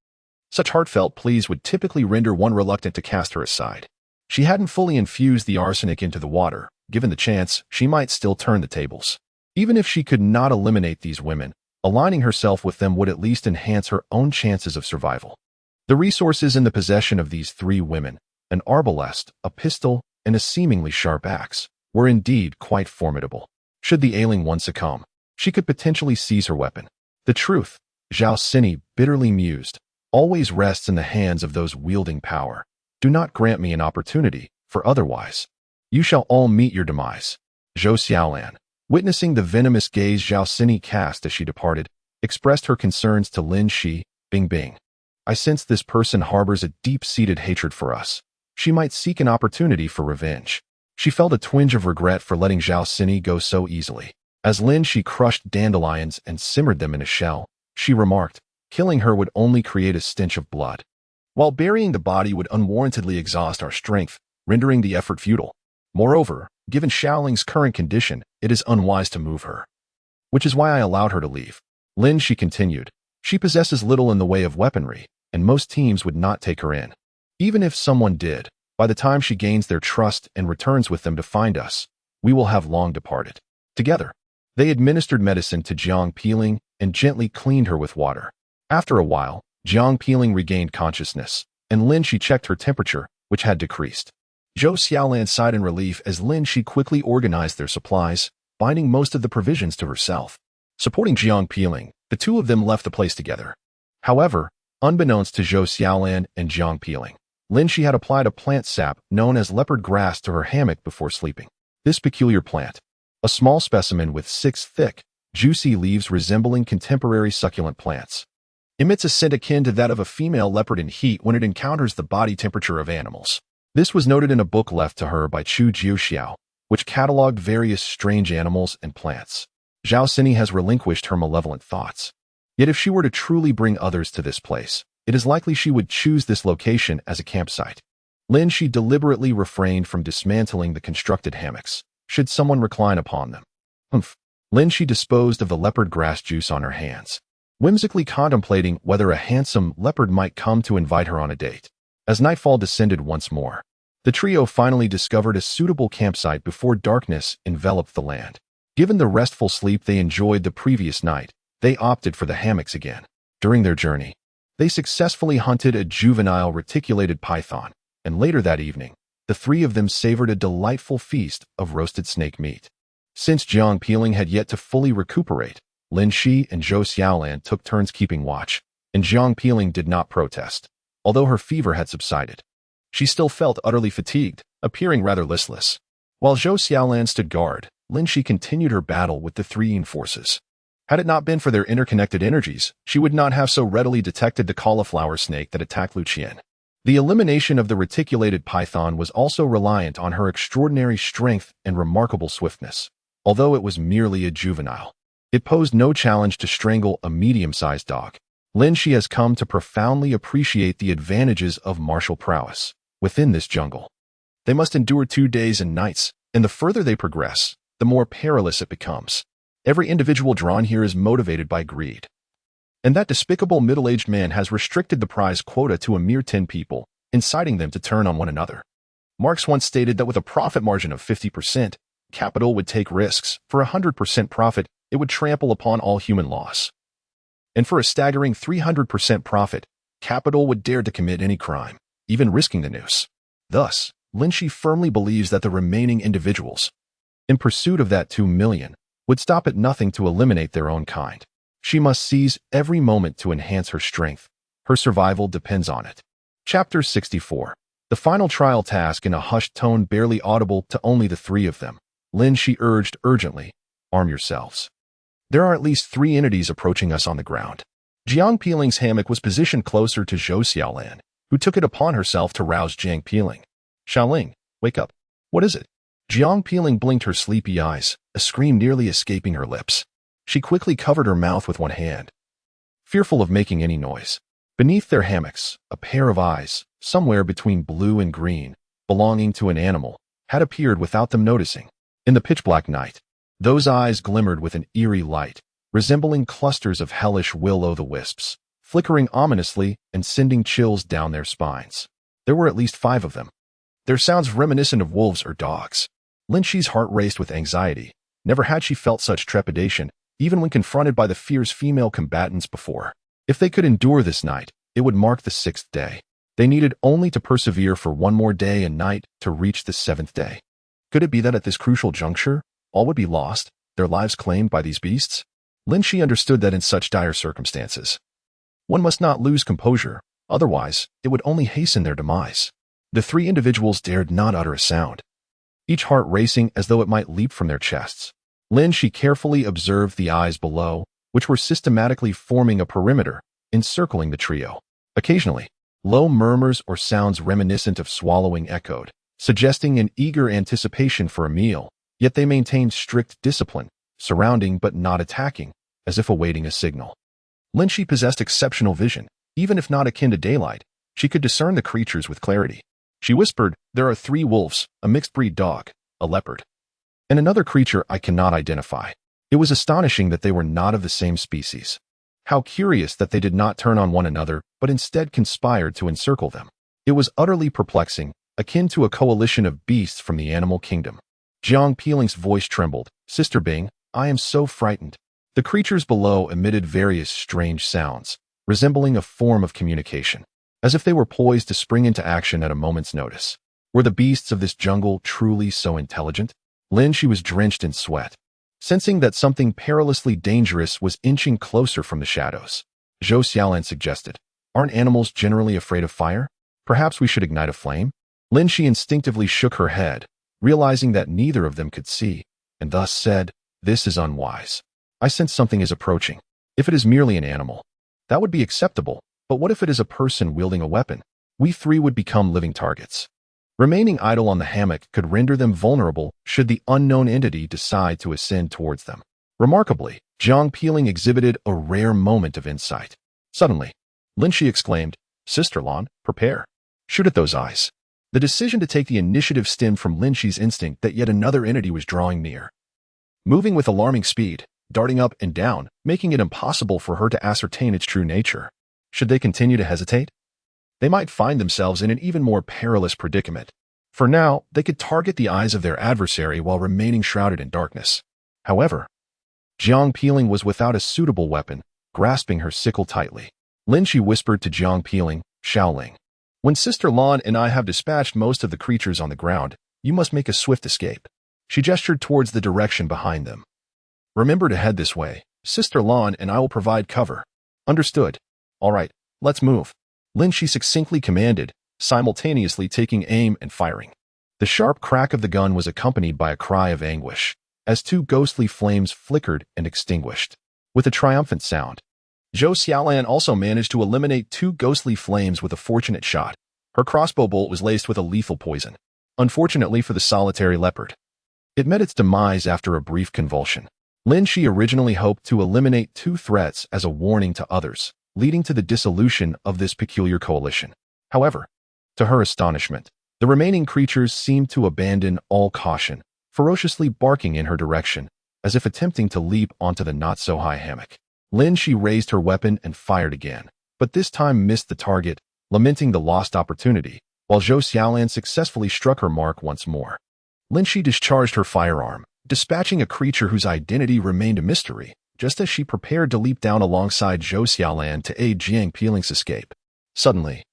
such heartfelt pleas would typically render one reluctant to cast her aside. She hadn't fully infused the arsenic into the water. Given the chance, she might still turn the tables. Even if she could not eliminate these women, aligning herself with them would at least enhance her own chances of survival. The resources in the possession of these 3 women, an arbalest, a pistol, and a seemingly sharp axe, were indeed quite formidable. Should the ailing one succumb, she could potentially seize her weapon. The truth, Zhao Xini bitterly mused, always rests in the hands of those wielding power. Do not grant me an opportunity, for otherwise, you shall all meet your demise. Zhou Xiaolan, witnessing the venomous gaze Zhao Xini cast as she departed, expressed her concerns to Lin Xi. Bingbing, I sense this person harbors a deep-seated hatred for us. She might seek an opportunity for revenge. She felt a twinge of regret for letting Zhao Xini go so easily. As Lin Xi crushed dandelions and simmered them in a shell, she remarked, killing her would only create a stench of blood, while burying the body would unwarrantedly exhaust our strength, rendering the effort futile. Moreover, given Xiaoling's current condition, it is unwise to move her, which is why I allowed her to leave. Lin Xi continued, she possesses little in the way of weaponry, and most teams would not take her in. Even if someone did, by the time she gains their trust and returns with them to find us, we will have long departed. Together, they administered medicine to Jiang Peeling and gently cleaned her with water. After a while, Jiang Peeling regained consciousness, and Lin Xi checked her temperature, which had decreased. Zhou Xiaolan sighed in relief as Lin Xi quickly organized their supplies, binding most of the provisions to herself. Supporting Jiang Peeling, the 2 of them left the place together. However, unbeknownst to Zhou Xiaolan and Jiang Peeling, Lin Xi had applied a plant sap known as leopard grass to her hammock before sleeping. This peculiar plant, a small specimen with 6 thick, juicy leaves resembling contemporary succulent plants, emits a scent akin to that of a female leopard in heat when it encounters the body temperature of animals. This was noted in a book left to her by Chu Jiuxiao, which cataloged various strange animals and plants. Zhao Xini has relinquished her malevolent thoughts. Yet if she were to truly bring others to this place, it is likely she would choose this location as a campsite. Lin Xi deliberately refrained from dismantling the constructed hammocks, should someone recline upon them. Lin Xi disposed of the leopard grass juice on her hands, whimsically contemplating whether a handsome leopard might come to invite her on a date. As nightfall descended once more, the trio finally discovered a suitable campsite before darkness enveloped the land. Given the restful sleep they enjoyed the previous night, they opted for the hammocks again. During their journey, they successfully hunted a juvenile reticulated python, and later that evening, the three of them savored a delightful feast of roasted snake meat. Since Jiang Peeling had yet to fully recuperate, Lin Xi and Zhou Xiaolan took turns keeping watch, and Jiang Peeling did not protest, although her fever had subsided. She still felt utterly fatigued, appearing rather listless. While Zhou Xiaolan stood guard, Lin Xi continued her battle with the three Yin forces. Had it not been for their interconnected energies, she would not have so readily detected the cauliflower snake that attacked Lu Qian. The elimination of the reticulated python was also reliant on her extraordinary strength and remarkable swiftness. Although it was merely a juvenile, it posed no challenge to strangle a medium-sized dog. Lin Xi has come to profoundly appreciate the advantages of martial prowess. Within this jungle, they must endure 2 days and nights, and the further they progress, the more perilous it becomes. Every individual drawn here is motivated by greed. And that despicable middle-aged man has restricted the prize quota to a mere 10 people, inciting them to turn on one another. Marx once stated that with a profit margin of 50%, capital would take risks. For 100% profit, it would trample upon all human laws. And for a staggering 300% profit, capital would dare to commit any crime, even risking the noose. Thus, Lin Xi firmly believes that the remaining individuals, in pursuit of that 2 million, would stop at nothing to eliminate their own kind. She must seize every moment to enhance her strength. Her survival depends on it. Chapter 64. The final trial task in a hushed tone barely audible to only the three of them. Lin Xi urged urgently, "Arm yourselves. There are at least 3 entities approaching us on the ground." Jiang Peeling's hammock was positioned closer to Zhou Xiaolan, who took it upon herself to rouse Jiang Peeling. "Xiaoling, wake up. What is it?" Jiang Peeling blinked her sleepy eyes, a scream nearly escaping her lips. She quickly covered her mouth with one hand, fearful of making any noise. Beneath their hammocks, a pair of eyes, somewhere between blue and green, belonging to an animal, had appeared without them noticing. In the pitch-black night, those eyes glimmered with an eerie light, resembling clusters of hellish will-o'-the-wisps, flickering ominously and sending chills down their spines. There were at least 5 of them, their sounds reminiscent of wolves or dogs. Lin Xi's heart raced with anxiety. Never had she felt such trepidation, even when confronted by the fierce female combatants before. If they could endure this night, it would mark the 6th day. They needed only to persevere for 1 more day and night to reach the 7th day. Could it be that at this crucial juncture, all would be lost, their lives claimed by these beasts? Lin Xi understood that in such dire circumstances, one must not lose composure, otherwise it would only hasten their demise. The 3 individuals dared not utter a sound, each heart racing as though it might leap from their chests. Lin Xi carefully observed the eyes below, which were systematically forming a perimeter, encircling the trio. Occasionally, low murmurs or sounds reminiscent of swallowing echoed, suggesting an eager anticipation for a meal, yet they maintained strict discipline, surrounding but not attacking, as if awaiting a signal. Lin Xi possessed exceptional vision. Even if not akin to daylight, she could discern the creatures with clarity. She whispered, "There are 3 wolves, a mixed-breed dog, a leopard, and another creature I cannot identify." It was astonishing that they were not of the same species. How curious that they did not turn on one another, but instead conspired to encircle them. It was utterly perplexing, akin to a coalition of beasts from the animal kingdom. Jiang Peeling's voice trembled. "Sister Bing, I am so frightened." The creatures below emitted various strange sounds, resembling a form of communication, as if they were poised to spring into action at a moment's notice. Were the beasts of this jungle truly so intelligent? Lin Xi was drenched in sweat, sensing that something perilously dangerous was inching closer from the shadows. Zhou Xiaolan suggested, "Aren't animals generally afraid of fire? Perhaps we should ignite a flame?" Lin Xi instinctively shook her head, realizing that neither of them could see, and thus said, "This is unwise. I sense something is approaching. If it is merely an animal, that would be acceptable, but what if it is a person wielding a weapon? We 3 would become living targets. Remaining idle on the hammock could render them vulnerable should the unknown entity decide to ascend towards them." Remarkably, Jiang Peeling exhibited a rare moment of insight. Suddenly, Lin Xi exclaimed, "Sister Lan, prepare. Shoot at those eyes." The decision to take the initiative stemmed from Lin Xi's instinct that yet another entity was drawing near. Moving with alarming speed, darting up and down, making it impossible for her to ascertain its true nature. Should they continue to hesitate? They might find themselves in an even more perilous predicament. For now, they could target the eyes of their adversary while remaining shrouded in darkness. However, Jiang Peeling was without a suitable weapon, grasping her sickle tightly. Lin Xi whispered to Jiang Peeling, "Shaoling, when Sister Lan and I have dispatched most of the creatures on the ground, you must make a swift escape." She gestured towards the direction behind them. "Remember to head this way. Sister Lan and I will provide cover." "Understood. All right, let's move," Lin Xi succinctly commanded, simultaneously taking aim and firing. The sharp crack of the gun was accompanied by a cry of anguish, as two ghostly flames flickered and extinguished. With a triumphant sound, Zhou Xiaolan also managed to eliminate two ghostly flames with a fortunate shot. Her crossbow bolt was laced with a lethal poison. Unfortunately for the solitary leopard, it met its demise after a brief convulsion. Lin Xi originally hoped to eliminate two threats as a warning to others, leading to the dissolution of this peculiar coalition. However, to her astonishment, the remaining creatures seemed to abandon all caution, ferociously barking in her direction, as if attempting to leap onto the not-so-high hammock. Lin Xi raised her weapon and fired again, but this time missed the target, lamenting the lost opportunity, while Zhou Xiaolan successfully struck her mark once more. Lin Xi discharged her firearm, dispatching a creature whose identity remained a mystery, just as she prepared to leap down alongside Zhou Xiaolan to aid Jiang Peeling's escape. Suddenly,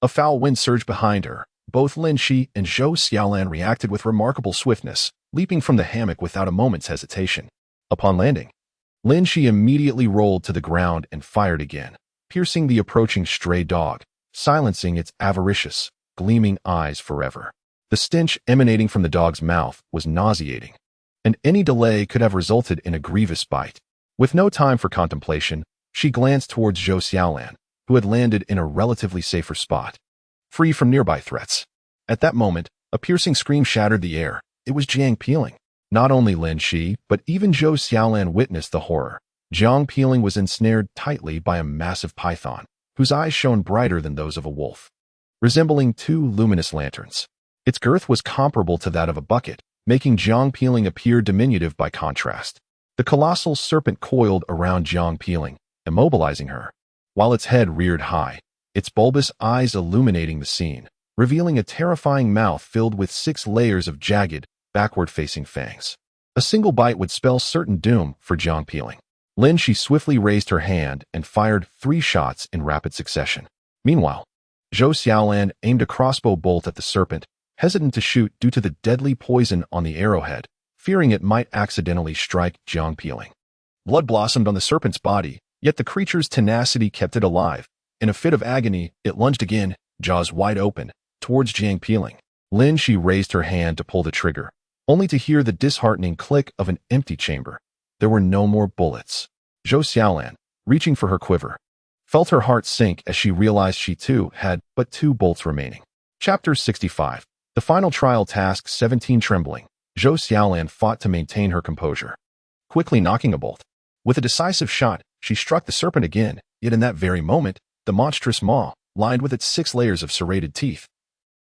a foul wind surged behind her. Both Lin Xi and Zhou Xiaolan reacted with remarkable swiftness, leaping from the hammock without a moment's hesitation. Upon landing, Lin Xi immediately rolled to the ground and fired again, piercing the approaching stray dog, silencing its avaricious, gleaming eyes forever. The stench emanating from the dog's mouth was nauseating, and any delay could have resulted in a grievous bite. With no time for contemplation, she glanced towards Zhou Xiaolan, who had landed in a relatively safer spot, free from nearby threats. At that moment, a piercing scream shattered the air. It was Jiang Peeling. Not only Lin Xi, but even Zhou Xiaolan witnessed the horror. Jiang Peeling was ensnared tightly by a massive python, whose eyes shone brighter than those of a wolf, resembling two luminous lanterns. Its girth was comparable to that of a bucket, making Jiang Peeling appear diminutive by contrast. The colossal serpent coiled around Jiang Peeling, immobilizing her, while its head reared high, its bulbous eyes illuminating the scene, revealing a terrifying mouth filled with 6 layers of jagged, backward-facing fangs. A single bite would spell certain doom for Jiang Peeling. Lin Xi swiftly raised her hand and fired 3 shots in rapid succession. Meanwhile, Zhou Xiaolan aimed a crossbow bolt at the serpent, hesitant to shoot due to the deadly poison on the arrowhead, fearing it might accidentally strike Jiang Peeling. Blood blossomed on the serpent's body, yet the creature's tenacity kept it alive. In a fit of agony, it lunged again, jaws wide open, towards Jiang Peeling. Lin Xi raised her hand to pull the trigger, only to hear the disheartening click of an empty chamber. There were no more bullets. Zhou Xiaolan, reaching for her quiver, felt her heart sink as she realized she too had but 2 bolts remaining. Chapter 65. The final trial task 17. Trembling, Zhou Xiaolan fought to maintain her composure, quickly knocking a bolt. With a decisive shot, she struck the serpent again, yet in that very moment, the monstrous maw, lined with its 6 layers of serrated teeth,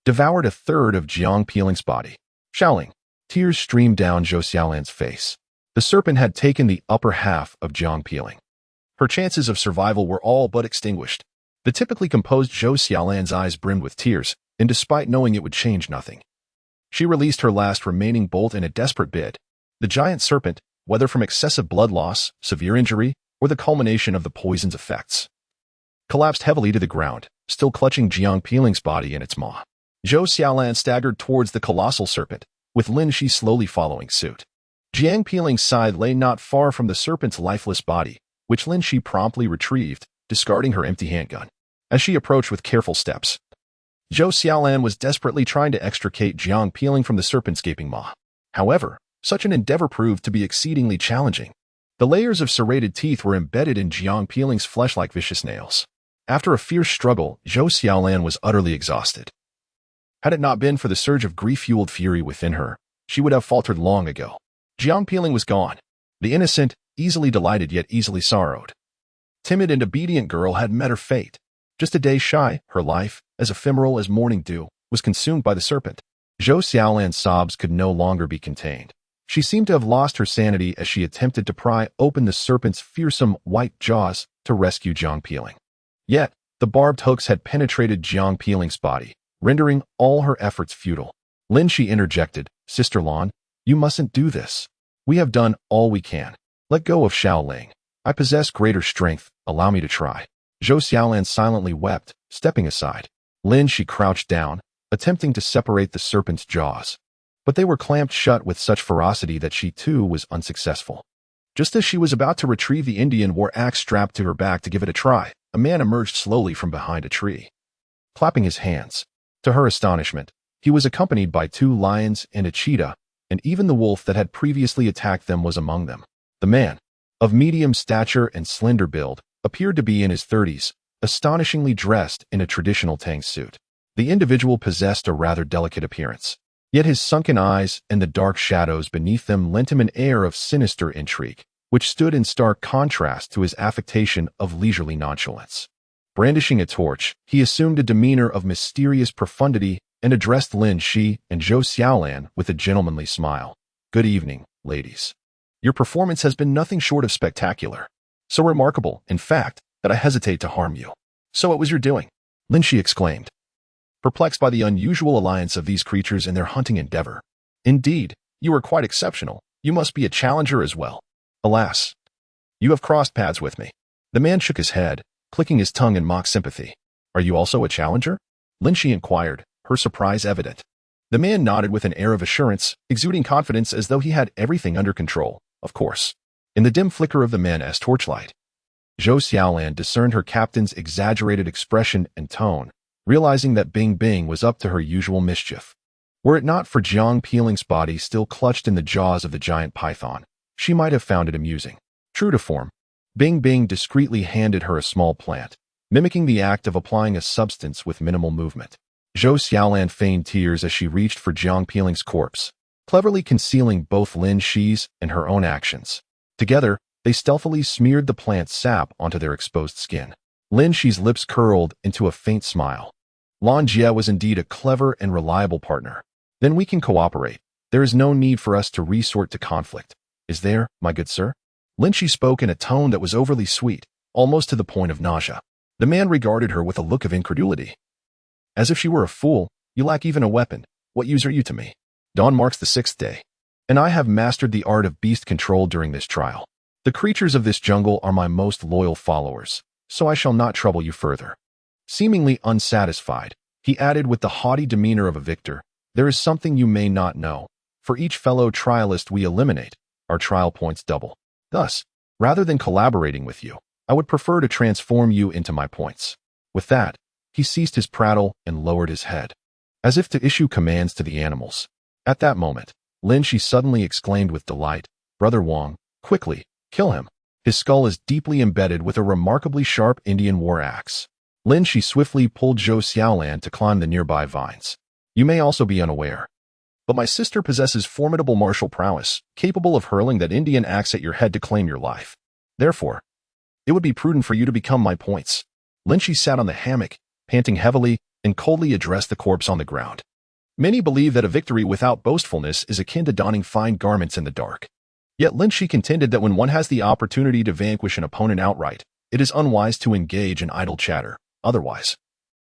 devoured a third of Jiang Peeling's body. Shouting, tears streamed down Zhou Xiaolan's face. The serpent had taken the upper half of Jiang Peeling. Her chances of survival were all but extinguished. The typically composed Zhou Xiaolan's eyes brimmed with tears, and despite knowing it would change nothing, she released her last remaining bolt in a desperate bid. The giant serpent, whether from excessive blood loss, severe injury, or the culmination of the poison's effects, collapsed heavily to the ground, still clutching Jiang Peeling's body in its maw. Zhou Xiaolan staggered towards the colossal serpent, with Lin Xi slowly following suit. Jiang Peeling's side lay not far from the serpent's lifeless body, which Lin Xi promptly retrieved, discarding her empty handgun. As she approached with careful steps, Zhou Xiaolan was desperately trying to extricate Jiang Peeling from the serpent's gaping maw. However, such an endeavor proved to be exceedingly challenging. The layers of serrated teeth were embedded in Jiang Peeling's flesh like vicious nails. After a fierce struggle, Zhou Xiaolan was utterly exhausted. Had it not been for the surge of grief-fueled fury within her, she would have faltered long ago. Jiang Peeling was gone, The innocent, easily delighted yet easily sorrowed. Timid and obedient girl had met her fate. Just a day shy, her life, as ephemeral as morning dew, was consumed by the serpent. Zhou Xiaolan's sobs could no longer be contained. She seemed to have lost her sanity as she attempted to pry open the serpent's fearsome white jaws to rescue Jiang Peeling. Yet, the barbed hooks had penetrated Jiang Peeling's body, rendering all her efforts futile. Lin Xi interjected, "Sister Lan, you mustn't do this. We have done all we can. Let go of Xiaoling. I possess greater strength, allow me to try." Zhou Xiaolan silently wept, stepping aside. Lin Xi crouched down, attempting to separate the serpent's jaws. But they were clamped shut with such ferocity that she too was unsuccessful. Just as she was about to retrieve the Indian war axe strapped to her back to give it a try, a man emerged slowly from behind a tree, clapping his hands. To her astonishment, he was accompanied by 2 lions and a cheetah, and even the wolf that had previously attacked them was among them. The man, of medium stature and slender build, appeared to be in his 30s, astonishingly dressed in a traditional Tang suit. The individual possessed a rather delicate appearance. Yet his sunken eyes and the dark shadows beneath them lent him an air of sinister intrigue, which stood in stark contrast to his affectation of leisurely nonchalance. Brandishing a torch, he assumed a demeanor of mysterious profundity and addressed Lin Xi and Zhou Xiaolan with a gentlemanly smile. "Good evening, ladies. Your performance has been nothing short of spectacular. So remarkable, in fact, that I hesitate to harm you." "So it was your doing?" Lin Xi exclaimed, perplexed by the unusual alliance of these creatures in their hunting endeavor. "Indeed, you are quite exceptional. You must be a challenger as well." "Alas, you have crossed paths with me." The man shook his head, clicking his tongue in mock sympathy. "Are you also a challenger?" Lin Xi inquired, her surprise evident. The man nodded with an air of assurance, exuding confidence as though he had everything under control. "Of course." In the dim flicker of the man's torchlight, Zhou Xiaolan discerned her captain's exaggerated expression and tone, realizing that Bing Bing was up to her usual mischief. Were it not for Jiang Peeling's body still clutched in the jaws of the giant python, she might have found it amusing. True to form, Bing Bing discreetly handed her a small plant, mimicking the act of applying a substance with minimal movement. Zhou Xiaolan feigned tears as she reached for Jiang Peeling's corpse, cleverly concealing both Lin Xi's and her own actions. Together, they stealthily smeared the plant's sap onto their exposed skin. Lin Xi's lips curled into a faint smile. Lan Jie was indeed a clever and reliable partner. "Then we can cooperate. There is no need for us to resort to conflict. Is there, my good sir?" Lin Xi spoke in a tone that was overly sweet, almost to the point of nausea. The man regarded her with a look of incredulity. "As if she were a fool, you lack even a weapon. What use are you to me? Dawn marks the 6th day, and I have mastered the art of beast control during this trial. The creatures of this jungle are my most loyal followers, so I shall not trouble you further." Seemingly unsatisfied, he added with the haughty demeanor of a victor, "There is something you may not know. For each fellow trialist we eliminate, our trial points double. Thus, rather than collaborating with you, I would prefer to transform you into my points." With that, he ceased his prattle and lowered his head, as if to issue commands to the animals. At that moment, Lin Xi suddenly exclaimed with delight, "Brother Wang, quickly, kill him. His skull is deeply embedded with a remarkably sharp Indian war axe." Lin Xi swiftly pulled Zhou Xiaolan to climb the nearby vines. "You may also be unaware, but my sister possesses formidable martial prowess, capable of hurling that Indian axe at your head to claim your life. Therefore, it would be prudent for you to become my points." Lin Xi sat on the hammock, panting heavily, and coldly addressed the corpse on the ground. Many believe that a victory without boastfulness is akin to donning fine garments in the dark. Yet Lin Xi contended that when one has the opportunity to vanquish an opponent outright, it is unwise to engage in idle chatter. Otherwise,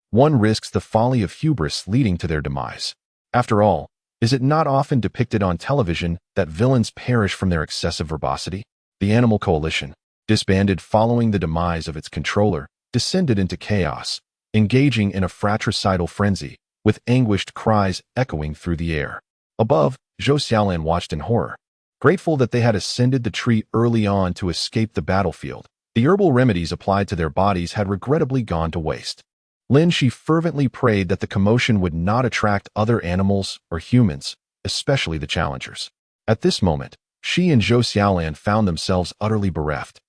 one risks the folly of hubris leading to their demise. After all, is it not often depicted on television that villains perish from their excessive verbosity? The animal coalition, disbanded following the demise of its controller, descended into chaos, engaging in a fratricidal frenzy, with anguished cries echoing through the air. Above, Zhou Xiaolan watched in horror. Grateful that they had ascended the tree early on to escape the battlefield, the herbal remedies applied to their bodies had regrettably gone to waste. Lin Xi fervently prayed that the commotion would not attract other animals or humans, especially the challengers. At this moment, she and Zhou Xiaolan found themselves utterly bereft,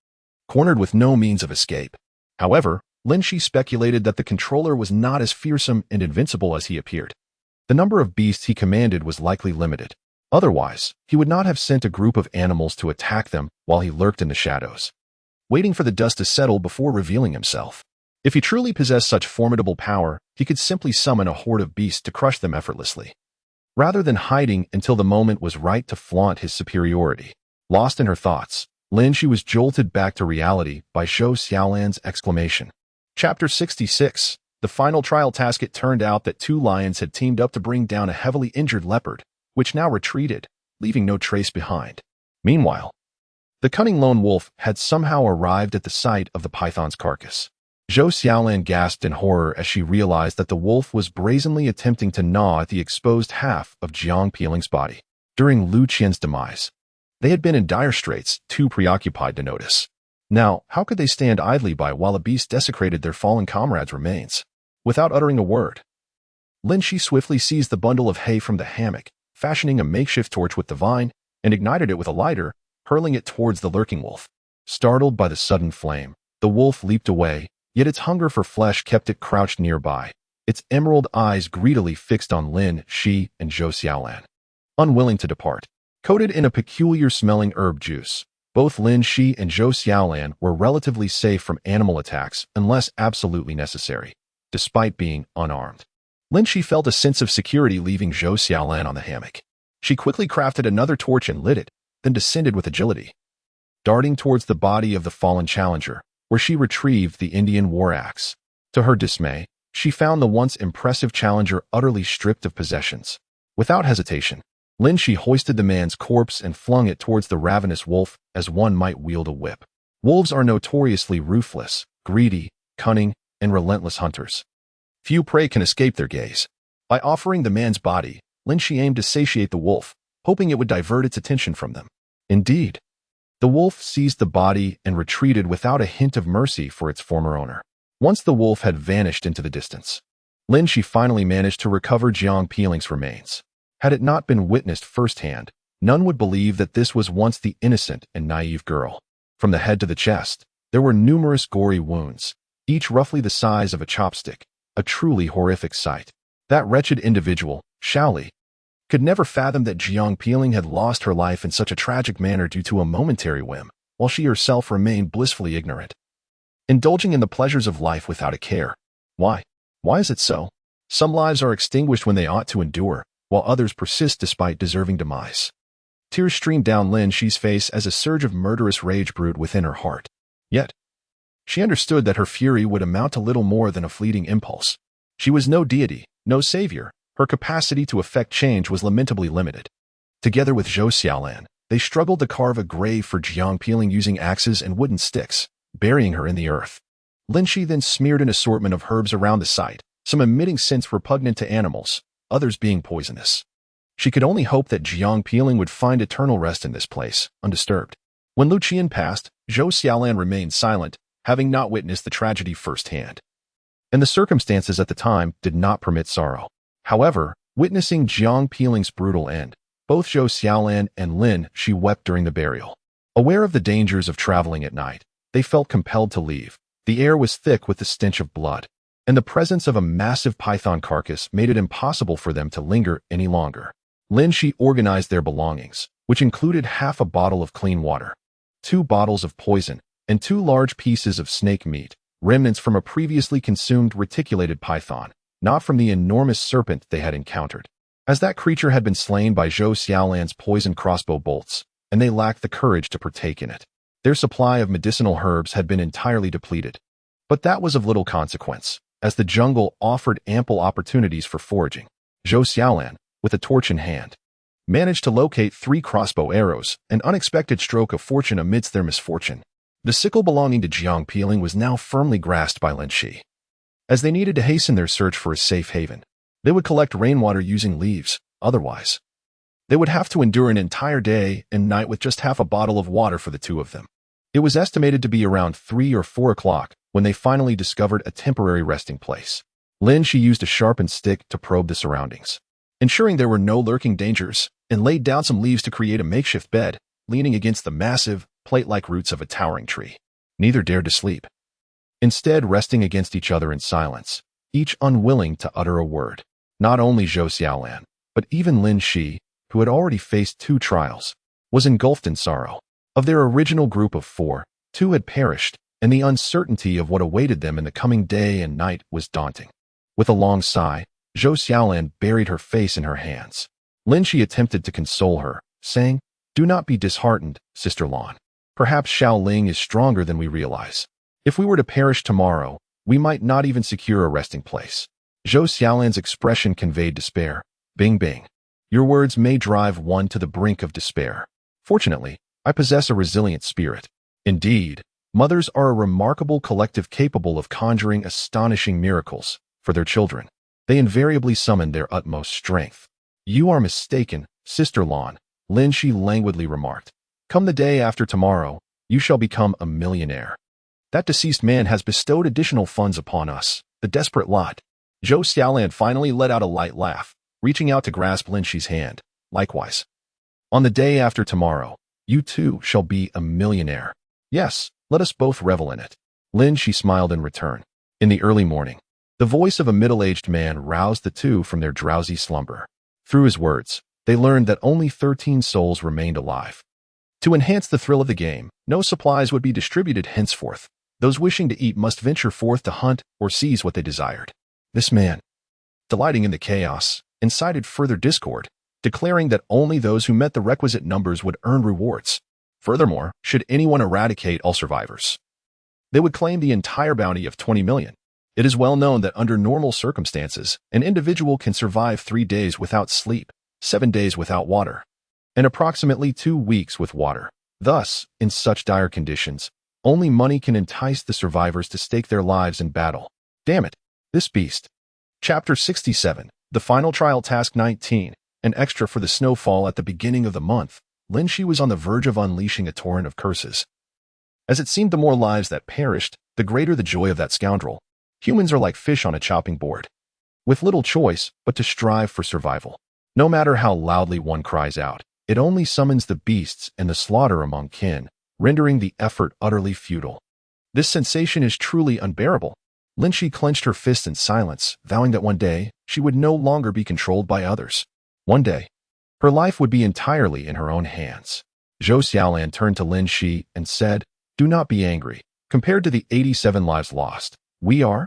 cornered with no means of escape. However, Lin Xi speculated that the controller was not as fearsome and invincible as he appeared. The number of beasts he commanded was likely limited. Otherwise, he would not have sent a group of animals to attack them while he lurked in the shadows, waiting for the dust to settle before revealing himself. If he truly possessed such formidable power, he could simply summon a horde of beasts to crush them effortlessly, rather than hiding until the moment was right to flaunt his superiority. Lost in her thoughts, Lin Xi was jolted back to reality by Zhou Xiaolan's exclamation. Chapter 66. The final trial task. It turned out that 2 lions had teamed up to bring down a heavily injured leopard, which now retreated, leaving no trace behind. Meanwhile, the cunning lone wolf had somehow arrived at the site of the python's carcass. Zhou Xiaolan gasped in horror as she realized that the wolf was brazenly attempting to gnaw at the exposed half of Jiang Peeling's body. During Lu Qian's demise, they had been in dire straits, too preoccupied to notice. Now, how could they stand idly by while a beast desecrated their fallen comrade's remains? Without uttering a word, Lin Xi swiftly seized the bundle of hay from the hammock, fashioning a makeshift torch with the vine, and ignited it with a lighter, hurling it towards the lurking wolf. Startled by the sudden flame, the wolf leaped away, yet its hunger for flesh kept it crouched nearby, its emerald eyes greedily fixed on Lin Xi and Zhou Xiaolan. Unwilling to depart, coated in a peculiar-smelling herb juice, both Lin Xi and Zhou Xiaolan were relatively safe from animal attacks unless absolutely necessary, despite being unarmed. Lin Xi felt a sense of security leaving Zhou Xiaolan on the hammock. She quickly crafted another torch and lit it, then descended with agility, darting towards the body of the fallen challenger, where she retrieved the Indian war axe. To her dismay, she found the once impressive challenger utterly stripped of possessions. Without hesitation, Lin Xi hoisted the man's corpse and flung it towards the ravenous wolf as one might wield a whip. Wolves are notoriously ruthless, greedy, cunning, and relentless hunters. Few prey can escape their gaze. By offering the man's body, Lin Xi aimed to satiate the wolf, hoping it would divert its attention from them. Indeed, the wolf seized the body and retreated without a hint of mercy for its former owner. Once the wolf had vanished into the distance, Lin Xi finally managed to recover Jiang Peeling's remains. Had it not been witnessed firsthand, none would believe that this was once the innocent and naive girl. From the head to the chest, there were numerous gory wounds, each roughly the size of a chopstick, a truly horrific sight. That wretched individual, Shaoli, could never fathom that Jiang Peeling had lost her life in such a tragic manner due to a momentary whim, while she herself remained blissfully ignorant, indulging in the pleasures of life without a care. Why? Why is it so? Some lives are extinguished when they ought to endure, while others persist despite deserving demise. Tears streamed down Lin Xi's face as a surge of murderous rage brewed within her heart. Yet, she understood that her fury would amount to little more than a fleeting impulse. She was no deity, no savior. Her capacity to effect change was lamentably limited. Together with Zhou Xiaolan, they struggled to carve a grave for Jiang Peeling using axes and wooden sticks, burying her in the earth. Lin Xi then smeared an assortment of herbs around the site, some emitting scents repugnant to animals, others being poisonous. She could only hope that Jiang Peeling would find eternal rest in this place, undisturbed. When Lu Qian passed, Zhou Xiaolan remained silent, having not witnessed the tragedy firsthand. And the circumstances at the time did not permit sorrow. However, witnessing Jiang Peeling's brutal end, both Zhou Xiaolan and Lin Xi wept during the burial. Aware of the dangers of traveling at night, they felt compelled to leave. The air was thick with the stench of blood, and the presence of a massive python carcass made it impossible for them to linger any longer. Lin Xi organized their belongings, which included half a bottle of clean water, 2 bottles of poison, and 2 large pieces of snake meat, remnants from a previously consumed reticulated python, not from the enormous serpent they had encountered, as that creature had been slain by Zhou Xiaolan's poison crossbow bolts, and they lacked the courage to partake in it. Their supply of medicinal herbs had been entirely depleted. But that was of little consequence, as the jungle offered ample opportunities for foraging. Zhou Xiaolan, with a torch in hand, managed to locate 3 crossbow arrows, an unexpected stroke of fortune amidst their misfortune. The sickle belonging to Jiang Peeling was now firmly grasped by Lin Xi. As they needed to hasten their search for a safe haven, they would collect rainwater using leaves. Otherwise, they would have to endure an entire day and night with just half a bottle of water for the 2 of them. It was estimated to be around 3 or 4 o'clock when they finally discovered a temporary resting place. Lin Xi used a sharpened stick to probe the surroundings, ensuring there were no lurking dangers, and laid down some leaves to create a makeshift bed, leaning against the massive, plate-like roots of a towering tree. Neither dared to sleep, instead resting against each other in silence, each unwilling to utter a word. Not only Zhou Xiaolan, but even Lin Xi, who had already faced 2 trials, was engulfed in sorrow. Of their original group of 4, 2 had perished, and the uncertainty of what awaited them in the coming day and night was daunting. With a long sigh, Zhou Xiaolan buried her face in her hands. Lin Xi attempted to console her, saying, "Do not be disheartened, Sister Lan. Perhaps Shaoling is stronger than we realize. If we were to perish tomorrow, we might not even secure a resting place." Zhou Xiaolan's expression conveyed despair. Bing bing. Your words may drive one to the brink of despair. Fortunately, I possess a resilient spirit. Indeed, mothers are a remarkable collective capable of conjuring astonishing miracles for their children. They invariably summon their utmost strength. You are mistaken, Sister Lan, Lin Xi languidly remarked. Come the day after tomorrow, you shall become a millionaire. That deceased man has bestowed additional funds upon us, the desperate lot. Zhou Xiaolan finally let out a light laugh, reaching out to grasp Lin Xi's hand. Likewise. On the day after tomorrow, you too shall be a millionaire. Yes, let us both revel in it. Lin Xi smiled in return. In the early morning, the voice of a middle-aged man roused the 2 from their drowsy slumber. Through his words, they learned that only 13 souls remained alive. To enhance the thrill of the game, no supplies would be distributed henceforth. Those wishing to eat must venture forth to hunt or seize what they desired. This man, delighting in the chaos, incited further discord, declaring that only those who met the requisite numbers would earn rewards. Furthermore, should anyone eradicate all survivors, they would claim the entire bounty of 20 million. It is well known that under normal circumstances, an individual can survive 3 days without sleep, 7 days without water, and approximately 2 weeks with water. Thus, in such dire conditions, only money can entice the survivors to stake their lives in battle. Damn it, this beast. Chapter 67, The Final Trial Task 19, an extra for the snowfall at the beginning of the month. Lin Xi was on the verge of unleashing a torrent of curses. As it seemed the more lives that perished, the greater the joy of that scoundrel. Humans are like fish on a chopping board, with little choice but to strive for survival. No matter how loudly one cries out, it only summons the beasts and the slaughter among kin, rendering the effort utterly futile. This sensation is truly unbearable. Lin Xi clenched her fists in silence, vowing that one day she would no longer be controlled by others. One day, her life would be entirely in her own hands. Zhou Xiaolan turned to Lin Xi and said, "Do not be angry. Compared to the 87 lives lost, we are,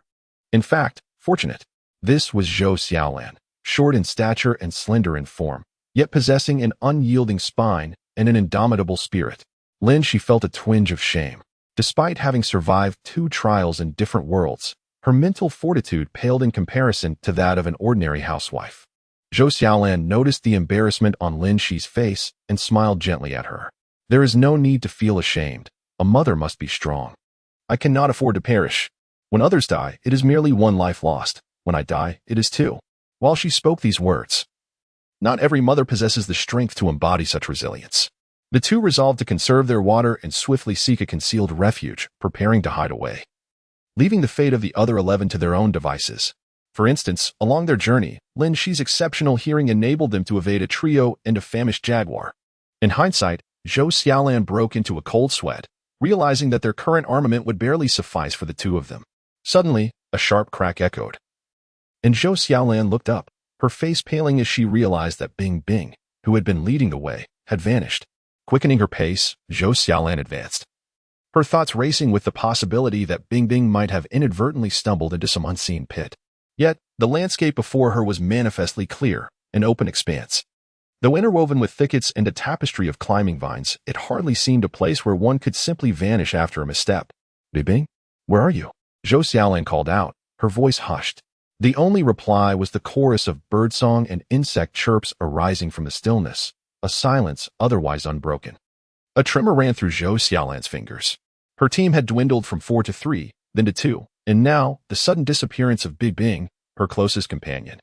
in fact, fortunate." This was Zhou Xiaolan, short in stature and slender in form, yet possessing an unyielding spine and an indomitable spirit. Lin Xi felt a twinge of shame. Despite having survived 2 trials in different worlds, her mental fortitude paled in comparison to that of an ordinary housewife. Zhou Xiaolan noticed the embarrassment on Lin Xi's face and smiled gently at her. There is no need to feel ashamed. A mother must be strong. I cannot afford to perish. When others die, it is merely 1 life lost. When I die, it is 2. While she spoke these words, not every mother possesses the strength to embody such resilience. The 2 resolved to conserve their water and swiftly seek a concealed refuge, preparing to hide away, leaving the fate of the other 11 to their own devices. For instance, along their journey, Lin Xi's exceptional hearing enabled them to evade a trio and a famished jaguar. In hindsight, Zhou Xiaolan broke into a cold sweat, realizing that their current armament would barely suffice for the 2 of them. Suddenly, a sharp crack echoed, and Zhou Xiaolan looked up, her face paling as she realized that Bing Bing, who had been leading the way, had vanished. Quickening her pace, Zhou Xiaolan advanced, her thoughts racing with the possibility that Bing Bing might have inadvertently stumbled into some unseen pit. Yet, the landscape before her was manifestly clear, an open expanse. Though interwoven with thickets and a tapestry of climbing vines, it hardly seemed a place where one could simply vanish after a misstep. Bing Bing, where are you? Zhou Xiaolan called out, her voice hushed. The only reply was the chorus of birdsong and insect chirps arising from the stillness, a silence otherwise unbroken. A tremor ran through Zhou Xiaolan's fingers. Her team had dwindled from 4 to 3, then to 2, and now the sudden disappearance of Bing Bing, her closest companion,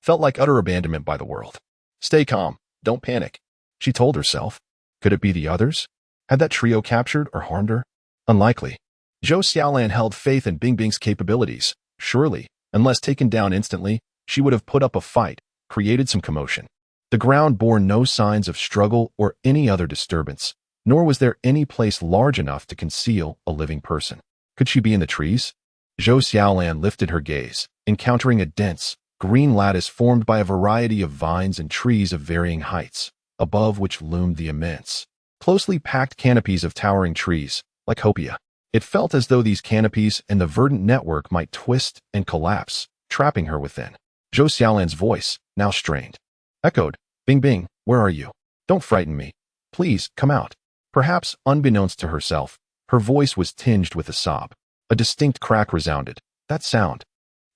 felt like utter abandonment by the world. Stay calm, don't panic, she told herself. Could it be the others? Had that trio captured or harmed her? Unlikely. Zhou Xiaolan held faith in Bing Bing's capabilities. Surely, unless taken down instantly, she would have put up a fight, created some commotion. The ground bore no signs of struggle or any other disturbance, nor was there any place large enough to conceal a living person. Could she be in the trees? Zhou Xiaolan lifted her gaze, encountering a dense, green lattice formed by a variety of vines and trees of varying heights, above which loomed the immense, closely packed canopies of towering trees, like Hopia. It felt as though these canopies and the verdant network might twist and collapse, trapping her within. Zhou Xiaolan's voice, now strained, echoed, "Bing Bing, where are you? Don't frighten me. Please, come out." Perhaps unbeknownst to herself, her voice was tinged with a sob. A distinct crack resounded. That sound.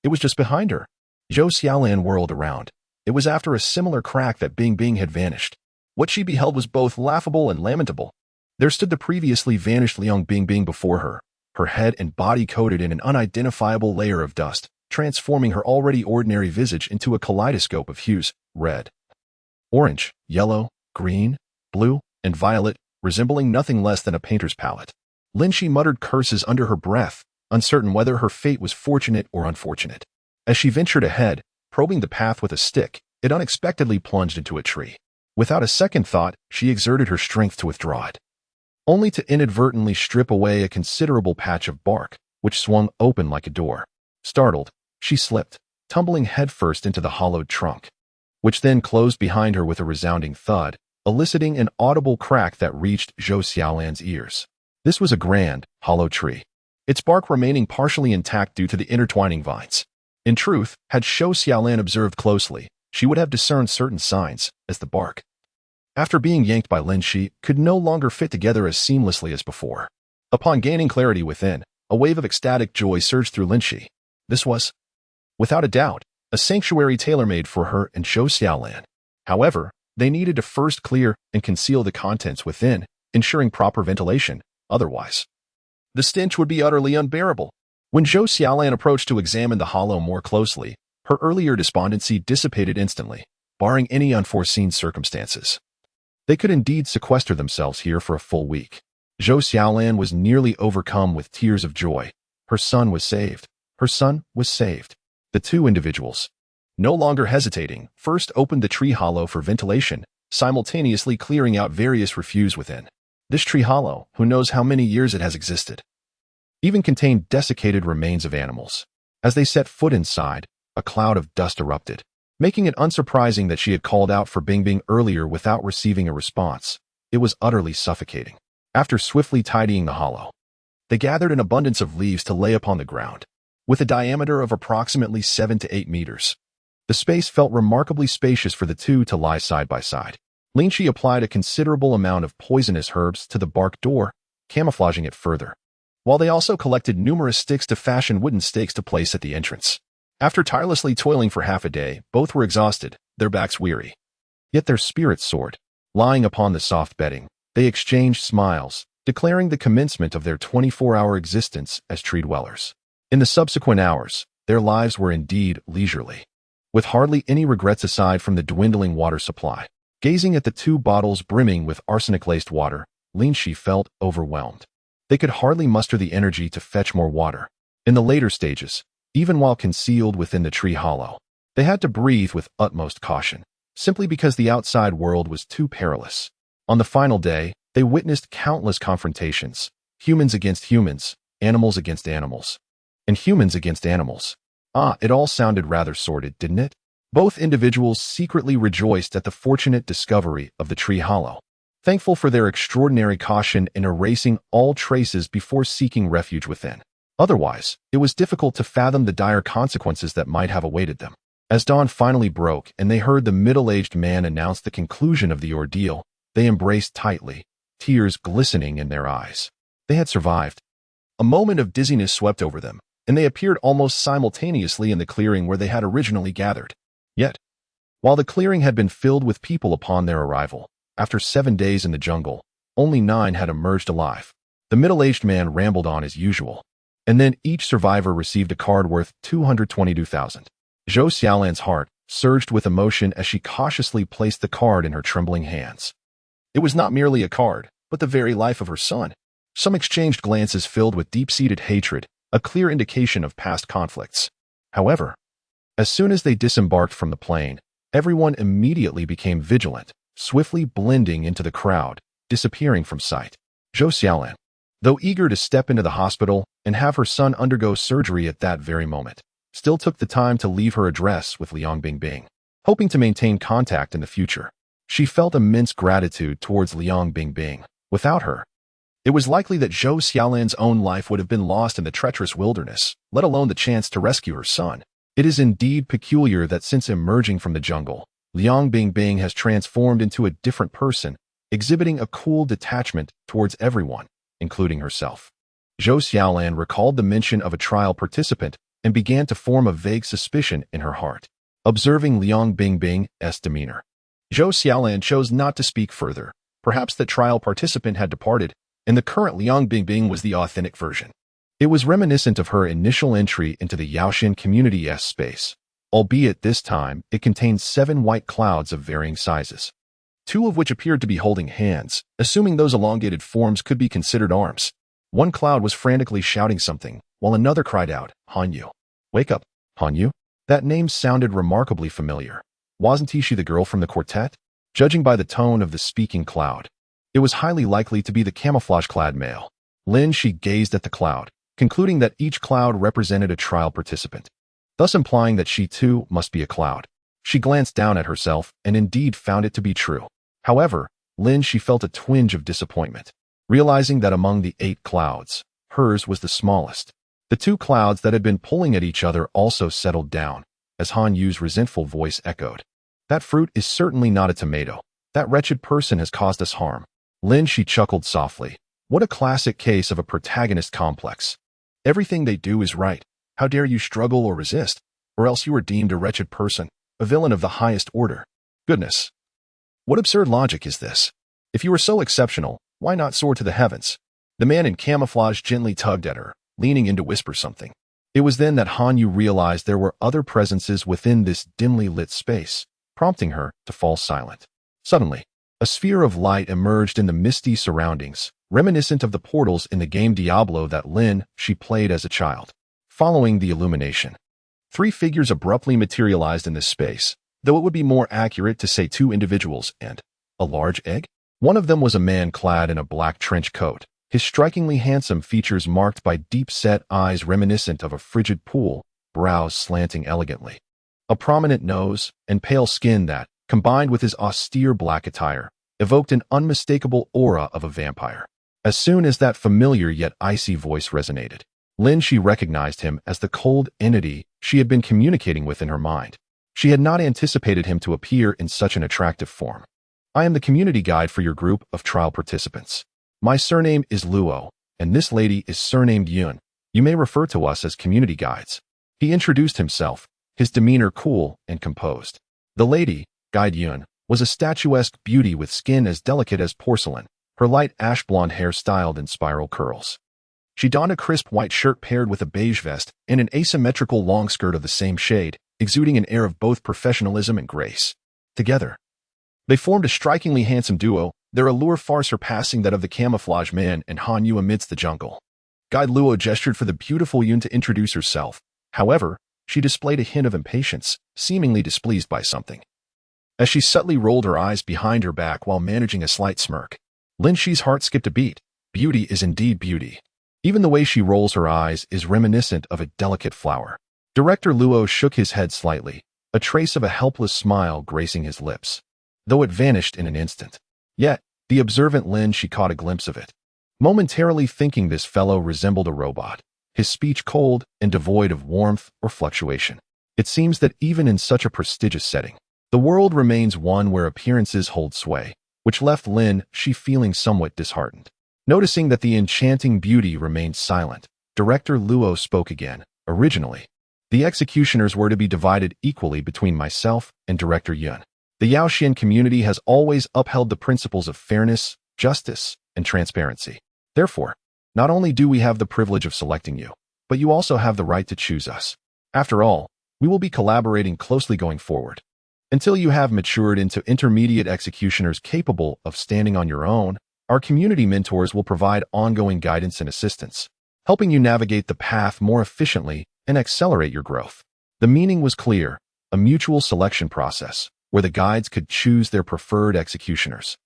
It was just behind her. Zhou Xiaolan whirled around. It was after a similar crack that Bing Bing had vanished. What she beheld was both laughable and lamentable. There stood the previously vanished Liang Bing Bing before her, her head and body coated in an unidentifiable layer of dust, transforming her already ordinary visage into a kaleidoscope of hues, red, orange, yellow, green, blue, and violet, resembling nothing less than a painter's palette. Lin Xi muttered curses under her breath, uncertain whether her fate was fortunate or unfortunate. As she ventured ahead, probing the path with a stick, it unexpectedly plunged into a tree. Without a second thought, she exerted her strength to withdraw it, only to inadvertently strip away a considerable patch of bark, which swung open like a door. Startled, she slipped, tumbling headfirst into the hollowed trunk, which then closed behind her with a resounding thud, eliciting an audible crack that reached Zhou Xiaolan's ears. This was a grand, hollow tree, its bark remaining partially intact due to the intertwining vines. In truth, had Zhou Xiaolan observed closely, she would have discerned certain signs, as the bark, after being yanked by Lin Xi, could no longer fit together as seamlessly as before. Upon gaining clarity within, a wave of ecstatic joy surged through Lin Xi. This was, without a doubt, a sanctuary tailor-made for her and Zhou Xiaolan. However, they needed to first clear and conceal the contents within, ensuring proper ventilation. Otherwise, the stench would be utterly unbearable. When Zhou Xiaolan approached to examine the hollow more closely, her earlier despondency dissipated instantly, barring any unforeseen circumstances. They could indeed sequester themselves here for a full week. Zhou Xiaolan was nearly overcome with tears of joy. Her son was saved. Her son was saved. The two individuals, no longer hesitating, first opened the tree hollow for ventilation, simultaneously clearing out various refuse within. This tree hollow, who knows how many years it has existed, even contained desiccated remains of animals. As they set foot inside, a cloud of dust erupted, making it unsurprising that she had called out for Bing Bing earlier without receiving a response. It was utterly suffocating. After swiftly tidying the hollow, they gathered an abundance of leaves to lay upon the ground. With a diameter of approximately 7 to 8 meters, the space felt remarkably spacious for the two to lie side by side. Lin Xi applied a considerable amount of poisonous herbs to the bark door, camouflaging it further, while they also collected numerous sticks to fashion wooden stakes to place at the entrance. After tirelessly toiling for half a day, both were exhausted, their backs weary. Yet their spirits soared. Lying upon the soft bedding, they exchanged smiles, declaring the commencement of their 24-hour existence as tree dwellers. In the subsequent hours, their lives were indeed leisurely, with hardly any regrets aside from the dwindling water supply. Gazing at the two bottles brimming with arsenic-laced water, Lin Xi felt overwhelmed. They could hardly muster the energy to fetch more water. In the later stages, even while concealed within the tree hollow, they had to breathe with utmost caution, simply because the outside world was too perilous. On the final day, they witnessed countless confrontations, humans against humans, animals against animals, and humans against animals. It all sounded rather sordid, didn't it? Both individuals secretly rejoiced at the fortunate discovery of the tree hollow, thankful for their extraordinary caution in erasing all traces before seeking refuge within. Otherwise, it was difficult to fathom the dire consequences that might have awaited them. As dawn finally broke and they heard the middle-aged man announce the conclusion of the ordeal, they embraced tightly, tears glistening in their eyes. They had survived. A moment of dizziness swept over them, and they appeared almost simultaneously in the clearing where they had originally gathered. Yet, while the clearing had been filled with people upon their arrival, after 7 days in the jungle, only 9 had emerged alive. The middle-aged man rambled on as usual, and then each survivor received a card worth 222,000. Zhou Xiaolan's heart surged with emotion as she cautiously placed the card in her trembling hands. It was not merely a card, but the very life of her son. Some exchanged glances filled with deep-seated hatred, a clear indication of past conflicts. However, as soon as they disembarked from the plane, everyone immediately became vigilant, swiftly blending into the crowd, disappearing from sight. Zhou Xiaolan, though eager to step into the hospital and have her son undergo surgery at that very moment, still took the time to leave her address with Liang Bingbing, hoping to maintain contact in the future. She felt immense gratitude towards Liang Bingbing. Without her, it was likely that Zhou Xiaolan's own life would have been lost in the treacherous wilderness, let alone the chance to rescue her son. It is indeed peculiar that since emerging from the jungle, Liang Bingbing has transformed into a different person, exhibiting a cool detachment towards everyone, including herself. Zhou Xiaolan recalled the mention of a trial participant and began to form a vague suspicion in her heart. Observing Liang Bingbing's demeanor, Zhou Xiaolan chose not to speak further. Perhaps the trial participant had departed, and the current Liang Bingbing was the authentic version. It was reminiscent of her initial entry into the Yao Xuan community's space, albeit this time it contained 7 white clouds of varying sizes, 2 of which appeared to be holding hands, assuming those elongated forms could be considered arms. One cloud was frantically shouting something, while another cried out, "Han Yu! Wake up, Han Yu!" That name sounded remarkably familiar. Wasn't she the girl from the quartet? Judging by the tone of the speaking cloud, it was highly likely to be the camouflage-clad male. Lin Xi gazed at the cloud, concluding that each cloud represented a trial participant, thus implying that she too must be a cloud. She glanced down at herself and indeed found it to be true. However, Lin Xi felt a twinge of disappointment, realizing that among the 8 clouds, hers was the smallest. The 2 clouds that had been pulling at each other also settled down, as Han Yu's resentful voice echoed. "That fruit is certainly not a tomato. That wretched person has caused us harm." Lin Xi chuckled softly. What a classic case of a protagonist complex. Everything they do is right. How dare you struggle or resist, or else you are deemed a wretched person, a villain of the highest order. Goodness. What absurd logic is this? If you are so exceptional, why not soar to the heavens? The man in camouflage gently tugged at her, leaning in to whisper something. It was then that Han Yu realized there were other presences within this dimly lit space, prompting her to fall silent. Suddenly, a sphere of light emerged in the misty surroundings, reminiscent of the portals in the game Diablo that Lin Xi played as a child. Following the illumination, 3 figures abruptly materialized in this space, though it would be more accurate to say 2 individuals and a large egg. One of them was a man clad in a black trench coat, his strikingly handsome features marked by deep-set eyes reminiscent of a frigid pool, brows slanting elegantly, a prominent nose, and pale skin that, combined with his austere black attire, evoked an unmistakable aura of a vampire. As soon as that familiar yet icy voice resonated, Lin Xi recognized him as the cold entity she had been communicating with in her mind. She had not anticipated him to appear in such an attractive form. "I am the community guide for your group of trial participants. My surname is Luo, and this lady is surnamed Yun. You may refer to us as community guides." He introduced himself, his demeanor cool and composed. The lady, Guide Yun, was a statuesque beauty with skin as delicate as porcelain, her light ash-blonde hair styled in spiral curls. She donned a crisp white shirt paired with a beige vest and an asymmetrical long skirt of the same shade, exuding an air of both professionalism and grace. Together, they formed a strikingly handsome duo, their allure far surpassing that of the camouflage man and Han Yu amidst the jungle. Guide Luo gestured for the beautiful Yun to introduce herself. However, she displayed a hint of impatience, seemingly displeased by something, as she subtly rolled her eyes behind her back while managing a slight smirk. Lin Xi's heart skipped a beat. Beauty is indeed beauty. Even the way she rolls her eyes is reminiscent of a delicate flower. Director Luo shook his head slightly, a trace of a helpless smile gracing his lips, though it vanished in an instant. Yet, the observant Lin Xi caught a glimpse of it, momentarily thinking this fellow resembled a robot, his speech cold and devoid of warmth or fluctuation. It seems that even in such a prestigious setting, the world remains one where appearances hold sway, which left Lin Xi feeling somewhat disheartened. Noticing that the enchanting beauty remained silent, Director Luo spoke again. Originally, the executioners were to be divided equally between myself and Director Yun. The Yao Xuan community has always upheld the principles of fairness, justice, and transparency. Therefore, not only do we have the privilege of selecting you, but you also have the right to choose us. After all, we will be collaborating closely going forward. Until you have matured into intermediate executioners capable of standing on your own, our community mentors will provide ongoing guidance and assistance, helping you navigate the path more efficiently and accelerate your growth. The meaning was clear, a mutual selection process, where the guides could choose their preferred executioners,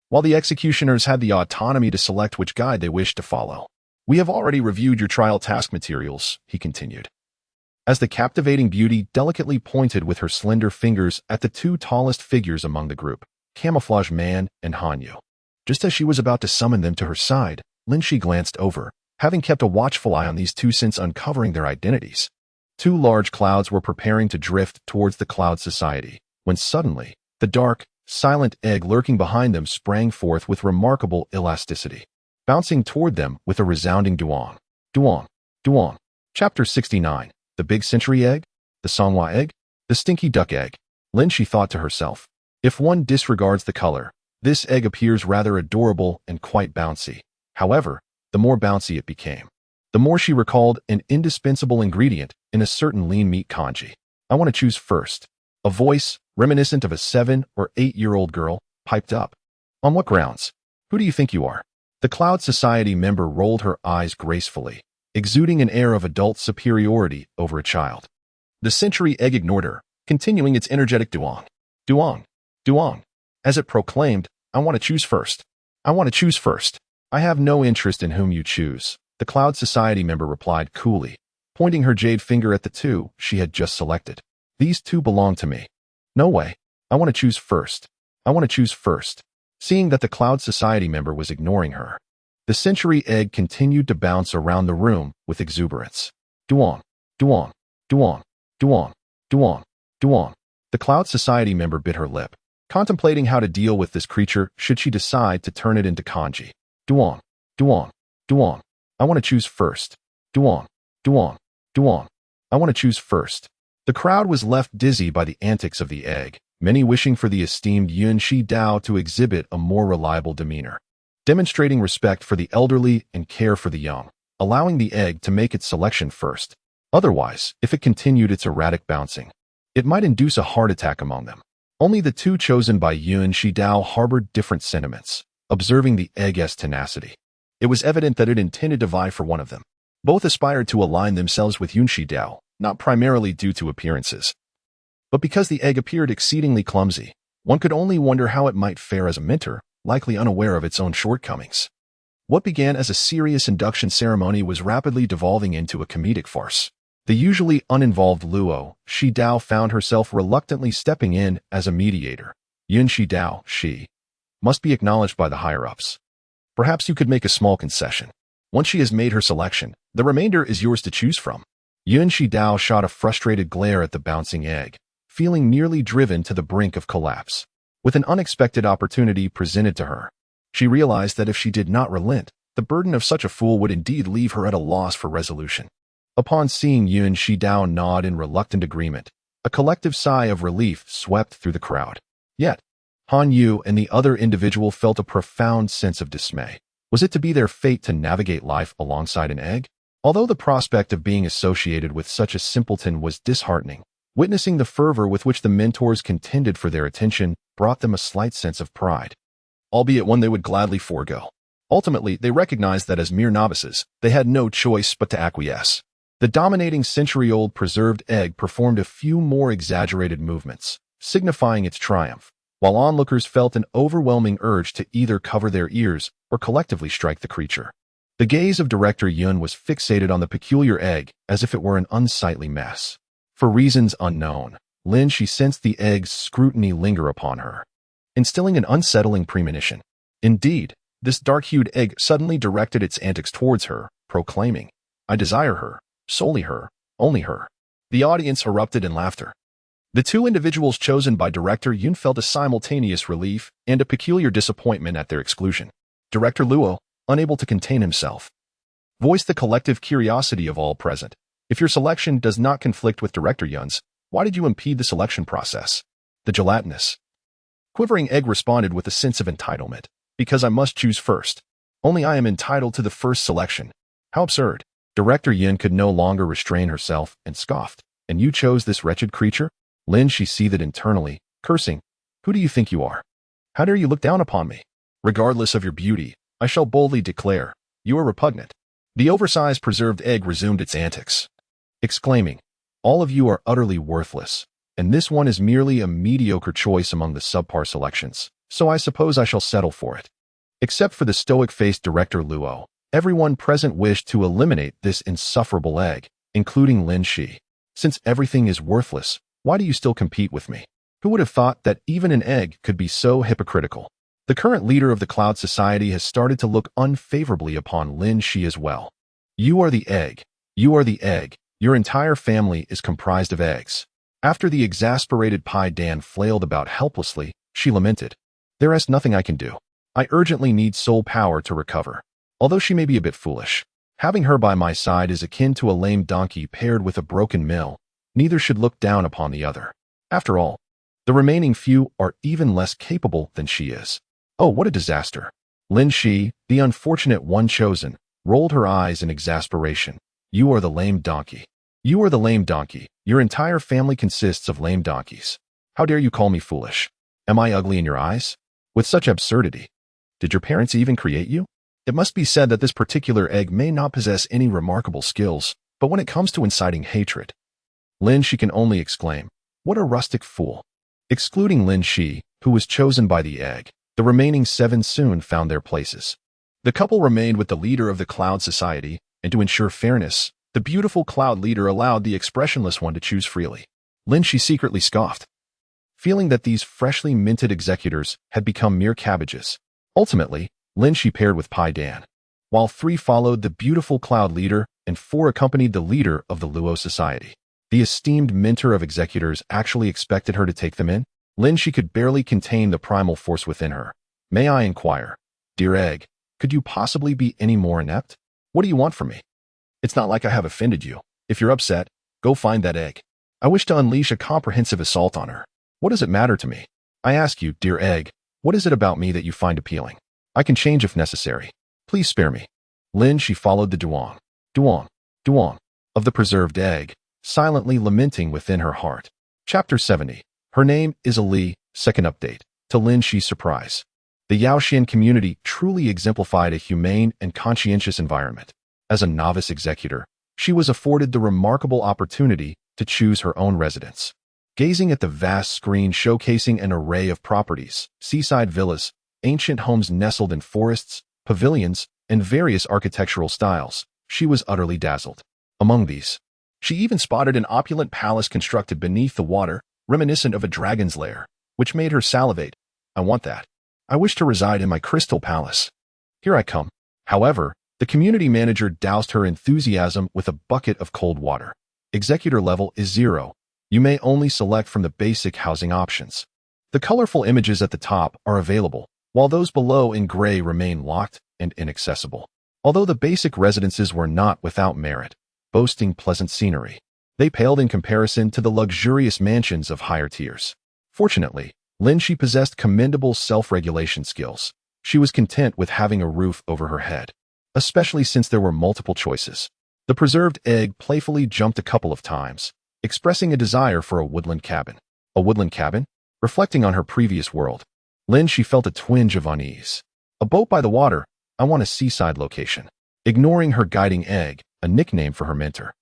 while the executioners had the autonomy to select which guide they wished to follow. "We have already reviewed your trial task materials," he continued. as the captivating beauty delicately pointed with her slender fingers at the two tallest figures among the group, Camouflage Man and Hanyu. Just as she was about to summon them to her side, Lin Xi glanced over, having kept a watchful eye on these two since uncovering their identities. Two large clouds were preparing to drift towards the Cloud Society, when suddenly, the dark, silent egg lurking behind them sprang forth with remarkable elasticity, bouncing toward them with a resounding duong. Duong. Duong. Chapter 69. The Big Century Egg? The Songhua Egg? The Stinky Duck Egg? Lin Xi thought to herself. If one disregards the color, this egg appears rather adorable and quite bouncy. However, the more bouncy it became, the more she recalled an indispensable ingredient in a certain lean meat kanji. I want to choose first. A voice, reminiscent of a 7- or 8-year-old girl, piped up. On what grounds? Who do you think you are? The Cloud Society member rolled her eyes gracefully, exuding an air of adult superiority over a child. The Century Egg ignored her, continuing its energetic duong. Duong. Duong. As it proclaimed, I want to choose first. I want to choose first. I have no interest in whom you choose, the Cloud Society member replied coolly, pointing her jade finger at the two she had just selected. These two belong to me. No way. I want to choose first. I want to choose first. Seeing that the Cloud Society member was ignoring her, the Century Egg continued to bounce around the room with exuberance. Duong. Duong. Duong. Duong. Duong. Duong. The Cloud Society member bit her lip, contemplating how to deal with this creature should she decide to turn it into kanji. Duong. Duong. Duong. I want to choose first. Duong. Duong. Duong. I want to choose first. The crowd was left dizzy by the antics of the egg, many wishing for the esteemed Lin Xi Dao to exhibit a more reliable demeanor, demonstrating respect for the elderly and care for the young, allowing the egg to make its selection first. Otherwise, if it continued its erratic bouncing, it might induce a heart attack among them. Only the two chosen by Lin Xi Dao harbored different sentiments, observing the egg's tenacity. It was evident that it intended to vie for one of them. Both aspired to align themselves with Lin Xi Dao, not primarily due to appearances, but because the egg appeared exceedingly clumsy. One could only wonder how it might fare as a mentor, likely unaware of its own shortcomings. What began as a serious induction ceremony was rapidly devolving into a comedic farce. The usually uninvolved Luo Xi Dao found herself reluctantly stepping in as a mediator. Lin Xi Dao, she, must be acknowledged by the higher-ups. Perhaps you could make a small concession. Once she has made her selection, the remainder is yours to choose from. Lin Xi Dao shot a frustrated glare at the bouncing egg, feeling nearly driven to the brink of collapse. With an unexpected opportunity presented to her, she realized that if she did not relent, the burden of such a fool would indeed leave her at a loss for resolution. Upon seeing Lin Xi Dao nod in reluctant agreement, a collective sigh of relief swept through the crowd. Yet, Han Yu and the other individual felt a profound sense of dismay. Was it to be their fate to navigate life alongside an egg? Although the prospect of being associated with such a simpleton was disheartening, witnessing the fervor with which the mentors contended for their attention brought them a slight sense of pride, albeit one they would gladly forego. Ultimately, they recognized that as mere novices, they had no choice but to acquiesce. The dominating century-old preserved egg performed a few more exaggerated movements, signifying its triumph, while onlookers felt an overwhelming urge to either cover their ears or collectively strike the creature. The gaze of Director Yun was fixated on the peculiar egg as if it were an unsightly mess. For reasons unknown, Lin Xi sensed the egg's scrutiny linger upon her, instilling an unsettling premonition. Indeed, this dark-hued egg suddenly directed its antics towards her, proclaiming, I desire her, solely her, only her. The audience erupted in laughter. The two individuals chosen by Director Yun felt a simultaneous relief and a peculiar disappointment at their exclusion. Director Luo, unable to contain himself, voiced the collective curiosity of all present. If your selection does not conflict with Director Yun's, why did you impede the selection process? The gelatinous, quivering egg responded with a sense of entitlement. Because I must choose first. Only I am entitled to the first selection. How absurd. Director Yun could no longer restrain herself and scoffed. And you chose this wretched creature? Lin Xi seethed internally, cursing. Who do you think you are? How dare you look down upon me? Regardless of your beauty, I shall boldly declare, you are repugnant. The oversized preserved egg resumed its antics, exclaiming, all of you are utterly worthless, and this one is merely a mediocre choice among the subpar selections, so I suppose I shall settle for it. Except for the stoic-faced Director Luo, everyone present wished to eliminate this insufferable egg, including Lin Xi. Since everything is worthless, why do you still compete with me? Who would have thought that even an egg could be so hypocritical? The current leader of the Cloud Society has started to look unfavorably upon Lin Xi as well. You are the egg. You are the egg. Your entire family is comprised of eggs. After the exasperated Pai Dan flailed about helplessly, she lamented, "There is nothing I can do. I urgently need soul power to recover." Although she may be a bit foolish, having her by my side is akin to a lame donkey paired with a broken mill. Neither should look down upon the other. After all, the remaining few are even less capable than she is. Oh, what a disaster. Lin Xi, the unfortunate one chosen, rolled her eyes in exasperation. You are the lame donkey. You are the lame donkey. Your entire family consists of lame donkeys. How dare you call me foolish? Am I ugly in your eyes? With such absurdity. Did your parents even create you? It must be said that this particular egg may not possess any remarkable skills, but when it comes to inciting hatred, Lin Xi can only exclaim, "What a rustic fool." Excluding Lin Xi, who was chosen by the egg, the remaining 7 soon found their places. The couple remained with the leader of the Cloud Society, and to ensure fairness, the beautiful Cloud leader allowed the expressionless one to choose freely. Lin Xi secretly scoffed, feeling that these freshly minted executors had become mere cabbages. Ultimately, Lin Xi paired with Pai Dan, while 3 followed the beautiful Cloud leader and 4 accompanied the leader of the Luo Society. The esteemed minter of executors actually expected her to take them in. Lin Xi could barely contain the primal force within her. May I inquire, dear egg, could you possibly be any more inept? What do you want from me? It's not like I have offended you. If you're upset, go find that egg. I wish to unleash a comprehensive assault on her. What does it matter to me? I ask you, dear egg, what is it about me that you find appealing? I can change if necessary. Please spare me. Lin Xi followed the duong of the preserved egg, silently lamenting within her heart. Chapter 70. Her name is Ali. Second update. To Lin Xi's surprise, the Yao Xuan community truly exemplified a humane and conscientious environment. As a novice executor, she was afforded the remarkable opportunity to choose her own residence. Gazing at the vast screen showcasing an array of properties, seaside villas, ancient homes nestled in forests, pavilions, and various architectural styles, she was utterly dazzled. Among these, she even spotted an opulent palace constructed beneath the water, reminiscent of a dragon's lair, which made her salivate. I want that. I wish to reside in my crystal palace. Here I come. However, the community manager doused her enthusiasm with a bucket of cold water. Executor level is 0. You may only select from the basic housing options. The colorful images at the top are available, while those below in gray remain locked and inaccessible. Although the basic residences were not without merit, boasting pleasant scenery, they paled in comparison to the luxurious mansions of higher tiers. Fortunately, Lin Xi possessed commendable self-regulation skills. She was content with having a roof over her head, especially since there were multiple choices. The preserved egg playfully jumped a couple of times, expressing a desire for a woodland cabin. A woodland cabin? Reflecting on her previous world, Lin Xi felt a twinge of unease. A boat by the water? I want a seaside location. Ignoring her guiding egg, a nickname for her mentor,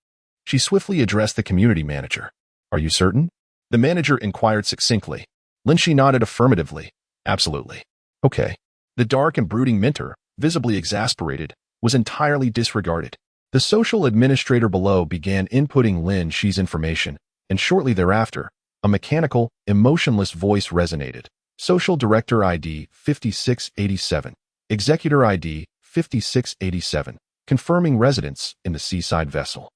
she swiftly addressed the community manager. Are you certain? The manager inquired succinctly. Lin Xi nodded affirmatively. Absolutely. Okay. The dark and brooding mentor, visibly exasperated, was entirely disregarded. The social administrator below began inputting Lin Xi's information, and shortly thereafter, a mechanical, emotionless voice resonated. Social Director ID 5687. Executor ID 5687. Confirming residence in the seaside vessel.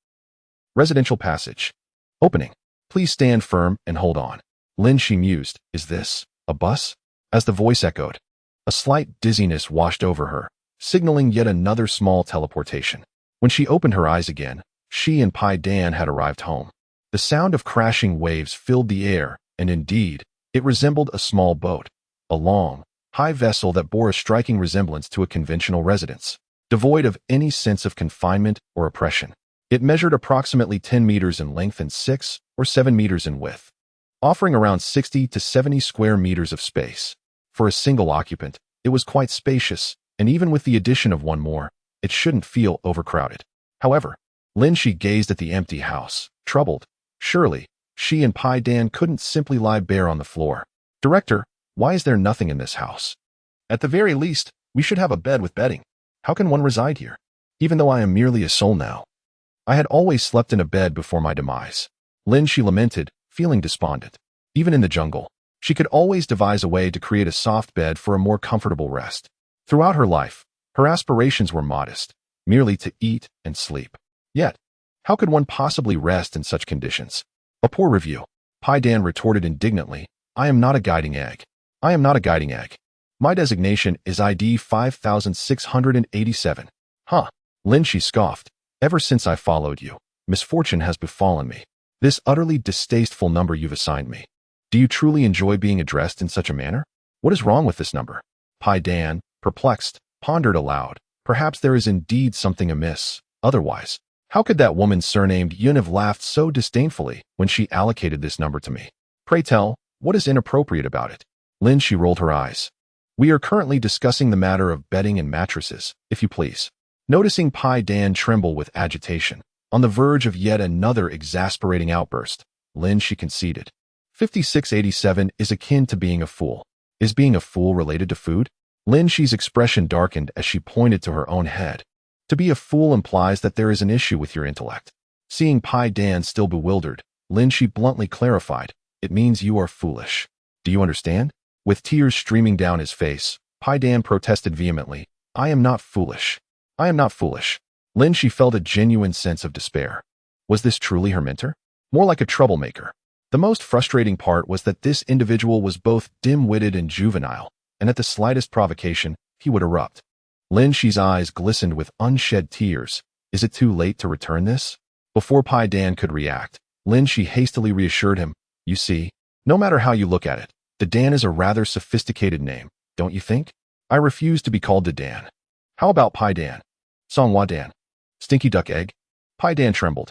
Residential passage. Opening. Please stand firm and hold on. Lin Xi mused. Is this a bus? As the voice echoed, a slight dizziness washed over her, signaling yet another small teleportation. When she opened her eyes again, she and Pai Dan had arrived home. The sound of crashing waves filled the air, and indeed, it resembled a small boat, a long, high vessel that bore a striking resemblance to a conventional residence, devoid of any sense of confinement or oppression. It measured approximately 10 meters in length and 6 or 7 meters in width, offering around 60 to 70 square meters of space. For a single occupant, it was quite spacious, and even with the addition of one more, it shouldn't feel overcrowded. However, Lin Xi gazed at the empty house, troubled. Surely, she and Pai Dan couldn't simply lie bare on the floor. Director, why is there nothing in this house? At the very least, we should have a bed with bedding. How can one reside here? Even though I am merely a soul now, I had always slept in a bed before my demise. Lin Xi lamented, feeling despondent. Even in the jungle, she could always devise a way to create a soft bed for a more comfortable rest. Throughout her life, her aspirations were modest, merely to eat and sleep. Yet, how could one possibly rest in such conditions? A poor review. Pai Dan retorted indignantly, I am not a guiding egg. I am not a guiding egg. My designation is ID 5687. Huh. Lin Xi scoffed. Ever since I followed you, misfortune has befallen me. This utterly distasteful number you've assigned me. Do you truly enjoy being addressed in such a manner? What is wrong with this number? Pai Dan, perplexed, pondered aloud. Perhaps there is indeed something amiss. Otherwise, how could that woman surnamed Yun have laughed so disdainfully when she allocated this number to me? Pray tell, what is inappropriate about it? Lin Xi rolled her eyes. We are currently discussing the matter of bedding and mattresses, if you please. Noticing Pai Dan tremble with agitation, on the verge of yet another exasperating outburst, Lin Xi conceded. 5687 is akin to being a fool. Is being a fool related to food? Lin Xi's expression darkened as she pointed to her own head. To be a fool implies that there is an issue with your intellect. Seeing Pai Dan still bewildered, Lin Xi bluntly clarified, it means you are foolish. Do you understand? With tears streaming down his face, Pai Dan protested vehemently, I am not foolish. I am not foolish. Lin Xi felt a genuine sense of despair. Was this truly her mentor? More like a troublemaker. The most frustrating part was that this individual was both dim-witted and juvenile, and at the slightest provocation, he would erupt. Lin Xi's eyes glistened with unshed tears. Is it too late to return this? Before Pai Dan could react, Lin Xi hastily reassured him, you see, no matter how you look at it, the Dan is a rather sophisticated name, don't you think? I refuse to be called the Dan. How about Pai Dan? Songhua Dan. Stinky duck egg? Pai Dan trembled.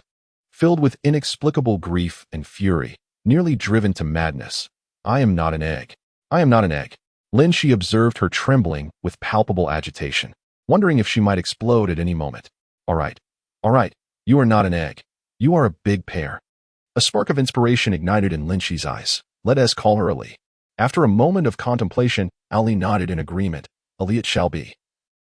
Filled with inexplicable grief and fury, nearly driven to madness. I am not an egg. I am not an egg. Lin Xi observed her trembling with palpable agitation, wondering if she might explode at any moment. All right, you are not an egg. You are a big pear. A spark of inspiration ignited in Lin Xi's eyes. Let us call her Ali. After a moment of contemplation, Ali nodded in agreement. Ali it shall be.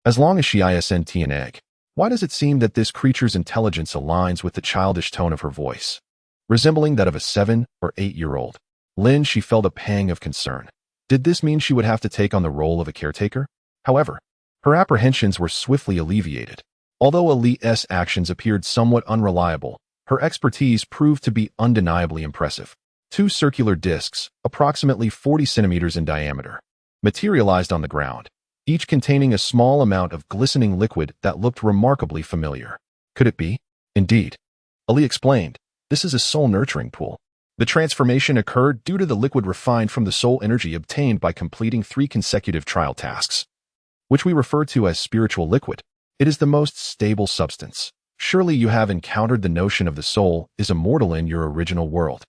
As long as she isn't an egg. Why does it seem that this creature's intelligence aligns with the childish tone of her voice? Resembling that of a 7 or 8-year-old. Lin Xi felt a pang of concern. Did this mean she would have to take on the role of a caretaker? However, her apprehensions were swiftly alleviated. Although Ali's actions appeared somewhat unreliable, her expertise proved to be undeniably impressive. 2 circular discs, approximately 40 centimeters in diameter, materialized on the ground, each containing a small amount of glistening liquid that looked remarkably familiar. Could it be? Indeed. Ali explained, this is a soul-nurturing pool. The transformation occurred due to the liquid refined from the soul energy obtained by completing 3 consecutive trial tasks, which we refer to as spiritual liquid. It is the most stable substance. Surely you have encountered the notion of the soul is immortal in your original world.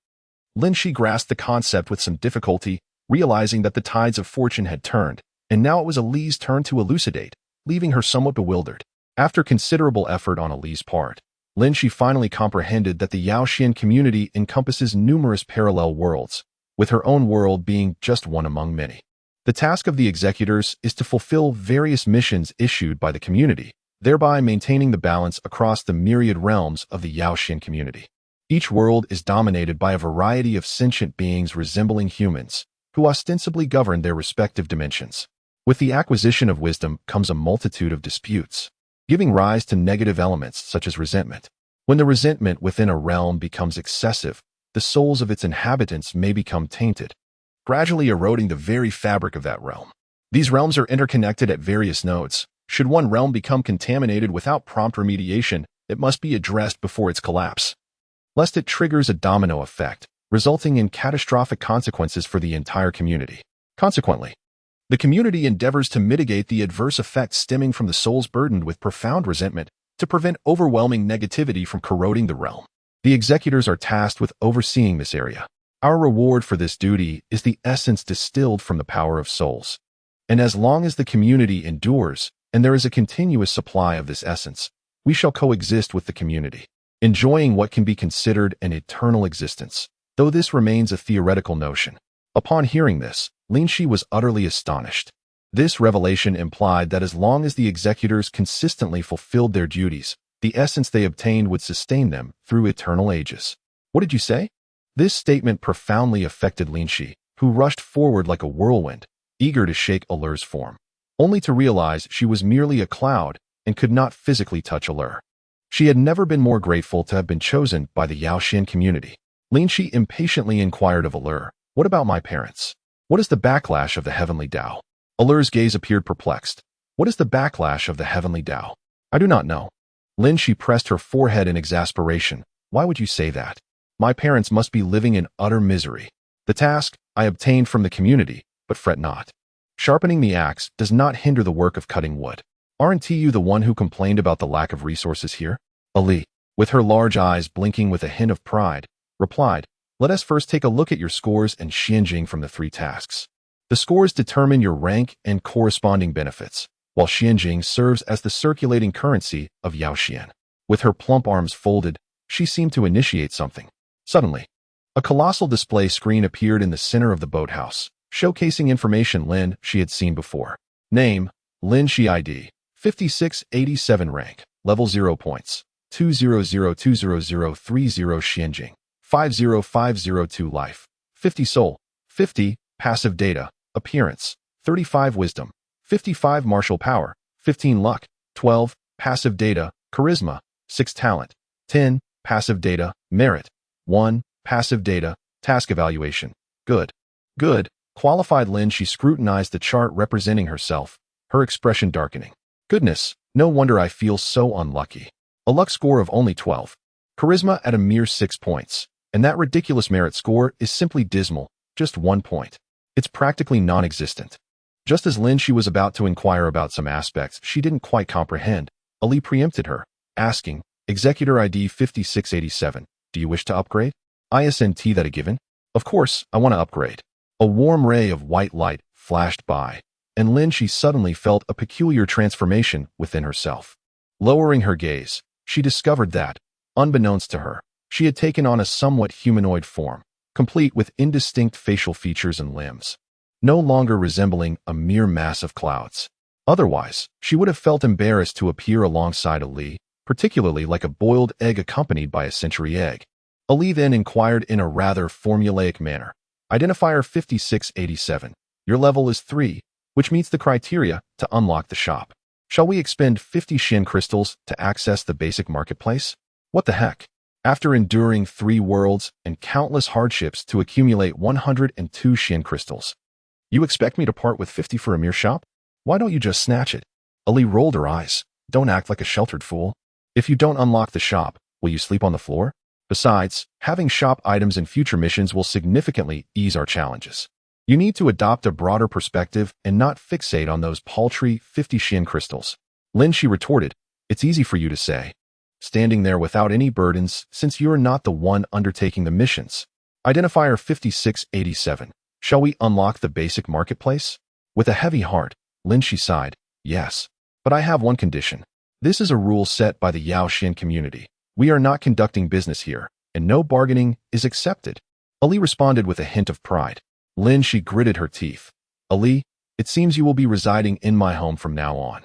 Lin Xi grasped the concept with some difficulty, realizing that the tides of fortune had turned, and now it was Ali's turn to elucidate, leaving her somewhat bewildered. After considerable effort on Ali's part, Lin Xi finally comprehended that the Yao Xuan community encompasses numerous parallel worlds, with her own world being just one among many. The task of the executors is to fulfill various missions issued by the community, thereby maintaining the balance across the myriad realms of the Yao Xuan community. Each world is dominated by a variety of sentient beings resembling humans, who ostensibly govern their respective dimensions. With the acquisition of wisdom comes a multitude of disputes, giving rise to negative elements such as resentment. When the resentment within a realm becomes excessive, the souls of its inhabitants may become tainted, gradually eroding the very fabric of that realm. These realms are interconnected at various nodes. Should one realm become contaminated without prompt remediation, it must be addressed before its collapse, lest it triggers a domino effect, resulting in catastrophic consequences for the entire community. Consequently, the community endeavors to mitigate the adverse effects stemming from the souls burdened with profound resentment to prevent overwhelming negativity from corroding the realm. The executors are tasked with overseeing this area. Our reward for this duty is the essence distilled from the power of souls. And as long as the community endures, and there is a continuous supply of this essence, we shall coexist with the community, enjoying what can be considered an eternal existence, though this remains a theoretical notion. Upon hearing this, Lin Xi was utterly astonished. This revelation implied that as long as the executors consistently fulfilled their duties, the essence they obtained would sustain them through eternal ages. What did you say? This statement profoundly affected Lin Xi, who rushed forward like a whirlwind, eager to shake Allur's form, only to realize she was merely a cloud and could not physically touch Allur. She had never been more grateful to have been chosen by the Yao Xuan community. Lin Xi impatiently inquired of Allur, "What about my parents? What is the backlash of the heavenly Tao?" Allur's gaze appeared perplexed. "What is the backlash of the heavenly Tao?" "I do not know." Lin Xi pressed her forehead in exasperation. "Why would you say that? My parents must be living in utter misery. The task I obtained from the community, but fret not. Sharpening the axe does not hinder the work of cutting wood. Aren't you the one who complained about the lack of resources here?" Ali, with her large eyes blinking with a hint of pride, replied, "Let us first take a look at your scores and Xianjing from the 3 tasks. The scores determine your rank and corresponding benefits, while Xianjing serves as the circulating currency of Yao Xuan." With her plump arms folded, she seemed to initiate something. Suddenly, a colossal display screen appeared in the center of the boathouse, showcasing information Lin Xi had seen before. Name, Lin Xi ID, 5687 rank, level 0 points, 2002030 Xianjing, 50502 life, 50 soul, 50 passive data, appearance, 35 wisdom, 55 martial power, 15 luck, 12 passive data, charisma, 6 talent, 10 passive data, merit, 1 passive data, task evaluation. Good. Good. Qualified Lin Xi scrutinized the chart representing herself, her expression darkening. Goodness, no wonder I feel so unlucky. A luck score of only 12. Charisma at a mere 6 points. And that ridiculous merit score is simply dismal, just 1 point. It's practically non-existent. Just as Lin Xi was about to inquire about some aspects she didn't quite comprehend, Ali preempted her, asking, "Executor ID 5687, do you wish to upgrade?" "Isn't that a given?" "Of course, I want to upgrade." A warm ray of white light flashed by, and Lin Xi suddenly felt a peculiar transformation within herself. Lowering her gaze, she discovered that, unbeknownst to her, she had taken on a somewhat humanoid form, complete with indistinct facial features and limbs, no longer resembling a mere mass of clouds. Otherwise, she would have felt embarrassed to appear alongside Ali, particularly like a boiled egg accompanied by a century egg. Ali then inquired in a rather formulaic manner, "Identifier 5687, your level is 3, which meets the criteria to unlock the shop. Shall we expend 50 Xian crystals to access the basic marketplace?" "What the heck?" After enduring 3 worlds and countless hardships to accumulate 102 Xian crystals, you expect me to part with 50 for a mere shop? Why don't you just snatch it? Ali rolled her eyes. "Don't act like a sheltered fool. If you don't unlock the shop, will you sleep on the floor? Besides, having shop items in future missions will significantly ease our challenges. You need to adopt a broader perspective and not fixate on those paltry 50 Xian crystals." Lin Xi retorted, "It's easy for you to say, standing there without any burdens since you're not the one undertaking the missions. Identifier 5687, shall we unlock the basic marketplace?" With a heavy heart, Lin Xi sighed, "Yes, but I have one condition. This is a rule set by the Yao Xuan community. We are not conducting business here, and no bargaining is accepted." Ali responded with a hint of pride. Lin Xi gritted her teeth. "Ali, it seems you will be residing in my home from now on,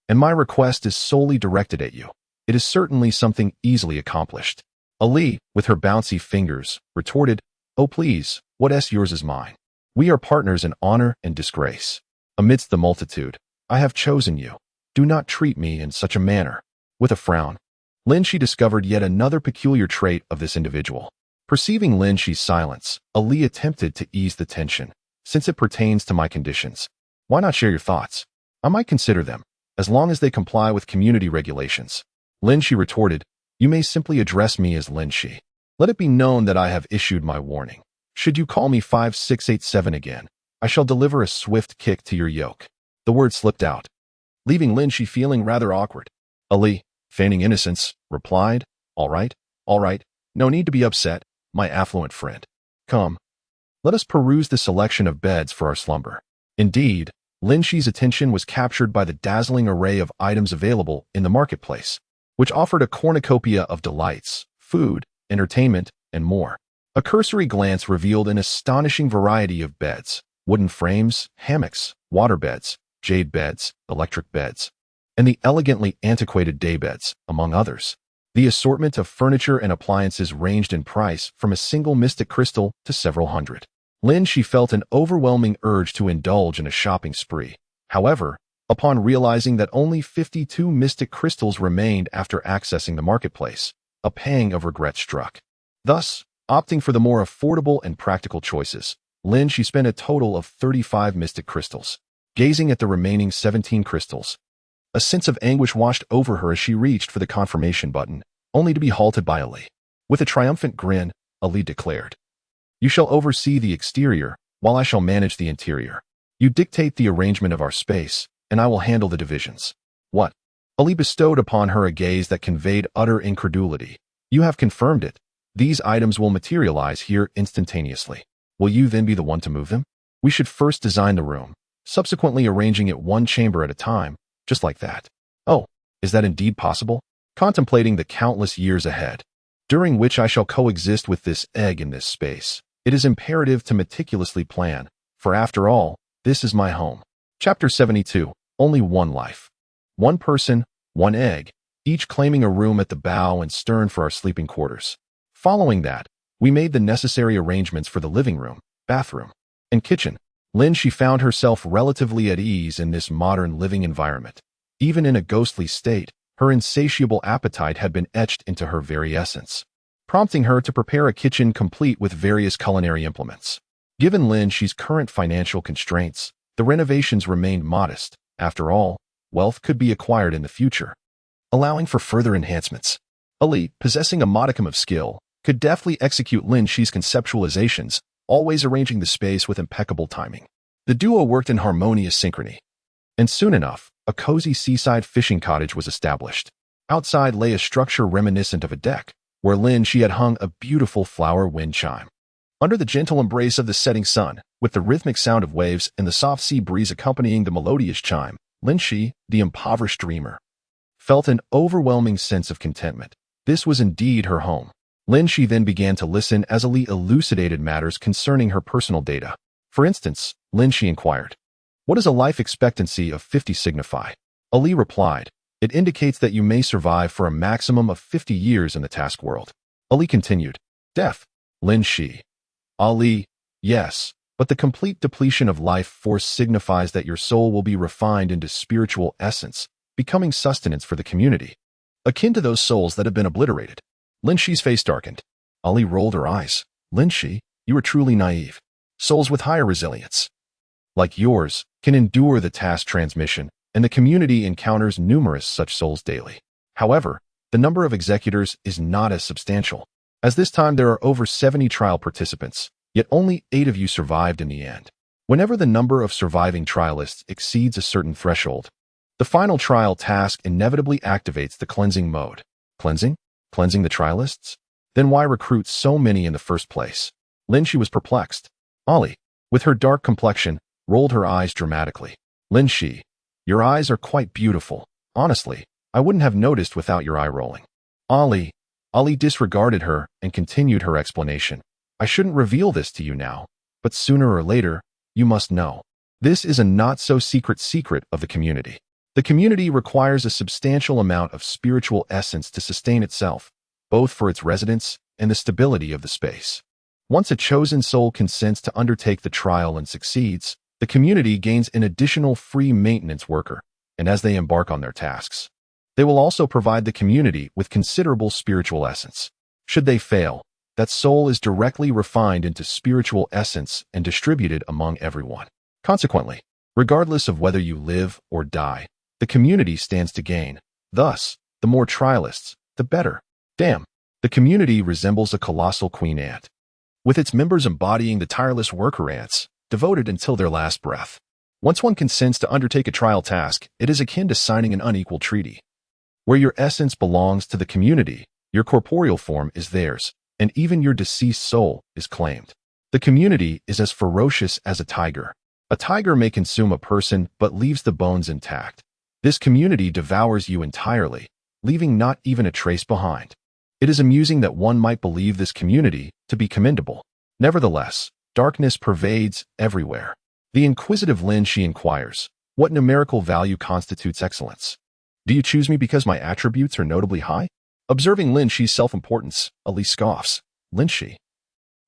and my request is solely directed at you. It is certainly something easily accomplished." Ali, with her bouncy fingers, retorted, "Oh please, what's yours is mine. We are partners in honor and disgrace. Amidst the multitude, I have chosen you. Do not treat me in such a manner." With a frown, Lin Xi discovered yet another peculiar trait of this individual. Perceiving Lin Xi's silence, Ali attempted to ease the tension. "Since it pertains to my conditions, why not share your thoughts? I might consider them, as long as they comply with community regulations." Lin Xi retorted, "You may simply address me as Lin Xi. Let it be known that I have issued my warning. Should you call me 5687 again, I shall deliver a swift kick to your yoke." The word slipped out, leaving Lin Xi feeling rather awkward. Ali, feigning innocence, replied, all right, no need to be upset, my affluent friend. Come, let us peruse the selection of beds for our slumber." Indeed, Lin Xi's attention was captured by the dazzling array of items available in the marketplace, which offered a cornucopia of delights, food, entertainment, and more. A cursory glance revealed an astonishing variety of beds, wooden frames, hammocks, water beds, jade beds, electric beds, and the elegantly antiquated daybeds, among others. The assortment of furniture and appliances ranged in price from a single mystic crystal to several hundred. Lin Xi felt an overwhelming urge to indulge in a shopping spree. However, upon realizing that only 52 mystic crystals remained after accessing the marketplace, a pang of regret struck. Thus, opting for the more affordable and practical choices, Lin Xi spent a total of 35 mystic crystals. Gazing at the remaining 17 crystals, a sense of anguish washed over her as she reached for the confirmation button, only to be halted by Ali. With a triumphant grin, Ali declared, "You shall oversee the exterior, while I shall manage the interior. You dictate the arrangement of our space, and I will handle the divisions." "What?" Ali bestowed upon her a gaze that conveyed utter incredulity. "You have confirmed it. These items will materialize here instantaneously. Will you then be the one to move them? We should first design the room, subsequently arranging it one chamber at a time, just like that." "Oh, is that indeed possible?" Contemplating the countless years ahead, during which I shall coexist with this egg in this space, it is imperative to meticulously plan, for after all, this is my home. Chapter 72, Only One Life. One person, one egg, each claiming a room at the bow and stern for our sleeping quarters. Following that, we made the necessary arrangements for the living room, bathroom, and kitchen. Lin Xi found herself relatively at ease in this modern living environment. Even in a ghostly state, her insatiable appetite had been etched into her very essence, prompting her to prepare a kitchen complete with various culinary implements. Given Lin Xi's current financial constraints, the renovations remained modest. After all, wealth could be acquired in the future, allowing for further enhancements. Ali, possessing a modicum of skill, could deftly execute Lin Xi's conceptualizations, always arranging the space with impeccable timing. The duo worked in harmonious synchrony, and soon enough, a cozy seaside fishing cottage was established. Outside lay a structure reminiscent of a deck, where Lin Xi had hung a beautiful flower wind chime. Under the gentle embrace of the setting sun, with the rhythmic sound of waves and the soft sea breeze accompanying the melodious chime, Lin Xi, the impoverished dreamer, felt an overwhelming sense of contentment. This was indeed her home. Lin Xi then began to listen as Ali elucidated matters concerning her personal data. For instance, Lin Xi inquired, "What does a life expectancy of 50 signify?" Ali replied, "It indicates that you may survive for a maximum of 50 years in the task world." Ali continued, "Death." Lin Xi, Ali, "Yes, but the complete depletion of life force signifies that your soul will be refined into spiritual essence, becoming sustenance for the community, akin to those souls that have been obliterated." Lin Xi's face darkened. Ali rolled her eyes. "Lin Xi, you are truly naive. Souls with higher resilience, like yours, can endure the task transmission, and the community encounters numerous such souls daily. However, the number of executors is not as substantial, as this time there are over 70 trial participants, yet only 8 of you survived in the end. Whenever the number of surviving trialists exceeds a certain threshold, the final trial task inevitably activates the cleansing mode." Cleansing? Cleansing the trialists? Then why recruit so many in the first place? Lin Xi was perplexed. Ali, with her dark complexion, rolled her eyes dramatically. "Lin Xi, your eyes are quite beautiful. Honestly, I wouldn't have noticed without your eye rolling." Ali disregarded her and continued her explanation. "I shouldn't reveal this to you now, but sooner or later, you must know. This is a not-so-secret secret of the community. The community requires a substantial amount of spiritual essence to sustain itself, both for its residents and the stability of the space. Once a chosen soul consents to undertake the trial and succeeds, the community gains an additional free maintenance worker, and as they embark on their tasks, they will also provide the community with considerable spiritual essence. Should they fail, that soul is directly refined into spiritual essence and distributed among everyone. Consequently, regardless of whether you live or die, the community stands to gain. Thus, the more trialists, the better. Damn, the community resembles a colossal queen ant, with its members embodying the tireless worker ants, devoted until their last breath. Once one consents to undertake a trial task, it is akin to signing an unequal treaty. Where your essence belongs to the community, your corporeal form is theirs, and even your deceased soul is claimed. The community is as ferocious as a tiger. A tiger may consume a person but leaves the bones intact. This community devours you entirely, leaving not even a trace behind. It is amusing that one might believe this community to be commendable. Nevertheless, darkness pervades everywhere. The inquisitive Lin Xi inquires, "What numerical value constitutes excellence? Do you choose me because my attributes are notably high?" Observing Lin Xi's self-importance, Ali scoffs. Lin Xi,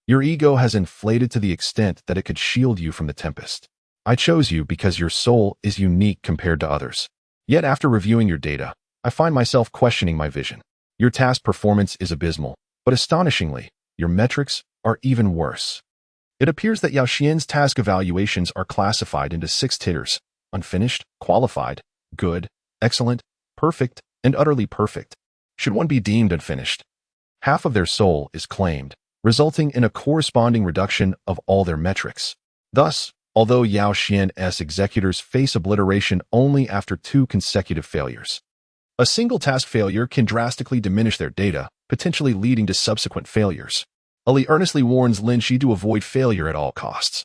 your ego has inflated to the extent that it could shield you from the tempest. I chose you because your soul is unique compared to others. Yet after reviewing your data, I find myself questioning my vision. Your task performance is abysmal, but astonishingly, your metrics are even worse. It appears that Yao Xuan's task evaluations are classified into 6 tiers: unfinished, qualified, good, excellent, perfect, and utterly perfect. Should one be deemed unfinished, half of their soul is claimed, resulting in a corresponding reduction of all their metrics. Thus, although Yao Xuan's executors face obliteration only after 2 consecutive failures, a single task failure can drastically diminish their data, potentially leading to subsequent failures. Ali earnestly warns Lin Xi to avoid failure at all costs,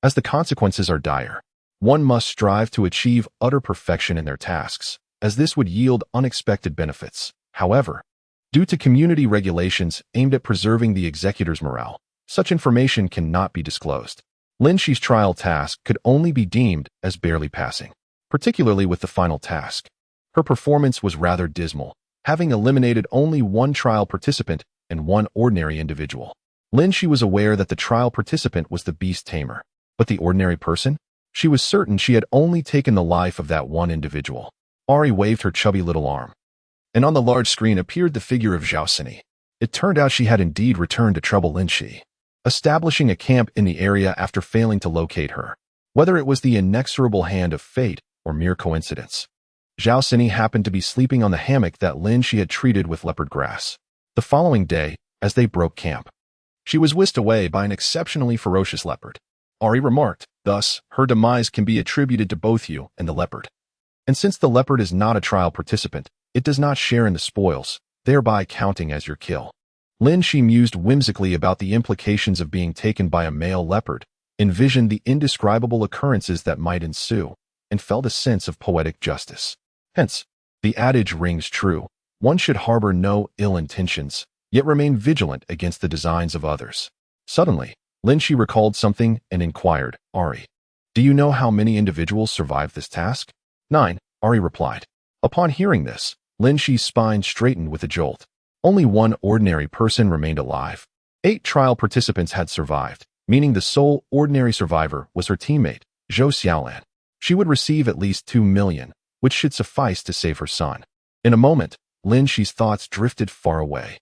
as the consequences are dire. One must strive to achieve utter perfection in their tasks, as this would yield unexpected benefits. However, due to community regulations aimed at preserving the executor's morale, such information cannot be disclosed. Lin Xi's trial task could only be deemed as barely passing, particularly with the final task. Her performance was rather dismal, having eliminated only 1 trial participant and 1 ordinary individual. Lin Xi was aware that the trial participant was the beast tamer, but the ordinary person? She was certain she had only taken the life of that 1 individual. Ari waved her chubby little arm, and on the large screen appeared the figure of Yao Xuan. It turned out she had indeed returned to trouble Lin Xi, establishing a camp in the area after failing to locate her. Whether it was the inexorable hand of fate or mere coincidence, Yao Xuan happened to be sleeping on the hammock that Lin Xi had treated with leopard grass. The following day, as they broke camp, she was whisked away by an exceptionally ferocious leopard. Ari remarked, thus, her demise can be attributed to both you and the leopard. And since the leopard is not a trial participant, it does not share in the spoils, thereby counting as your kill. Lin Xi mused whimsically about the implications of being taken by a male leopard, envisioned the indescribable occurrences that might ensue, and felt a sense of poetic justice. Hence, the adage rings true: one should harbor no ill intentions, yet remain vigilant against the designs of others. Suddenly, Lin Xi recalled something and inquired, Ari, do you know how many individuals survived this task? 9, Ari replied. Upon hearing this, Lin Xi's spine straightened with a jolt. Only 1 ordinary person remained alive. 8 trial participants had survived, meaning the sole ordinary survivor was her teammate, Zhou Xiaolan. She would receive at least 2 million, which should suffice to save her son. In a moment, Lin Xi's thoughts drifted far away.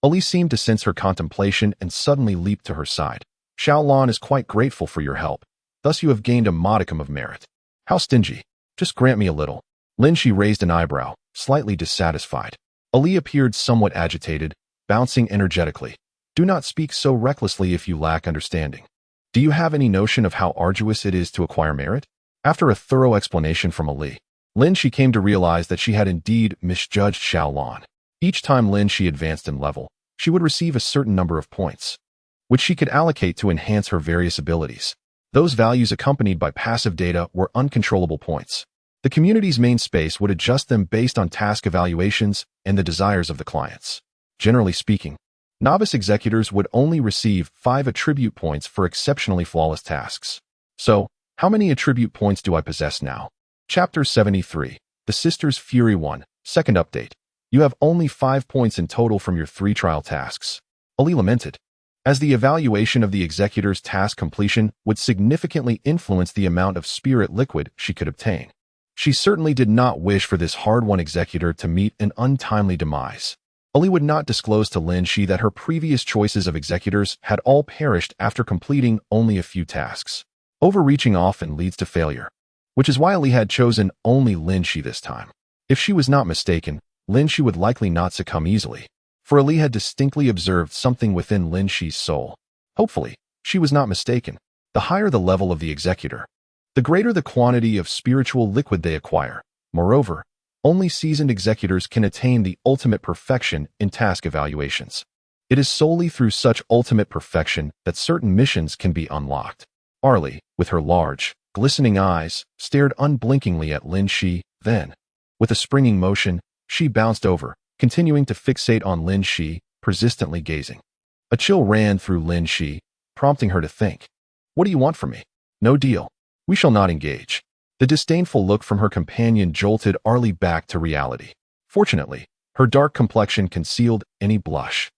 Ali seemed to sense her contemplation and suddenly leaped to her side. Xiaolan is quite grateful for your help. Thus you have gained a modicum of merit. How stingy. Just grant me a little. Lin Xi raised an eyebrow, slightly dissatisfied. Ali appeared somewhat agitated, bouncing energetically. Do not speak so recklessly if you lack understanding. Do you have any notion of how arduous it is to acquire merit? After a thorough explanation from Ali, Lin Xi came to realize that she had indeed misjudged Xiaolan. Each time Lin Xi advanced in level, she would receive a certain number of points, which she could allocate to enhance her various abilities. Those values accompanied by passive data were uncontrollable points. The community's main space would adjust them based on task evaluations and the desires of the clients. Generally speaking, novice executors would only receive 5 attribute points for exceptionally flawless tasks. So, how many attribute points do I possess now? Chapter 73, The Sisters Fury 1, Second Update. You have only 5 points in total from your 3 trial tasks. Ali lamented, as the evaluation of the executor's task completion would significantly influence the amount of spirit liquid she could obtain. She certainly did not wish for this hard-won executor to meet an untimely demise. Ali would not disclose to Lin Xi that her previous choices of executors had all perished after completing only a few tasks. Overreaching often leads to failure, which is why Ali had chosen only Lin Xi this time. If she was not mistaken, Lin Xi would likely not succumb easily, for Ali had distinctly observed something within Lin Xi's soul. Hopefully, she was not mistaken. The higher the level of the executor, the greater the quantity of spiritual liquid they acquire. Moreover, only seasoned executors can attain the ultimate perfection in task evaluations. It is solely through such ultimate perfection that certain missions can be unlocked. Arlie, with her large, glistening eyes, stared unblinkingly at Lin Xi, then, with a springing motion, she bounced over, continuing to fixate on Lin Xi, persistently gazing. A chill ran through Lin Xi, prompting her to think. What do you want from me? No deal. We shall not engage. The disdainful look from her companion jolted Arlie back to reality. Fortunately, Her dark complexion concealed any blush.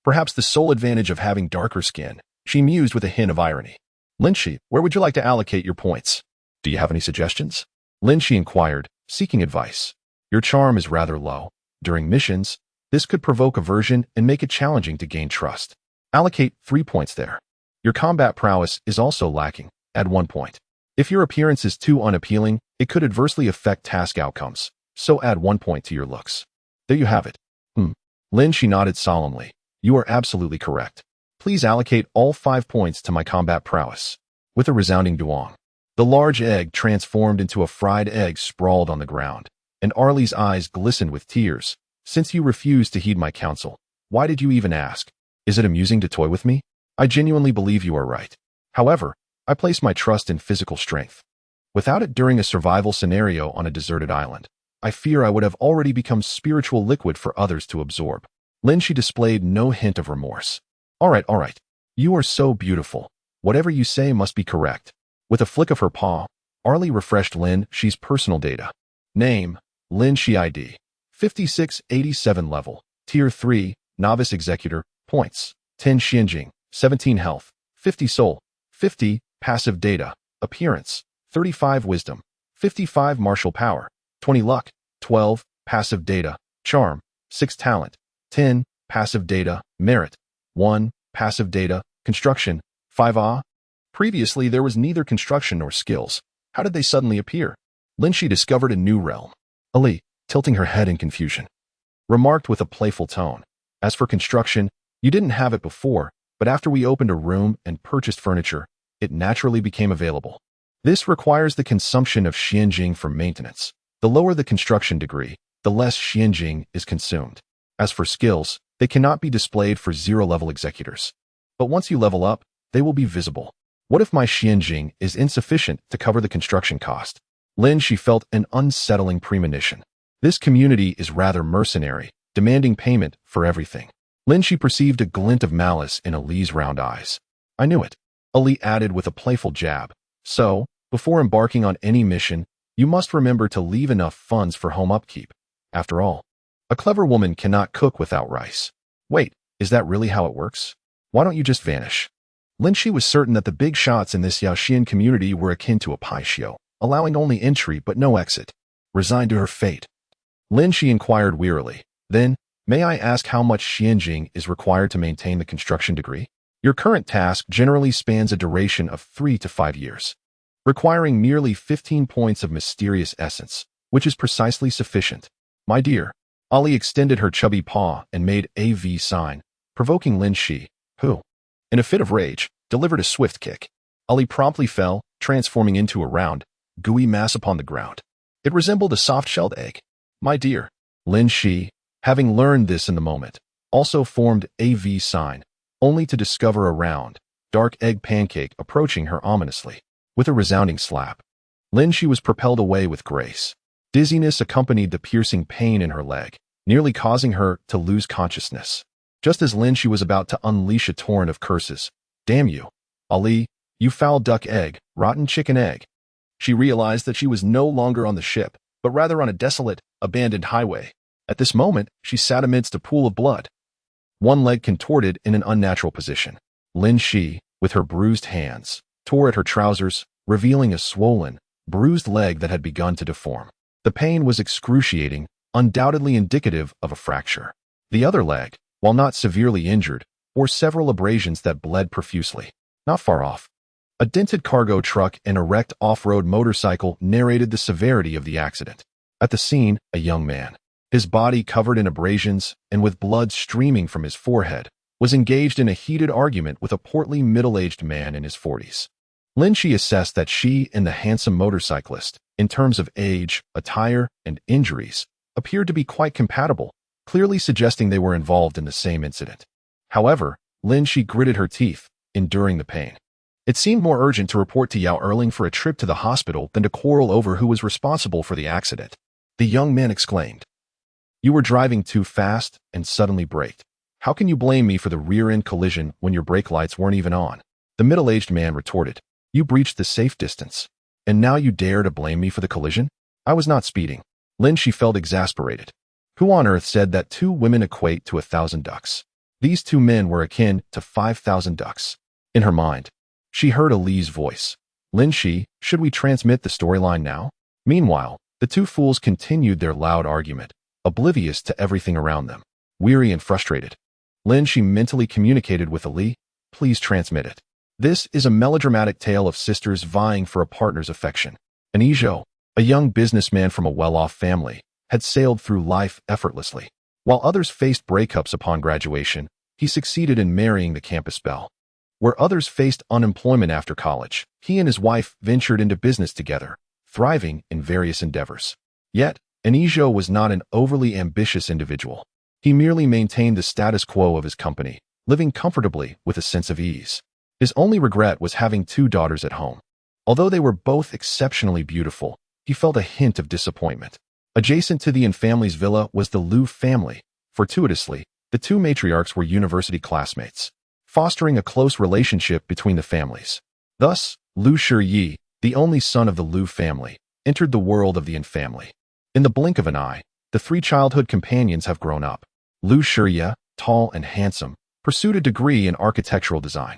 Perhaps the sole advantage of having darker skin, she mused with a hint of irony. Lin Xi, where would you like to allocate your points? Do you have any suggestions? Lin Xi inquired, seeking advice. Your charm is rather low. During missions, this could provoke aversion and make it challenging to gain trust. Allocate 3 points there. Your combat prowess is also lacking. Add 1 point. If your appearance is too unappealing, it could adversely affect task outcomes, so add 1 point to your looks. There you have it. Lin Xi nodded solemnly. You are absolutely correct. Please allocate all 5 points to my combat prowess. With a resounding duong, the large egg transformed into a fried egg sprawled on the ground, and Arlie's eyes glistened with tears. Since you refused to heed my counsel, why did you even ask? Is it amusing to toy with me? I genuinely believe you are right. However, I place my trust in physical strength. Without it during a survival scenario on a deserted island, I fear I would have already become spiritual liquid for others to absorb. Lin Xi displayed no hint of remorse. All right. You are so beautiful. Whatever you say must be correct. With a flick of her paw, Arlie refreshed Lin Xi's personal data. Name, Lin Xi ID. 5687 level. Tier 3, Novice Executor. Points, 10 Xianjing, 17 Health, 50 Soul, 50 Passive Data. Appearance, 35 Wisdom, 55 Martial Power, 20 Luck, 12 Passive Data. Charm, 6 Talent, 10 Passive Data. Merit, 1 Passive Data. Construction, 5 Ah. Previously, there was neither construction nor skills. How did they suddenly appear? Lin Xi discovered a new realm. Ali, tilting her head in confusion, remarked with a playful tone. As for construction, you didn't have it before, but after we opened a room and purchased furniture, it naturally became available. This requires the consumption of Xianjing for maintenance. The lower the construction degree, the less Xianjing is consumed. As for skills, they cannot be displayed for 0-level executors. But once you level up, they will be visible. What if my Xianjing is insufficient to cover the construction cost? Lin Xi felt an unsettling premonition. This community is rather mercenary, demanding payment for everything. Lin Xi perceived a glint of malice in Ali's round eyes. I knew it. Ali added with a playful jab. So, before embarking on any mission, you must remember to leave enough funds for home upkeep. After all, a clever woman cannot cook without rice. Wait, is that really how it works? Why don't you just vanish? Lin Xi was certain that the big shots in this Yaoxian community were akin to a paixio, allowing only entry but no exit. Resigned to her fate, Lin Xi inquired wearily. Then, may I ask how much Xianjing is required to maintain the construction degree? Your current task generally spans a duration of 3 to 5 years, requiring merely 15 points of mysterious essence, which is precisely sufficient. My dear, Ali extended her chubby paw and made a V sign, provoking Lin Xi, who, in a fit of rage, delivered a swift kick. Ali promptly fell, transforming into a round, gooey mass upon the ground. It resembled a soft-shelled egg. My dear, Lin Xi, having learned this in the moment, also formed a V sign, only to discover a round, dark egg pancake approaching her ominously. With a resounding slap, Lin Xi was propelled away with grace. Dizziness accompanied the piercing pain in her leg, nearly causing her to lose consciousness. Just as Lin Xi was about to unleash a torrent of curses, damn you, Ali, you foul duck egg, rotten chicken egg. She realized that she was no longer on the ship, but rather on a desolate, abandoned highway. At this moment, she sat amidst a pool of blood, one leg contorted in an unnatural position. Lin Xi, with her bruised hands, tore at her trousers, revealing a swollen, bruised leg that had begun to deform. The pain was excruciating, undoubtedly indicative of a fracture. The other leg, while not severely injured, bore several abrasions that bled profusely. Not far off, a dented cargo truck and a wrecked off-road motorcycle narrated the severity of the accident. At the scene, a young man, his body covered in abrasions and with blood streaming from his forehead, was engaged in a heated argument with a portly middle-aged man in his 40s. Lin Xi assessed that she and the handsome motorcyclist, in terms of age, attire, and injuries, appeared to be quite compatible, clearly suggesting they were involved in the same incident. However, Lin Xi gritted her teeth, enduring the pain. It seemed more urgent to report to Yao Erling for a trip to the hospital than to quarrel over who was responsible for the accident. The young man exclaimed, "You were driving too fast and suddenly braked. How can you blame me for the rear-end collision when your brake lights weren't even on?" The middle-aged man retorted, "You breached the safe distance, and now you dare to blame me for the collision? I was not speeding." Lin Xi felt exasperated. Who on earth said that 2 women equate to 1,000 ducks? These 2 men were akin to 5,000 ducks. In her mind, she heard Ali's voice. Lin Xi, should we transmit the storyline now? Meanwhile, the 2 fools continued their loud argument, oblivious to everything around them. Weary and frustrated, Lin Xi mentally communicated with Ali, please transmit it. This is a melodramatic tale of sisters vying for a partner's affection. Anijo, a young businessman from a well-off family, had sailed through life effortlessly. While others faced breakups upon graduation, he succeeded in marrying the campus belle. Where others faced unemployment after college, he and his wife ventured into business together, thriving in various endeavors. Yet, Anijo was not an overly ambitious individual. He merely maintained the status quo of his company, living comfortably with a sense of ease. His only regret was having 2 daughters at home. Although they were both exceptionally beautiful, he felt a hint of disappointment. Adjacent to the Yin family's villa was the Liu family. Fortuitously, the 2 matriarchs were university classmates, fostering a close relationship between the families. Thus, Liu Shi, the only son of the Liu family, entered the world of the Yin family. In the blink of an eye, the 3 childhood companions have grown up. Liu Shi, tall and handsome, pursued a degree in architectural design.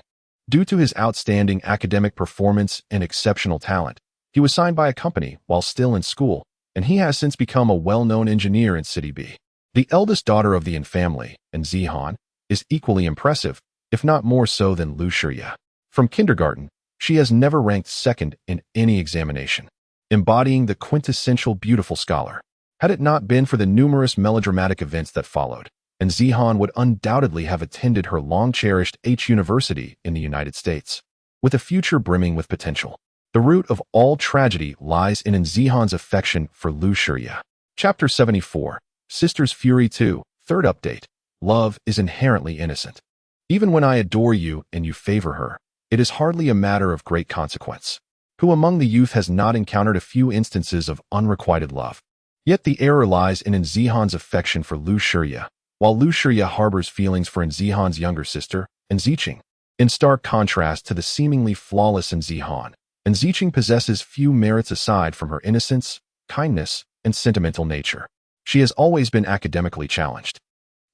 Due to his outstanding academic performance and exceptional talent, he was signed by a company while still in school, and he has since become a well-known engineer in City B. The eldest daughter of the Yin family, Zihan, is equally impressive, if not more so than Liu Shi. From kindergarten, she has never ranked second in any examination, embodying the quintessential beautiful scholar. Had it not been for the numerous melodramatic events that followed, Zihan would undoubtedly have attended her long-cherished University in the United States, with a future brimming with potential. The root of all tragedy lies in Zihan's affection for Liu Shi. Chapter 74, Sister's Fury 2, Third Update. Love is inherently innocent. Even when I adore you and you favor her, it is hardly a matter of great consequence. Who among the youth has not encountered a few instances of unrequited love? Yet the error lies in Zihan's affection for Liu Shi, while Liu Shi harbors feelings for Zihan's younger sister, Ziqing. In stark contrast to the seemingly flawless Zihan, Ziqing possesses few merits aside from her innocence, kindness, and sentimental nature. She has always been academically challenged.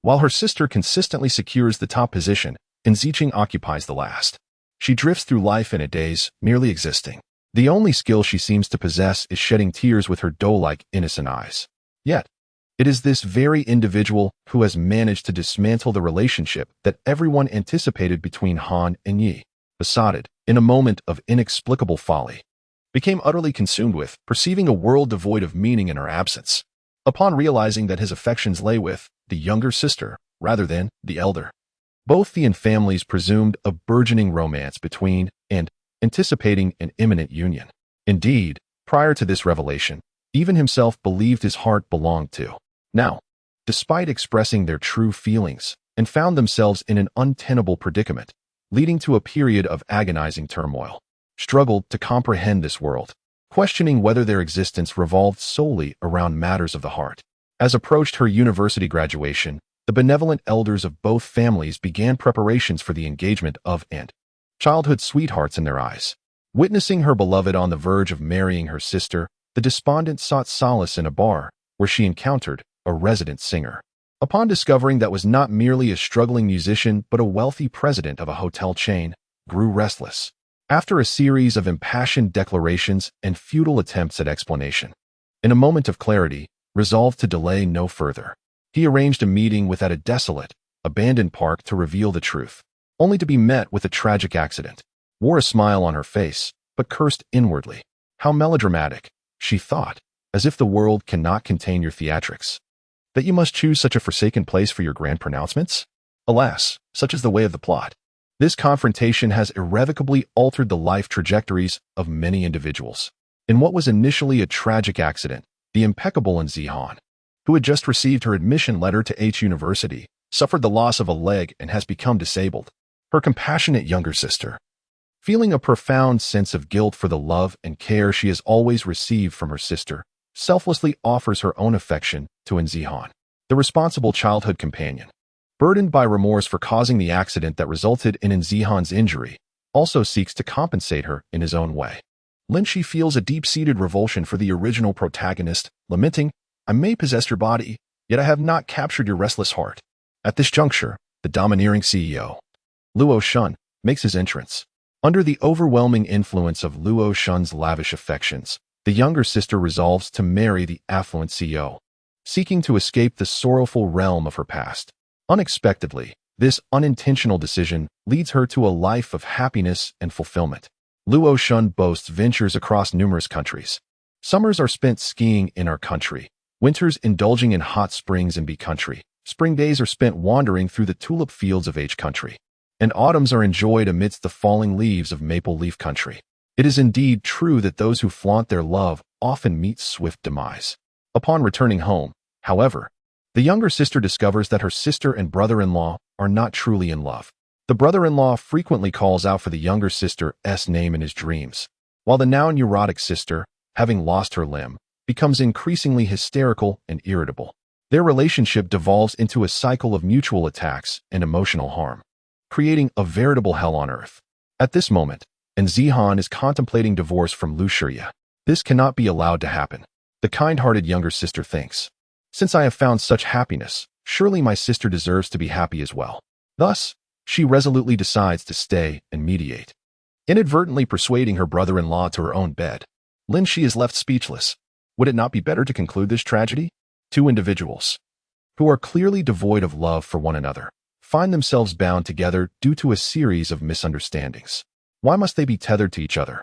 While her sister consistently secures the top position, Ziqing occupies the last. She drifts through life in a daze, merely existing. The only skill she seems to possess is shedding tears with her doe-like innocent eyes. Yet, it is this very individual who has managed to dismantle the relationship that everyone anticipated between Han and Yi. Besotted, in a moment of inexplicable folly, became utterly consumed with perceiving a world devoid of meaning in her absence. Upon realizing that his affections lay with the younger sister rather than the elder, both the Yin families presumed a burgeoning romance between and anticipating an imminent union. Indeed, prior to this revelation, even himself believed his heart belonged to. Now, despite expressing their true feelings, and found themselves in an untenable predicament, leading to a period of agonizing turmoil, struggled to comprehend this world, questioning whether their existence revolved solely around matters of the heart. As approached her university graduation, the benevolent elders of both families began preparations for the engagement of and childhood sweethearts in their eyes. Witnessing her beloved on the verge of marrying her sister, the despondent sought solace in a bar, where she encountered a resident singer. Upon discovering that was not merely a struggling musician but a wealthy president of a hotel chain, grew restless. After a series of impassioned declarations and futile attempts at explanation, in a moment of clarity, resolved to delay no further, he arranged a meeting with at a desolate, abandoned park to reveal the truth, only to be met with a tragic accident. Wore a smile on her face, but cursed inwardly. How melodramatic, she thought, as if the world cannot contain your theatrics, that you must choose such a forsaken place for your grand pronouncements? Alas, such is the way of the plot. This confrontation has irrevocably altered the life trajectories of many individuals. In what was initially a tragic accident, the impeccable Zihan, who had just received her admission letter to University, suffered the loss of a leg and has become disabled. Her compassionate younger sister, feeling a profound sense of guilt for the love and care she has always received from her sister, selflessly offers her own affection to Zihan, the responsible childhood companion. Burdened by remorse for causing the accident that resulted in Zihan's injury, also seeks to compensate her in his own way. Lin Xi feels a deep-seated revulsion for the original protagonist, lamenting, "I may possess your body, Yet I have not captured your restless heart. At this juncture, the domineering CEO, Luo Shun, makes his entrance. Under the overwhelming influence of Luo Shun's lavish affections, the younger sister resolves to marry the affluent CEO, seeking to escape the sorrowful realm of her past. Unexpectedly, this unintentional decision leads her to a life of happiness and fulfillment. Luo Shun boasts ventures across numerous countries. Summers are spent skiing in our country, winters indulging in hot springs in B country, spring days are spent wandering through the tulip fields of H country, and autumns are enjoyed amidst the falling leaves of maple leaf country. It is indeed true that those who flaunt their love often meet swift demise. Upon returning home, however, the younger sister discovers that her sister and brother-in-law are not truly in love. The brother-in-law frequently calls out for the younger sister's name in his dreams, while the now neurotic sister, having lost her limb, becomes increasingly hysterical and irritable. Their relationship devolves into a cycle of mutual attacks and emotional harm, creating a veritable hell on earth. At this moment, Zihan is contemplating divorce from Lu Xi. This cannot be allowed to happen. The kind-hearted younger sister thinks, since I have found such happiness, surely my sister deserves to be happy as well. Thus, she resolutely decides to stay and mediate. Inadvertently persuading her brother-in-law to her own bed, Lin Xi is left speechless. Would it not be better to conclude this tragedy? Two individuals, who are clearly devoid of love for one another, find themselves bound together due to a series of misunderstandings. Why must they be tethered to each other?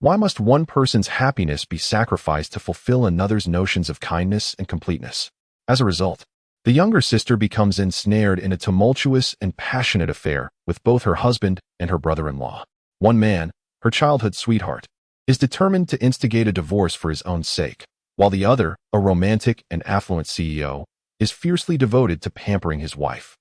Why must one person's happiness be sacrificed to fulfill another's notions of kindness and completeness? As a result, the younger sister becomes ensnared in a tumultuous and passionate affair with both her husband and her brother-in-law. One man, her childhood sweetheart, is determined to instigate a divorce for his own sake, while the other, a romantic and affluent CEO, is fiercely devoted to pampering his wife.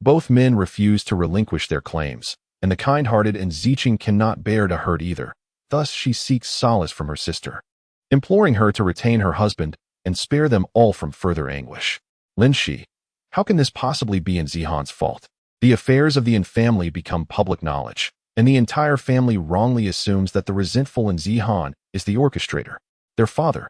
Both men refuse to relinquish their claims, and the kind-hearted Ziching cannot bear to hurt either. Thus she seeks solace from her sister, imploring her to retain her husband and spare them all from further anguish. Lin Xi, how can this possibly be Zihan's fault? The affairs of the family become public knowledge, and the entire family wrongly assumes that the resentful Zihan is the orchestrator. Their father,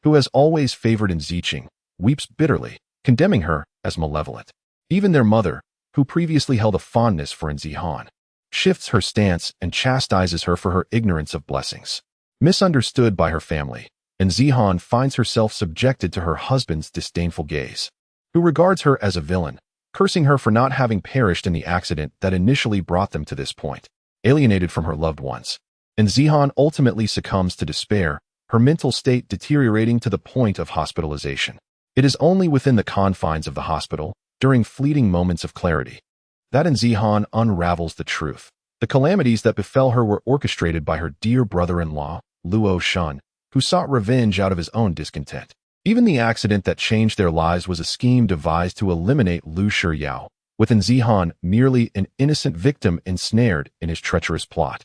who has always favored Ziching, weeps bitterly, condemning her as malevolent. Even their mother, who previously held a fondness for Zihan, shifts her stance and chastises her for her ignorance of blessings. Misunderstood by her family, Zihan finds herself subjected to her husband's disdainful gaze, who regards her as a villain, cursing her for not having perished in the accident that initially brought them to this point. Alienated from her loved ones, Zihan ultimately succumbs to despair, her mental state deteriorating to the point of hospitalization. It is only within the confines of the hospital, during fleeting moments of clarity, that Zihan unravels the truth. The calamities that befell her were orchestrated by her dear brother-in-law, Luo Shun, who sought revenge out of his own discontent. Even the accident that changed their lives was a scheme devised to eliminate Lu Xi, with Zihan merely an innocent victim ensnared in his treacherous plot.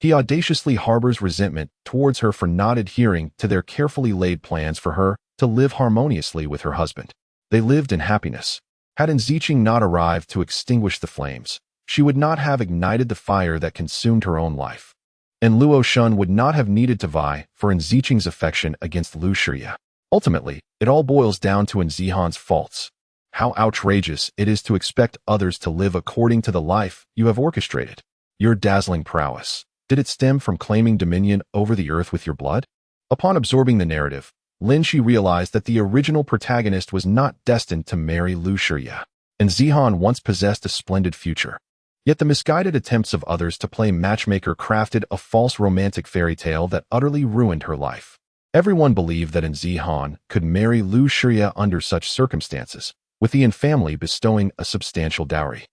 He audaciously harbors resentment towards her for not adhering to their carefully laid plans for her to live harmoniously with her husband. They lived in happiness. Had Ziching not arrived to extinguish the flames, she would not have ignited the fire that consumed her own life. And Luo Shun would not have needed to vie for Ziching's affection against Lu Xi. Ultimately, it all boils down to Zihan's faults. How outrageous it is to expect others to live according to the life you have orchestrated. Your dazzling prowess, did it stem from claiming dominion over the earth with your blood? Upon absorbing the narrative, Lin Xi realized that the original protagonist was not destined to marry Lu Xi, and Zihan once possessed a splendid future. Yet the misguided attempts of others to play matchmaker crafted a false romantic fairy tale that utterly ruined her life. Everyone believed that Zihan could marry Lu Xi under such circumstances, with the family bestowing a substantial dowry,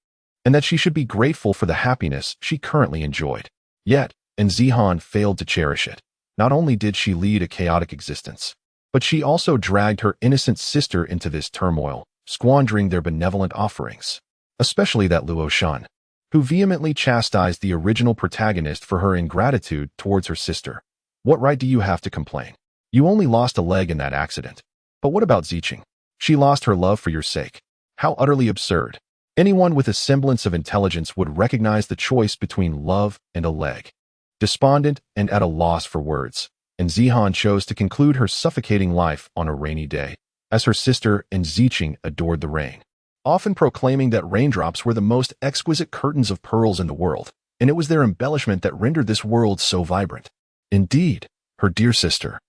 and that she should be grateful for the happiness she currently enjoyed. Yet, Zihan failed to cherish it. Not only did she lead a chaotic existence, but she also dragged her innocent sister into this turmoil, squandering their benevolent offerings, especially that Luo Shun, who vehemently chastised the original protagonist for her ingratitude towards her sister. What right do you have to complain? You only lost a leg in that accident. But what about Ziching? She lost her love for your sake. How utterly absurd. Anyone with a semblance of intelligence would recognize the choice between love and a leg. Despondent and at a loss for words, Zihan chose to conclude her suffocating life on a rainy day, as her sister and Ziqing adored the rain, often proclaiming that raindrops were the most exquisite curtains of pearls in the world, and it was their embellishment that rendered this world so vibrant. Indeed, her dear sister,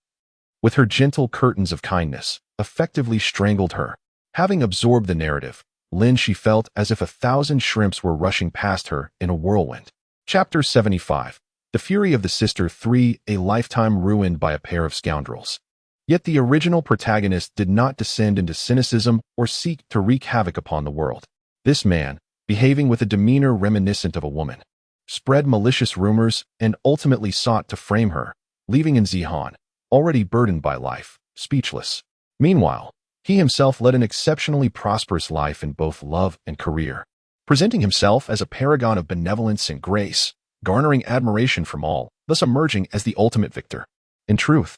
with her gentle curtains of kindness, effectively strangled her. Having absorbed the narrative, Lin Xi felt as if 1,000 shrimps were rushing past her in a whirlwind. Chapter 75. The Fury of the Sister 3, a lifetime ruined by a pair of scoundrels. Yet the original protagonist did not descend into cynicism or seek to wreak havoc upon the world. This man, behaving with a demeanor reminiscent of a woman, spread malicious rumors and ultimately sought to frame her, leaving Zihan, already burdened by life, speechless. Meanwhile, he himself led an exceptionally prosperous life in both love and career, presenting himself as a paragon of benevolence and grace, garnering admiration from all, thus emerging as the ultimate victor. In truth,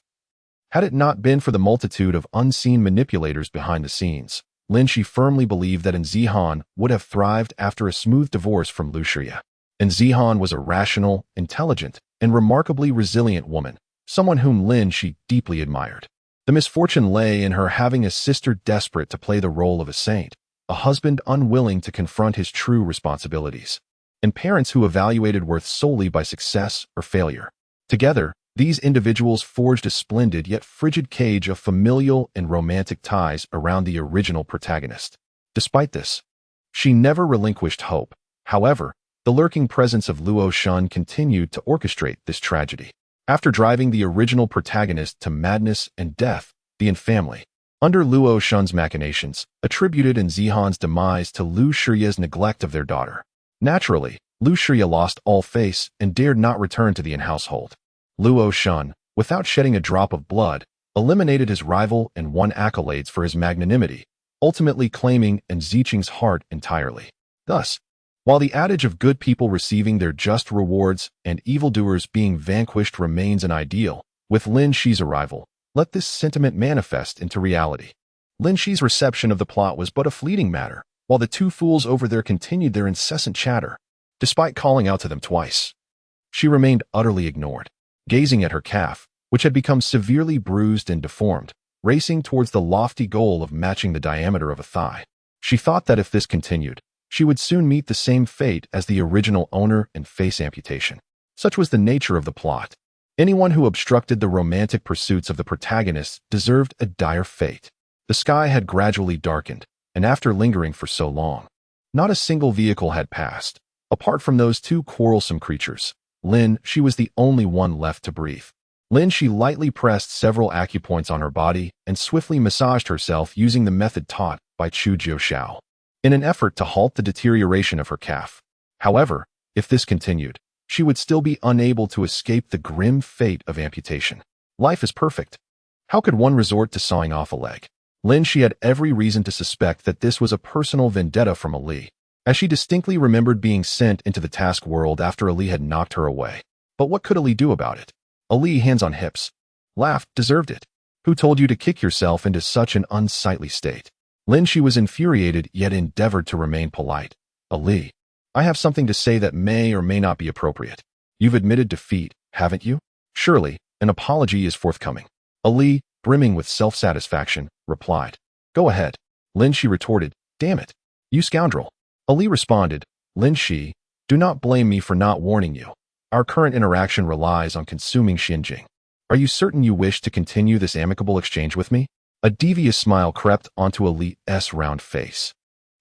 had it not been for the multitude of unseen manipulators behind the scenes, Lin Xi firmly believed that Zihan would have thrived after a smooth divorce from Lu Xia. Zihan was a rational, intelligent, and remarkably resilient woman, someone whom Lin Xi deeply admired. The misfortune lay in her having a sister desperate to play the role of a saint, a husband unwilling to confront his true responsibilities, and parents who evaluated worth solely by success or failure. Together, these individuals forged a splendid yet frigid cage of familial and romantic ties around the original protagonist. Despite this, she never relinquished hope. However, the lurking presence of Yao Xuan continued to orchestrate this tragedy. After driving the original protagonist to madness and death, the infamily, under Yao Xuan's machinations, attributed Zihan's demise to Lu Shiya's neglect of their daughter. Naturally, Lu Shiya lost all face and dared not return to the household. Yao Xuan, without shedding a drop of blood, eliminated his rival and won accolades for his magnanimity, ultimately claiming Ziqing's heart entirely. Thus, while the adage of good people receiving their just rewards and evildoers being vanquished remains an ideal, with Lin Xi's arrival, let this sentiment manifest into reality. Lin Xi's reception of the plot was but a fleeting matter, while the two fools over there continued their incessant chatter. Despite calling out to them twice, she remained utterly ignored, gazing at her calf, which had become severely bruised and deformed, racing towards the lofty goal of matching the diameter of a thigh. She thought that if this continued, she would soon meet the same fate as the original owner and face amputation. Such was the nature of the plot. Anyone who obstructed the romantic pursuits of the protagonist deserved a dire fate. The sky had gradually darkened, and after lingering for so long, not a single vehicle had passed. Apart from those two quarrelsome creatures, Lin Xi was the only one left to breathe. Lin Xi lightly pressed several acupoints on her body and swiftly massaged herself using the method taught by Chu Jiuxiao, in an effort to halt the deterioration of her calf. However, if this continued, she would still be unable to escape the grim fate of amputation. Life is perfect. How could one resort to sawing off a leg? Lin Xi had every reason to suspect that this was a personal vendetta from Ali, as she distinctly remembered being sent into the task world after Ali had knocked her away. But what could Ali do about it? Ali, hands on hips, laughed, deserved it. Who told you to kick yourself into such an unsightly state? Lin Xi was infuriated yet endeavored to remain polite. Ali, I have something to say that may or may not be appropriate. You've admitted defeat, haven't you? Surely, an apology is forthcoming. Ali, brimming with self-satisfaction, replied. Go ahead. Lin Xi retorted, damn it, you scoundrel. Ali responded, Lin Xi, do not blame me for not warning you. Our current interaction relies on consuming Xinjing. Are you certain you wish to continue this amicable exchange with me? A devious smile crept onto Ali's round face,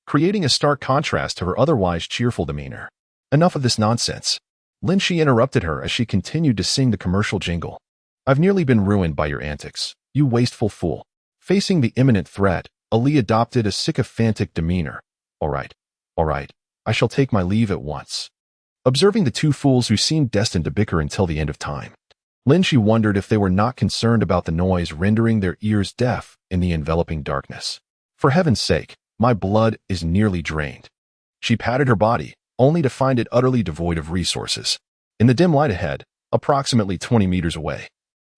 creating a stark contrast to her otherwise cheerful demeanor. Enough of this nonsense. Lin Xi interrupted her as she continued to sing the commercial jingle. I've nearly been ruined by your antics, you wasteful fool. Facing the imminent threat, Ali adopted a sycophantic demeanor. All right, I shall take my leave at once. Observing the two fools who seemed destined to bicker until the end of time, Lin Xi wondered if they were not concerned about the noise rendering their ears deaf in the enveloping darkness. For heaven's sake, my blood is nearly drained. She patted her body, only to find it utterly devoid of resources. In the dim light ahead, approximately 20 meters away,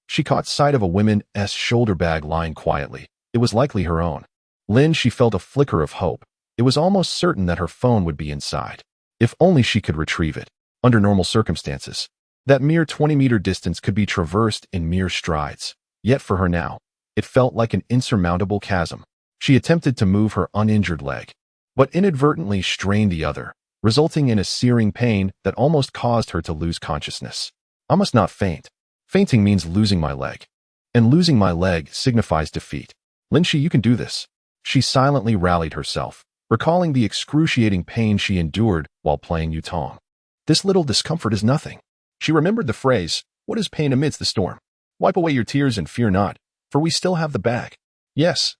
she caught sight of a woman's shoulder bag lying quietly. It was likely her own. Lin Xi felt a flicker of hope. It was almost certain that her phone would be inside. If only she could retrieve it. Under normal circumstances, that mere 20-meter distance could be traversed in mere strides. Yet for her now, It felt like an insurmountable chasm. She attempted to move her uninjured leg, but inadvertently strained the other, resulting in a searing pain that almost caused her to lose consciousness. I must not faint. Fainting means losing my leg, and losing my leg signifies defeat. Lin Xi, you can do this. She silently rallied herself, recalling the excruciating pain she endured while playing yutong. This little discomfort is nothing. She remembered the phrase, "What is pain amidst the storm? Wipe away your tears and fear not, for we still have the bag." Yes,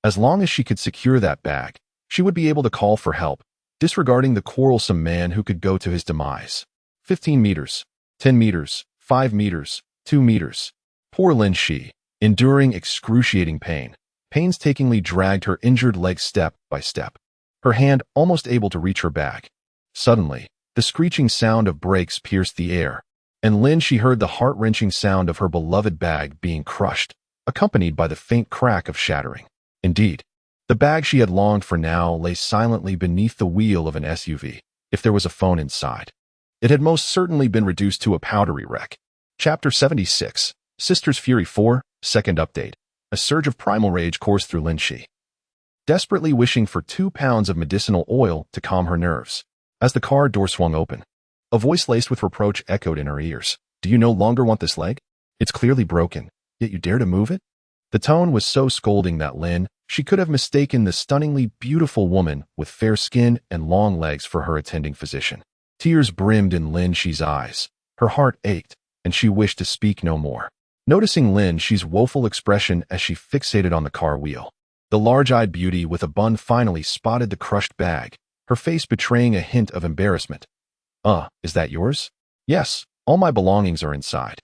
as long as she could secure that bag, she would be able to call for help, disregarding the quarrelsome man who could go to his demise. 15 meters, 10 meters, 5 meters, 2 meters. Poor Lin Xi, enduring excruciating pain, painstakingly dragged her injured leg step by step, her hand almost able to reach her bag. Suddenly, the screeching sound of brakes pierced the air, and Lin Xi heard the heart-wrenching sound of her beloved bag being crushed, accompanied by the faint crack of shattering. Indeed, the bag she had longed for now lay silently beneath the wheel of an SUV. If there was a phone inside, it had most certainly been reduced to a powdery wreck. Chapter 76, Sister's Fury 4, Second Update. A surge of primal rage coursed through Lin Xi, desperately wishing for 2 pounds of medicinal oil to calm her nerves. As the car door swung open, a voice laced with reproach echoed in her ears. "Do you no longer want this leg? It's clearly broken, yet you dare to move it?" The tone was so scolding that Lin Xi could have mistaken the stunningly beautiful woman with fair skin and long legs for her attending physician. Tears brimmed in Lin Xi's eyes. Her heart ached, and she wished to speak no more. Noticing Lin Xi's woeful expression as she fixated on the car wheel, the large-eyed beauty with a bun finally spotted the crushed bag, her face betraying a hint of embarrassment. Is that yours?" "Yes, all my belongings are inside.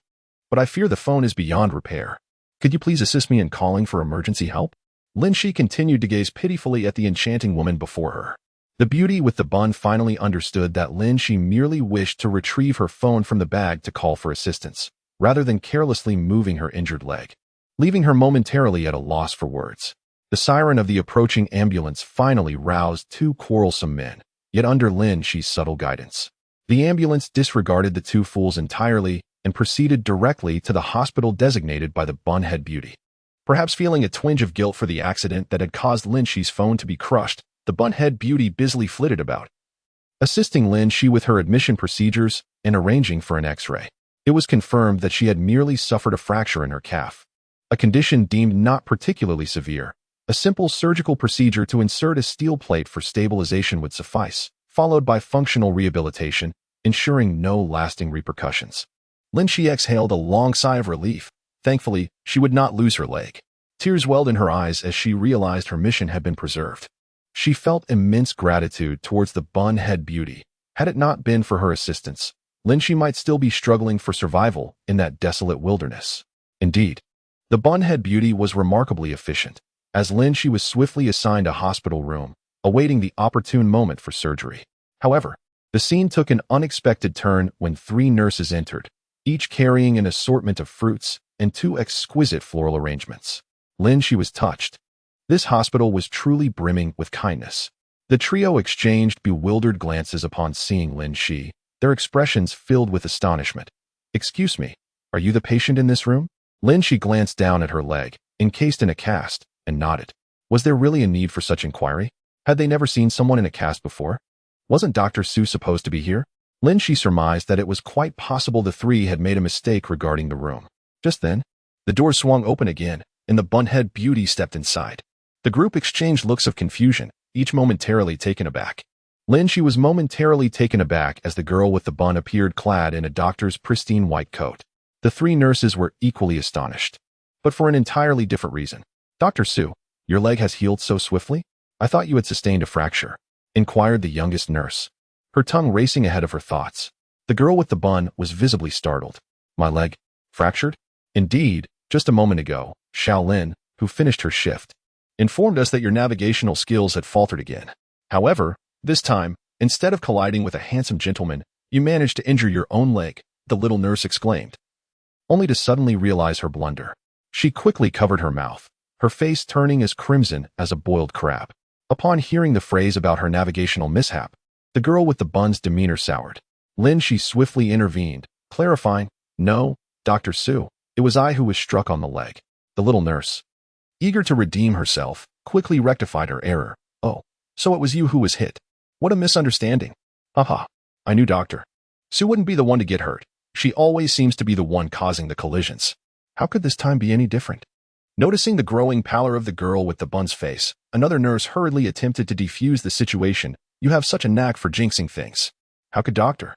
But I fear the phone is beyond repair. Could you please assist me in calling for emergency help?" Lin Xi continued to gaze pitifully at the enchanting woman before her. The beauty with the bun finally understood that Lin Xi merely wished to retrieve her phone from the bag to call for assistance, rather than carelessly moving her injured leg, leaving her momentarily at a loss for words. The siren of the approaching ambulance finally roused 2 quarrelsome men, yet under Lin Xi's subtle guidance. The ambulance disregarded the 2 fools entirely and proceeded directly to the hospital designated by the bunhead beauty. Perhaps feeling a twinge of guilt for the accident that had caused Lin Xi's phone to be crushed, the bunhead beauty busily flitted about, assisting Lin Xi with her admission procedures and arranging for an X-ray. It was confirmed that she had merely suffered a fracture in her calf, a condition deemed not particularly severe. A simple surgical procedure to insert a steel plate for stabilization would suffice, followed by functional rehabilitation, ensuring no lasting repercussions. Lin Xi exhaled a long sigh of relief. Thankfully, she would not lose her leg. Tears welled in her eyes as she realized her mission had been preserved. She felt immense gratitude towards the bunhead beauty. Had it not been for her assistance, Lin Xi might still be struggling for survival in that desolate wilderness. Indeed, the bunhead beauty was remarkably efficient, as Lin Xi was swiftly assigned a hospital room, awaiting the opportune moment for surgery. However, the scene took an unexpected turn when 3 nurses entered, each carrying an assortment of fruits and 2 exquisite floral arrangements. Lin Xi was touched. This hospital was truly brimming with kindness. The trio exchanged bewildered glances upon seeing Lin Xi, their expressions filled with astonishment. "Excuse me, are you the patient in this room?" Lin Xi glanced down at her leg, encased in a cast, and nodded. Was there really a need for such inquiry? Had they never seen someone in a cast before? Wasn't Dr. Su supposed to be here? Lin Xi surmised that it was quite possible the 3 had made a mistake regarding the room. Just then, the door swung open again, and the bunhead beauty stepped inside. The group exchanged looks of confusion, each momentarily taken aback. Lin Xi was momentarily taken aback as the girl with the bun appeared clad in a doctor's pristine white coat. The 3 nurses were equally astonished, but for an entirely different reason. "Dr. Su, your leg has healed so swiftly? I thought you had sustained a fracture," inquired the youngest nurse, her tongue racing ahead of her thoughts. The girl with the bun was visibly startled. "My leg? Fractured?" "Indeed, just a moment ago, Shaolin, who finished her shift, informed us that your navigational skills had faltered again. However, this time, instead of colliding with a handsome gentleman, you managed to injure your own leg," the little nurse exclaimed, only to suddenly realize her blunder. She quickly covered her mouth, her face turning as crimson as a boiled crab. Upon hearing the phrase about her navigational mishap, the girl with the bun's demeanor soured. Lin Xi swiftly intervened, clarifying, "No, Dr. Su, it was I who was struck on the leg." The little nurse, eager to redeem herself, quickly rectified her error. "Oh, so it was you who was hit. What a misunderstanding." "Haha, I knew Dr. Su wouldn't be the one to get hurt. She always seems to be the one causing the collisions. How could this time be any different?" Noticing the growing pallor of the girl with the bun's face, another nurse hurriedly attempted to defuse the situation. "You have such a knack for jinxing things. How could Dr.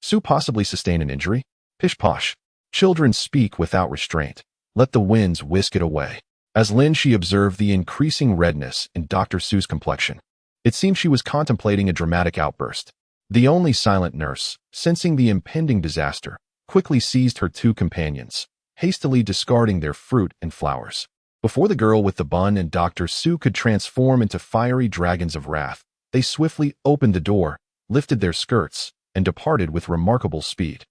Su possibly sustain an injury?" "Pish-posh. Children speak without restraint. Let the winds whisk it away." As Lin Xi observed the increasing redness in Dr. Su's complexion, it seemed she was contemplating a dramatic outburst. The only silent nurse, sensing the impending disaster, quickly seized her two companions, hastily discarding their fruit and flowers. Before the girl with the bun and Dr. Su could transform into fiery dragons of wrath, they swiftly opened the door, lifted their skirts, and departed with remarkable speed,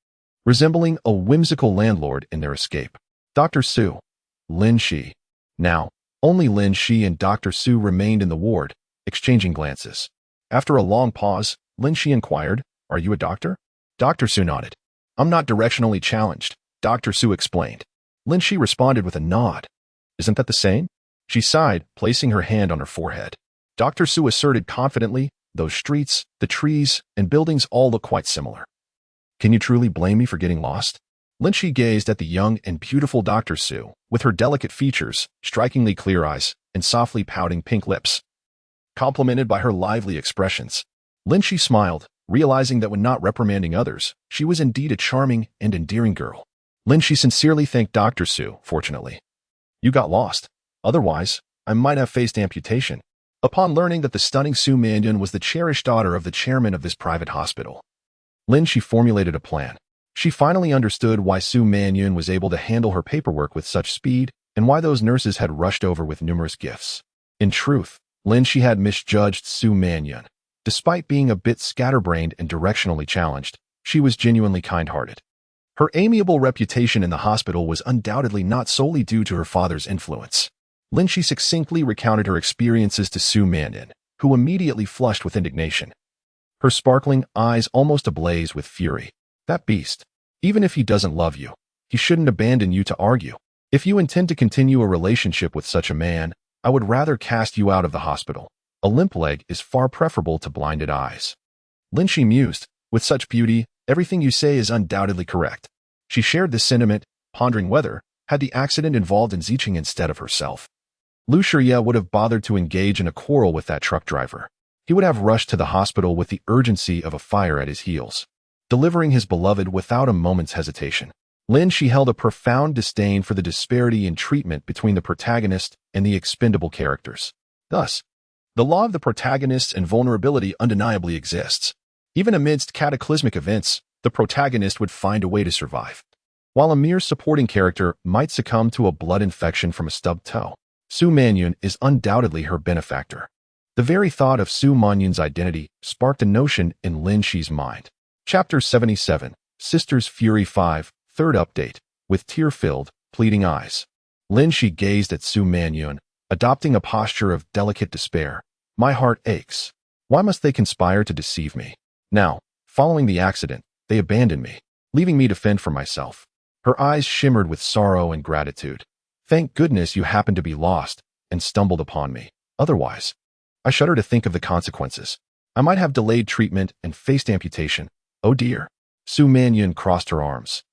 resembling a whimsical landlord in their escape. Dr. Su, Lin Xi. Now, only Lin Xi and Dr. Su remained in the ward, exchanging glances. After a long pause, Lin Xi inquired, "Are you a doctor?" Dr. Su nodded. "I'm not directionally challenged," Dr. Su explained. Lin Xi responded with a nod. "Isn't that the same?" She sighed, placing her hand on her forehead. Dr. Su asserted confidently, "Those streets, the trees, and buildings all look quite similar. Can you truly blame me for getting lost?" Lin Xi gazed at the young and beautiful Dr. Su, with her delicate features, strikingly clear eyes, and softly pouting pink lips. Complimented by her lively expressions, Lin Xi smiled, realizing that when not reprimanding others, she was indeed a charming and endearing girl. Lin Xi sincerely thanked Dr. Su, "Fortunately, you got lost. Otherwise, I might have faced amputation." Upon learning that the stunning Su Mannion was the cherished daughter of the chairman of this private hospital, Lin Xi formulated a plan. She finally understood why Su Mannion was able to handle her paperwork with such speed and why those nurses had rushed over with numerous gifts. In truth, Lin Xi had misjudged Su Mannion. Despite being a bit scatterbrained and directionally challenged, she was genuinely kind-hearted. Her amiable reputation in the hospital was undoubtedly not solely due to her father's influence. Lin Xi succinctly recounted her experiences to Su Mannion, who immediately flushed with indignation, her sparkling eyes almost ablaze with fury. "That beast. Even if he doesn't love you, he shouldn't abandon you to argue. If you intend to continue a relationship with such a man, I would rather cast you out of the hospital. A limp leg is far preferable to blinded eyes." Lin Xi mused, "With such beauty, everything you say is undoubtedly correct." She shared this sentiment, pondering whether, had the accident involved in Ziqing instead of herself, Lu Shiya would have bothered to engage in a quarrel with that truck driver. He would have rushed to the hospital with the urgency of a fire at his heels, delivering his beloved without a moment's hesitation. Lin Xi held a profound disdain for the disparity in treatment between the protagonist and the expendable characters. Thus, the law of the protagonist's invulnerability undeniably exists. Even amidst cataclysmic events, the protagonist would find a way to survive. While a mere supporting character might succumb to a blood infection from a stubbed toe, Su Mannion is undoubtedly her benefactor. The very thought of Su Mannion's identity sparked a notion in Lin Xi's mind. Chapter 77, Sister's Fury 5, Third Update, with tear-filled, pleading eyes. Lin Xi gazed at Su Mannion, adopting a posture of delicate despair. "My heart aches. Why must they conspire to deceive me? Now, following the accident, they abandoned me, leaving me to fend for myself." Her eyes shimmered with sorrow and gratitude. "Thank goodness you happened to be lost and stumbled upon me. Otherwise, I shudder to think of the consequences. I might have delayed treatment and faced amputation. Oh dear." Su Mannion crossed her arms,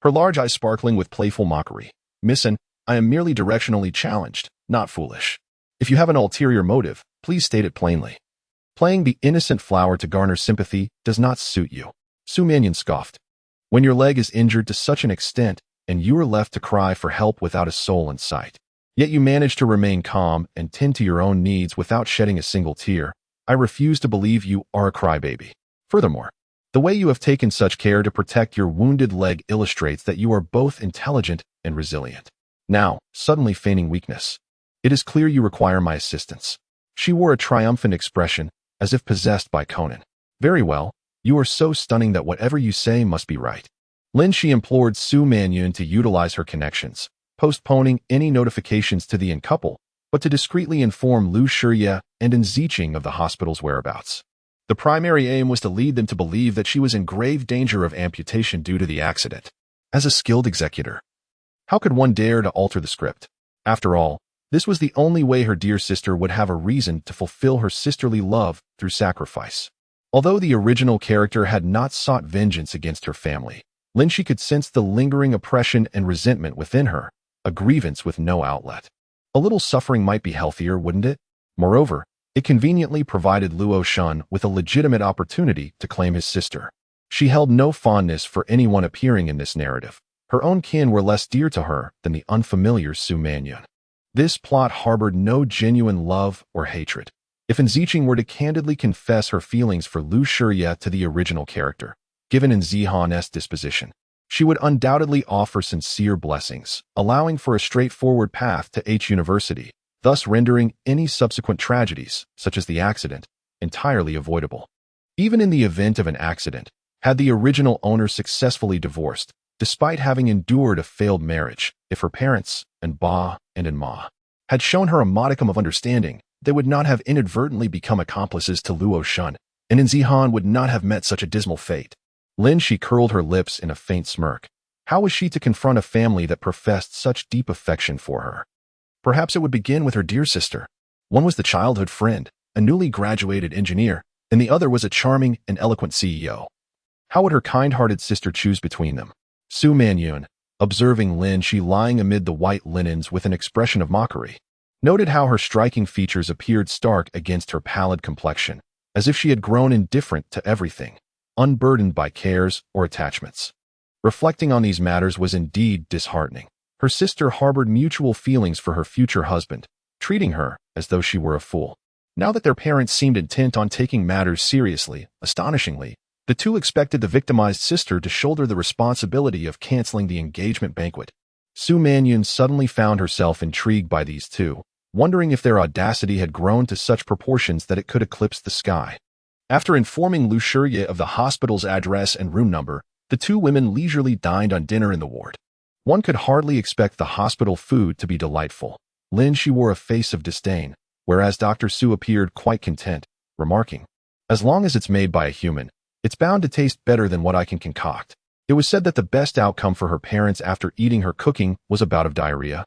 her large eyes sparkling with playful mockery. "Missin, I am merely directionally challenged, not foolish. If you have an ulterior motive, please state it plainly. Playing the innocent flower to garner sympathy does not suit you." Su Mannion scoffed. "When your leg is injured to such an extent, and you are left to cry for help without a soul in sight, yet you manage to remain calm and tend to your own needs without shedding a single tear, I refuse to believe you are a crybaby. Furthermore, the way you have taken such care to protect your wounded leg illustrates that you are both intelligent and resilient. Now, suddenly feigning weakness, it is clear you require my assistance." She wore a triumphant expression, as if possessed by Conan. "Very well, you are so stunning that whatever you say must be right." Lin Xi implored Su Mannion to utilize her connections, postponing any notifications to the young couple, but to discreetly inform Lu Shiya and Ziqing of the hospital's whereabouts. The primary aim was to lead them to believe that she was in grave danger of amputation due to the accident. As a skilled executor, how could one dare to alter the script? After all, This was the only way her dear sister would have a reason to fulfill her sisterly love through sacrifice. Although the original character had not sought vengeance against her family, Lin Xi could sense the lingering oppression and resentment within her, a grievance with no outlet. A little suffering might be healthier, wouldn't it? Moreover, it conveniently provided Yao Xuan with a legitimate opportunity to claim his sister. She held no fondness for anyone appearing in this narrative. Her own kin were less dear to her than the unfamiliar Su Manyun. This plot harbored no genuine love or hatred. If Enziching were to candidly confess her feelings for Lu Shiye to the original character, given Enzihan's disposition, she would undoubtedly offer sincere blessings, allowing for a straightforward path to H University, thus rendering any subsequent tragedies, such as the accident, entirely avoidable. Even in the event of an accident, had the original owner successfully divorced, despite having endured a failed marriage, if her parents, and Ba and Ma, had shown her a modicum of understanding, they would not have inadvertently become accomplices to Luo Shun, and Enzihan would not have met such a dismal fate. Lin Xi curled her lips in a faint smirk. How was she to confront a family that professed such deep affection for her? Perhaps it would begin with her dear sister. One was the childhood friend, a newly graduated engineer, and the other was a charming and eloquent CEO. How would her kind-hearted sister choose between them? Su Manyun, observing Lin Xi lying amid the white linens with an expression of mockery, noted how her striking features appeared stark against her pallid complexion, as if she had grown indifferent to everything, unburdened by cares or attachments. Reflecting on these matters was indeed disheartening. Her sister harbored mutual feelings for her future husband, treating her as though she were a fool. Now that their parents seemed intent on taking matters seriously, astonishingly, the two expected the victimized sister to shoulder the responsibility of canceling the engagement banquet. Su Manyun suddenly found herself intrigued by these two, wondering if their audacity had grown to such proportions that it could eclipse the sky. After informing Lu Shiye of the hospital's address and room number, the two women leisurely dined on dinner in the ward. One could hardly expect the hospital food to be delightful. Lin Xi wore a face of disdain, whereas Dr. Su appeared quite content, remarking, "As long as it's made by a human, it's bound to taste better than what I can concoct." It was said that the best outcome for her parents after eating her cooking was a bout of diarrhea.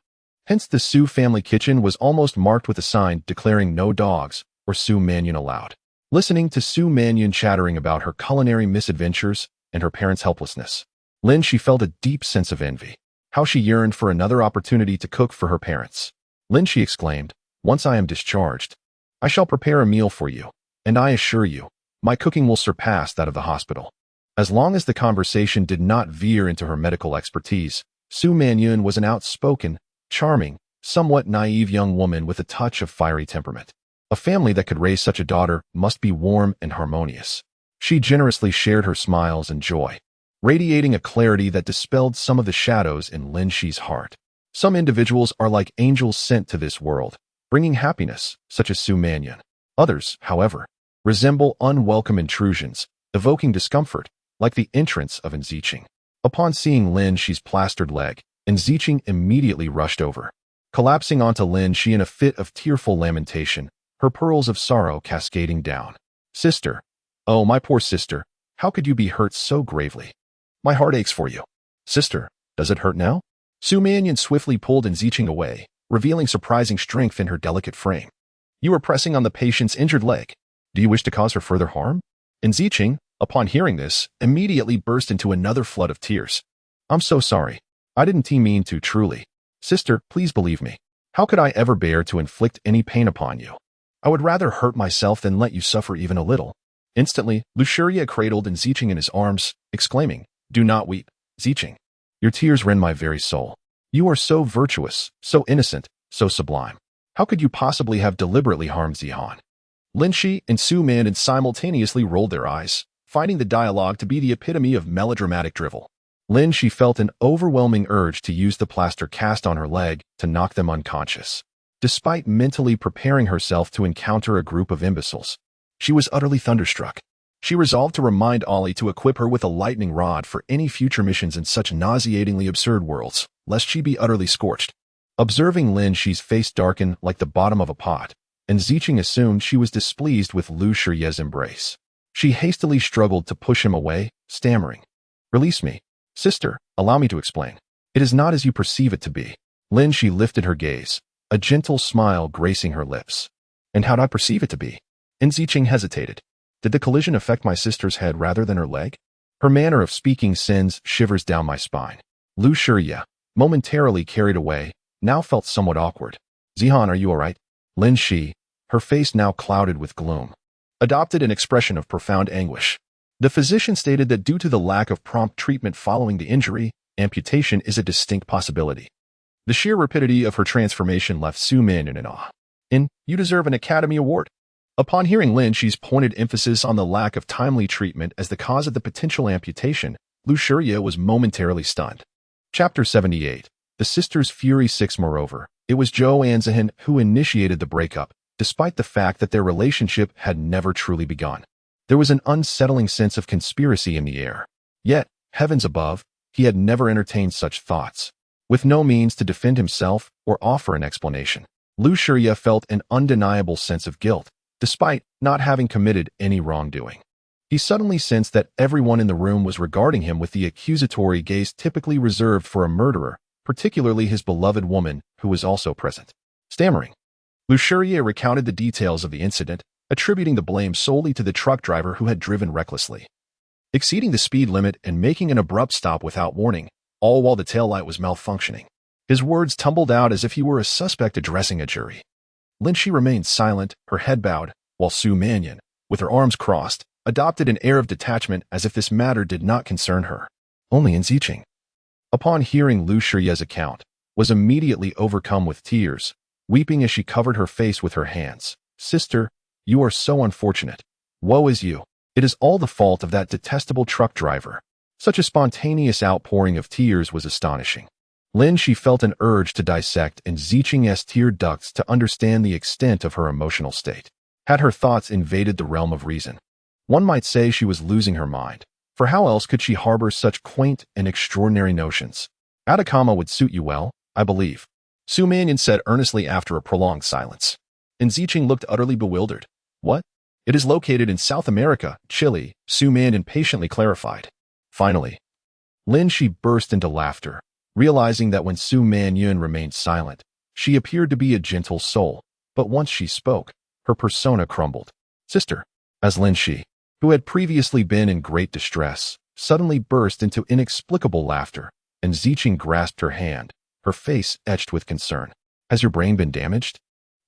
Hence the Su family kitchen was almost marked with a sign declaring no dogs or Su Manyun allowed. Listening to Su Manyun chattering about her culinary misadventures and her parents' helplessness, Lin Xi felt a deep sense of envy. How she yearned for another opportunity to cook for her parents. Lin Xi exclaimed, "Once I am discharged, I shall prepare a meal for you, and I assure you, my cooking will surpass that of the hospital." As long as the conversation did not veer into her medical expertise, Su Manyun was an outspoken, charming, somewhat naive young woman with a touch of fiery temperament. A family that could raise such a daughter must be warm and harmonious. She generously shared her smiles and joy, radiating a clarity that dispelled some of the shadows in Lin Xi's heart. Some individuals are like angels sent to this world, bringing happiness, such as Su Manyun. Others, however, resemble unwelcome intrusions, evoking discomfort, like the entrance of Enziching. Upon seeing Lin Xi's plastered leg, Enziching immediately rushed over, collapsing onto Lin Xi in a fit of tearful lamentation, her pearls of sorrow cascading down. "Sister, oh my poor sister, how could you be hurt so gravely? My heart aches for you." "Sister, does it hurt now?" Su Manyun swiftly pulled Enziching away, revealing surprising strength in her delicate frame. "You are pressing on the patient's injured leg. Do you wish to cause her further harm?" Enziching, upon hearing this, immediately burst into another flood of tears. "I'm so sorry. I didn't mean to, truly. Sister, please believe me. How could I ever bear to inflict any pain upon you? I would rather hurt myself than let you suffer even a little." Instantly, Lu Shiye cradled Enziching in his arms, exclaiming, "Do not weep, Ziching. Your tears rend my very soul. You are so virtuous, so innocent, so sublime. How could you possibly have deliberately harmed Zihan?" Lin Xi and Su Manyun simultaneously rolled their eyes, finding the dialogue to be the epitome of melodramatic drivel. Lin Xi felt an overwhelming urge to use the plaster cast on her leg to knock them unconscious. Despite mentally preparing herself to encounter a group of imbeciles, she was utterly thunderstruck. She resolved to remind Ollie to equip her with a lightning rod for any future missions in such nauseatingly absurd worlds, lest she be utterly scorched. Observing Lin Xi's face darken like the bottom of a pot, Enziching assumed she was displeased with Lu Shiye's embrace. She hastily struggled to push him away, stammering, "Release me. Sister, allow me to explain. It is not as you perceive it to be." Lin Xi lifted her gaze, a gentle smile gracing her lips. And how'd I perceive it to be? Lin Xi hesitated. Did the collision affect my sister's head rather than her leg? Her manner of speaking sends shivers down my spine. Lu Shiye, momentarily carried away, now felt somewhat awkward. Zihan, are you all right? Lin Xi, her face now clouded with gloom, adopted an expression of profound anguish. The physician stated that due to the lack of prompt treatment following the injury, amputation is a distinct possibility. The sheer rapidity of her transformation left Su Mannion in awe. You deserve an Academy Award. Upon hearing Lin Xi's pointed emphasis on the lack of timely treatment as the cause of the potential amputation, Lu Shiye was momentarily stunned. Chapter 78. The Sisters' Fury 6. Moreover, it was Zhou Anzihan who initiated the breakup, despite the fact that their relationship had never truly begun. There was an unsettling sense of conspiracy in the air. Yet, heavens above, he had never entertained such thoughts. With no means to defend himself or offer an explanation, Lu Shiye felt an undeniable sense of guilt, despite not having committed any wrongdoing. He suddenly sensed that everyone in the room was regarding him with the accusatory gaze typically reserved for a murderer, particularly his beloved woman, who was also present. Stammering, Lu Shiye recounted the details of the incident, attributing the blame solely to the truck driver who had driven recklessly, exceeding the speed limit and making an abrupt stop without warning, all while the taillight was malfunctioning. His words tumbled out as if he were a suspect addressing a jury. Lin Xi remained silent, her head bowed, while Su Mannion, with her arms crossed, adopted an air of detachment as if this matter did not concern her. Only Lin Xi, upon hearing Lu Shiye's account, was immediately overcome with tears, weeping as she covered her face with her hands. Sister, you are so unfortunate. Woe is you. It is all the fault of that detestable truck driver. Such a spontaneous outpouring of tears was astonishing. Lin Xi felt an urge to dissect Lin Xi's tear ducts to understand the extent of her emotional state. Had her thoughts invaded the realm of reason? One might say she was losing her mind, for how else could she harbor such quaint and extraordinary notions? Atacama would suit you well, I believe, Su Mannion said earnestly after a prolonged silence. Lin Xi looked utterly bewildered. What? It is located in South America, Chile, Su Mannion patiently clarified. Finally, Lin Xi burst into laughter, realizing that when Su Mannion remained silent, she appeared to be a gentle soul, but once she spoke, her persona crumbled. Sister, as Lin Xi, who had previously been in great distress, suddenly burst into inexplicable laughter, and Ziching grasped her hand, her face etched with concern. Has your brain been damaged?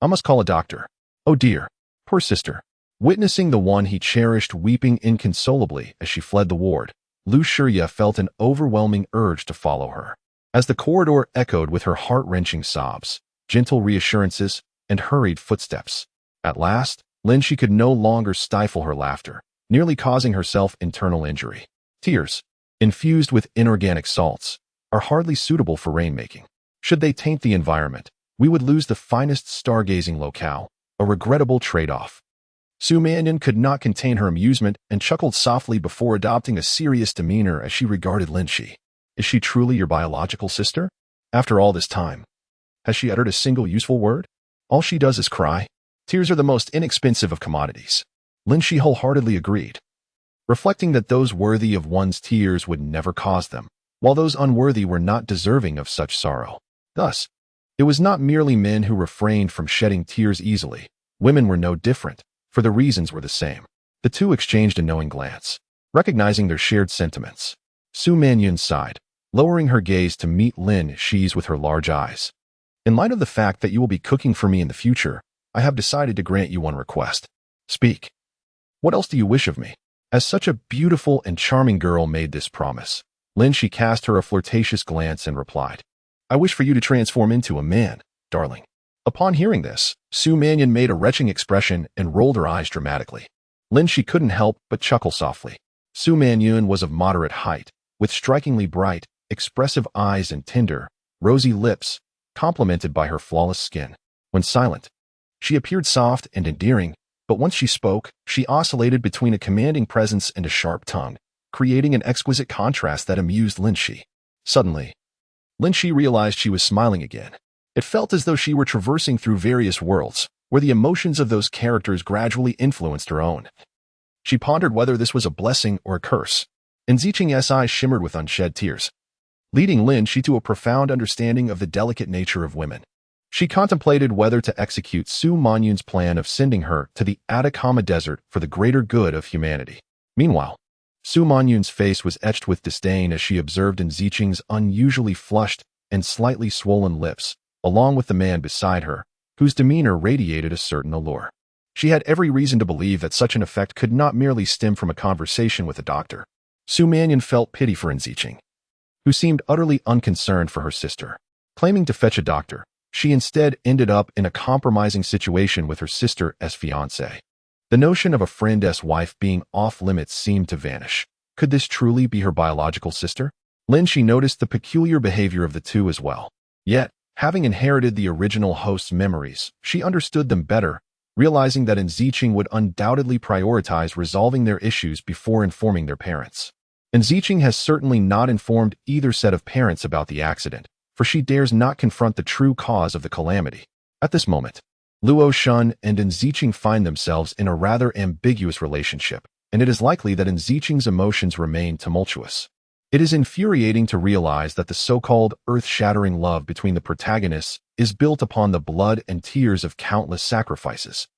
I must call a doctor. Oh dear, poor sister. Witnessing the one he cherished weeping inconsolably as she fled the ward, Lu Shiye felt an overwhelming urge to follow her. As the corridor echoed with her heart-wrenching sobs, gentle reassurances, and hurried footsteps. At last, Lin Xi could no longer stifle her laughter, nearly causing herself internal injury. Tears, infused with inorganic salts, are hardly suitable for rainmaking. Should they taint the environment, we would lose the finest stargazing locale, a regrettable trade-off. Su Mannion could not contain her amusement and chuckled softly before adopting a serious demeanor as she regarded Lin Xi. Is she truly your biological sister? After all this time, has she uttered a single useful word? All she does is cry. Tears are the most inexpensive of commodities. Lin Xi wholeheartedly agreed, reflecting that those worthy of one's tears would never cause them, while those unworthy were not deserving of such sorrow. Thus, it was not merely men who refrained from shedding tears easily. Women were no different, for the reasons were the same. The two exchanged a knowing glance, recognizing their shared sentiments. Su Mannion sighed, lowering her gaze to meet Lin Xi's with her large eyes. In light of the fact that you will be cooking for me in the future, I have decided to grant you one request. Speak. What else do you wish of me? As such a beautiful and charming girl made this promise, Lin Xi cast her a flirtatious glance and replied, I wish for you to transform into a man, darling. Upon hearing this, Su Mannion made a retching expression and rolled her eyes dramatically. Lin Xi couldn't help but chuckle softly. Su Mannion was of moderate height, with strikingly bright, expressive eyes and tender, rosy lips, complemented by her flawless skin. When silent, she appeared soft and endearing, but once she spoke, she oscillated between a commanding presence and a sharp tongue, creating an exquisite contrast that amused Lin Xi. Suddenly, Lin Xi realized she was smiling again. It felt as though she were traversing through various worlds, where the emotions of those characters gradually influenced her own. She pondered whether this was a blessing or a curse, and Ziching's eyes shimmered with unshed tears, leading Lin Xi to a profound understanding of the delicate nature of women. She contemplated whether to execute Su Manyun's plan of sending her to the Atacama Desert for the greater good of humanity. Meanwhile, Su Manyun's face was etched with disdain as she observed Ziqing's unusually flushed and slightly swollen lips, along with the man beside her, whose demeanor radiated a certain allure. She had every reason to believe that such an effect could not merely stem from a conversation with a doctor. Su Manyun felt pity for Ziqing, who seemed utterly unconcerned for her sister. Claiming to fetch a doctor, she instead ended up in a compromising situation with her sister as fiancée. The notion of a friend's wife being off-limits seemed to vanish. Could this truly be her biological sister? Lin Xi noticed the peculiar behavior of the two as well. Yet, having inherited the original host's memories, she understood them better, realizing that Ziqing would undoubtedly prioritize resolving their issues before informing their parents. Ziqing has certainly not informed either set of parents about the accident, for she dares not confront the true cause of the calamity. At this moment, Yao Xuan and Ziqing find themselves in a rather ambiguous relationship, and it is likely that Ziqing's emotions remain tumultuous. It is infuriating to realize that the so-called earth-shattering love between the protagonists is built upon the blood and tears of countless sacrifices.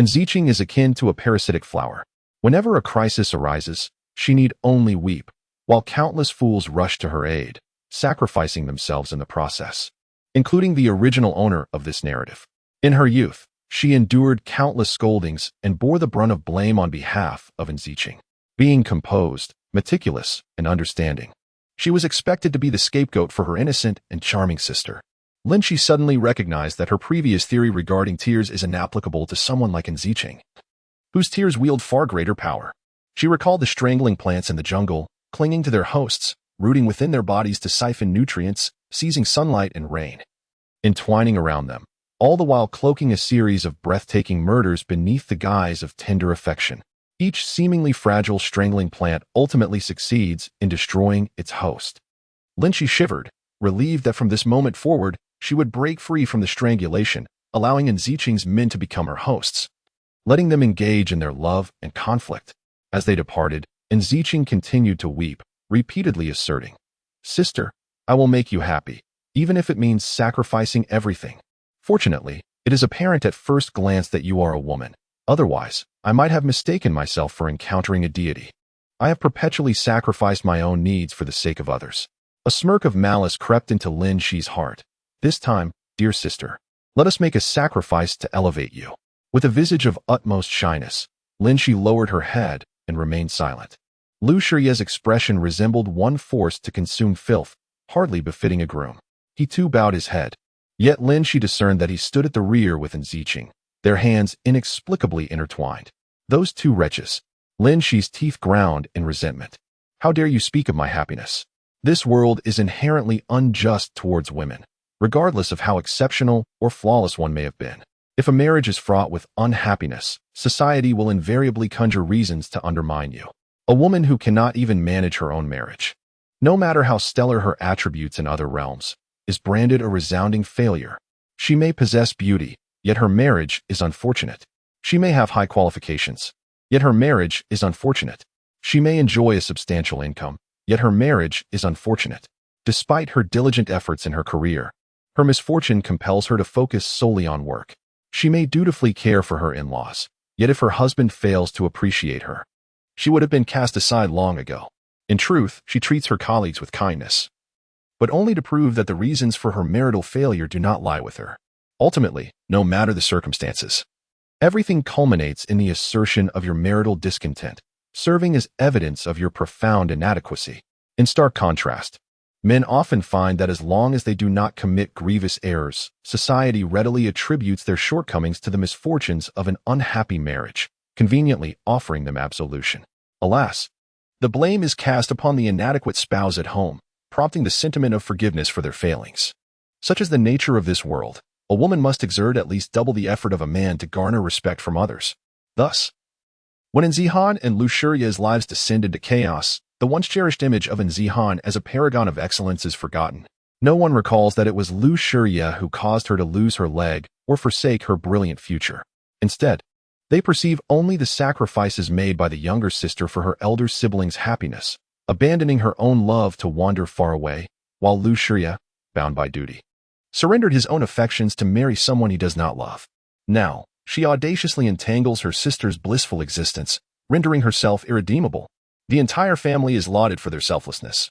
Ziqing is akin to a parasitic flower. Whenever a crisis arises, she need only weep, while countless fools rush to her aid, sacrificing themselves in the process, including the original owner of this narrative. In her youth, she endured countless scoldings and bore the brunt of blame on behalf of Ziqing. Being composed, meticulous, and understanding, she was expected to be the scapegoat for her innocent and charming sister. Lin Xi suddenly recognized that her previous theory regarding tears is inapplicable to someone like Ziqing, whose tears wield far greater power. She recalled the strangling plants in the jungle, clinging to their hosts, rooting within their bodies to siphon nutrients, seizing sunlight and rain, entwining around them, all the while cloaking a series of breathtaking murders beneath the guise of tender affection. Each seemingly fragile strangling plant ultimately succeeds in destroying its host. Lin Xi shivered, relieved that from this moment forward, she would break free from the strangulation, allowing Ziqing's men to become her hosts, letting them engage in their love and conflict. As they departed, Ziqing continued to weep, repeatedly asserting, "Sister, I will make you happy, even if it means sacrificing everything. Fortunately, it is apparent at first glance that you are a woman. Otherwise, I might have mistaken myself for encountering a deity. I have perpetually sacrificed my own needs for the sake of others." A smirk of malice crept into Lin Xi's heart. "This time, dear sister, let us make a sacrifice to elevate you." With a visage of utmost shyness, Lin Xi lowered her head and remained silent. Lu Shiye's expression resembled one forced to consume filth, hardly befitting a groom. He too bowed his head. Yet Lin Xi discerned that he stood at the rear with Ziqing, their hands inexplicably intertwined. Those two wretches. Lin Xi's teeth ground in resentment. "How dare you speak of my happiness? This world is inherently unjust towards women, regardless of how exceptional or flawless one may have been. If a marriage is fraught with unhappiness, society will invariably conjure reasons to undermine you. A woman who cannot even manage her own marriage, no matter how stellar her attributes in other realms, is branded a resounding failure. She may possess beauty, yet her marriage is unfortunate. She may have high qualifications, yet her marriage is unfortunate. She may enjoy a substantial income, yet her marriage is unfortunate. Despite her diligent efforts in her career, her misfortune compels her to focus solely on work. She may dutifully care for her in-laws, yet if her husband fails to appreciate her, she would have been cast aside long ago. In truth, she treats her colleagues with kindness, but only to prove that the reasons for her marital failure do not lie with her. Ultimately, no matter the circumstances, everything culminates in the assertion of your marital discontent, serving as evidence of your profound inadequacy. In stark contrast, men often find that as long as they do not commit grievous errors, society readily attributes their shortcomings to the misfortunes of an unhappy marriage, conveniently offering them absolution. Alas, the blame is cast upon the inadequate spouse at home, prompting the sentiment of forgiveness for their failings. Such is the nature of this world. A woman must exert at least double the effort of a man to garner respect from others. Thus, when Zihan and Lu Shiye's lives descend into chaos, the once cherished image of Zihan as a paragon of excellence is forgotten. No one recalls that it was Lu Shiye who caused her to lose her leg or forsake her brilliant future. Instead, they perceive only the sacrifices made by the younger sister for her elder sibling's happiness, abandoning her own love to wander far away, while Lu Shiye, bound by duty, surrendered his own affections to marry someone he does not love. Now, she audaciously entangles her sister's blissful existence, rendering herself irredeemable. The entire family is lauded for their selflessness.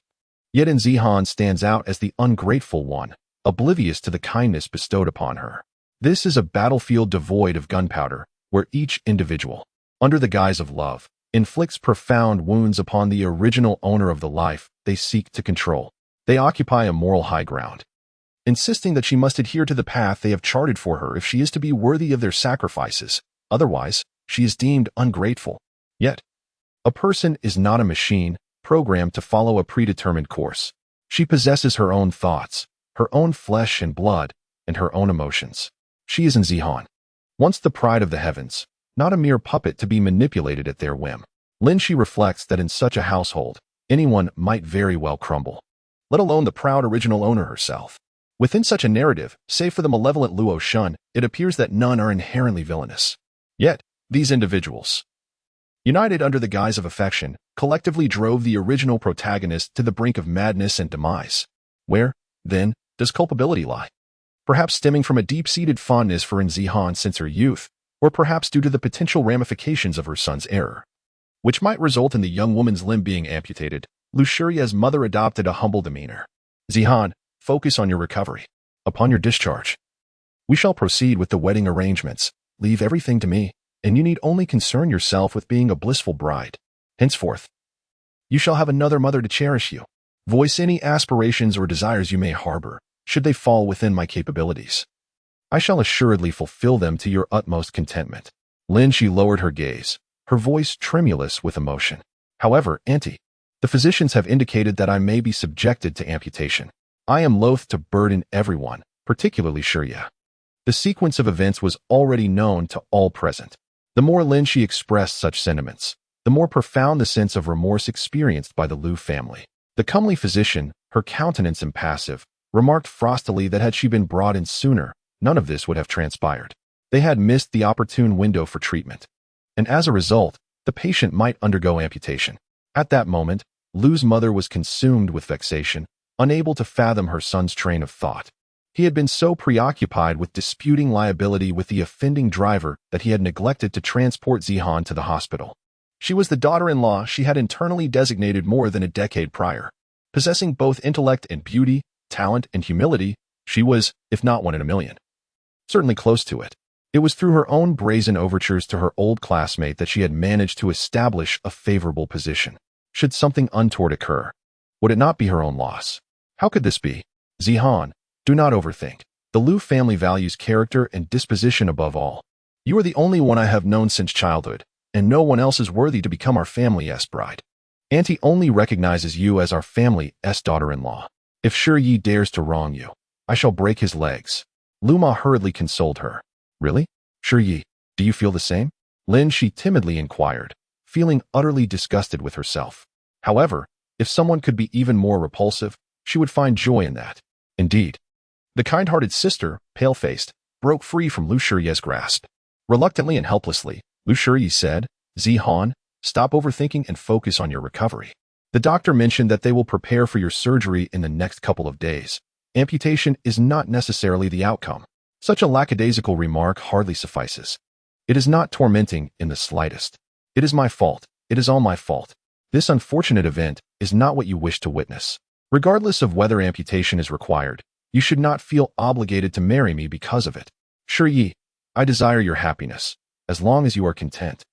Yet Lin Xi stands out as the ungrateful one, oblivious to the kindness bestowed upon her. This is a battlefield devoid of gunpowder, where each individual, under the guise of love, inflicts profound wounds upon the original owner of the life they seek to control. They occupy a moral high ground, insisting that she must adhere to the path they have charted for her if she is to be worthy of their sacrifices. Otherwise, she is deemed ungrateful. Yet, a person is not a machine programmed to follow a predetermined course. She possesses her own thoughts, her own flesh and blood, and her own emotions. She is Lin Xi, once the pride of the heavens, not a mere puppet to be manipulated at their whim. Lin Xi reflects that in such a household, anyone might very well crumble, let alone the proud original owner herself. Within such a narrative, save for the malevolent Yao Xuan, it appears that none are inherently villainous. Yet, these individuals, united under the guise of affection, collectively drove the original protagonist to the brink of madness and demise. Where, then, does culpability lie? Perhaps stemming from a deep-seated fondness for Lin Xi since her youth, or perhaps due to the potential ramifications of her son's error, which might result in the young woman's limb being amputated. Lin Xi's mother adopted a humble demeanor. Zihan, focus on your recovery. Upon your discharge, we shall proceed with the wedding arrangements. Leave everything to me, and you need only concern yourself with being a blissful bride. Henceforth, you shall have another mother to cherish you. Voice any aspirations or desires you may harbor, should they fall within my capabilities. I shall assuredly fulfill them to your utmost contentment. Lin Xi lowered her gaze, her voice tremulous with emotion. However, Auntie, the physicians have indicated that I may be subjected to amputation. I am loath to burden everyone, particularly Shirya. The sequence of events was already known to all present. The more Lin Xi expressed such sentiments, the more profound the sense of remorse experienced by the Liu family. The comely physician, her countenance impassive, remarked frostily that had she been brought in sooner, none of this would have transpired. They had missed the opportune window for treatment, and as a result, the patient might undergo amputation. At that moment, Liu's mother was consumed with vexation, unable to fathom her son's train of thought. He had been so preoccupied with disputing liability with the offending driver that he had neglected to transport Zihan to the hospital. She was the daughter-in-law she had internally designated more than a decade prior. Possessing both intellect and beauty, talent and humility, she was, if not one in a million, certainly close to it. It was through her own brazen overtures to her old classmate that she had managed to establish a favorable position. Should something untoward occur, would it not be her own loss? How could this be? Zihan, do not overthink. The Liu family values character and disposition above all. You are the only one I have known since childhood, and no one else is worthy to become our family's bride. Auntie only recognizes you as our family's daughter-in-law. If Shi dares to wrong you, I shall break his legs. Liu Ma hurriedly consoled her. Really? Shi, do you feel the same? Lin Xi timidly inquired, feeling utterly disgusted with herself. However, if someone could be even more repulsive, she would find joy in that. Indeed. The kind-hearted sister, pale-faced, broke free from Liu Shi's grasp. Reluctantly and helplessly, Liu Shi said, Zihan, stop overthinking and focus on your recovery. The doctor mentioned that they will prepare for your surgery in the next couple of days. Amputation is not necessarily the outcome. Such a lackadaisical remark hardly suffices. It is not tormenting in the slightest. It is my fault. It is all my fault. This unfortunate event is not what you wish to witness. Regardless of whether amputation is required, you should not feel obligated to marry me because of it. Shi, I desire your happiness, as long as you are content.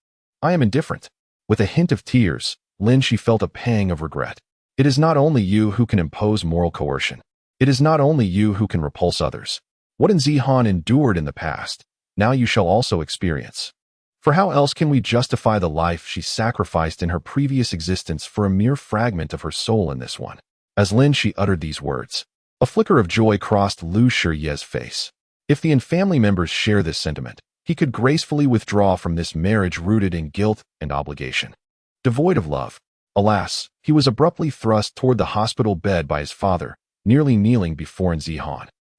I am indifferent. With a hint of tears, Lin Xi felt a pang of regret. It is not only you who can impose moral coercion. It is not only you who can repulse others. What Lin Xi endured in the past, now you shall also experience. For how else can we justify the life she sacrificed in her previous existence for a mere fragment of her soul in this one? As Lin Xi uttered these words, a flicker of joy crossed Liu Shi's face. If the family members share this sentiment, he could gracefully withdraw from this marriage rooted in guilt and obligation. Devoid of love, alas, he was abruptly thrust toward the hospital bed by his father, nearly kneeling before Lin Xi.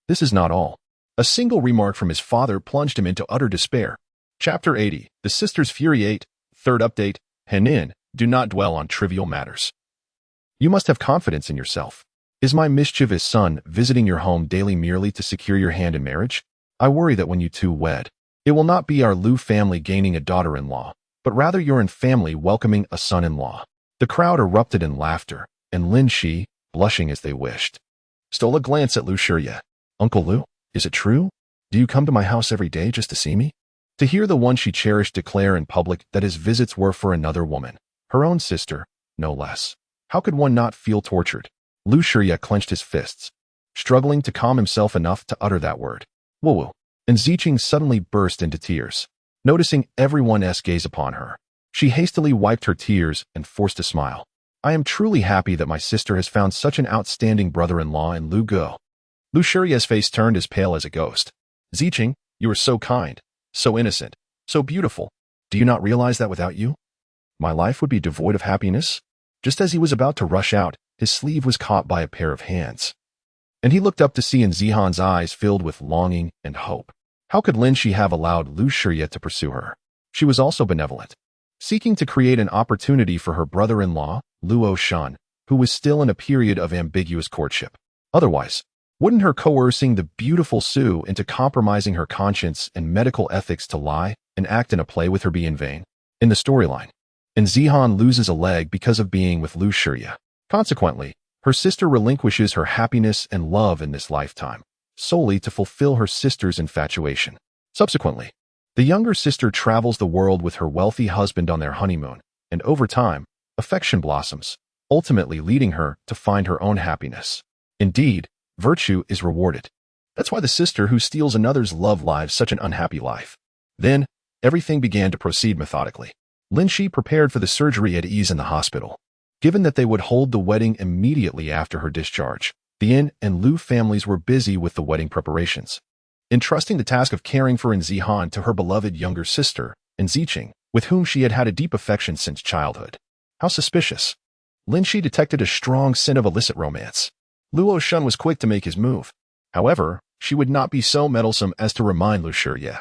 This is not all. A single remark from his father plunged him into utter despair. Chapter 80, The Sisters Fury 8, Third Update, Henin, do not dwell on trivial matters. You must have confidence in yourself. Is my mischievous son visiting your home daily merely to secure your hand in marriage? I worry that when you two wed, it will not be our Liu family gaining a daughter-in-law, but rather your own family welcoming a son-in-law." The crowd erupted in laughter, and Lin Xi, blushing as they wished, stole a glance at Lu Shiye. "Uncle Lu, is it true? Do you come to my house every day just to see me?" To hear the one she cherished declare in public that his visits were for another woman, her own sister, no less. How could one not feel tortured? Lu Shiye clenched his fists, struggling to calm himself enough to utter that word. "Woo-woo." And Ziqing suddenly burst into tears. Noticing everyone's gaze upon her, she hastily wiped her tears and forced a smile. "I am truly happy that my sister has found such an outstanding brother-in-law in Lu Ge." Lu Shiye's face turned as pale as a ghost. "Ziqing, you are so kind, so innocent, so beautiful. Do you not realize that without you, my life would be devoid of happiness?" Just as he was about to rush out, his sleeve was caught by a pair of hands, and he looked up to see in Zihan's eyes filled with longing and hope. How could Lin Xi have allowed Lu Shiye to pursue her? She was also benevolent, seeking to create an opportunity for her brother-in-law, Liu Xuan, who was still in a period of ambiguous courtship. Otherwise, wouldn't her coercing the beautiful Su into compromising her conscience and medical ethics to lie and act in a play with her be in vain? In the storyline, and Zihan loses a leg because of being with Lu Shiye. Consequently, her sister relinquishes her happiness and love in this lifetime, solely to fulfill her sister's infatuation. Subsequently, the younger sister travels the world with her wealthy husband on their honeymoon, and over time, affection blossoms, ultimately leading her to find her own happiness. Indeed, virtue is rewarded. That's why the sister who steals another's love lives such an unhappy life. Then, everything began to proceed methodically. Lin Xi prepared for the surgery at ease in the hospital. Given that they would hold the wedding immediately after her discharge, the Yin and Lu families were busy with the wedding preparations, entrusting the task of caring for Zihan to her beloved younger sister, Ziqing, with whom she had had a deep affection since childhood. How suspicious. Lin Xi detected a strong scent of illicit romance. Liu Xuan was quick to make his move. However, she would not be so meddlesome as to remind Lu Shiye,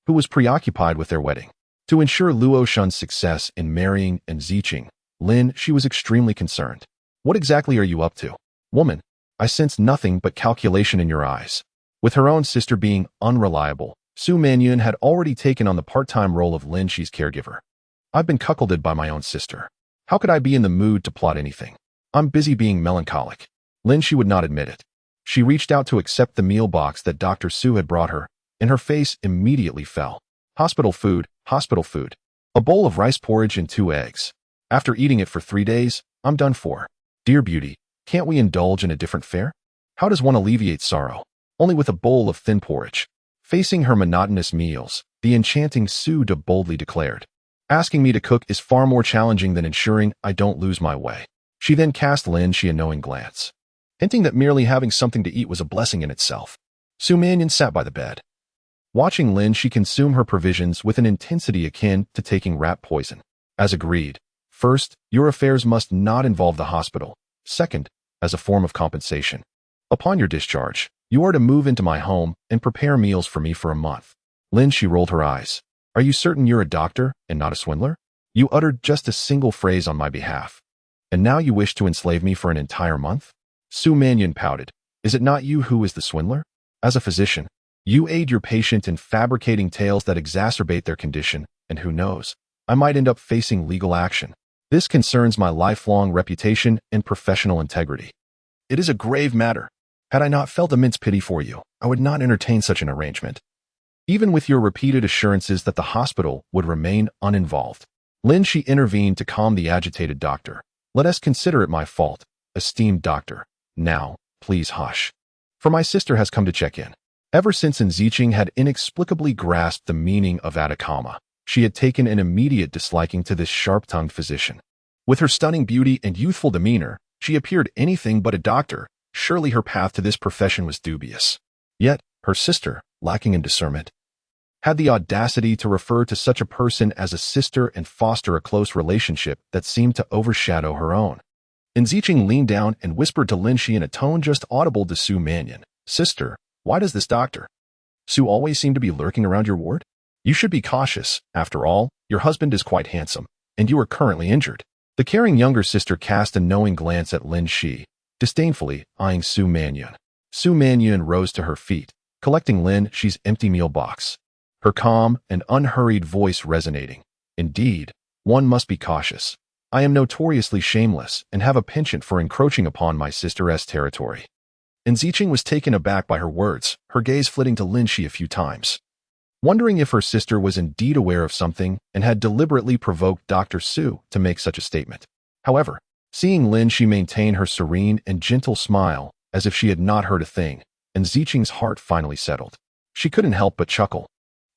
who was preoccupied with their wedding. To ensure Liu Xuan's success in marrying Ziqing, Lin Xi was extremely concerned. "What exactly are you up to, woman? I sense nothing but calculation in your eyes." With her own sister being unreliable, Su Manyun had already taken on the part-time role of Lin Xi's caregiver. "I've been cuckolded by my own sister. How could I be in the mood to plot anything? I'm busy being melancholic." Lin Xi would not admit it. She reached out to accept the meal box that Dr. Su had brought her, and her face immediately fell. Hospital food, hospital food. A bowl of rice porridge and 2 eggs. After eating it for 3 days, I'm done for. Dear beauty, can't we indulge in a different fare? How does one alleviate sorrow? Only with a bowl of thin porridge. Facing her monotonous meals, the enchanting Su De boldly declared, "Asking me to cook is far more challenging than ensuring I don't lose my way." She then cast Lin Xi a knowing glance, hinting that merely having something to eat was a blessing in itself. Su Manyun sat by the bed, watching Lin Xi consume her provisions with an intensity akin to taking rat poison. As agreed, first, your affairs must not involve the hospital. Second, as a form of compensation, upon your discharge, you are to move into my home and prepare meals for me for a month. Lin Xi rolled her eyes. "Are you certain you're a doctor and not a swindler? You uttered just a single phrase on my behalf, and now you wish to enslave me for an entire month?" Su Manyun pouted. "Is it not you who is the swindler? As a physician, you aid your patient in fabricating tales that exacerbate their condition, and who knows, I might end up facing legal action. This concerns my lifelong reputation and professional integrity. It is a grave matter. Had I not felt immense pity for you, I would not entertain such an arrangement. Even with your repeated assurances that the hospital would remain uninvolved." Lin Xi intervened to calm the agitated doctor. "Let us consider it my fault, esteemed doctor. Now, please hush. For my sister has come to check in." Ever since Ziqing had inexplicably grasped the meaning of Atacama, she had taken an immediate disliking to this sharp-tongued physician. With her stunning beauty and youthful demeanor, she appeared anything but a doctor. Surely her path to this profession was dubious. Yet, her sister, lacking in discernment, had the audacity to refer to such a person as a sister and foster a close relationship that seemed to overshadow her own. Ziqing leaned down and whispered to Lin Xi in a tone just audible to Su Manyun, "Sister, why does this doctor Su always seem to be lurking around your ward? You should be cautious. After all, your husband is quite handsome, and you are currently injured." The caring younger sister cast a knowing glance at Lin Xi, disdainfully eyeing Su Manyun. Su Manyun rose to her feet, collecting Lin Xi's empty meal box. Her calm and unhurried voice resonating. Indeed, one must be cautious. I am notoriously shameless and have a penchant for encroaching upon my sister's territory. And Ziqing was taken aback by her words, her gaze flitting to Lin Xi a few times. Wondering if her sister was indeed aware of something and had deliberately provoked Dr. Su to make such a statement. However, seeing Lin Xi maintain her serene and gentle smile as if she had not heard a thing, and Ziqing's heart finally settled. She couldn't help but chuckle,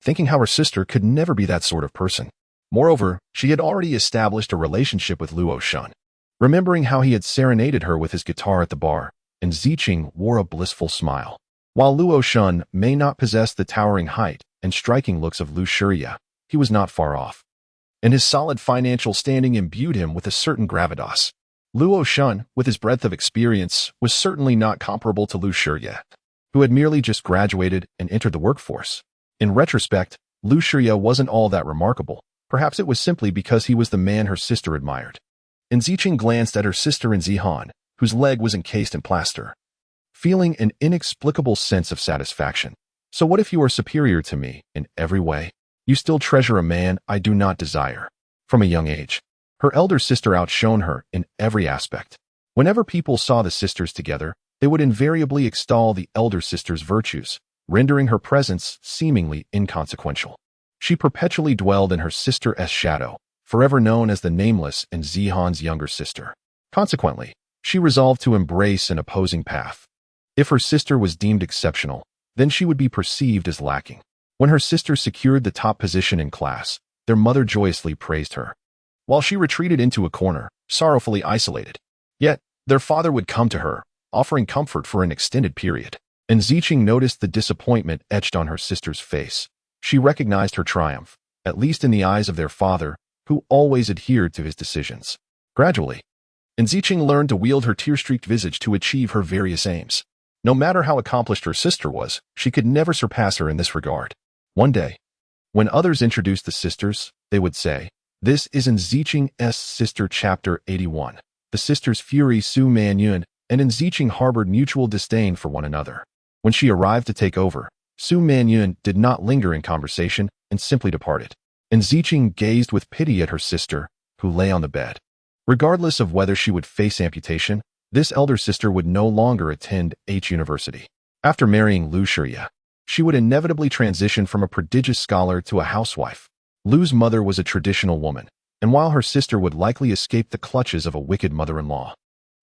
thinking how her sister could never be that sort of person. Moreover, she had already established a relationship with Luo Shun. Remembering how he had serenaded her with his guitar at the bar, and Ziqing wore a blissful smile. While Luo Shun may not possess the towering height and striking looks of Lu Shiya, he was not far off. And his solid financial standing imbued him with a certain gravitas. Luo Shun, with his breadth of experience, was certainly not comparable to Lu Shiya, who had merely just graduated and entered the workforce. In retrospect, Lu Shiya wasn't all that remarkable. Perhaps it was simply because he was the man her sister admired. And Ziqing glanced at her sister in Zihan, whose leg was encased in plaster, feeling an inexplicable sense of satisfaction. So what if you are superior to me in every way? You still treasure a man I do not desire. From a young age, her elder sister outshone her in every aspect. Whenever people saw the sisters together, they would invariably extol the elder sister's virtues, rendering her presence seemingly inconsequential. She perpetually dwelled in her sister's shadow, forever known as the nameless and Zihan's younger sister. Consequently, she resolved to embrace an opposing path. If her sister was deemed exceptional, then she would be perceived as lacking. When her sister secured the top position in class, their mother joyously praised her, while she retreated into a corner, sorrowfully isolated. Yet, their father would come to her, offering comfort for an extended period. And Ziqing noticed the disappointment etched on her sister's face. She recognized her triumph, at least in the eyes of their father, who always adhered to his decisions. Gradually, and Ziqing learned to wield her tear-streaked visage to achieve her various aims. No matter how accomplished her sister was, she could never surpass her in this regard. One day, when others introduced the sisters, they would say, "This is in Ziqing's Sister Chapter 81. The sisters Fury Su Manyun and in Ziqing harbored mutual disdain for one another. When she arrived to take over, Su Manyun did not linger in conversation and simply departed. And Ziqing gazed with pity at her sister, who lay on the bed. Regardless of whether she would face amputation, this elder sister would no longer attend H University. After marrying Lu Shiya, she would inevitably transition from a prodigious scholar to a housewife. Lu's mother was a traditional woman, and while her sister would likely escape the clutches of a wicked mother-in-law,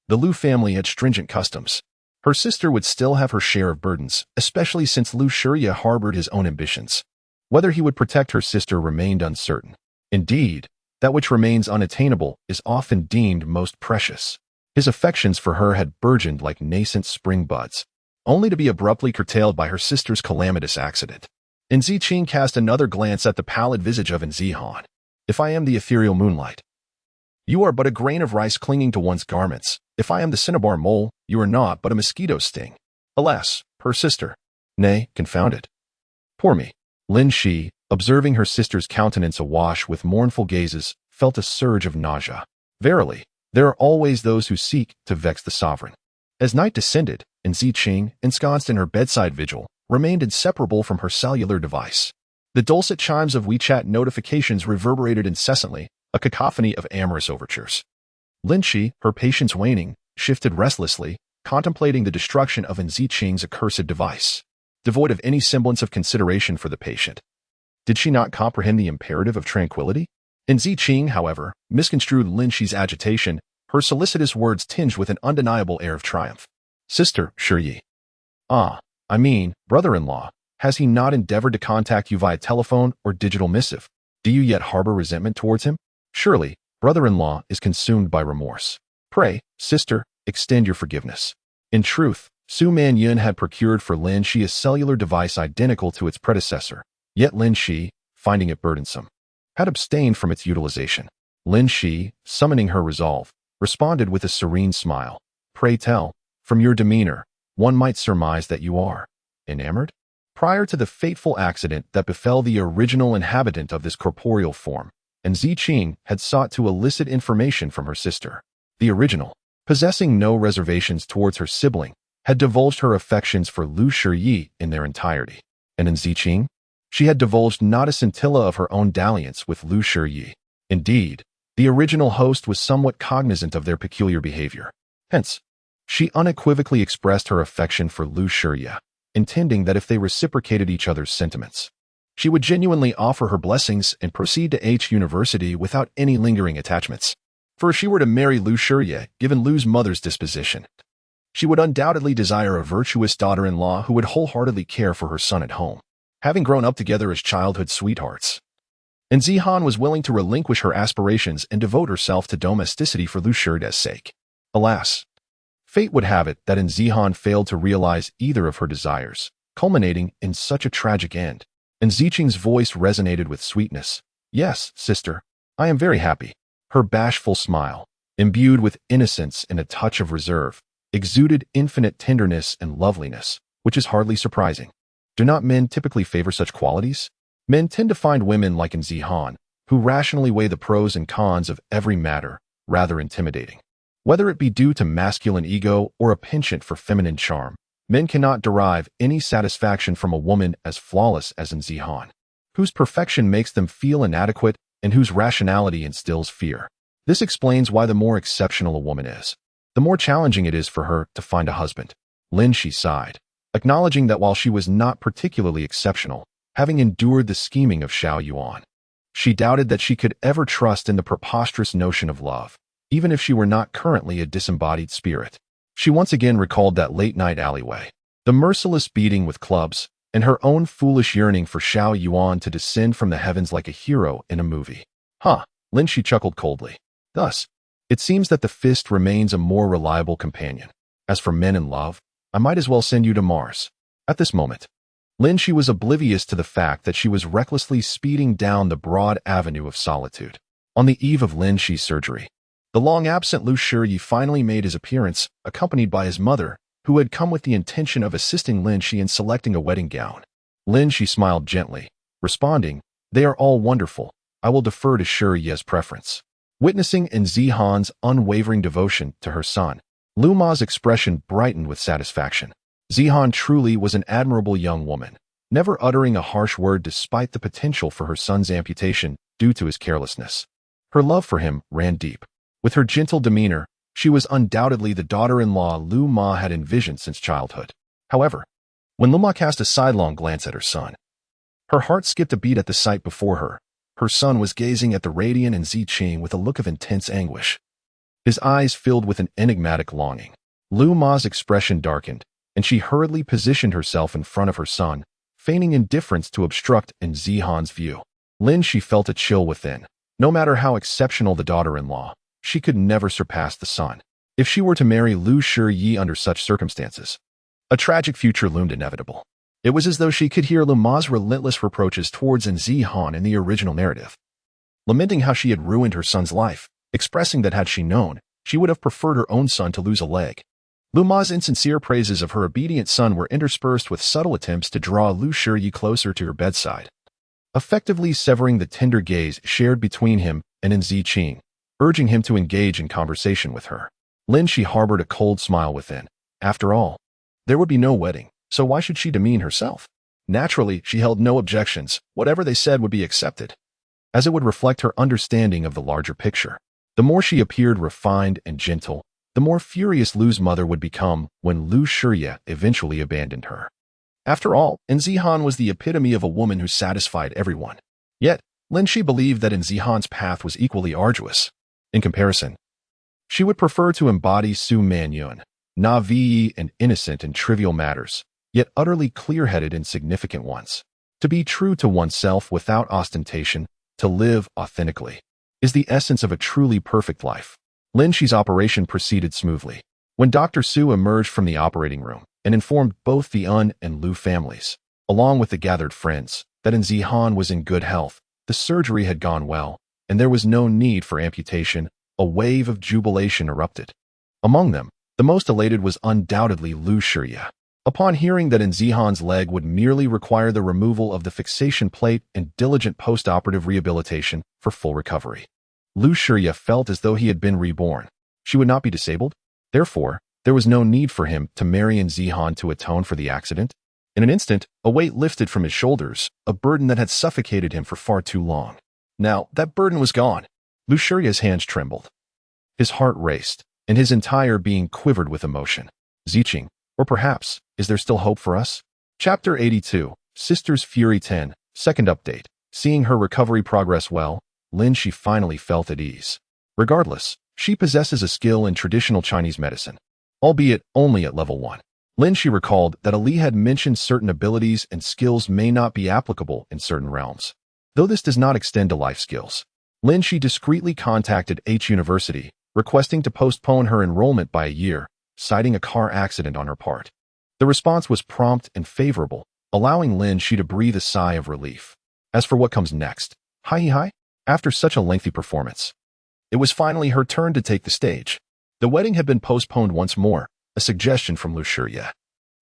the Lu family had stringent customs. Her sister would still have her share of burdens, especially since Lu Shiya harbored his own ambitions. Whether he would protect her sister remained uncertain. Indeed, that which remains unattainable is often deemed most precious. His affections for her had burgeoned like nascent spring buds, only to be abruptly curtailed by her sister's calamitous accident. And Ziqing cast another glance at the pallid visage of Zihan. If I am the ethereal moonlight, you are but a grain of rice clinging to one's garments. If I am the cinnabar mole, you are not but a mosquito sting. Alas, her sister. Nay, confound it. Poor me. Lin Xi, observing her sister's countenance awash with mournful gazes, felt a surge of nausea. Verily, there are always those who seek to vex the sovereign. As night descended, and Ziqing, ensconced in her bedside vigil, remained inseparable from her cellular device. The dulcet chimes of WeChat notifications reverberated incessantly, a cacophony of amorous overtures. Lin Xi, her patience waning, shifted restlessly, contemplating the destruction of Ziqing's accursed device, devoid of any semblance of consideration for the patient. Did she not comprehend the imperative of tranquility? Ziqing, however, misconstrued Lin Xi's agitation, her solicitous words tinged with an undeniable air of triumph. Sister, Shiyi. Brother-in-law, has he not endeavored to contact you via telephone or digital missive? Do you yet harbor resentment towards him? Surely, brother-in-law is consumed by remorse. Pray, sister, extend your forgiveness. In truth, Su Manyun had procured for Lin Xi a cellular device identical to its predecessor, yet Lin Xi, finding it burdensome, had abstained from its utilization. Lin Xi, summoning her resolve, responded with a serene smile. Pray tell, from your demeanor, one might surmise that you are enamored? Prior to the fateful accident that befell the original inhabitant of this corporeal form, and Ziqing had sought to elicit information from her sister. The original possessing no reservations towards her sibling, had divulged her affections for Lu Shi in their entirety. And in Ziqing, she had divulged not a scintilla of her own dalliance with Lu Shi. Indeed, the original host was somewhat cognizant of their peculiar behavior. Hence, she unequivocally expressed her affection for Lu Shi, intending that if they reciprocated each other's sentiments, she would genuinely offer her blessings and proceed to H University without any lingering attachments. For if she were to marry Lu Shi, given Lu's mother's disposition, she would undoubtedly desire a virtuous daughter-in-law who would wholeheartedly care for her son at home, having grown up together as childhood sweethearts. And Zihan was willing to relinquish her aspirations and devote herself to domesticity for Lu Shi's sake. Alas, fate would have it that Zihan failed to realize either of her desires, culminating in such a tragic end. And Ziqing's voice resonated with sweetness. "Yes, sister, I am very happy." Her bashful smile, imbued with innocence and a touch of reserve, exuded infinite tenderness and loveliness, which is hardly surprising. Do not men typically favor such qualities? Men tend to find women like in Zihan, who rationally weigh the pros and cons of every matter, rather intimidating. Whether it be due to masculine ego or a penchant for feminine charm, men cannot derive any satisfaction from a woman as flawless as in Zihan, whose perfection makes them feel inadequate and whose rationality instills fear. This explains why the more exceptional a woman is, the more challenging it is for her to find a husband. Lin Xi sighed, acknowledging that while she was not particularly exceptional, having endured the scheming of Yao Xuan, she doubted that she could ever trust in the preposterous notion of love, even if she were not currently a disembodied spirit. She once again recalled that late-night alleyway, the merciless beating with clubs, and her own foolish yearning for Yao Xuan to descend from the heavens like a hero in a movie. Lin Xi chuckled coldly. Thus, it seems that the fist remains a more reliable companion. As for men in love, I might as well send you to Mars. At this moment, Lin Xi was oblivious to the fact that she was recklessly speeding down the broad avenue of solitude. On the eve of Lin Xi's surgery, the long-absent Lu Shi finally made his appearance, accompanied by his mother, who had come with the intention of assisting Lin Xi in selecting a wedding gown. Lin Xi smiled gently, responding, "They are all wonderful. I will defer to Shi's preference." Witnessing in Zihan's unwavering devotion to her son, Lu Ma's expression brightened with satisfaction. Zihan truly was an admirable young woman, never uttering a harsh word despite the potential for her son's amputation due to his carelessness. Her love for him ran deep. With her gentle demeanor, she was undoubtedly the daughter-in-law Lu Ma had envisioned since childhood. However, when Lu Ma cast a sidelong glance at her son, her heart skipped a beat at the sight before her. Her son was gazing at the radiant and Ziqing with a look of intense anguish. His eyes filled with an enigmatic longing. Lu Ma's expression darkened, and she hurriedly positioned herself in front of her son, feigning indifference to obstruct in Zihan's view. Lin Xi felt a chill within. No matter how exceptional the daughter-in-law, she could never surpass the son. If she were to marry Lu Shi under such circumstances, a tragic future loomed inevitable. It was as though she could hear Lu Ma's relentless reproaches towards Zihan in the original narrative, lamenting how she had ruined her son's life, expressing that had she known, she would have preferred her own son to lose a leg. Lu Ma's insincere praises of her obedient son were interspersed with subtle attempts to draw Lu Shi closer to her bedside, effectively severing the tender gaze shared between him and Ziqing, urging him to engage in conversation with her. Lin Xi harbored a cold smile within. After all, there would be no wedding, so why should she demean herself? Naturally, she held no objections. Whatever they said would be accepted, as it would reflect her understanding of the larger picture. The more she appeared refined and gentle, the more furious Lu's mother would become when Lu Shi eventually abandoned her. After all, Zihan was the epitome of a woman who satisfied everyone. Yet, Lin Xi believed that Zihan's path was equally arduous. In comparison, she would prefer to embody Su Manyun, naive and innocent in trivial matters, yet utterly clear-headed in significant ones. To be true to oneself without ostentation, to live authentically, is the essence of a truly perfect life. Lin Xi's operation proceeded smoothly. When Dr. Su emerged from the operating room and informed both the Un and Lu families, along with the gathered friends, that Zihan was in good health, the surgery had gone well, and there was no need for amputation, a wave of jubilation erupted. Among them, the most elated was undoubtedly Lu Shi. Upon hearing that Zihan's leg would merely require the removal of the fixation plate and diligent post-operative rehabilitation for full recovery, Lu Shi felt as though he had been reborn. She would not be disabled? Therefore, there was no need for him to marry Lin Xi to atone for the accident. In an instant, a weight lifted from his shoulders, a burden that had suffocated him for far too long. Now, that burden was gone. Lu Shuria's hands trembled. His heart raced, and his entire being quivered with emotion. Ziqing, or perhaps, is there still hope for us? Chapter 82, Sister's Fury 10, Second Update. Seeing her recovery progress well, Lin Xi finally felt at ease. Regardless, she possesses a skill in traditional Chinese medicine, albeit only at level 1. Lin Xi recalled that Ali had mentioned certain abilities and skills may not be applicable in certain realms. Though this does not extend to life skills, Lin Xi discreetly contacted H University, requesting to postpone her enrollment by a year, citing a car accident on her part. The response was prompt and favorable, allowing Lin Xi to breathe a sigh of relief. As for what comes next, hi. After such a lengthy performance, it was finally her turn to take the stage. The wedding had been postponed once more, a suggestion from Lu Shiria,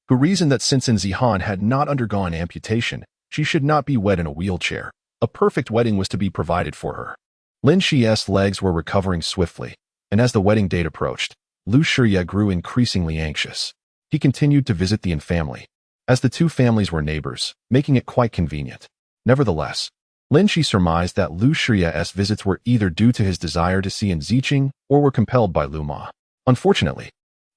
who reasoned that since Lin Xi had not undergone amputation, she should not be wed in a wheelchair. A perfect wedding was to be provided for her. Lin Xi's legs were recovering swiftly, and as the wedding date approached, Lu Shiria grew increasingly anxious. He continued to visit the Yin family, as the two families were neighbors, making it quite convenient. Nevertheless, Lin Xi surmised that Lu Shuria's visits were either due to his desire to see Ziqing or were compelled by Lu Ma. Unfortunately,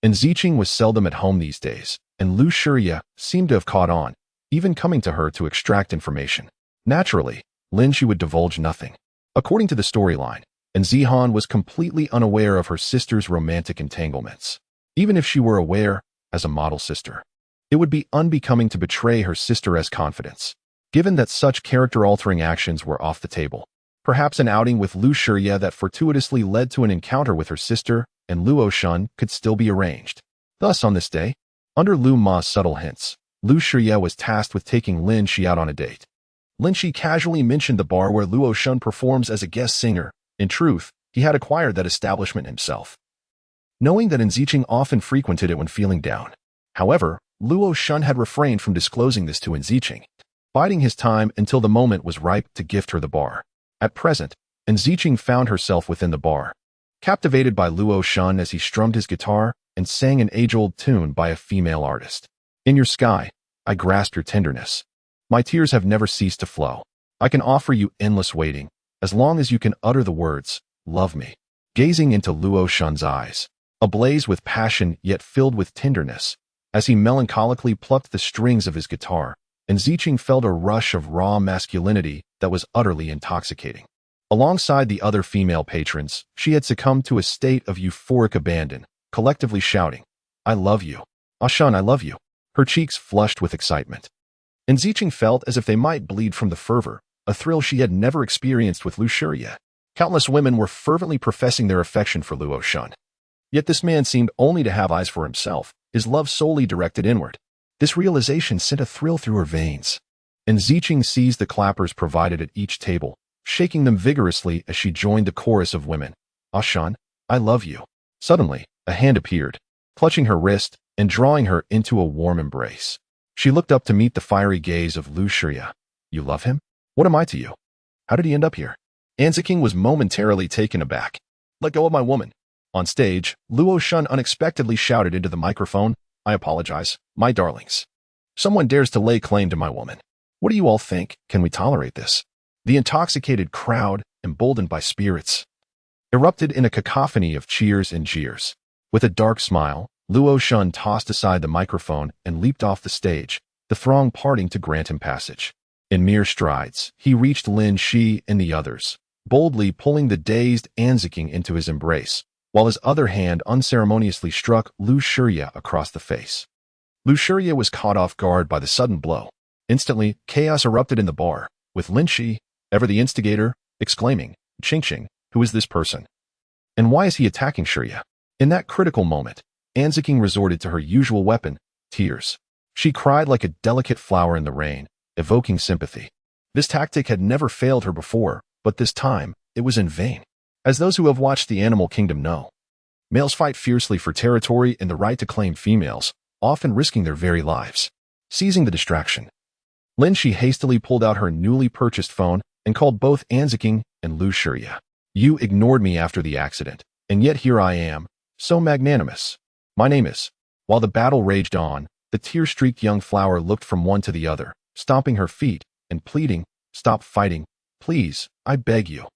Ziqing was seldom at home these days, and Lu Shiria seemed to have caught on, even coming to her to extract information. Naturally, Lin Xi would divulge nothing. According to the storyline, Lin Xi was completely unaware of her sister's romantic entanglements. Even if she were aware, as a model sister, it would be unbecoming to betray her sister's confidence. Given that such character-altering actions were off the table, perhaps an outing with Lu Shiria that fortuitously led to an encounter with her sister and Luo Xuan could still be arranged. Thus, on this day, under Lu Ma's subtle hints, Lu Shiria was tasked with taking Lin Xi out on a date. Lin Xi casually mentioned the bar where Luo Xuan performs as a guest singer. In truth, he had acquired that establishment himself, knowing that Ziqing often frequented it when feeling down. However, Luo Xuan had refrained from disclosing this to Ziqing, biding his time until the moment was ripe to gift her the bar. At present, Ziqing found herself within the bar, captivated by Luo Xuan as he strummed his guitar and sang an age-old tune by a female artist. In your sky, I grasp your tenderness. My tears have never ceased to flow. I can offer you endless waiting, as long as you can utter the words, love me. Gazing into Luo Xuan's eyes, ablaze with passion yet filled with tenderness, as he melancholically plucked the strings of his guitar, Ziqing felt a rush of raw masculinity that was utterly intoxicating. Alongside the other female patrons, she had succumbed to a state of euphoric abandon, collectively shouting, I love you. Xuan, I love you. Her cheeks flushed with excitement. Ziqing felt as if they might bleed from the fervor, a thrill she had never experienced with Lu Shiria. Countless women were fervently professing their affection for Luo Xuan. Yet this man seemed only to have eyes for himself, his love solely directed inward. This realization sent a thrill through her veins. Ziqing seized the clappers provided at each table, shaking them vigorously as she joined the chorus of women. Xuan, I love you. Suddenly, a hand appeared, clutching her wrist and drawing her into a warm embrace. She looked up to meet the fiery gaze of Lu Shiria. You love him? What am I to you? How did he end up here? Ziqing was momentarily taken aback. Let go of my woman. On stage, Luo Xuan unexpectedly shouted into the microphone, I apologize, my darlings. Someone dares to lay claim to my woman. What do you all think? Can we tolerate this? The intoxicated crowd, emboldened by spirits, erupted in a cacophony of cheers and jeers. With a dark smile, Luo Xuan tossed aside the microphone and leaped off the stage, the throng parting to grant him passage. In mere strides, he reached Lin Xi and the others, boldly pulling the dazed Ziqing into his embrace, while his other hand unceremoniously struck Lu Shiria across the face. Lu Shiria was caught off guard by the sudden blow. Instantly, chaos erupted in the bar, with Lin Xi, ever the instigator, exclaiming, Qingqing, who is this person? And why is he attacking Shiria? In that critical moment, Ziqing resorted to her usual weapon, tears. She cried like a delicate flower in the rain, evoking sympathy. This tactic had never failed her before, but this time, it was in vain. As those who have watched the animal kingdom know, males fight fiercely for territory and the right to claim females, often risking their very lives. Seizing the distraction, Lin Xi hastily pulled out her newly purchased phone and called both Ziqing and Lu Shiria. You ignored me after the accident, and yet here I am, so magnanimous, My name is. While the battle raged on, the tear-streaked young flower looked from one to the other, stomping her feet and pleading, "Stop fighting, please, I beg you."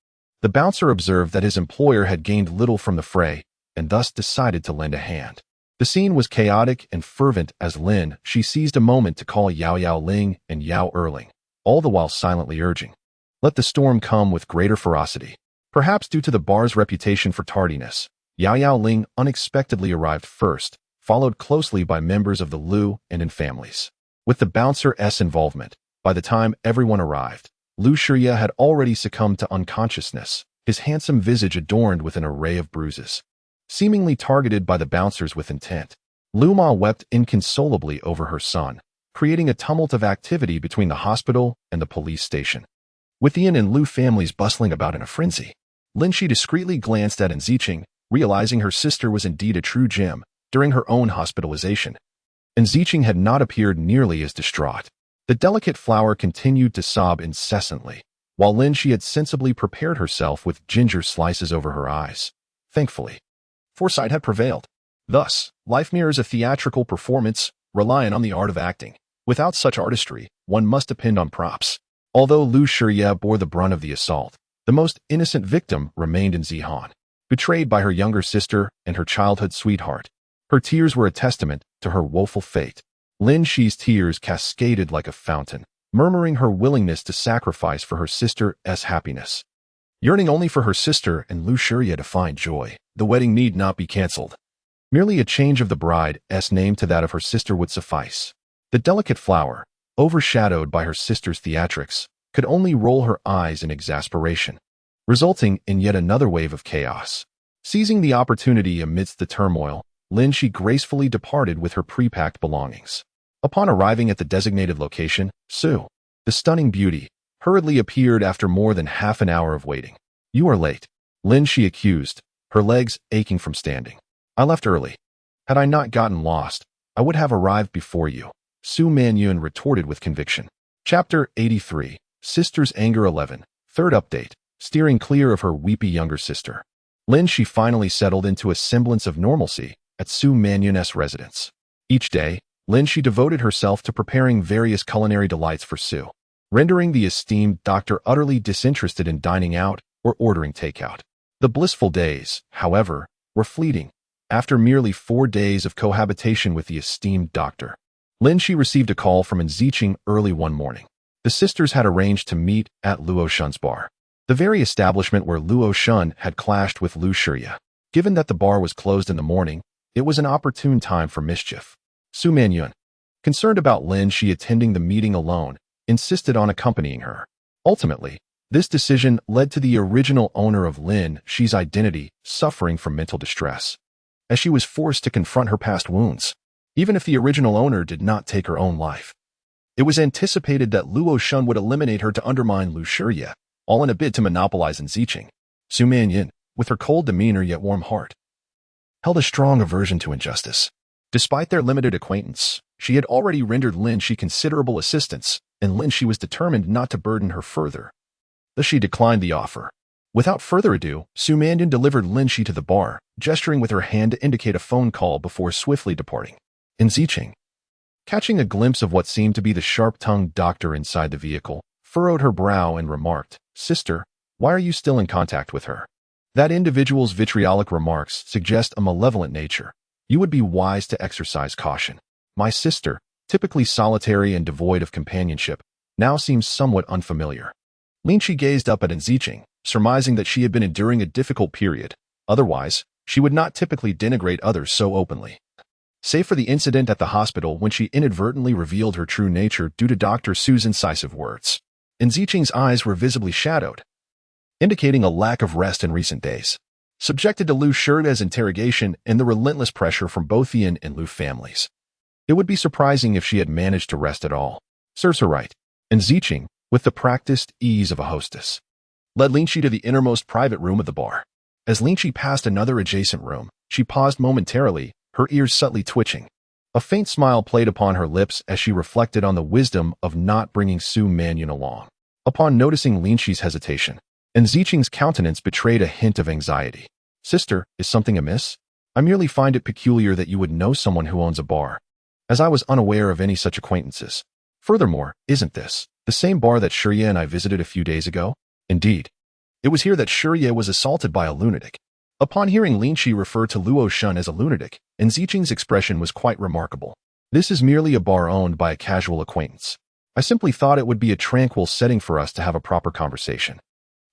The bouncer observed that his employer had gained little from the fray, and thus decided to lend a hand. The scene was chaotic and fervent as Lin Xi seized a moment to call Yao Ling and Yao Erling, all the while silently urging, "Let the storm come with greater ferocity." Perhaps due to the bar's reputation for tardiness, Yao Ling unexpectedly arrived first, followed closely by members of the Lu and in families. With the bouncer's involvement, by the time everyone arrived, Lu Xi had already succumbed to unconsciousness, his handsome visage adorned with an array of bruises. Seemingly targeted by the bouncers with intent, Lu Ma wept inconsolably over her son, creating a tumult of activity between the hospital and the police station. With the Yin and Lu families bustling about in a frenzy, Lin Xi discreetly glanced at Enziching, realizing her sister was indeed a true gem during her own hospitalization. Enziching had not appeared nearly as distraught. The delicate flower continued to sob incessantly, while Lin Xi had sensibly prepared herself with ginger slices over her eyes. Thankfully, foresight had prevailed. Thus, life mirrors a theatrical performance, reliant on the art of acting. Without such artistry, one must depend on props. Although Lu Xi bore the brunt of the assault, the most innocent victim remained in Zihan. Betrayed by her younger sister and her childhood sweetheart, her tears were a testament to her woeful fate. Lin Xi's tears cascaded like a fountain, murmuring her willingness to sacrifice for her sister's happiness. Yearning only for her sister and Lu Xi to find joy, the wedding need not be cancelled. Merely a change of the bride's name to that of her sister would suffice. The delicate flower, overshadowed by her sister's theatrics, could only roll her eyes in exasperation, resulting in yet another wave of chaos. Seizing the opportunity amidst the turmoil, Lin Xi gracefully departed with her pre-packed belongings. Upon arriving at the designated location, Su, the stunning beauty, hurriedly appeared after more than half an hour of waiting. "You are late," Lin Xi accused, her legs aching from standing. "I left early. Had I not gotten lost, I would have arrived before you," Su Manyun retorted with conviction. Chapter 83, Sister's Anger 11, Third Update, steering clear of her weepy younger sister. Lin Xi finally settled into a semblance of normalcy at Su Manyun's residence. Each day, Lin Xi devoted herself to preparing various culinary delights for Su, rendering the esteemed doctor utterly disinterested in dining out or ordering takeout. The blissful days, however, were fleeting. After merely 4 days of cohabitation with the esteemed doctor, Lin Xi received a call from Enziching early one morning. The sisters had arranged to meet at Luo Shun's bar, the very establishment where Luo Shun had clashed with Lu Xi. Given that the bar was closed in the morning, it was an opportune time for mischief. Su Manyun, concerned about Lin Xi attending the meeting alone, insisted on accompanying her. Ultimately, this decision led to the original owner of Lin Xi's identity suffering from mental distress, as she was forced to confront her past wounds. Even if the original owner did not take her own life, it was anticipated that Luo Shun would eliminate her to undermine Lu Xi, all in a bid to monopolize Enziching. Su Manyun, with her cold demeanor yet warm heart, held a strong aversion to injustice. Despite their limited acquaintance, she had already rendered Lin Xi considerable assistance, and Lin Xi was determined not to burden her further. Thus she declined the offer. Without further ado, Su Manyun delivered Lin Xi to the bar, gesturing with her hand to indicate a phone call before swiftly departing. Enziching, catching a glimpse of what seemed to be the sharp-tongued doctor inside the vehicle, furrowed her brow and remarked, "Sister, why are you still in contact with her?" That individual's vitriolic remarks suggest a malevolent nature. You would be wise to exercise caution. My sister, typically solitary and devoid of companionship, now seems somewhat unfamiliar. Lin Xi gazed up at Enziching, surmising that she had been enduring a difficult period. Otherwise, she would not typically denigrate others so openly. Save for the incident at the hospital when she inadvertently revealed her true nature due to Dr. Su's incisive words. Enziching's eyes were visibly shadowed, indicating a lack of rest in recent days. Subjected to Lu Shi's interrogation and the relentless pressure from both the Yin and Lu families, it would be surprising if she had managed to rest at all. Serves her right. Enziching, with the practiced ease of a hostess, led Lin Xi to the innermost private room of the bar. As Lin Xi passed another adjacent room, she paused momentarily, her ears subtly twitching. A faint smile played upon her lips as she reflected on the wisdom of not bringing Su Manyun along. Upon noticing Lin Xi's hesitation, Enziching's countenance betrayed a hint of anxiety. "Sister, is something amiss?" I merely find it peculiar that you would know someone who owns a bar, as I was unaware of any such acquaintances. Furthermore, isn't this the same bar that Shirye and I visited a few days ago? Indeed. It was here that Shirye was assaulted by a lunatic. Upon hearing Lin Xi refer to Luo Shun as a lunatic, and Ziqing's expression was quite remarkable. This is merely a bar owned by a casual acquaintance. I simply thought it would be a tranquil setting for us to have a proper conversation.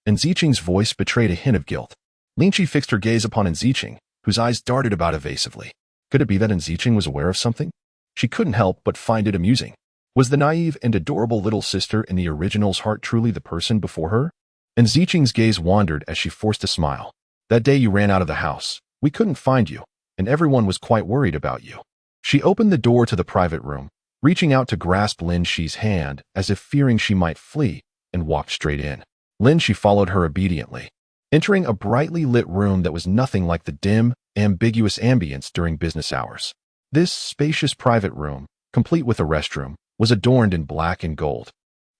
And Ziqing's voice betrayed a hint of guilt. Lin Xi fixed her gaze upon Ziqing, whose eyes darted about evasively. Could it be that Ziqing was aware of something? She couldn't help but find it amusing. Was the naive and adorable little sister in the original's heart truly the person before her? And Ziqing's gaze wandered as she forced a smile. That day you ran out of the house. We couldn't find you, and everyone was quite worried about you. She opened the door to the private room, reaching out to grasp Lin Xi's hand as if fearing she might flee, and walked straight in. Lin Xi followed her obediently, entering a brightly lit room that was nothing like the dim, ambiguous ambience during business hours. This spacious private room, complete with a restroom, was adorned in black and gold,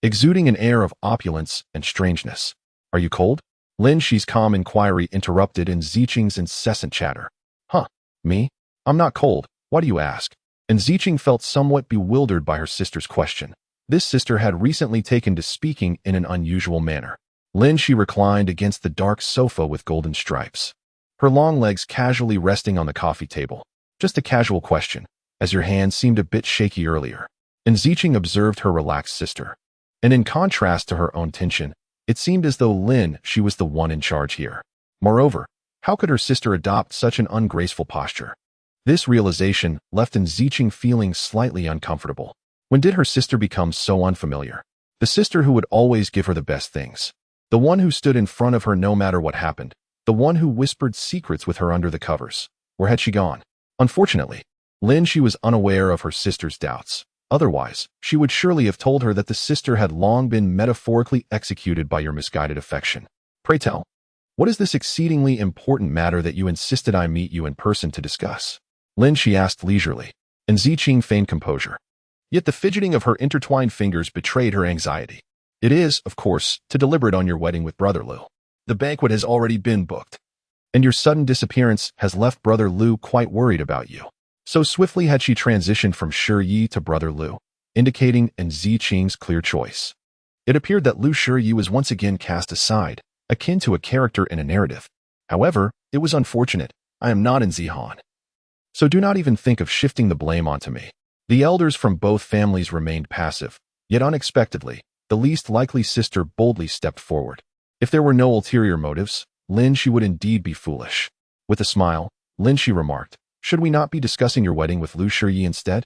exuding an air of opulence and strangeness. Are you cold? Lin Xi's calm inquiry interrupted in Ziqing's incessant chatter. Huh, me? I'm not cold. Why do you ask? And Ziqing felt somewhat bewildered by her sister's question. This sister had recently taken to speaking in an unusual manner. Lin Xi reclined against the dark sofa with golden stripes, her long legs casually resting on the coffee table. Just a casual question, as your hand seemed a bit shaky earlier. And Ziqing observed her relaxed sister. And in contrast to her own tension, it seemed as though Lin Xi was the one in charge here. Moreover, how could her sister adopt such an ungraceful posture? This realization left Ziqing feeling slightly uncomfortable. When did her sister become so unfamiliar? The sister who would always give her the best things. The one who stood in front of her no matter what happened. The one who whispered secrets with her under the covers. Where had she gone? Unfortunately, Lin Xi was unaware of her sister's doubts. Otherwise, she would surely have told her that the sister had long been metaphorically executed by your misguided affection. Pray tell, what is this exceedingly important matter that you insisted I meet you in person to discuss? Lin Xi asked leisurely, and Ziqing feigned composure. Yet the fidgeting of her intertwined fingers betrayed her anxiety. It is, of course, to deliberate on your wedding with Brother Lu. The banquet has already been booked, and your sudden disappearance has left Brother Lu quite worried about you. So swiftly had she transitioned from Shirye to Brother Lu, indicating Ziqing's clear choice. It appeared that Lu Shirye was once again cast aside, akin to a character in a narrative. However, it was unfortunate. I am not in Zihan. So do not even think of shifting the blame onto me. The elders from both families remained passive, yet unexpectedly, the least likely sister boldly stepped forward. If there were no ulterior motives, Lin Xi would indeed be foolish. With a smile, Lin Xi remarked, should we not be discussing your wedding with Lu Shirye instead?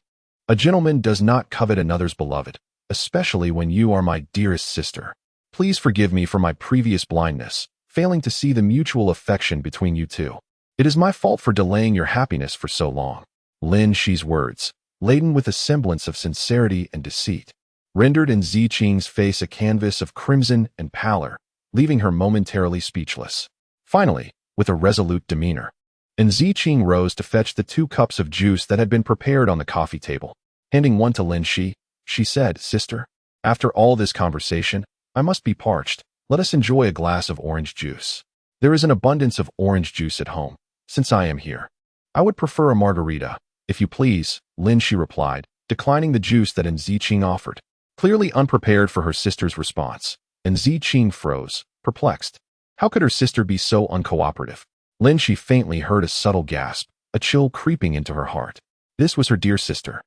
A gentleman does not covet another's beloved, especially when you are my dearest sister. Please forgive me for my previous blindness, failing to see the mutual affection between you two. It is my fault for delaying your happiness for so long. Lin Xi's words, laden with a semblance of sincerity and deceit, rendered Ziqing's face a canvas of crimson and pallor, leaving her momentarily speechless. Finally, with a resolute demeanor, Ziqing rose to fetch the 2 cups of juice that had been prepared on the coffee table. Handing one to Lin Xi, she said, Sister, after all this conversation, I must be parched. Let us enjoy a glass of orange juice. There is an abundance of orange juice at home, since I am here. I would prefer a margarita, if you please, Lin Xi replied, declining the juice that Ziqing offered. Clearly unprepared for her sister's response, Ziqing froze, perplexed. How could her sister be so uncooperative? Lin Xi faintly heard a subtle gasp, a chill creeping into her heart. This was her dear sister.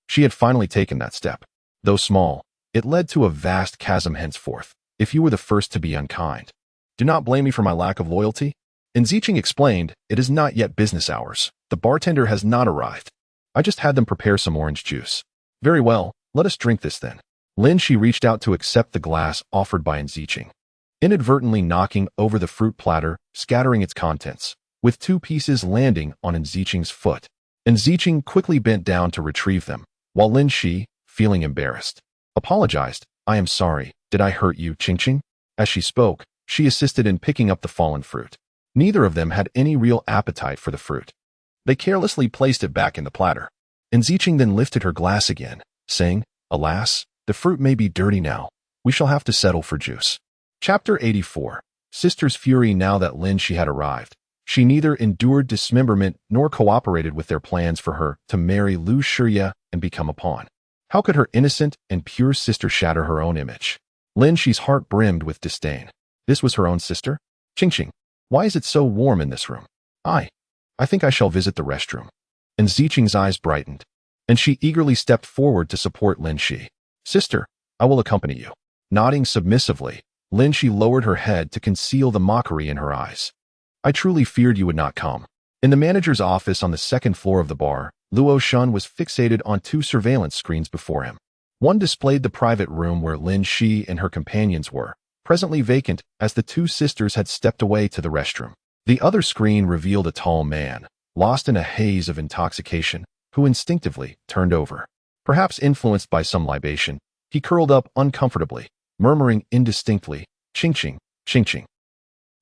She had finally taken that step. Though small, it led to a vast chasm henceforth. If you were the first to be unkind, do not blame me for my lack of loyalty. Ziqing explained, it is not yet business hours. The bartender has not arrived. I just had them prepare some orange juice. Very well, let us drink this then. Lin Xi reached out to accept the glass offered by Ziqing, inadvertently knocking over the fruit platter, scattering its contents, with 2 pieces landing on Ziqing's foot. Ziqing quickly bent down to retrieve them, while Lin Xi, feeling embarrassed, apologized. I am sorry, did I hurt you, Qingqing? As she spoke, she assisted in picking up the fallen fruit. Neither of them had any real appetite for the fruit. They carelessly placed it back in the platter. Ziqing then lifted her glass again, saying, Alas, the fruit may be dirty now. We shall have to settle for juice. Chapter 84. Sister's fury. Now that Lin Xi had arrived, She neither endured dismemberment nor cooperated with their plans for her to marry Lin Xi and become a pawn. How could her innocent and pure sister shatter her own image? Lin Xi's heart brimmed with disdain. This was her own sister? Qingqing, why is it so warm in this room? I think I shall visit the restroom. And Ziqing's eyes brightened, and she eagerly stepped forward to support Lin Xi. Sister, I will accompany you. Nodding submissively, Lin Xi lowered her head to conceal the mockery in her eyes. I truly feared you would not come. In the manager's office on the second floor of the bar, Yao Xuan was fixated on two surveillance screens before him. One displayed the private room where Lin Xi and her companions were, presently vacant as the two sisters had stepped away to the restroom. The other screen revealed a tall man, lost in a haze of intoxication, who instinctively turned over. Perhaps influenced by some libation, he curled up uncomfortably, murmuring indistinctly, "Qingqing, Qingqing."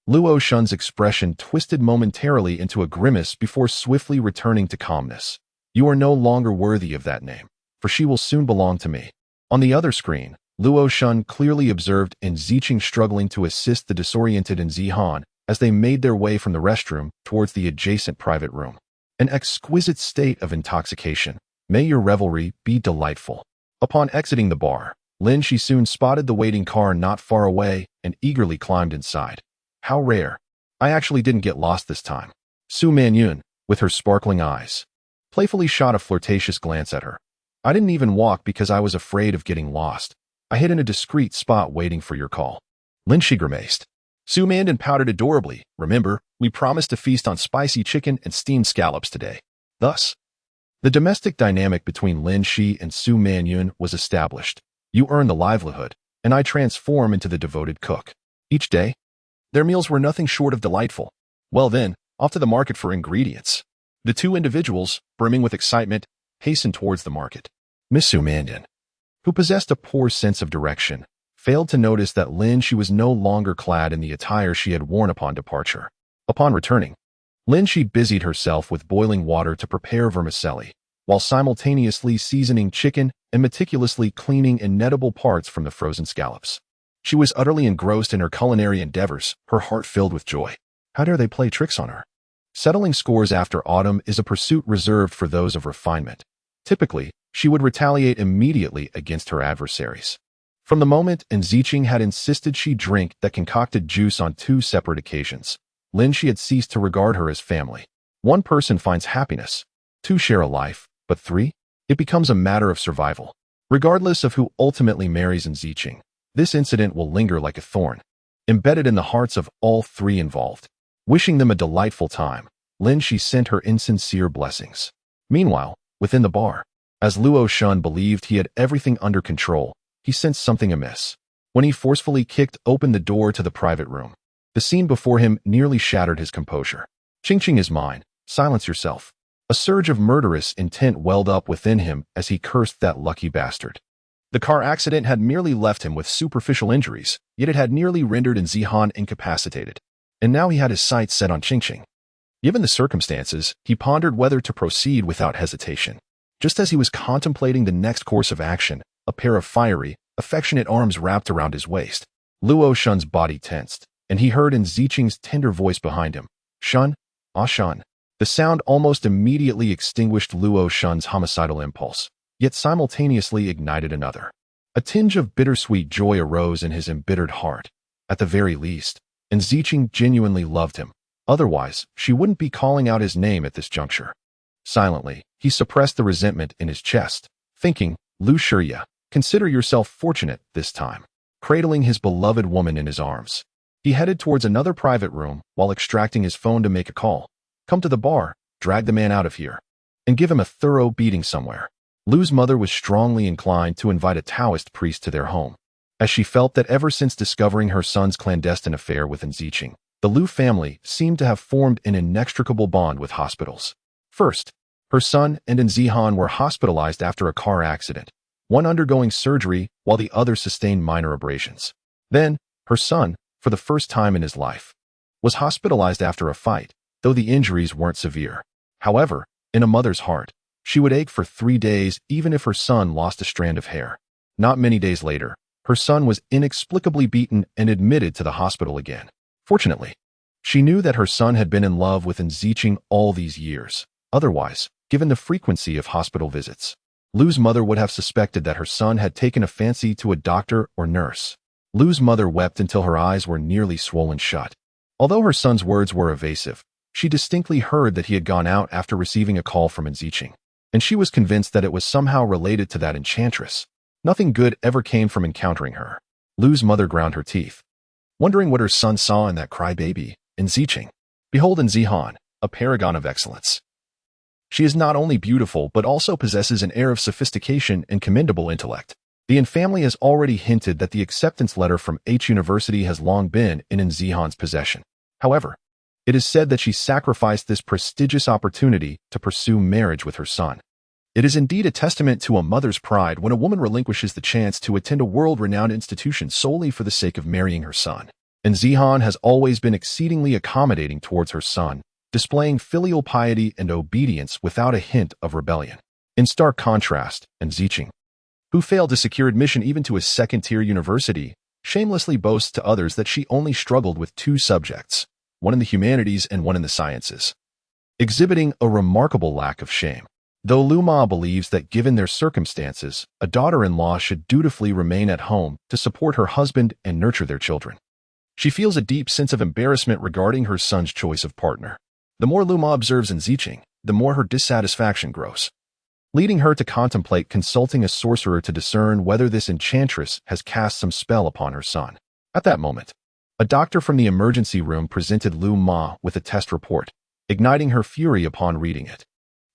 Yao Xuan's expression twisted momentarily into a grimace before swiftly returning to calmness. You are no longer worthy of that name, for she will soon belong to me. On the other screen, Yao Xuan clearly observed Ziqing struggling to assist the disoriented Zihan as they made their way from the restroom towards the adjacent private room. An exquisite state of intoxication. May your revelry be delightful. Upon exiting the bar, Lin Xi soon spotted the waiting car not far away and eagerly climbed inside. How rare. I actually didn't get lost this time. Su Manyun, with her sparkling eyes, playfully shot a flirtatious glance at her. I didn't even walk because I was afraid of getting lost. I hid in a discreet spot waiting for your call. Lin Xi grimaced. Su Mandan pouted adorably. Remember, we promised to feast on spicy chicken and steamed scallops today. Thus, the domestic dynamic between Lin Xi and Su Manyun was established. You earn the livelihood, and I transform into the devoted cook. Each day, their meals were nothing short of delightful. Well then, off to the market for ingredients. The two individuals, brimming with excitement, hastened towards the market. Miss Su Mandan, who possessed a poor sense of direction, failed to notice that Lin Xi was no longer clad in the attire she had worn upon departure. Upon returning, Lin Xi busied herself with boiling water to prepare vermicelli, while simultaneously seasoning chicken and meticulously cleaning inedible parts from the frozen scallops. She was utterly engrossed in her culinary endeavors, her heart filled with joy. How dare they play tricks on her? Settling scores after autumn is a pursuit reserved for those of refinement. Typically, she would retaliate immediately against her adversaries. From the moment Ziqing had insisted she drink that concocted juice on 2 separate occasions, Lin Xi had ceased to regard her as family. 1 person finds happiness, 2 share a life, but 3? It becomes a matter of survival. Regardless of who ultimately marries Ziqing, this incident will linger like a thorn, embedded in the hearts of all 3 involved. Wishing them a delightful time, Lin Xi sent her insincere blessings. Meanwhile, within the bar, as Yao Xuan believed he had everything under control, he sensed something amiss. When he forcefully kicked open the door to the private room, the scene before him nearly shattered his composure. Qingqing is mine. Silence yourself. A surge of murderous intent welled up within him as he cursed that lucky bastard. The car accident had merely left him with superficial injuries, yet it had nearly rendered Zihan incapacitated. And now he had his sights set on Qingqing. Given the circumstances, he pondered whether to proceed without hesitation. Just as he was contemplating the next course of action, a pair of fiery, affectionate arms wrapped around his waist. Yao Xuan's body tensed, and he heard Ziqing's tender voice behind him. Xuan, Xuan. The sound almost immediately extinguished Yao Xuan's homicidal impulse, yet simultaneously ignited another. A tinge of bittersweet joy arose in his embittered heart. At the very least, Ziqing genuinely loved him. Otherwise, she wouldn't be calling out his name at this juncture. Silently, he suppressed the resentment in his chest, thinking, Lin Xi, consider yourself fortunate this time. Cradling his beloved woman in his arms, he headed towards another private room while extracting his phone to make a call. Come to the bar, drag the man out of here, and give him a thorough beating somewhere. Lu's mother was strongly inclined to invite a Taoist priest to their home, as she felt that ever since discovering her son's clandestine affair with Ziqing, the Lu family seemed to have formed an inextricable bond with hospitals. First, her son and Zihan were hospitalized after a car accident, one undergoing surgery while the other sustained minor abrasions. Then, her son, for the first time in his life, was hospitalized after a fight, though the injuries weren't severe. However, in a mother's heart, she would ache for 3 days even if her son lost a strand of hair. Not many days later, her son was inexplicably beaten and admitted to the hospital again. Fortunately, She knew that her son had been in love with Lin Xi all these years. Otherwise, given the frequency of hospital visits, Lu's mother would have suspected that her son had taken a fancy to a doctor or nurse. Lu's mother wept until her eyes were nearly swollen shut. Although her son's words were evasive, she distinctly heard that he had gone out after receiving a call from Lin Xi, and she was convinced that it was somehow related to that enchantress. Nothing good ever came from encountering her. Lu's mother ground her teeth, wondering what her son saw in that crybaby, Lin Xi. Behold Lin Xi, a paragon of excellence. She is not only beautiful but also possesses an air of sophistication and commendable intellect. The Yin family has already hinted that the acceptance letter from H University has long been in Lin Xi's possession. However, it is said that she sacrificed this prestigious opportunity to pursue marriage with her son. It is indeed a testament to a mother's pride when a woman relinquishes the chance to attend a world-renowned institution solely for the sake of marrying her son. Lin Xi has always been exceedingly accommodating towards her son, displaying filial piety and obedience without a hint of rebellion. In stark contrast, Lin Xi, who failed to secure admission even to a second-tier university, shamelessly boasts to others that she only struggled with 2 subjects, one in the humanities and one in the sciences, exhibiting a remarkable lack of shame. Though Lu Ma believes that given their circumstances, a daughter-in-law should dutifully remain at home to support her husband and nurture their children, she feels a deep sense of embarrassment regarding her son's choice of partner. The more Lu Ma observes Lin Xi, the more her dissatisfaction grows, leading her to contemplate consulting a sorcerer to discern whether this enchantress has cast some spell upon her son. At that moment, a doctor from the emergency room presented Lu Ma with a test report, igniting her fury upon reading it.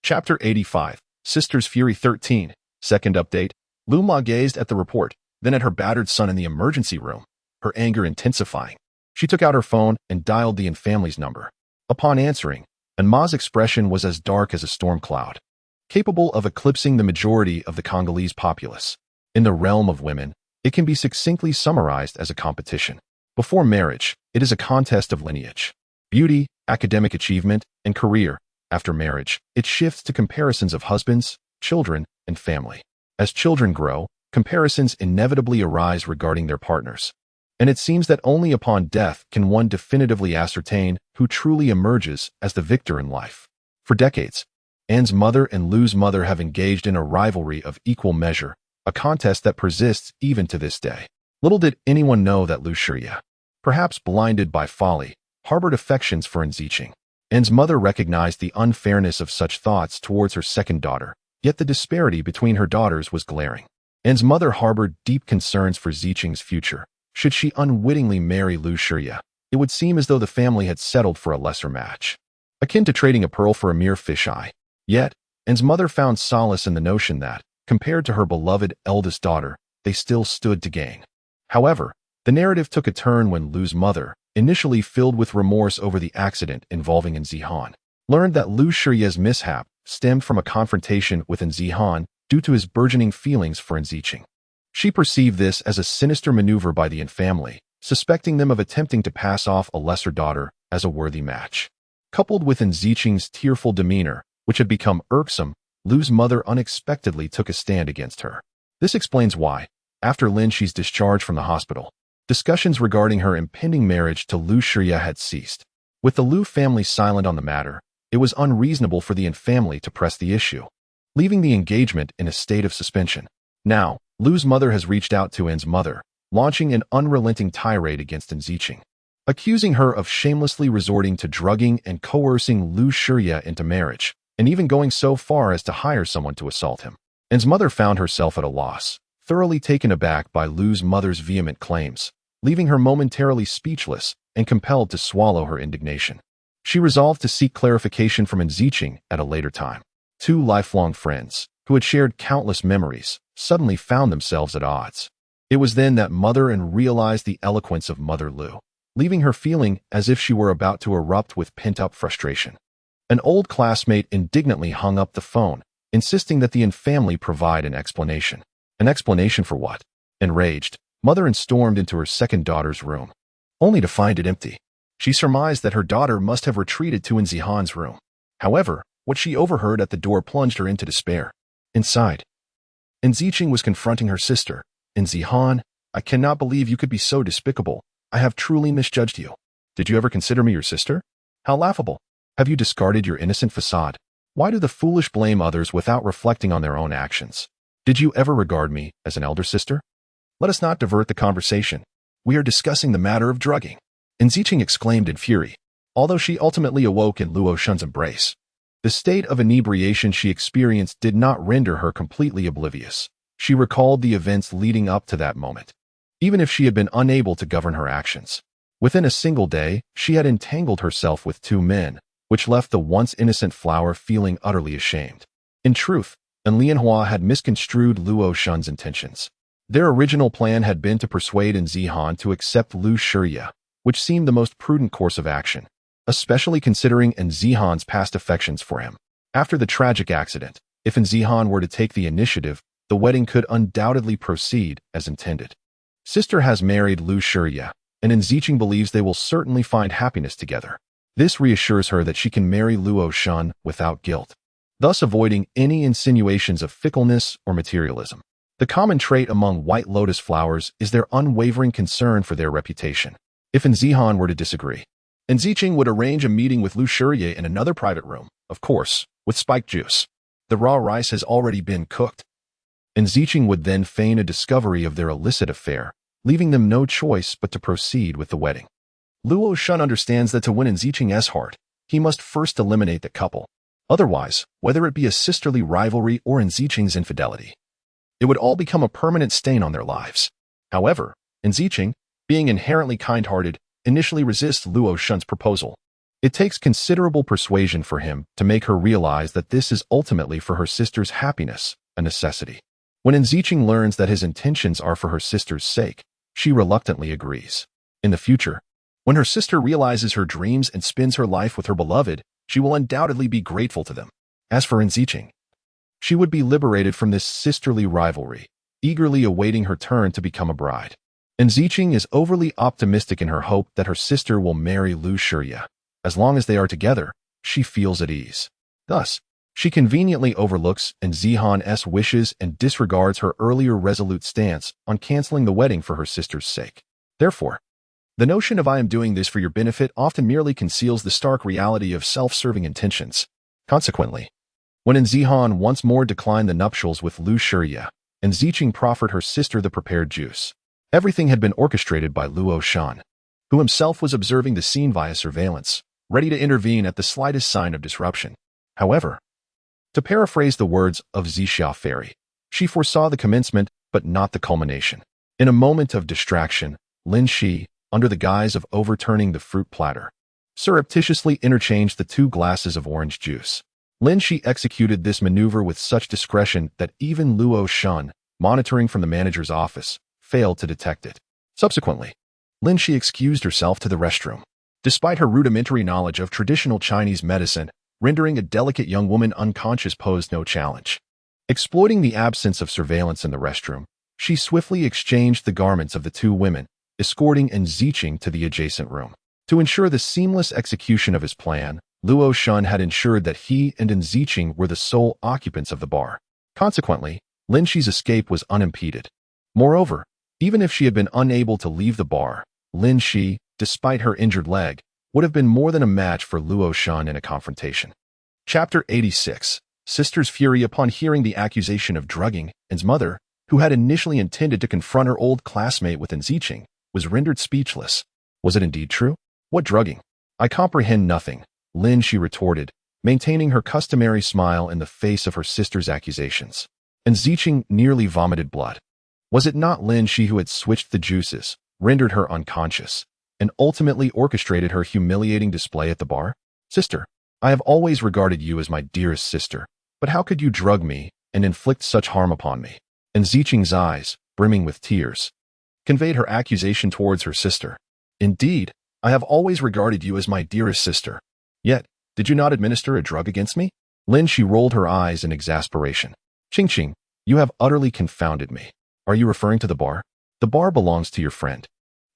Chapter 85, Sister's Fury 13, Second Update. Lu Ma gazed at the report, then at her battered son in the emergency room, her anger intensifying. She took out her phone and dialed the Yin family's number. Upon answering, Lin Ma's expression was as dark as a storm cloud, capable of eclipsing the majority of the Congolese populace. In the realm of women, it can be succinctly summarized as a competition. Before marriage, it is a contest of lineage, beauty, academic achievement, and career. After marriage, it shifts to comparisons of husbands, children, and family. As children grow, comparisons inevitably arise regarding their partners. And it seems that only upon death can one definitively ascertain who truly emerges as the victor in life. For decades, Anne's mother and Lu's mother have engaged in a rivalry of equal measure, a contest that persists even to this day. Little did anyone know that Lu Xi, perhaps blinded by folly, harbored affections for Lin Xi. Anne's mother recognized the unfairness of such thoughts towards her second daughter, yet the disparity between her daughters was glaring. Anne's mother harbored deep concerns for Ziqing's future. Should she unwittingly marry Lu Xi, it would seem as though the family had settled for a lesser match, akin to trading a pearl for a mere fisheye. Yet, Anne's mother found solace in the notion that, compared to her beloved eldest daughter, they still stood to gain. However, the narrative took a turn when Lu's mother, initially filled with remorse over the accident involving Lin Xi, learned that Lu Xi's mishap stemmed from a confrontation with Lin Xi due to his burgeoning feelings for Lin Xi. She perceived this as a sinister maneuver by the Yin family, suspecting them of attempting to pass off a lesser daughter as a worthy match. Coupled with Lin Xi's tearful demeanor, which had become irksome, Lu's mother unexpectedly took a stand against her. This explains why, after Lin Xi's discharge from the hospital, discussions regarding her impending marriage to Lu Xi had ceased. With the Lu family silent on the matter, it was unreasonable for the Yin family to press the issue, leaving the engagement in a state of suspension. Now, Lu's mother has reached out to Anne's mother, launching an unrelenting tirade against Lin Xi, accusing her of shamelessly resorting to drugging and coercing Lu Xi into marriage, and even going so far as to hire someone to assault him. Anne's mother found herself at a loss, thoroughly taken aback by Lu's mother's vehement claims, leaving her momentarily speechless and compelled to swallow her indignation. She resolved to seek clarification from Lin Xi at a later time. 2 lifelong friends, who had shared countless memories, suddenly found themselves at odds. It was then that Mother Anne realized the eloquence of Mother Lu, leaving her feeling as if she were about to erupt with pent-up frustration. An old classmate indignantly hung up the phone, insisting that the Yin family provide an explanation. An explanation for what? Enraged, Mother Anne stormed into her second daughter's room, only to find it empty. She surmised that her daughter must have retreated to Lin Xi's room. However, what she overheard at the door plunged her into despair. Inside, Lin Xi was confronting her sister. Lin Xi, I cannot believe you could be so despicable. I have truly misjudged you. Did you ever consider me your sister? How laughable. Have you discarded your innocent facade? Why do the foolish blame others without reflecting on their own actions? Did you ever regard me as an elder sister? Let us not divert the conversation. We are discussing the matter of drugging. Enziching exclaimed in fury, although she ultimately awoke in Luo Shun's embrace. The state of inebriation she experienced did not render her completely oblivious. She recalled the events leading up to that moment, even if she had been unable to govern her actions. Within a single day, she had entangled herself with two men, which left the once innocent flower feeling utterly ashamed. In truth, Enlighten had misconstrued Luo Shun's intentions. Their original plan had been to persuade Enzihan to accept Lu Shiya, which seemed the most prudent course of action, especially considering Enzihan's past affections for him. After the tragic accident, if Enzihan were to take the initiative, the wedding could undoubtedly proceed as intended. Sister has married Lu Shiya, and Enziching believes they will certainly find happiness together. This reassures her that she can marry Luo Shun without guilt, thus avoiding any insinuations of fickleness or materialism. The common trait among white lotus flowers is their unwavering concern for their reputation. If Enzihan were to disagree, Enziching would arrange a meeting with Lu Shiya in another private room, of course, with spiked juice. The raw rice has already been cooked. Enziching would then feign a discovery of their illicit affair, leaving them no choice but to proceed with the wedding. Luo Shun understands that to win Enziching's heart, he must first eliminate the couple. Otherwise, whether it be a sisterly rivalry or Enziching's infidelity, it would all become a permanent stain on their lives. However, Enziching, being inherently kind-hearted, initially resists Luo Shun's proposal. It takes considerable persuasion for him to make her realize that this is ultimately for her sister's happiness, a necessity. When Enziching learns that his intentions are for her sister's sake, she reluctantly agrees. In the future, when her sister realizes her dreams and spends her life with her beloved, she will undoubtedly be grateful to them. As for Enziching, she would be liberated from this sisterly rivalry, eagerly awaiting her turn to become a bride. Enziching is overly optimistic in her hope that her sister will marry Lu Shiya. As long as they are together, she feels at ease. Thus, she conveniently overlooks Enzihan's wishes and disregards her earlier resolute stance on canceling the wedding for her sister's sake. Therefore, the notion of "I am doing this for your benefit" often merely conceals the stark reality of self-serving intentions. Consequently, when Enzihan once more declined the nuptials with Lu Shiya, Enziching proffered her sister the prepared juice. Everything had been orchestrated by Luo Shun, who himself was observing the scene via surveillance, ready to intervene at the slightest sign of disruption. However, to paraphrase the words of Zixia Fairy, she foresaw the commencement but not the culmination. In a moment of distraction, Lin Xi, under the guise of overturning the fruit platter, surreptitiously interchanged the two glasses of orange juice. Lin Xi executed this maneuver with such discretion that even Luo Shun, monitoring from the manager's office, failed to detect it. Subsequently, Lin Xi excused herself to the restroom. Despite her rudimentary knowledge of traditional Chinese medicine, rendering a delicate young woman unconscious posed no challenge. Exploiting the absence of surveillance in the restroom, she swiftly exchanged the garments of the two women, escorting Enziching to the adjacent room. To ensure the seamless execution of his plan, Luo Shun had ensured that he and Enziching were the sole occupants of the bar. Consequently, Lin Xi's escape was unimpeded. Moreover, even if she had been unable to leave the bar, Lin Xi, despite her injured leg, would have been more than a match for Luo Shun in a confrontation. Chapter 86. Sister's fury upon hearing the accusation of drugging. En's mother, who had initially intended to confront her old classmate with Enziching, was rendered speechless. Was it indeed true? What drugging? I comprehend nothing, Lin Xi retorted, maintaining her customary smile in the face of her sister's accusations. Enziching nearly vomited blood. Was it not Lin Xi who had switched the juices, rendered her unconscious, and ultimately orchestrated her humiliating display at the bar? Sister, I have always regarded you as my dearest sister, but how could you drug me and inflict such harm upon me? Enziching's eyes, brimming with tears, conveyed her accusation towards her sister. Indeed, I have always regarded you as my dearest sister. Yet, did you not administer a drug against me? Lin Xi rolled her eyes in exasperation. Qingqing, you have utterly confounded me. Are you referring to the bar? The bar belongs to your friend,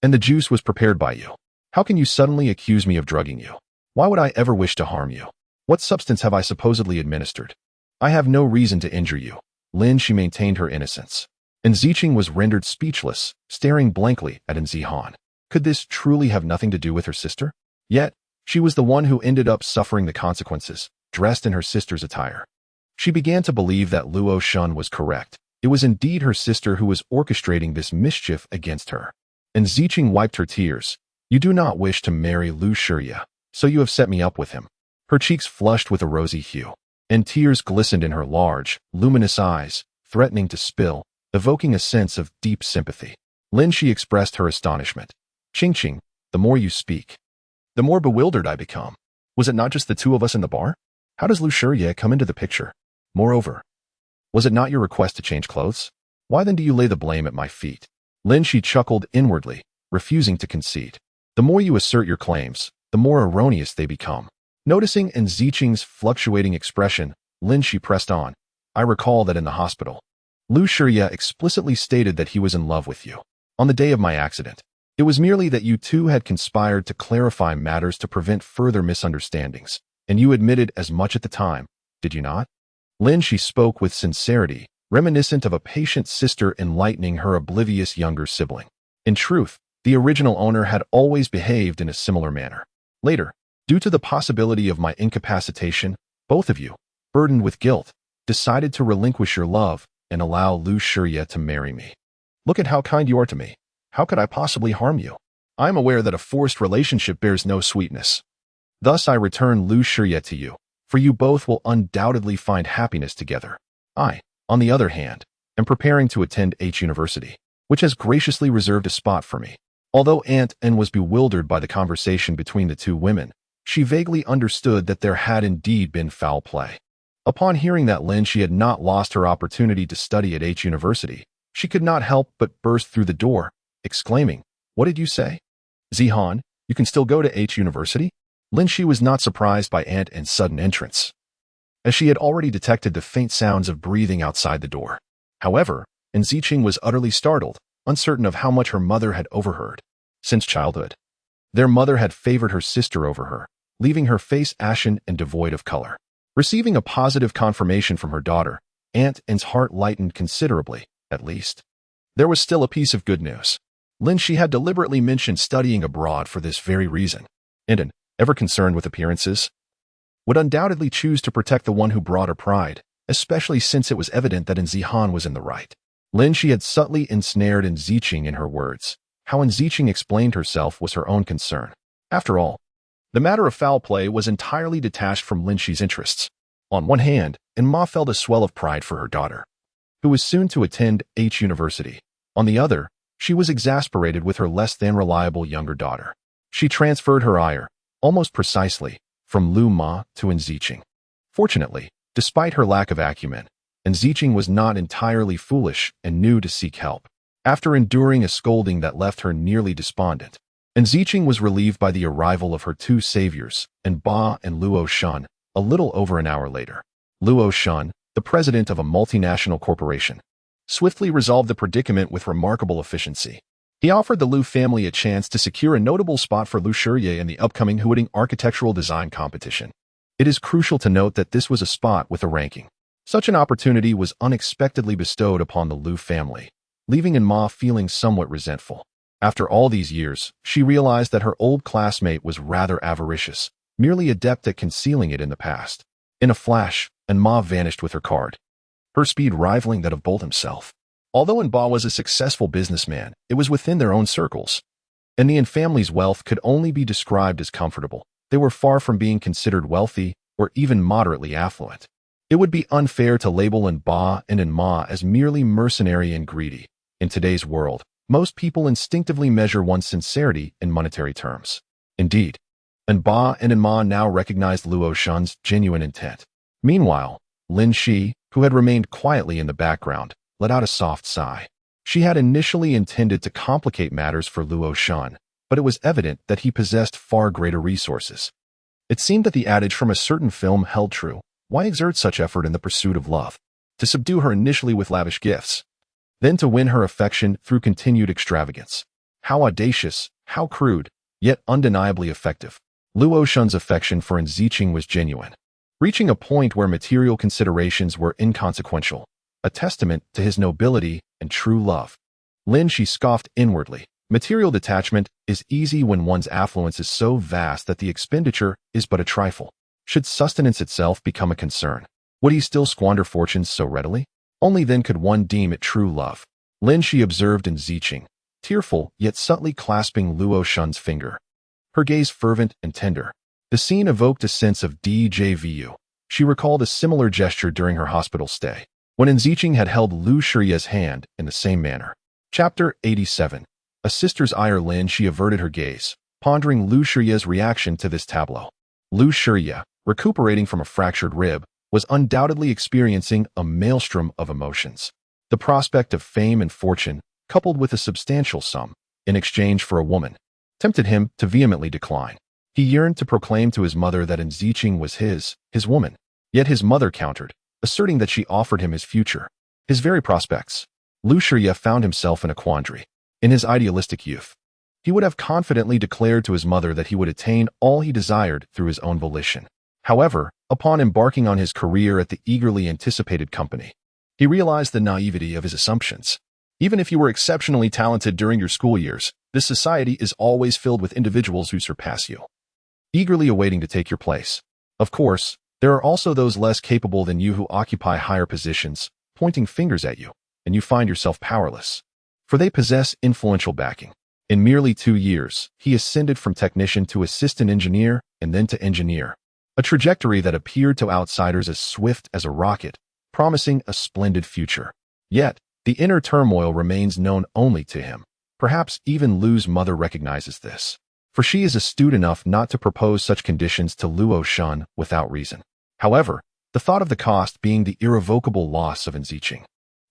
and the juice was prepared by you. How can you suddenly accuse me of drugging you? Why would I ever wish to harm you? What substance have I supposedly administered? I have no reason to injure you. Lin Xi maintained her innocence. Enziching was rendered speechless, staring blankly at Enzihan. Could this truly have nothing to do with her sister? Yet, she was the one who ended up suffering the consequences, dressed in her sister's attire. She began to believe that Luo Shun was correct. It was indeed her sister who was orchestrating this mischief against her. And Ziqing wiped her tears. You do not wish to marry Lu Shiya, so you have set me up with him. Her cheeks flushed with a rosy hue, and tears glistened in her large, luminous eyes, threatening to spill, evoking a sense of deep sympathy. Lin Xi expressed her astonishment. Qing, the more you speak, the more bewildered I become. Was it not just the two of us in the bar? How does Lu Shiya come into the picture? Moreover, was it not your request to change clothes? Why then do you lay the blame at my feet? Lin Xi chuckled inwardly, refusing to concede. The more you assert your claims, the more erroneous they become. Noticing in Ziqing's fluctuating expression, Lin Xi pressed on. I recall that in the hospital, Lu Shiya explicitly stated that he was in love with you. On the day of my accident, it was merely that you two had conspired to clarify matters to prevent further misunderstandings, and you admitted as much at the time, did you not? Lin Xi spoke with sincerity, reminiscent of a patient sister enlightening her oblivious younger sibling. In truth, the original owner had always behaved in a similar manner. Later, due to the possibility of my incapacitation, both of you, burdened with guilt, decided to relinquish your love and allow Lu Shiya to marry me. Look at how kind you are to me. How could I possibly harm you? I am aware that a forced relationship bears no sweetness. Thus I return Lu Shiya to you, for you both will undoubtedly find happiness together. I, on the other hand, am preparing to attend H University, which has graciously reserved a spot for me. Although Aunt N was bewildered by the conversation between the two women, she vaguely understood that there had indeed been foul play. Upon hearing that Lin Xi had not lost her opportunity to study at H University, she could not help but burst through the door, exclaiming, What did you say? Zihan, you can still go to H University? Lin Xi was not surprised by Aunt N's sudden entrance, as she had already detected the faint sounds of breathing outside the door. However, Ziqing was utterly startled, uncertain of how much her mother had overheard. Since childhood, their mother had favored her sister over her, leaving her face ashen and devoid of color. Receiving a positive confirmation from her daughter, Aunt N's heart lightened considerably, at least. There was still a piece of good news. Lin Xi had deliberately mentioned studying abroad for this very reason. And ever concerned with appearances, would undoubtedly choose to protect the one who brought her pride, especially since it was evident that Zihan was in the right. Lin Xi had subtly ensnared Ziqing in her words. How Ziqing explained herself was her own concern. After all, the matter of foul play was entirely detached from Lin Xi's interests. On one hand, Ma felt a swell of pride for her daughter, who was soon to attend H University. On the other, she was exasperated with her less-than-reliable younger daughter. She transferred her ire, almost precisely, from Lu Ma to Ziqing. Fortunately, despite her lack of acumen, Ziqing was not entirely foolish and knew to seek help. After enduring a scolding that left her nearly despondent, Ziqing was relieved by the arrival of her two saviors, Ba and Luo Shun, a little over an hour later. Luo Shun, the president of a multinational corporation, swiftly resolved the predicament with remarkable efficiency. He offered the Lu family a chance to secure a notable spot for Lu Shiya in the upcoming Huading architectural design competition. It is crucial to note that this was a spot with a ranking. Such an opportunity was unexpectedly bestowed upon the Lu family, leaving Ma feeling somewhat resentful. After all these years, she realized that her old classmate was rather avaricious, merely adept at concealing it in the past. In a flash, Ma vanished with her card, her speed rivaling that of Bolt himself. Although Ba was a successful businessman, it was within their own circles, and the family's wealth could only be described as comfortable. They were far from being considered wealthy or even moderately affluent. It would be unfair to label Ba and Ma as merely mercenary and greedy. In today's world, most people instinctively measure one's sincerity in monetary terms. Indeed, Ba and Ma now recognized Luo Shun's genuine intent. Meanwhile, Lin Xi, who had remained quietly in the background, let out a soft sigh. She had initially intended to complicate matters for Luo Shun, but it was evident that he possessed far greater resources. It seemed that the adage from a certain film held true. Why exert such effort in the pursuit of love? To subdue her initially with lavish gifts, then to win her affection through continued extravagance. How audacious, how crude, yet undeniably effective. Luo Shun's affection for Ziqing was genuine, reaching a point where material considerations were inconsequential, a testament to his nobility and true love. Lin Xi scoffed inwardly. Material detachment is easy when one's affluence is so vast that the expenditure is but a trifle. Should sustenance itself become a concern, would he still squander fortunes so readily? Only then could one deem it true love. Lin Xi observed in Ziqing, tearful yet subtly clasping Luo Shun's finger, her gaze fervent and tender. The scene evoked a sense of déjà vu. She recalled a similar gesture during her hospital stay, when Ziqing had held Lu Shiya's hand in the same manner. Chapter 87. A sister's ire. Lin Xi averted her gaze, pondering Lu Shiya's reaction to this tableau. Lu Shiya, recuperating from a fractured rib, was undoubtedly experiencing a maelstrom of emotions. The prospect of fame and fortune, coupled with a substantial sum, in exchange for a woman, tempted him to vehemently decline. He yearned to proclaim to his mother that Ziqing was his woman. Yet his mother countered, asserting that she offered him his future, his very prospects. Lu Shiya found himself in a quandary. In his idealistic youth, he would have confidently declared to his mother that he would attain all he desired through his own volition. However, upon embarking on his career at the eagerly anticipated company, he realized the naivety of his assumptions. Even if you were exceptionally talented during your school years, this society is always filled with individuals who surpass you, eagerly awaiting to take your place. Of course, there are also those less capable than you who occupy higher positions, pointing fingers at you, and you find yourself powerless. For they possess influential backing. In merely 2 years, he ascended from technician to assistant engineer and then to engineer, a trajectory that appeared to outsiders as swift as a rocket, promising a splendid future. Yet, the inner turmoil remains known only to him. Perhaps even Lu's mother recognizes this, for she is astute enough not to propose such conditions to Luo Shun without reason. However, the thought of the cost being the irrevocable loss of Ziqing,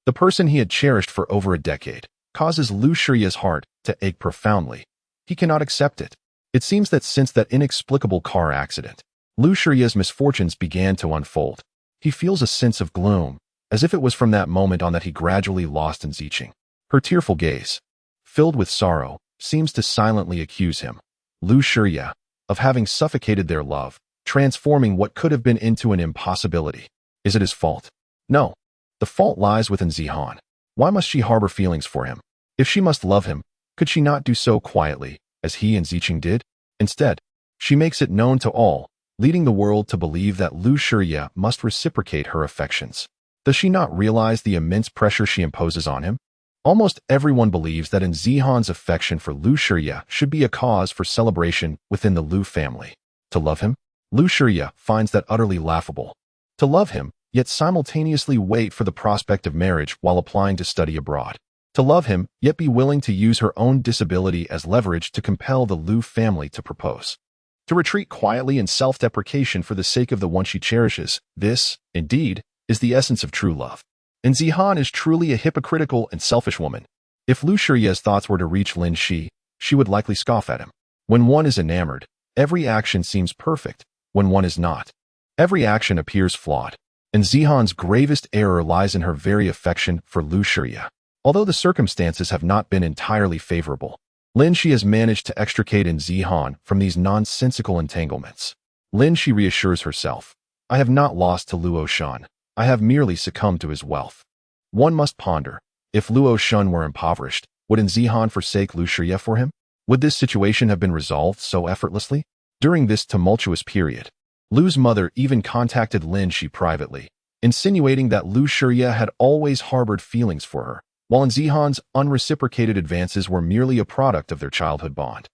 the person he had cherished for over a decade, causes Lu Shiya's heart to ache profoundly. He cannot accept it. It seems that since that inexplicable car accident, Lu Shiya's misfortunes began to unfold. He feels a sense of gloom, as if it was from that moment on that he gradually lost Ziqing. Her tearful gaze, filled with sorrow, seems to silently accuse him, Lu Shiya, of having suffocated their love, transforming what could have been into an impossibility. Is it his fault? No. The fault lies within Zihan. Why must she harbor feelings for him? If she must love him, could she not do so quietly, as he and Ziqing did? Instead, she makes it known to all, leading the world to believe that Lu Shiya must reciprocate her affections. Does she not realize the immense pressure she imposes on him? Almost everyone believes that Zihan's affection for Lu Shiya should be a cause for celebration within the Lu family. To love him, Lu Shiya finds that utterly laughable. To love him, yet simultaneously wait for the prospect of marriage while applying to study abroad. To love him, yet be willing to use her own disability as leverage to compel the Lu family to propose. To retreat quietly in self-deprecation for the sake of the one she cherishes, this, indeed, is the essence of true love. And Zihan is truly a hypocritical and selfish woman. If Lu Shiya's thoughts were to reach Lin Xi, she would likely scoff at him. When one is enamored, every action seems perfect. When one is not, every action appears flawed. And Zihan's gravest error lies in her very affection for Lu Shiya. Although the circumstances have not been entirely favorable, Lin Xi has managed to extricate Zihan from these nonsensical entanglements. Lin Xi reassures herself, I have not lost to Luo Shun. I have merely succumbed to his wealth. One must ponder, if Luo Shun were impoverished, would Zihan forsake Lu Shiya for him? Would this situation have been resolved so effortlessly? During this tumultuous period, Lu's mother even contacted Lin Xi privately, insinuating that Lu Shiya had always harbored feelings for her, while Zihan's unreciprocated advances were merely a product of their childhood bond,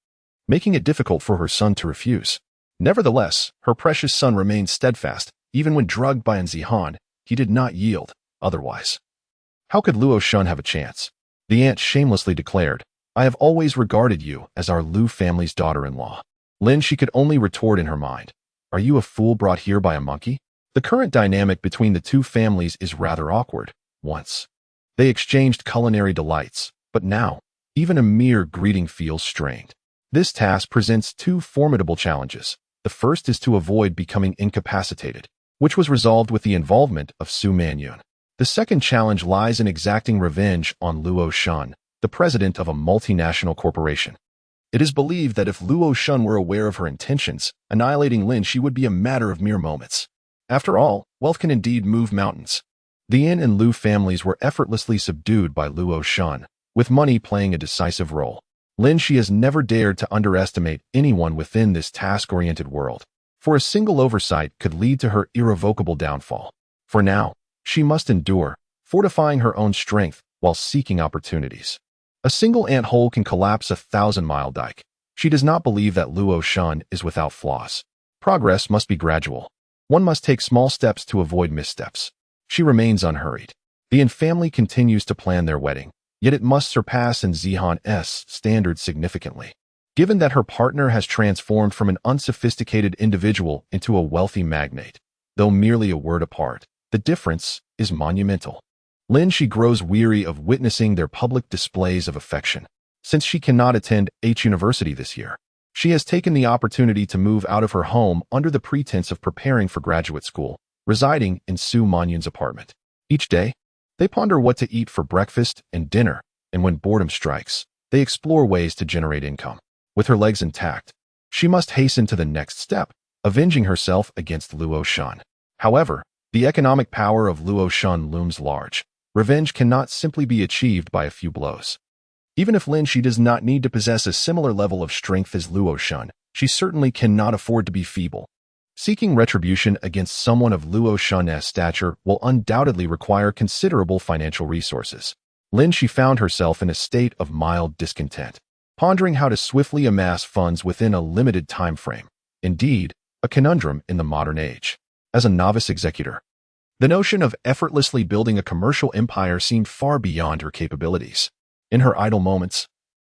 making it difficult for her son to refuse. Nevertheless, her precious son remained steadfast. Even when drugged by Zihan, he did not yield. Otherwise, how could Luo Shun have a chance? The aunt shamelessly declared, I have always regarded you as our Lu family's daughter-in-law. Lin Xi could only retort in her mind, are you a fool brought here by a monkey? The current dynamic between the two families is rather awkward. Once, they exchanged culinary delights, but now, even a mere greeting feels strained. This task presents two formidable challenges. The first is to avoid becoming incapacitated, which was resolved with the involvement of Su Manyun. The second challenge lies in exacting revenge on Luo Shun, the president of a multinational corporation. It is believed that if Luo Shun were aware of her intentions, annihilating Lin Xi would be a matter of mere moments. After all, wealth can indeed move mountains. The Yin and Lu families were effortlessly subdued by Luo Shun, with money playing a decisive role. Lin Xi has never dared to underestimate anyone within this task-oriented world, for a single oversight could lead to her irrevocable downfall. For now, she must endure, fortifying her own strength while seeking opportunities. A single ant-hole can collapse a 1,000-mile dike. She does not believe that Luo Shun is without flaws. Progress must be gradual. One must take small steps to avoid missteps. She remains unhurried. The Yin family continues to plan their wedding, yet it must surpass in Zihan's standards significantly. Given that her partner has transformed from an unsophisticated individual into a wealthy magnate, though merely a word apart, the difference is monumental. Lin Xi grows weary of witnessing their public displays of affection. Since she cannot attend H University this year, she has taken the opportunity to move out of her home under the pretense of preparing for graduate school, residing in Su Manyun's apartment. Each day, they ponder what to eat for breakfast and dinner, and when boredom strikes, they explore ways to generate income. With her legs intact, she must hasten to the next step, avenging herself against Luo Shun. However, the economic power of Luo Shun looms large. Revenge cannot simply be achieved by a few blows. Even if Lin Xi does not need to possess a similar level of strength as Luo Shun, she certainly cannot afford to be feeble. Seeking retribution against someone of Luo Shun's stature will undoubtedly require considerable financial resources. Lin Xi found herself in a state of mild discontent, pondering how to swiftly amass funds within a limited time frame. Indeed, a conundrum in the modern age. As a novice executor, the notion of effortlessly building a commercial empire seemed far beyond her capabilities. In her idle moments,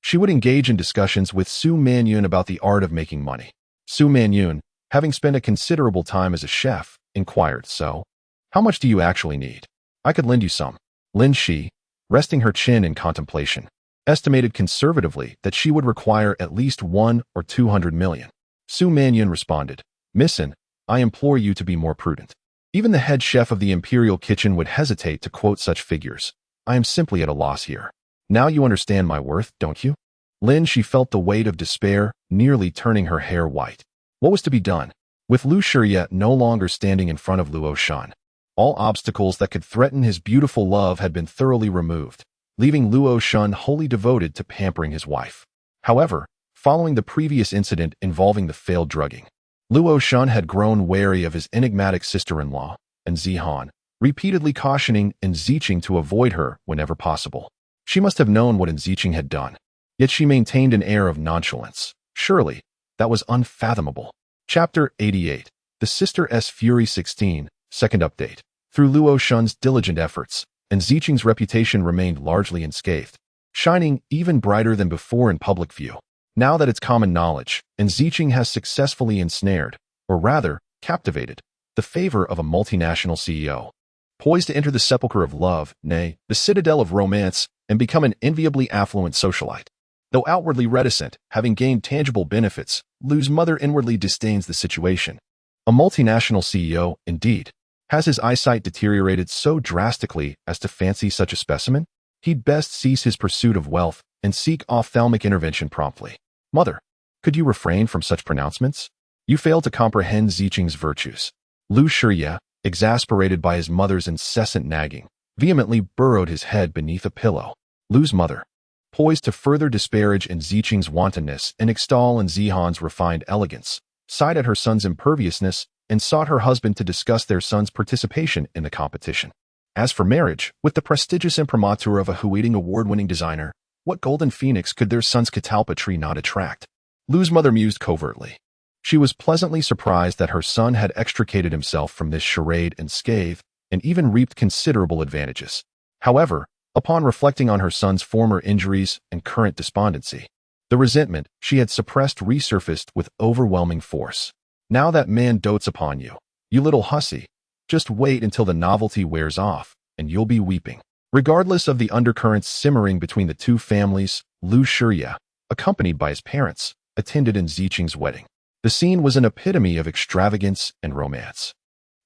she would engage in discussions with Su Manyun about the art of making money. Su Manyun, having spent a considerable time as a chef, inquired, "So, how much do you actually need? I could lend you some." Lin Xi, resting her chin in contemplation, estimated conservatively that she would require at least 1 or 200 million. Su Manyun responded, "Missin, I implore you to be more prudent." Even the head chef of the imperial kitchen would hesitate to quote such figures. "I am simply at a loss here. Now you understand my worth, don't you?" Lin Xi felt the weight of despair, nearly turning her hair white. What was to be done? With Lu Shiye no longer standing in front of Luo Shun, all obstacles that could threaten his beautiful love had been thoroughly removed, leaving Luo Shun wholly devoted to pampering his wife. However, following the previous incident involving the failed drugging, Luo Shun had grown wary of his enigmatic sister-in-law, and Zihan, repeatedly cautioning Enziching to avoid her whenever possible. She must have known what Enziching had done, yet she maintained an air of nonchalance. Surely, that was unfathomable. Chapter 88. The Sister-S Fury 16, Second Update. Through Luo Shun's diligent efforts, Enziching's reputation remained largely unscathed, shining even brighter than before in public view. Now that it's common knowledge, Enziching has successfully ensnared, or rather, captivated, the favor of a multinational CEO. Poised to enter the sepulchre of love, nay, the citadel of romance, and become an enviably affluent socialite. Though outwardly reticent, having gained tangible benefits, Lu's mother inwardly disdains the situation. A multinational CEO, indeed. Has his eyesight deteriorated so drastically as to fancy such a specimen? He'd best cease his pursuit of wealth and seek ophthalmic intervention promptly. Mother, could you refrain from such pronouncements? You fail to comprehend Ziching's virtues. Lu Shiye, exasperated by his mother's incessant nagging, vehemently burrowed his head beneath a pillow. Lu's mother, poised to further disparage Enziching's wantonness and extol Zihan's refined elegance, sighed at her son's imperviousness and sought her husband to discuss their son's participation in the competition. As for marriage, with the prestigious imprimatur of a Huiting award-winning designer, what golden phoenix could their son's catalpa tree not attract? Lu's mother mused covertly. She was pleasantly surprised that her son had extricated himself from this charade unscathed and even reaped considerable advantages. However, upon reflecting on her son's former injuries and current despondency, the resentment she had suppressed resurfaced with overwhelming force. Now that man dotes upon you, you little hussy. Just wait until the novelty wears off, and you'll be weeping. Regardless of the undercurrents simmering between the two families, Lu Shiye, accompanied by his parents, attended Enziching's wedding. The scene was an epitome of extravagance and romance,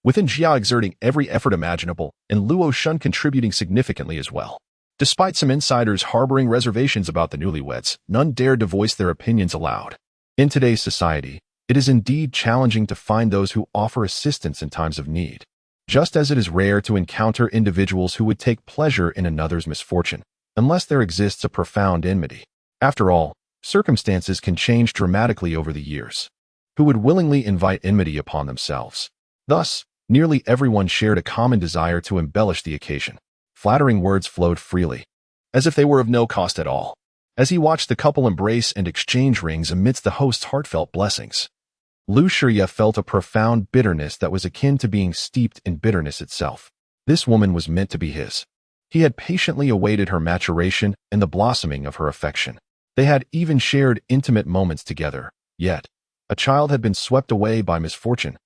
with Jia exerting every effort imaginable and Luo Shun contributing significantly as well. Despite some insiders harboring reservations about the newlyweds, none dared to voice their opinions aloud. In today's society, it is indeed challenging to find those who offer assistance in times of need, just as it is rare to encounter individuals who would take pleasure in another's misfortune, unless there exists a profound enmity. After all, circumstances can change dramatically over the years. Who would willingly invite enmity upon themselves? Thus, nearly everyone shared a common desire to embellish the occasion. Flattering words flowed freely, as if they were of no cost at all. As he watched the couple embrace and exchange rings amidst the host's heartfelt blessings, Lin Xi felt a profound bitterness that was akin to being steeped in bitterness itself. This woman was meant to be his. He had patiently awaited her maturation and the blossoming of her affection. They had even shared intimate moments together, yet a child had been swept away by misfortune.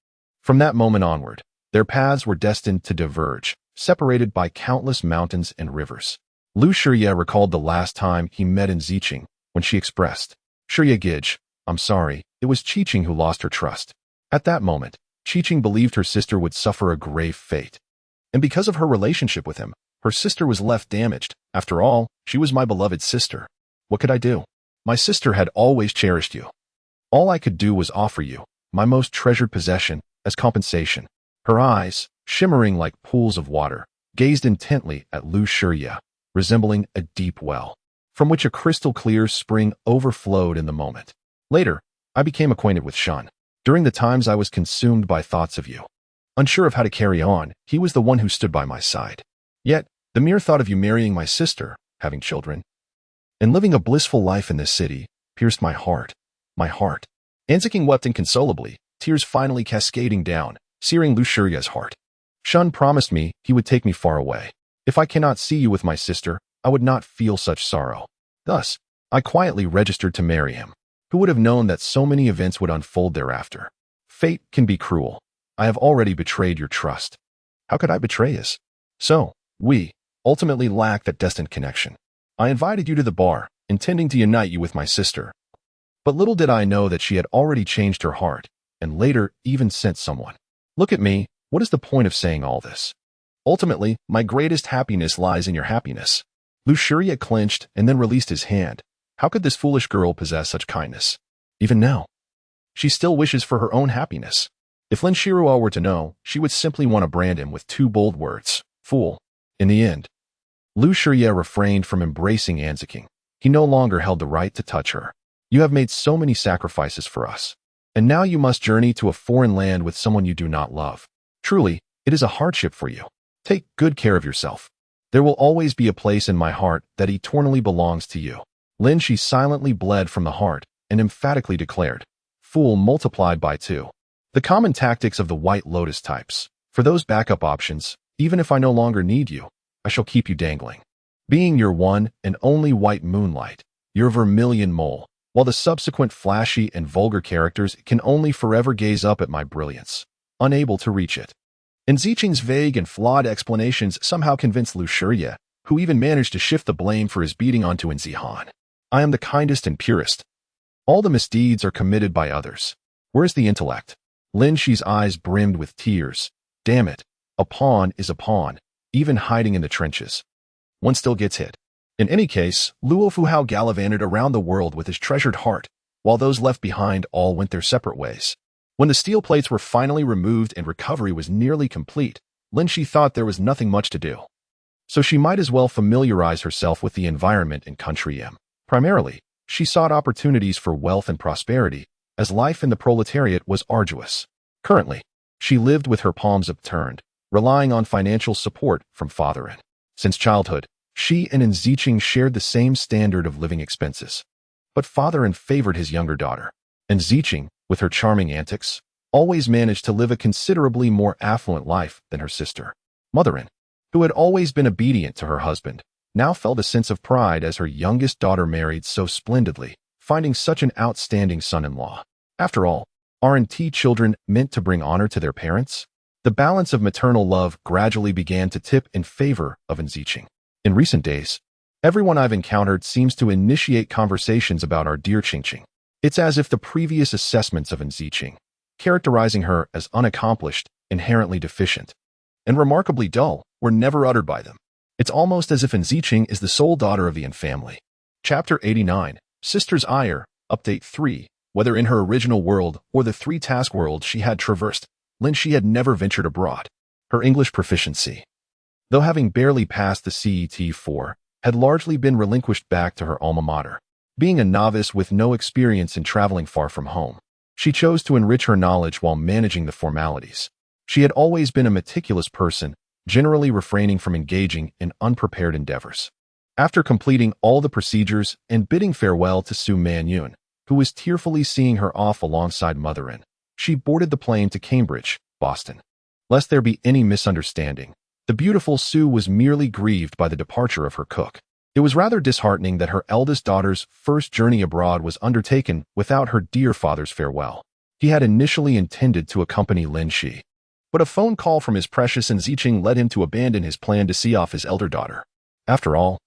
From that moment onward, their paths were destined to diverge, separated by countless mountains and rivers. Lin Xi recalled the last time he met in Ziqing, when she expressed, "Shirya Gij, I'm sorry, it was Qiqing who lost her trust." At that moment, Qiqing believed her sister would suffer a grave fate. And because of her relationship with him, her sister was left damaged. After all, she was my beloved sister. What could I do? My sister had always cherished you. All I could do was offer you, my most treasured possession, as compensation. Her eyes, shimmering like pools of water, gazed intently at Lin Xi, resembling a deep well, from which a crystal-clear spring overflowed in the moment. Later, I became acquainted with Shun. During the times I was consumed by thoughts of you, unsure of how to carry on, he was the one who stood by my side. Yet, the mere thought of you marrying my sister, having children, and living a blissful life in this city, pierced my heart. My heart. Anziking wept inconsolably, tears finally cascading down, searing Lin Xi's heart. Shun promised me he would take me far away. If I cannot see you with my sister, I would not feel such sorrow. Thus, I quietly registered to marry him. Who would have known that so many events would unfold thereafter? Fate can be cruel. I have already betrayed your trust. How could I betray his? So, we ultimately lack that destined connection. I invited you to the bar, intending to unite you with my sister. But little did I know that she had already changed her heart, and later even sent someone. Look at me, what is the point of saying all this? Ultimately, my greatest happiness lies in your happiness. Lin Xi clenched and then released his hand. How could this foolish girl possess such kindness? Even now, she still wishes for her own happiness. If Lin Xi were to know, she would simply want to brand him with 2 bold words. Fool. In the end, Lin Xi refrained from embracing Anziking. He no longer held the right to touch her. You have made so many sacrifices for us, and now you must journey to a foreign land with someone you do not love. Truly, it is a hardship for you. Take good care of yourself. There will always be a place in my heart that eternally belongs to you. Lin Xi silently bled from the heart and emphatically declared, "Fool multiplied by 2. The common tactics of the White Lotus types. For those backup options, even if I no longer need you, I shall keep you dangling. Being your one and only white moonlight, your vermilion mole, while the subsequent flashy and vulgar characters can only forever gaze up at my brilliance, unable to reach it." And Ziqing's vague and flawed explanations somehow convinced Lin Xi, who even managed to shift the blame for his beating onto Enzihan. I am the kindest and purest. All the misdeeds are committed by others. Where's the intellect? Lin Xi's eyes brimmed with tears. Damn it. A pawn is a pawn, even hiding in the trenches. One still gets hit. In any case, Luo Fuhao gallivanted around the world with his treasured heart, while those left behind all went their separate ways. When the steel plates were finally removed and recovery was nearly complete, Lin Xi thought there was nothing much to do. So she might as well familiarize herself with the environment in Country M. Primarily, she sought opportunities for wealth and prosperity, as life in the proletariat was arduous. Currently, she lived with her palms upturned, relying on financial support from father. Since childhood, she and Ziqing shared the same standard of living expenses. But father favored his younger daughter, and Ziqing, with her charming antics, always managed to live a considerably more affluent life than her sister. Motherin, who had always been obedient to her husband, now felt a sense of pride as her youngest daughter married so splendidly, finding such an outstanding son-in-law. After all, aren't children meant to bring honor to their parents? The balance of maternal love gradually began to tip in favor of Ziqing. In recent days, everyone I've encountered seems to initiate conversations about our dear Qingqing. It's as if the previous assessments of Ziqing, characterizing her as unaccomplished, inherently deficient, and remarkably dull, were never uttered by them. It's almost as if Ziqing is the sole daughter of the Yin family. Chapter 89, Sister's Ire, Update 3. Whether in her original world or the 3-task world she had traversed, Lin Xi had never ventured abroad. Her English proficiency, though having barely passed the CET-4, had largely been relinquished back to her alma mater. Being a novice with no experience in traveling far from home, she chose to enrich her knowledge while managing the formalities. She had always been a meticulous person, generally refraining from engaging in unprepared endeavors. After completing all the procedures and bidding farewell to Su Man-yun, who was tearfully seeing her off alongside Motherin, she boarded the plane to Cambridge, Boston. Lest there be any misunderstanding, the beautiful Su was merely grieved by the departure of her cook. It was rather disheartening that her eldest daughter's first journey abroad was undertaken without her dear father's farewell. He had initially intended to accompany Lin Xi, but a phone call from his precious Ziqing led him to abandon his plan to see off his elder daughter. After all,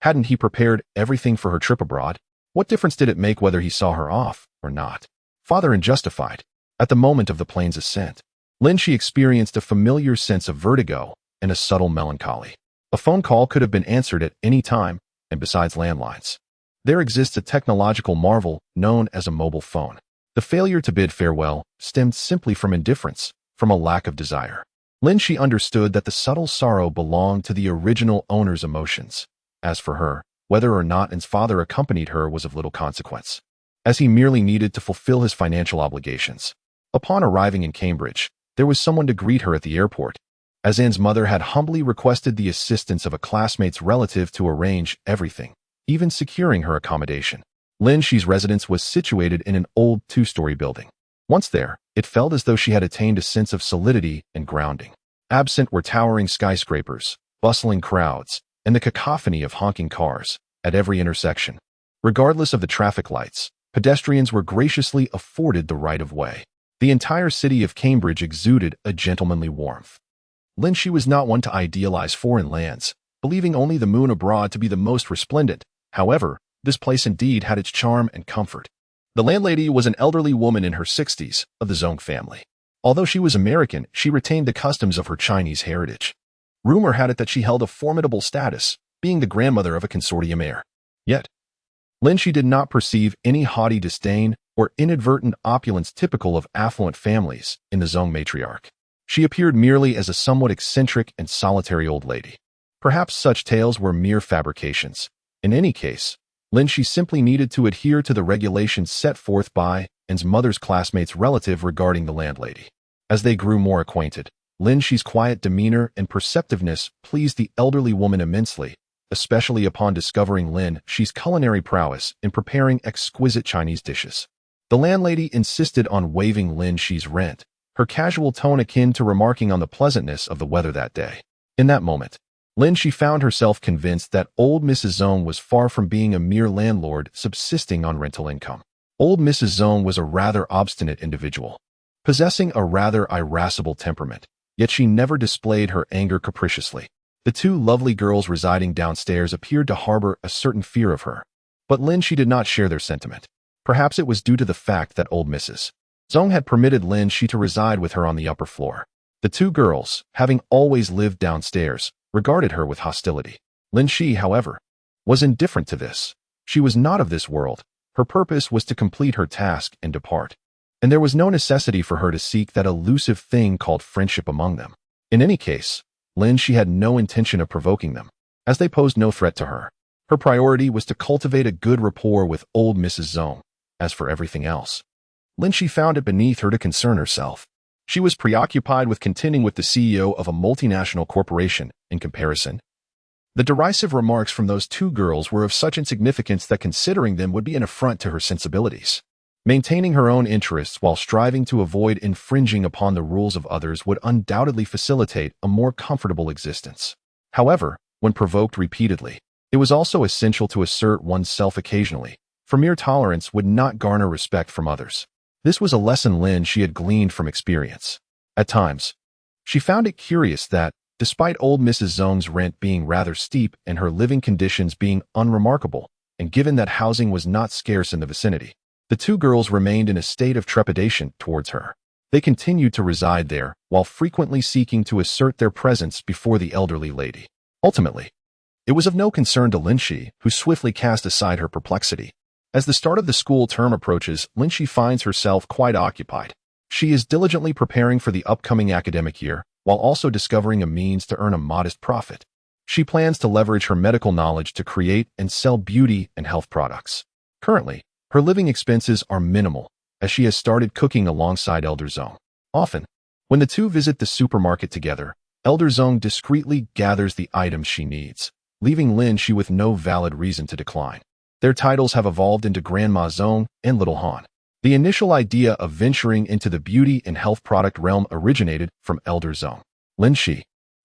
hadn't he prepared everything for her trip abroad? What difference did it make whether he saw her off or not? Father and justified. At the moment of the plane's ascent, Lin Xi experienced a familiar sense of vertigo and a subtle melancholy. A phone call could have been answered at any time, and besides landlines, there exists a technological marvel known as a mobile phone. The failure to bid farewell stemmed simply from indifference, from a lack of desire. Lin Xi understood that the subtle sorrow belonged to the original owner's emotions. As for her, whether or not his father accompanied her was of little consequence, as he merely needed to fulfill his financial obligations. Upon arriving in Cambridge, there was someone to greet her at the airport, as Anne's mother had humbly requested the assistance of a classmate's relative to arrange everything, even securing her accommodation. Lin Xi's residence was situated in an old two-story building. Once there, it felt as though she had attained a sense of solidity and grounding. Absent were towering skyscrapers, bustling crowds, and the cacophony of honking cars at every intersection. Regardless of the traffic lights, pedestrians were graciously afforded the right of way. The entire city of Cambridge exuded a gentlemanly warmth. Lin Xi was not one to idealize foreign lands, believing only the moon abroad to be the most resplendent. However, this place indeed had its charm and comfort. The landlady was an elderly woman in her 60s, of the Zhong family. Although she was American, she retained the customs of her Chinese heritage. Rumor had it that she held a formidable status, being the grandmother of a consortium heir. Yet, Lin Xi did not perceive any haughty disdain or inadvertent opulence typical of affluent families in the Zhong matriarch. She appeared merely as a somewhat eccentric and solitary old lady. Perhaps such tales were mere fabrications. In any case, Lin Xi simply needed to adhere to the regulations set forth by Anne's mother's classmate's relative regarding the landlady. As they grew more acquainted, Lin Xi's quiet demeanor and perceptiveness pleased the elderly woman immensely, especially upon discovering Lin Xi's culinary prowess in preparing exquisite Chinese dishes. The landlady insisted on waiving Lin Xi's rent, her casual tone akin to remarking on the pleasantness of the weather that day. In that moment, Lin Xi found herself convinced that old Mrs. Zhong was far from being a mere landlord subsisting on rental income. Old Mrs. Zhong was a rather obstinate individual, possessing a rather irascible temperament, yet she never displayed her anger capriciously. The two lovely girls residing downstairs appeared to harbor a certain fear of her, but Lin Xi did not share their sentiment. Perhaps it was due to the fact that old Mrs. Zhong had permitted Lin Xi to reside with her on the upper floor. The two girls, having always lived downstairs, regarded her with hostility. Lin Xi, however, was indifferent to this. She was not of this world. Her purpose was to complete her task and depart, and there was no necessity for her to seek that elusive thing called friendship among them. In any case, Lin Xi had no intention of provoking them, as they posed no threat to her. Her priority was to cultivate a good rapport with old Mrs. Zhong. As for everything else, Lin Xi found it beneath her to concern herself. She was preoccupied with contending with the CEO of a multinational corporation. In comparison, the derisive remarks from those two girls were of such insignificance that considering them would be an affront to her sensibilities. Maintaining her own interests while striving to avoid infringing upon the rules of others would undoubtedly facilitate a more comfortable existence. However, when provoked repeatedly, it was also essential to assert oneself occasionally, for mere tolerance would not garner respect from others. This was a lesson Lin Xi had gleaned from experience. At times, she found it curious that, despite old Mrs. Zhong's rent being rather steep and her living conditions being unremarkable, and given that housing was not scarce in the vicinity, the two girls remained in a state of trepidation towards her. They continued to reside there, while frequently seeking to assert their presence before the elderly lady. Ultimately, it was of no concern to Lin Xi, who swiftly cast aside her perplexity. As the start of the school term approaches, Lin Xi finds herself quite occupied. She is diligently preparing for the upcoming academic year, while also discovering a means to earn a modest profit. She plans to leverage her medical knowledge to create and sell beauty and health products. Currently, her living expenses are minimal, as she has started cooking alongside Elder Zong. Often, when the two visit the supermarket together, Elder Zong discreetly gathers the items she needs, leaving Lin Xi with no valid reason to decline. Their titles have evolved into Grandma Zong and Little Han. The initial idea of venturing into the beauty and health product realm originated from Elder Zong. Lin Xi,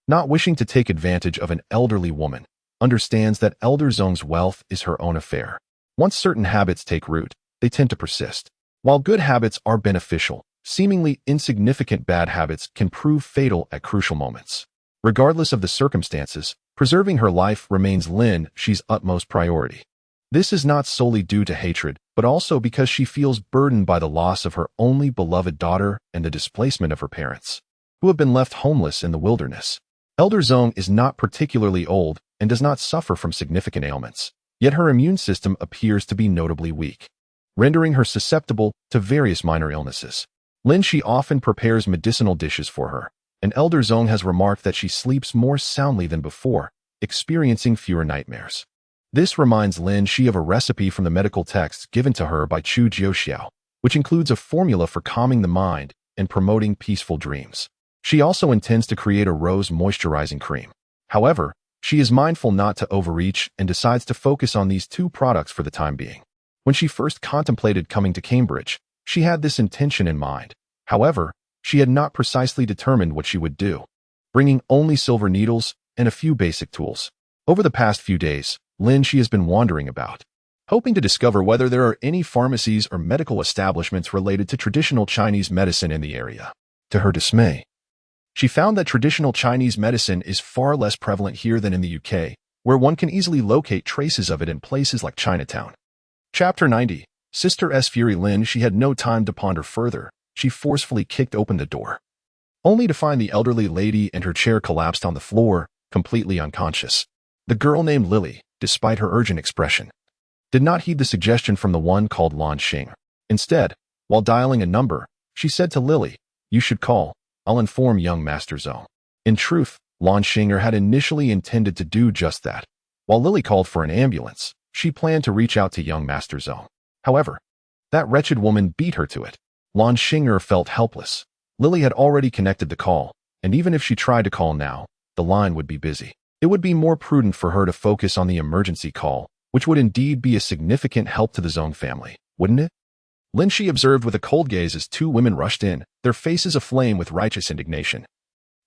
not wishing to take advantage of an elderly woman, understands that Elder Zong's wealth is her own affair. Once certain habits take root, they tend to persist. While good habits are beneficial, seemingly insignificant bad habits can prove fatal at crucial moments. Regardless of the circumstances, preserving her life remains Lin Xi's utmost priority. This is not solely due to hatred, but also because she feels burdened by the loss of her only beloved daughter and the displacement of her parents, who have been left homeless in the wilderness. Elder Zong is not particularly old and does not suffer from significant ailments, yet her immune system appears to be notably weak, rendering her susceptible to various minor illnesses. Lin Xi often prepares medicinal dishes for her, and Elder Zong has remarked that she sleeps more soundly than before, experiencing fewer nightmares. This reminds Lin Xi of a recipe from the medical texts given to her by Chu Jiuxiao, which includes a formula for calming the mind and promoting peaceful dreams. She also intends to create a rose moisturizing cream. However, she is mindful not to overreach and decides to focus on these two products for the time being. When she first contemplated coming to Cambridge, she had this intention in mind. However, she had not precisely determined what she would do, bringing only silver needles and a few basic tools. Over the past few days, Lin Xi has been wandering about, hoping to discover whether there are any pharmacies or medical establishments related to traditional Chinese medicine in the area. To her dismay, she found that traditional Chinese medicine is far less prevalent here than in the UK, where one can easily locate traces of it in places like Chinatown. Chapter 90. Sister S. Fury. Lin Xi had no time to ponder further. She forcefully kicked open the door, only to find the elderly lady and her chair collapsed on the floor, completely unconscious. The girl named Lily, despite her urgent expression, did not heed the suggestion from the one called Lan Xing. Instead, while dialing a number, she said to Lily, "You should call. I'll inform young Master Zong." In truth, Lan Xing had initially intended to do just that. While Lily called for an ambulance, she planned to reach out to young Master Zong. However, that wretched woman beat her to it. Lan Xing felt helpless. Lily had already connected the call, and even if she tried to call now, the line would be busy. It would be more prudent for her to focus on the emergency call, which would indeed be a significant help to the Zong family, wouldn't it? Lin Xi observed with a cold gaze as two women rushed in, their faces aflame with righteous indignation.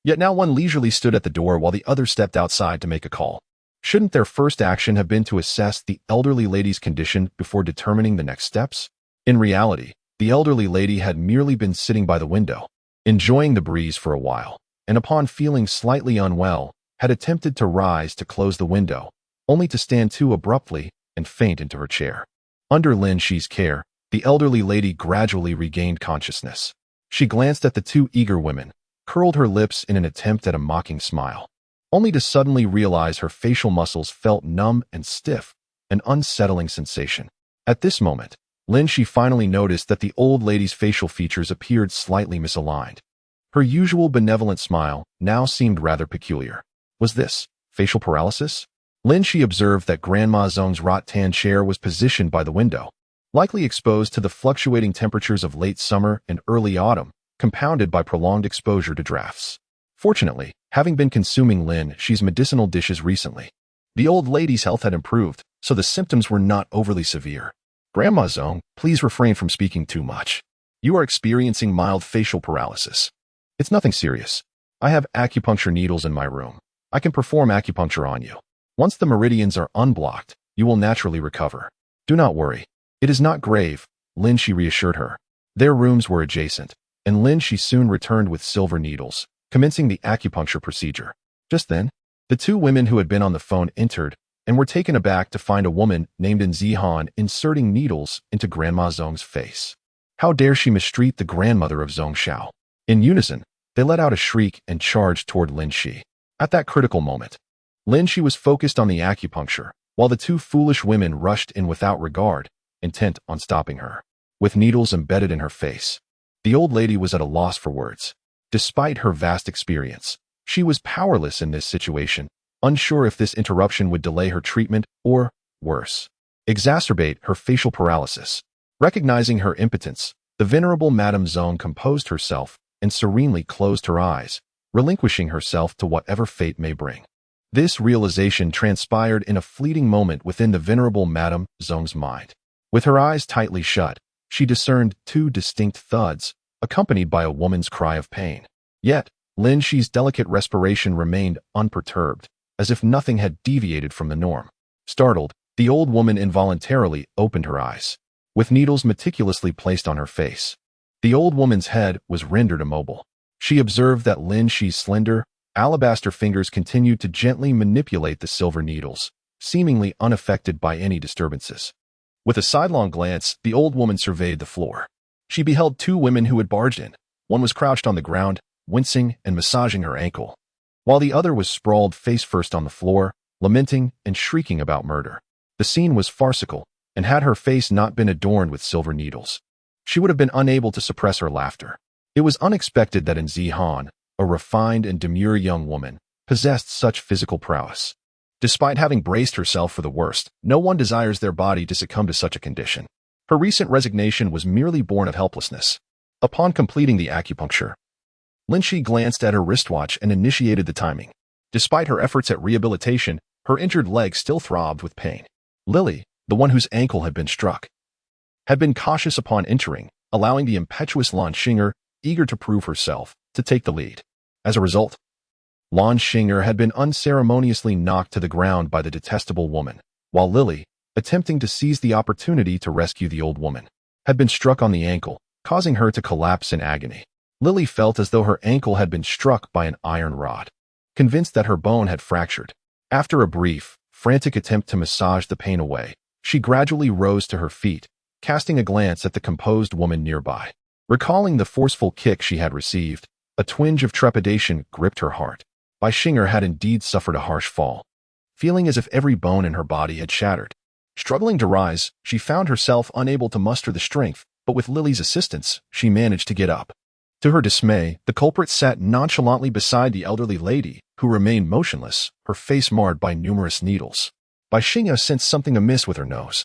Yet now one leisurely stood at the door while the other stepped outside to make a call. Shouldn't their first action have been to assess the elderly lady's condition before determining the next steps? In reality, the elderly lady had merely been sitting by the window, enjoying the breeze for a while, and upon feeling slightly unwell, had attempted to rise to close the window, only to stand to abruptly and faint into her chair. Under Lin Xi's care, the elderly lady gradually regained consciousness. She glanced at the two eager women, curled her lips in an attempt at a mocking smile, only to suddenly realize her facial muscles felt numb and stiff, an unsettling sensation. At this moment, Lin Xi finally noticed that the old lady's facial features appeared slightly misaligned. Her usual benevolent smile now seemed rather peculiar. Was this facial paralysis? Lin Xi observed that Grandma Zong's rattan chair was positioned by the window, likely exposed to the fluctuating temperatures of late summer and early autumn, compounded by prolonged exposure to drafts. Fortunately, having been consuming Lin Xi's medicinal dishes recently, the old lady's health had improved, so the symptoms were not overly severe. "Grandma Zong, please refrain from speaking too much. You are experiencing mild facial paralysis. It's nothing serious. I have acupuncture needles in my room. I can perform acupuncture on you. Once the meridians are unblocked, you will naturally recover. Do not worry. It is not grave," Lin Xi reassured her. Their rooms were adjacent, and Lin Xi soon returned with silver needles, commencing the acupuncture procedure. Just then, the two women who had been on the phone entered and were taken aback to find a woman named Zihan inserting needles into Grandma Zong's face. How dare she mistreat the grandmother of Zong Xiao? In unison, they let out a shriek and charged toward Lin Xi. At that critical moment, Lin Xi was focused on the acupuncture, while the two foolish women rushed in without regard, intent on stopping her. With needles embedded in her face, the old lady was at a loss for words. Despite her vast experience, she was powerless in this situation, unsure if this interruption would delay her treatment or, worse, exacerbate her facial paralysis. Recognizing her impotence, the venerable Madame Zong composed herself and serenely closed her eyes, relinquishing herself to whatever fate may bring. This realization transpired in a fleeting moment within the venerable Madame Zong's mind. With her eyes tightly shut, she discerned two distinct thuds, accompanied by a woman's cry of pain. Yet, Lin Xi's delicate respiration remained unperturbed, as if nothing had deviated from the norm. Startled, the old woman involuntarily opened her eyes, with needles meticulously placed on her face. The old woman's head was rendered immobile. She observed that Lin Xi's slender, alabaster fingers continued to gently manipulate the silver needles, seemingly unaffected by any disturbances. With a sidelong glance, the old woman surveyed the floor. She beheld two women who had barged in. One was crouched on the ground, wincing and massaging her ankle, while the other was sprawled face first on the floor, lamenting and shrieking about murder. The scene was farcical, and had her face not been adorned with silver needles, she would have been unable to suppress her laughter. It was unexpected that in Zihan, a refined and demure young woman, possessed such physical prowess. Despite having braced herself for the worst, no one desires their body to succumb to such a condition. Her recent resignation was merely born of helplessness. Upon completing the acupuncture, Lin Xi glanced at her wristwatch and initiated the timing. Despite her efforts at rehabilitation, her injured leg still throbbed with pain. Lily, the one whose ankle had been struck, had been cautious upon entering, allowing the impetuous Lan Xinger, eager to prove herself, to take the lead. As a result, Lan Xinger had been unceremoniously knocked to the ground by the detestable woman, while Lily, attempting to seize the opportunity to rescue the old woman, had been struck on the ankle, causing her to collapse in agony. Lily felt as though her ankle had been struck by an iron rod, convinced that her bone had fractured. After a brief, frantic attempt to massage the pain away, she gradually rose to her feet, casting a glance at the composed woman nearby. Recalling the forceful kick she had received, a twinge of trepidation gripped her heart. Bai Xinger had indeed suffered a harsh fall, feeling as if every bone in her body had shattered. Struggling to rise, she found herself unable to muster the strength, but with Lily's assistance, she managed to get up. To her dismay, the culprit sat nonchalantly beside the elderly lady, who remained motionless, her face marred by numerous needles. Bai Xinger sensed something amiss with her nose,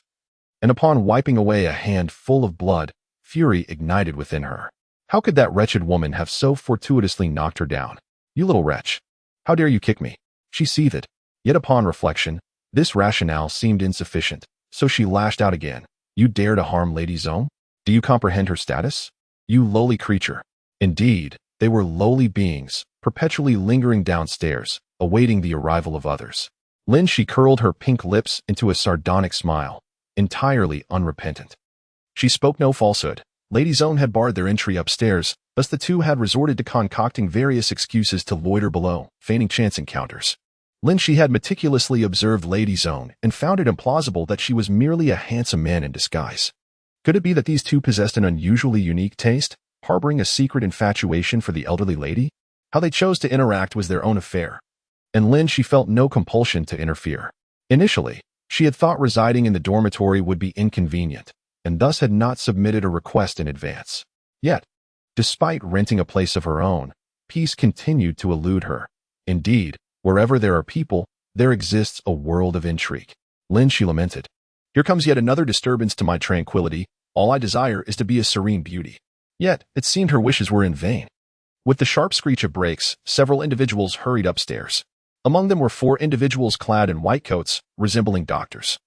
and upon wiping away a hand full of blood, fury ignited within her. How could that wretched woman have so fortuitously knocked her down? You little wretch! How dare you kick me? She seethed. Yet upon reflection, this rationale seemed insufficient, so she lashed out again. You dare to harm Lady Zong? Do you comprehend her status? You lowly creature! Indeed, they were lowly beings, perpetually lingering downstairs, awaiting the arrival of others. Lin Xi curled her pink lips into a sardonic smile, entirely unrepentant. She spoke no falsehood. Lady Zong had barred their entry upstairs, thus the two had resorted to concocting various excuses to loiter below, feigning chance encounters. Lin Xi had meticulously observed Lady Zong and found it implausible that she was merely a handsome man in disguise. Could it be that these two possessed an unusually unique taste, harboring a secret infatuation for the elderly lady? How they chose to interact was their own affair, and Lin Xi felt no compulsion to interfere. Initially, she had thought residing in the dormitory would be inconvenient, and thus had not submitted a request in advance. Yet, despite renting a place of her own, peace continued to elude her. Indeed, wherever there are people, there exists a world of intrigue. Lin Xi lamented. Here comes yet another disturbance to my tranquility. All I desire is to be a serene beauty. Yet, it seemed her wishes were in vain. With the sharp screech of brakes, several individuals hurried upstairs. Among them were 4 individuals clad in white coats, resembling doctors.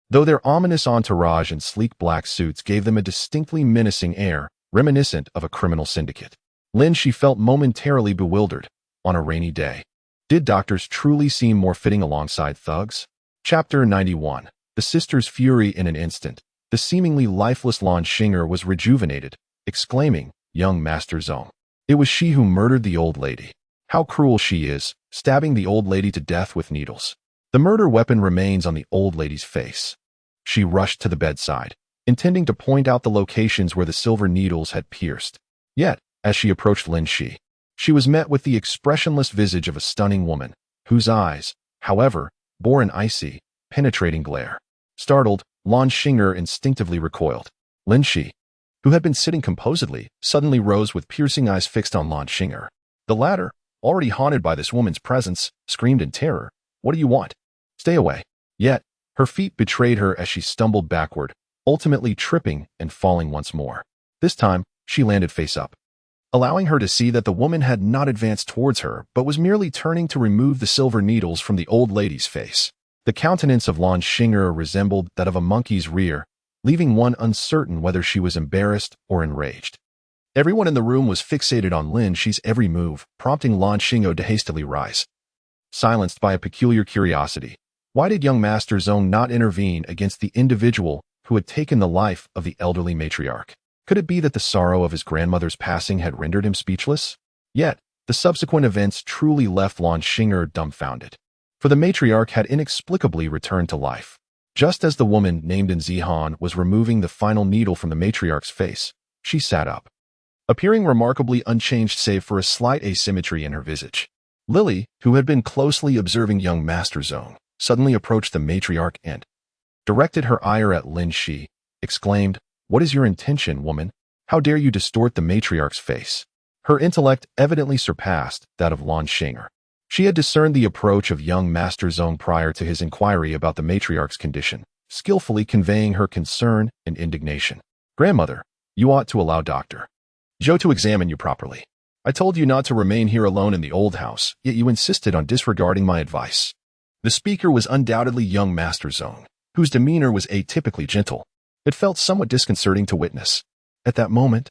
Though their ominous entourage and sleek black suits gave them a distinctly menacing air, reminiscent of a criminal syndicate, Lin Xi felt momentarily bewildered. On a rainy day, did doctors truly seem more fitting alongside thugs? Chapter 91. The sisters' fury in an instant. The seemingly lifeless Lan Xinger was rejuvenated, exclaiming, "Young Master Zong. It was she who murdered the old lady. How cruel she is, stabbing the old lady to death with needles. The murder weapon remains on the old lady's face." She rushed to the bedside, intending to point out the locations where the silver needles had pierced. Yet, as she approached Lin Xi, she was met with the expressionless visage of a stunning woman, whose eyes, however, bore an icy, penetrating glare. Startled, Lan Xinger instinctively recoiled. Lin Xi, who had been sitting composedly, suddenly rose with piercing eyes fixed on Lan Xinger. The latter, already haunted by this woman's presence, screamed in terror, "What do you want? Stay away." Yet, Her feet betrayed her as she stumbled backward, ultimately tripping and falling once more. This time, she landed face up, allowing her to see that the woman had not advanced towards her, but was merely turning to remove the silver needles from the old lady's face. The countenance of Lin Xi resembled that of a monkey's rear, leaving one uncertain whether she was embarrassed or enraged. Everyone in the room was fixated on Lin Xi's every move, prompting Lin Xi to hastily rise. Silenced by a peculiar curiosity, why did young Master Zong not intervene against the individual who had taken the life of the elderly matriarch? Could it be that the sorrow of his grandmother's passing had rendered him speechless? Yet, the subsequent events truly left Lin Xi dumbfounded. For the matriarch had inexplicably returned to life. Just as the woman named in Zihan was removing the final needle from the matriarch's face, she sat up, appearing remarkably unchanged save for a slight asymmetry in her visage. Lily, who had been closely observing young Master Zong, suddenly approached the matriarch and, directed her ire at Lin Xi, exclaimed, "What is your intention, woman? How dare you distort the matriarch's face?" Her intellect evidently surpassed that of Lin Xi. She had discerned the approach of young Master Zong prior to his inquiry about the matriarch's condition, skillfully conveying her concern and indignation. "Grandmother, you ought to allow Dr. Zhou to examine you properly. I told you not to remain here alone in the old house, yet you insisted on disregarding my advice." The speaker was undoubtedly young Master Zong, whose demeanor was atypically gentle. It felt somewhat disconcerting to witness. At that moment,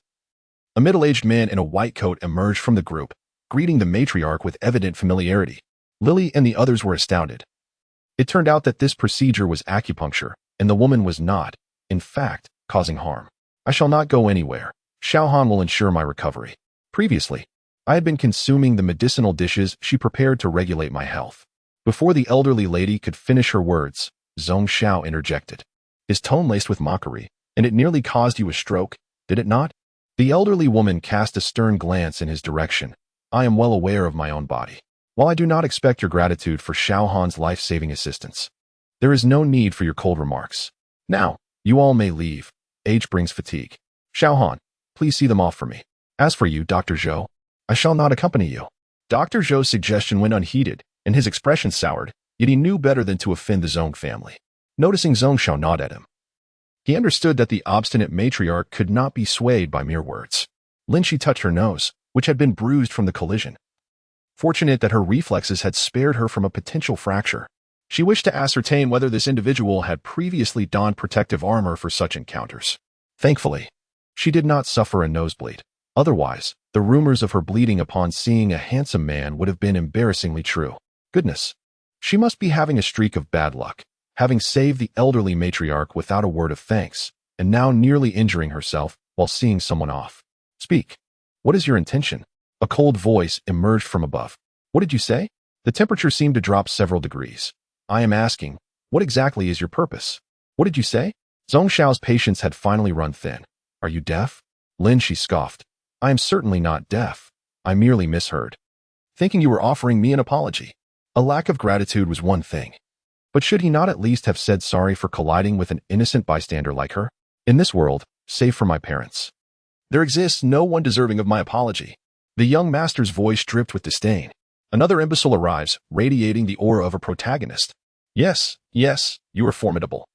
a middle-aged man in a white coat emerged from the group, greeting the matriarch with evident familiarity. Lily and the others were astounded. It turned out that this procedure was acupuncture, and the woman was not, in fact, causing harm. "I shall not go anywhere. Xiaohan will ensure my recovery." Previously, I had been consuming the medicinal dishes she prepared to regulate my health. Before the elderly lady could finish her words, Zong Xiao interjected, his tone laced with mockery, "And it nearly caused you a stroke, did it not?" The elderly woman cast a stern glance in his direction. "I am well aware of my own body. While I do not expect your gratitude for Xiaohan's life-saving assistance, there is no need for your cold remarks. Now, you all may leave. Age brings fatigue. Xiaohan, please see them off for me. As for you, Dr. Zhou, I shall not accompany you." Dr. Zhou's suggestion went unheeded, and his expression soured, yet he knew better than to offend the Zong family. Noticing Zong Xiao nod at him, he understood that the obstinate matriarch could not be swayed by mere words. Lin Xi touched her nose, which had been bruised from the collision. Fortunate that her reflexes had spared her from a potential fracture. She wished to ascertain whether this individual had previously donned protective armor for such encounters. Thankfully, she did not suffer a nosebleed. Otherwise, the rumors of her bleeding upon seeing a handsome man would have been embarrassingly true. Goodness, she must be having a streak of bad luck, having saved the elderly matriarch without a word of thanks, and now nearly injuring herself while seeing someone off. "Speak. What is your intention?" A cold voice emerged from above. "What did you say?" The temperature seemed to drop several degrees. "I am asking, what exactly is your purpose?" "What did you say?" Zong Xiao's patience had finally run thin. "Are you deaf?" Lin Xi scoffed. "I am certainly not deaf. I merely misheard. Thinking you were offering me an apology." A lack of gratitude was one thing. But should he not at least have said sorry for colliding with an innocent bystander like her? In this world, save for my parents, there exists no one deserving of my apology. The young master's voice dripped with disdain. Another imbecile arrives, radiating the aura of a protagonist. Yes, you are formidable.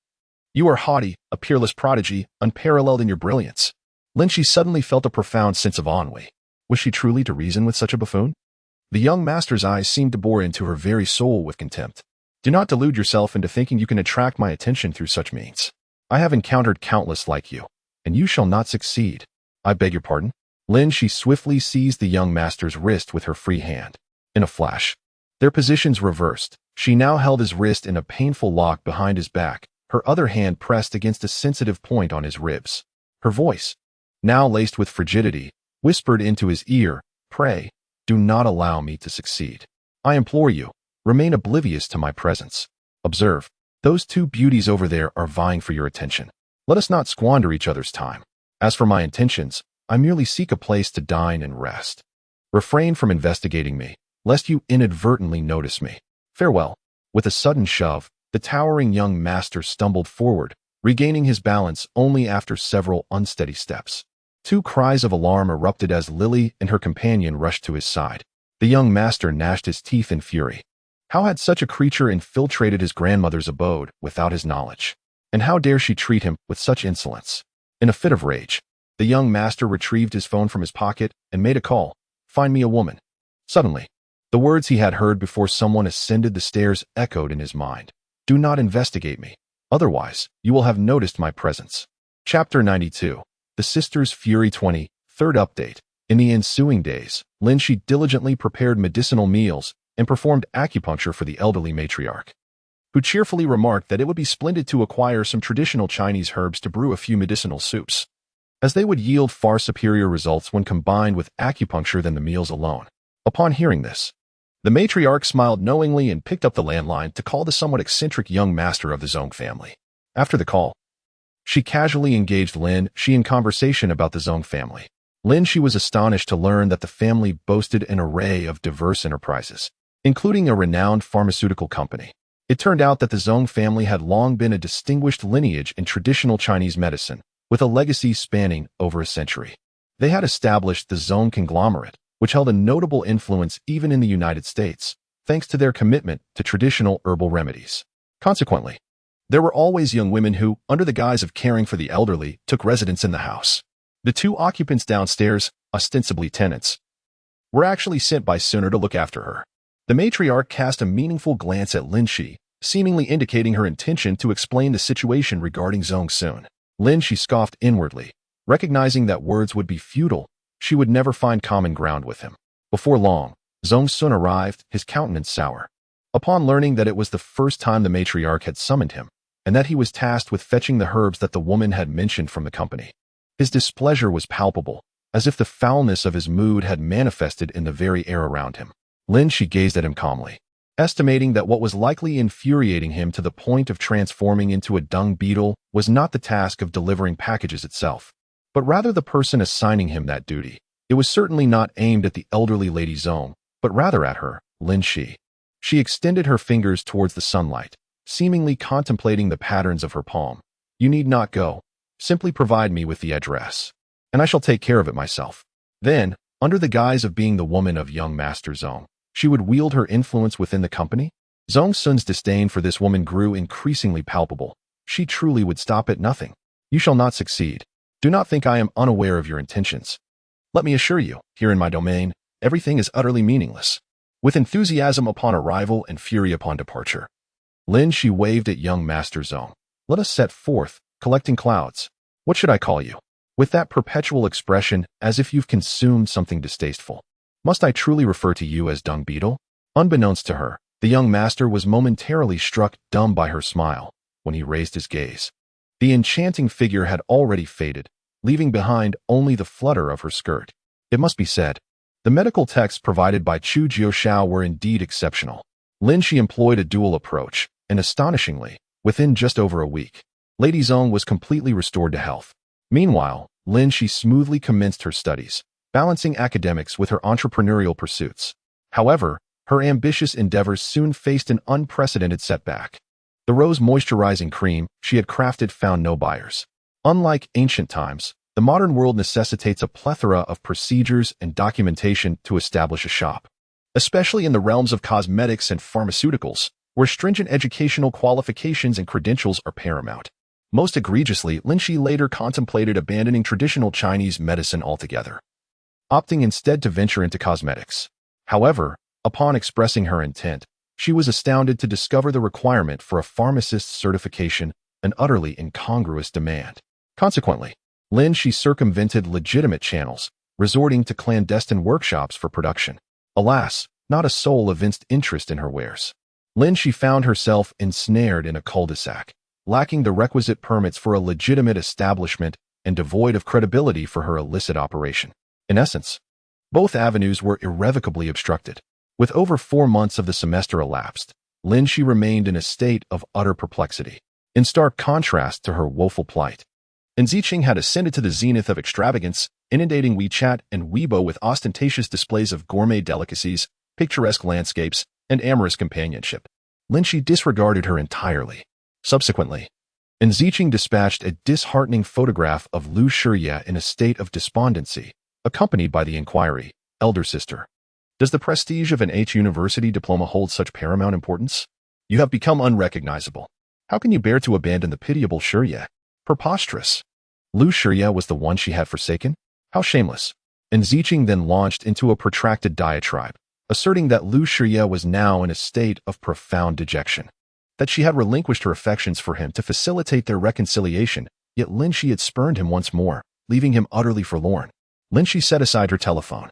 You are haughty, a peerless prodigy, unparalleled in your brilliance." Lin Xi suddenly felt a profound sense of ennui. Was she truly to reason with such a buffoon? The young master's eyes seemed to bore into her very soul with contempt. "Do not delude yourself into thinking you can attract my attention through such means. I have encountered countless like you, and you shall not succeed." "I beg your pardon?" Lin Xi swiftly seized the young master's wrist with her free hand. In a flash, their positions reversed. She now held his wrist in a painful lock behind his back, her other hand pressed against a sensitive point on his ribs. Her voice, now laced with frigidity, whispered into his ear, "Pray, do not allow me to succeed. I implore you, remain oblivious to my presence. Observe, those two beauties over there are vying for your attention. Let us not squander each other's time. As for my intentions, I merely seek a place to dine and rest. Refrain from investigating me, lest you inadvertently notice me. Farewell." With a sudden shove, the towering young master stumbled forward, regaining his balance only after several unsteady steps. Two cries of alarm erupted as Lily and her companion rushed to his side. The young master gnashed his teeth in fury. How had such a creature infiltrated his grandmother's abode without his knowledge? And how dare she treat him with such insolence? In a fit of rage, the young master retrieved his phone from his pocket and made a call. "Find me a woman." Suddenly, the words he had heard before someone ascended the stairs echoed in his mind. "Do not investigate me. Otherwise, you will have noticed my presence." Chapter 92. The Sisters' Fury 20. Third update. In the ensuing days, Lin Xi diligently prepared medicinal meals and performed acupuncture for the elderly matriarch, who cheerfully remarked that it would be splendid to acquire some traditional Chinese herbs to brew a few medicinal soups, as they would yield far superior results when combined with acupuncture than the meals alone. Upon hearing this, the matriarch smiled knowingly and picked up the landline to call the somewhat eccentric young master of the Zong family. After the call, she casually engaged Lin Xi in conversation about the Zong family. Lin Xi was astonished to learn that the family boasted an array of diverse enterprises, including a renowned pharmaceutical company. It turned out that the Zong family had long been a distinguished lineage in traditional Chinese medicine, with a legacy spanning over a century. They had established the Zong conglomerate, which held a notable influence even in the United States, thanks to their commitment to traditional herbal remedies. Consequently, there were always young women who, under the guise of caring for the elderly, took residence in the house. The two occupants downstairs, ostensibly tenants, were actually sent by Sooner to look after her. The matriarch cast a meaningful glance at Lin Xi, seemingly indicating her intention to explain the situation regarding Zong Sun. Lin Xi scoffed inwardly, recognizing that words would be futile. She would never find common ground with him. Before long, Zong Sun arrived, his countenance sour. Upon learning that it was the first time the matriarch had summoned him, and that he was tasked with fetching the herbs that the woman had mentioned from the company, his displeasure was palpable, as if the foulness of his mood had manifested in the very air around him. Lin Xi gazed at him calmly, estimating that what was likely infuriating him to the point of transforming into a dung beetle was not the task of delivering packages itself, but rather the person assigning him that duty. It was certainly not aimed at the elderly Lady Zong, but rather at her, Lin Xi. She extended her fingers towards the sunlight, seemingly contemplating the patterns of her palm. "You need not go. Simply provide me with the address, and I shall take care of it myself." Then, under the guise of being the woman of young Master Zong, she would wield her influence within the company? Zong Sun's disdain for this woman grew increasingly palpable. She truly would stop at nothing. "You shall not succeed. Do not think I am unaware of your intentions. Let me assure you, here in my domain, everything is utterly meaningless." With enthusiasm upon arrival and fury upon departure, Lin Xi waved at young Master Zong. "Let us set forth, collecting clouds. What should I call you? With that perpetual expression, as if you've consumed something distasteful. Must I truly refer to you as dung beetle?" Unbeknownst to her, the young master was momentarily struck dumb by her smile when he raised his gaze. The enchanting figure had already faded, leaving behind only the flutter of her skirt. It must be said, the medical texts provided by Chu Jiushao were indeed exceptional. Lin Xi employed a dual approach, and astonishingly, within just over a week, Lady Zong was completely restored to health. Meanwhile, Lin Xi smoothly commenced her studies, balancing academics with her entrepreneurial pursuits. However, her ambitious endeavors soon faced an unprecedented setback. The rose moisturizing cream she had crafted found no buyers. Unlike ancient times, the modern world necessitates a plethora of procedures and documentation to establish a shop, especially in the realms of cosmetics and pharmaceuticals, where stringent educational qualifications and credentials are paramount. Most egregiously, Lin Xi later contemplated abandoning traditional Chinese medicine altogether, opting instead to venture into cosmetics. However, upon expressing her intent, she was astounded to discover the requirement for a pharmacist's certification, an utterly incongruous demand. Consequently, Lin Xi circumvented legitimate channels, resorting to clandestine workshops for production. Alas, not a soul evinced interest in her wares. Lin Xi found herself ensnared in a cul-de-sac, lacking the requisite permits for a legitimate establishment and devoid of credibility for her illicit operation. In essence, both avenues were irrevocably obstructed. With over 4 months of the semester elapsed, Lin Xi remained in a state of utter perplexity, in stark contrast to her woeful plight. Enziching had ascended to the zenith of extravagance, inundating WeChat and Weibo with ostentatious displays of gourmet delicacies, picturesque landscapes, and amorous companionship. Lin Xi disregarded her entirely. Subsequently, Enziching dispatched a disheartening photograph of Lu Shiye in a state of despondency, accompanied by the inquiry, "Elder sister, Does the prestige of an University diploma hold such paramount importance? You have become unrecognizable. How can you bear to abandon the pitiable Shirye? Preposterous. Lu Shirye was the one she had forsaken? How shameless. And Ziqing then launched into a protracted diatribe, asserting that Lu Shirye was now in a state of profound dejection, that she had relinquished her affections for him to facilitate their reconciliation, yet Lin Xi had spurned him once more, leaving him utterly forlorn. Lin Xi set aside her telephone.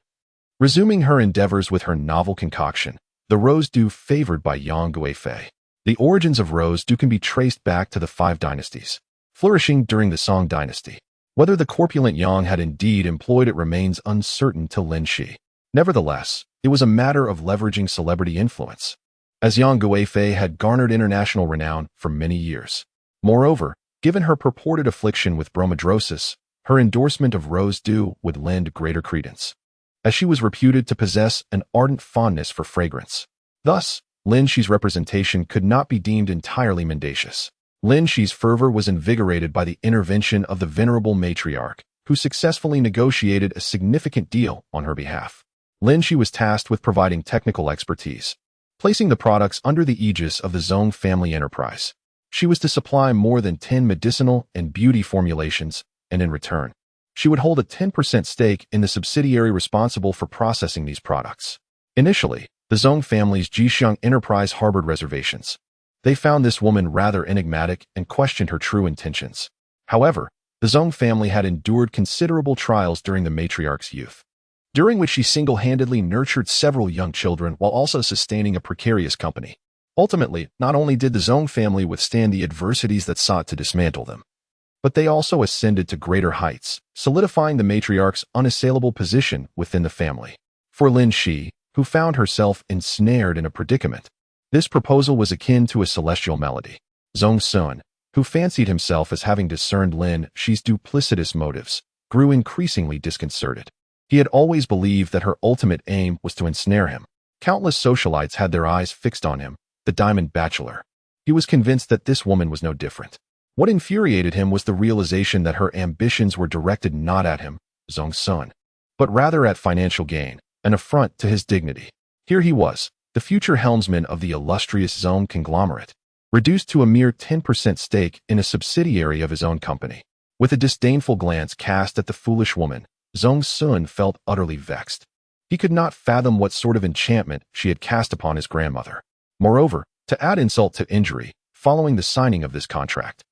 Resuming her endeavors with her novel concoction, the rose dew favored by Yang Guifei. The origins of rose dew can be traced back to the 5 dynasties, flourishing during the Song dynasty. Whether the corpulent Yang had indeed employed it remains uncertain to Lin Xi. Nevertheless, it was a matter of leveraging celebrity influence, as Yang Guifei had garnered international renown for many years. Moreover, given her purported affliction with bromidrosis, her endorsement of rose dew would lend greater credence, as she was reputed to possess an ardent fondness for fragrance. Thus, Lin Xi's representation could not be deemed entirely mendacious. Lin Xi's fervor was invigorated by the intervention of the venerable matriarch, who successfully negotiated a significant deal on her behalf. Lin Xi was tasked with providing technical expertise, placing the products under the aegis of the Zhong family enterprise. She was to supply more than 10 medicinal and beauty formulations, and in return, she would hold a 10% stake in the subsidiary responsible for processing these products. Initially, the Zhong family's Jixiang enterprise harbored reservations. They found this woman rather enigmatic and questioned her true intentions. However, the Zhong family had endured considerable trials during the matriarch's youth, during which she single-handedly nurtured several young children while also sustaining a precarious company. Ultimately, not only did the Zhong family withstand the adversities that sought to dismantle them, but they also ascended to greater heights, solidifying the matriarch's unassailable position within the family. For Lin Xi, who found herself ensnared in a predicament, this proposal was akin to a celestial melody. Zhong Sun, who fancied himself as having discerned Lin Xi's duplicitous motives, grew increasingly disconcerted. He had always believed that her ultimate aim was to ensnare him. Countless socialites had their eyes fixed on him, the diamond bachelor. He was convinced that this woman was no different. What infuriated him was the realization that her ambitions were directed not at him, Zhong Sun, but rather at financial gain, an affront to his dignity. Here he was, the future helmsman of the illustrious Zhong conglomerate, reduced to a mere 10% stake in a subsidiary of his own company. With a disdainful glance cast at the foolish woman, Zhong Sun felt utterly vexed. He could not fathom what sort of enchantment she had cast upon his grandmother. Moreover, to add insult to injury, following the signing of this contract,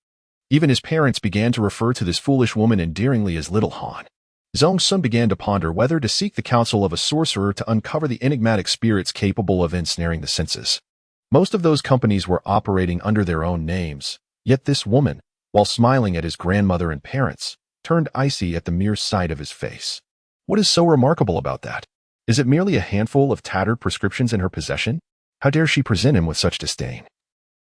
even his parents began to refer to this foolish woman endearingly as Little Han. Zhong Sun began to ponder whether to seek the counsel of a sorcerer to uncover the enigmatic spirits capable of ensnaring the senses. Most of those companies were operating under their own names, yet this woman, while smiling at his grandmother and parents, turned icy at the mere sight of his face. What is so remarkable about that? Is it merely a handful of tattered prescriptions in her possession? How dare she present him with such disdain,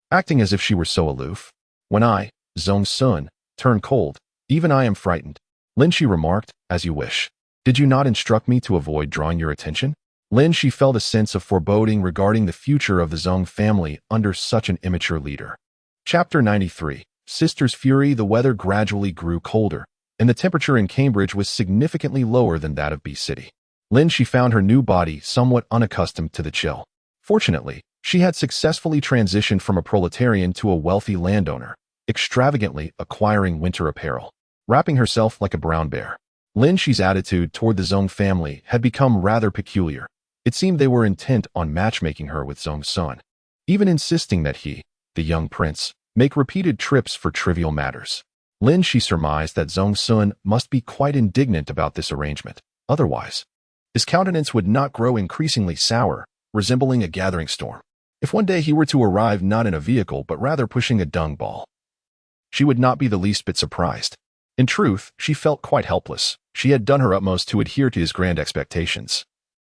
acting as if she were so aloof? When I, Zhong Sun, turn cold, even I am frightened, Lin Xi remarked, as you wish. Did you not instruct me to avoid drawing your attention? Lin Xi felt a sense of foreboding regarding the future of the Zhong family under such an immature leader. Chapter 93. Sister's Fury. The weather gradually grew colder, and the temperature in Cambridge was significantly lower than that of B City. Lin Xi found her new body somewhat unaccustomed to the chill. Fortunately, she had successfully transitioned from a proletarian to a wealthy landowner, extravagantly acquiring winter apparel, wrapping herself like a brown bear. Lin Xi's attitude toward the Zhong family had become rather peculiar. It seemed they were intent on matchmaking her with Zhong Sun, even insisting that he, the young prince, make repeated trips for trivial matters. Lin Xi surmised that Zhong Sun must be quite indignant about this arrangement. Otherwise, his countenance would not grow increasingly sour, resembling a gathering storm, if one day he were to arrive not in a vehicle but rather pushing a dung ball. She would not be the least bit surprised. In truth, she felt quite helpless. She had done her utmost to adhere to his grand expectations,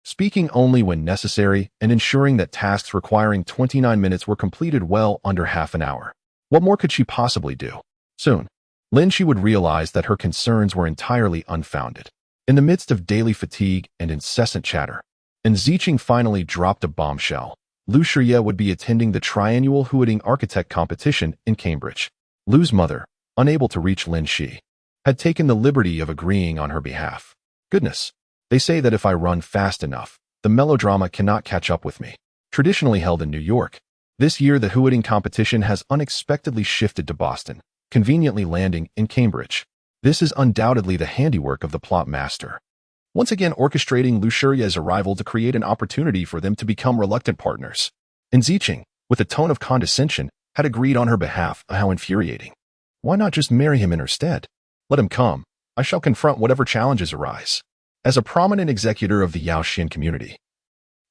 speaking only when necessary and ensuring that tasks requiring 29 minutes were completed well under half an hour. What more could she possibly do? Soon, Lin Xi would realize that her concerns were entirely unfounded. In the midst of daily fatigue and incessant chatter, and Ziqing finally dropped a bombshell. Lu Shirye would be attending the triannual Huading architect competition in Cambridge. Lu's mother, unable to reach Lin Xi, had taken the liberty of agreeing on her behalf. Goodness, they say that if I run fast enough, The melodrama cannot catch up with me. Traditionally held in New York, this year the hooting competition has unexpectedly shifted to Boston, conveniently landing in Cambridge. This is undoubtedly the handiwork of the plot master, once again orchestrating Luxuria's arrival to create an opportunity for them to become reluctant partners. And Ziqing, with a tone of condescension, had agreed on her behalf. How infuriating. Why not just marry him in her stead? Let him come. I shall confront whatever challenges arise. As a prominent executor of the Yao Xuan community,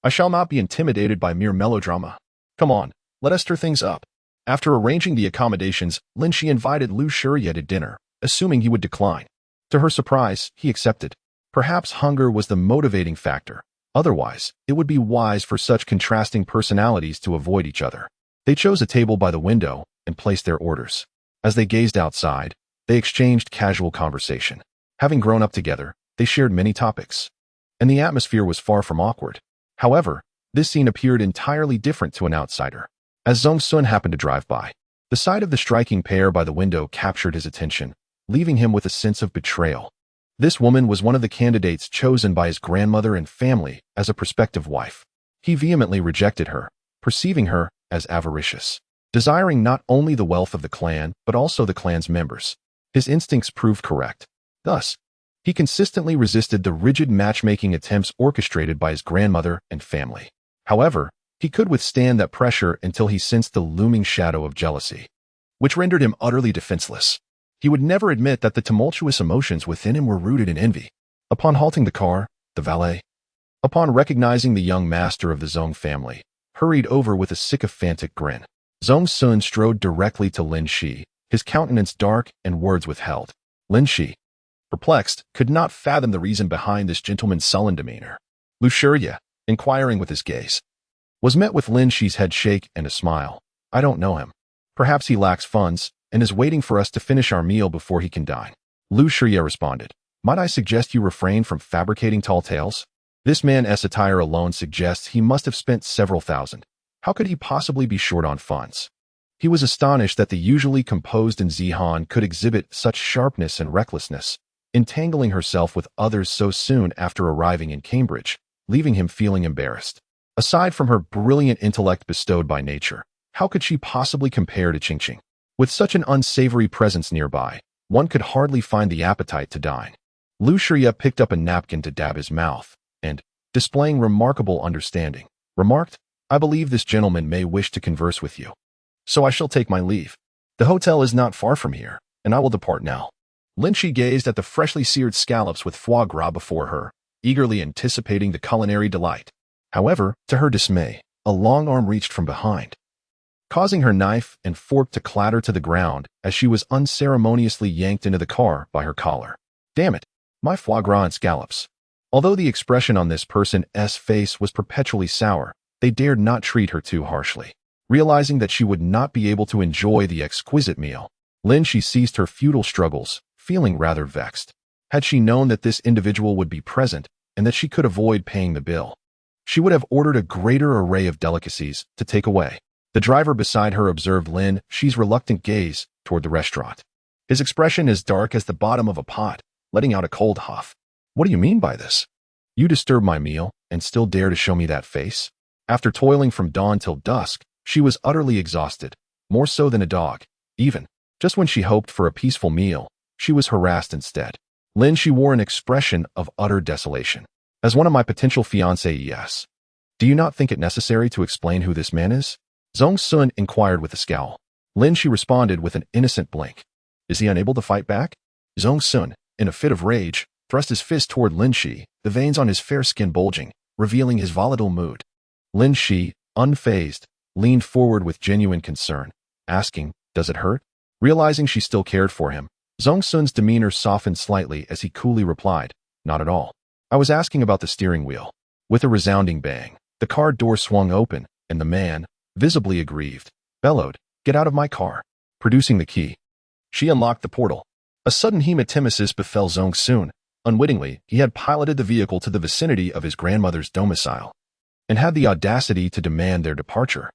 I shall not be intimidated by mere melodrama. Come on, let us stir things up. After arranging the accommodations, Lin Xi invited Luxuria to dinner, assuming he would decline. To her surprise, he accepted. Perhaps hunger was the motivating factor. Otherwise, it would be wise for such contrasting personalities to avoid each other. They chose a table by the window and placed their orders. As they gazed outside, they exchanged casual conversation. Having grown up together, they shared many topics, and the atmosphere was far from awkward. However, this scene appeared entirely different to an outsider. As Zhong Sun happened to drive by, the sight of the striking pair by the window captured his attention, leaving him with a sense of betrayal. This woman was one of the candidates chosen by his grandmother and family as a prospective wife. He vehemently rejected her, perceiving her as avaricious, desiring not only the wealth of the clan but also the clan's members. His instincts proved correct. Thus, he consistently resisted the rigid matchmaking attempts orchestrated by his grandmother and family. However, he could withstand that pressure until he sensed the looming shadow of jealousy, which rendered him utterly defenseless. He would never admit that the tumultuous emotions within him were rooted in envy. Upon halting the car, the valet, upon recognizing the young master of the Zhong family, hurried over with a sycophantic grin. Zhong Sun strode directly to Lin Xi, his countenance dark and words withheld. Lin Xi, perplexed, could not fathom the reason behind this gentleman's sullen demeanor. Luxuria, inquiring with his gaze, was met with Lin Xi's head shake and a smile. I don't know him. Perhaps he lacks funds and is waiting for us to finish our meal before he can dine. Luxuria responded, might I suggest you refrain from fabricating tall tales? This man's attire alone suggests he must have spent several thousand. How could he possibly be short on funds? He was astonished that the usually composed Zihan could exhibit such sharpness and recklessness, entangling herself with others so soon after arriving in Cambridge, leaving him feeling embarrassed. Aside from her brilliant intellect bestowed by nature, how could she possibly compare to Qingqing? With such an unsavory presence nearby, one could hardly find the appetite to dine. Luxuria picked up a napkin to dab his mouth, and, displaying remarkable understanding, remarked, I believe this gentleman may wish to converse with you. So I shall take my leave. The hotel is not far from here, and I will depart now. Lin Xi gazed at the freshly seared scallops with foie gras before her, eagerly anticipating the culinary delight. However, to her dismay, a long arm reached from behind, causing her knife and fork to clatter to the ground as she was unceremoniously yanked into the car by her collar. Damn it, my foie gras and scallops. Although the expression on this person's face was perpetually sour, they dared not treat her too harshly. Realizing that she would not be able to enjoy the exquisite meal, Lin Xi ceased her futile struggles, feeling rather vexed. Had she known that this individual would be present and that she could avoid paying the bill, she would have ordered a greater array of delicacies to take away. The driver beside her observed Lin Xi's reluctant gaze toward the restaurant. His expression as dark as the bottom of a pot, letting out a cold huff. What do you mean by this? You disturb my meal and still dare to show me that face? After toiling from dawn till dusk, she was utterly exhausted, more so than a dog. Even, just when she hoped for a peaceful meal, she was harassed instead. Lin Xi wore an expression of utter desolation. As one of my potential fiancés, do you not think it necessary to explain who this man is? Zhong Sun inquired with a scowl. Lin Xi responded with an innocent blink. Is he unable to fight back? Zhong Sun, in a fit of rage, thrust his fist toward Lin Xi, the veins on his fair skin bulging, revealing his volatile mood. Lin Xi, unfazed, leaned forward with genuine concern, asking, does it hurt? Realizing she still cared for him, Zhong Sun's demeanor softened slightly as he coolly replied, not at all. I was asking about the steering wheel. With a resounding bang, the car door swung open, and the man, visibly aggrieved, bellowed, get out of my car. Producing the key, she unlocked the portal. A sudden hematemesis befell Zhong Sun. Unwittingly, he had piloted the vehicle to the vicinity of his grandmother's domicile, and had the audacity to demand their departure.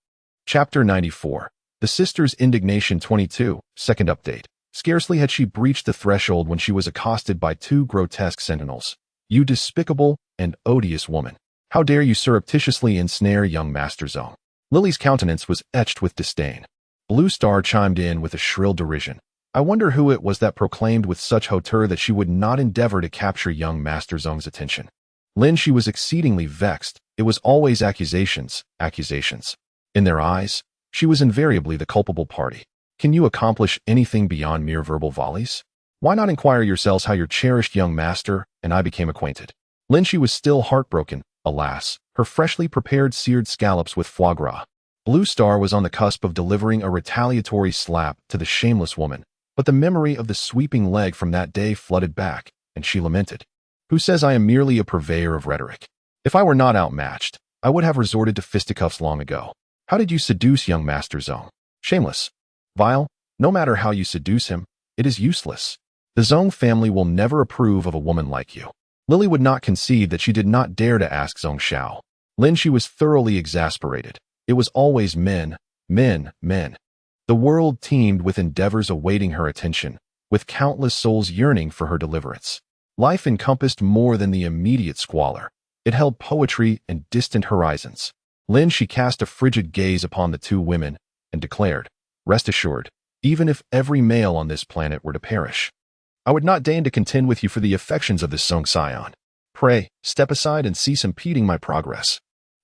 Chapter 94. The Sisters' Indignation 22, Second Update. Scarcely had she breached the threshold when she was accosted by two grotesque sentinels. You despicable and odious woman. How dare you surreptitiously ensnare young Master Zong? Lily's countenance was etched with disdain. Blue Star chimed in with a shrill derision. I wonder who it was that proclaimed with such hauteur that she would not endeavor to capture young Master Zong's attention. Lin Xi was exceedingly vexed. It was always accusations, accusations. In their eyes, she was invariably the culpable party. Can you accomplish anything beyond mere verbal volleys? Why not inquire yourselves how your cherished young master and I became acquainted? Lin Xi was still heartbroken, alas, her freshly prepared seared scallops with foie gras. Blue Star was on the cusp of delivering a retaliatory slap to the shameless woman, but the memory of the sweeping leg from that day flooded back, and she lamented. Who says I am merely a purveyor of rhetoric? If I were not outmatched, I would have resorted to fisticuffs long ago. How did you seduce young Master Zong? Shameless. Vile. No matter how you seduce him, it is useless. The Zong family will never approve of a woman like you. Lily would not concede that she did not dare to ask Zong Xiao. Lin Xi was thoroughly exasperated. It was always men, men, men. The world teemed with endeavors awaiting her attention, with countless souls yearning for her deliverance. Life encompassed more than the immediate squalor. It held poetry and distant horizons. Lin Xi cast a frigid gaze upon the two women and declared, Rest assured, even if every male on this planet were to perish, I would not deign to contend with you for the affections of this Zong scion. Pray, step aside and cease impeding my progress.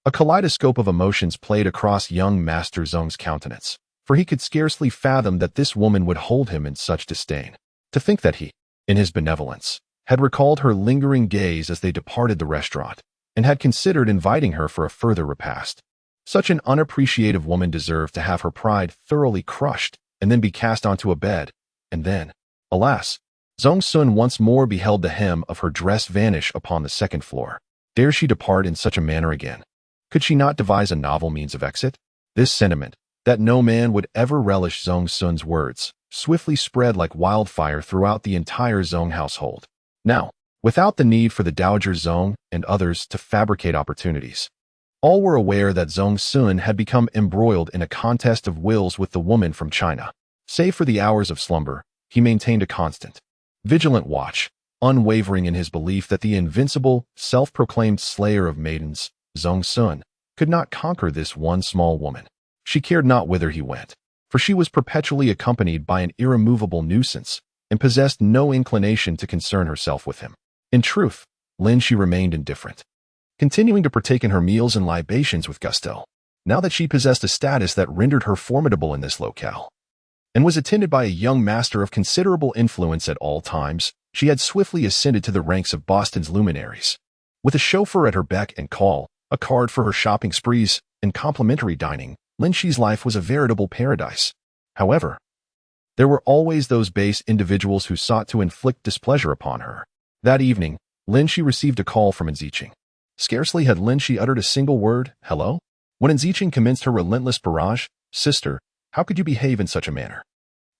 A kaleidoscope of emotions played across young Master Zong's countenance, for he could scarcely fathom that this woman would hold him in such disdain. To think that he, in his benevolence, had recalled her lingering gaze as they departed the restaurant, and had considered inviting her for a further repast. Such an unappreciative woman deserved to have her pride thoroughly crushed and then be cast onto a bed, and then, alas, Zong Sun once more beheld the hem of her dress vanish upon the second floor. Dare she depart in such a manner again? Could she not devise a novel means of exit? This sentiment, that no man would ever relish Zong Sun's words, swiftly spread like wildfire throughout the entire Zong household. Now, without the need for the Dowager Zong and others to fabricate opportunities, all were aware that Zong Sun had become embroiled in a contest of wills with the woman from China. Save for the hours of slumber, he maintained a constant, vigilant watch, unwavering in his belief that the invincible, self-proclaimed slayer of maidens, Zong Sun, could not conquer this one small woman. She cared not whither he went, for she was perpetually accompanied by an irremovable nuisance, and possessed no inclination to concern herself with him. In truth, Lin Xi remained indifferent, continuing to partake in her meals and libations with gusto, now that she possessed a status that rendered her formidable in this locale, and was attended by a young master of considerable influence at all times. She had swiftly ascended to the ranks of Boston's luminaries. With a chauffeur at her beck and call, a card for her shopping sprees, and complimentary dining, Lin Xi's life was a veritable paradise. However, there were always those base individuals who sought to inflict displeasure upon her. That evening, Lin Xi received a call from Enziching. Scarcely had Lin Xi uttered a single word, hello, when Enziching commenced her relentless barrage. Sister, how could you behave in such a manner?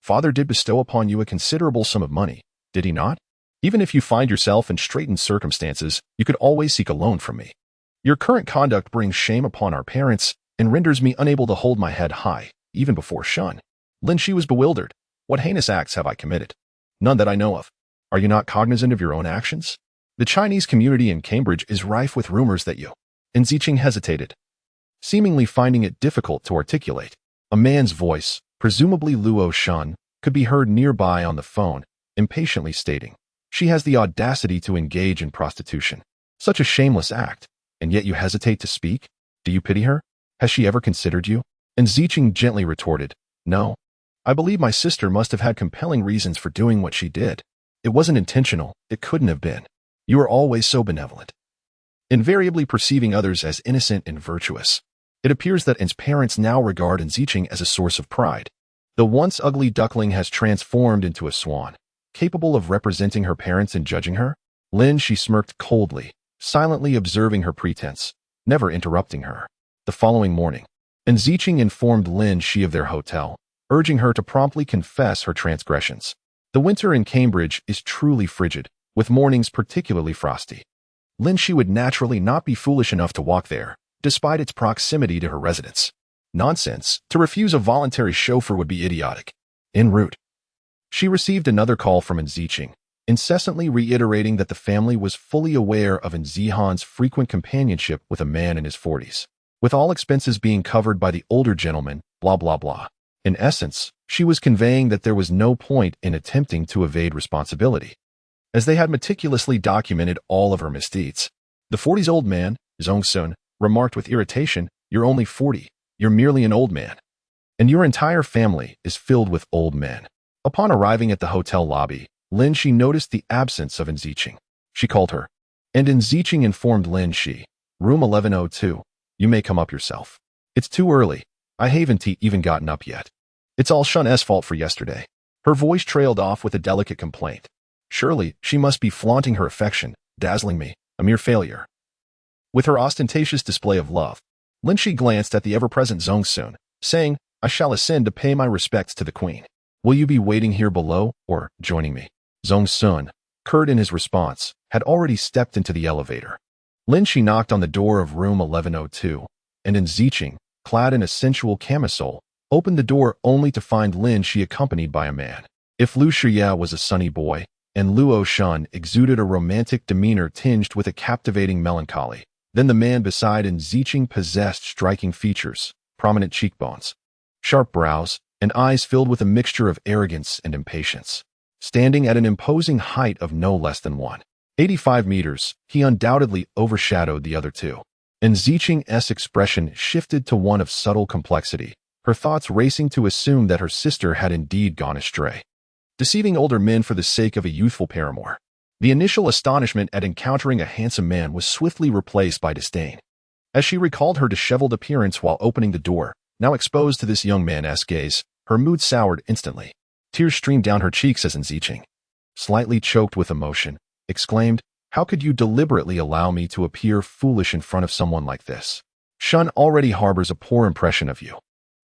Father did bestow upon you a considerable sum of money, did he not? Even if you find yourself in straitened circumstances, you could always seek a loan from me. Your current conduct brings shame upon our parents and renders me unable to hold my head high, even before Shun. Lin Xi was bewildered. What heinous acts have I committed? None that I know of. Are you not cognizant of your own actions? The Chinese community in Cambridge is rife with rumors that you... Enziching hesitated, seemingly finding it difficult to articulate. A man's voice, presumably Luo Shun, could be heard nearby on the phone, impatiently stating, she has the audacity to engage in prostitution. Such a shameless act, and yet you hesitate to speak? Do you pity her? Has she ever considered you? Enziching gently retorted, no. I believe my sister must have had compelling reasons for doing what she did. It wasn't intentional, it couldn't have been. You are always so benevolent, invariably perceiving others as innocent and virtuous. It appears that En's parents now regard Enziching as a source of pride. The once ugly duckling has transformed into a swan, capable of representing her parents and judging her. Lin Xi smirked coldly, silently observing her pretense, never interrupting her. The following morning, Enziching informed Lin Xi of their hotel, urging her to promptly confess her transgressions. The winter in Cambridge is truly frigid, with mornings particularly frosty. Lin Xi would naturally not be foolish enough to walk there, despite its proximity to her residence. Nonsense, to refuse a voluntary chauffeur would be idiotic. En route, she received another call from Enziching, incessantly reiterating that the family was fully aware of Zihan's frequent companionship with a man in his 40s, with all expenses being covered by the older gentleman, blah blah blah. In essence, she was conveying that there was no point in attempting to evade responsibility, as they had meticulously documented all of her misdeeds. The 40s old man, Zhong Sun, remarked with irritation, "You're only 40. You're merely an old man. And your entire family is filled with old men." Upon arriving at the hotel lobby, Lin Xi noticed the absence of Ziching. She called her, and Ziching informed Lin Xi, "Room 1102. You may come up yourself. It's too early. I haven't even gotten up yet. It's all Shun's fault for yesterday." Her voice trailed off with a delicate complaint. Surely, she must be flaunting her affection, dazzling me, a mere failure. With her ostentatious display of love, Lin Xi glanced at the ever-present Zhong Sun, saying, "I shall ascend to pay my respects to the queen. Will you be waiting here below, or joining me?" Zhong Sun, curt in his response, had already stepped into the elevator. Lin Xi knocked on the door of room 1102, and Ziching, clad in a sensual camisole, opened the door only to find Lin Xi accompanied by a man. If Lu Shiya was a sunny boy, and Luo Shun exuded a romantic demeanor tinged with a captivating melancholy, then the man beside Ziching possessed striking features, prominent cheekbones, sharp brows, and eyes filled with a mixture of arrogance and impatience. Standing at an imposing height of no less than 185 meters, he undoubtedly overshadowed the other two. And Ziching's expression shifted to one of subtle complexity, her thoughts racing to assume that her sister had indeed gone astray, deceiving older men for the sake of a youthful paramour. The initial astonishment at encountering a handsome man was swiftly replaced by disdain. As she recalled her disheveled appearance while opening the door, now exposed to this young man's gaze, her mood soured instantly. Tears streamed down her cheeks as Ziching, slightly choked with emotion, exclaimed, "How could you deliberately allow me to appear foolish in front of someone like this? Shun already harbors a poor impression of you.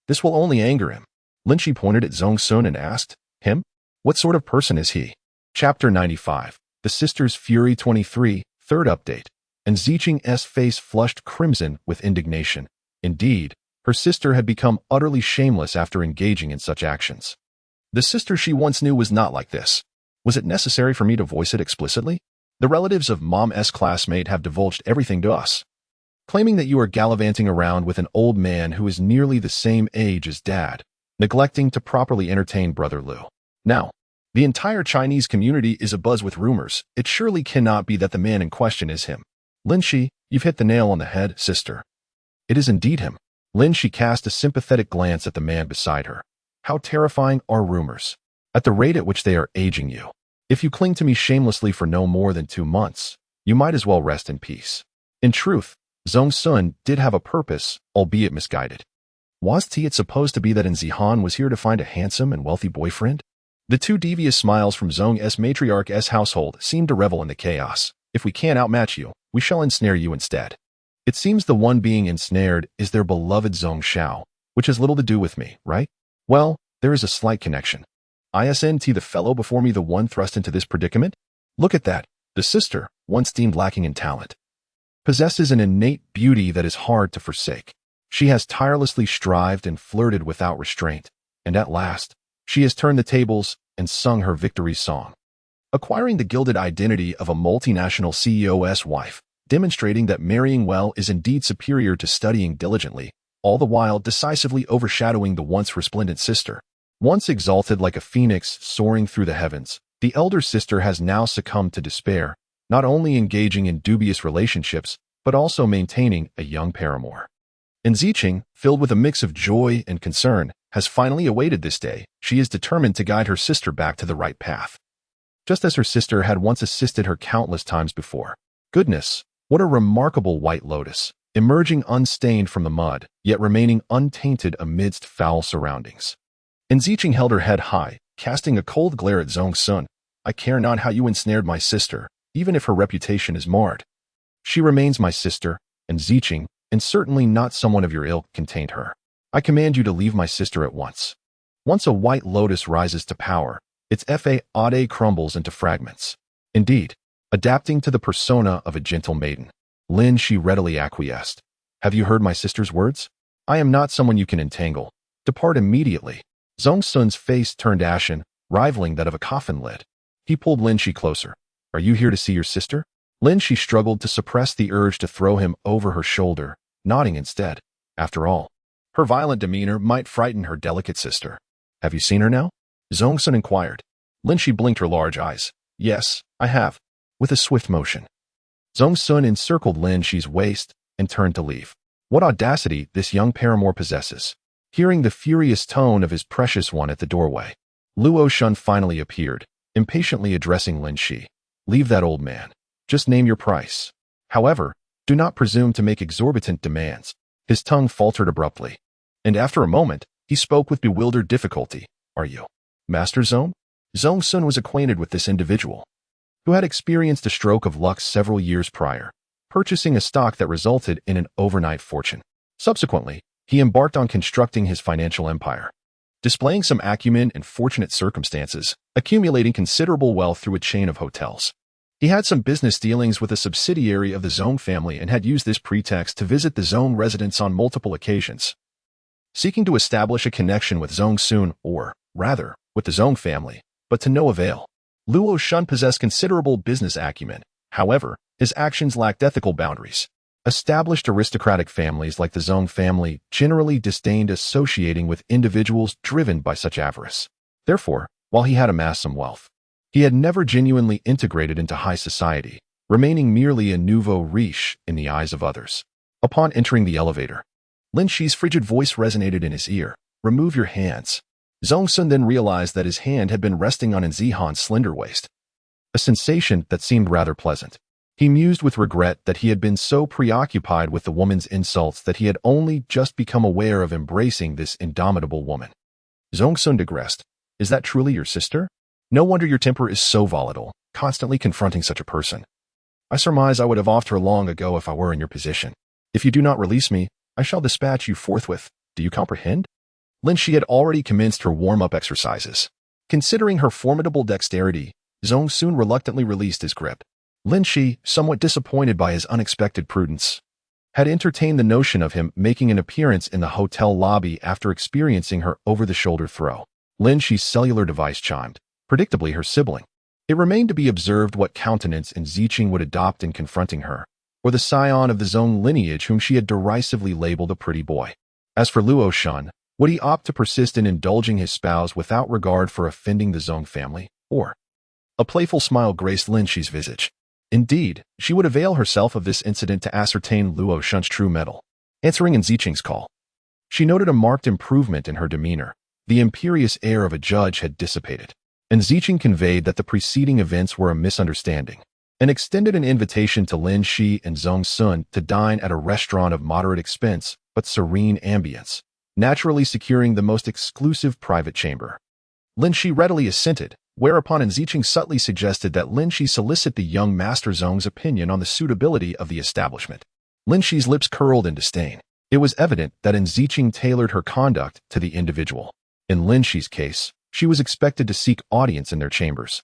This will only anger him." Lin Xi pointed at Zhong Sun and asked, "Him? What sort of person is he?" Chapter 95. The Sisters' Fury 23, third update. And Ziching's face flushed crimson with indignation. Indeed, her sister had become utterly shameless after engaging in such actions. The sister she once knew was not like this. Was it necessary for me to voice it explicitly? The relatives of Mom's classmate have divulged everything to us, claiming that you are gallivanting around with an old man who is nearly the same age as Dad, neglecting to properly entertain Brother Lu. Now, the entire Chinese community is abuzz with rumors. It surely cannot be that the man in question is him. Lin Xi, you've hit the nail on the head, sister. It is indeed him. Lin Xi cast a sympathetic glance at the man beside her. How terrifying are rumors, at the rate at which they are aging you. If you cling to me shamelessly for no more than 2 months, you might as well rest in peace. In truth, Zhong Sun did have a purpose, albeit misguided. Was it supposed to be that Zihan was here to find a handsome and wealthy boyfriend? The two devious smiles from Zhong's matriarch's household seemed to revel in the chaos. If we can't outmatch you, we shall ensnare you instead. It seems the one being ensnared is their beloved Zhong Xiao, which has little to do with me, right? Well, there is a slight connection. Isn't the fellow before me the one thrust into this predicament? Look at that. The sister, once deemed lacking in talent, possesses an innate beauty that is hard to forsake. She has tirelessly strived and flirted without restraint, and at last, she has turned the tables and sung her victory song, acquiring the gilded identity of a multinational CEO's wife, demonstrating that marrying well is indeed superior to studying diligently, all the while decisively overshadowing the once resplendent sister. Once exalted like a phoenix soaring through the heavens, the elder sister has now succumbed to despair, not only engaging in dubious relationships, but also maintaining a young paramour. And Ziching, filled with a mix of joy and concern, has finally awaited this day. She is determined to guide her sister back to the right path, just as her sister had once assisted her countless times before. Goodness, what a remarkable white lotus, emerging unstained from the mud, yet remaining untainted amidst foul surroundings. And Ziching held her head high, casting a cold glare at Zhong Sun. I care not how you ensnared my sister, even if her reputation is marred. She remains my sister, and Ziching, and certainly not someone of your ilk, contained her. I command you to leave my sister at once. Once a white lotus rises to power, its fade crumbles into fragments. Indeed, adapting to the persona of a gentle maiden, Lin Xi readily acquiesced. Have you heard my sister's words? I am not someone you can entangle. Depart immediately. Zhong Sun's face turned ashen, rivaling that of a coffin lid. He pulled Lin Xi closer. Are you here to see your sister? Lin Xi struggled to suppress the urge to throw him over her shoulder, nodding instead. After all, her violent demeanor might frighten her delicate sister. Have you seen her now? Zhong Sun inquired. Lin Xi blinked her large eyes. Yes, I have. With a swift motion. Zhong Sun encircled Lin Xi's waist and turned to leave. What audacity this young paramour possesses. Hearing the furious tone of his precious one at the doorway, Luo Shun finally appeared, impatiently addressing Lin Xi. Leave that old man. Just name your price. However, do not presume to make exorbitant demands. His tongue faltered abruptly. And after a moment, he spoke with bewildered difficulty. Are you Master Zhong? Zhong Sun was acquainted with this individual, who had experienced a stroke of luck several years prior, purchasing a stock that resulted in an overnight fortune. Subsequently, he embarked on constructing his financial empire, displaying some acumen in fortunate circumstances, accumulating considerable wealth through a chain of hotels. He had some business dealings with a subsidiary of the Zhong family and had used this pretext to visit the Zhong residence on multiple occasions, seeking to establish a connection with Zhong Sun, or, rather, with the Zhong family, but to no avail. Luo Shun possessed considerable business acumen. However, his actions lacked ethical boundaries. Established aristocratic families like the Zhong family generally disdained associating with individuals driven by such avarice. Therefore, while he had amassed some wealth, he had never genuinely integrated into high society, remaining merely a nouveau riche in the eyes of others. Upon entering the elevator, Lin Xi's frigid voice resonated in his ear. Remove your hands. Zhong Sun then realized that his hand had been resting on Zihan's slender waist, a sensation that seemed rather pleasant. He mused with regret that he had been so preoccupied with the woman's insults that he had only just become aware of embracing this indomitable woman. Zhong Sun digressed. Is that truly your sister? No wonder your temper is so volatile, constantly confronting such a person. I surmise I would have offed her long ago if I were in your position. If you do not release me, I shall dispatch you forthwith. Do you comprehend? Lin Xi had already commenced her warm-up exercises. Considering her formidable dexterity, Zhong Sun reluctantly released his grip. Lin Xi, somewhat disappointed by his unexpected prudence, had entertained the notion of him making an appearance in the hotel lobby after experiencing her over-the-shoulder throw. Lin Xi's cellular device chimed, predictably her sibling. It remained to be observed what countenance Ziqing would adopt in confronting her, or the scion of the Zhong lineage whom she had derisively labeled a pretty boy. As for Luo Shun, would he opt to persist in indulging his spouse without regard for offending the Zhong family, or? A playful smile graced Lin Xi's visage. Indeed, she would avail herself of this incident to ascertain Luo Shun's true mettle. Answering Ziqing's call, she noted a marked improvement in her demeanor. The imperious air of a judge had dissipated, and Ziqing conveyed that the preceding events were a misunderstanding, and extended an invitation to Lin Xi and Zhong Sun to dine at a restaurant of moderate expense but serene ambience, naturally securing the most exclusive private chamber. Lin Xi readily assented, whereupon Ziqing subtly suggested that Lin Xi solicit the young Master Zhong's opinion on the suitability of the establishment. Lin Xi's lips curled in disdain. It was evident that Ziqing tailored her conduct to the individual. In Lin Xi's case, she was expected to seek audience in their chambers,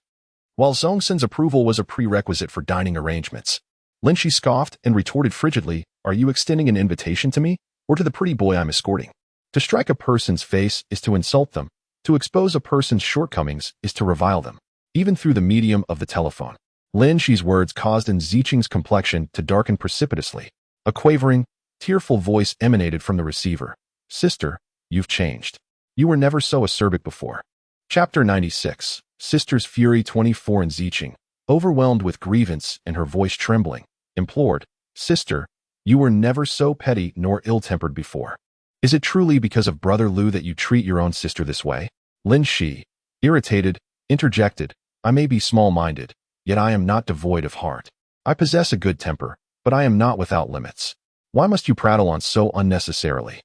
while Zhong Sun's approval was a prerequisite for dining arrangements. Lin Xi scoffed and retorted frigidly, "Are you extending an invitation to me, or to the pretty boy I'm escorting? To strike a person's face is to insult them. To expose a person's shortcomings is to revile them, even through the medium of the telephone." Lin Xi's words caused Ziqing's complexion to darken precipitously. A quavering, tearful voice emanated from the receiver. "Sister, you've changed. You were never so acerbic before." Chapter 96. Sister's Fury 24. Ziqing, overwhelmed with grievance and her voice trembling, implored, "Sister, you were never so petty nor ill-tempered before. Is it truly because of Brother Lu that you treat your own sister this way?" Lin Xi, irritated, interjected, "I may be small-minded, yet I am not devoid of heart. I possess a good temper, but I am not without limits. Why must you prattle on so unnecessarily?"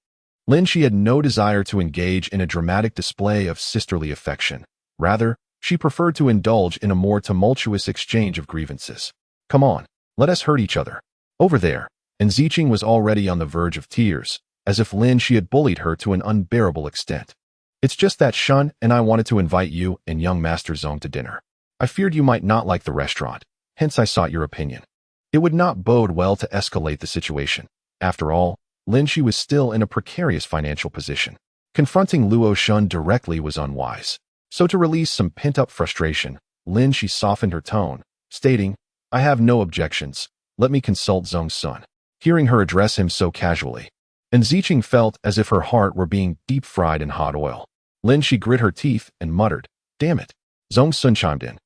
Lin Xi had no desire to engage in a dramatic display of sisterly affection. Rather, she preferred to indulge in a more tumultuous exchange of grievances. "Come on, let us hurt each other. Over there." And Ziqing was already on the verge of tears, as if Lin Xi had bullied her to an unbearable extent. "It's just that Shun and I wanted to invite you and young Master Zhong to dinner. I feared you might not like the restaurant, hence I sought your opinion. It would not bode well to escalate the situation. After all, Lin Xi was still in a precarious financial position. Confronting Luo Shun directly was unwise. So to release some pent-up frustration, Lin Xi softened her tone, stating, "I have no objections. Let me consult Zhong Sun." Hearing her address him so casually, and Ziqing felt as if her heart were being deep-fried in hot oil. Lin Xi grit her teeth and muttered, "Damn it." Zhong Sun chimed in.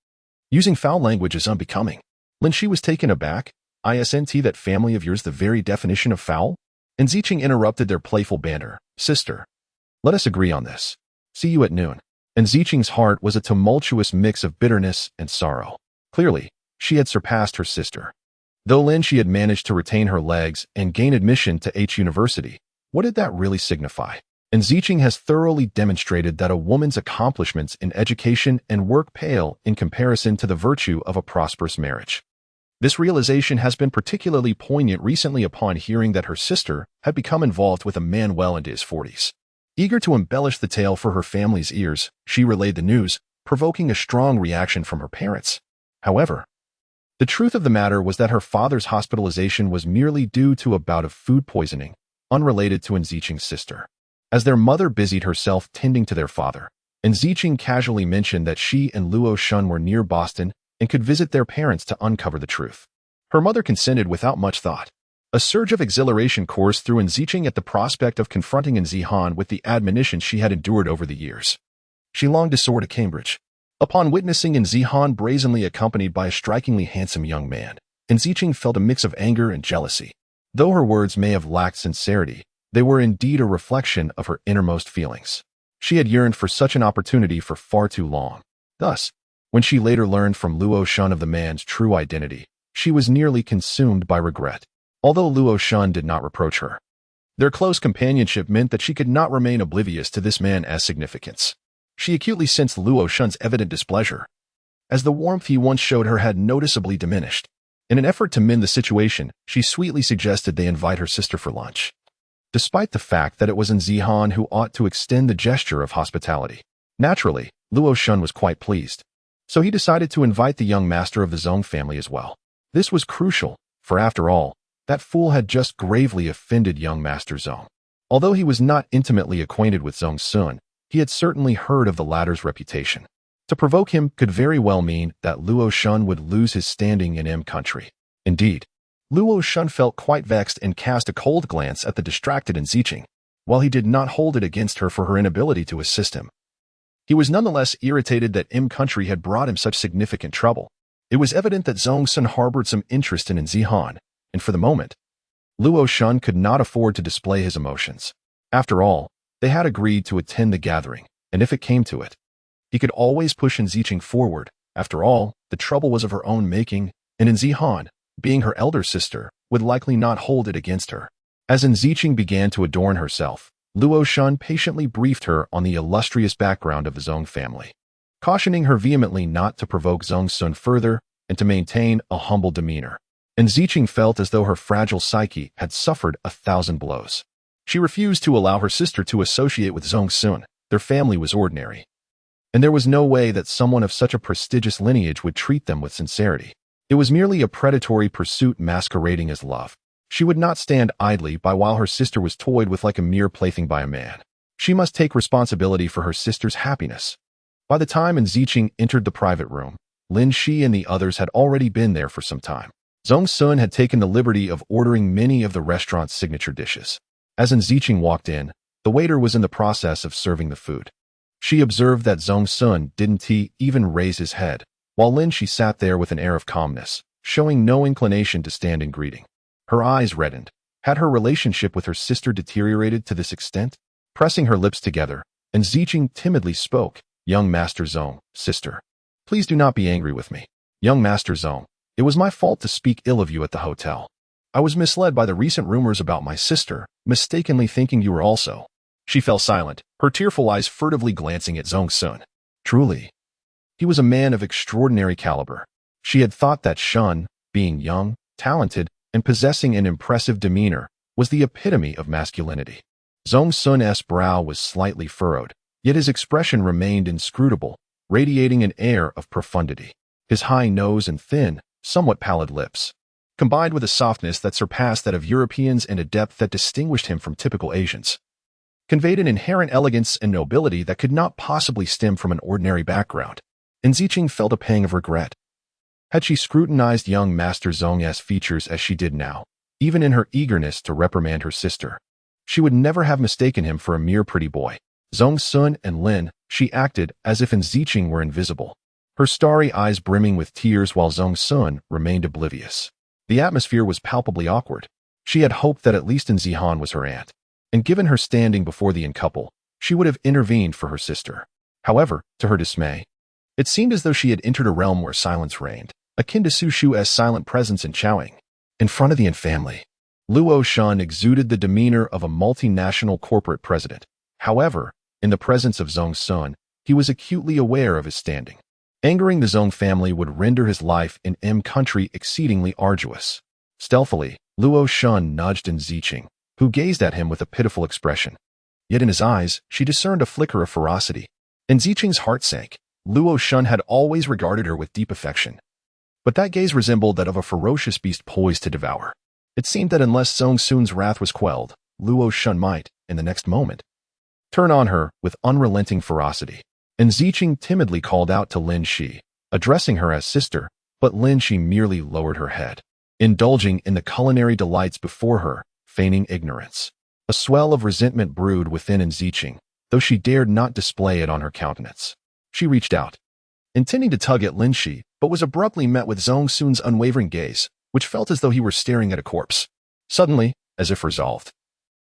"Using foul language is unbecoming." Lin Xi was taken aback. "Isn't that family of yours the very definition of foul?" And Ziqing interrupted their playful banter. "Sister, let us agree on this. See you at noon." And Ziqing's heart was a tumultuous mix of bitterness and sorrow. Clearly, she had surpassed her sister. Though Lin Xi had managed to retain her legs and gain admission to H University, what did that really signify? And Ziqing has thoroughly demonstrated that a woman's accomplishments in education and work pale in comparison to the virtue of a prosperous marriage. This realization has been particularly poignant recently upon hearing that her sister had become involved with a man well into his 40s. Eager to embellish the tale for her family's ears, she relayed the news, provoking a strong reaction from her parents. However, the truth of the matter was that her father's hospitalization was merely due to a bout of food poisoning, unrelated to Ziqing's sister. As their mother busied herself tending to their father, and Ziqing casually mentioned that she and Luo Shun were near Boston and could visit their parents to uncover the truth. Her mother consented without much thought. A surge of exhilaration coursed through Ziqing at the prospect of confronting Zihan with the admonition she had endured over the years. She longed to soar to Cambridge. Upon witnessing Zihan brazenly accompanied by a strikingly handsome young man, Ziqing felt a mix of anger and jealousy. Though her words may have lacked sincerity, they were indeed a reflection of her innermost feelings. She had yearned for such an opportunity for far too long. Thus, when she later learned from Luo Shun of the man's true identity, she was nearly consumed by regret. Although Luo Shun did not reproach her, their close companionship meant that she could not remain oblivious to this man's significance. She acutely sensed Luo Shun's evident displeasure, as the warmth he once showed her had noticeably diminished. In an effort to mend the situation, she sweetly suggested they invite her sister for lunch, despite the fact that it was Zihan who ought to extend the gesture of hospitality. Naturally, Luo Shun was quite pleased, so he decided to invite the young master of the Zhong family as well. This was crucial, for after all, that fool had just gravely offended young Master Zhong. Although he was not intimately acquainted with Zhong Sun, he had certainly heard of the latter's reputation. To provoke him could very well mean that Luo Shun would lose his standing in M country. Indeed, Luo Shun felt quite vexed and cast a cold glance at the distracted Ziqing. While he did not hold it against her for her inability to assist him, he was nonetheless irritated that M country had brought him such significant trouble. It was evident that Zhong Sun harbored some interest in Zihan, and for the moment, Luo Shun could not afford to display his emotions. After all, they had agreed to attend the gathering, and if it came to it, he could always push Ziqing forward. After all, the trouble was of her own making, and Zihan, being her elder sister, would likely not hold it against her. As Ziqing began to adorn herself, Luo Shun patiently briefed her on the illustrious background of the Zhong family, cautioning her vehemently not to provoke Zhong Sun further and to maintain a humble demeanor. And Ziqing felt as though her fragile psyche had suffered 1,000 blows. She refused to allow her sister to associate with Zhong Sun. Their family was ordinary, and there was no way that someone of such a prestigious lineage would treat them with sincerity. It was merely a predatory pursuit masquerading as love. She would not stand idly by while her sister was toyed with like a mere plaything by a man. She must take responsibility for her sister's happiness. By the time Ziqing entered the private room, Lin Xi and the others had already been there for some time. Zhong Sun had taken the liberty of ordering many of the restaurant's signature dishes. As Ziqing walked in, the waiter was in the process of serving the food. She observed that Zhong Sun didn't even raise his head, while Lin Xi sat there with an air of calmness, showing no inclination to stand in greeting. Her eyes reddened. Had her relationship with her sister deteriorated to this extent? Pressing her lips together, Ziqing timidly spoke, "Young Master Zhong, sister, please do not be angry with me. Young Master Zhong, it was my fault to speak ill of you at the hotel. I was misled by the recent rumors about my sister, mistakenly thinking you were also." She fell silent, her tearful eyes furtively glancing at Zhong Sun. Truly, he was a man of extraordinary caliber. She had thought that Shun, being young, talented, and possessing an impressive demeanor, was the epitome of masculinity. Zhong Sun's brow was slightly furrowed, yet his expression remained inscrutable, radiating an air of profundity. His high nose and thin, somewhat pallid lips, combined with a softness that surpassed that of Europeans and a depth that distinguished him from typical Asians, conveyed an inherent elegance and nobility that could not possibly stem from an ordinary background. and Ziqing felt a pang of regret. Had she scrutinized young Master Zhong's features as she did now, even in her eagerness to reprimand her sister, she would never have mistaken him for a mere pretty boy. Zhong Sun and Lin Xi acted as if Ziqing were invisible, her starry eyes brimming with tears while Zhong Sun remained oblivious. The atmosphere was palpably awkward. She had hoped that at least Zihan was her aunt, and given her standing before the young couple, she would have intervened for her sister. However, to her dismay, it seemed as though she had entered a realm where silence reigned, akin to Su Shu's silent presence in Chaoing. In front of the Yin family, Luo Shun exuded the demeanor of a multinational corporate president. However, in the presence of Zhong Sun, he was acutely aware of his standing. Angering the Zhong family would render his life in M country exceedingly arduous. Stealthily, Luo Shun nudged Ziqing, who gazed at him with a pitiful expression. Yet in his eyes, she discerned a flicker of ferocity. And Ziqing's heart sank. Luo Shun had always regarded her with deep affection, but that gaze resembled that of a ferocious beast poised to devour. It seemed that unless Zhong Sun's wrath was quelled, Luo Shun might, in the next moment, turn on her with unrelenting ferocity. And Ziqing timidly called out to Lin Xi, addressing her as sister, but Lin Xi merely lowered her head, indulging in the culinary delights before her, feigning ignorance. A swell of resentment brewed within Ziqing, though she dared not display it on her countenance. She reached out, intending to tug at Lin Xi, but was abruptly met with Zhong Sun's unwavering gaze, which felt as though he were staring at a corpse. Suddenly, as if resolved,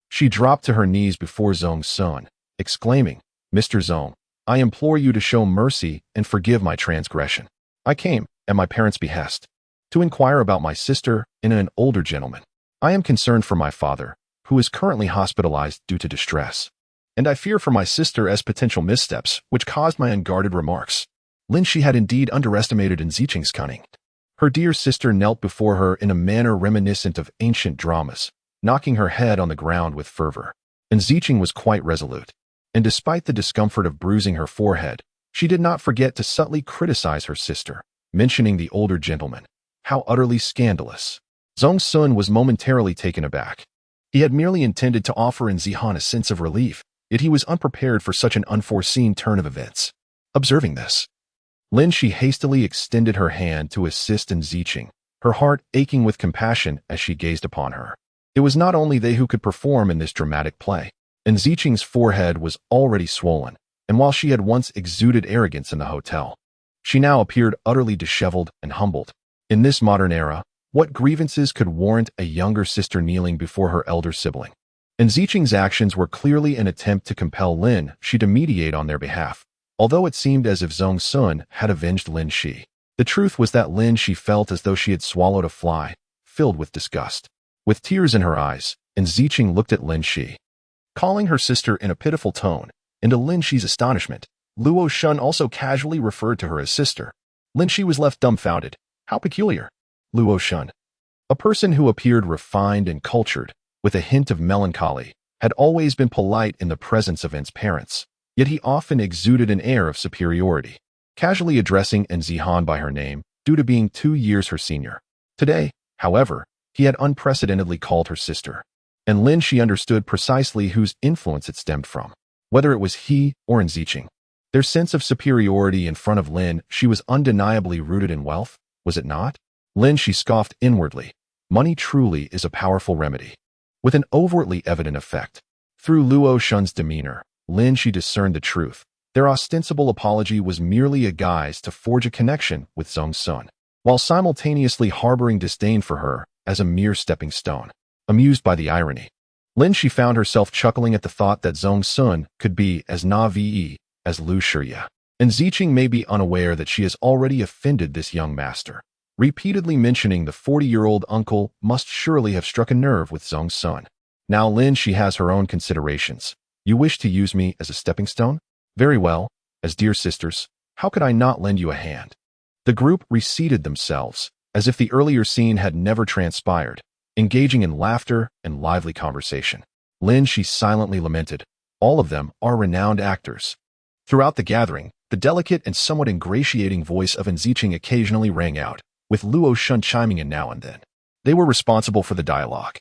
she dropped to her knees before Zhong Sun, exclaiming, "Mr. Zhong, I implore you to show mercy and forgive my transgression. I came, at my parents' behest, to inquire about my sister and an older gentleman. I am concerned for my father, who is currently hospitalized due to distress, and I fear for my sister as potential missteps, which caused my unguarded remarks." Lin Xi had indeed underestimated Ziqing's cunning. Her dear sister knelt before her in a manner reminiscent of ancient dramas, knocking her head on the ground with fervor. And Ziqing was quite resolute, and despite the discomfort of bruising her forehead, she did not forget to subtly criticize her sister, mentioning the older gentleman. How utterly scandalous. Zhong Sun was momentarily taken aback. He had merely intended to offer Zihan a sense of relief, yet he was unprepared for such an unforeseen turn of events. Observing this, Lin Xi hastily extended her hand to assist Ziqing, her heart aching with compassion as she gazed upon her. It was not only they who could perform in this dramatic play, and Ziqing's forehead was already swollen, and while she had once exuded arrogance in the hotel, she now appeared utterly disheveled and humbled. In this modern era, what grievances could warrant a younger sister kneeling before her elder sibling? And Ziqing's actions were clearly an attempt to compel Lin Xi to mediate on their behalf, although it seemed as if Zhong Sun had avenged Lin Xi. The truth was that Lin Xi felt as though she had swallowed a fly, filled with disgust. With tears in her eyes, and Ziqing looked at Lin Xi, calling her sister in a pitiful tone, and to Lin Xi's astonishment, Luo Shun also casually referred to her as sister. Lin Xi was left dumbfounded. How peculiar. Luo Shun, a person who appeared refined and cultured, with a hint of melancholy, had always been polite in the presence of N's parents, yet he often exuded an air of superiority, casually addressing Zihan by her name due to being 2 years her senior. Today, however, he had unprecedentedly called her sister, and Lin Xi understood precisely whose influence it stemmed from, whether it was he or Ziqing. Their sense of superiority in front of Lin Xi was undeniably rooted in wealth, was it not? Lin Xi scoffed inwardly. Money truly is a powerful remedy, with an overtly evident effect. Through Luo Shun's demeanor, Lin Xi discerned the truth. Their ostensible apology was merely a guise to forge a connection with Zhong Sun, while simultaneously harboring disdain for her as a mere stepping stone. Amused by the irony, Lin Xi found herself chuckling at the thought that Zhong Sun could be as naive as Lu Shiya. And Ziqing may be unaware that she has already offended this young master. Repeatedly mentioning the 40-year-old uncle must surely have struck a nerve with Zhong Sun. Now Lin Xi has her own considerations. You wish to use me as a stepping stone? Very well. As dear sisters, how could I not lend you a hand? The group reseated themselves, as if the earlier scene had never transpired, engaging in laughter and lively conversation. Lin Xi silently lamented, all of them are renowned actors. Throughout the gathering, the delicate and somewhat ingratiating voice of Ziqing occasionally rang out, with Luo Shun chiming in now and then. They were responsible for the dialogue.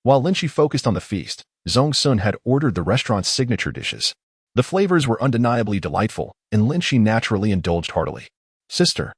While Lin Xi focused on the feast, Zhong Sun had ordered the restaurant's signature dishes. The flavors were undeniably delightful, and Lin Xi naturally indulged heartily. Sister,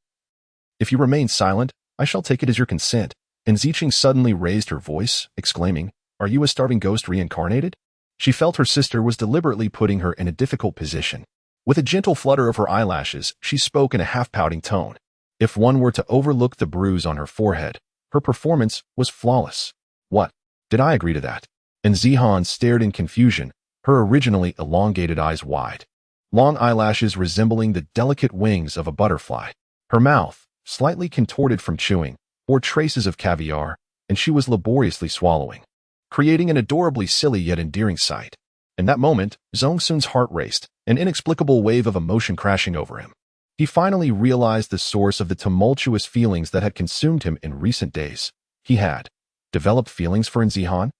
if you remain silent, I shall take it as your consent. And Ziqing suddenly raised her voice, exclaiming, Are you a starving ghost reincarnated? She felt her sister was deliberately putting her in a difficult position. With a gentle flutter of her eyelashes, she spoke in a half-pouting tone. If one were to overlook the bruise on her forehead, her performance was flawless. What? Did I agree to that? And Zihan stared in confusion, her originally elongated eyes wide. Long eyelashes resembling the delicate wings of a butterfly. Her mouth, slightly contorted from chewing, bore traces of caviar, and she was laboriously swallowing, creating an adorably silly yet endearing sight. In that moment, Zhongsun's heart raced, an inexplicable wave of emotion crashing over him. He finally realized the source of the tumultuous feelings that had consumed him in recent days. He had developed feelings for Zihan.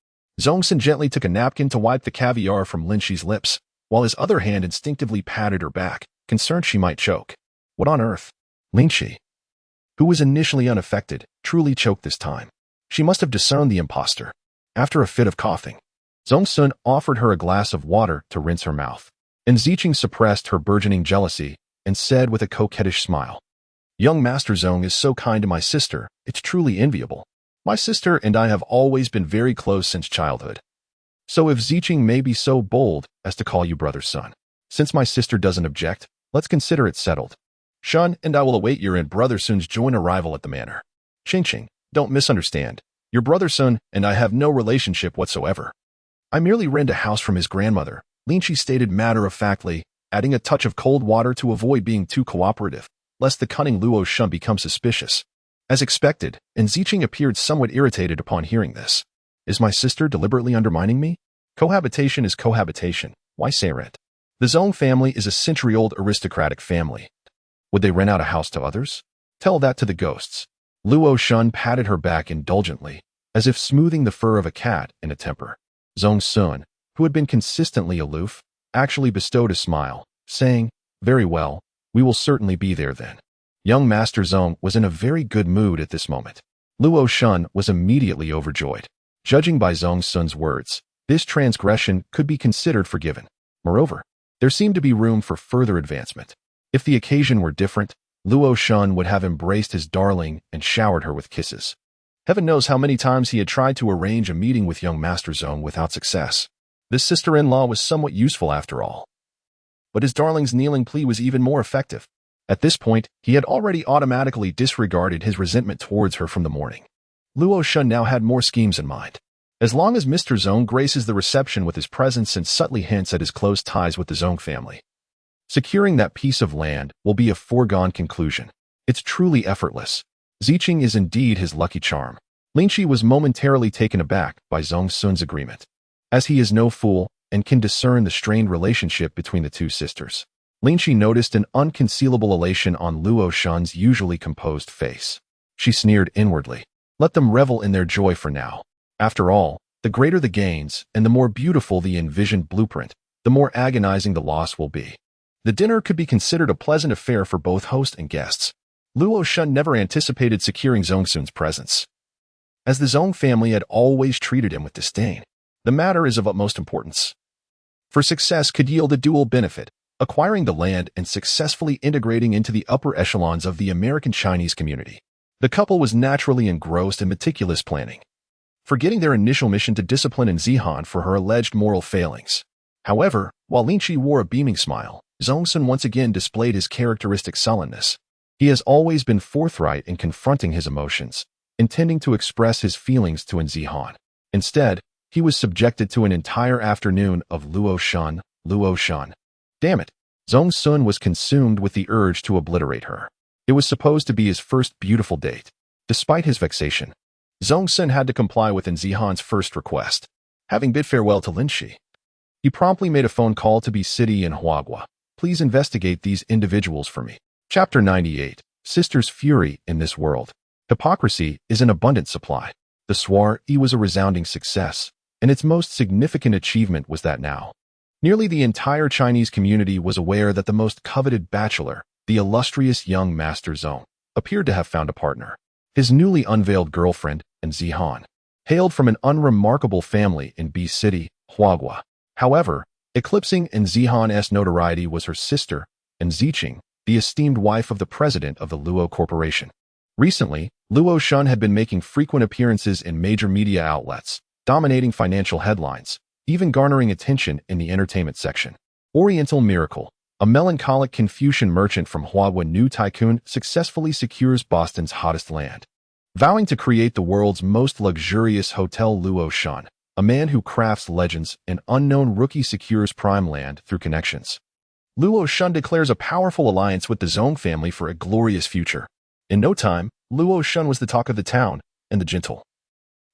Zhongsun gently took a napkin to wipe the caviar from Lin Xi's lips, while his other hand instinctively patted her back, concerned she might choke. What on earth? Lin Xi, who was initially unaffected, truly choked this time. She must have disowned the impostor. After a fit of coughing, Zhongsun offered her a glass of water to rinse her mouth, and Ziqing suppressed her burgeoning jealousy and said with a coquettish smile, Young Master Zong is so kind to my sister, it's truly enviable. My sister and I have always been very close since childhood. So if Ziqing may be so bold as to call you brother's son, since my sister doesn't object, let's consider it settled. Shun and I will await your and brother Sun's joint arrival at the manor. Ching, don't misunderstand. Your brother Sun and I have no relationship whatsoever. I merely rent a house from his grandmother, Lin Xi stated matter-of-factly, adding a touch of cold water to avoid being too cooperative, lest the cunning Luo Shun become suspicious. As expected, and Ziqing appeared somewhat irritated upon hearing this. Is my sister deliberately undermining me? Cohabitation is cohabitation. Why say rent? The Zong family is a century-old aristocratic family. Would they rent out a house to others? Tell that to the ghosts. Luo Shun patted her back indulgently, as if smoothing the fur of a cat in a temper. Zong Sun, who had been consistently aloof, actually bestowed a smile, saying, Very well, we will certainly be there then. Young Master Zong was in a very good mood at this moment. Luo Shun was immediately overjoyed. Judging by Zong Sun's words, this transgression could be considered forgiven. Moreover, there seemed to be room for further advancement. If the occasion were different, Luo Shun would have embraced his darling and showered her with kisses. Heaven knows how many times he had tried to arrange a meeting with young Master Zong without success. This sister-in-law was somewhat useful after all. But his darling's kneeling plea was even more effective. At this point, he had already automatically disregarded his resentment towards her from the morning. Luo Shun now had more schemes in mind. As long as Mr. Zong graces the reception with his presence and subtly hints at his close ties with the Zong family, securing that piece of land will be a foregone conclusion. It's truly effortless. Ziqing is indeed his lucky charm. Lin Xi was momentarily taken aback by Zong Sun's agreement, as he is no fool and can discern the strained relationship between the two sisters. Lin Xi noticed an unconcealable elation on Luo Shun's usually composed face. She sneered inwardly. Let them revel in their joy for now. After all, the greater the gains and the more beautiful the envisioned blueprint, the more agonizing the loss will be. The dinner could be considered a pleasant affair for both host and guests. Luo Shun never anticipated securing Zongsun's presence, as the Zong family had always treated him with disdain. The matter is of utmost importance. For success could yield a dual benefit, acquiring the land and successfully integrating into the upper echelons of the American Chinese community. The couple was naturally engrossed in meticulous planning, forgetting their initial mission to discipline Zihan for her alleged moral failings. However, while Lin Xi wore a beaming smile, Zongsun once again displayed his characteristic sullenness. He has always been forthright in confronting his emotions, intending to express his feelings to Zihan. Instead, he was subjected to an entire afternoon of Luo Shun. Damn it! Zongsun was consumed with the urge to obliterate her. It was supposed to be his first beautiful date. Despite his vexation, Zongsun had to comply with Zihan's first request. Having bid farewell to Lin Xi, he promptly made a phone call to Bi City in Huagua. Please investigate these individuals for me. Chapter 98. Sister's Fury in This World. Hypocrisy is in abundant supply. The soiree was a resounding success, and its most significant achievement was that now nearly the entire Chinese community was aware that the most coveted bachelor, the illustrious young Master Zong, appeared to have found a partner. His newly unveiled girlfriend, Zihan, hailed from an unremarkable family in Bi City, Huagua. However, Eclipsing Enzihan's notoriety was her sister, Enziching, the esteemed wife of the president of the Luo Corporation. Recently, Luo Xun had been making frequent appearances in major media outlets, dominating financial headlines, even garnering attention in the entertainment section. Oriental Miracle, a melancholic Confucian merchant from Huawei New Tycoon, successfully secures Boston's hottest land. Vowing to create the world's most luxurious hotel, Luo Xun, a man who crafts legends, an unknown rookie secures prime land through connections. Luo Xun declares a powerful alliance with the Zong family for a glorious future. In no time, Luo Xun was the talk of the town, and the gentle,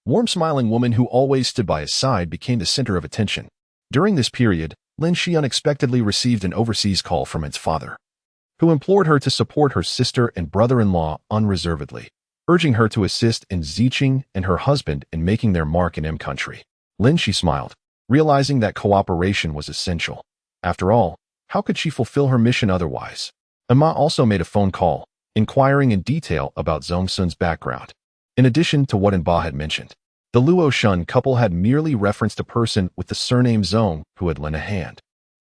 warm-smiling woman who always stood by his side became the center of attention. During this period, Lin Xi unexpectedly received an overseas call from its father, who implored her to support her sister and brother-in-law unreservedly, urging her to assist in Ziqing and her husband in making their mark in M country. Lin Xi smiled, realizing that cooperation was essential. After all, how could she fulfill her mission otherwise? Emma also made a phone call, inquiring in detail about Zong Sun's background. In addition to what Enba had mentioned, the Luo Xun couple had merely referenced a person with the surname Zong who had lent a hand.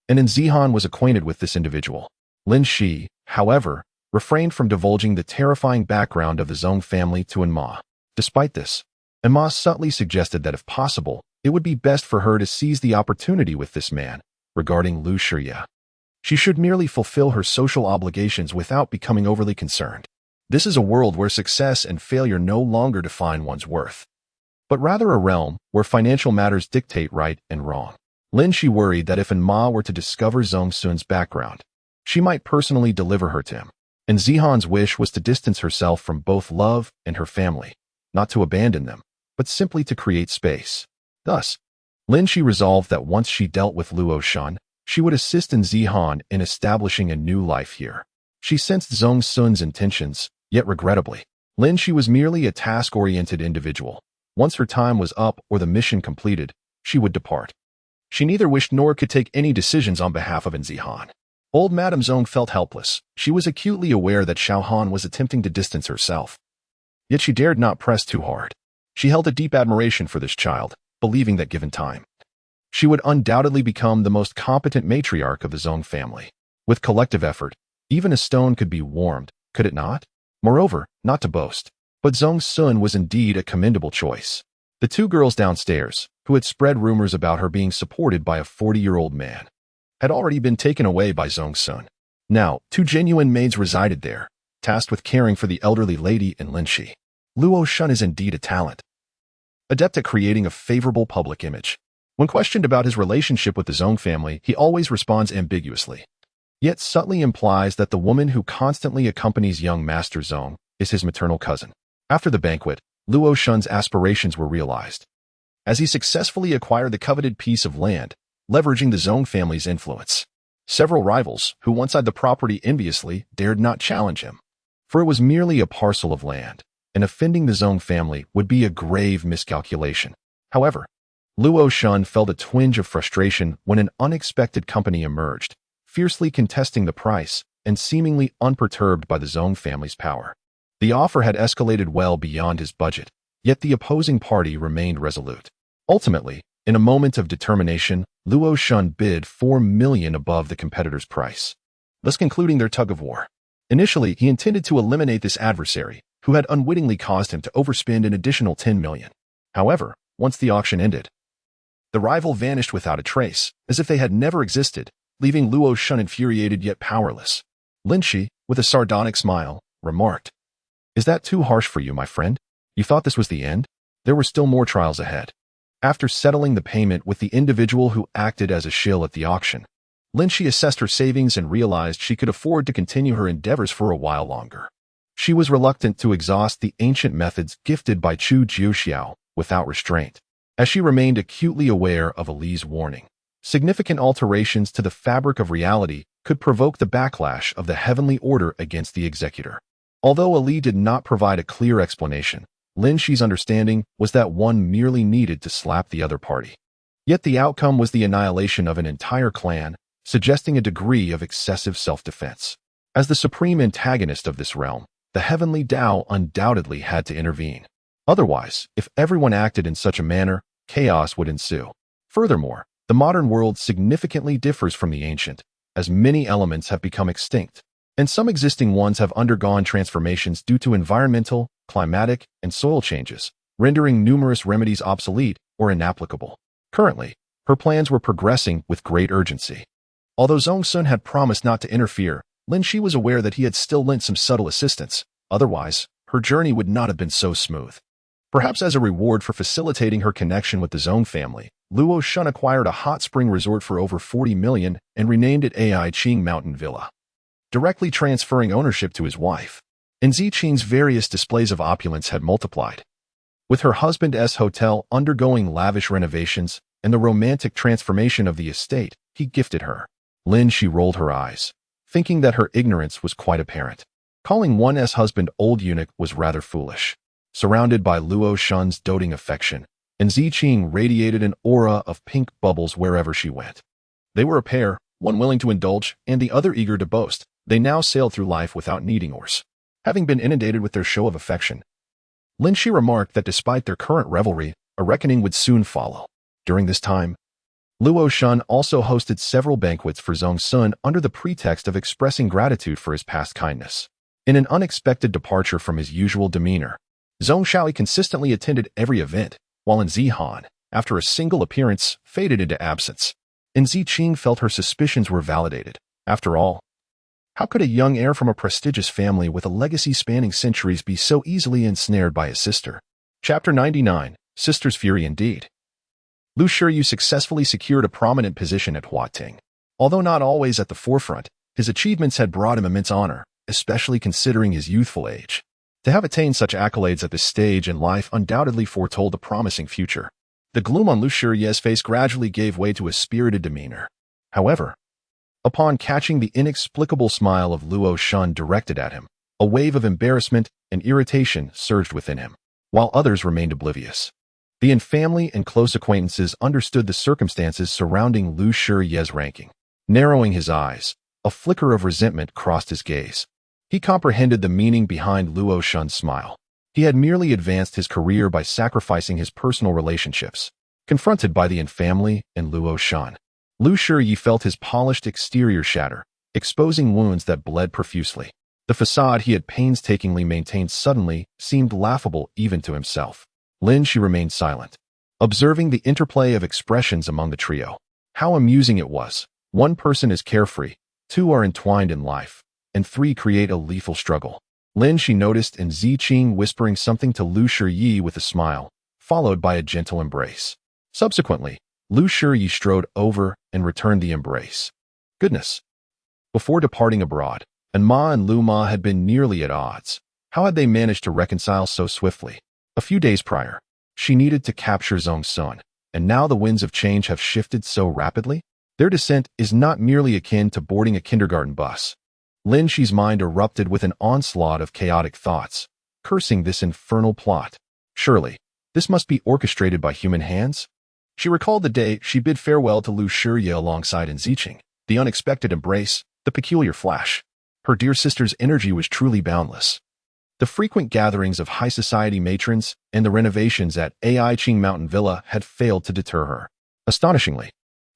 And Enzihan was acquainted with this individual. Lin Xi, however, refrained from divulging the terrifying background of the Zong family to Enma. Despite this, Enma subtly suggested that if possible, it would be best for her to seize the opportunity with this man. Regarding Lu Shiya, she should merely fulfill her social obligations without becoming overly concerned. This is a world where success and failure no longer define one's worth, but rather a realm where financial matters dictate right and wrong. Lin Xi worried that if Enma were to discover Zong Sun's background, she might personally deliver her to him. And Zihan's wish was to distance herself from both love and her family, not to abandon them, but simply to create space. Thus, Lin Xi resolved that once she dealt with Luo Xun, she would assist Zihan in establishing a new life here. She sensed Zong Sun's intentions, yet regrettably, Lin Xi was merely a task-oriented individual. Once her time was up or the mission completed, she would depart. She neither wished nor could take any decisions on behalf of Enzihan. Old Madame Zong felt helpless. She was acutely aware that Xiaohan was attempting to distance herself. Yet she dared not press too hard. She held a deep admiration for this child, believing that given time, she would undoubtedly become the most competent matriarch of the Zong family. With collective effort, even a stone could be warmed, could it not? Moreover, not to boast, but Zong Sun was indeed a commendable choice. The two girls downstairs, who had spread rumors about her being supported by a 40-year-old man, had already been taken away by Zong Sun. Now, two genuine maids resided there, tasked with caring for the elderly lady and Lin Xi. Luo Xun is indeed a talent, adept at creating a favorable public image. When questioned about his relationship with the Zong family, he always responds ambiguously, yet subtly implies that the woman who constantly accompanies young Master Zong is his maternal cousin. After the banquet, Luo Xun's aspirations were realized, as he successfully acquired the coveted piece of land, leveraging the Zong family's influence. Several rivals, who once eyed the property enviously, dared not challenge him, for it was merely a parcel of land, and offending the Zong family would be a grave miscalculation. However, Luo Xun felt a twinge of frustration when an unexpected company emerged, fiercely contesting the price and seemingly unperturbed by the Zong family's power. The offer had escalated well beyond his budget, yet the opposing party remained resolute. Ultimately, in a moment of determination, Luo Xun bid 4 million above the competitor's price, thus concluding their tug-of-war. Initially, he intended to eliminate this adversary, who had unwittingly caused him to overspend an additional 10 million. However, once the auction ended, the rival vanished without a trace, as if they had never existed, leaving Luo Xun infuriated yet powerless. Lin Xi, with a sardonic smile, remarked, "Is that too harsh for you, my friend? You thought this was the end? There were still more trials ahead." After settling the payment with the individual who acted as a shill at the auction, Lin Xi assessed her savings and realized she could afford to continue her endeavors for a while longer. She was reluctant to exhaust the ancient methods gifted by Chu Jiuxiao without restraint, as she remained acutely aware of Ali's warning. Significant alterations to the fabric of reality could provoke the backlash of the heavenly order against the executor. Although Ali did not provide a clear explanation, Lin Xi's understanding was that one merely needed to slap the other party. Yet the outcome was the annihilation of an entire clan, suggesting a degree of excessive self-defense. As the supreme antagonist of this realm, the heavenly Tao undoubtedly had to intervene. Otherwise, if everyone acted in such a manner, chaos would ensue. Furthermore, The modern world significantly differs from the ancient, as many elements have become extinct, and some existing ones have undergone transformations due to environmental, climatic, and soil changes, rendering numerous remedies obsolete or inapplicable. Currently, her plans were progressing with great urgency. Although Zhong Sun had promised not to interfere, Lin Xi was aware that he had still lent some subtle assistance. Otherwise, her journey would not have been so smooth. Perhaps as a reward for facilitating her connection with the Zhong family, Luo Shun acquired a hot spring resort for over 40 million and renamed it Ai-Qing Mountain Villa, directly transferring ownership to his wife. And Ziqing's various displays of opulence had multiplied. With her husband's hotel undergoing lavish renovations and the romantic transformation of the estate he gifted her, Lin Xi rolled her eyes, thinking that her ignorance was quite apparent. Calling one's husband old eunuch was rather foolish. Surrounded by Luo Shun's doting affection, and Ziqing radiated an aura of pink bubbles wherever she went. They were a pair, one willing to indulge and the other eager to boast. They now sailed through life without needing oars. Having been inundated with their show of affection, Lin Xi remarked that despite their current revelry, a reckoning would soon follow. During this time, Luo Shun also hosted several banquets for Zhong Sun under the pretext of expressing gratitude for his past kindness. In an unexpected departure from his usual demeanor, Zhong Shaoi consistently attended every event, while in Zihan, after a single appearance, faded into absence. And Ziqing felt her suspicions were validated. After all, how could a young heir from a prestigious family with a legacy spanning centuries be so easily ensnared by his sister? Chapter 99, Sister's Fury Indeed. Lu Shiyu successfully secured a prominent position at Huating. Although not always at the forefront, his achievements had brought him immense honor, especially considering his youthful age. To have attained such accolades at this stage in life undoubtedly foretold a promising future. The gloom on Lu Shiyu's face gradually gave way to a spirited demeanor. However, upon catching the inexplicable smile of Luo Shun directed at him, a wave of embarrassment and irritation surged within him, while others remained oblivious. The family and close acquaintances understood the circumstances surrounding Lu Shiyu's ranking. Narrowing his eyes, a flicker of resentment crossed his gaze. He comprehended the meaning behind Luo Shun's smile. He had merely advanced his career by sacrificing his personal relationships. Confronted by the family and Luo Shun, Lu Shiyu felt his polished exterior shatter, exposing wounds that bled profusely. The facade he had painstakingly maintained suddenly seemed laughable even to himself. Lin Xi remained silent, observing the interplay of expressions among the trio. How amusing it was. One person is carefree, two are entwined in life, and three create a lethal struggle. Lin Xi noticed in Ziqing whispering something to Lu Shiyu with a smile, followed by a gentle embrace. Subsequently, Lu Shiyu strode over and returned the embrace. Goodness! Before departing abroad, Ma and Lu Ma had been nearly at odds. How had they managed to reconcile so swiftly? A few days prior, she needed to capture Zhong Sun, and now the winds of change have shifted so rapidly? Their descent is not merely akin to boarding a kindergarten bus. Lin Xi's mind erupted with an onslaught of chaotic thoughts, cursing this infernal plot. Surely, this must be orchestrated by human hands? She recalled the day she bid farewell to Lu Shiyu alongside Ziqing, the unexpected embrace, the peculiar flash. Her dear sister's energy was truly boundless. The frequent gatherings of high society matrons and the renovations at Ai-Qing Mountain Villa had failed to deter her. Astonishingly,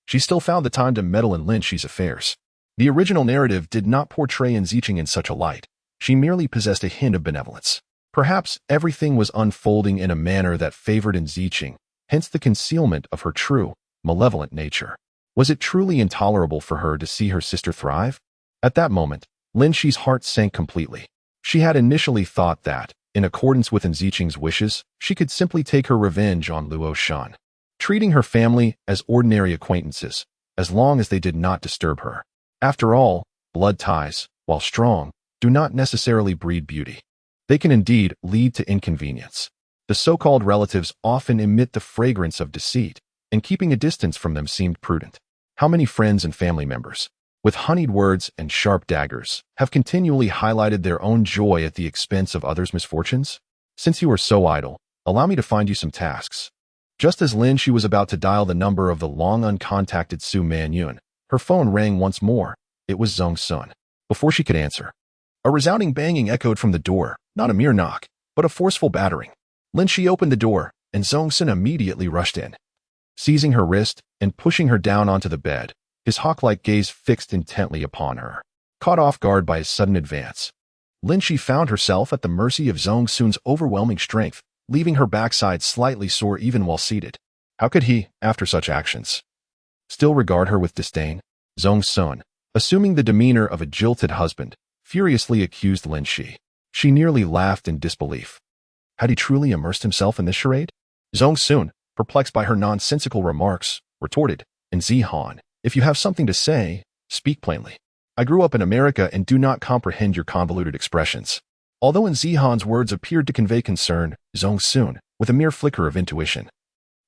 she still found the time to meddle in Lin Xi's affairs. The original narrative did not portray Ziqing in such a light. She merely possessed a hint of benevolence. Perhaps everything was unfolding in a manner that favored Ziqing, hence the concealment of her true, malevolent nature. Was it truly intolerable for her to see her sister thrive? At that moment, Lin Xi's heart sank completely. She had initially thought that, in accordance with Ziqing's wishes, she could simply take her revenge on Luo Shun, treating her family as ordinary acquaintances, as long as they did not disturb her. After all, blood ties, while strong, do not necessarily breed beauty. They can indeed lead to inconvenience. The so-called relatives often emit the fragrance of deceit, and keeping a distance from them seemed prudent. How many friends and family members, with honeyed words and sharp daggers, have continually highlighted their own joy at the expense of others' misfortunes? Since you are so idle, allow me to find you some tasks. Just as Lin Xi was about to dial the number of the long uncontacted Su Manyun, her phone rang once more. It was Zhong Sun. Before she could answer, a resounding banging echoed from the door, not a mere knock, but a forceful battering. Lin Xi opened the door, and Zhong Sun immediately rushed in. seizing her wrist and pushing her down onto the bed, his hawk-like gaze fixed intently upon her. Caught off guard by his sudden advance, Lin Xi found herself at the mercy of Zhong Sun's overwhelming strength, leaving her backside slightly sore even while seated. How could he, after such actions, still regard her with disdain? Zhong Sun, assuming the demeanor of a jilted husband, furiously accused Lin Xi. She nearly laughed in disbelief. Had he truly immersed himself in this charade? Zhong Sun, perplexed by her nonsensical remarks, retorted, "And Zihan, if you have something to say, speak plainly. I grew up in America and do not comprehend your convoluted expressions." Although in Zihan's words appeared to convey concern, Zhong Sun, with a mere flicker of intuition,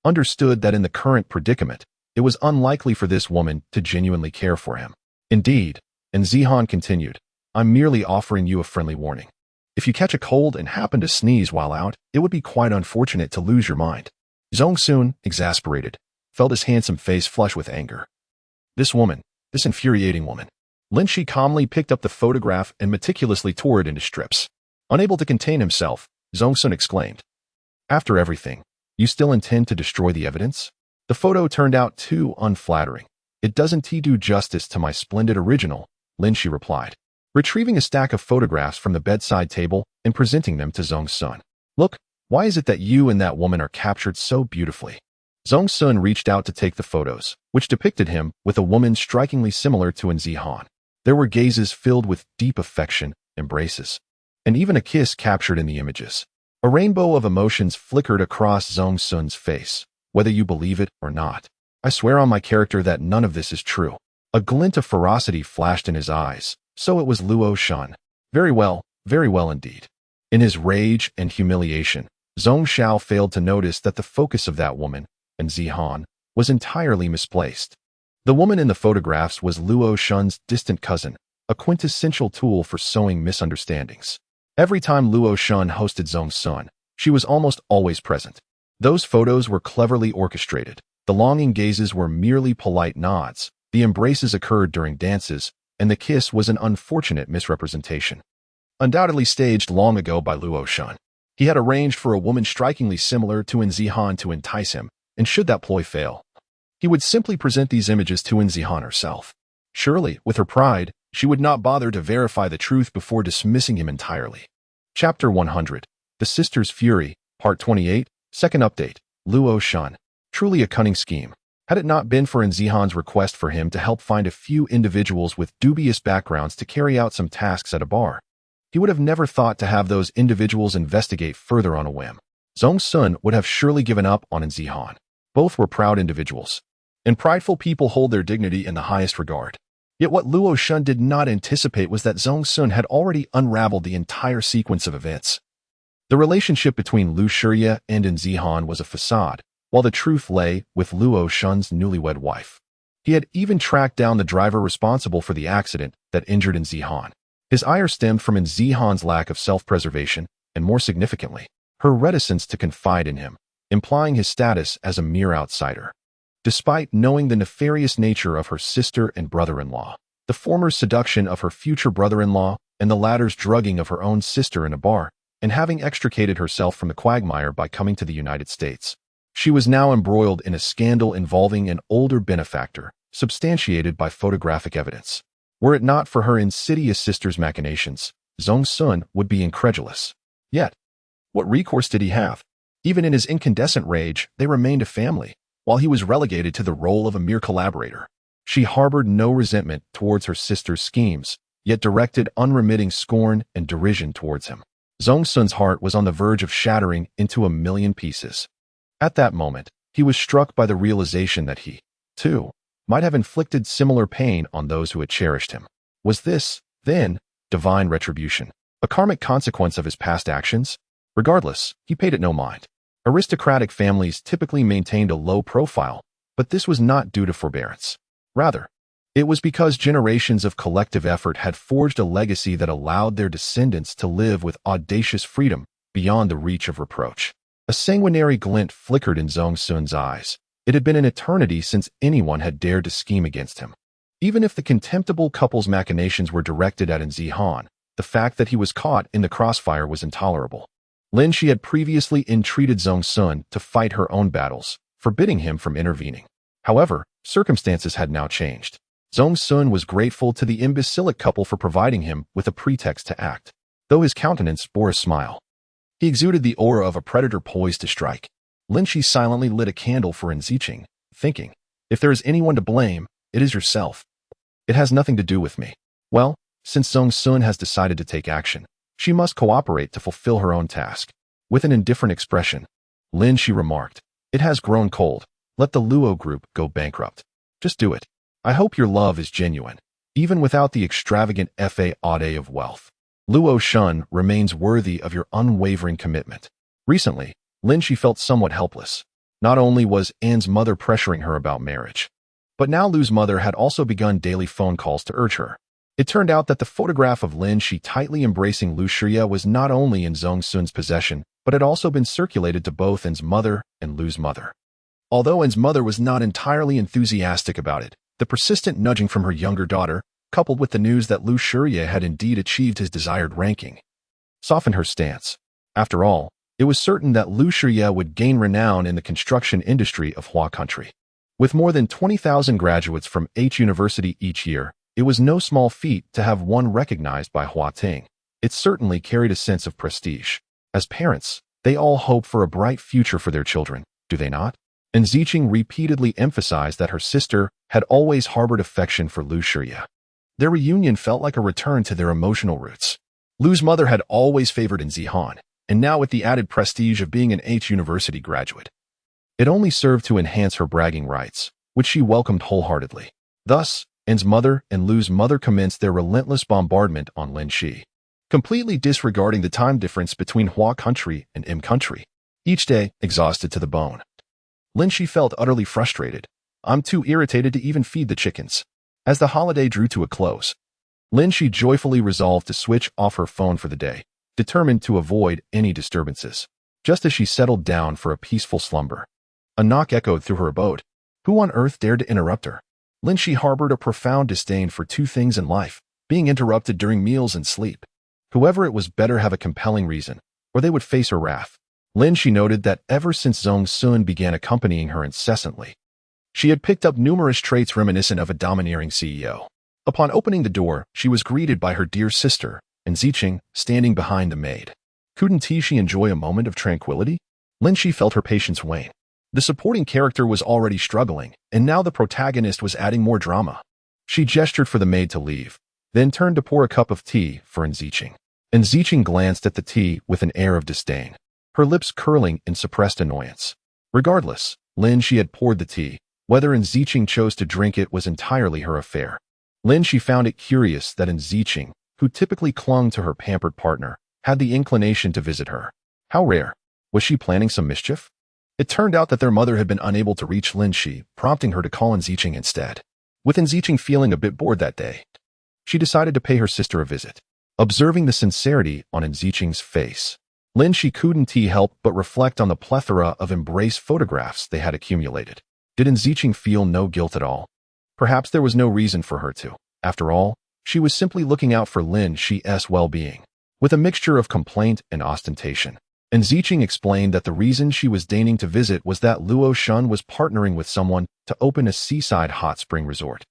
understood that in the current predicament, it was unlikely for this woman to genuinely care for him. Indeed, and Zihan continued, "I'm merely offering you a friendly warning. If you catch a cold and happen to sneeze while out, it would be quite unfortunate to lose your mind." Zhong Sun, exasperated, felt his handsome face flush with anger. This woman, this infuriating woman. Lin Xi calmly picked up the photograph and meticulously tore it into strips. Unable to contain himself, Zhong Sun exclaimed, "After everything, you still intend to destroy the evidence?" The photo turned out too unflattering. "It doesn't do justice to my splendid original," Lin Xi replied, retrieving a stack of photographs from the bedside table and presenting them to Zhong Sun. "Look, why is it that you and that woman are captured so beautifully?" Zhong Sun reached out to take the photos, which depicted him with a woman strikingly similar to An Zihan. There were gazes filled with deep affection, embraces, and even a kiss captured in the images. A rainbow of emotions flickered across Zhong Sun's face, whether you believe it or not. "I swear on my character that none of this is true." A glint of ferocity flashed in his eyes. So it was Luo Shan. Very well indeed. In his rage and humiliation, Zhong Xiao failed to notice that the focus of that woman, An Zihan, was entirely misplaced. The woman in the photographs was Luo Shan's distant cousin, a quintessential tool for sowing misunderstandings. Every time Luo Shan hosted Zhong Sun, she was almost always present. Those photos were cleverly orchestrated. The longing gazes were merely polite nods, the embraces occurred during dances, and the kiss was an unfortunate misrepresentation, undoubtedly staged long ago by Luo Shan. He had arranged for a woman strikingly similar to An Zihan to entice him, and should that ploy fail, he would simply present these images to An Zihan herself. Surely, with her pride, she would not bother to verify the truth before dismissing him entirely. Chapter 100, The Sister's Fury, Part 28, Second Update, Luo Shan. Truly a cunning scheme. Had it not been for An Zihan's request for him to help find a few individuals with dubious backgrounds to carry out some tasks at a bar, he would have never thought to have those individuals investigate further on a whim. Zhong Sun would have surely given up on An Zihan. Both were proud individuals, and prideful people hold their dignity in the highest regard. Yet what Luo Shan did not anticipate was that Zhong Sun had already unraveled the entire sequence of events. The relationship between Lu Shiya and An Zihan was a facade, while the truth lay with Luo Shan's newlywed wife. He had even tracked down the driver responsible for the accident that injured An Zihan. His ire stemmed from An Zihan's lack of self-preservation, and more significantly, her reticence to confide in him, implying his status as a mere outsider. Despite knowing the nefarious nature of her sister and brother-in-law, the former's seduction of her future brother-in-law, and the latter's drugging of her own sister in a bar, and having extricated herself from the quagmire by coming to the United States, she was now embroiled in a scandal involving an older benefactor, substantiated by photographic evidence. Were it not for her insidious sister's machinations, Zhong Sun would be incredulous. Yet, what recourse did he have? Even in his incandescent rage, they remained a family, while he was relegated to the role of a mere collaborator. She harbored no resentment towards her sister's schemes, yet directed unremitting scorn and derision towards him. Zhong Sun's heart was on the verge of shattering into a million pieces. At that moment, he was struck by the realization that he, too, might have inflicted similar pain on those who had cherished him. Was this, then, divine retribution, a karmic consequence of his past actions? Regardless, he paid it no mind. Aristocratic families typically maintained a low profile, but this was not due to forbearance. Rather, it was because generations of collective effort had forged a legacy that allowed their descendants to live with audacious freedom beyond the reach of reproach. A sanguinary glint flickered in Zhong Sun's eyes. It had been an eternity since anyone had dared to scheme against him. Even if the contemptible couple's machinations were directed at An Zihan, the fact that he was caught in the crossfire was intolerable. Lin Xi had previously entreated Zhong Sun to fight her own battles, forbidding him from intervening. However, circumstances had now changed. Zhong Sun was grateful to the imbecilic couple for providing him with a pretext to act, though his countenance bore a smile. He exuded the aura of a predator poised to strike. Lin Xi silently lit a candle for Enziching, thinking, if there is anyone to blame, it is yourself. It has nothing to do with me. Well, since Zhong Sun has decided to take action, she must cooperate to fulfill her own task. With an indifferent expression, Lin Xi remarked, it has grown cold. Let the Luo group go bankrupt. Just do it. I hope your love is genuine, even without the extravagant fa-aude of wealth. Luo Shun remains worthy of your unwavering commitment. Recently, Lin Xi felt somewhat helpless. Not only was Anne's mother pressuring her about marriage, but now Lu's mother had also begun daily phone calls to urge her. It turned out that the photograph of Lin Xi tightly embracing Lu Shiya was not only in Zhong Sun's possession, but had also been circulated to both Anne's mother and Lu's mother. Although Anne's mother was not entirely enthusiastic about it, the persistent nudging from her younger daughter, coupled with the news that Lu Shiya had indeed achieved his desired ranking, softened her stance. After all, it was certain that Lu Shiya would gain renown in the construction industry of Hua country. With more than 20,000 graduates from H University each year, it was no small feat to have one recognized by Hua Ting. It certainly carried a sense of prestige. As parents, they all hope for a bright future for their children, do they not? And Ziching repeatedly emphasized that her sister had always harbored affection for Lu Shiya. Their reunion felt like a return to their emotional roots. Lu's mother had always favored Zihan, and now with the added prestige of being an H University graduate, it only served to enhance her bragging rights, which she welcomed wholeheartedly. Thus, Anne's mother and Lu's mother commenced their relentless bombardment on Lin Xi, completely disregarding the time difference between Hua country and Im country. Each day, exhausted to the bone, Lin Xi felt utterly frustrated. I'm too irritated to even feed the chickens. As the holiday drew to a close, Lin Xi joyfully resolved to switch off her phone for the day, determined to avoid any disturbances. Just as she settled down for a peaceful slumber, a knock echoed through her abode. Who on earth dared to interrupt her? Lin Xi harbored a profound disdain for two things in life: being interrupted during meals and sleep. Whoever it was better have a compelling reason, or they would face her wrath. Lin Xi noted that ever since Zhong Sun began accompanying her incessantly, she had picked up numerous traits reminiscent of a domineering CEO. Upon opening the door, she was greeted by her dear sister, and Ziching, standing behind the maid. Couldn't she enjoy a moment of tranquility? Lin Xi felt her patience wane. The supporting character was already struggling, and now the protagonist was adding more drama. She gestured for the maid to leave, then turned to pour a cup of tea for Enziching. Enziching glanced at the tea with an air of disdain, her lips curling in suppressed annoyance. Regardless, Lin Xi had poured the tea. Whether Enziching chose to drink it was entirely her affair. Lin Xi found it curious that Enziching, who typically clung to her pampered partner, had the inclination to visit her. How rare. Was she planning some mischief? It turned out that their mother had been unable to reach Lin Xi, prompting her to call Enziching instead. With Enziching feeling a bit bored that day, she decided to pay her sister a visit. Observing the sincerity on Enziching's face, Lin Xi couldn't help but reflect on the plethora of embrace photographs they had accumulated. Did Enziching feel no guilt at all? Perhaps there was no reason for her to. After all, she was simply looking out for Lin Xi's well-being, with a mixture of complaint and ostentation. Enziching explained that the reason she was deigning to visit was that Luo Shun was partnering with someone to open a seaside hot spring resort.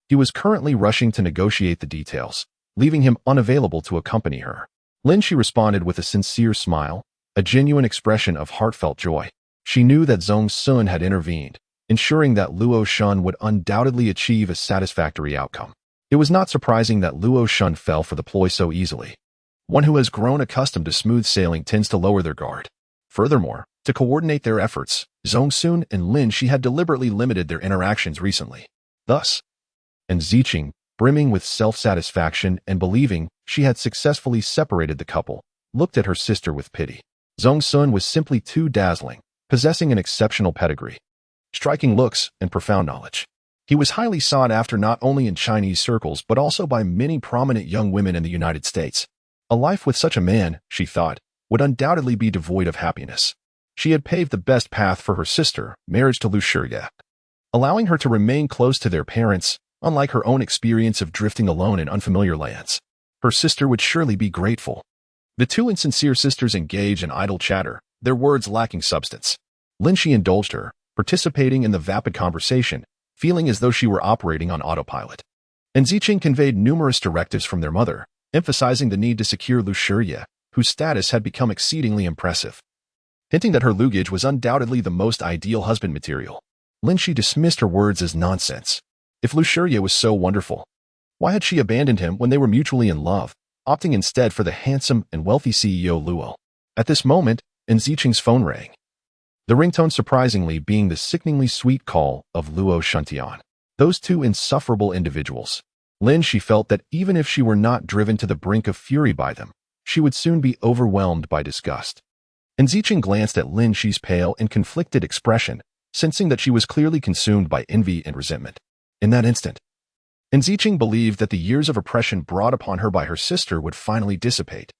He was currently rushing to negotiate the details, leaving him unavailable to accompany her. Lin Xi responded with a sincere smile, a genuine expression of heartfelt joy. She knew that Zhong Sun had intervened, ensuring that Luo Shun would undoubtedly achieve a satisfactory outcome. It was not surprising that Luo Shun fell for the ploy so easily. One who has grown accustomed to smooth sailing tends to lower their guard. Furthermore, to coordinate their efforts, Zhong Sun and Lin Xi had deliberately limited their interactions recently. Thus, Enziching, brimming with self-satisfaction and believing she had successfully separated the couple, looked at her sister with pity. Zhong Sun was simply too dazzling, possessing an exceptional pedigree, striking looks, and profound knowledge. He was highly sought after not only in Chinese circles but also by many prominent young women in the United States. A life with such a man, she thought, would undoubtedly be devoid of happiness. She had paved the best path for her sister, marriage to Lu Shiya, allowing her to remain close to their parents, unlike her own experience of drifting alone in unfamiliar lands. Her sister would surely be grateful. The two insincere sisters engaged in idle chatter, their words lacking substance. Lin Xi indulged her, participating in the vapid conversation, feeling as though she were operating on autopilot. And Ziqing conveyed numerous directives from their mother, emphasizing the need to secure Luxuria, whose status had become exceedingly impressive. Hinting that her luggage was undoubtedly the most ideal husband material, Lin Xi dismissed her words as nonsense. If Luxuria was so wonderful, why had she abandoned him when they were mutually in love, opting instead for the handsome and wealthy CEO Luo? At this moment, Ziqing's phone rang. The ringtone surprisingly being the sickeningly sweet call of Luo Shuntian. Those two insufferable individuals. Lin Xi felt that even if she were not driven to the brink of fury by them, she would soon be overwhelmed by disgust. Ziqing glanced at Lin Xi's pale and conflicted expression, sensing that she was clearly consumed by envy and resentment. In that instant, Ziqing believed that the years of oppression brought upon her by her sister would finally dissipate,